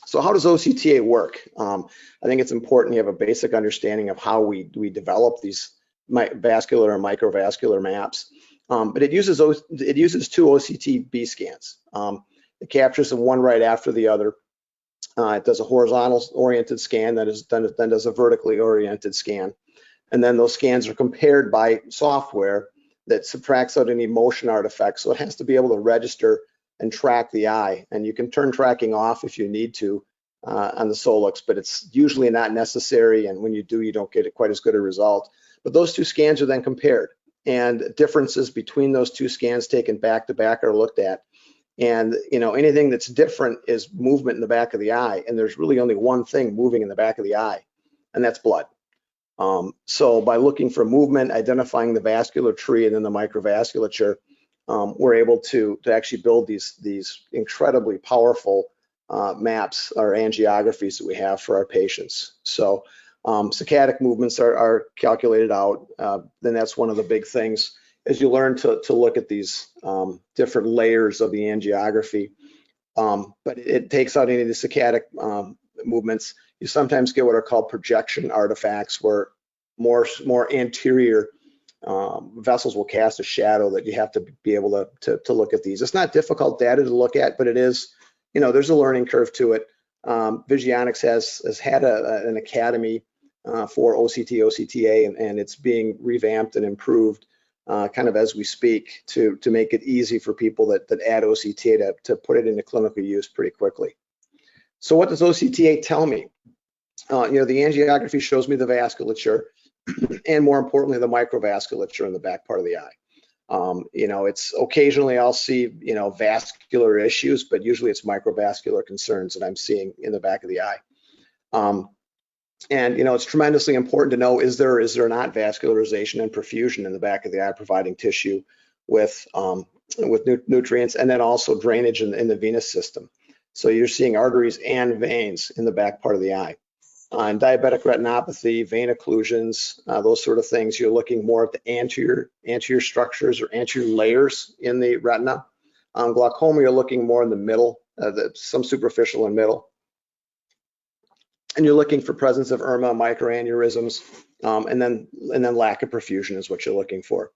So how does OCTA work? I think it's important you have a basic understanding of how we develop these vascular and microvascular maps. But it uses 2 OCT-B scans. It captures them one right after the other. It does a horizontal oriented scan then does a vertically oriented scan. And then those scans are compared by software that subtracts out any motion artifacts. So it has to be able to register and track the eye. And you can turn tracking off if you need to on the Solix, but it's usually not necessary. And when you do, you don't get quite as good a result. But those two scans are then compared, and differences between those two scans taken back to back are looked at. And anything that's different is movement in the back of the eye, and there's really only one thing moving in the back of the eye, and that's blood. So by looking for movement, identifying the vascular tree and then the microvasculature, we're able to actually build these incredibly powerful maps or angiographies that we have for our patients. So saccadic movements are calculated out. Then that's one of the big things as you learn to look at these different layers of the angiography. But it takes out any of the saccadic movements. You sometimes get what are called projection artifacts, where more anterior vessels will cast a shadow that you have to be able to look at these. It's not difficult data to look at, but it is, there's a learning curve to it. Vigionics has had an academy for OCT, OCTA, and it's being revamped and improved kind of as we speak to make it easy for people that add OCTA to put it into clinical use pretty quickly. So what does OCTA tell me? The angiography shows me the vasculature and more importantly, the microvasculature in the back part of the eye. It's occasionally I'll see, vascular issues, but usually it's microvascular concerns that I'm seeing in the back of the eye. And it's tremendously important to know, is there not vascularization and perfusion in the back of the eye providing tissue with nutrients, and then also drainage in the venous system. So you're seeing arteries and veins in the back part of the eye. In diabetic retinopathy, vein occlusions, those sort of things, you're looking more at the anterior structures or anterior layers in the retina. Glaucoma, you're looking more in the middle, some superficial and middle. And you're looking for presence of ERMA, microaneurysms, and then lack of perfusion is what you're looking for.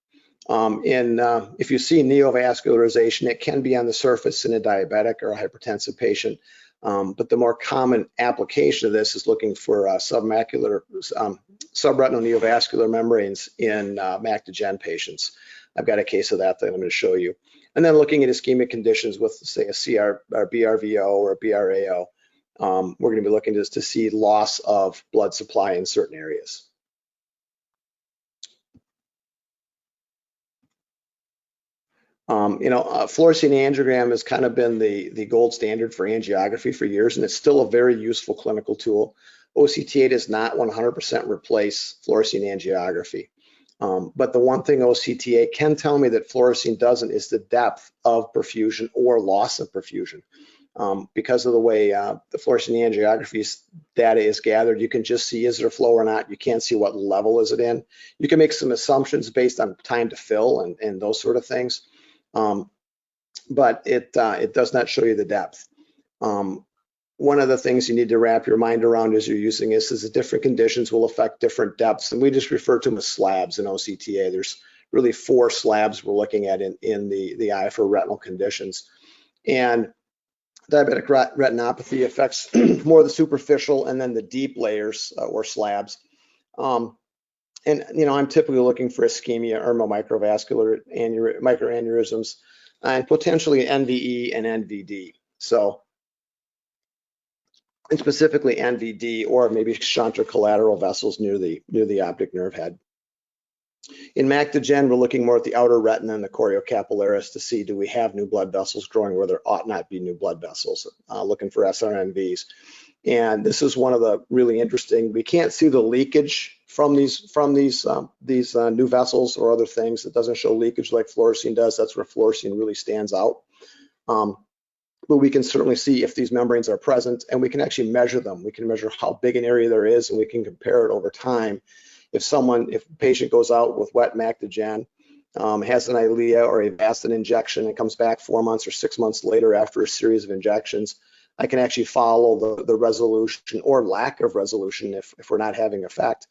If you see neovascularization, it can be on the surface in a diabetic or a hypertensive patient. But the more common application of this is looking for subretinal neovascular membranes in MacDegen patients. I've got a case of that I'm going to show you. And then looking at ischemic conditions with, say, a CR or BRVO or a BRAO, we're going to be looking to see loss of blood supply in certain areas. Fluorescein angiogram has kind of been the gold standard for angiography for years, and it's still a very useful clinical tool. OCTA does not 100% replace fluorescein angiography. But the one thing OCTA can tell me that fluorescein doesn't is the depth of perfusion or loss of perfusion. Because of the way the fluorescein angiography data is gathered, you can just see is there flow or not. You can't see what level is it in. You can make some assumptions based on time to fill and those sort of things. But it does not show you the depth. One of the things you need to wrap your mind around as you're using this is that different conditions will affect different depths, and we just refer to them as slabs in OCTA. There's really 4 slabs we're looking at in the eye for retinal conditions. And diabetic retinopathy affects more the superficial and then the deep layers or slabs. And I'm typically looking for ischemia, ERMA, microvascular microaneurysms, and potentially NVE and NVD. So, and specifically NVD, or maybe shunt or collateral vessels near the optic nerve head. In MacDegen, we're looking more at the outer retina and the choriocapillaris to see, do we have new blood vessels growing where there ought not be new blood vessels, looking for SRNVs. And this is one of the really interesting, we can't see the leakage from these new vessels or other things. It doesn't show leakage like fluorescein does. That's where fluorescein really stands out. But we can certainly see if these membranes are present, and we can actually measure them. We can measure how big an area there is, and we can compare it over time. If a patient goes out with wet MacDegen, has an Eylea or a Avastin injection, and comes back 4 months or 6 months later after a series of injections, I can actually follow the resolution or lack of resolution if we're not having effect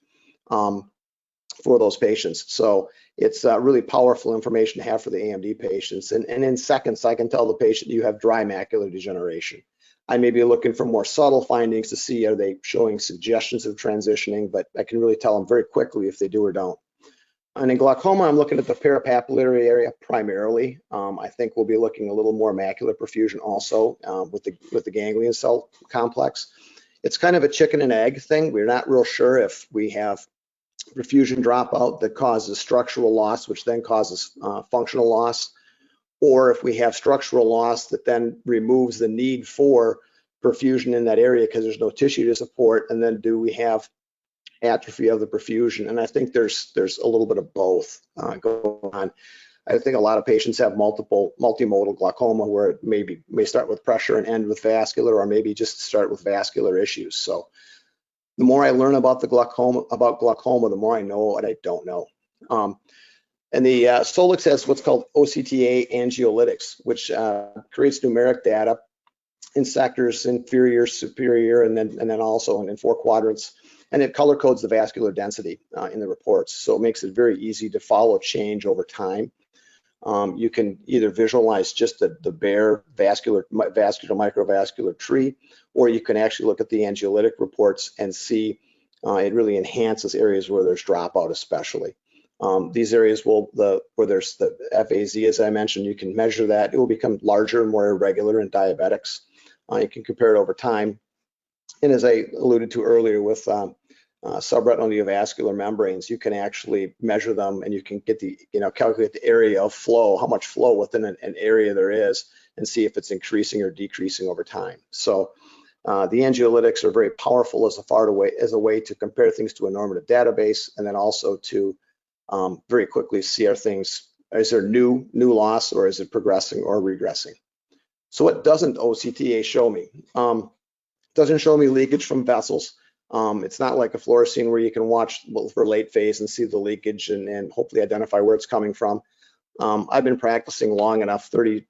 for those patients. So it's really powerful information to have for the AMD patients. And in seconds, I can tell the patient you have dry macular degeneration. I may be looking for more subtle findings to see, are they showing suggestions of transitioning, but I can really tell them very quickly if they do or don't. And in glaucoma, I'm looking at the parapapillary area primarily. I think we'll be looking a little more macular perfusion also with the ganglion cell complex. It's kind of a chicken and egg thing. We're not real sure if we have perfusion dropout that causes structural loss, which then causes functional loss, or if we have structural loss that then removes the need for perfusion in that area because there's no tissue to support, and then do we have atrophy of the perfusion? And I think there's a little bit of both going on. I think a lot of patients have multimodal glaucoma where it may start with pressure and end with vascular, or maybe just start with vascular issues. So the more I learn about glaucoma, the more I know what I don't know. And the Solix has what's called OCTA angiolytics, which creates numeric data in sectors, inferior, superior, and then also in 4 quadrants. And it color codes the vascular density in the reports. So it makes it very easy to follow change over time. You can either visualize just the bare vascular microvascular tree, or you can actually look at the angiolytic reports and see it really enhances areas where there's dropout, especially. These areas where there's the FAZ, as I mentioned, you can measure that. It will become larger and more irregular in diabetics. You can compare it over time. And as I alluded to earlier with subretinal neovascular membranes, you can actually measure them, and you can get calculate the area of flow, how much flow within an area there is, and see if it's increasing or decreasing over time. So the angiolytics are very powerful as a way to compare things to a normative database, and then also to very quickly see is there new loss, or is it progressing or regressing? So what doesn't OCTA show me? Doesn't show me leakage from vessels. It's not like a fluorescein where you can watch for late phase and see the leakage and hopefully identify where it's coming from. I've been practicing long enough, 30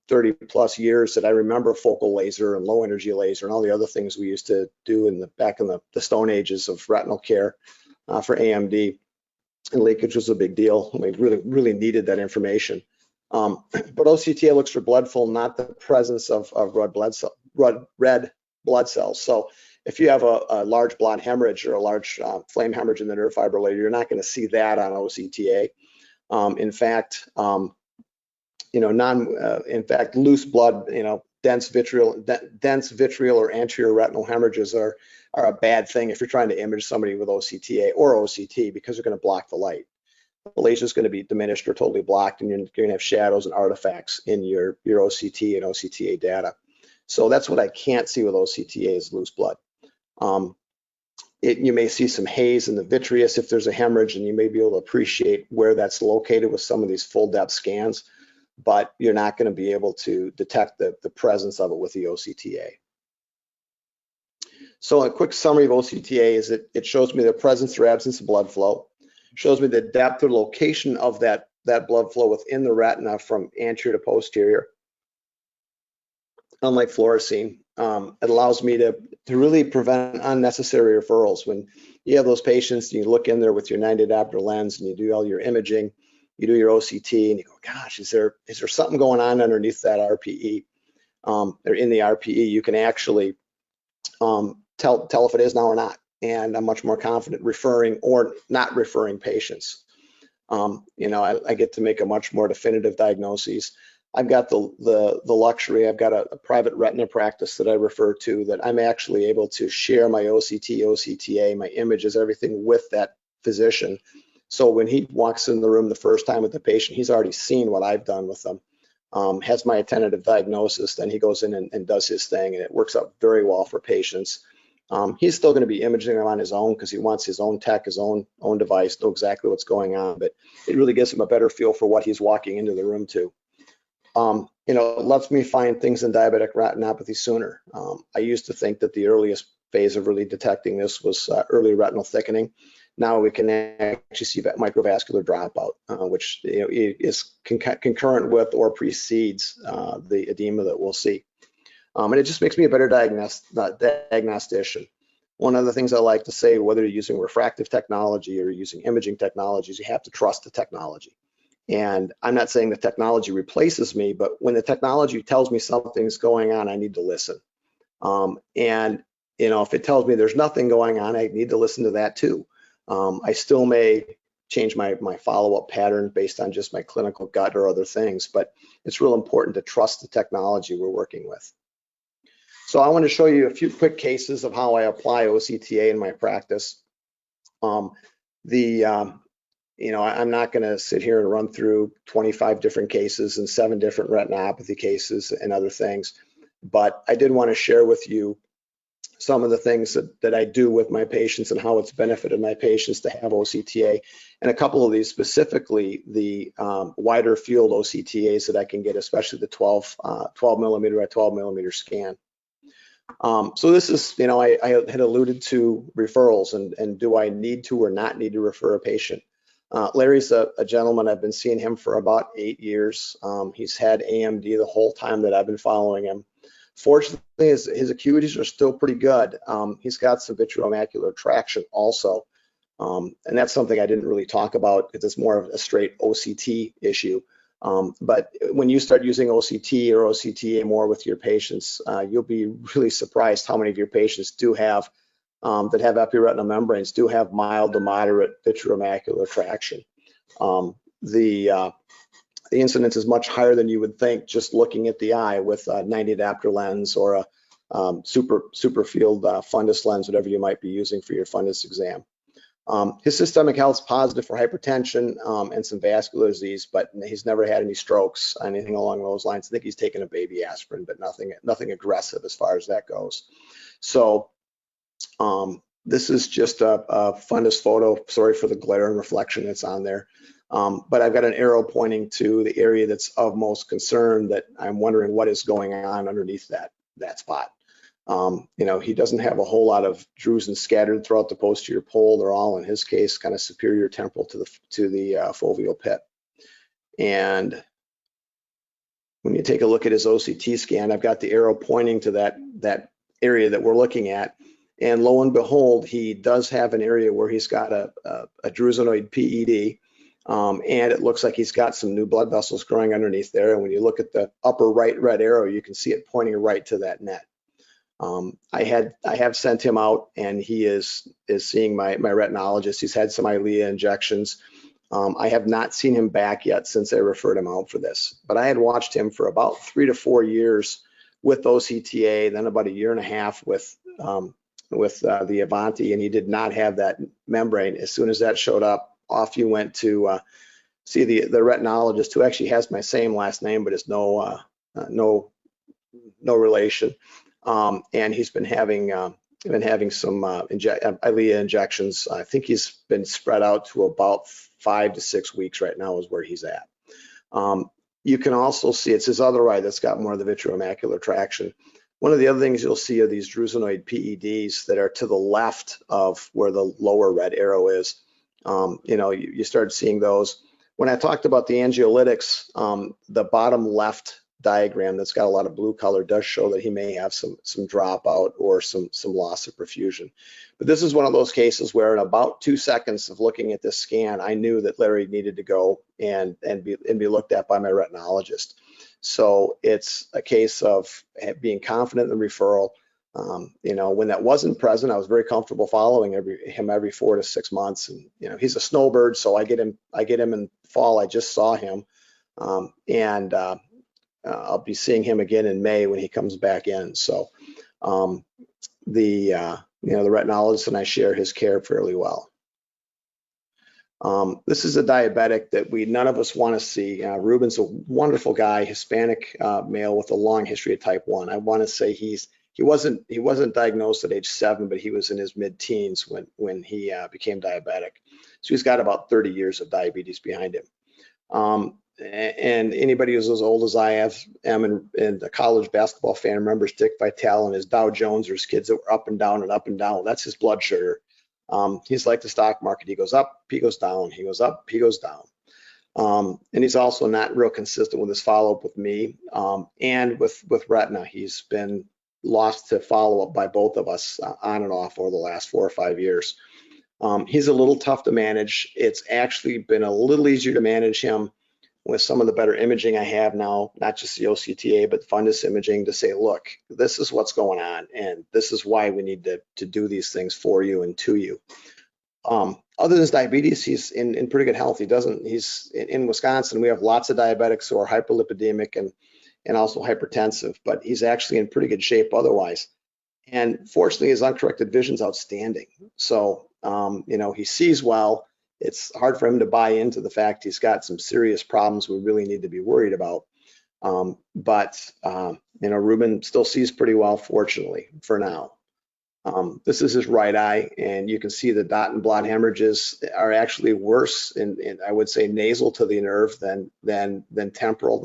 plus years, that I remember focal laser and low energy laser and all the other things we used to do back in the stone ages of retinal care for AMD. And leakage was a big deal. We really needed that information. But OCTA looks for blood flow, not the presence of red blood cells. So if you have a large blonde hemorrhage or a large flame hemorrhage in the nerve fibrillator, you're not going to see that on OCTA. In fact, loose blood, dense vitreal or anterior retinal hemorrhages are a bad thing if you're trying to image somebody with OCTA or OCT, because they're going to block the light. The laser is going to be diminished or totally blocked, and you're going to have shadows and artifacts in your OCT and OCTA data. So that's what I can't see with OCTA is loose blood. You may see some haze in the vitreous if there's a hemorrhage, and you may be able to appreciate where that's located with some of these full depth scans, but you're not going to be able to detect the presence of it with the OCTA. So a quick summary of OCTA is that it shows me the presence or absence of blood flow, shows me the depth or location of that blood flow within the retina from anterior to posterior. Unlike fluorescein, it allows me to really prevent unnecessary referrals. When you have those patients, you look in there with your 90 diopter lens and you do all your imaging, you do your OCT, and you go, gosh, is there something going on underneath that RPE? Or in the RPE, you can actually tell if it is now or not. And I'm much more confident referring or not referring patients. I get to make a much more definitive diagnosis. I've got the luxury. I've got a private retina practice that I refer to, that I'm actually able to share my OCT, OCTA, my images, everything with that physician. So when he walks in the room the first time with the patient, he's already seen what I've done with them, has my tentative diagnosis, then he goes in and does his thing, and it works out very well for patients. He's still going to be imaging them on his own because he wants his own tech, his own device, know exactly what's going on, but it really gives him a better feel for what he's walking into the room to. It lets me find things in diabetic retinopathy sooner. I used to think that the earliest phase of really detecting this was early retinal thickening. Now we can actually see that microvascular dropout, which is concurrent with or precedes the edema that we'll see. And it just makes me a better diagnostician. One of the things I like to say, whether you're using refractive technology or using imaging technologies, you have to trust the technology. And I'm not saying the technology replaces me, but when the technology tells me something's going on, I need to listen. If it tells me there's nothing going on, I need to listen to that too. I still may change my follow-up pattern based on just my clinical gut or other things. But it's real important to trust the technology we're working with. So I want to show you a few quick cases of how I apply OCTA in my practice. You know, I'm not going to sit here and run through 25 different cases and 7 different retinopathy cases and other things, but I did want to share with you some of the things that I do with my patients and how it's benefited my patients to have OCTA. And a couple of these, specifically the wider field OCTAs that I can get, especially the 12 millimeter at 12 millimeter scan. So this is, you know, I had alluded to referrals and do I need to or not need to refer a patient? Larry's a gentleman, I've been seeing him for about 8 years. He's had AMD the whole time that I've been following him. Fortunately, his acuities are still pretty good. He's got some vitreomacular traction also. And that's something I didn't really talk about because it's more of a straight OCT issue. But when you start using OCT or OCTA more with your patients, you'll be really surprised how many of your patients do have that have epiretinal membranes do have mild to moderate vitreomacular traction. The incidence is much higher than you would think just looking at the eye with a 90 diopter lens or a super field fundus lens, whatever you might be using for your fundus exam. His systemic health's positive for hypertension and some vascular disease, but he's never had any strokes, anything along those lines. I think he's taken a baby aspirin, but nothing aggressive as far as that goes. So this is just a fundus photo. Sorry for the glare and reflection that's on there. But I've got an arrow pointing to the area that's of most concern that I'm wondering what is going on underneath that spot. You know, he doesn't have a whole lot of drusen scattered throughout the posterior pole. They're all, in his case, kind of superior temporal to the foveal pit. And when you take a look at his OCT scan, I've got the arrow pointing to that area that we're looking at. And lo and behold, he does have an area where he's got a drusenoid PED. And it looks like he's got some new blood vessels growing underneath there. And when you look at the upper right red arrow, you can see it pointing right to that net. I have sent him out, and he is seeing my retinologist. He's had some Eylea injections. I have not seen him back yet since I referred him out for this. But I had watched him for about 3 to 4 years with OCTA, then about 1.5 years with the Avanti, and he did not have that membrane. As soon as that showed up, off you went to see the retinologist, who actually has my same last name, but is no relation. And he's been having some Eylea injections. I think he's been spread out to about 5 to 6 weeks right now is where he's at. You can also see it's his other eye that's got more of the vitreomacular traction. One of the other things you'll see are these drusenoid PEDs that are to the left of where the lower red arrow is. You know, you start seeing those. When I talked about the angiolytics, the bottom left diagram that's got a lot of blue color does show that he may have some dropout or some loss of perfusion. But this is one of those cases where in about 2 seconds of looking at this scan, I knew that Larry needed to go and be looked at by my retinologist. So it's a case of being confident in the referral. You know, when that wasn't present, I was very comfortable following him every 4 to 6 months. And you know, he's a snowbird, so I get him in fall. I just saw him, and I'll be seeing him again in May when he comes back in. So you know, the retinologist and I share his care fairly well. This is a diabetic that none of us want to see. Ruben's a wonderful guy, Hispanic male with a long history of type 1. I want to say he wasn't diagnosed at age 7, but he was in his mid-teens when he became diabetic. So he's got about 30 years of diabetes behind him. And anybody who's as old as I am and a college basketball fan remembers Dick Vitale and his Dow Jones or his kids that were up and down and up and down. That's his blood sugar. He's like the stock market. He goes up, he goes down, he goes up, he goes down. And he's also not real consistent with his follow-up with me and with retina. He's been lost to follow-up by both of us on and off over the last 4 or 5 years. He's a little tough to manage. It's actually been a little easier to manage him with some of the better imaging I have now, not just the OCTA, but fundus imaging, to say, look, this is what's going on, and this is why we need to do these things for you and to you. Other than his diabetes, he's in pretty good health. He's in Wisconsin. We have lots of diabetics who are hyperlipidemic and also hypertensive, but he's actually in pretty good shape otherwise. And fortunately, his uncorrected vision's outstanding. So, he sees well. It's hard for him to buy into the fact he's got some serious problems we really need to be worried about. But Ruben still sees pretty well, fortunately, for now. This is his right eye, and you can see the dot and blot hemorrhages are actually worse in I would say nasal to the nerve than temporal.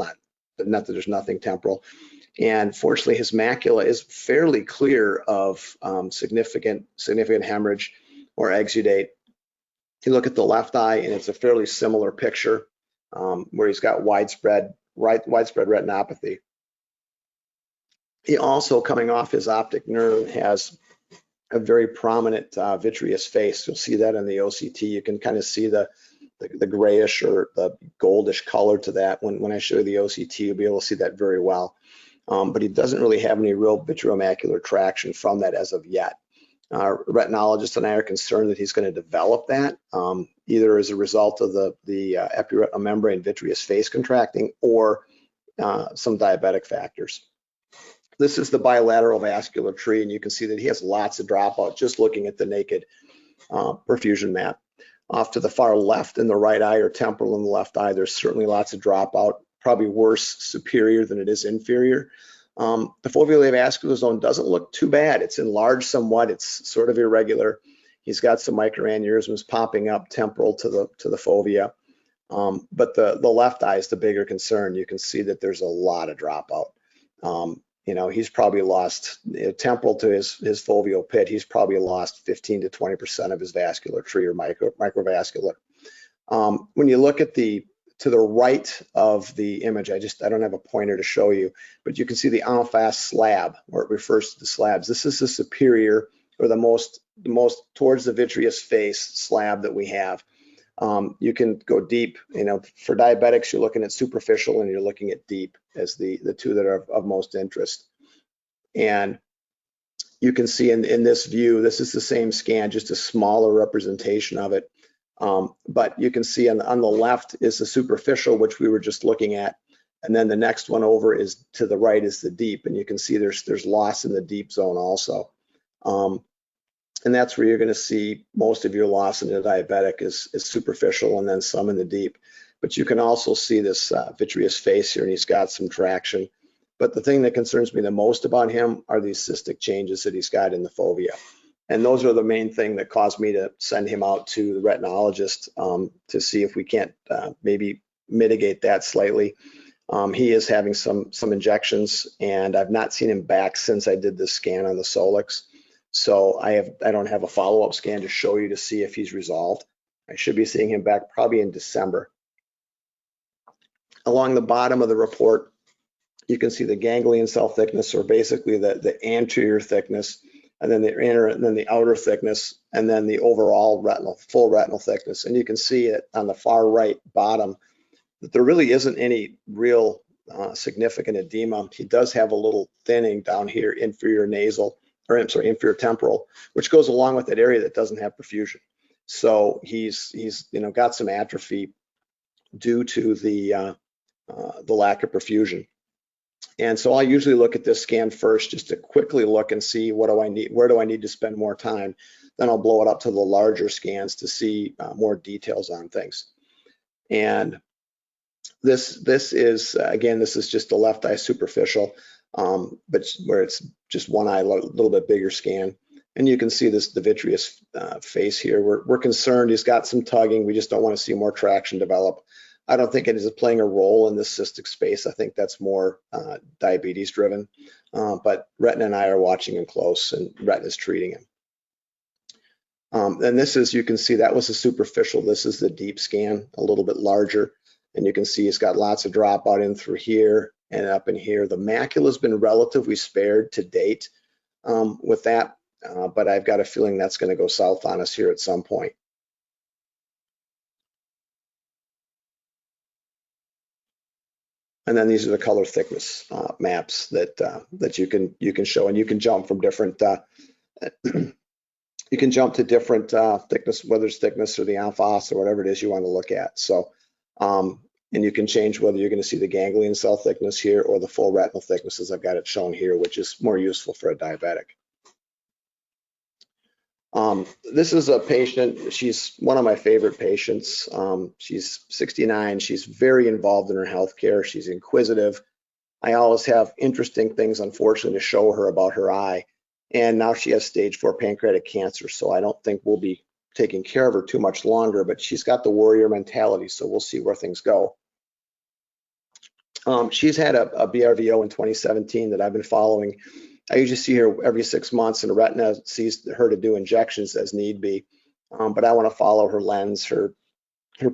Not that there's nothing temporal. And fortunately, his macula is fairly clear of significant hemorrhage or exudate. You look at the left eye, and it's a fairly similar picture where he's got widespread retinopathy. He also, coming off his optic nerve, has a very prominent vitreous face. You'll see that in the OCT. You can kind of see the grayish or the goldish color to that. When I show you the OCT, you'll be able to see that very well. But he doesn't really have any real vitreomacular traction from that as of yet. Our retinologist and I are concerned that he's going to develop that either as a result of the epiretinal membrane vitreous face contracting or some diabetic factors. This is the bilateral vascular tree, and you can see that he has lots of dropout just looking at the naked perfusion map. Off to the far left in the right eye or temporal in the left eye, there's certainly lots of dropout, probably worse superior than it is inferior. The foveal avascular zone doesn't look too bad. It's enlarged somewhat. It's sort of irregular. He's got some microaneurysms popping up temporal to the fovea. But the left eye is the bigger concern. You can see that there's a lot of dropout. He's probably lost temporal to his foveal pit. He's probably lost 15 to 20% of his vascular tree or microvascular. When you look at to the right of the image, I don't have a pointer to show you, but you can see the en face slab, where it refers to the slabs. This is the superior or the most towards the vitreous face slab that we have. You can go deep. For diabetics, you're looking at superficial and you're looking at deep as the two that are of most interest. And you can see in this view, this is the same scan, just a smaller representation of it. But you can see on the left is the superficial, which we were just looking at. And then the next one over is to the right is the deep. And you can see there's loss in the deep zone also. And that's where you're going to see most of your loss in the diabetic is superficial and then some in the deep. But you can also see this vitreous face here, and he's got some traction. But the thing that concerns me the most about him are these cystic changes that he's got in the fovea. And those are the main thing that caused me to send him out to the retinologist to see if we can't maybe mitigate that slightly. He is having some injections, and I've not seen him back since I did this scan on the Solix. So I don't have a follow-up scan to show you to see if he's resolved. I should be seeing him back probably in December. Along the bottom of the report, you can see the ganglion cell thickness, or basically the anterior thickness, and then the inner, and then the outer thickness, and then the overall full retinal thickness. And you can see it on the far right bottom that there really isn't any real significant edema. He does have a little thinning down here, inferior temporal, which goes along with that area that doesn't have perfusion. So he's got some atrophy due to the lack of perfusion. And so I usually look at this scan first just to quickly look and see what do I need, where do I need to spend more time. Then I'll blow it up to the larger scans to see more details on things. And this is again, this is just the left eye superficial, but where it's just one eye, a little bit bigger scan. And you can see the vitreous face here. We're concerned he's got some tugging. We just don't want to see more traction develop. I don't think it is playing a role in this cystic space. I think that's more diabetes driven, but Retina and I are watching him close, and Retina is treating him. And this is, you can see that was a superficial. This is the deep scan, a little bit larger. And you can see he's got lots of dropout in through here and up in here. The macula has been relatively spared to date with that, but I've got a feeling that's going to go south on us here at some point. And then these are the color thickness maps that you can show, and you can jump from different you can jump to different thickness, whether it's thickness or the en face or whatever it is you want to look at. So, and you can change whether you're going to see the ganglion cell thickness here or the full retinal thickness as I've got it shown here, which is more useful for a diabetic. This is a patient, she's one of my favorite patients. She's 69, she's very involved in her healthcare, she's inquisitive. I always have interesting things, unfortunately, to show her about her eye. And now she has stage 4 pancreatic cancer, so I don't think we'll be taking care of her too much longer, but she's got the warrior mentality, so we'll see where things go. She's had a BRVO in 2017 that I've been following. I usually see her every 6 months, and the retina sees her to do injections as need be. But I want to follow her lens, her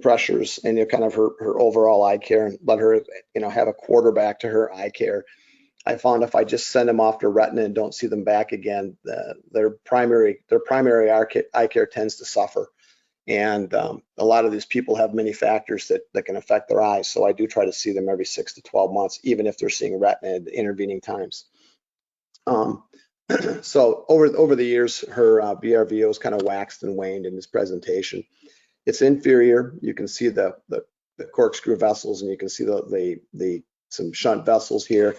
pressures, and kind of her overall eye care, and let her have a quarterback to her eye care. I found if I just send them off to retina and don't see them back again, their primary eye care tends to suffer. And a lot of these people have many factors that can affect their eyes. So I do try to see them every 6 to 12 months, even if they're seeing retina at intervening times. So over the years, her BRVO has kind of waxed and waned in this presentation. It's inferior. You can see the corkscrew vessels, and you can see some shunt vessels here.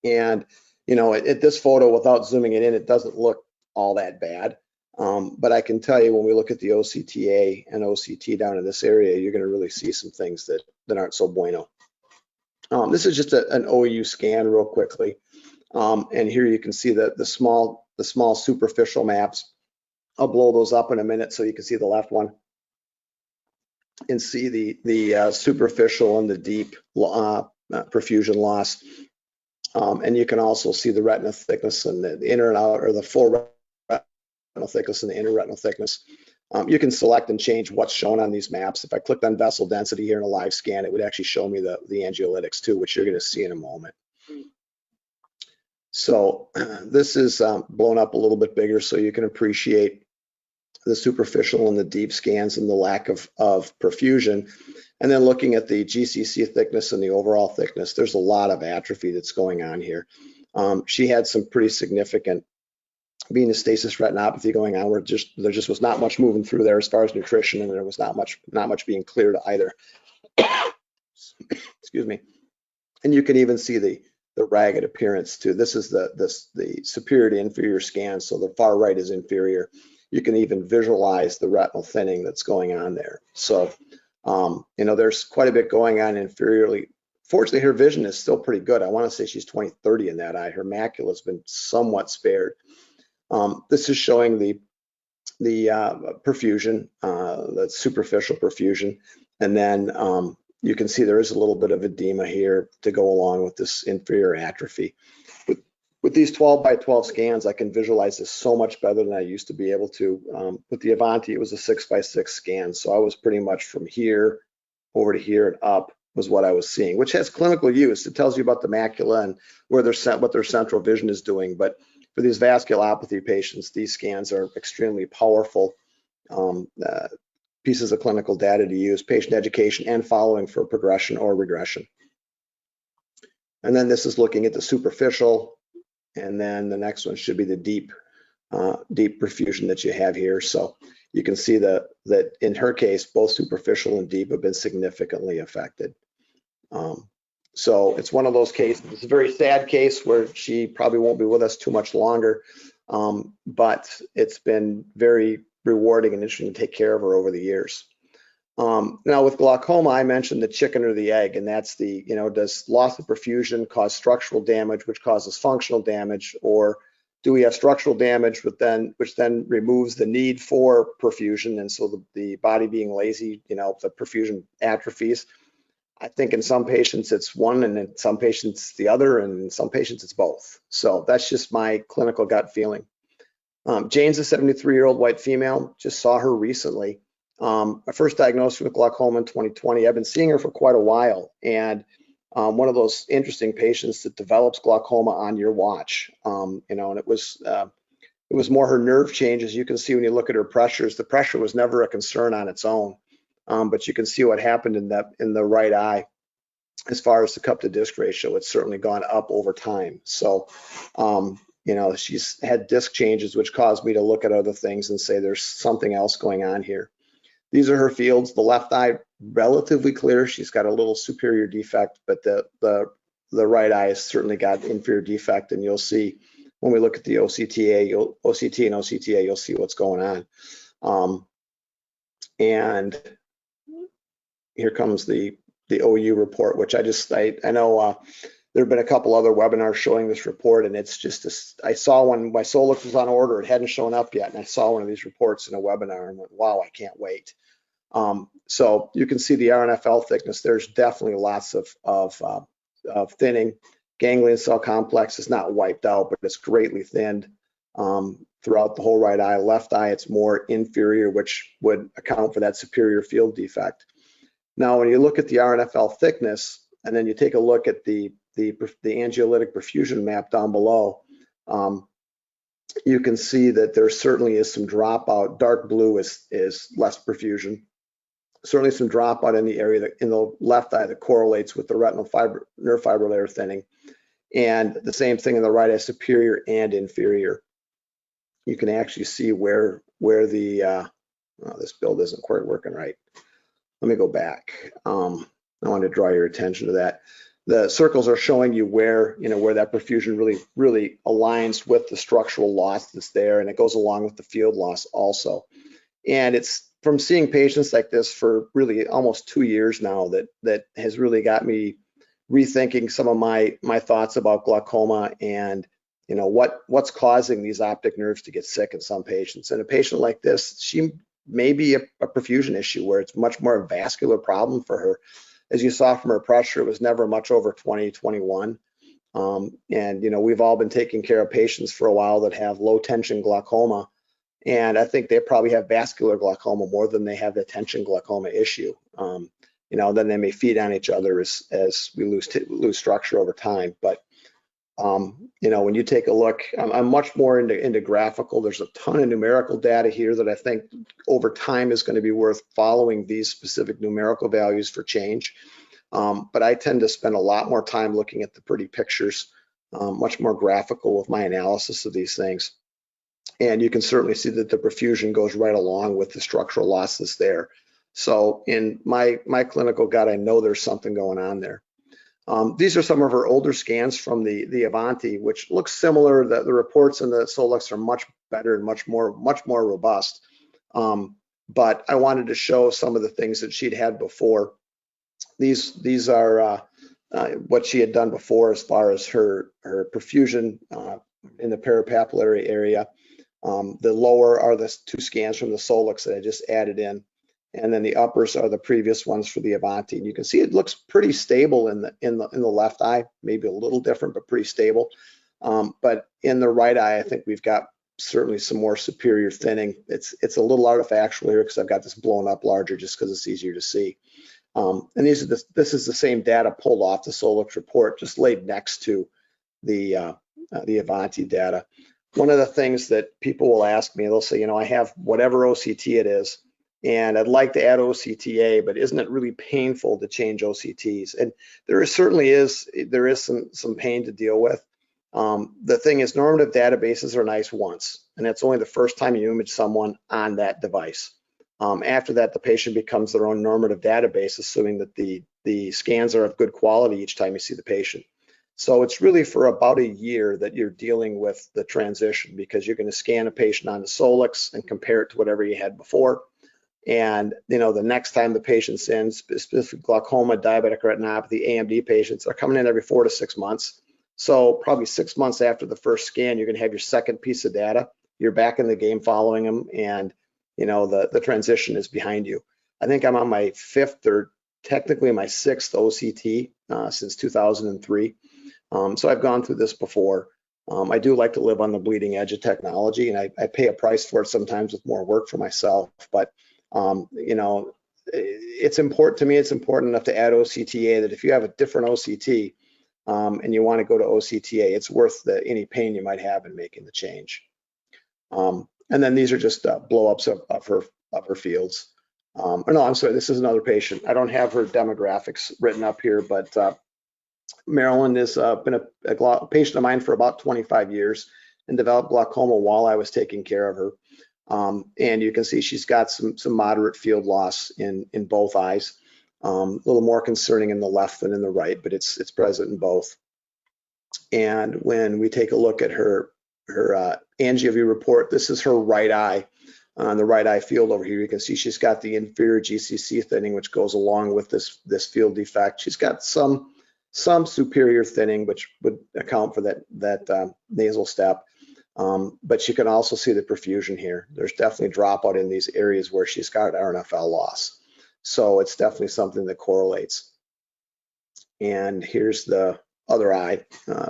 And at this photo, without zooming it in, it doesn't look all that bad. But I can tell you, when we look at the OCTA and OCT down in this area, you're going to really see some things that aren't so bueno. This is just an OU scan real quickly. And here you can see the small superficial maps. I'll blow those up in a minute so you can see the left one and see the superficial and the deep perfusion loss. And you can also see the retina thickness and the inner and outer, or the full retinal thickness and the inner retinal thickness. You can select and change what's shown on these maps. If I clicked on vessel density here in a live scan, it would actually show me the angiolytics too, which you're going to see in a moment. So this is blown up a little bit bigger so you can appreciate the superficial and the deep scans and the lack of perfusion. And then looking at the GCC thickness and the overall thickness, there's a lot of atrophy that's going on here. She had some pretty significant venostasis retinopathy going on, where there just was not much moving through there as far as nutrition, and there was not much being cleared either. Excuse me. And you can even see the ragged appearance too. This is the superior to inferior scan, so the far right is inferior. You can even visualize the retinal thinning that's going on there. So there's quite a bit going on inferiorly. Fortunately, her vision is still pretty good. I want to say she's 20/30 in that eye. Her macula has been somewhat spared. This is showing the perfusion, the superficial perfusion, and then you can see there is a little bit of edema here to go along with this inferior atrophy. With these 12x12 scans, I can visualize this so much better than I used to be able to. With the Avanti, it was a 6x6 scan, so I was pretty much from here over to here and up was what I was seeing, which has clinical use. It tells you about the macula and what their central vision is doing. But for these vasculopathy patients, these scans are extremely powerful pieces of clinical data to use, patient education, and following for progression or regression. And then this is looking at the superficial, and then the next one should be the deep perfusion that you have here. So you can see that in her case, both superficial and deep have been significantly affected. So it's one of those cases. It's a very sad case where she probably won't be with us too much longer, but it's been very rewarding and interesting to take care of her over the years. Now with glaucoma, I mentioned the chicken or the egg, and that's does loss of perfusion cause structural damage, which causes functional damage, or do we have structural damage, which then removes the need for perfusion, and so the body being lazy, the perfusion atrophies? I think in some patients it's one, and in some patients the other, and in some patients it's both. So that's just my clinical gut feeling. Jane's a 73-year-old white female. Just saw her recently. I first diagnosed with glaucoma in 2020. I've been seeing her for quite a while, and one of those interesting patients that develops glaucoma on your watch. And it was more her nerve changes. You can see when you look at her pressures, the pressure was never a concern on its own, but you can see what happened in the right eye as far as the cup to disc ratio. It's certainly gone up over time. So You know, she's had disc changes, which caused me to look at other things and say there's something else going on here. These are her fields. The left eye, relatively clear. She's got a little superior defect, but the right eye has certainly got inferior defect. And you'll see when we look at the OCTA, OCT and OCTA, you'll see what's going on. And here comes the OU report, which I know there have been a couple other webinars showing this report, and it's just, I saw one, my Solix was on order, it hadn't shown up yet, and I saw one of these reports in a webinar and went, wow, I can't wait. So you can see the RNFL thickness. There's definitely lots of thinning. Ganglion cell complex is not wiped out, but it's greatly thinned throughout the whole right eye. Left eye, it's more inferior, which would account for that superior field defect. Now, when you look at the RNFL thickness, and then you take a look at the angiolytic perfusion map down below, you can see that there certainly is some dropout. Dark blue is less perfusion. Certainly some dropout in the area that, in the left eye, that correlates with the retinal nerve fiber layer thinning. And the same thing in the right eye, superior and inferior. You can actually see where the, this build isn't quite working right. Let me go back. I want to draw your attention to that. The circles are showing you where that perfusion really aligns with the structural loss that's there, and it goes along with the field loss also. And it's from seeing patients like this for really almost 2 years now that has really got me rethinking some of my thoughts about glaucoma and what's causing these optic nerves to get sick in some patients. And a patient like this, she may be a perfusion issue where it's much more a vascular problem for her. As you saw from her pressure, it was never much over 20, 21. And we've all been taking care of patients for a while that have low tension glaucoma. And I think they probably have vascular glaucoma more than they have the tension glaucoma issue. Then they may feed on each other as we lose structure over time. But when you take a look, I'm much more into graphical. There's a ton of numerical data here that I think over time is going to be worth following these specific numerical values for change. But I tend to spend a lot more time looking at the pretty pictures, much more graphical with my analysis of these things. And you can certainly see that the perfusion goes right along with the structural losses there. So in my clinical gut, I know there's something going on there. These are some of her older scans from the Avanti, which looks similar. The reports in the Solix are much better and much more robust. But I wanted to show some of the things that she'd had before. These are what she had done before as far as her perfusion in the parapapillary area. The lower are the 2 scans from the Solix that I just added in. And then the uppers are the previous ones for the Avanti. And you can see it looks pretty stable in the left eye, maybe a little different, but pretty stable. But in the right eye, I think we've got certainly some more superior thinning. It's a little artifactual here because I've got this blown up larger just because it's easier to see. And this is the same data pulled off the Solix report, just laid next to the Avanti data. One of the things that people will ask me, they'll say, I have whatever OCT it is, and I'd like to add OCTA, but isn't it really painful to change OCTs? And there certainly is some pain to deal with. The thing is, normative databases are nice once, and that's only the first time you image someone on that device. After that, the patient becomes their own normative database, assuming that the scans are of good quality each time you see the patient. So it's really for about a year that you're dealing with the transition, because you're going to scan a patient on the Solix and compare it to whatever you had before. And the next time the patient's in, specific glaucoma, diabetic retinopathy, AMD patients are coming in every 4 to 6 months. So probably 6 months after the first scan, you're going to have your second piece of data. You're back in the game following them, and the transition is behind you. I think I'm on my 5th or technically my 6th OCT since 2003. So I've gone through this before. I do like to live on the bleeding edge of technology, and I pay a price for it sometimes with more work for myself. But it's important to me. It's important enough to add OCTA that if you have a different OCT and you want to go to OCTA, it's worth any pain you might have in making the change. And then these are just blow-ups of her fields. No, I'm sorry, this is another patient. I don't have her demographics written up here, but Marilyn has been a patient of mine for about 25 years. and developed glaucoma while I was taking care of her. And you can see she's got some moderate field loss in both eyes. A little more concerning in the left than in the right, but it's present in both. And when we take a look at her AngioView report, this is her right eye. On the right eye field over here, you can see she's got the inferior GCC thinning, which goes along with this field defect. She's got some superior thinning, which would account for that nasal step. But you can also see the perfusion here. There's definitely dropout in these areas where she's got RNFL loss. So it's definitely something that correlates. And here's the other eye.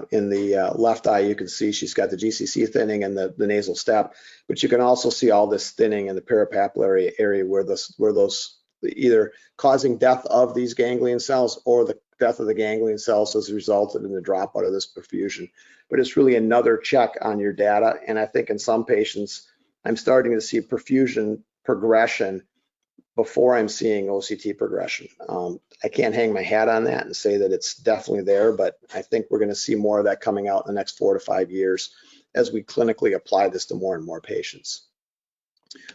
In the left eye, you can see she's got the GCC thinning and the nasal step, but you can also see all this thinning in the parapapillary area where those either causing death of these ganglion cells or the death of the ganglion cells has resulted in the dropout of this perfusion. But it's really another check on your data. And I think in some patients, I'm starting to see perfusion progression before I'm seeing OCT progression. I can't hang my hat on that and say that it's definitely there, but I think we're going to see more of that coming out in the next 4 to 5 years as we clinically apply this to more and more patients.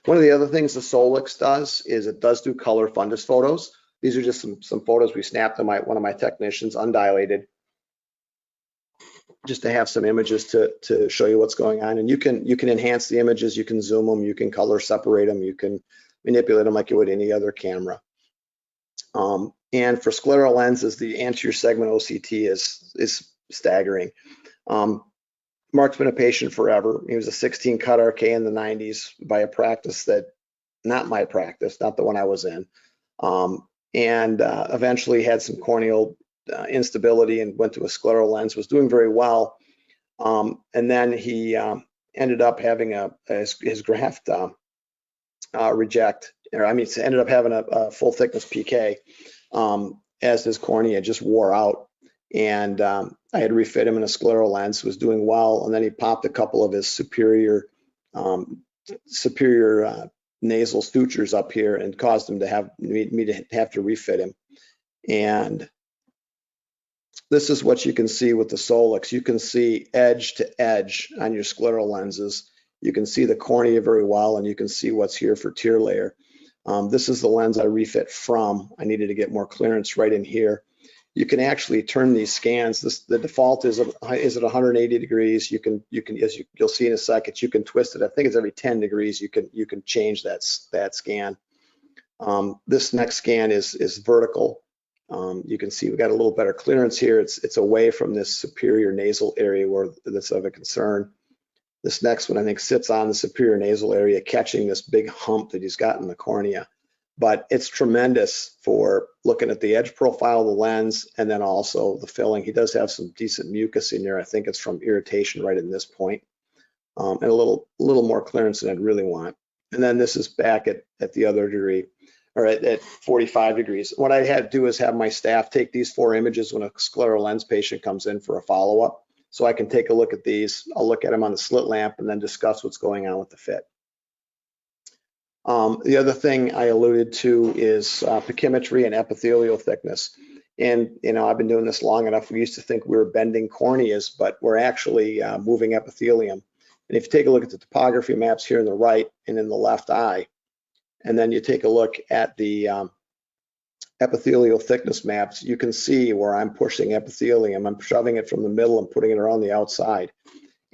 One of the other things the Solix does is it does do color fundus photos. These are just some photos we snapped on one of my technicians, undilated, just to have some images to show you what's going on. And you can enhance the images, you can zoom them, you can color separate them, you can manipulate them like you would any other camera. And for scleral lenses, the anterior segment OCT is staggering. Mark's been a patient forever. He was a 16 cut RK in the 90s by a practice that, not my practice, not the one I was in. And eventually had some corneal instability and went to a scleral lens, was doing very well. And then he ended up having his graft reject, or I mean, ended up having a full thickness PK as his cornea just wore out. And I had to refit him in a scleral lens, was doing well. And then he popped a couple of his superior nasal sutures up here and caused him to have me to have to refit him. And this is what you can see with the Solix. You can see edge to edge on your scleral lenses. You can see the cornea very well, and you can see what's here for tear layer. This is the lens I refit from. I needed to get more clearance right in here. You can actually turn these scans. The default is at 180 degrees. You can you'll see in a second, you can twist it. I think it's every 10 degrees. You can change that scan. This next scan is vertical. You can see we've got a little better clearance here. It's away from this superior nasal area where that's of a concern. This next one, I think, sits on the superior nasal area, catching this big hump that he's got in the cornea. But it's tremendous for looking at the edge profile of the lens and then also the filling. He does have some decent mucus in there. I think it's from irritation right in this point, and a little more clearance than I'd really want. And then this is back at the other degree, or at 45 degrees. What I had to do is have my staff take these 4 images when a scleral lens patient comes in for a follow-up. So I can take a look at these. I'll look at them on the slit lamp and then discuss what's going on with the fit. The other thing I alluded to is pachymetry and epithelial thickness. And, you know, I've been doing this long enough. We used to think we were bending corneas, but we're actually moving epithelium. And if you take a look at the topography maps here in the right and in the left eye, and then you take a look at the epithelial thickness maps, you can see where I'm pushing epithelium. I'm shoving it from the middle and putting it around the outside.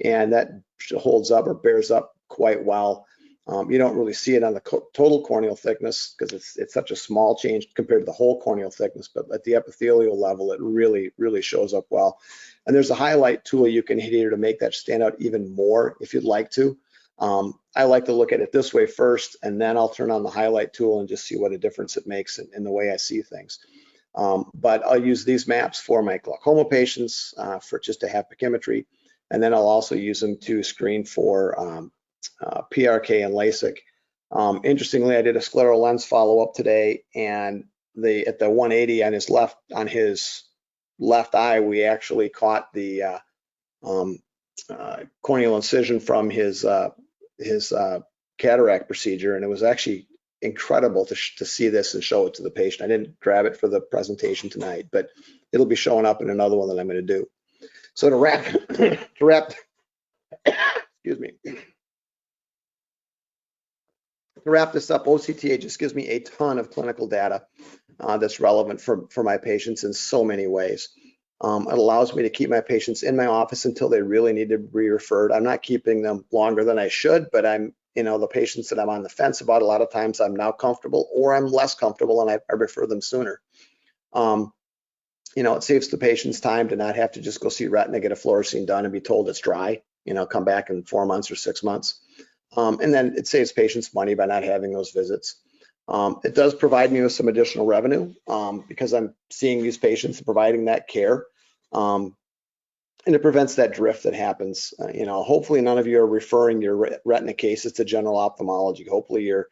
And that holds up or bears up quite well. You don't really see it on the total corneal thickness because it's such a small change compared to the whole corneal thickness, but at the epithelial level, it really shows up well. And there's a highlight tool you can hit here to make that stand out even more if you'd like to. I like to look at it this way first, and then I'll turn on the highlight tool and just see what a difference it makes in the way I see things. But I'll use these maps for my glaucoma patients for just to have pachymetry, and then I'll also use them to screen for PRK and LASIK. Interestingly, I did a scleral lens follow-up today, and at the 180 on his left eye, we actually caught the corneal incision from his cataract procedure, and it was actually incredible to see this and show it to the patient. I didn't grab it for the presentation tonight, but it'll be showing up in another one that I'm going to do. So to wrap excuse me. To wrap this up, OCTA just gives me a ton of clinical data that's relevant for my patients in so many ways. It allows me to keep my patients in my office until they really need to be referred. I'm not keeping them longer than I should, but I'm, the patients that I'm on the fence about, a lot of times I'm now comfortable or I'm less comfortable and I refer them sooner. It saves the patients time to not have to just go see retina, get a fluorescein done and be told it's dry, come back in 4 months or 6 months. And then it saves patients money by not having those visits. It does provide me with some additional revenue because I'm seeing these patients and providing that care. And it prevents that drift that happens. Hopefully none of you are referring your retina cases to general ophthalmology. Hopefully your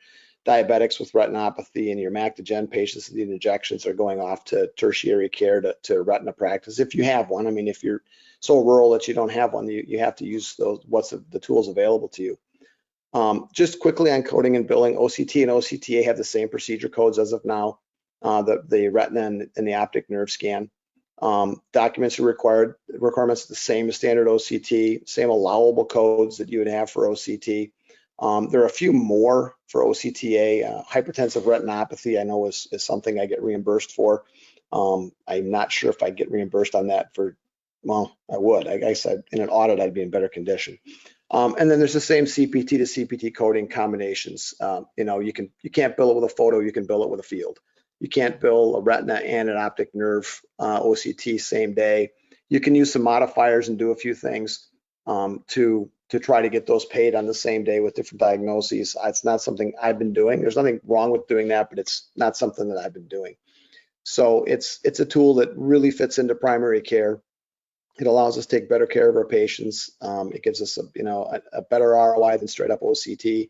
diabetics with retinopathy and your MacDegen patients that need injections are going off to tertiary care to retina practice. If you have one, I mean, if you're so rural that you don't have one, you have to use the tools available to you. Just quickly on coding and billing, OCT and OCTA have the same procedure codes as of now, the retina and the optic nerve scan. Documents are requirements are the same as standard OCT, same allowable codes that you would have for OCT. There are a few more for OCTA. Hypertensive retinopathy I know is something I get reimbursed for. I'm not sure if I get reimbursed on that well, I would. I guess in an audit I'd be in better condition. And then there's the same CPT to CPT coding combinations. You can't bill it with a photo, you can bill it with a field. You can't bill a retina and an optic nerve OCT same day. You can use some modifiers and do a few things to try to get those paid on the same day with different diagnoses. It's not something I've been doing. There's nothing wrong with doing that, but it's not something that I've been doing. So it's a tool that really fits into primary care. It allows us to take better care of our patients. It gives us a better ROI than straight up OCT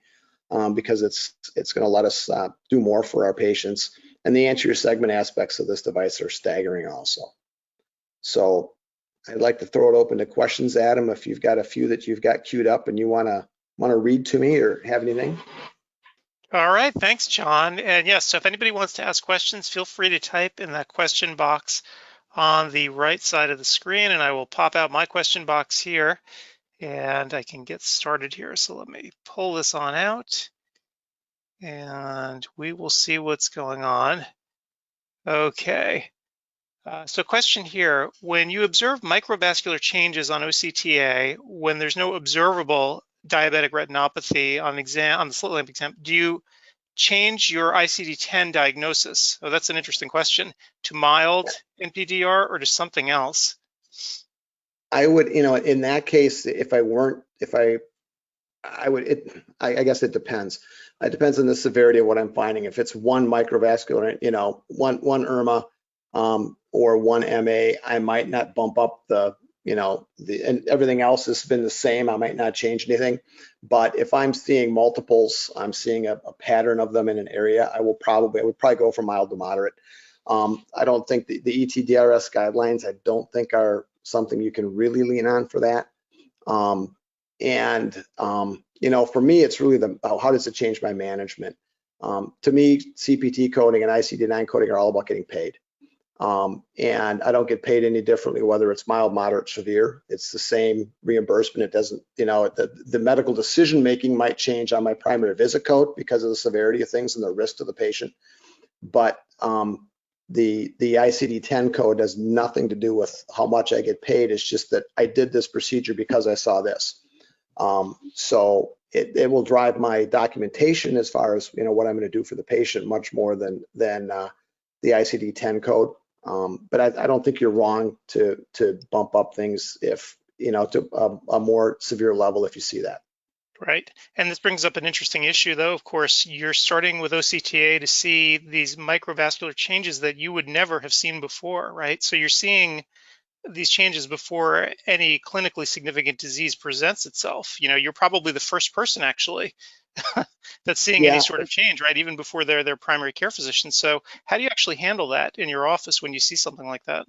because it's going to let us do more for our patients. And the anterior segment aspects of this device are staggering also. So I'd like to throw it open to questions, Adam, if you've got a few that you've got queued up and you want to read to me or have anything. All right, thanks, John. And yes, so if anybody wants to ask questions, feel free to type in that question box on the right side of the screen, and I will pop out my question box here, and I can get started here. So let me pull this on out, and we will see what's going on. Okay. So question here, when you observe microvascular changes on OCTA, when there's no observable diabetic retinopathy on the slit lamp exam, do you change your ICD-10 diagnosis? Oh, that's an interesting question. To mild NPDR or to something else? I would, in that case, I guess it depends. It depends on the severity of what I'm finding. If it's one microvascular, one IRMA or one MA, I might not bump up and everything else has been the same. I might not change anything. But if I'm seeing multiples, I'm seeing a pattern of them in an area, I would probably go from mild to moderate. I don't think the ETDRS guidelines, I don't think are something you can really lean on for that. For me, it's really how does it change my management? To me, CPT coding and ICD-9 coding are all about getting paid. And I don't get paid any differently, whether it's mild, moderate, severe. It's the same reimbursement. It doesn't, the medical decision-making might change on my primary visit code because of the severity of things and the risk to the patient. But the ICD-10 code has nothing to do with how much I get paid. It's just that I did this procedure because I saw this. So it will drive my documentation as far as, what I'm going to do for the patient much more than the ICD-10 code. But I don't think you're wrong to bump up things if, to a more severe level if you see that. Right. And this brings up an interesting issue, though. Of course, you're starting with OCTA to see these microvascular changes that you would never have seen before, right? So you're seeing these changes before any clinically significant disease presents itself. You're probably the first person actually that's seeing any sort of change, right? Even before they're their primary care physician. So how do you actually handle that in your office when you see something like that?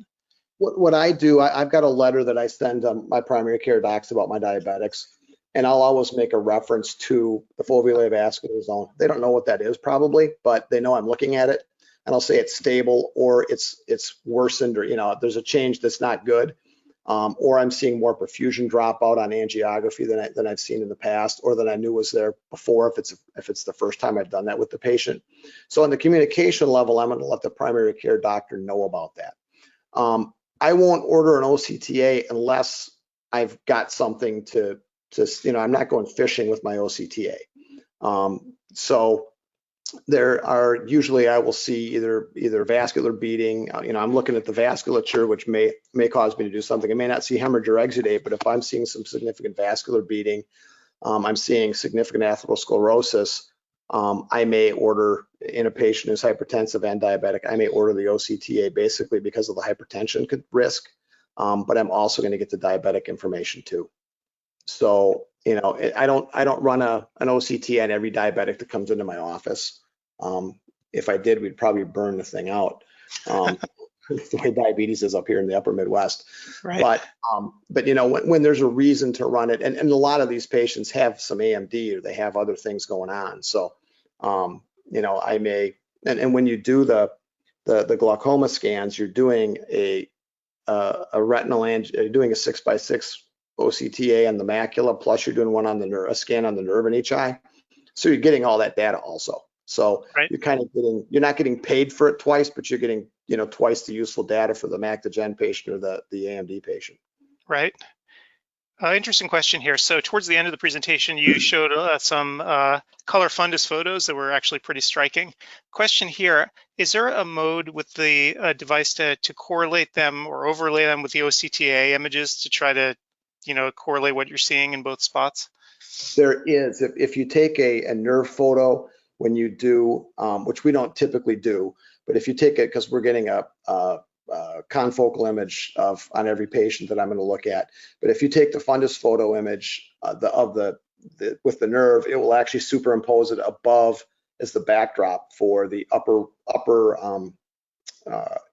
What I do, I've got a letter that I send my primary care docs about my diabetics, and I'll always make a reference to the foveal avascular zone. They don't know what that is probably, but they know I'm looking at it, and I'll say it's stable or it's worsened or there's a change that's not good. or I'm seeing more perfusion dropout on angiography than I've seen in the past, or than I knew was there before if it's the first time I've done that with the patient. So on the communication level, I'm going to let the primary care doctor know about that. I won't order an OCTA unless I've got something to I'm not going fishing with my OCTA. So there are usually I will see either vascular beating. I'm looking at the vasculature, which may cause me to do something. I may not see hemorrhage or exudate, but if I'm seeing some significant vascular beating, I'm seeing significant atherosclerosis, I may order, in a patient who's hypertensive and diabetic, I may order the OCTA basically because of the hypertension risk, but I'm also going to get the diabetic information too. So, I don't run an OCTA on every diabetic that comes into my office. If I did, we'd probably burn the thing out. The way diabetes is up here in the upper Midwest. Right. But when there's a reason to run it, and a lot of these patients have some AMD or they have other things going on. So, I may, and when you do the glaucoma scans, you're doing a retinal you're doing a 6x6 OCTA on the macula, plus you're doing one on the nerve, a scan on the nerve in each eye. So you're getting all that data also. So right. You're not getting paid for it twice, but you're getting, twice the useful data for the MAC-to-Gen patient or the AMD patient. Right. Interesting question here. So towards the end of the presentation, you showed some color fundus photos that were actually pretty striking. Question here, is there a mode with the device to correlate them or overlay them with the OCTA images to try to, correlate what you're seeing in both spots? There is. If you take a nerve photo, when you do, which we don't typically do, but if you take it, because we're getting a confocal image on every patient that I'm going to look at, but if you take the fundus photo image with the nerve, it will actually superimpose it above as the backdrop for the upper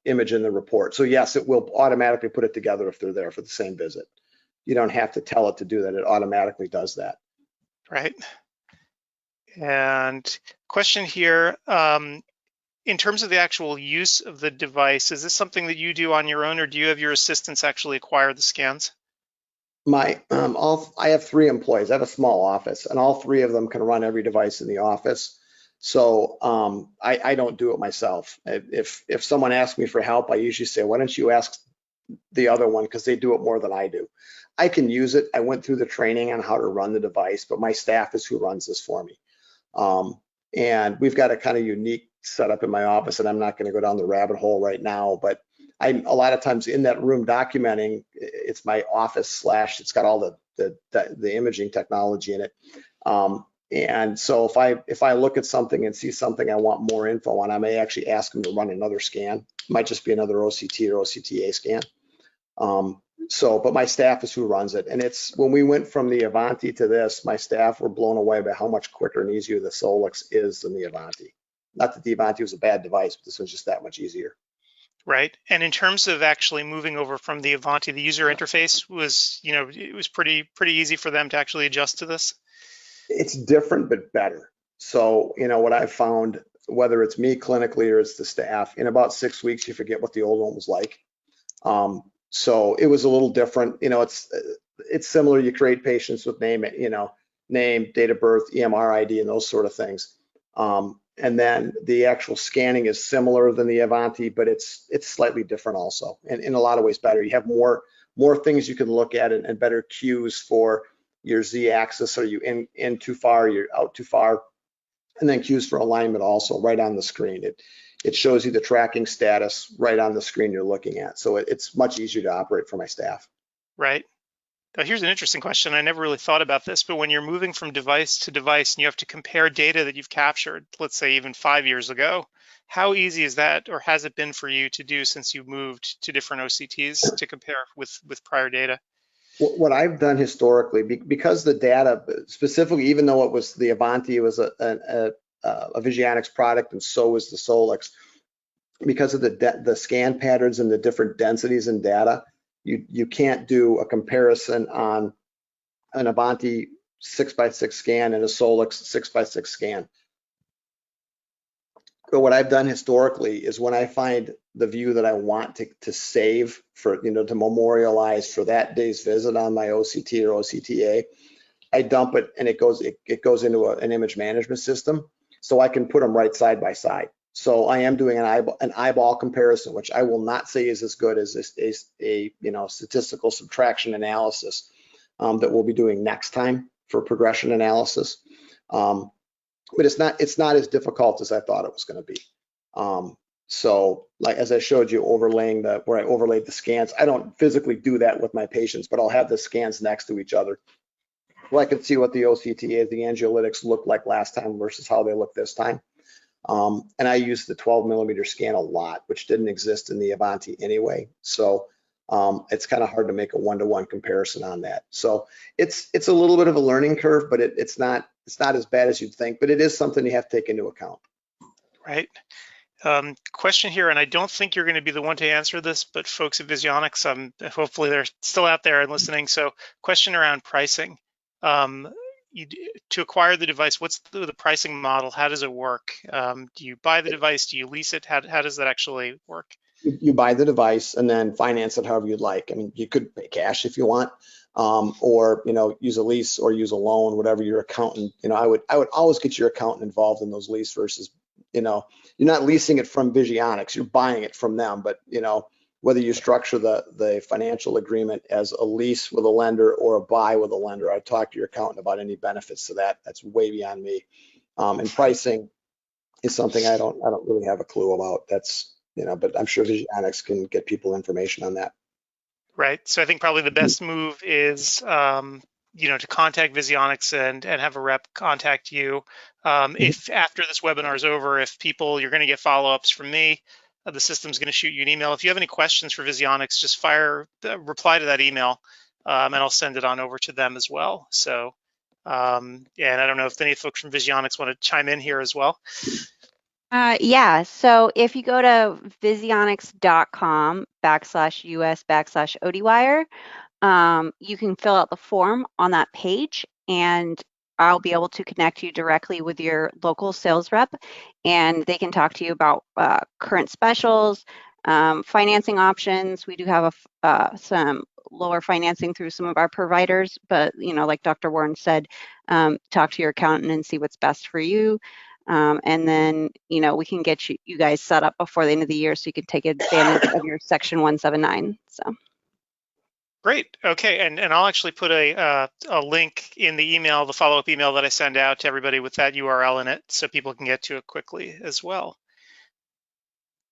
image in the report. So yes, it will automatically put it together if they're there for the same visit. You don't have to tell it to do that; it automatically does that. Right. And question here, in terms of the actual use of the device, is this something that you do on your own, or do you have your assistants actually acquire the scans? I have 3 employees. I have a small office, and all 3 of them can run every device in the office. So I don't do it myself. If someone asks me for help, I usually say, why don't you ask the other one, because they do it more than I do. I can use it. I went through the training on how to run the device, but my staff is who runs this for me. And we've got a kind of unique setup in my office, and I'm not going to go down the rabbit hole right now, but I'm a lot of times in that room documenting. It's my office / it's got all the imaging technology in it. And so if I look at something and see something I want more info on, I may actually ask them to run another scan. It might just be another OCT or OCTA scan. But my staff is who runs it. And when we went from the Avanti to this, my staff were blown away by how much quicker and easier the Solix is than the Avanti. Not that the Avanti was a bad device, but this one's just that much easier. Right. And in terms of actually moving over from the Avanti, the user interface was, it was pretty easy for them to actually adjust to this. It's different, but better. So, what I've found, whether it's me clinically or it's the staff, in about 6 weeks, you forget what the old one was like. So it was a little different. It's similar. You create patients with name, date of birth, EMR ID, and those sort of things. And then the actual scanning is similar than the Avanti, but it's slightly different also, and in a lot of ways better. You have more things you can look at and better cues for your Z-axis. Are you in too far? You're out too far? And then cues for alignment also right on the screen. It shows you the tracking status right on the screen you're looking at. So it's much easier to operate for my staff. Right. Now, here's an interesting question. I never really thought about this, but when you're moving from device to device and you have to compare data that you've captured, let's say even 5 years ago, how easy is that, or has it been for you to do since you've moved to different OCTs to compare with prior data? What I've done historically, because the data, specifically, even though it was the Avanti, it was a Visionix product, and so was the Solix, because of the scan patterns and the different densities in data, you can't do a comparison on an Avanti 6x6 scan and a Solix 6x6 scan. what I've done historically is when I find the view that I want to save for, to memorialize for that day's visit on my OCT or OCTA, I dump it and it goes into an image management system, so I can put them right side by side. So I am doing an eyeball comparison, which I will not say is as good as a statistical subtraction analysis that we'll be doing next time for progression analysis. But it's not as difficult as I thought it was going to be. So like, as I showed you, overlaying where I overlaid the scans, I don't physically do that with my patients, but I'll have the scans next to each other. Well, I can see what the OCTA, the angiolytics looked like last time versus how they look this time. And I use the 12 millimeter scan a lot, which didn't exist in the Avanti anyway. So it's kind of hard to make a one-to-one comparison on that. So it's a little bit of a learning curve, but it's not as bad as you'd think, but it is something you have to take into account. Right. Question here, and I don't think you're going to be the one to answer this, but folks at Visionics, hopefully they're still out there and listening. So question around pricing. To acquire the device, what's the pricing model? How does it work? Do you buy the device? Do you lease it? How does that actually work? You buy the device and then finance it however you'd like. I mean, you could pay cash if you want, or use a lease or use a loan, whatever your accountant. I would always get your accountant involved in those lease versus, you're not leasing it from Visionics, you're buying it from them. But whether you structure the financial agreement as a lease with a lender or a buy with a lender, I'd talk to your accountant about any benefits to that. That's way beyond me. And pricing is something I don't really have a clue about. That's but I'm sure Visionics can get people information on that. Right. So I think probably the best move is to contact Visionics and have a rep contact you. If after this webinar is over, you're going to get follow-ups from me. The system's going to shoot you an email. If you have any questions for Visionics, just reply to that email, and I'll send it on over to them as well. So, and I don't know if any folks from Visionics want to chime in here as well. Yeah, so if you go to visionics.com/US/ODwire, you can fill out the form on that page, and I'll be able to connect you directly with your local sales rep, and they can talk to you about current specials, financing options. We do have some lower financing through some of our providers, but like Dr. Warren said, talk to your accountant and see what's best for you. And then, we can get you guys set up before the end of the year so you can take advantage of your Section 179. So. Great. Okay, and I'll actually put a link in the email, the follow-up email that I send out to everybody with that URL in it, so people can get to it quickly as well.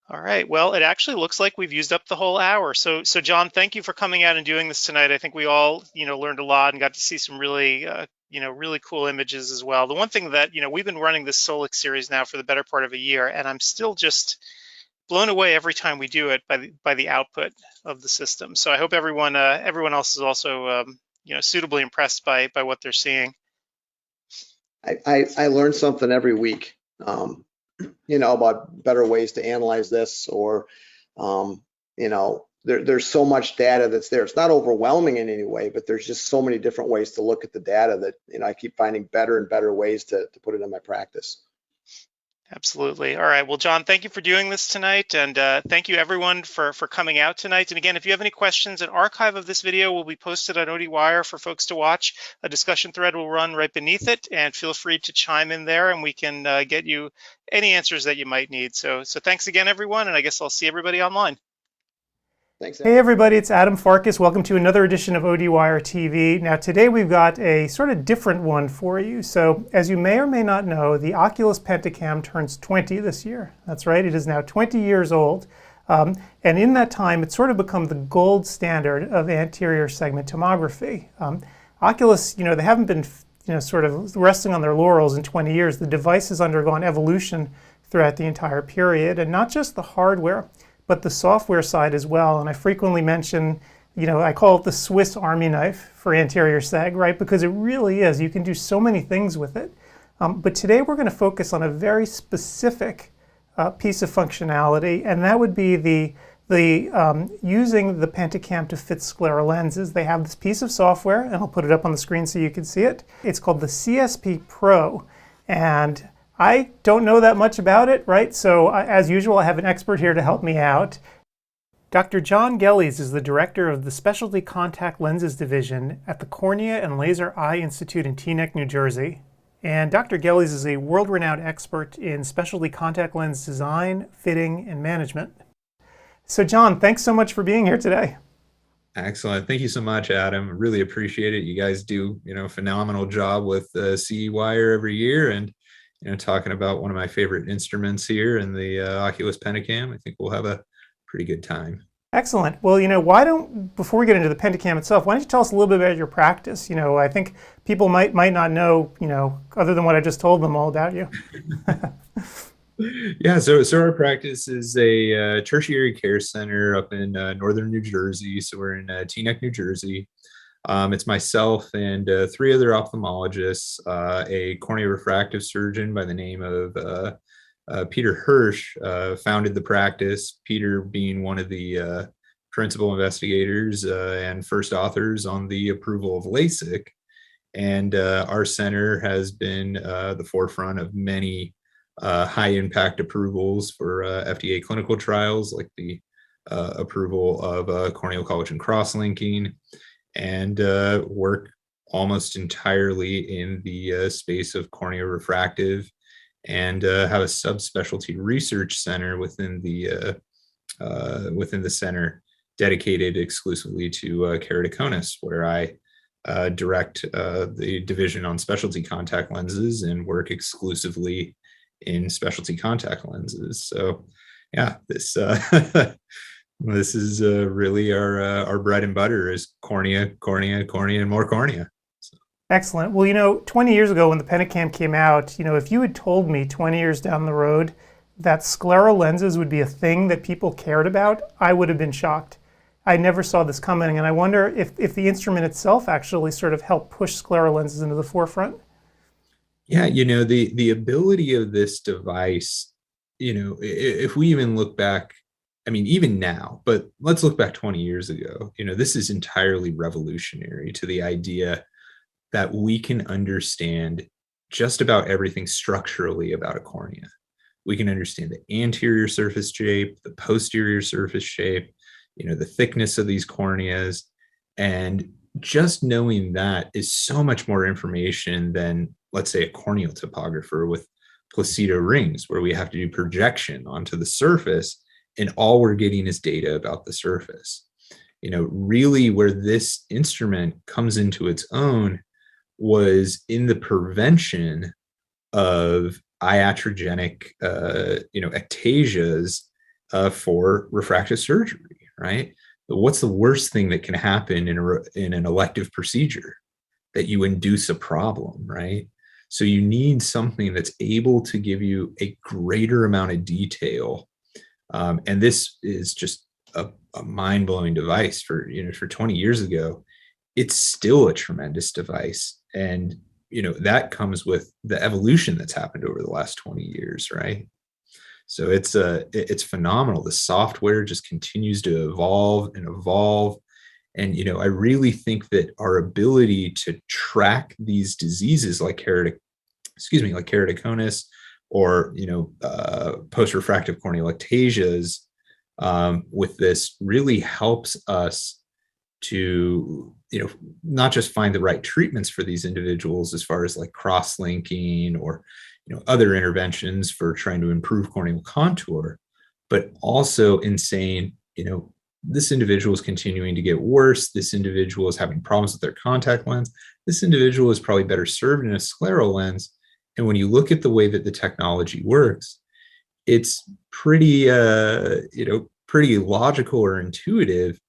All right. Well, it actually looks like we've used up the whole hour. So John, thank you for coming out and doing this tonight. I think we all, learned a lot and got to see some really, really cool images as well. The one thing that, we've been running this Solix series now for the better part of a year, and I'm still just blown away every time we do it by the output of the system. So I hope everyone else is also suitably impressed by what they're seeing. I learn something every week, about better ways to analyze this, or there's so much data that's there. It's not overwhelming in any way, but there's just so many different ways to look at the data that I keep finding better and better ways to put it in my practice. Absolutely. All right. Well, John, thank you for doing this tonight. And thank you everyone for coming out tonight. And again, if you have any questions, an archive of this video will be posted on ODwire for folks to watch. A discussion thread will run right beneath it, and feel free to chime in there and we can get you any answers that you might need. So thanks again, everyone. And I guess I'll see everybody online. Thanks. Hey everybody, it's Adam Farkas. Welcome to another edition of ODwire TV. Now today we've got a sort of different one for you. So as you may or may not know, the Oculus Pentacam turns 20 this year. That's right, it is now 20 years old. And in that time, it's sort of become the gold standard of anterior segment tomography. Oculus, they haven't been sort of resting on their laurels in 20 years. The device has undergone evolution throughout the entire period, and not just the hardware, but the software side as well. And I frequently mention, I call it the Swiss Army knife for anterior seg, right? Because it really is. You can do so many things with it. But today we're going to focus on a very specific piece of functionality, and that would be the using the Pentacam to fit scleral lenses. They have this piece of software, and I'll put it up on the screen so you can see it. It's called the CSP Pro, and I don't know that much about it, right? So as usual, I have an expert here to help me out. Dr. John Gelles is the director of the Specialty Contact Lenses Division at the Cornea and Laser Eye Institute in Teaneck, New Jersey. And Dr. Gelles is a world-renowned expert in specialty contact lens design, fitting, and management. So John, thanks so much for being here today. Excellent. Thank you so much, Adam. Really appreciate it. You guys do, a phenomenal job with CEwire every year, and talking about one of my favorite instruments here in the Oculus Pentacam. I think we'll have a pretty good time. Excellent. Well, before we get into the Pentacam itself, why don't you tell us a little bit about your practice? I think people might not know, other than what I just told them, all about you. Yeah, so our practice is a tertiary care center up in northern New Jersey. So we're in Teaneck, New Jersey. It's myself and 3 other ophthalmologists, a cornea refractive surgeon by the name of Peter Hirsch founded the practice, Peter being one of the principal investigators and first authors on the approval of LASIK. And our center has been the forefront of many high impact approvals for FDA clinical trials, like the approval of corneal collagen cross-linking, and work almost entirely in the space of cornea refractive, and have a subspecialty research center within the center dedicated exclusively to keratoconus, where I direct the division on specialty contact lenses and work exclusively in specialty contact lenses. So yeah, this this is really our bread and butter is cornea, and more cornea. Excellent. Well, 20 years ago when the Pentacam came out, if you had told me 20 years down the road that scleral lenses would be a thing that people cared about, I would have been shocked. I never saw this coming, and I wonder if the instrument itself actually sort of helped push scleral lenses into the forefront. Yeah, the ability of this device, if we even look back, I mean, even now, but let's look back 20 years ago, this is entirely revolutionary to the idea that we can understand just about everything structurally about a cornea. We can understand the anterior surface shape, the posterior surface shape, the thickness of these corneas. And just knowing that is so much more information than, let's say, a corneal topographer with placido rings, where we have to do projection onto the surface, and all we're getting is data about the surface. Really where this instrument comes into its own was in the prevention of iatrogenic, ectasias for refractive surgery, right? But what's the worst thing that can happen in an elective procedure? That you induce a problem, right? So you need something that's able to give you a greater amount of detail. And this is just a mind-blowing device for 20 years ago. It's still a tremendous device. And, that comes with the evolution that's happened over the last 20 years, right? So it's phenomenal. The software just continues to evolve and evolve. And, I really think that our ability to track these diseases like keratoconus or, post-refractive corneal ectasias with this really helps us to, not just find the right treatments for these individuals as far as like cross-linking or, other interventions for trying to improve corneal contour, but also in saying, this individual is continuing to get worse. This individual is having problems with their contact lens. This individual is probably better served in a scleral lens. And when you look at the way that the technology works, it's pretty, pretty logical or intuitive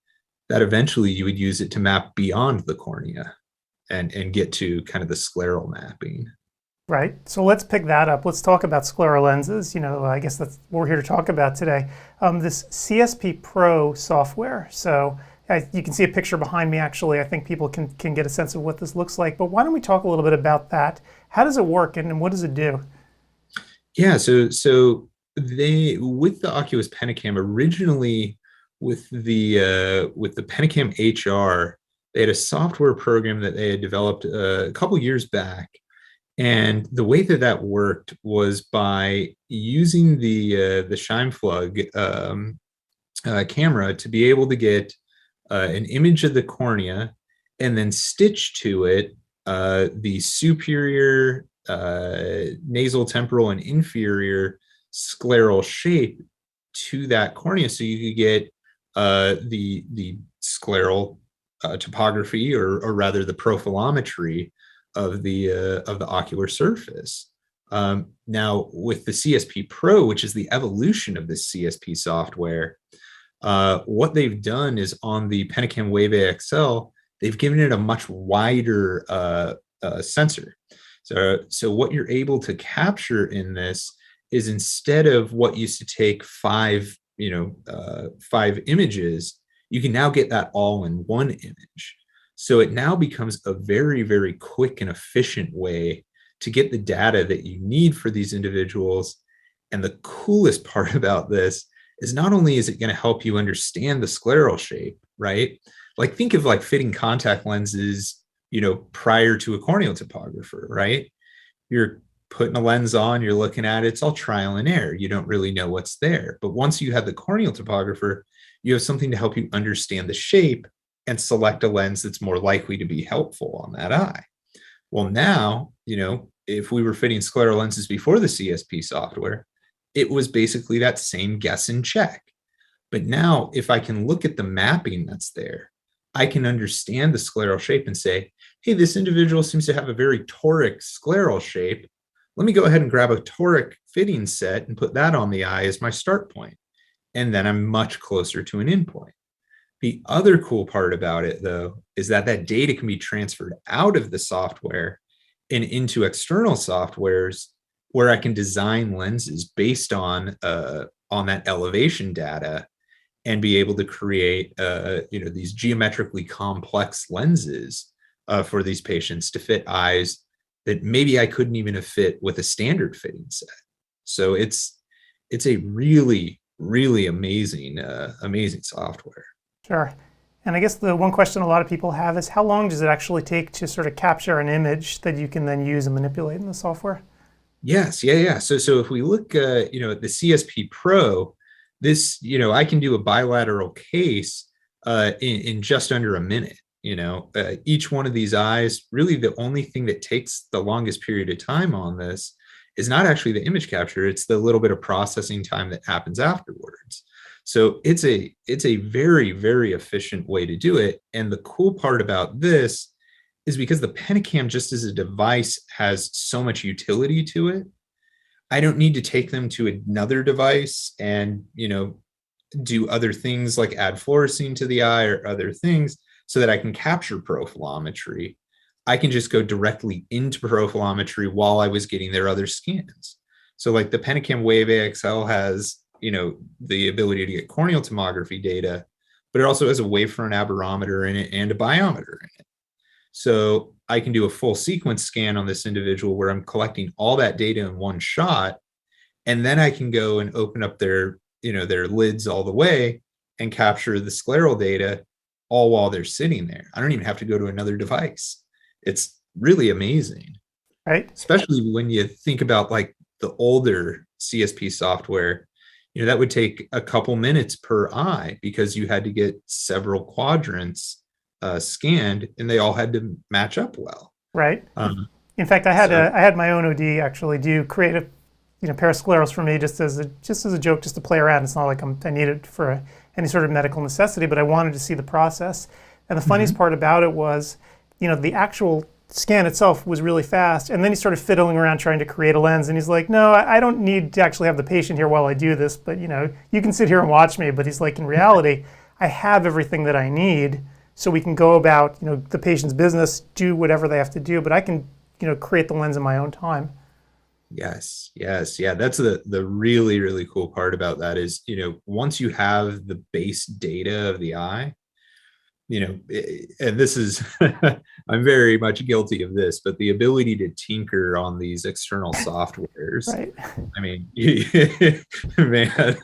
that eventually you would use it to map beyond the cornea and get to kind of the scleral mapping. Right. So let's pick that up. Let's talk about scleral lenses. I guess that's what we're here to talk about today. This CSP Pro software. So you can see a picture behind me, actually. I think people can get a sense of what this looks like. But why don't we talk a little bit about that? How does it work and what does it do? Yeah, so they, with the Oculus Pentacam, originally with the Pentacam HR, they had a software program that they had developed a couple years back. And the way that that worked was by using the Scheimpflug camera to be able to get an image of the cornea and then stitch to it the superior nasal, temporal, and inferior scleral shape to that cornea, so you could get the scleral topography, or rather the profilometry of the ocular surface. Now, with the CSP Pro, which is the evolution of this CSP software, what they've done is on the Pentacam Wave AXL, they've given it a much wider sensor. So what you're able to capture in this is, instead of what used to take five images, you can now get that all in one image. So it now becomes a very, very quick and efficient way to get the data that you need for these individuals. And the coolest part about this is, not only is it going to help you understand the scleral shape, right? Like, think of like fitting contact lenses, prior to a corneal topographer, right? You're putting a lens on, you're looking at it, it's all trial and error. You don't really know what's there. But once you have the corneal topographer, you have something to help you understand the shape and select a lens that's more likely to be helpful on that eye. Well, now, if we were fitting scleral lenses before the CSP software, it was basically that same guess and check. But now, if I can look at the mapping that's there, I can understand the scleral shape and say, hey, this individual seems to have a very toric scleral shape. Let me go ahead and grab a toric fitting set and put that on the eye as my start point. And then I'm much closer to an endpoint. The other cool part about it, though, is that that data can be transferred out of the software and into external softwares, where I can design lenses based on that elevation data, and be able to create these geometrically complex lenses for these patients to fit eyes that maybe I couldn't even have fit with a standard fitting set. So it's a really, really amazing software. Sure. And I guess the one question a lot of people have is, how long does it actually take to sort of capture an image that you can then use and manipulate in the software? Yes, yeah. So if we look, at the CSP Pro, this, I can do a bilateral case in just under a minute. Each one of these eyes, really the only thing that takes the longest period of time on this is not actually the image capture, it's the little bit of processing time that happens afterwards. So it's a very, very efficient way to do it. And the cool part about this is, because the Pentacam just as a device has so much utility to it, I don't need to take them to another device and, do other things like add fluorescein to the eye or other things so that I can capture profilometry. I can just go directly into profilometry while I was getting their other scans. So like the Pentacam Wave AXL has, the ability to get corneal tomography data, but it also has a wavefront aberrometer in it and a biometer in it. So I can do a full sequence scan on this individual where I'm collecting all that data in one shot. And then I can go and open up their lids all the way and capture the scleral data all while they're sitting there. I don't even have to go to another device. It's really amazing. Right. Especially when you think about like the older CSP software, that would take a couple minutes per eye, because you had to get several quadrants scanned, and they all had to match up well. Right. In fact, I had my own OD actually create a pair of sclerals for me just as a joke, just to play around. It's not like I need it for any sort of medical necessity, but I wanted to see the process. And the funniest part about it was, the actual scan itself was really fast, and then he started fiddling around trying to create a lens, and he's like, no, I don't need to actually have the patient here while I do this, but you can sit here and watch me. But he's like, in reality, I have everything that I need, so we can go about the patient's business, do whatever they have to do, but I can create the lens in my own time. Yes. Yeah. That's the really, really cool part about that is, once you have the base data of the eye, and this is, I'm very much guilty of this, but the ability to tinker on these external softwares, right. I mean, man,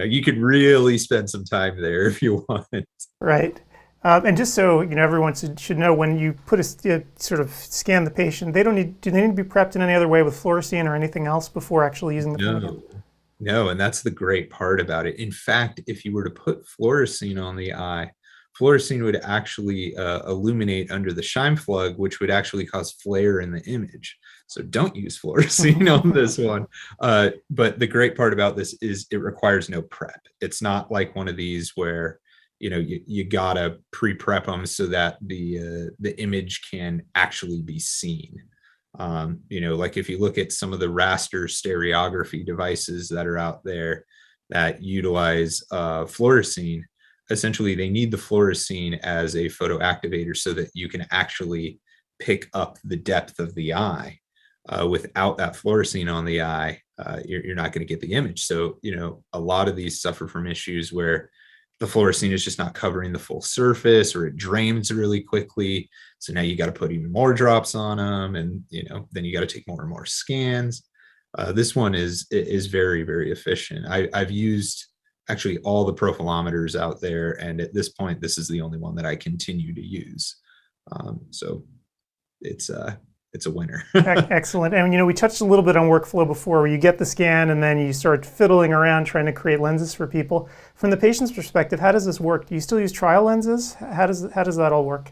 you could really spend some time there if you want. Right. And just so everyone should know, when you put sort of scan the patient, do they need to be prepped in any other way with fluorescein or anything else before actually using the pen? No, and that's the great part about it. In fact, if you were to put fluorescein on the eye, fluorescein would actually illuminate under the Scheimpflug, which would actually cause flare in the image. So don't use fluorescein on this one. But the great part about this is it requires no prep. It's not like one of these where you gotta pre-prep them so that the image can actually be seen. Like if you look at some of the raster stereography devices that are out there that utilize fluorescein, essentially they need the fluorescein as a photoactivator so that you can actually pick up the depth of the eye. Without that fluorescein on the eye, you're not going to get the image. So, a lot of these suffer from issues where the fluorescein is just not covering the full surface, or it drains really quickly. So now you got to put even more drops on them, and then you got to take more and more scans. This one is very, very efficient. I've used actually all the profilometers out there, and at this point, this is the only one that I continue to use. So it's a winner. Excellent. And we touched a little bit on workflow before, where you get the scan and then you start fiddling around trying to create lenses for people. From the patient's perspective, how does this work? Do you still use trial lenses? How does that all work?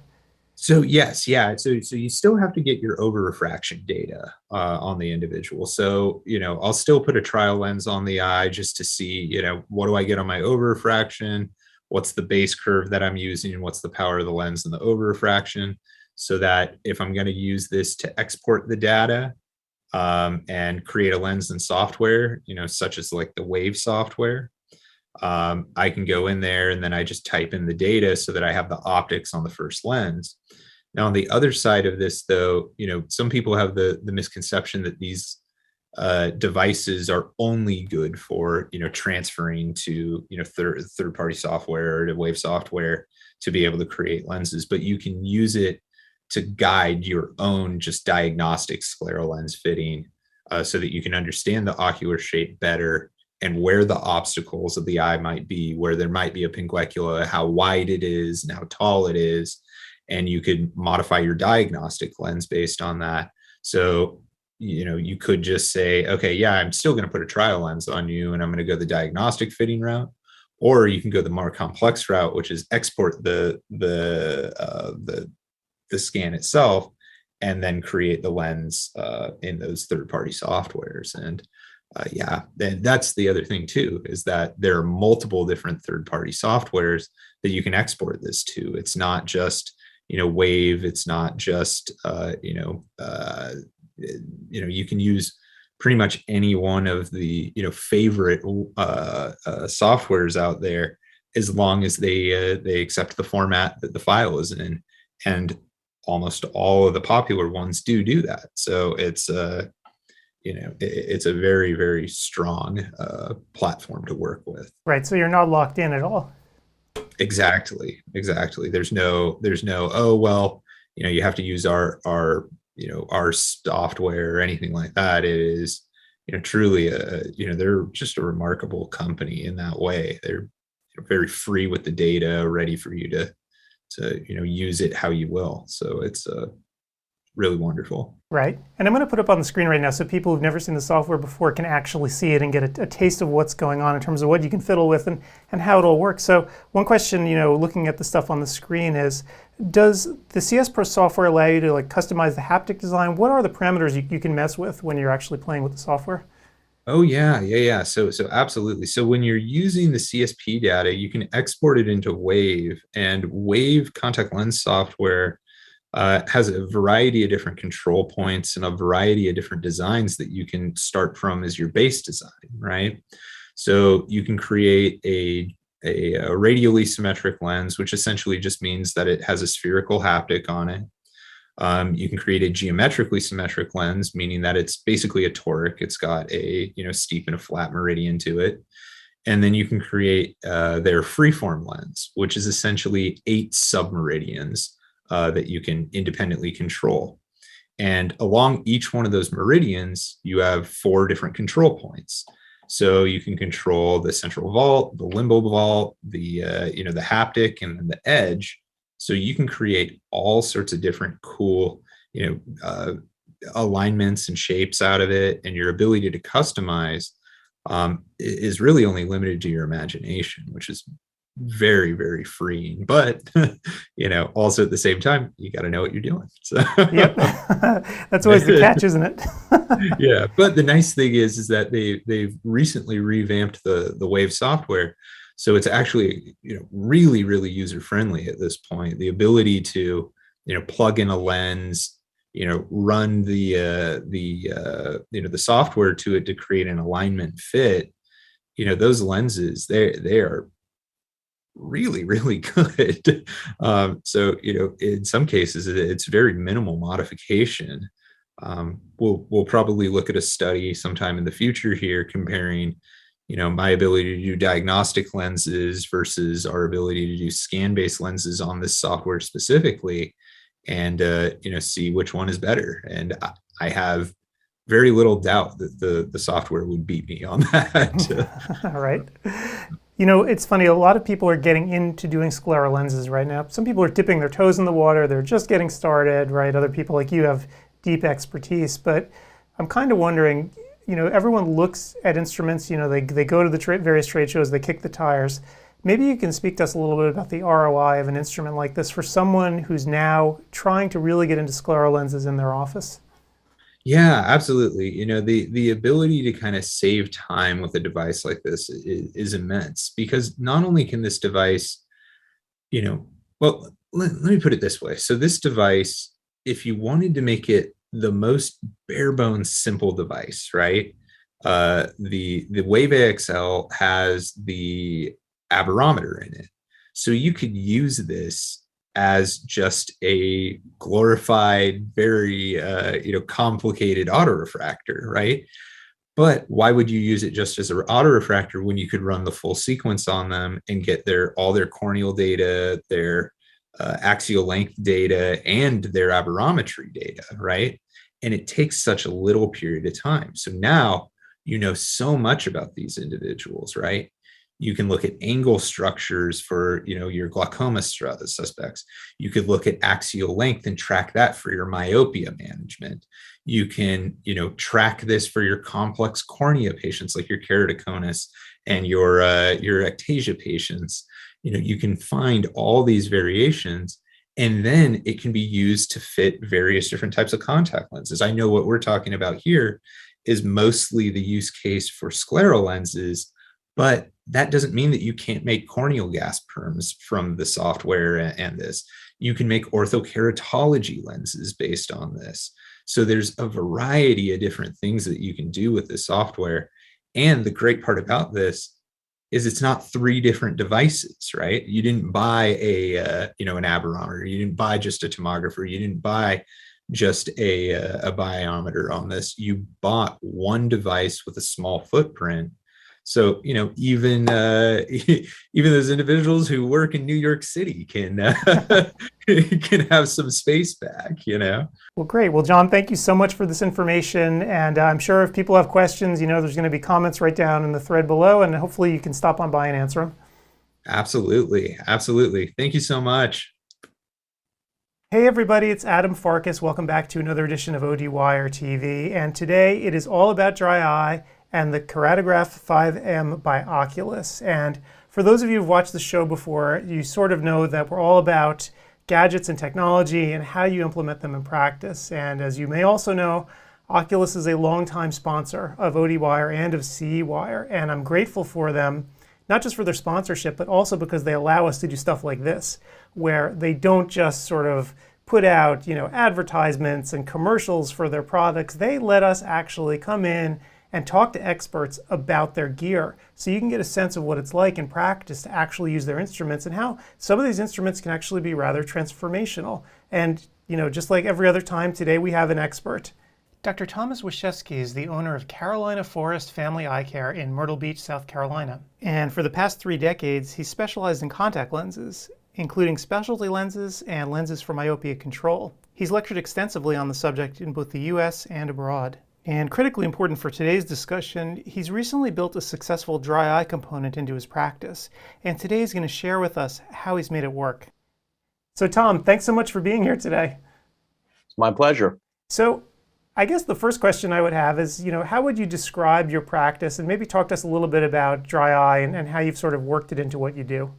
So yes, yeah. So you still have to get your over refraction data on the individual. So I'll still put a trial lens on the eye just to see what do I get on my over refraction, what's the base curve that I'm using, what's the power of the lens and the over refraction, so that if I'm going to use this to export the data and create a lens in software, such as like the Wave software, I can go in there and then I just type in the data so that I have the optics on the first lens. Now, on the other side of this, though, some people have the misconception that these devices are only good for, transferring to, third-party software or to Wave software to be able to create lenses, but you can use it to guide your own just diagnostic scleral lens fitting so that you can understand the ocular shape better and where the obstacles of the eye might be, where there might be a pinguecula, how wide it is and how tall it is. And you could modify your diagnostic lens based on that. So, you could just say, okay, yeah, I'm still going to put a trial lens on you and I'm going to go the diagnostic fitting route. Or you can go the more complex route, which is export the scan itself and then create the lens in those third-party softwares. And then that's the other thing too, is that there are multiple different third-party softwares that you can export this to. It's not just Wave. It's not just you can use pretty much any one of the favorite softwares out there, as long as they accept the format that the file is in. And almost all of the popular ones do that. So it's it's a very, very strong platform to work with. Right. So you're not locked in at all. Exactly. There's no, oh, well, you have to use our software or anything like that. It is, truly they're just a remarkable company in that way. They're very free with the data, ready for you to use it how you will. So it's really wonderful. Right. And I'm going to put up on the screen right now so people who've never seen the software before can actually see it and get a taste of what's going on in terms of what you can fiddle with and how it all works. So one question, looking at the stuff on the screen is, does the CS Pro software allow you to customize the haptic design? What are the parameters you can mess with when you're actually playing with the software? Oh yeah. So absolutely. So when you're using the CSP data, you can export it into Wave, and Wave contact lens software has a variety of different control points and a variety of different designs that you can start from as your base design, right? So you can create a radially symmetric lens, which essentially just means that it has a spherical haptic on it. You can create a geometrically symmetric lens, meaning that it's basically a toric. It's got a steep and a flat meridian to it. And then you can create their freeform lens, which is essentially 8 submeridians that you can independently control. And along each one of those meridians, you have 4 different control points. So you can control the central vault, the limbal vault, the the haptic, and then the edge So you can create all sorts of different cool, alignments and shapes out of it, and your ability to customize is really only limited to your imagination, which is very, very freeing. But also at the same time, you got to know what you're doing. So Yep, that's always the catch, isn't it? Yeah, but the nice thing is that they've recently revamped the Wave software, so it's actually really, really user friendly at this point. The ability to plug in a lens, run the software to it to create an alignment fit. Those lenses, they are really, really good. So in some cases it's very minimal modification. We'll probably look at a study sometime in the future here comparing my ability to do diagnostic lenses versus our ability to do scan-based lenses on this software specifically, and see which one is better. And I have very little doubt that the software would beat me on that. All right. It's funny, a lot of people are getting into doing scleral lenses right now. Some people are dipping their toes in the water, they're just getting started, right? Other people like you have deep expertise, but I'm kind of wondering, everyone looks at instruments, they go to the various trade shows, they kick the tires. Maybe you can speak to us a little bit about the ROI of an instrument like this for someone who's now trying to really get into scleral lenses in their office. Yeah, absolutely. The ability to kind of save time with a device like this is immense, because not only can this device, well, let me put it this way. So this device, if you wanted to make it the most bare bones simple device, right? The Wave AXL has the aberrometer in it. So you could use this as just a glorified, very complicated autorefractor, right? But why would you use it just as an autorefractor when you could run the full sequence on them and get all their corneal data, their axial length data, and their aberrometry data, right? And it takes such a little period of time. So now you know so much about these individuals, right? You can look at angle structures for your glaucoma suspects. You could look at axial length and track that for your myopia management. You can track this for your complex cornea patients like your keratoconus and your ectasia patients. You can find all these variations, and then it can be used to fit various different types of contact lenses. I know what we're talking about here is mostly the use case for scleral lenses, but that doesn't mean that you can't make corneal gas perms from the software and this. You can make orthokeratology lenses based on this. So there's a variety of different things that you can do with this software. And the great part about this is it's not 3 different devices, right? You didn't buy an aberrometer. You didn't buy just a tomographer. You didn't buy just a biometer on this. You bought one device with a small footprint. So, even those individuals who work in New York City can can have some space back, Well, great. Well, John, thank you so much for this information. And I'm sure if people have questions, there's going to be comments right down in the thread below, and hopefully you can stop on by and answer them. Absolutely. Absolutely. Thank you so much. Hey everybody, it's Adam Farkas. Welcome back to another edition of ODwire TV. And today it is all about dry eye and the Keratograph 5M by Oculus. And for those of you who've watched the show before, you sort of know that we're all about gadgets and technology and how you implement them in practice. And as you may also know, Oculus is a longtime sponsor of ODwire and of CEwire, and I'm grateful for them, not just for their sponsorship, but also because they allow us to do stuff like this, where they don't just sort of put out, advertisements and commercials for their products. They let us actually come in and talk to experts about their gear, so you can get a sense of what it's like in practice to actually use their instruments and how some of these instruments can actually be rather transformational. And just like every other time, today we have an expert. Dr. Thomas Washevsky is the owner of Carolina Forest Family Eye Care in Myrtle Beach, South Carolina. And for the past 3 decades, he's specialized in contact lenses, including specialty lenses and lenses for myopia control. He's lectured extensively on the subject in both the US and abroad. And critically important for today's discussion, he's recently built a successful dry eye component into his practice, and today he's going to share with us how he's made it work. So Tom, thanks so much for being here today. It's my pleasure. So I guess the first question I would have is, how would you describe your practice, and maybe talk to us a little bit about dry eye and how you've sort of worked it into what you do?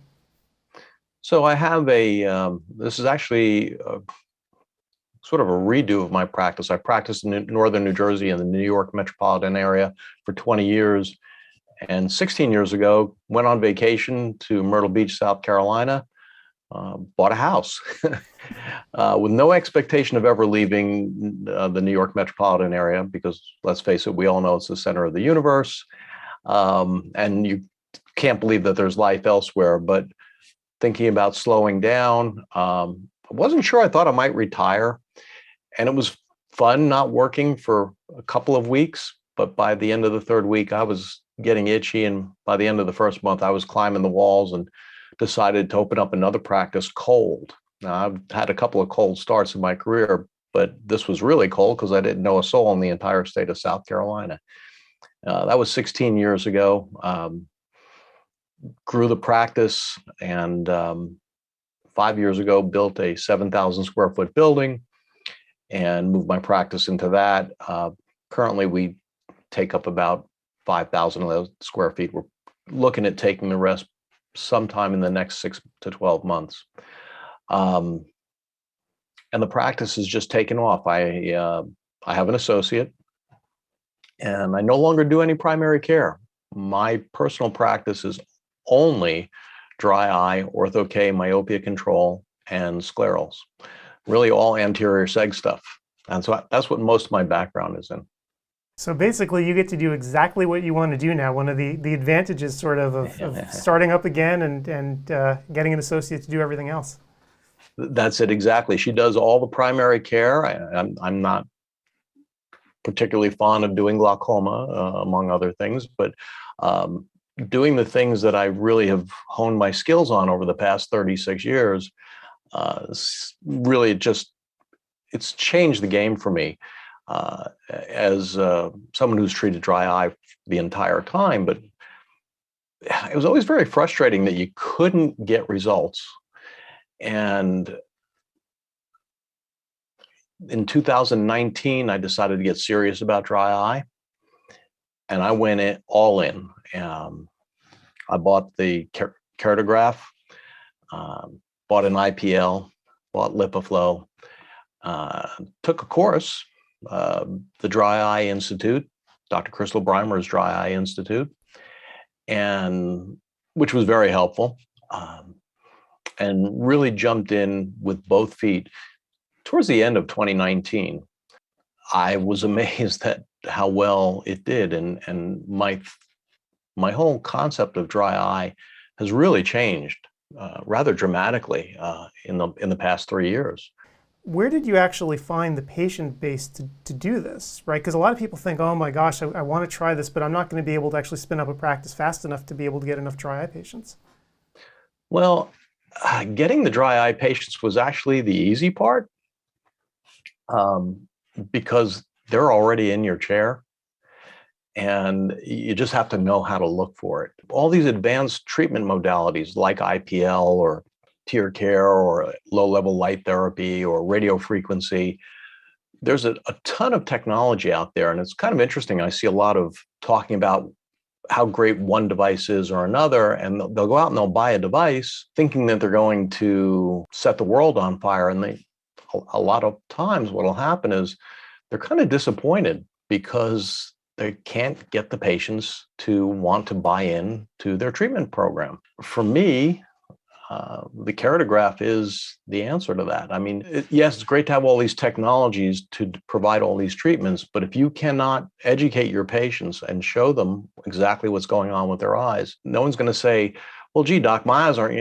So I have this is actually sort of a redo of my practice. I practiced in northern New Jersey and the New York metropolitan area for 20 years. And 16 years ago, went on vacation to Myrtle Beach, South Carolina, bought a house with no expectation of ever leaving the New York metropolitan area, because let's face it, we all know it's the center of the universe. And you can't believe that there's life elsewhere. But thinking about slowing down, I wasn't sure. I thought I might retire. And it was fun not working for a couple of weeks. But by the end of the third week, I was getting itchy. And by the end of the first month, I was climbing the walls and decided to open up another practice cold. Now, I've had a couple of cold starts in my career, but this was really cold because I didn't know a soul in the entire state of South Carolina. That was 16 years ago. Grew the practice, and 5 years ago built a 7,000 square foot building and moved my practice into that. Currently, we take up about 5,000 of those square feet. We're looking at taking the rest sometime in the next 6 to 12 months. And the practice has just taken off. I have an associate, and I no longer do any primary care. My personal practice is only dry eye, ortho-K, myopia control, and sclerals. Really all anterior seg stuff. And so that's what most of my background is in. So basically, you get to do exactly what you want to do now. One of the advantages sort of starting up again and getting an associate to do everything else. That's it, exactly. She does all the primary care. I'm not particularly fond of doing glaucoma, among other things, but doing the things that I really have honed my skills on over the past 36 years, really it's changed the game for me. As someone who's treated dry eye the entire time, but it was always very frustrating that you couldn't get results. And in 2019, I decided to get serious about dry eye, and I went all in. I bought the keratograph, bought an IPL, bought LipiFlow, took a course, the Dry Eye Institute, Dr. Crystal Breimer's Dry Eye Institute, and which was very helpful, and really jumped in with both feet. Towards the end of 2019, I was amazed at how well it did, and my whole concept of dry eye has really changed rather dramatically in the past 3 years. Where did you actually find the patient base to do this, right? Because a lot of people think, oh my gosh, I want to try this, but I'm not going to be able to actually spin up a practice fast enough to be able to get enough dry eye patients. Well, getting the dry eye patients was actually the easy part, because they're already in your chair, and you just have to know how to look for it. All these advanced treatment modalities like IPL or tear care or low-level light therapy or radio frequency, there's a ton of technology out there, and it's kind of interesting. I see a lot of talking about how great one device is or another, and they'll go out and they'll buy a device thinking that they're going to set the world on fire, and a lot of times what will happen is they're kind of disappointed because they can't get the patients to want to buy in to their treatment program. For me, the keratograph is the answer to that. I mean, yes, it's great to have all these technologies to provide all these treatments, but if you cannot educate your patients and show them exactly what's going on with their eyes, no one's going to say, well, gee, doc, my eyes aren't,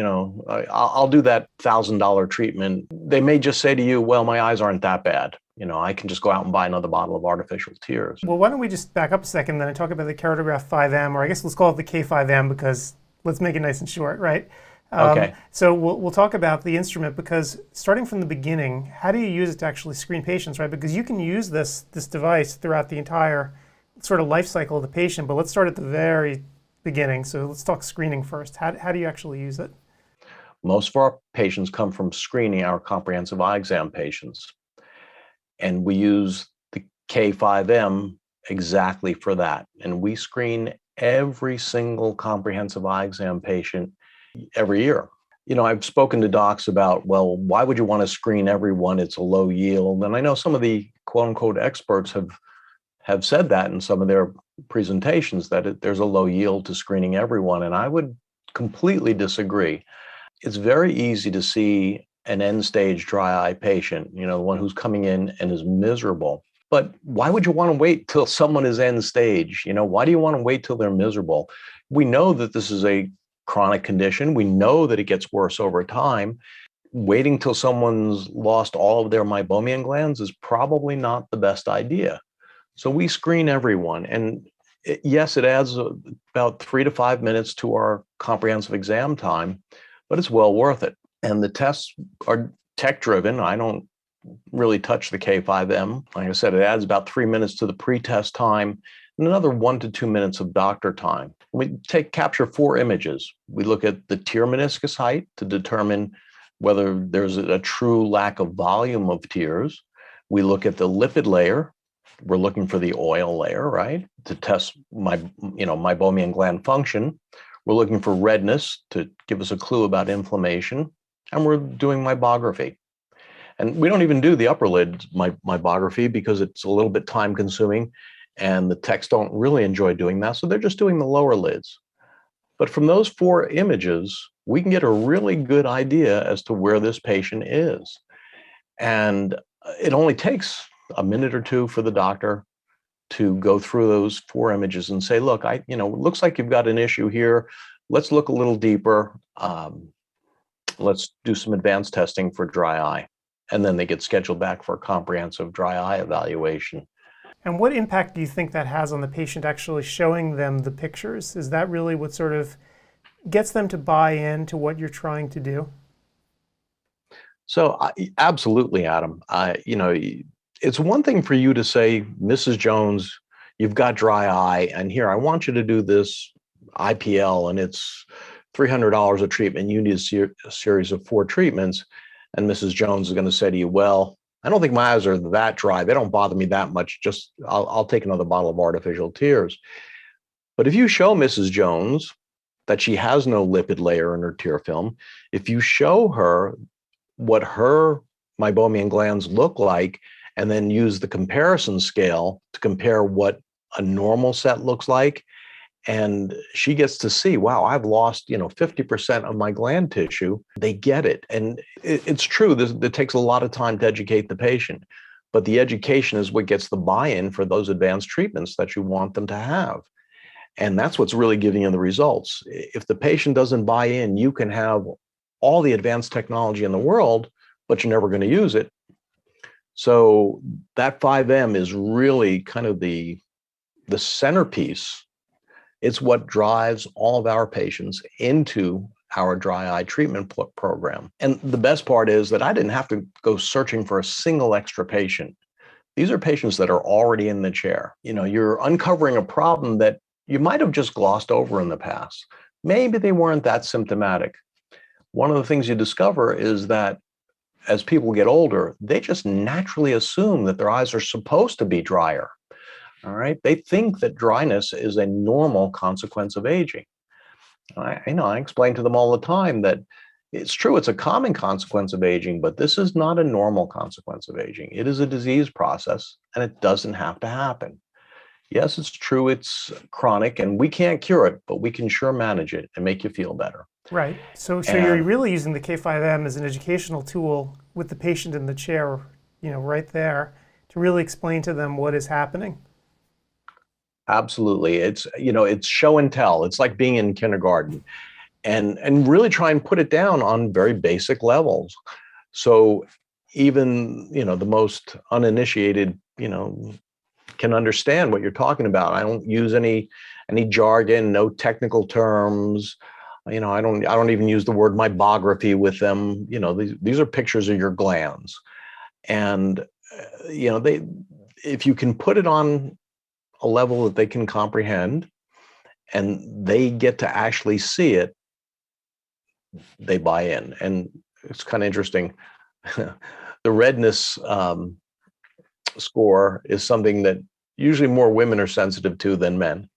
I'll do that $1,000 treatment. They may just say to you, well, my eyes aren't that bad. I can just go out and buy another bottle of artificial tears. Well, why don't we just back up a second then and talk about the keratograph 5M, or I guess let's call it the K5M, because let's make it nice and short, right? Okay. So we'll talk about the instrument, because starting from the beginning, how do you use it to actually screen patients, right? Because you can use this device throughout the entire sort of life cycle of the patient, but let's start at the very beginning. So let's talk screening first. How do you actually use it? Most of our patients come from screening our comprehensive eye exam patients. And we use the K5M exactly for that. And we screen every single comprehensive eye exam patient every year. I've spoken to docs about, well, why would you want to screen everyone? It's a low yield. And I know some of the quote unquote experts have said that in some of their presentations, that there's a low yield to screening everyone. And I would completely disagree. It's very easy to see an end stage dry eye patient, the one who's coming in and is miserable. But why would you want to wait till someone is end stage? Why do you want to wait till they're miserable? We know that this is a chronic condition. We know that it gets worse over time. Waiting till someone's lost all of their meibomian glands is probably not the best idea. So we screen everyone. And yes, it adds about 3 to 5 minutes to our comprehensive exam time, but it's well worth it. And the tests are tech driven. I don't really touch the K5M. Like I said, it adds about 3 minutes to the pre-test time and another 1 to 2 minutes of doctor time. We capture 4 images. We look at the tear meniscus height to determine whether there's a true lack of volume of tears. We look at the lipid layer. We're looking for the oil layer, right, to test meibomian gland function. We're looking for redness to give us a clue about inflammation. And we're doing meibography. And we don't even do the upper lid meibography because it's a little bit time consuming and the techs don't really enjoy doing that. So they're just doing the lower lids. But from those 4 images, we can get a really good idea as to where this patient is. And it only takes a minute or 2 for the doctor to go through those 4 images and say, look, it looks like you've got an issue here. Let's look a little deeper. Let's do some advanced testing for dry eye. And then they get scheduled back for a comprehensive dry eye evaluation. And what impact do you think that has on the patient actually showing them the pictures? Is that really what sort of gets them to buy into what you're trying to do? So absolutely, Adam. It's one thing for you to say, Mrs. Jones, you've got dry eye, and here, I want you to do this IPL, and it's $300 a treatment. You need a series of 4 treatments. And Mrs. Jones is going to say to you, well, I don't think my eyes are that dry. They don't bother me that much. Just I'll take another bottle of artificial tears. But if you show Mrs. Jones that she has no lipid layer in her tear film, if you show her what her meibomian glands look like, and then use the comparison scale to compare what a normal set looks like, and she gets to see, wow, I've lost, 50% of my gland tissue. They get it. And it's true, it takes a lot of time to educate the patient, but the education is what gets the buy-in for those advanced treatments that you want them to have. And that's what's really giving you the results. If the patient doesn't buy in, you can have all the advanced technology in the world, but you're never going to use it. So that 5M is really kind of the centerpiece. It's what drives all of our patients into our dry eye treatment program. And the best part is that I didn't have to go searching for a single extra patient. These are patients that are already in the chair. You're uncovering a problem that you might have just glossed over in the past. Maybe they weren't that symptomatic. One of the things you discover is that as people get older, they just naturally assume that their eyes are supposed to be drier. All right. They think that dryness is a normal consequence of aging. I explain to them all the time that it's true, it's a common consequence of aging, but this is not a normal consequence of aging. It is a disease process, and it doesn't have to happen. Yes, it's true, it's chronic, and we can't cure it, but we can sure manage it and make you feel better. Right. So you're really using the K5M as an educational tool with the patient in the chair, right there, to really explain to them what is happening. Absolutely. It's show and tell. It's like being in kindergarten, and really try and put it down on very basic levels. So even, the most uninitiated, can understand what you're talking about. I don't use any jargon, no technical terms. I don't even use the word meibography with them. These are pictures of your glands. And, if you can put it on a level that they can comprehend and they get to actually see it, they buy in. And it's kind of interesting. The redness score is something that usually more women are sensitive to than men.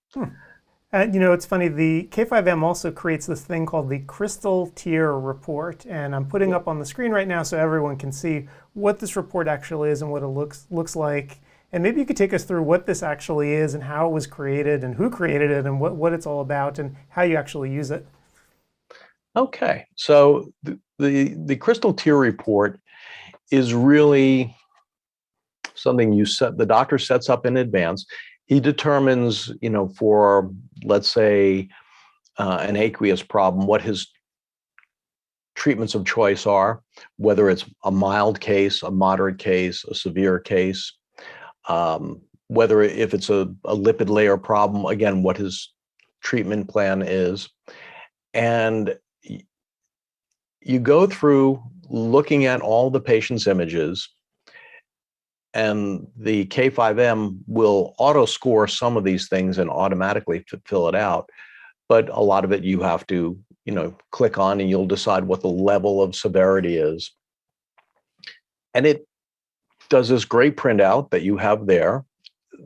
It's funny, the K5M also creates this thing called the Crystal Tier Report, and I'm putting up on the screen right now so everyone can see what this report actually is and what it looks like. And maybe you could take us through what this actually is and how it was created and who created it and what it's all about and how you actually use it. Okay, so the Crystal Tier Report is really something the doctor sets up in advance. He determines, for, let's say, an aqueous problem, what his treatments of choice are, whether it's a mild case, a moderate case, a severe case, whether if it's a lipid layer problem, again, what his treatment plan is. And you go through looking at all the patient's images, and the K5M will auto score some of these things and automatically fill it out. But a lot of it you have to, click on, and you'll decide what the level of severity is. And it does this great printout that you have there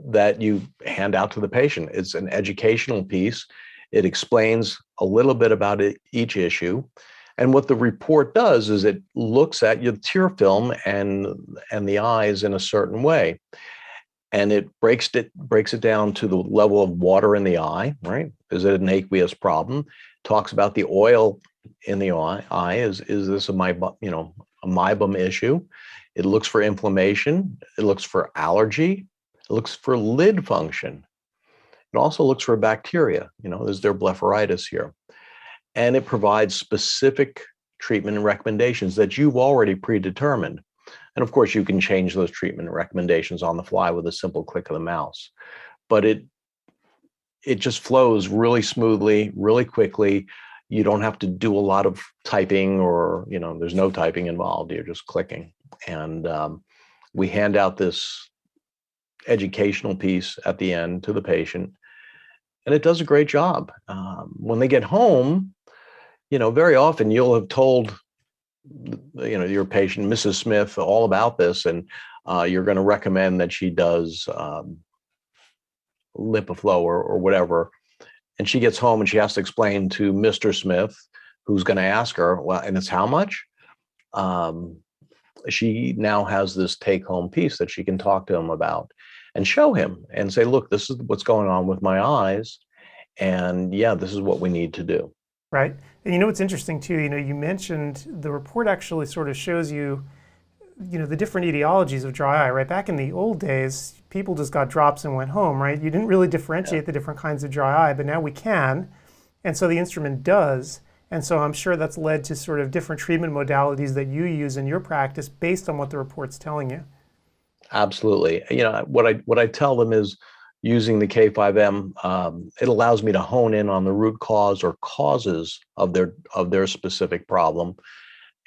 that you hand out to the patient. It's an educational piece. It explains a little bit about each issue. And what the report does is it looks at your tear film and the eyes in a certain way. And it breaks it down to the level of water in the eye, right? Is it an aqueous problem? Talks about the oil in the eye. Is this a meibum issue? It looks for inflammation. It looks for allergy. It looks for lid function. It also looks for bacteria. Is there blepharitis here? And it provides specific treatment recommendations that you've already predetermined. And of course, you can change those treatment recommendations on the fly with a simple click of the mouse. But it just flows really smoothly, really quickly. You don't have to do a lot of typing, or there's no typing involved. You're just clicking. And we hand out this educational piece at the end to the patient, and it does a great job. When they get home, very often you'll have told, your patient, Mrs. Smith, all about this, and you're going to recommend that she does LipiFlow or whatever. And she gets home and she has to explain to Mr. Smith, who's going to ask her, well, and it's how much? She now has this take-home piece that she can talk to him about and show him and say, look, this is what's going on with my eyes. And yeah, this is what we need to do. Right. And what's interesting too, you mentioned the report actually sort of shows you, the different etiologies of dry eye, right? Back in the old days, people just got drops and went home, right? You didn't really differentiate the different kinds of dry eye, but now we can. And so the instrument does. And so I'm sure that's led to sort of different treatment modalities that you use in your practice based on what the report's telling you. Absolutely. What I tell them is, using the K5M, it allows me to hone in on the root cause or causes of their specific problem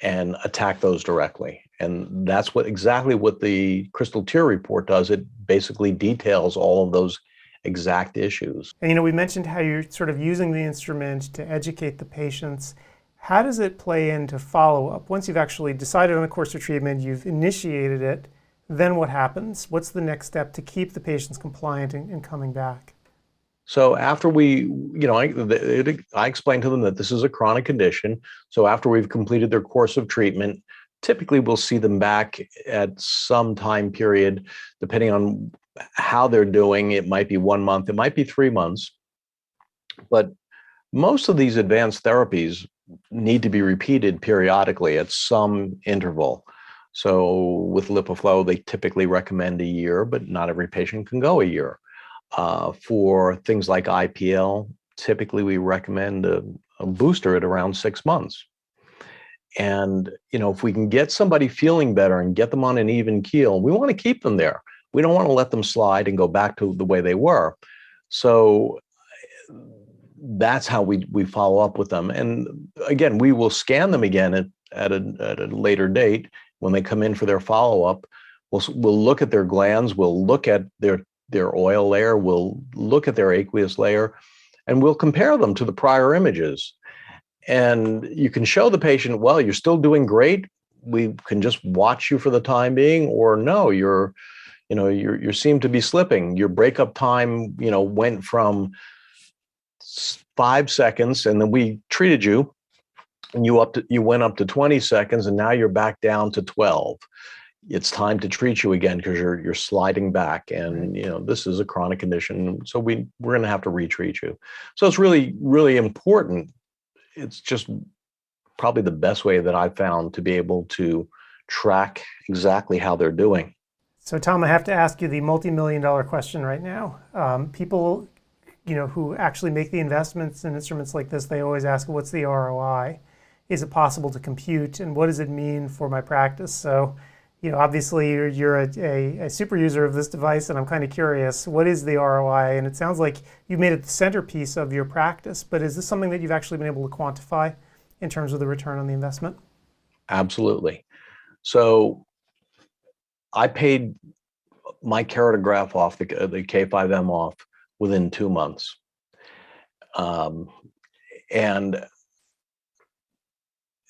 and attack those directly. And that's exactly what the Crystal Tier Report does. It basically details all of those exact issues. And we mentioned how you're sort of using the instrument to educate the patients. How does it play into follow-up? Once you've actually decided on a course of treatment, you've initiated it, then what happens? What's the next step to keep the patients compliant and coming back? So after I explain to them that this is a chronic condition. So after we've completed their course of treatment, typically we'll see them back at some time period, depending on how they're doing. It might be 1 month, it might be 3 months. But most of these advanced therapies need to be repeated periodically at some interval. So with LipiFlow, they typically recommend a year, but not every patient can go a year. For things like IPL, typically we recommend a booster at around 6 months. And, if we can get somebody feeling better and get them on an even keel, we want to keep them there. We don't want to let them slide and go back to the way they were. So that's how we follow up with them. And again, we will scan them again at a later date. When they come in for their follow-up, we'll look at their glands, we'll look at their oil layer, we'll look at their aqueous layer, and we'll compare them to the prior images. And you can show the patient, well, you're still doing great. We can just watch you for the time being, or no, you seem to be slipping. Your breakup time, went from 5 seconds, and then we treated you, and you went up to 20 seconds, and now you're back down to 12. It's time to treat you again because you're sliding back, and this is a chronic condition, so we're going to have to retreat you. So it's really, really important. It's just probably the best way that I've found to be able to track exactly how they're doing. So Tom, I have to ask you the multi-million-dollar question right now. People, who actually make the investments in instruments like this, they always ask, what's the ROI? Is it possible to compute? And what does it mean for my practice? So, obviously you're a super user of this device, and I'm kind of curious, what is the ROI? And it sounds like you made it the centerpiece of your practice, but is this something that you've actually been able to quantify in terms of the return on the investment? Absolutely. So I paid my keratograph off, the K5M off, within 2 months. And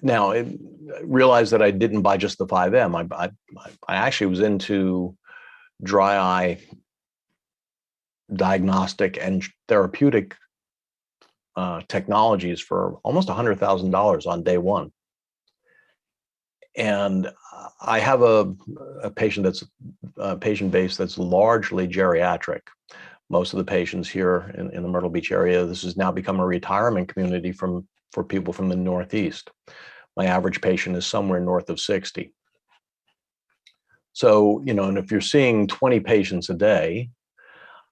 now I realized that I didn't buy just the 5M. I actually was into dry eye diagnostic and therapeutic technologies for almost $100,000 on day one. And I have a patient base that's largely geriatric. Most of the patients here in the Myrtle Beach area, this has now become a retirement community for people from the Northeast. My average patient is somewhere north of 60. So, and if you're seeing 20 patients a day,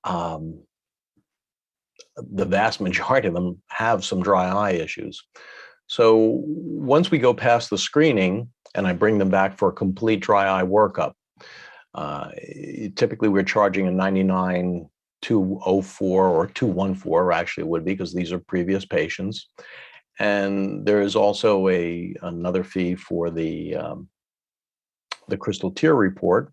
the vast majority of them have some dry eye issues. So once we go past the screening and I bring them back for a complete dry eye workup, typically we're charging a $99,204 or $214, actually it would be, because these are previous patients. And there is also another fee for the crystal tear report,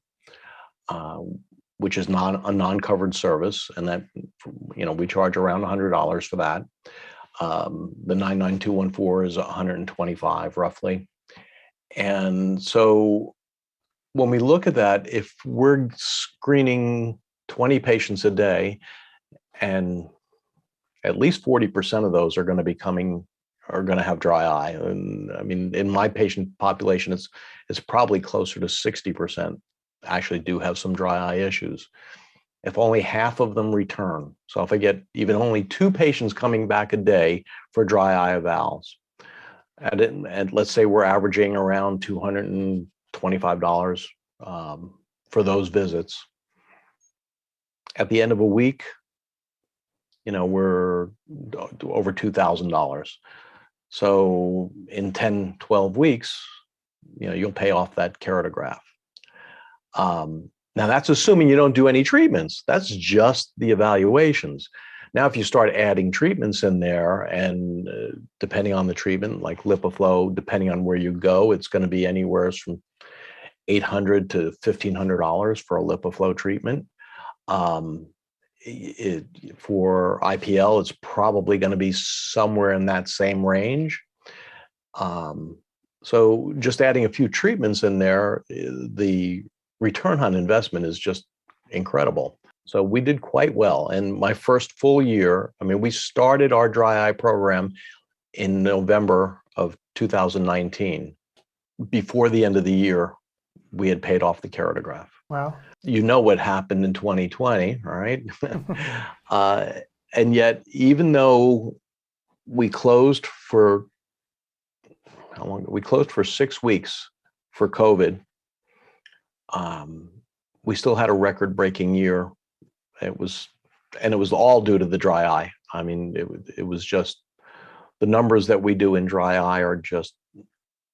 which is a non-covered service, and that we charge around $100 for that. The 99214 is $125 roughly. And so when we look at that, if we're screening 20 patients a day, and at least 40% of those are going to have dry eye. And I mean, in my patient population, it's probably closer to 60% actually do have some dry eye issues. If only half of them return, so if I get even only 2 patients coming back a day for dry eye evals, and let's say we're averaging around $225 for those visits, at the end of a week, we're over $2,000. So in 10, 12 weeks, you'll pay off that keratograph. Now that's assuming you don't do any treatments. That's just the evaluations. Now, if you start adding treatments in there, and depending on the treatment, like LipiFlow, depending on where you go, it's going to be anywhere from $800 to $1,500 for a LipiFlow treatment. For IPL, it's probably going to be somewhere in that same range. So just adding a few treatments in there, the return on investment is just incredible. So we did quite well. And my first full year, we started our dry eye program in November of 2019. Before the end of the year, we had paid off the keratograph. Wow. What happened in 2020, right? And yet, even though we closed for how long? We closed for 6 weeks for COVID. We still had a record-breaking year. It was all due to the dry eye. It was just the numbers that we do in dry eye are just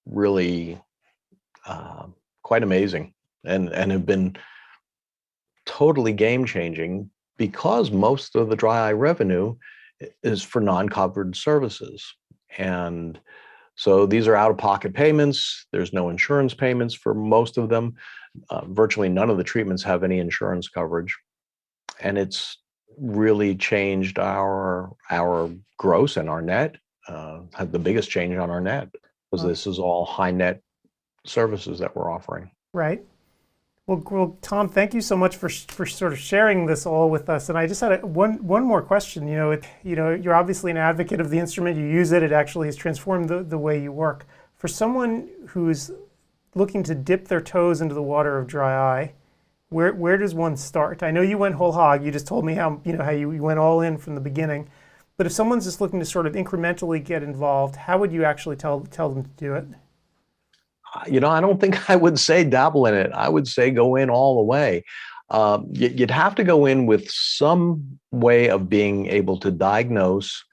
really quite amazing, and have been totally game-changing, because most of the dry eye revenue is for non-covered services. And so these are out-of-pocket payments. There's no insurance payments for most of them. Virtually none of the treatments have any insurance coverage. And it's really changed our gross and our net. had the biggest change on our net, because this is all high net services that we're offering. Right. Well, Tom, thank you so much for sort of sharing this all with us. And I just had one more question. You're obviously an advocate of the instrument. You use it. It actually has transformed the way you work. For someone who's looking to dip their toes into the water of dry eye, where does one start? I know you went whole hog. You just told me how you went all in from the beginning. But if someone's just looking to sort of incrementally get involved, how would you actually tell them to do it? I don't think I would say dabble in it. I would say go in all the way. You'd have to go in with some way of being able to diagnose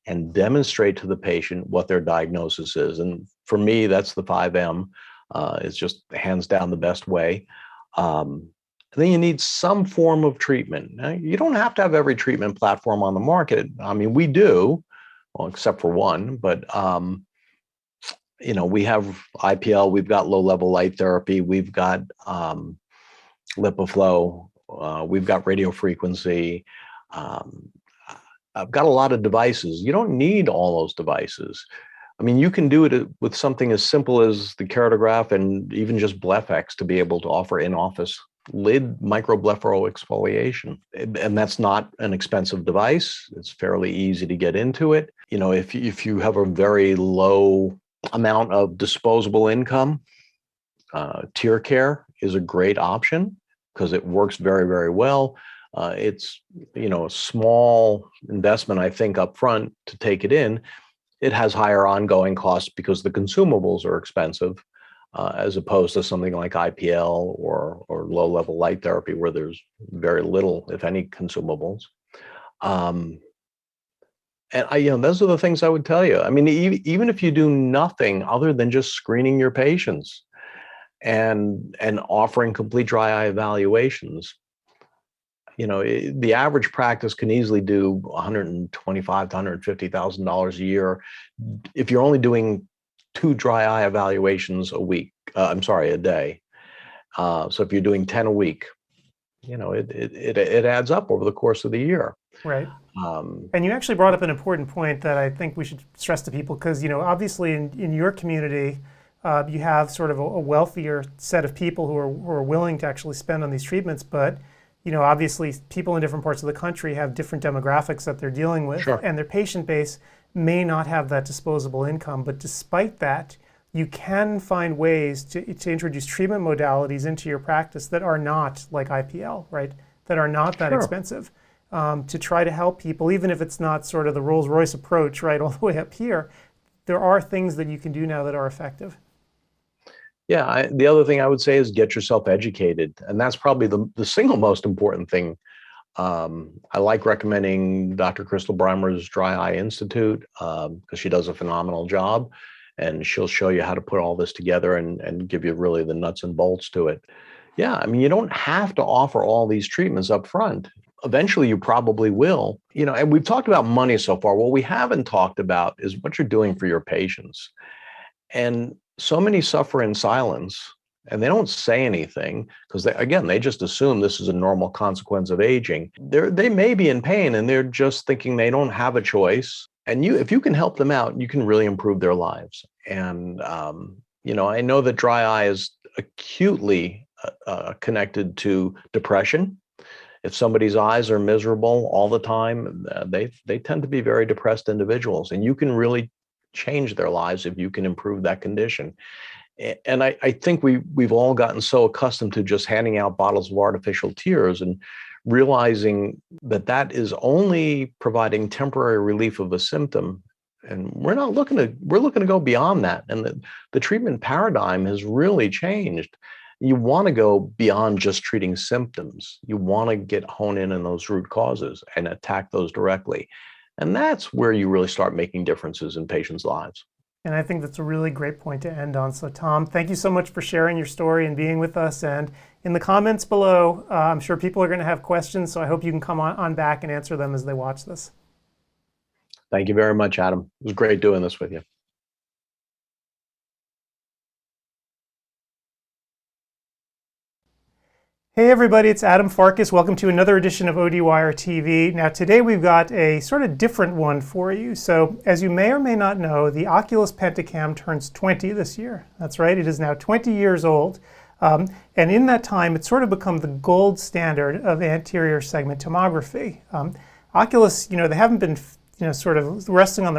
and demonstrate to the patient what their diagnosis is. And for me, that's the 5M. It's just hands down the best way. Then you need some form of treatment. Now, you don't have to have every treatment platform on the market. I mean, we do, well, except for one, but we have IPL, we've got low-level light therapy, we've got LipiFlow, we've got radio frequency. I've got a lot of devices. You don't need all those devices. I mean, you can do it with something as simple as the keratograph and even just BlephX to be able to offer in-office lid microblepharoexfoliation. And that's not an expensive device. It's fairly easy to get into it. If you have a very low amount of disposable income, tear care is a great option because it works very, very well. It's a small investment, I think, up front to take it in. It has higher ongoing costs because the consumables are expensive, as opposed to something like IPL or low-level light therapy where there's very little, if any, consumables. And those are the things I would tell you. I mean, even if you do nothing other than just screening your patients and offering complete dry eye evaluations, the average practice can easily do $125,000 to $150,000 a year if you're only doing 2 dry eye evaluations a day. So if you're doing 10 a week, it adds up over the course of the year. Right. And you actually brought up an important point that I think we should stress to people because, obviously in your community, you have sort of a wealthier set of people who are willing to actually spend on these treatments. But, obviously people in different parts of the country have different demographics that they're dealing with. Sure. And their patient base may not have that disposable income. But despite that, you can find ways to introduce treatment modalities into your practice that are not like IPL, right? That are not that expensive. To try to help people, even if it's not sort of the Rolls-Royce approach, right, all the way up here, there are things that you can do now that are effective. Yeah, the other thing I would say is get yourself educated. And that's probably the single most important thing. I like recommending Dr. Crystal Breimer's Dry Eye Institute because she does a phenomenal job. And she'll show you how to put all this together and give you really the nuts and bolts to it. Yeah, I mean, you don't have to offer all these treatments up front. Eventually, you probably will. And we've talked about money so far. What we haven't talked about is what you're doing for your patients. And so many suffer in silence, and they don't say anything because, they just assume this is a normal consequence of aging. They may be in pain, and they're just thinking they don't have a choice. And if you can help them out, you can really improve their lives. And, I know that dry eye is acutely connected to depression. If somebody's eyes are miserable all the time, they tend to be very depressed individuals, and you can really change their lives if you can improve that condition. And I think we've all gotten so accustomed to just handing out bottles of artificial tears and realizing that is only providing temporary relief of a symptom. And we're looking to go beyond that. And the treatment paradigm has really changed. You want to go beyond just treating symptoms. You want to hone in on those root causes and attack those directly. And that's where you really start making differences in patients' lives. And I think that's a really great point to end on. So Tom, thank you so much for sharing your story and being with us. And in the comments below, I'm sure people are going to have questions. So I hope you can come on back and answer them as they watch this. Thank you very much, Adam. It was great doing this with you. Hey everybody, it's Adam Farkas. Welcome to another edition of ODwire TV. Now today we've got a sort of different one for you. So as you may or may not know, the Oculus Pentacam turns 20 this year. That's right, it is now 20 years old. And in that time, it's sort of become the gold standard of anterior segment tomography. Oculus, they haven't been, sort of resting on their